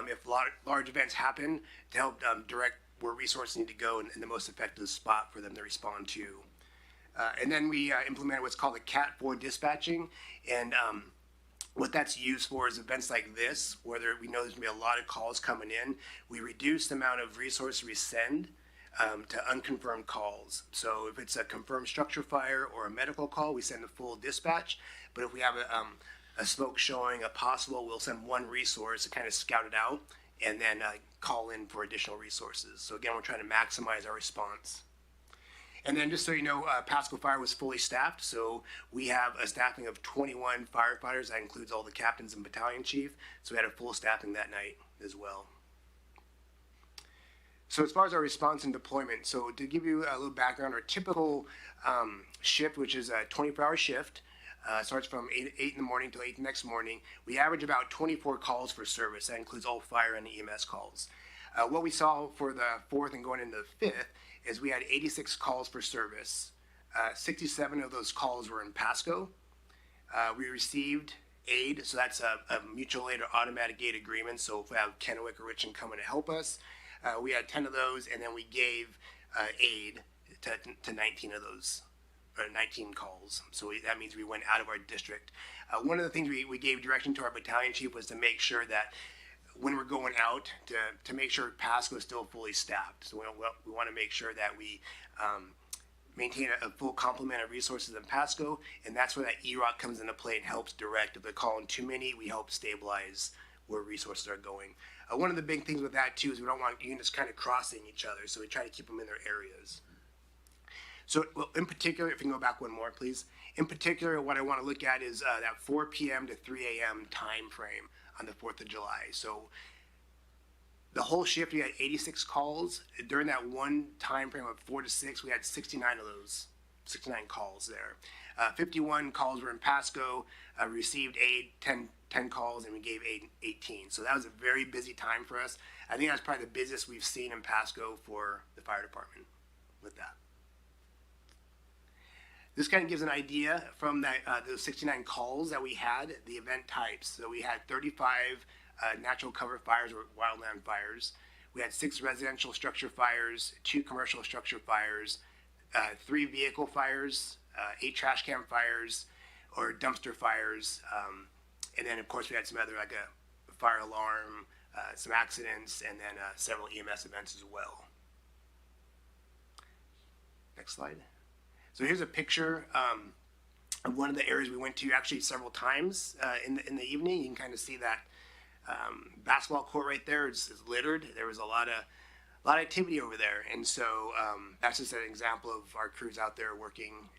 [SPEAKER 13] if large events happen, to help direct where resources need to go in the most effective spot for them to respond to. And then we implemented what's called the CAT 4 dispatching. And what that's used for is events like this, where we know there's going to be a lot of calls coming in. We reduce the amount of resources we send to unconfirmed calls. So if it's a confirmed structure fire or a medical call, we send a full dispatch. But if we have a smoke showing, a possible, we'll send 1 resource to kind of scout it out and then call in for additional resources. So again, we're trying to maximize our response. And then just so you know, Pasco Fire was fully staffed, so we have a staffing of 21 firefighters. That includes all the captains and battalion chief. So we had a full staffing that night as well. So as far as our response and deployment, so to give you a little background, our typical shift, which is a 24-hour shift, starts from 8 in the morning till 8 the next morning. We average about 24 calls for service. That includes all fire and EMS calls. What we saw for the 4th and going into the 5th is we had 86 calls for service. 67 of those calls were in Pasco. We received aid, so that's a mutual aid or automatic aid agreement. So if we have Kennewick or Richland coming to help us, we had 10 of those, and then we gave aid to 19 of those, or 19 calls. So that means we went out of our district. One of the things we gave direction to our battalion chief was to make sure that when we're going out, to make sure Pasco is still fully staffed. So we want to make sure that we maintain a full complement of resources in Pasco, and that's where that EROC comes into play and helps direct. If they're calling too many, we help stabilize where resources are going. One of the big things with that too is we don't want units kind of crossing each other, so we try to keep them in their areas. So in particular, if you can go back one more, please. In particular, what I want to look at is that 4 p.m. to 3 a.m. time frame on the 4th of July. So the whole shift, we had 86 calls. During that one time frame of 4 to 6, we had 69 of those, 69 calls there. 51 calls were in Pasco, received aid, 10 calls, and we gave aid 18. So that was a very busy time for us. I think that's probably the busiest we've seen in Pasco for the fire department with that. This kind of gives an idea from that those 69 calls that we had, the event types. So we had 35 natural cover fires or wildland fires. We had 6 residential structure fires, 2 commercial structure fires, 3 vehicle fires, 8 trash can fires or dumpster fires. And then of course we had some other, like a fire alarm, some accidents, and then several EMS events as well. Next slide. So here's a picture of one of the areas we went to actually several times in the evening. You can kind of see that basketball court right there is littered. There was a lot of activity over there, and so that's just an example of our crews out there working.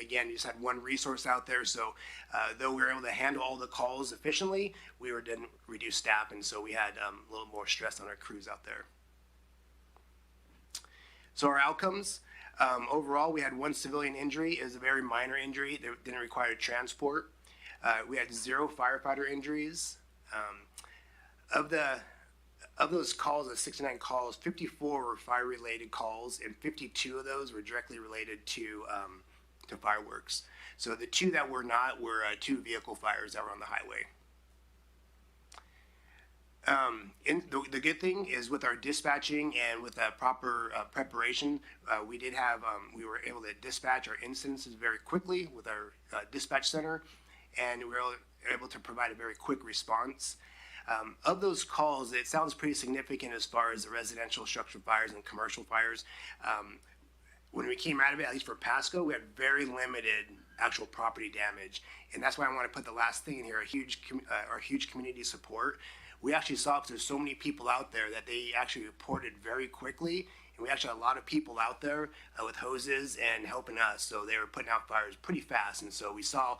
[SPEAKER 13] Again, you just had one resource out there, so though we were able to handle all the calls efficiently, we didn't reduce staff, and so we had a little more stress on our crews out there. So our outcomes. Overall, we had 1 civilian injury. It was a very minor injury that didn't require transport. We had 0 firefighter injuries. Of those calls, the 69 calls, 54 were fire-related calls, and 52 of those were directly related to fireworks. So the 2 that were not were 2 vehicle fires that were on the highway. The good thing is with our dispatching and with proper preparation, we were able to dispatch our incidences very quickly with our dispatch center, and we were able to provide a very quick response. Of those calls, it sounds pretty significant as far as the residential structure fires and commercial fires. When we came out of it, at least for Pasco, we had very limited actual property damage, and that's why I want to put the last thing in here: our huge community support. We actually saw, because there's so many people out there, that they actually reported very quickly, and we actually had a lot of people out there with hoses and helping us, so they were putting out fires pretty fast. And so we saw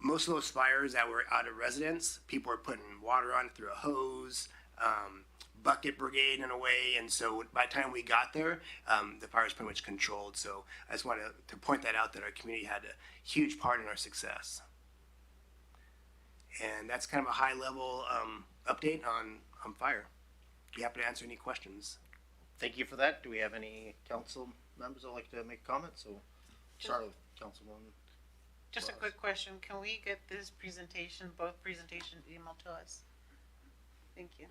[SPEAKER 13] most of those fires that were out of residence, people were putting water on it through a hose, bucket brigade in a way, and so by the time we got there, the fire was pretty much controlled. So I just wanted to point that out, that our community had a huge part in our success. And that's kind of a high level update on fire. Be happy to answer any questions.
[SPEAKER 19] Thank you for that. Do we have any council members that would like to make comments? So start with Councilwoman.
[SPEAKER 5] Just a quick question. Can we get this presentation, both presentations, emailed to us? Thank you.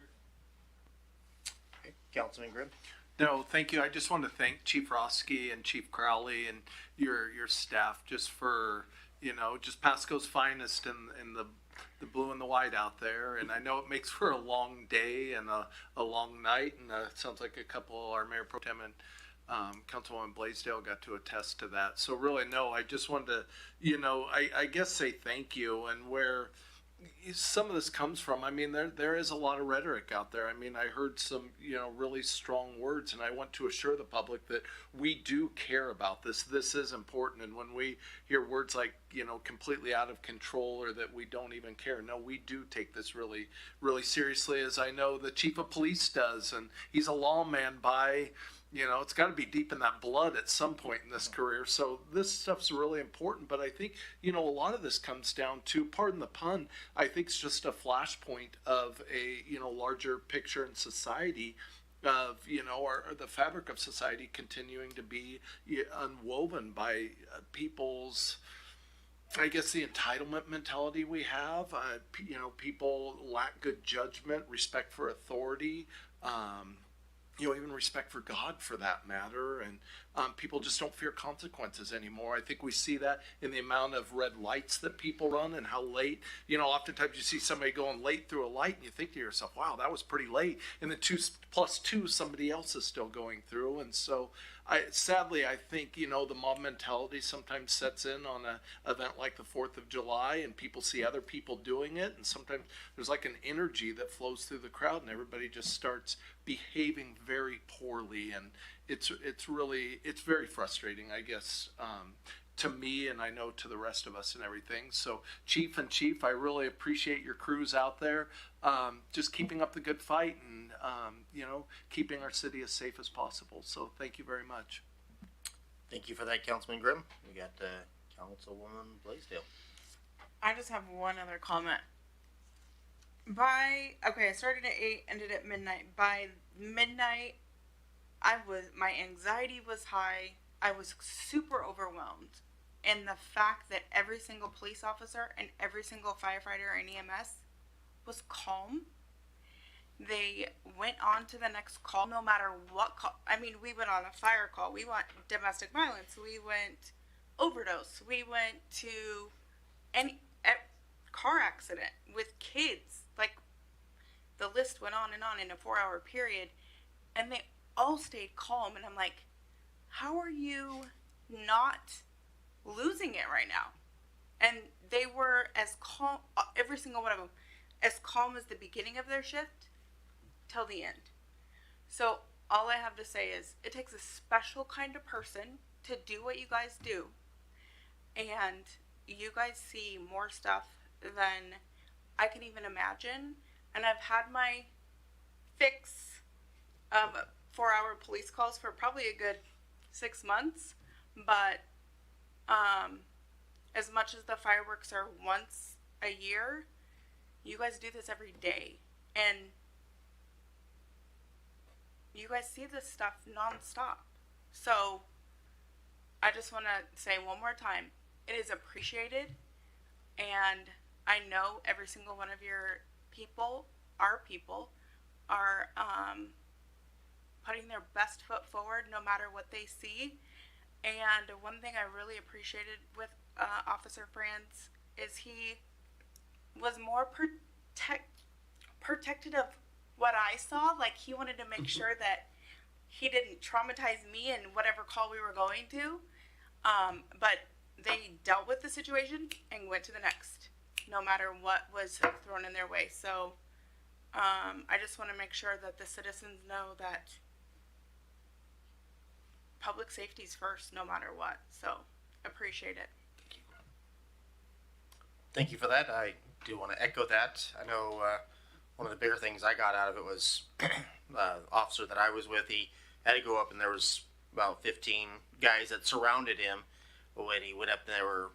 [SPEAKER 19] Okay. Councilman Grimm.
[SPEAKER 22] No, thank you. I just want to thank Chief Roski and Chief Crowley and your staff just for, just Pasco's finest in the blue and the white out there. And I know it makes for a long day and a long night, and it sounds like a couple, our Mayor Pro Tem and Councilwoman Blaisdell got to attest to that. So really, no, I just wanted to, I guess say thank you. And where some of this comes from, I mean, there is a lot of rhetoric out there. I mean, I heard some, really strong words, and I want to assure the public that we do care about this. This is important. And when we hear words like, completely out of control or that we don't even care, no, we do take this really, really seriously, as I know the chief of police does. And he's a lawman by, it's got to be deep in that blood at some point in this career. So this stuff's really important. But I think, a lot of this comes down to, pardon the pun, I think it's just a flashpoint of a, larger picture in society of, or the fabric of society continuing to be unwoven by people's, I guess, the entitlement mentality we have. People lack good judgment, respect for authority, even respect for God for that matter. And people just don't fear consequences anymore. I think we see that in the amount of red lights that people run and how late, oftentimes you see somebody going late through a light and you think to yourself, wow, that was pretty late. And then 2+2, somebody else is still going through. And so sadly, I think, the mob mentality sometimes sets in on an event like the 4th of July and people see other people doing it. And sometimes there's like an energy that flows through the crowd and everybody just starts behaving very poorly. And it's very frustrating, I guess, to me, and I know to the rest of us and everything. So Chief, I really appreciate your crews out there, just keeping up the good fight and, keeping our city as safe as possible. So thank you very much.
[SPEAKER 19] Thank you for that, Councilman Grimm. We got Councilwoman Blaisdell.
[SPEAKER 1] I just have one other comment. I started at 8, ended at midnight. By midnight, my anxiety was high. I was super overwhelmed. And the fact that every single police officer and every single firefighter and EMS was calm. They went on to the next call no matter what call. I mean, we went on a fire call. We went domestic violence. We went overdose. We went to any car accident with kids. Like, the list went on in a 4-hour period. And they all stayed calm. And I'm like, how are you not losing it right now? And they were as calm, every single one of them, as calm as the beginning of their shift till the end. So all I have to say is it takes a special kind of person to do what you guys do. And you guys see more stuff than I can even imagine. And I've had my fix of 4-hour police calls for probably a good 6 months. But as much as the fireworks are once a year, you guys do this every day. And you guys see this stuff nonstop. So I just want to say one more time, it is appreciated. And I know every single one of your people, our people, are putting their best foot forward no matter what they see. And one thing I really appreciated with Officer Franz is he was more protected of what I saw. Like, he wanted to make sure that he didn't traumatize me in whatever call we were going to. But they dealt with the situation and went to the next, no matter what was thrown in their way. So I just want to make sure that the citizens know that public safety is first, no matter what. So appreciate it.
[SPEAKER 19] Thank you for that. I do want to echo that. I know one of the bigger things I got out of it was the officer that I was with, he had to go up and there was about 15 guys that surrounded him when he went up and they were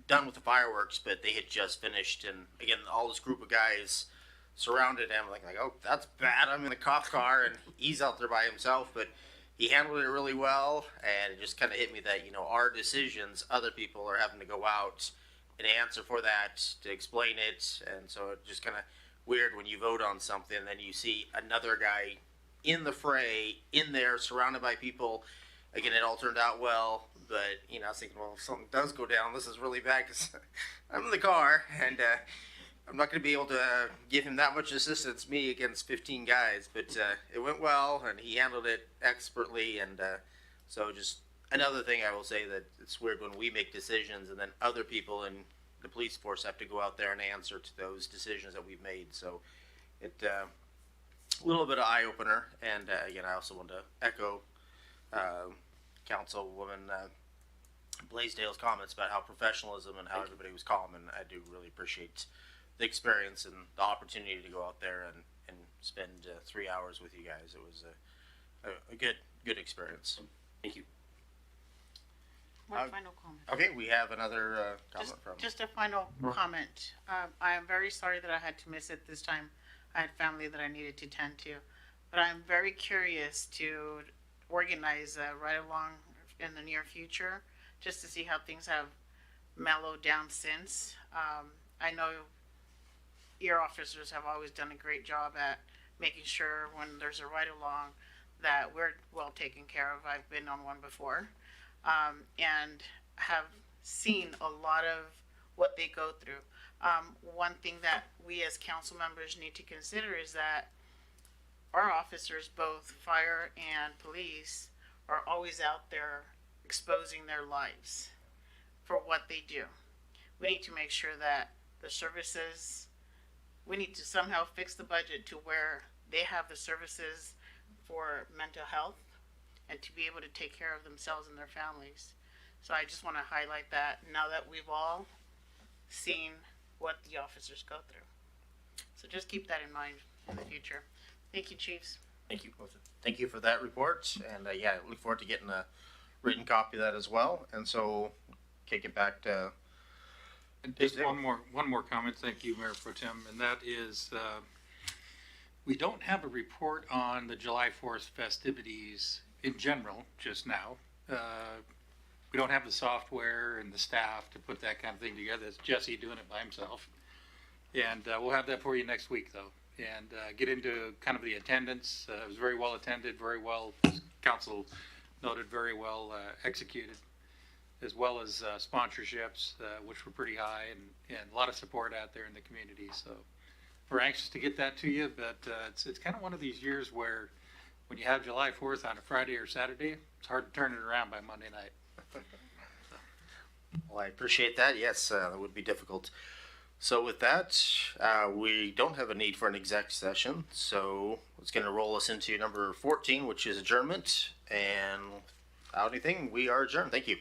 [SPEAKER 19] done with the fireworks, but they had just finished. And again, all this group of guys surrounded him like, oh, that's bad. I'm in the cop car and he's out there by himself. But he handled it really well, and it just kind of hit me that, our decisions, other people are having to go out and answer for that, to explain it. And so it's just kind of weird when you vote on something and then you see another guy in the fray, in there, surrounded by people. Again, it all turned out well, but, I was thinking, well, if something does go down, this is really bad because I'm in the car, and I'm not going to be able to give him that much assistance, me against 15 guys. But it went well, and he handled it expertly. And so just another thing I will say, that it's weird when we make decisions and then other people in the police force have to go out there and answer to those decisions that we've made. So it a little bit of eye opener. And again, I also want to echo Councilwoman Blaisdell's comments about how professionalism and how everybody was calm, and I do really appreciate the experience and the opportunity to go out there and spend 3 hours with you guys. It was a good experience.
[SPEAKER 11] Thank you.
[SPEAKER 5] One final comment.
[SPEAKER 19] Okay, we have another comment from.
[SPEAKER 5] Just a final comment. I am very sorry that I had to miss it this time. I had family that I needed to tend to, but I'm very curious to organize a ride-along in the near future, just to see how things have mellowed down since. I know your officers have always done a great job at making sure when there's a ride-along that we're well taken care of. I've been on one before, and have seen a lot of what they go through. One thing that we as council members need to consider is that our officers, both fire and police, are always out there exposing their lives for what they do. We need to make sure that the services, we need to somehow fix the budget to where they have the services for mental health and to be able to take care of themselves and their families. So I just want to highlight that now that we've all seen what the officers go through. So just keep that in mind in the future. Thank you, Chiefs.
[SPEAKER 19] Thank you. Thank you for that report. And yeah, I look forward to getting a written copy of that as well. And so kick it back to.
[SPEAKER 16] And just one more comment. Thank you, Mayor Pro Tem. And that is, we don't have a report on the July 4th festivities in general just now. We don't have the software and the staff to put that kind of thing together. It's Jesse doing it by himself. And we'll have that for you next week, though. And get into kind of the attendance. It was very well attended, very well, council noted, very well executed, as well as sponsorships, which were pretty high, and a lot of support out there in the community. So we're anxious to get that to you, but it's kind of one of these years where when you have July 4th on a Friday or Saturday, it's hard to turn it around by Monday night.
[SPEAKER 19] Well, I appreciate that. Yes, that would be difficult. So with that, we don't have a need for an exec session. So it's going to roll us into number 14, which is adjournment. And without anything, we are adjourned. Thank you.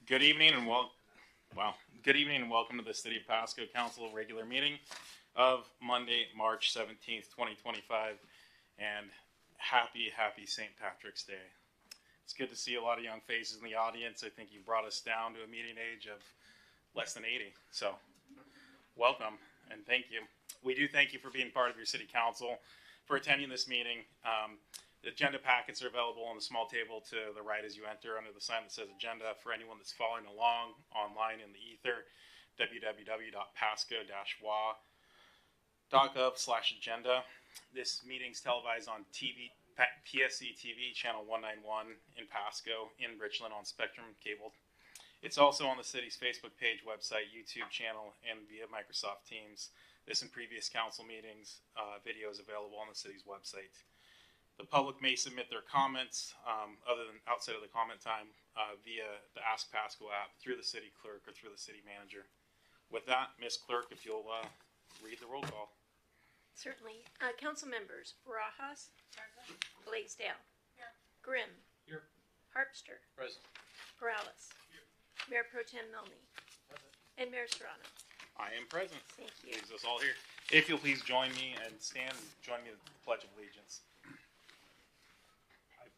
[SPEAKER 4] Good evening and good evening and welcome to the City of Pasco Council regular meeting of Monday, March 17th, 2025, and happy St. Patrick's Day. It's good to see a lot of young faces in the audience. I think you brought us down to a median age of less than 80. So welcome and thank you. We do thank you for being part of your city council, for attending this meeting. The agenda packets are available on the small table to the right as you enter under the sign that says agenda. For anyone that's following along online in the ether, www.pasco-wa.gov/agenda. This meeting's televised on TV, PSC-TV, channel 191 in Pasco, in Richland on Spectrum Cable. It's also on the city's Facebook page, website, YouTube channel, and via Microsoft Teams. This and previous council meetings, videos available on the city's website. The public may submit their comments, other than outside of the comment time, via the Ask Pasco app, through the city clerk, or through the city manager. With that, Ms. Clerk, if you'll read the roll call.
[SPEAKER 7] Certainly. Council members: Barajas, Blaisdell, Grimm,
[SPEAKER 22] Here.
[SPEAKER 7] Harpster,
[SPEAKER 22] Present.
[SPEAKER 7] Morales, Mayor Pro Tem Milne, and Mayor Serrano.
[SPEAKER 4] I am present.
[SPEAKER 7] Thank you.
[SPEAKER 4] Leaves us all here. If you'll please join me and stand and join me in the Pledge of Allegiance.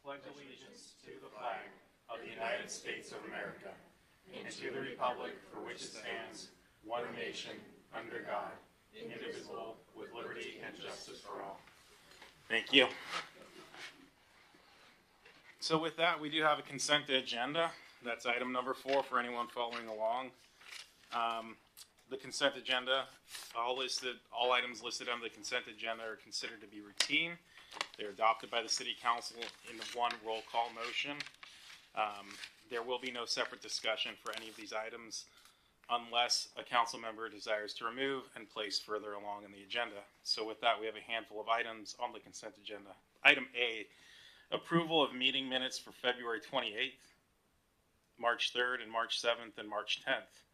[SPEAKER 4] pledge allegiance to the flag of the United States of America and to the republic for which it stands, one nation, under God, indivisible, with liberty and justice for all. Thank you. So with that, we do have a consent agenda. That's item number 4 for anyone following along. The consent agenda, all items listed on the consent agenda are considered to be routine. They're adopted by the City Council in one roll call motion. There will be no separate discussion for any of these items unless a council member desires to remove and place further along in the agenda. So with that, we have a handful of items on the consent agenda. Item A, approval of meeting minutes for February 28th, March 3rd, and March 7th, and March 10th.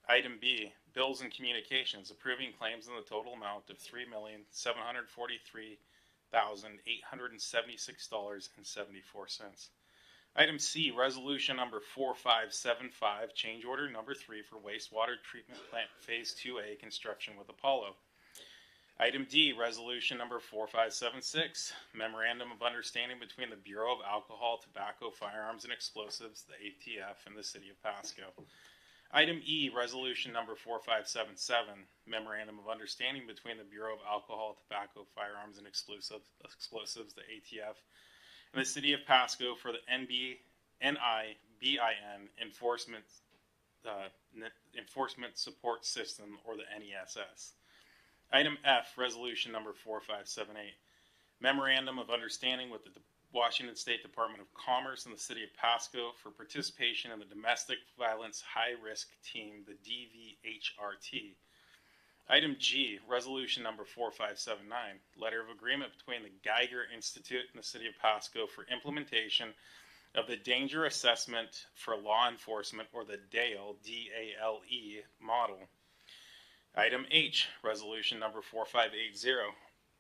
[SPEAKER 4] Item B, bills and communications, approving claims in the total amount of $3,743,876.74. Item C, resolution number 4575, change order number 3 for wastewater treatment plant phase 2A construction with Apollo. Item D, resolution number 4576, memorandum of understanding between the Bureau of Alcohol, Tobacco, Firearms, and Explosives, the ATF, and the City of Pasco. Item E, resolution number 4577, memorandum of understanding between the Bureau of Alcohol, Tobacco, Firearms, and Explosives, the ATF, and the City of Pasco for the NIBIN Enforcement Support System, or the NESS. Item F, resolution number 4578, memorandum of understanding with the Washington State Department of Commerce and the City of Pasco for participation in the Domestic Violence High Risk Team, the DVHRT. Item G, resolution number 4579, letter of agreement between the Geiger Institute and the City of Pasco for implementation of the Danger Assessment for Law Enforcement, or the DALE, D-A-L-E, model. Item H, resolution number 4580,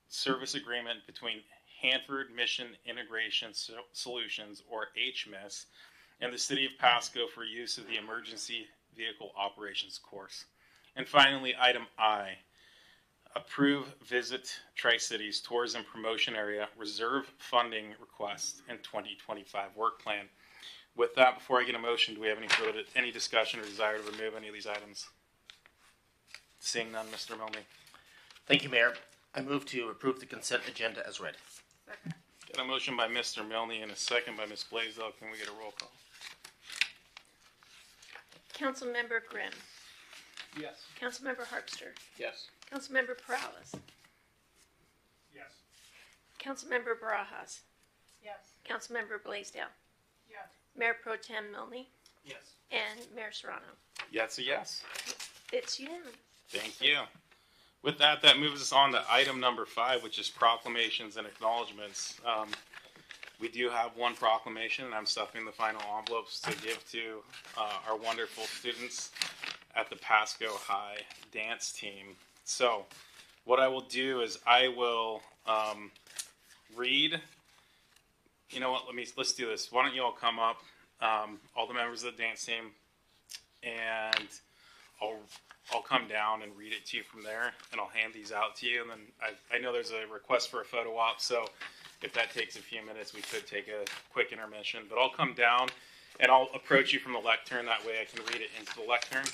[SPEAKER 4] service agreement between Hanford Mission Integration Solutions, or HMIS, and the City of Pasco for use of the Emergency Vehicle Operations Course. And finally, item I, approve Visit Tri-Cities Tourism Promotion Area Reserve Funding Request and 2025 Work Plan. With that, before I get a motion, do we have any discussion or desire to remove any of these items? Seeing none, Mr. Milne.
[SPEAKER 19] Thank you, Mayor. I move to approve the consent agenda as read.
[SPEAKER 4] Got a motion by Mr. Milne and a second by Ms. Blaisdell. Can we get a roll call?
[SPEAKER 7] Councilmember Grimm.
[SPEAKER 22] Yes.
[SPEAKER 7] Councilmember Harpster.
[SPEAKER 22] Yes.
[SPEAKER 7] Councilmember Perales.
[SPEAKER 22] Yes.
[SPEAKER 7] Councilmember Barajas.
[SPEAKER 5] Yes.
[SPEAKER 7] Councilmember Blaisdell.
[SPEAKER 5] Yes.
[SPEAKER 7] Mayor Pro Tem Milne.
[SPEAKER 22] Yes.
[SPEAKER 7] And Mayor Serrano.
[SPEAKER 4] Yes, a yes.
[SPEAKER 7] It's unanimous.
[SPEAKER 4] Thank you. With that, that moves us on to item number 5, which is proclamations and acknowledgements. We do have one proclamation, and I'm stuffing the final envelopes to give to our wonderful students at the Pasco High dance team. So what I will do is I will read. You know what? Let's do this. Why don't you all come up, all the members of the dance team, and I'll come down and read it to you from there, and I'll hand these out to you. And then I know there's a request for a photo op, so if that takes a few minutes, we could take a quick intermission. But I'll come down, and I'll approach you from the lectern. That way I can read it into the lectern.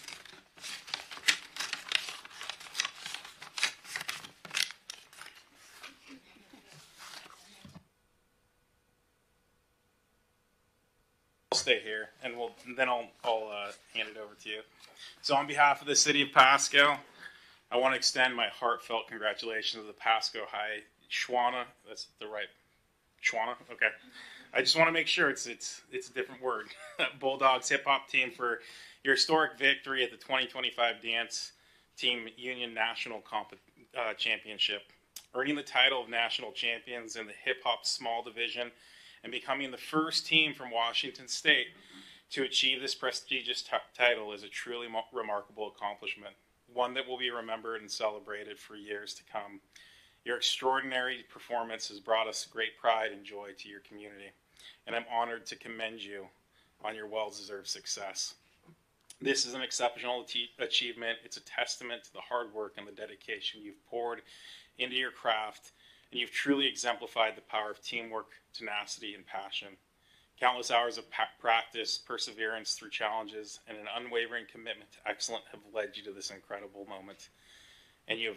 [SPEAKER 4] I'll stay here, and then I'll hand it over to you. So on behalf of the City of Pasco, I want to extend my heartfelt congratulations to the Pasco High Schwana. That's the right Schwana? Okay. I just want to make sure it's a different word. Bulldogs hip hop team for your historic victory at the 2025 Dance Team Union National Championship, earning the title of national champions in the hip hop small division and becoming the first team from Washington State to achieve this prestigious title is a truly remarkable accomplishment, one that will be remembered and celebrated for years to come. Your extraordinary performance has brought us great pride and joy to your community, and I'm honored to commend you on your well-deserved success. This is an exceptional achievement. It's a testament to the hard work and the dedication you've poured into your craft and you've truly exemplified the power of teamwork, tenacity, and passion. Countless hours of practice, perseverance through challenges, and an unwavering commitment to excellence have led you to this incredible moment. And you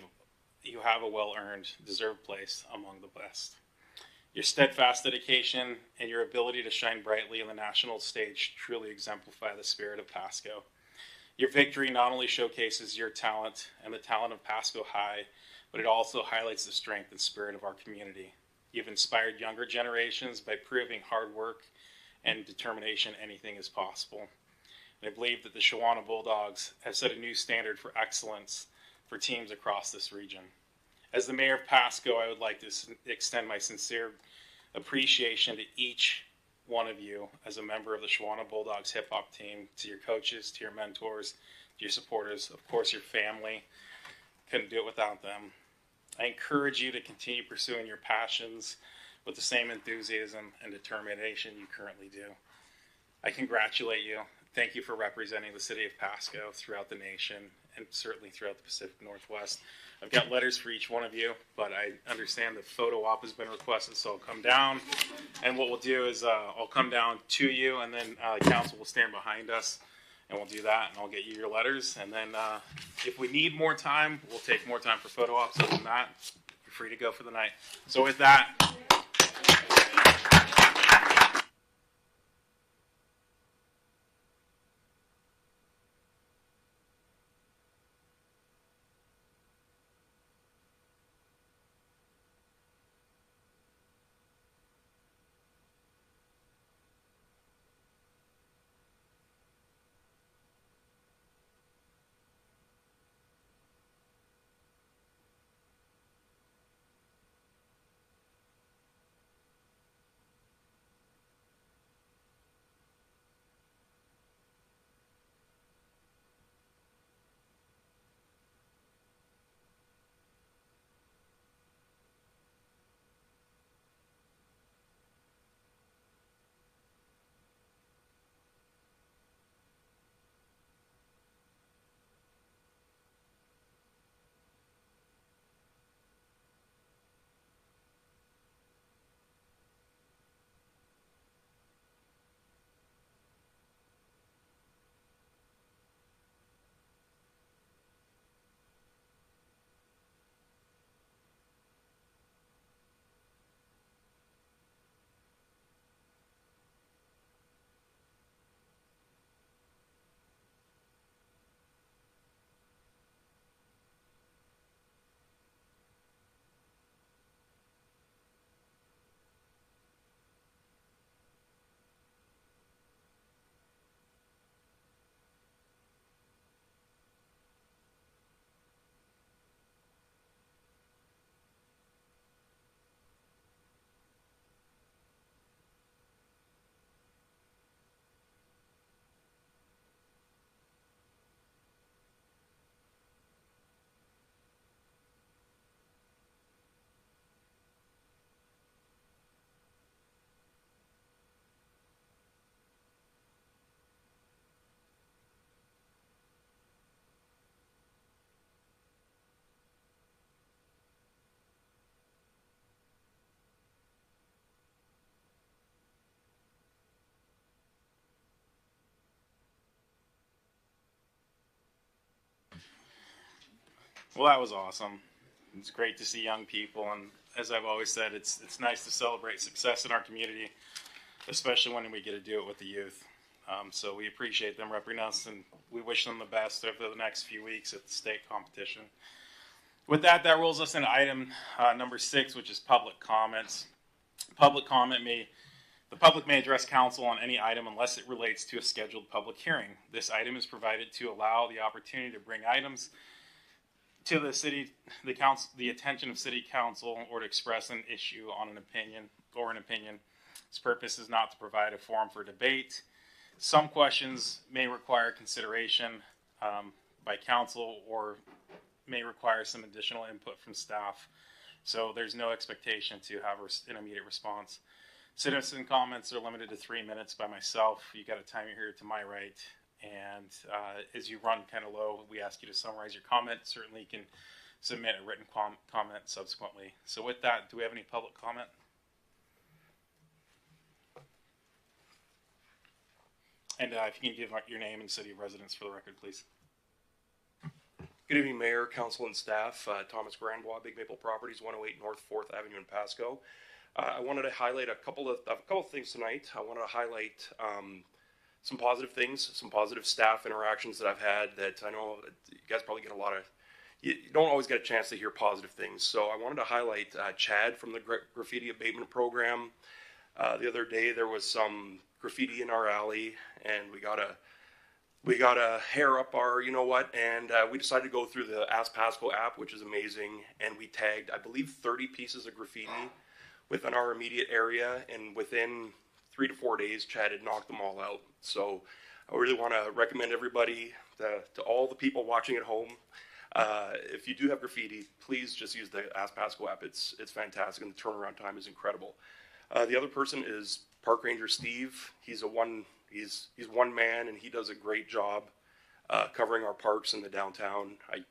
[SPEAKER 4] have a well-earned, deserved place among the best. Your steadfast dedication and your ability to shine brightly on the national stage truly exemplify the spirit of Pasco. Your victory not only showcases your talent and the talent of Pasco High, but it also highlights the strength and spirit of our community. You've inspired younger generations by proving hard work and determination anything is possible. And I believe that the Shawana Bulldogs have set a new standard for excellence for teams across this region. As the mayor of Pasco, I would like to extend my sincere appreciation to each one of you as a member of the Shawana Bulldogs hip hop team, to your coaches, to your mentors, to your supporters, of course your family. Couldn't do it without them. I encourage you to continue pursuing your passions with the same enthusiasm and determination you currently do. I congratulate you. Thank you for representing the city of Pasco throughout the nation and certainly throughout the Pacific Northwest. I've got letters for each one of you, but I understand the photo op has been requested, so I'll come down. And what we'll do is I'll come down to you, and then council will stand behind us, and we'll do that, and I'll get you your letters. And then if we need more time, we'll take more time for photo ops. Other than that, you're free to go for the night. So with that, well, that was awesome. It's great to see young people, and as I've always said, it's nice to celebrate success in our community, especially when we get to do it with the youth. So we appreciate them representing us, and we wish them the best over the next few weeks at the state competition. With that, that rolls us into item number 6, which is public comments. Public comment the public may address council on any item unless it relates to a scheduled public hearing. This item is provided to allow the opportunity to bring items to the attention of city council, or to express an issue on an opinion. Its purpose is not to provide a forum for debate. Some questions may require consideration by council, or may require some additional input from staff. So there's no expectation to have an immediate response. Citizen comments are limited to 3 minutes by myself. You got a timer here to my right. And as you run kind of low, we ask you to summarize your comment. Certainly you can submit a written comment subsequently. So with that, do we have any public comment? And if you can give your name and city of residence for the record, please.
[SPEAKER 9] Good evening, Mayor, Council, and staff. Thomas Grandbois, Big Maple Properties, 108 North 4th Avenue in Pasco. I wanted to highlight a couple of things tonight. I wanted to highlight some positive things, some positive staff interactions that I've had that I know you guys probably get a lot of. You don't always get a chance to hear positive things. So I wanted to highlight Chad from the graffiti abatement program. The other day there was some graffiti in our alley, and we got a hair up our, you know what, and we decided to go through the Ask Pasco app, which is amazing, and we tagged, I believe, 30 pieces of graffiti within our immediate area, and within 3 to 4 days, Chad had knocked them all out. So I really want to recommend everybody, to all the people watching at home, if you do have graffiti, please just use the Ask Pasco app. It's fantastic, and the turnaround time is incredible. The other person is Park Ranger Steve. He's one man, and he does a great job covering our parks in the downtown. I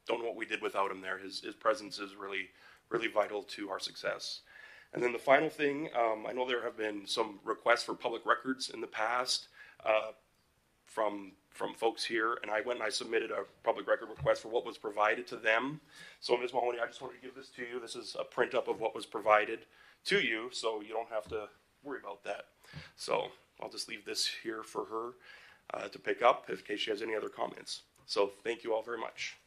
[SPEAKER 9] don't know what we did without him there. His presence is really, really vital to our success. And then the final thing, I know there have been some requests for public records in the past from folks here, and I went and I submitted a public record request for what was provided to them. So Ms. Mahoney, I just wanted to give this to you. This is a print up of what was provided to you, so you don't have to worry about that. So I'll just leave this here for her to pick up in case she has any other comments. So thank you all very much.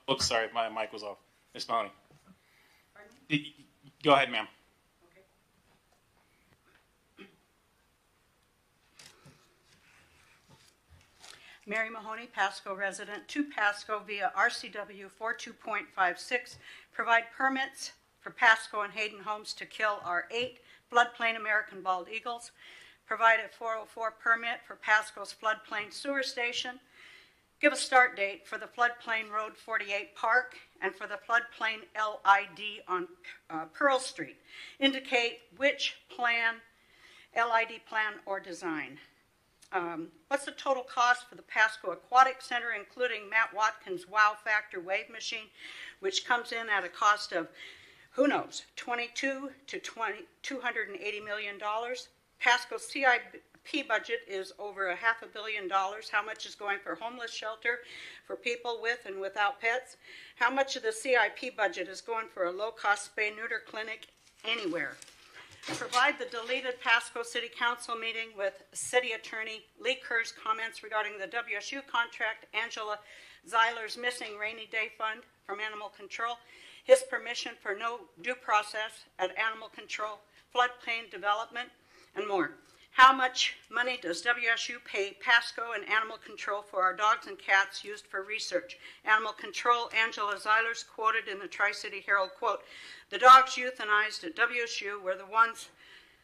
[SPEAKER 4] Oops, sorry, my mic was off. Ms. Mahoney. Go ahead, ma'am.
[SPEAKER 21] Mary Mahoney, Pasco resident, to Pasco via RCW 42.56, provide permits for Pasco and Hayden Homes to kill our 8 floodplain American bald eagles, provide a 404 permit for Pasco's floodplain sewer station, give a start date for the floodplain Road 48 Park and for the floodplain LID on Pearl Street. Indicate which plan, LID plan or design. What's the total cost for the Pasco Aquatic Center, including Matt Watkins' Wow Factor wave machine, which comes in at a cost of, who knows, $22 to $280 million. Pasco's CIP budget is over $500 million. How much is going for homeless shelter for people with and without pets? How much of the CIP budget is going for a low-cost spay-neuter clinic anywhere? Provide the deleted Pasco City Council meeting with City Attorney Lee Kerr's comments regarding the WSU contract, Angela Zeiler's missing rainy day fund from Animal Control, his permission for no due process at Animal Control, floodplain development, and more. How much money does WSU pay Pasco and Animal Control for our dogs and cats used for research? Animal Control, Angela Zeiler's quoted in the Tri-City Herald, quote, "The dogs euthanized at WSU were the ones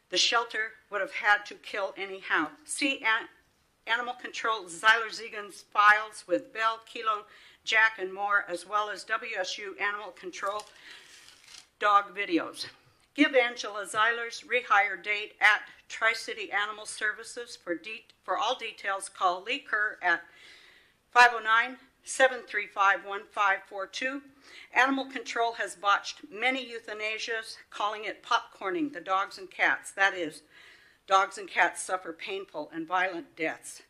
[SPEAKER 21] the shelter would have had to kill anyhow." See Animal Control Zeiler-Ziegen's files with Bell, Kilo, Jack, and more, as well as WSU Animal Control dog videos. Give Angela Zeiler's rehire date at Tri-City Animal Services. For all details, call Lee Kerr at 509-735-1542. Animal Control has botched many euthanasias, calling it popcorning the dogs and cats. That is, dogs and cats suffer painful and violent deaths.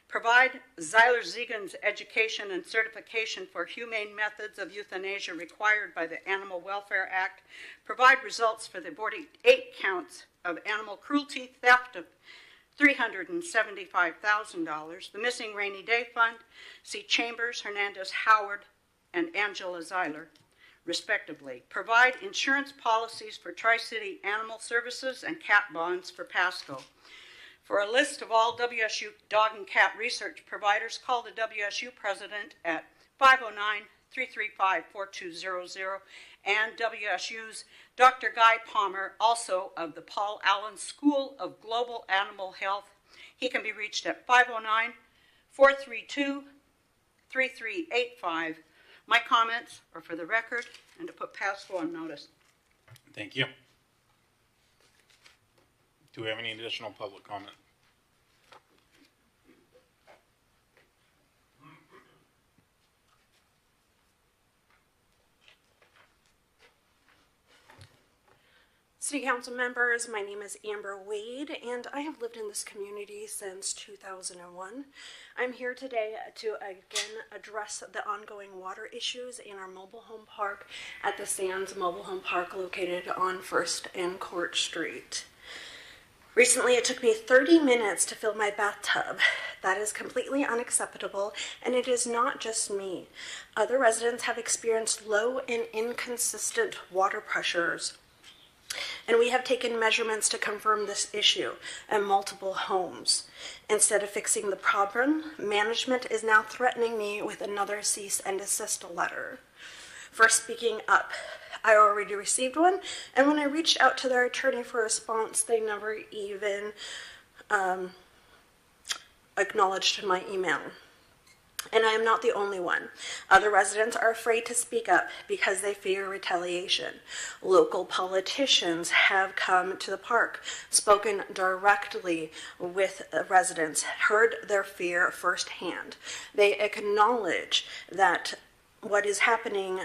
[SPEAKER 21] Provide Zeiler-Ziegen's education and certification for humane methods of euthanasia required by the Animal Welfare Act. Provide results for the 48 counts of animal cruelty, theft of $375,000, the missing rainy day fund. See Chambers, Hernandez, Howard, and Angela Zeiler, respectively. Provide insurance policies for Tri-City Animal Services and cat bonds for Pasco. For a list of all WSU dog and cat research providers, call the WSU president at 509-335-4200 and WSU's Dr. Guy Palmer, also of the Paul Allen School of Global Animal Health. He can be reached at 509-432-3385. My comments are for the record and to put Pasco on notice.
[SPEAKER 4] Thank you. Do we have any additional public comment?
[SPEAKER 3] City Council members, my name is Amber Wade, and I have lived in this community since 2001. I'm here today to again address the ongoing water issues in our mobile home park at the Sands Mobile Home Park located on 1st and Court Street. Recently, it took me 30 minutes to fill my bathtub. That is completely unacceptable, and it is not just me. Other residents have experienced low and inconsistent water pressures, and we have taken measurements to confirm this issue at multiple homes. Instead of fixing the problem, management is now threatening me with another cease and desist letter for speaking up. I already received one, and when I reached out to their attorney for a response, they never even acknowledged my email. And I am not the only one. Other residents are afraid to speak up because they fear retaliation. Local politicians have come to the park, spoken directly with residents, heard their fear firsthand. They acknowledge that what is happening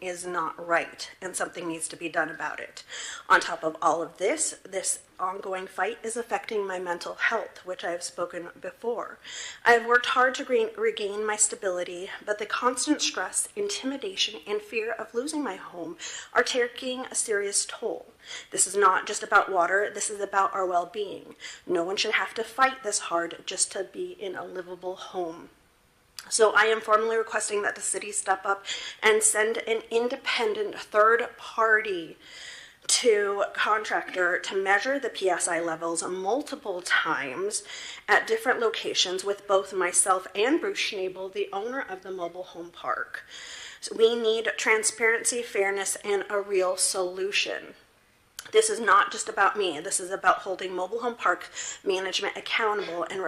[SPEAKER 3] is not right, and something needs to be done about it. On top of all of this, this ongoing fight is affecting my mental health, which I have spoken before. I have worked hard to regain my stability, but the constant stress, intimidation, and fear of losing my home are taking a serious toll. This is not just about water, this is about our well-being. No one should have to fight this hard just to be in a livable home. So I am formally requesting that the city step up and send an independent third party to contractor to measure the PSI levels multiple times at different locations with both myself and Bruce Schnabel, the owner of the mobile home park. So we need transparency, fairness, and a real solution. This is not just about me. This is about holding mobile home park management accountable and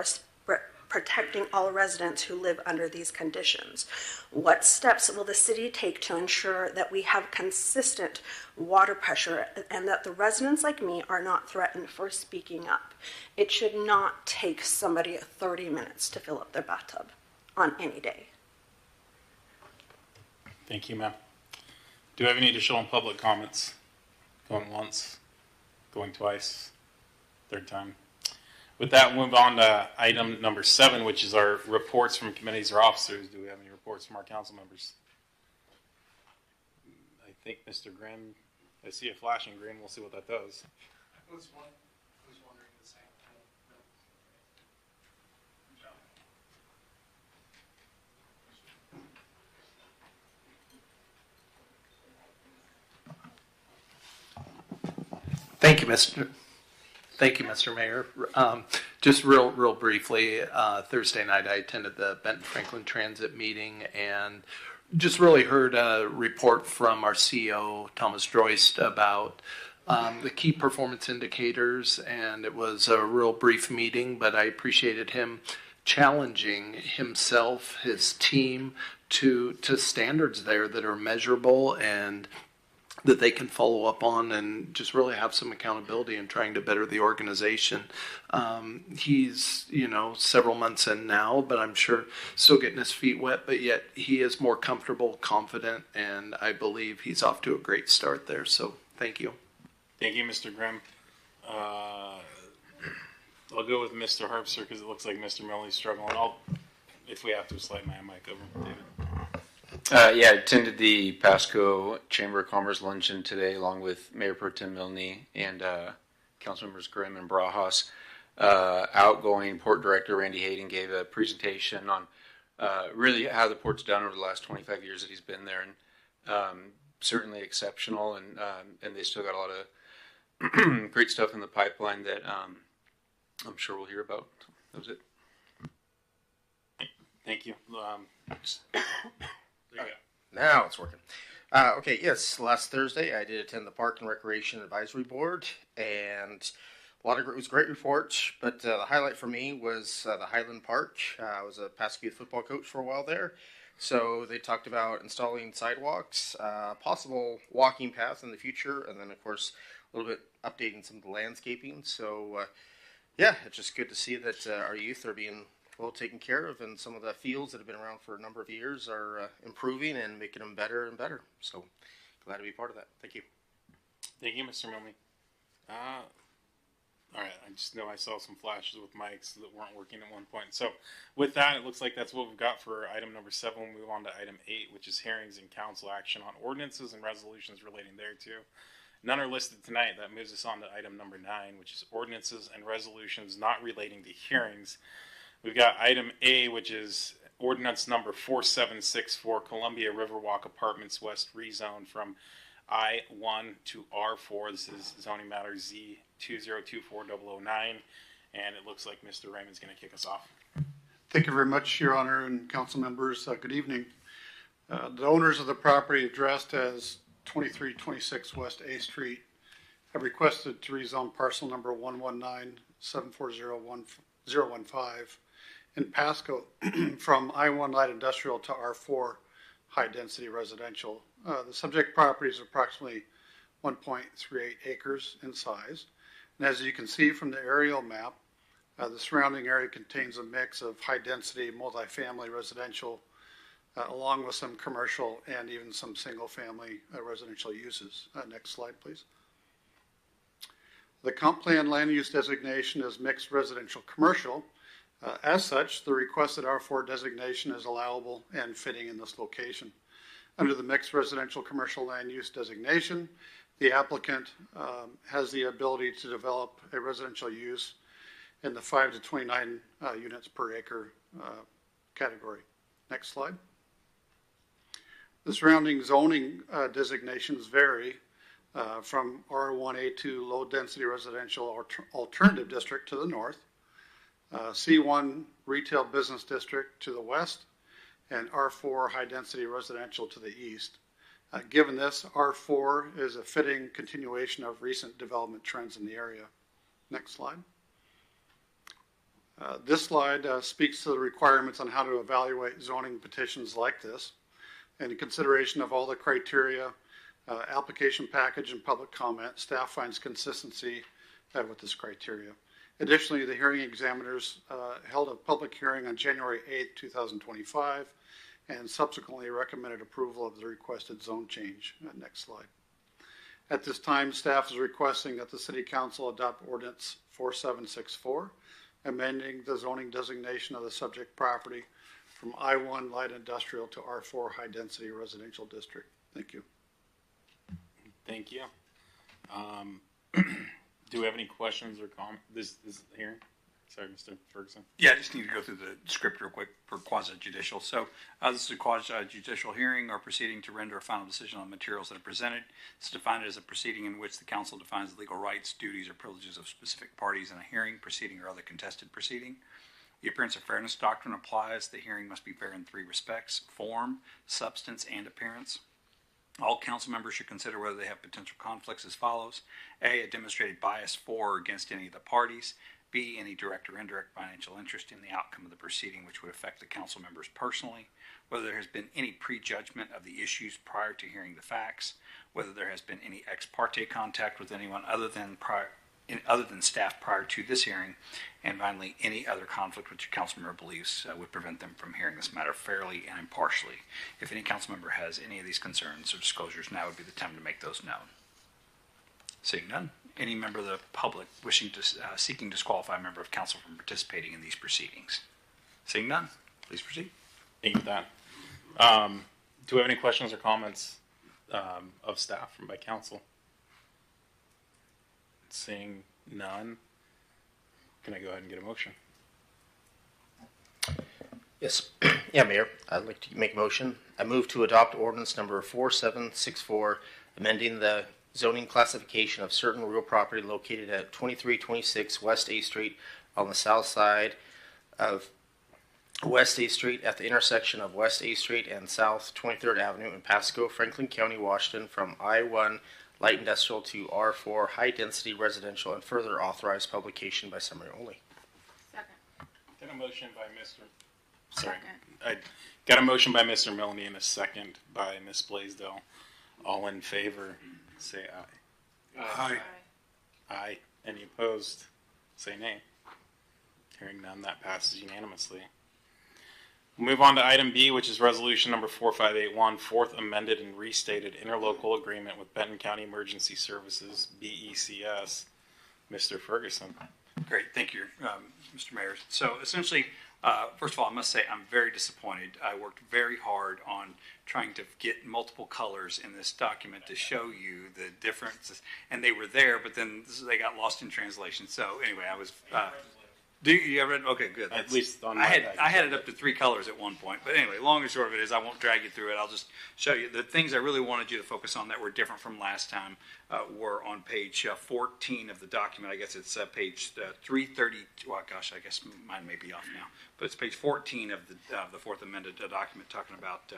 [SPEAKER 3] protecting all residents who live under these conditions. What steps will the city take to ensure that we have consistent water pressure and that the residents like me are not threatened for speaking up? It should not take somebody 30 minutes to fill up their bathtub on any day.
[SPEAKER 4] Thank you, ma'am. Do we have any additional public comments? Going once, going twice, third time. With that, we'll move on to item number 7, which is our reports from committees or officers. Do we have any reports from our council members? I think Mr. Grimm, I see a flashing green. We'll see what that does.
[SPEAKER 6] I was wondering the same thing. Thank you, Mr. Mayor. Just real briefly, Thursday night I attended the Benton Franklin Transit meeting and just really heard a report from our CEO, Thomas Droist, about the key performance indicators, and it was a real brief meeting, but I appreciated him challenging himself, his team, to standards there that are measurable and that they can follow up on and just really have some accountability in trying to better the organization. He's, several months in now, but I'm sure still getting his feet wet, but yet he is more comfortable, confident, and I believe he's off to a great start there. So thank you.
[SPEAKER 4] Thank you, Mr. Grimm. I'll go with Mr. Harpster because it looks like Mr. Milne's struggling. If we have to, slide my mic over, David.
[SPEAKER 8] Yeah, I attended the Pasco Chamber of Commerce luncheon today, along with Mayor Pro Tem Milne and Councilmembers Grimm and Brajas. Outgoing Port Director Randy Hayden gave a presentation on really how the port's done over the last 25 years that he's been there, and certainly exceptional. And they still got a lot of great stuff in the pipeline that I'm sure we'll hear about. That was it.
[SPEAKER 4] Thank you. There you go.
[SPEAKER 19] Now it's working. Okay, yes, last Thursday I did attend the Park and Recreation Advisory Board, and it was a great report, but the highlight for me was the Highland Park. I was a Pasco youth football coach for a while there, So they talked about installing sidewalks, possible walking paths in the future, and then of course a little bit updating some of the landscaping. So yeah, it's just good to see that our youth are being well taken care of, and some of the fields that have been around for a number of years are improving and making them better and better. So glad to be part of that. Thank you.
[SPEAKER 4] Thank you, Mr. Milne. All right, I just know I saw some flashes with mics that weren't working at one point. So with that, it looks like that's what we've got for item number 7. We'll move on to item 8, which is hearings and council action on ordinances and resolutions relating thereto. None are listed tonight. That moves us on to item number 9, which is ordinances and resolutions not relating to hearings. We've got item A, which is ordinance number 4764, Columbia Riverwalk Apartments West rezone from I-1 to R4. This is zoning matter Z2024009, and it looks like Mr. Raymond's going to kick us off.
[SPEAKER 12] Thank you very much, Your Honor and council members. Good evening. The owners of the property addressed as 2326 West A Street have requested to rezone parcel number 119-740-1015 in Pasco from I-1 light industrial to R4 high density residential. The subject property is approximately 1.38 acres in size. And as you can see from the aerial map, the surrounding area contains a mix of high density multifamily residential along with some commercial and even some single family residential uses. Next slide, please. The comp plan land use designation is mixed residential commercial. As such, the requested R4 designation is allowable and fitting in this location. Under the mixed residential commercial land use designation, the applicant has the ability to develop a residential use in the 5 to 29 units per acre category. Next slide. The surrounding zoning designations vary from R1A2 low density residential alternative district to the north, C1 retail business district to the west, and R4 high density residential to the east. Given this, R4 is a fitting continuation of recent development trends in the area. Next slide. This slide speaks to the requirements on how to evaluate zoning petitions like this. And in consideration of all the criteria, application package, and public comment, staff finds consistency with this criteria. Additionally, the hearing examiners held a public hearing on January 8, 2025, and subsequently recommended approval of the requested zone change. Next slide. At this time, staff is requesting that the City Council adopt Ordinance 4764, amending the zoning designation of the subject property from I-1 light industrial to R4 high density residential district. Thank you.
[SPEAKER 4] Thank you. Do we have any questions or comments? This hearing? Sorry, Mr. Ferguson.
[SPEAKER 14] Yeah, I just need to go through the script real quick for quasi-judicial. So this is a quasi-judicial hearing or proceeding to render a final decision on materials that are presented. It's defined as a proceeding in which the council defines the legal rights, duties, or privileges of specific parties in a hearing, proceeding, or other contested proceeding. The appearance of fairness doctrine applies. The hearing must be fair in 3 respects: form, substance, and appearance. All council members should consider whether they have potential conflicts as follows: A, a demonstrated bias for or against any of the parties; B, any direct or indirect financial interest in the outcome of the proceeding which would affect the council members personally; whether there has been any prejudgment of the issues prior to hearing the facts; whether there has been any ex parte contact with anyone other than staff prior to this hearing; and finally, any other conflict which a council member believes would prevent them from hearing this matter fairly and impartially. If any council member has any of these concerns or disclosures, now would be the time to make those known. Seeing none, any member of the public wishing to seeking to disqualify a member of council from participating in these proceedings? Seeing none, please proceed.
[SPEAKER 4] Thank you for that. Do we have any questions or comments of staff from by council? Seeing none, can I go ahead and get a motion?
[SPEAKER 19] Yes. Yeah, Mayor. I'd like to make a motion. I move to adopt ordinance number 4764, amending the zoning classification of certain real property located at 2326 West A Street on the south side of West A Street at the intersection of West A Street and South 23rd Avenue in Pasco, Franklin County, Washington, from I-1 light industrial to R4 high density residential, and further authorize publication by summary only.
[SPEAKER 4] Second. Got a motion by Mr. Sorry. I got a motion by Mr. Milne and a second by Ms. Blaisdell. All in favor, say aye.
[SPEAKER 22] Aye.
[SPEAKER 4] Aye. Any opposed, say nay. Hearing none, that passes unanimously. We'll move on to item B, which is resolution number 4581, fourth amended and restated interlocal agreement with Benton County Emergency Services, BECS. Mr. Ferguson.
[SPEAKER 14] Great, thank you, Mr. Mayor. So essentially, first of all, I must say I'm very disappointed. I worked very hard on trying to get multiple colors in this document to show you the differences, and they were there, but then they got lost in translation. So anyway, I was. Do you ever? Okay, good.
[SPEAKER 4] At least on my
[SPEAKER 14] I had it up to 3 colors at one point, but anyway, long and short of it is I won't drag you through it. I'll just show you the things I really wanted you to focus on that were different from last time. Were on page 14 of the document. I guess it's page 330. Well, gosh, I guess mine may be off now, but it's page 14 of the fourth amended document talking about.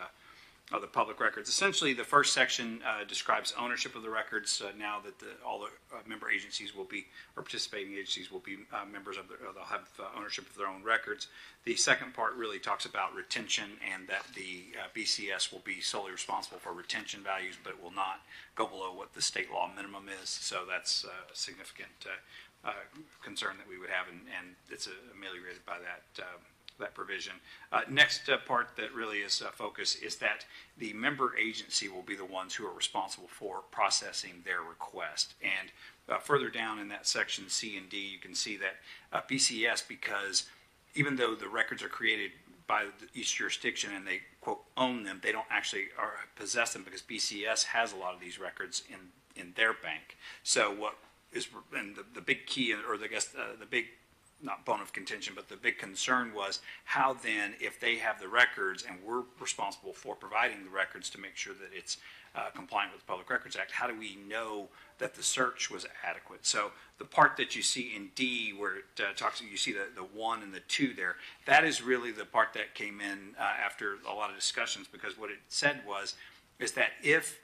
[SPEAKER 14] The public records. Essentially, the first section describes ownership of the records. Now that all the member agencies will be, or participating agencies will be members of they'll have ownership of their own records. The second part really talks about retention and that the BCS will be solely responsible for retention values, but will not go below what the state law minimum is. So that's a significant concern that we would have, and it's ameliorated by that. That provision. Next part that really is focus is that the member agency will be the ones who are responsible for processing their request. And further down in that section C and D, you can see that BCS, because even though the records are created by each jurisdiction and they quote own them, they don't actually possess them because BCS has a lot of these records in their bank. So what is, and the big key, or I guess the big, not bone of contention, but the big concern was how then, if they have the records and we're responsible for providing the records to make sure that it's compliant with the Public Records Act, how do we know that the search was adequate? So the part that you see in D where it talks, you see the 1 and the 2 there, that is really the part that came in after a lot of discussions, because what it said is that if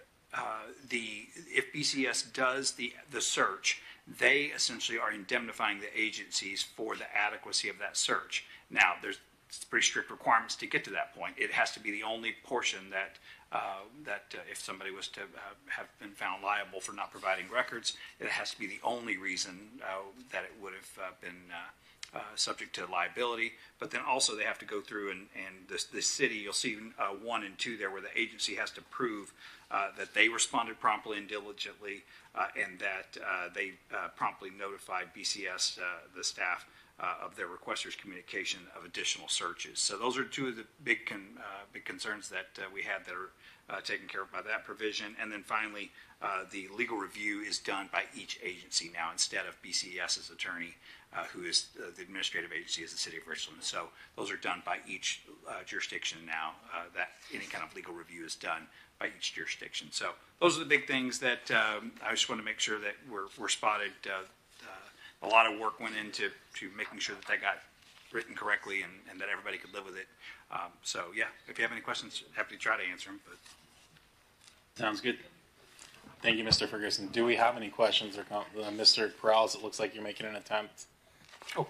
[SPEAKER 14] BCS does the search, they essentially are indemnifying the agencies for the adequacy of that search. Now, there's pretty strict requirements to get to that point. It has to be the only portion that if somebody was to have been found liable for not providing records, it has to be the only reason that it would have been subject to liability. But then also they have to go through and the city, you'll see 1 and 2 there, where the agency has to prove that they responded promptly and diligently, and that they promptly notified BCS, the staff, of their requesters' communication of additional searches. So those are two of the big concerns that we had that are taken care of by that provision. And then finally, the legal review is done by each agency now instead of BCS's attorney, who is the administrative agency is the City of Richland. So those are done by each jurisdiction now, that any kind of legal review is done by each jurisdiction. So those are the big things that I just want to make sure that we're spotted. A lot of work went into making sure that got written correctly and that everybody could live with it. So yeah, if you have any questions, happy to try to answer them. But
[SPEAKER 4] sounds good. Thank you, Mr. Ferguson. Do we have any questions or Mr. Perales? It looks like you're making an attempt. Oh,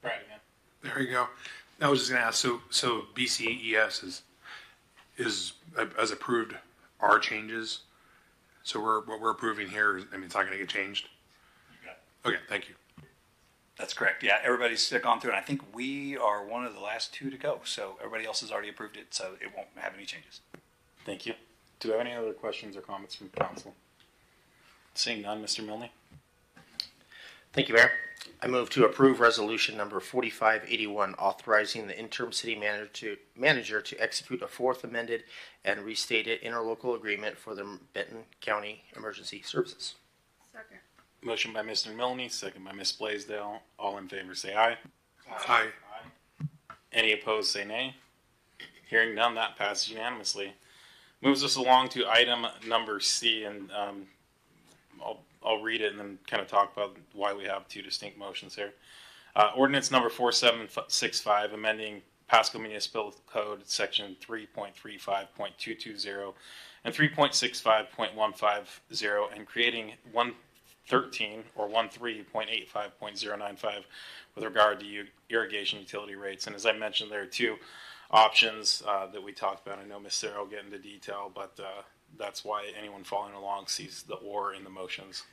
[SPEAKER 4] Brad again.
[SPEAKER 6] There you go. I was just going to ask. So BCES is as approved our changes. So what we're approving here is, I mean, it's not going to get changed.
[SPEAKER 14] You got it.
[SPEAKER 6] Okay, thank you.
[SPEAKER 14] That's correct. Yeah, everybody's gone through it. I think we are one of the last 2 to go. So everybody else has already approved it, so it won't have any changes.
[SPEAKER 4] Thank you. Do we have any other questions or comments from council? Seeing none, Mr. Milne.
[SPEAKER 19] Thank you, Mayor. I move to approve resolution number 4581, authorizing the interim city manager to execute a fourth amended and restated interlocal agreement for the Benton County Emergency Services.
[SPEAKER 5] Second.
[SPEAKER 4] Motion by Mr. Milne, second by Ms. Blaisdell. All in favor say aye.
[SPEAKER 6] Aye.
[SPEAKER 4] Any opposed say nay. Hearing none, that passes unanimously. Moves us along to item number C, and I'll read it and then kind of talk about why we have 2 distinct motions here. Ordinance number 4765, amending Pasco Municipal Code section 3.35.220 and 3.65.150, and creating one 13 or 13.85.095 with regard to irrigation utility rates. And as I mentioned, there are two options that we talked about. I know Ms. Sarah will get into detail, but that's why anyone following along sees the or in the motions.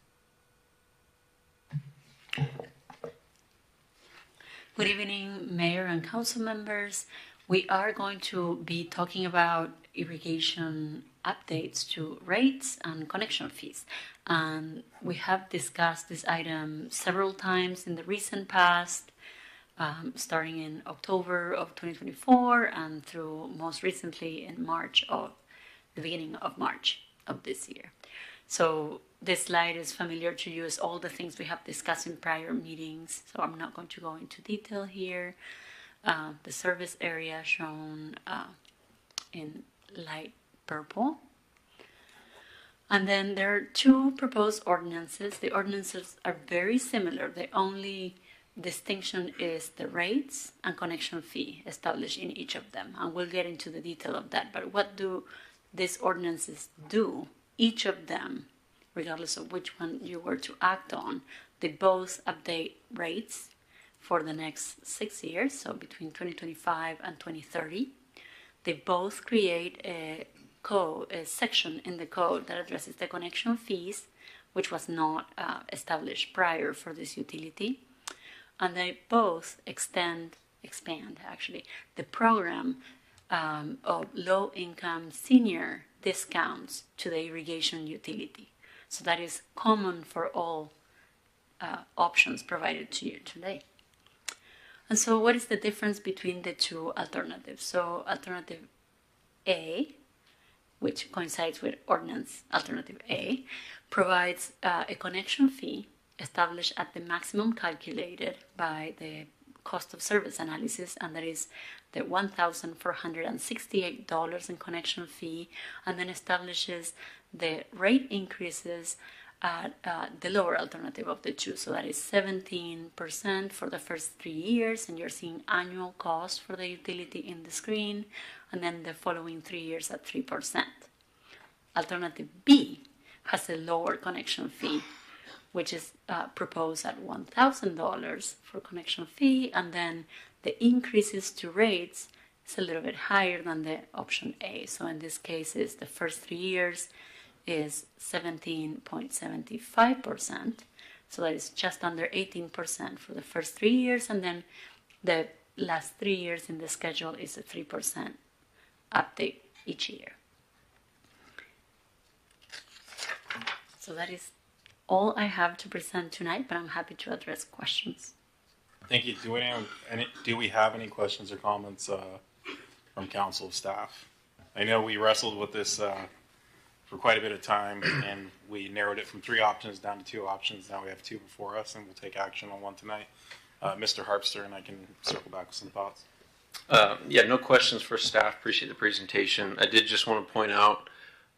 [SPEAKER 10] Good evening, Mayor and Council members. We are going to be talking about irrigation updates to rates and connection fees. And we have discussed this item several times in the recent past, starting in October of 2024 and through most recently in the beginning of March of this year. So this slide is familiar to you as all the things we have discussed in prior meetings, so I'm not going to go into detail here. The service area shown in light purple. And then there are two proposed ordinances. The ordinances are very similar. The only distinction is the rates and connection fee established in each of them. And we'll get into the detail of that. But what do these ordinances do? Each of them, regardless of which one you were to act on, they both update rates for the next 6 years, so between 2025 and 2030. They both create a section in the code that addresses the connection fees, which was not established prior for this utility. And they both expand the program of low-income senior discounts to the irrigation utility. So that is common for all options provided to you today. And so what is the difference between the two alternatives? So alternative A, which coincides with ordinance alternative A, provides a connection fee established at the maximum calculated by the cost of service analysis, and that is the $1,468 in connection fee, and then establishes the rate increases at the lower alternative of the two. So that is 17% for the first 3 years, and you're seeing annual cost for the utility in the screen, and then the following 3 years at 3%. Alternative B has a lower connection fee, which is proposed at $1,000 for connection fee, and then the increases to rates is a little bit higher than the option A. So in this case, is the first 3 years is 17.75%. So that is just under 18% for the first 3 years, and then the last 3 years in the schedule is a 3% update each year. So that is all I have to present tonight, but I'm happy to address questions.
[SPEAKER 4] Thank you. Do we have any questions or comments from council staff? I know we wrestled with this for quite a bit of time, and we narrowed it from 3 options down to 2 options. Now we have 2 before us, and we'll take action on one tonight. Mr. Harpster, and I can circle back with some thoughts.
[SPEAKER 8] Yeah, no questions for staff. Appreciate the presentation. I did just want to point out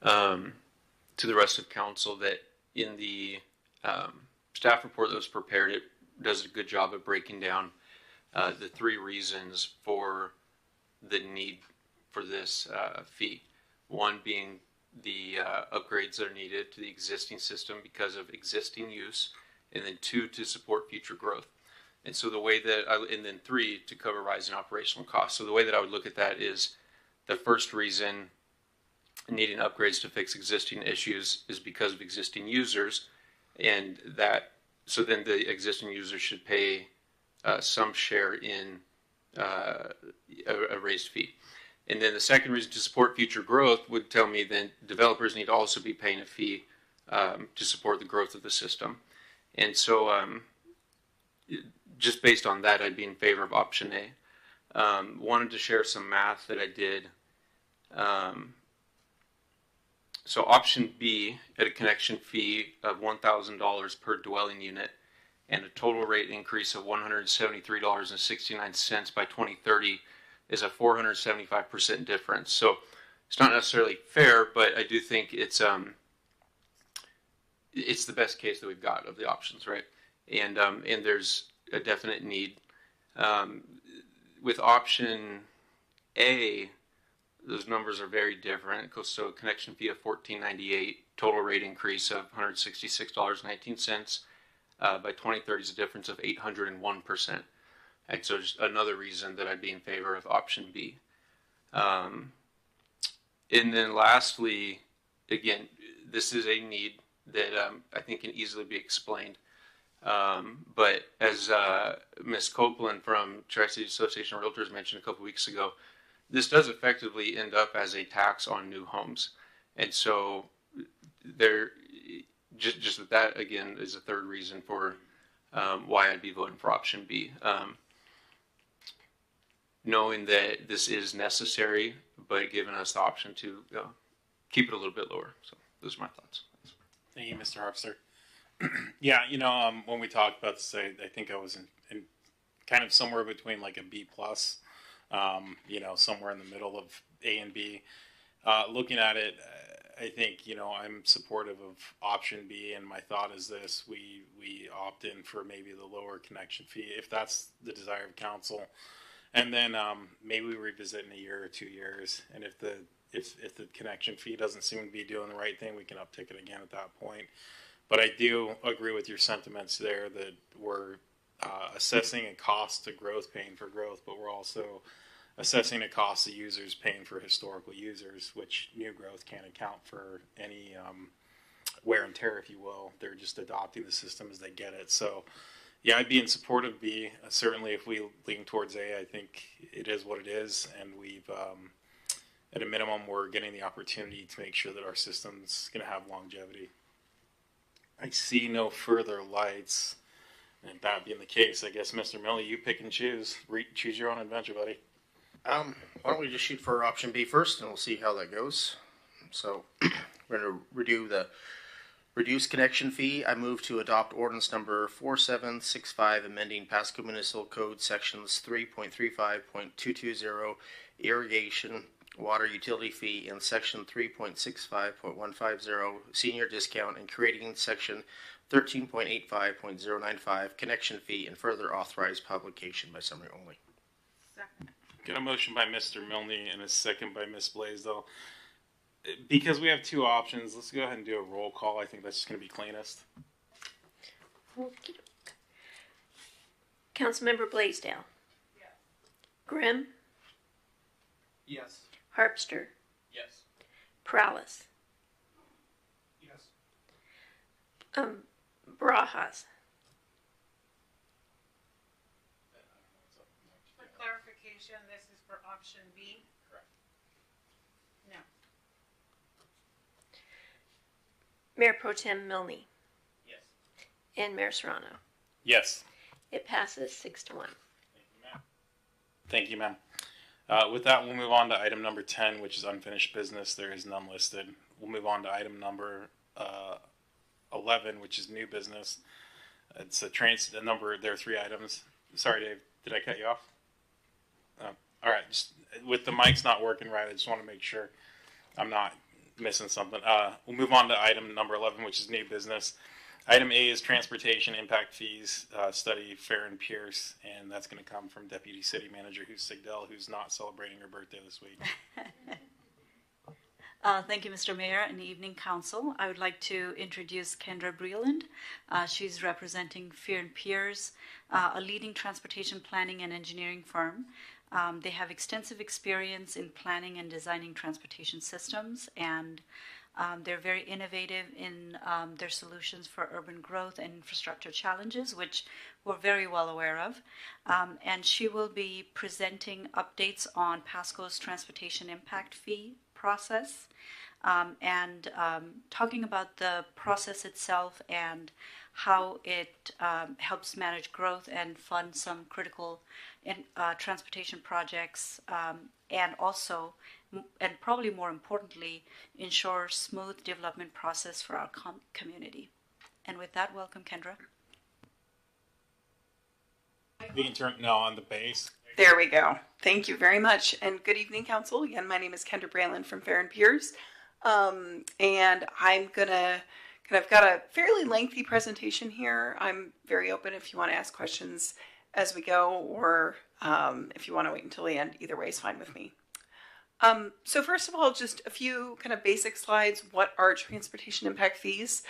[SPEAKER 8] to the rest of council that in the staff report that was prepared, it does a good job of breaking down the 3 reasons for the need for this fee. One being the upgrades that are needed to the existing system because of existing use, and then 2, to support future growth. And so the way that, and then 3, to cover rising operational costs. So the way that I would look at that is the first reason needing upgrades to fix existing issues is because of existing users, and that, so then the existing users should pay some share in a raised fee. And then the second reason, to support future growth, would tell me then developers need to also be paying a fee to support the growth of the system. And so just based on that, I'd be in favor of option A. Wanted to share some math that I did. So option B, at a connection fee of $1,000 per dwelling unit and a total rate increase of $173.69 by 2030, is a 475% difference. So it's not necessarily fair, but I do think it's the best case that we've got of the options, right? And there's a definite need. With option A, those numbers are very different. So connection fee of $14.98, total rate increase of $166.19. By 2030 is a difference of 801%. And so just another reason that I'd be in favor of option B. And then lastly, again, this is a need that I think can easily be explained. But as Ms. Copeland from Tri-City Association of Realtors mentioned a couple weeks ago, this does effectively end up as a tax on new homes. And so there, just that again is a third reason for why I'd be voting for option B. Knowing that this is necessary, but giving us the option to keep it a little bit lower. So those are my thoughts.
[SPEAKER 4] Thank you, Mr. Harpster. Yeah, when we talked about this, I think I was in kind of somewhere between like a B plus, somewhere in the middle of A and B. Looking at it, I think, I'm supportive of option B, and my thought is this: we opt in for maybe the lower connection fee if that's the desire of council, and then maybe we revisit in a year or 2 years, and if the connection fee doesn't seem to be doing the right thing, we can uptick it again at that point. But I do agree with your sentiments there that we're assessing a cost to growth, paying for growth, but we're also assessing a cost to users paying for historical users, which new growth can't account for any wear and tear, if you will. They're just adopting the system as they get it. So, yeah, I'd be in support of B. Certainly, if we lean towards A, I think it is what it is, and we've, at a minimum, we're getting the opportunity to make sure that our system's going to have longevity. I see no further lights, and that being the case, I guess, Mr. Millie, you pick and choose. Choose your own adventure, buddy.
[SPEAKER 19] Why don't we just shoot for option B first, and we'll see how that goes. So we're going to redo the reduced connection fee. I move to adopt ordinance number 4765, amending Pasco Municipal Code sections 3.35.220, irrigation water utility fee, and section 3.65.150, senior discount, and creating section 13.85.095, connection fee, and further authorize publication by summary only.
[SPEAKER 5] Second.
[SPEAKER 4] Got a motion by Mr. Milne and a second by Ms. Blaisdell. Because we have two options, let's go ahead and do a roll call. I think that's just going to be cleanest.
[SPEAKER 7] Councilmember Blaisdell.
[SPEAKER 5] Yes.
[SPEAKER 7] Grimm.
[SPEAKER 22] Yes.
[SPEAKER 7] Harpster.
[SPEAKER 22] Yes.
[SPEAKER 7] Prowlis.
[SPEAKER 22] Yes.
[SPEAKER 7] Barajas.
[SPEAKER 5] For clarification, this is for option B?
[SPEAKER 22] Correct.
[SPEAKER 5] No.
[SPEAKER 7] Mayor Pro Tem Milne.
[SPEAKER 22] Yes.
[SPEAKER 7] And Mayor Serrano.
[SPEAKER 4] Yes.
[SPEAKER 7] It passes 6-1.
[SPEAKER 4] Thank you, ma'am. With that, we'll move on to item number 10, which is unfinished business. There is none listed. We'll move on to item number 11, which is new business. It's a number. There are 3 items. Sorry, Dave. Did I cut you off? All right. Just, with the mics not working right, I just want to make sure I'm not missing something. We'll move on to item number 11, which is new business. Item A is transportation impact fees study, Fair and Pierce, and that's going to come from Deputy City Manager Hugh Sigdell, who's not celebrating her birthday this week.
[SPEAKER 2] Thank you, Mr. Mayor, and evening council. I would like to introduce Kendra Breland. She's representing Fair and Pierce, a leading transportation planning and engineering firm. They have extensive experience in planning and designing transportation systems, and they're very innovative in their solutions for urban growth and infrastructure challenges, which we're very well aware of. And she will be presenting updates on Pasco's transportation impact fee process and talking about the process itself and how it helps manage growth and fund some critical transportation projects, and also, and probably more importantly, ensure smooth development process for our community. And with that, welcome, Kendra.
[SPEAKER 4] We can turn now on the base.
[SPEAKER 1] There we go. Thank you very much. And good evening, Council. Again, my name is Kendra Brandlin from Fair and Pierce. And I'm going to I've got a fairly lengthy presentation here. I'm very open if you want to ask questions as we go, or if you want to wait until the end. Either way is fine with me. So first of all, just a few kind of basic slides. What are transportation impact fees?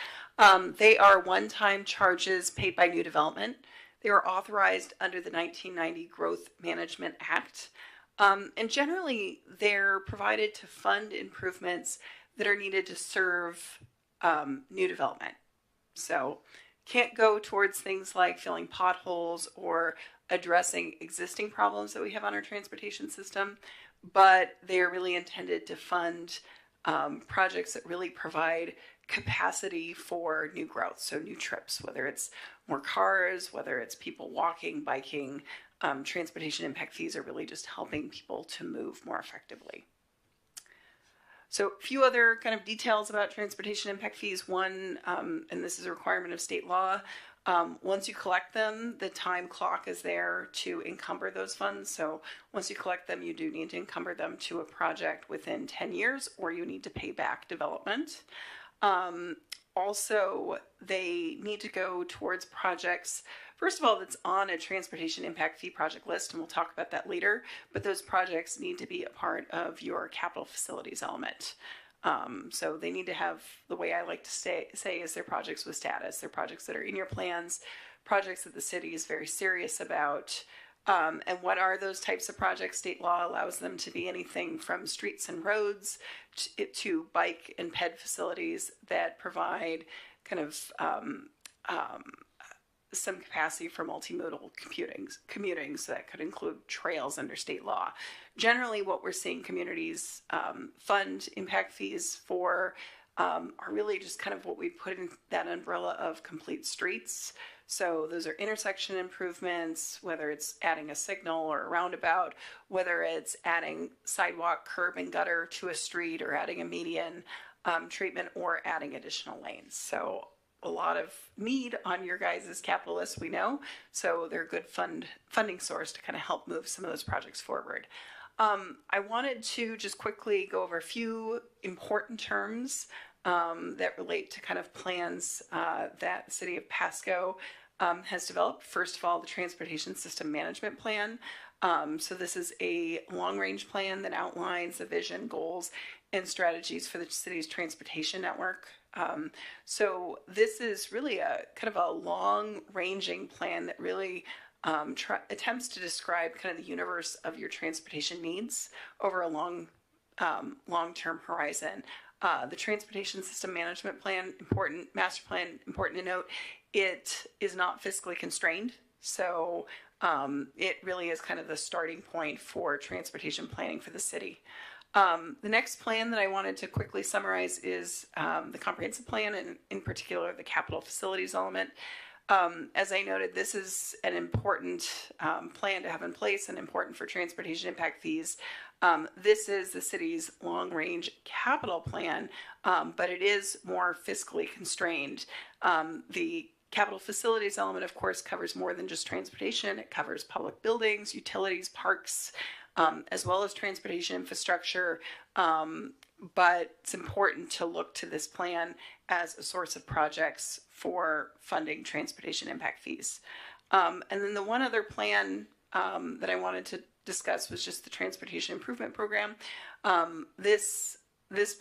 [SPEAKER 1] They are one-time charges paid by new development. They were authorized under the 1990 Growth Management Act. And generally, they're provided to fund improvements that are needed to serve new development. So can't go towards things like filling potholes or addressing existing problems that we have on our transportation system, but they're really intended to fund projects that really provide capacity for new growth, so new trips, whether it's more cars, whether it's people walking, biking. Transportation impact fees are really just helping people to move more effectively. So a few other kind of details about transportation impact fees. One, and this is a requirement of state law, once you collect them, the time clock is there to encumber those funds. So once you collect them, you do need to encumber them to a project within 10 years, or you need to pay back development. Also, they need to go towards projects, first of all, that's on a transportation impact fee project list, and we'll talk about that later, but those projects need to be a part of your capital facilities element. So they need to have, the way I like to say is they're projects with status. They're projects that are in your plans, projects that the city is very serious about. And what are those types of projects? State law allows them to be anything from streets and roads to bike and ped facilities that provide kind of some capacity for multimodal commuting, so that could include trails under state law. Generally, what we're seeing communities fund impact fees for are really just kind of what we put in that umbrella of complete streets. So those are intersection improvements, whether it's adding a signal or a roundabout, whether it's adding sidewalk, curb, and gutter to a street, or adding a median treatment, or adding additional lanes. So a lot of need on your guys' capital list, we know. So they're a good funding source to kind of help move some of those projects forward. I wanted to just quickly go over a few important terms that relate to kind of plans that the city of Pasco has developed. First of all, the Transportation System Management Plan. So this is a long-range plan that outlines the vision, goals, and strategies for the city's transportation network. So this is really a kind of a long-ranging plan that really attempts to describe kind of the universe of your transportation needs over a long-term horizon. The Transportation System Management Plan, master plan, important to note, it is not fiscally constrained. So it really is kind of the starting point for transportation planning for the city. The next plan that I wanted to quickly summarize is the comprehensive plan, and in particular the capital facilities element. As I noted, this is an important plan to have in place and important for transportation impact fees. This is the city's long-range capital plan, but it is more fiscally constrained. The capital facilities element, of course, covers more than just transportation. It covers public buildings, utilities, parks, as well as transportation infrastructure. But it's important to look to this plan as a source of projects for funding transportation impact fees. And then the one other plan that I wanted to discuss was just the Transportation Improvement Program. This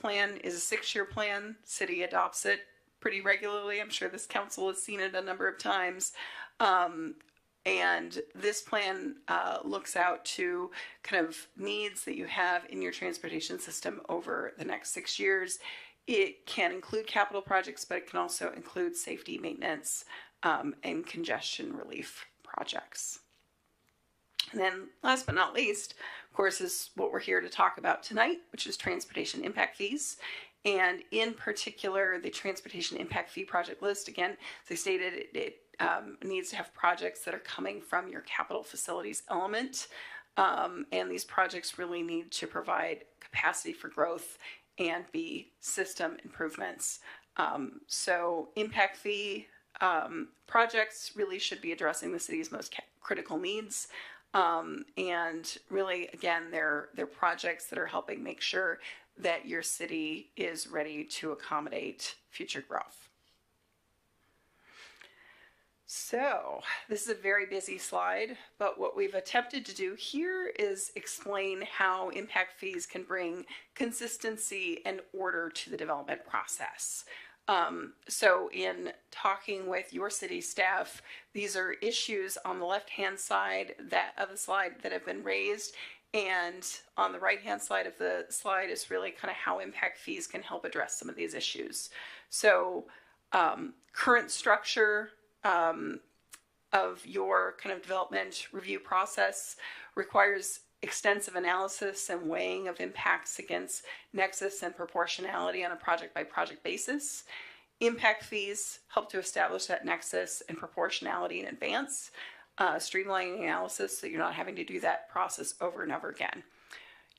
[SPEAKER 1] plan is a 6-year plan. City adopts it pretty regularly. I'm sure this council has seen it a number of times. And this plan looks out to kind of needs that you have in your transportation system over the next 6 years. It can include capital projects, but it can also include safety, maintenance, and congestion relief projects. And then last but not least, of course, is what we're here to talk about tonight, which is transportation impact fees. And in particular, the transportation impact fee project list, again, as I stated, it needs to have projects that are coming from your capital facilities element. And these projects really need to provide capacity for growth and be system improvements. So impact fee projects really should be addressing the city's most critical needs. And really, again, they're projects that are helping make sure that your city is ready to accommodate future growth.
[SPEAKER 15] So this is a very busy slide, but what we've attempted to do here is explain how impact fees can bring consistency and order to the development process. So in talking with your city staff, these are issues on the left-hand side of the slide that have been raised, and on the right-hand side of the slide is really kind of how impact fees can help address some of these issues. So current structure of your kind of development review process requires extensive analysis and weighing of impacts against nexus and proportionality on a project-by-project basis. Impact fees help to establish that nexus and proportionality in advance, streamlining analysis so you're not having to do that process over and over again.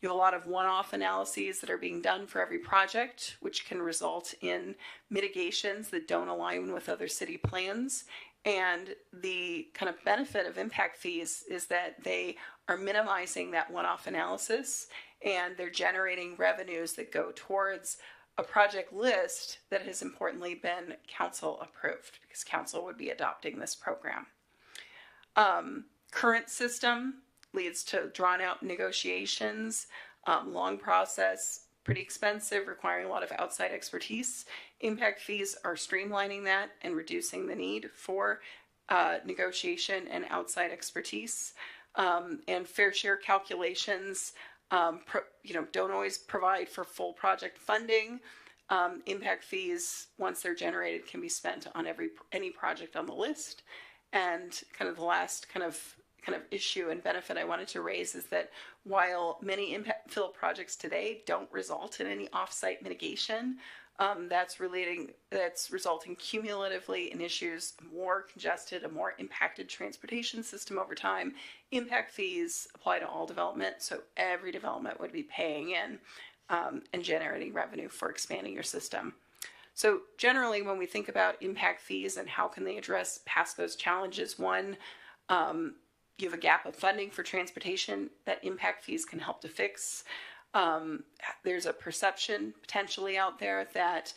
[SPEAKER 15] You have a lot of one-off analyses that are being done for every project, which can result in mitigations that don't align with other city plans. And the kind of benefit of impact fees is that they are minimizing that one-off analysis, and they're generating revenues that go towards a project list that has importantly been council approved, because council would be adopting this program. Current system leads to drawn out negotiations, long process, pretty expensive, requiring a lot of outside expertise. Impact fees are streamlining that and reducing the need for negotiation and outside expertise. And fair share calculations don't always provide for full project funding. Impact fees, once they're generated, can be spent on any project on the list. And kind of the last kind of issue and benefit I wanted to raise is that while many impact fill projects today don't result in any off-site mitigation, that's resulting cumulatively in issues, a more congested, a more impacted transportation system over time. Impact fees apply to all development, so every development would be paying in and generating revenue for expanding your system. So generally, when we think about impact fees and how can they address Pasco's challenges, one, you have a gap of funding for transportation that impact fees can help to fix. There's a perception potentially out there that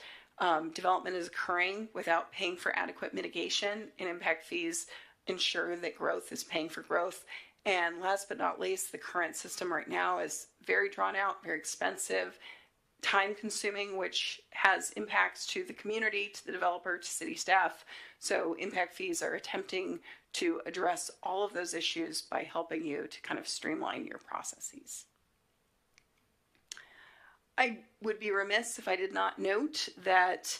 [SPEAKER 15] development is occurring without paying for adequate mitigation, and impact fees ensure that growth is paying for growth. And last but not least, the current system right now is very drawn out, very expensive, time consuming, which has impacts to the community, to the developer, to city staff. So impact fees are attempting to address all of those issues by helping you to kind of streamline your processes. I would be remiss if I did not note that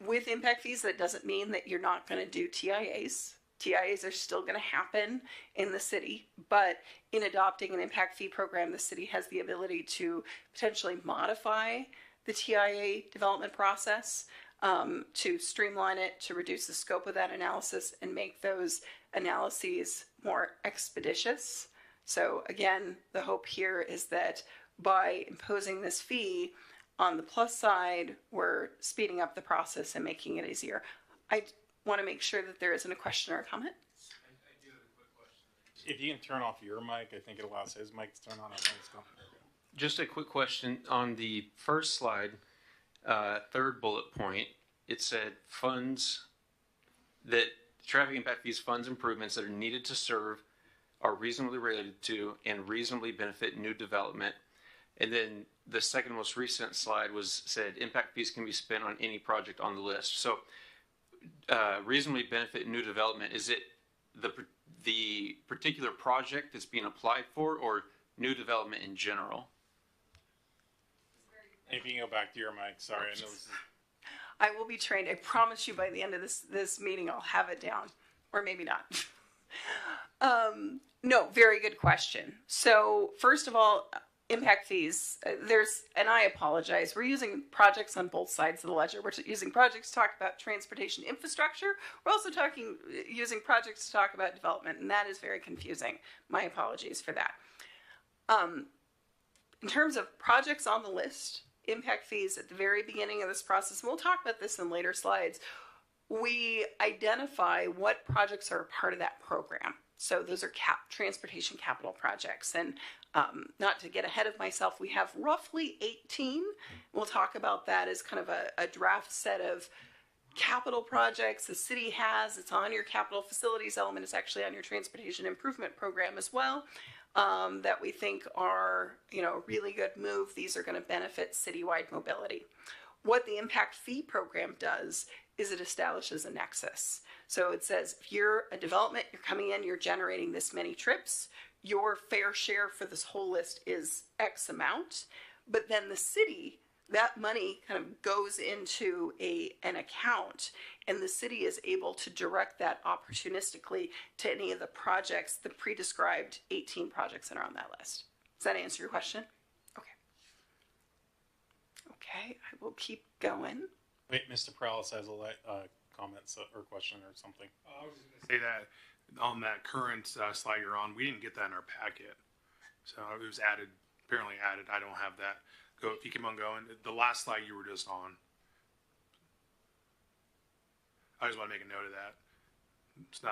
[SPEAKER 15] with impact fees, that doesn't mean that you're not going to do TIAs. TIAs are still going to happen in the city, but in adopting an impact fee program, the city has the ability to potentially modify the TIA development process to streamline it, to reduce the scope of that analysis and make those analyses more expeditious. So again, the hope here is that by imposing this fee, on the plus side, we're speeding up the process and making it easier. I want to make sure that there isn't a question or a comment.
[SPEAKER 4] I do have a quick question. If you can turn off your mic, I think it allows his mic to turn on.
[SPEAKER 8] Just a quick question on the first slide, third bullet point. It said funds that traffic impact fees funds improvements that are needed to serve are reasonably related to and reasonably benefit new development. And then the second most recent slide said impact fees can be spent on any project on the list. So reasonably benefit new development, is it the particular project that's being applied for, or new development in general?
[SPEAKER 4] If you can go back to your mic, sorry. I know this is...
[SPEAKER 15] I will be trained. I promise you by the end of this meeting, I'll have it down, or maybe not. No, very good question. So first of all, impact fees, and I apologize, we're using projects on both sides of the ledger. We're using projects to talk about transportation infrastructure. We're also using projects to talk about development, and that is very confusing. My apologies for that. In terms of projects on the list, impact fees at the very beginning of this process, and we'll talk about this in later slides, we identify what projects are a part of that program. So those are transportation capital projects. And not to get ahead of myself, we have roughly 18. We'll talk about that as kind of a draft set of capital projects the city has. It's on your capital facilities element. It's actually on your transportation improvement program as well. That we think are, a really good move. These are going to benefit citywide mobility. What the impact fee program does is it establishes a nexus. So it says if you're a development, you're coming in, you're generating this many trips, your fair share for this whole list is X amount, but then the city, that money kind of goes into an account, and the city is able to direct that opportunistically to any of the projects, the pre-described 18 projects that are on that list. Does that answer your question? Okay, I will keep going.
[SPEAKER 4] Wait, Mr. Prowlis has a comment or question or something.
[SPEAKER 6] I was going to say that on that current slide you're on, we didn't get that in our packet. So it was added, apparently added. I don't have that. Go, if you keep on going. The last slide you were just on. I just want to make a note of that. It's not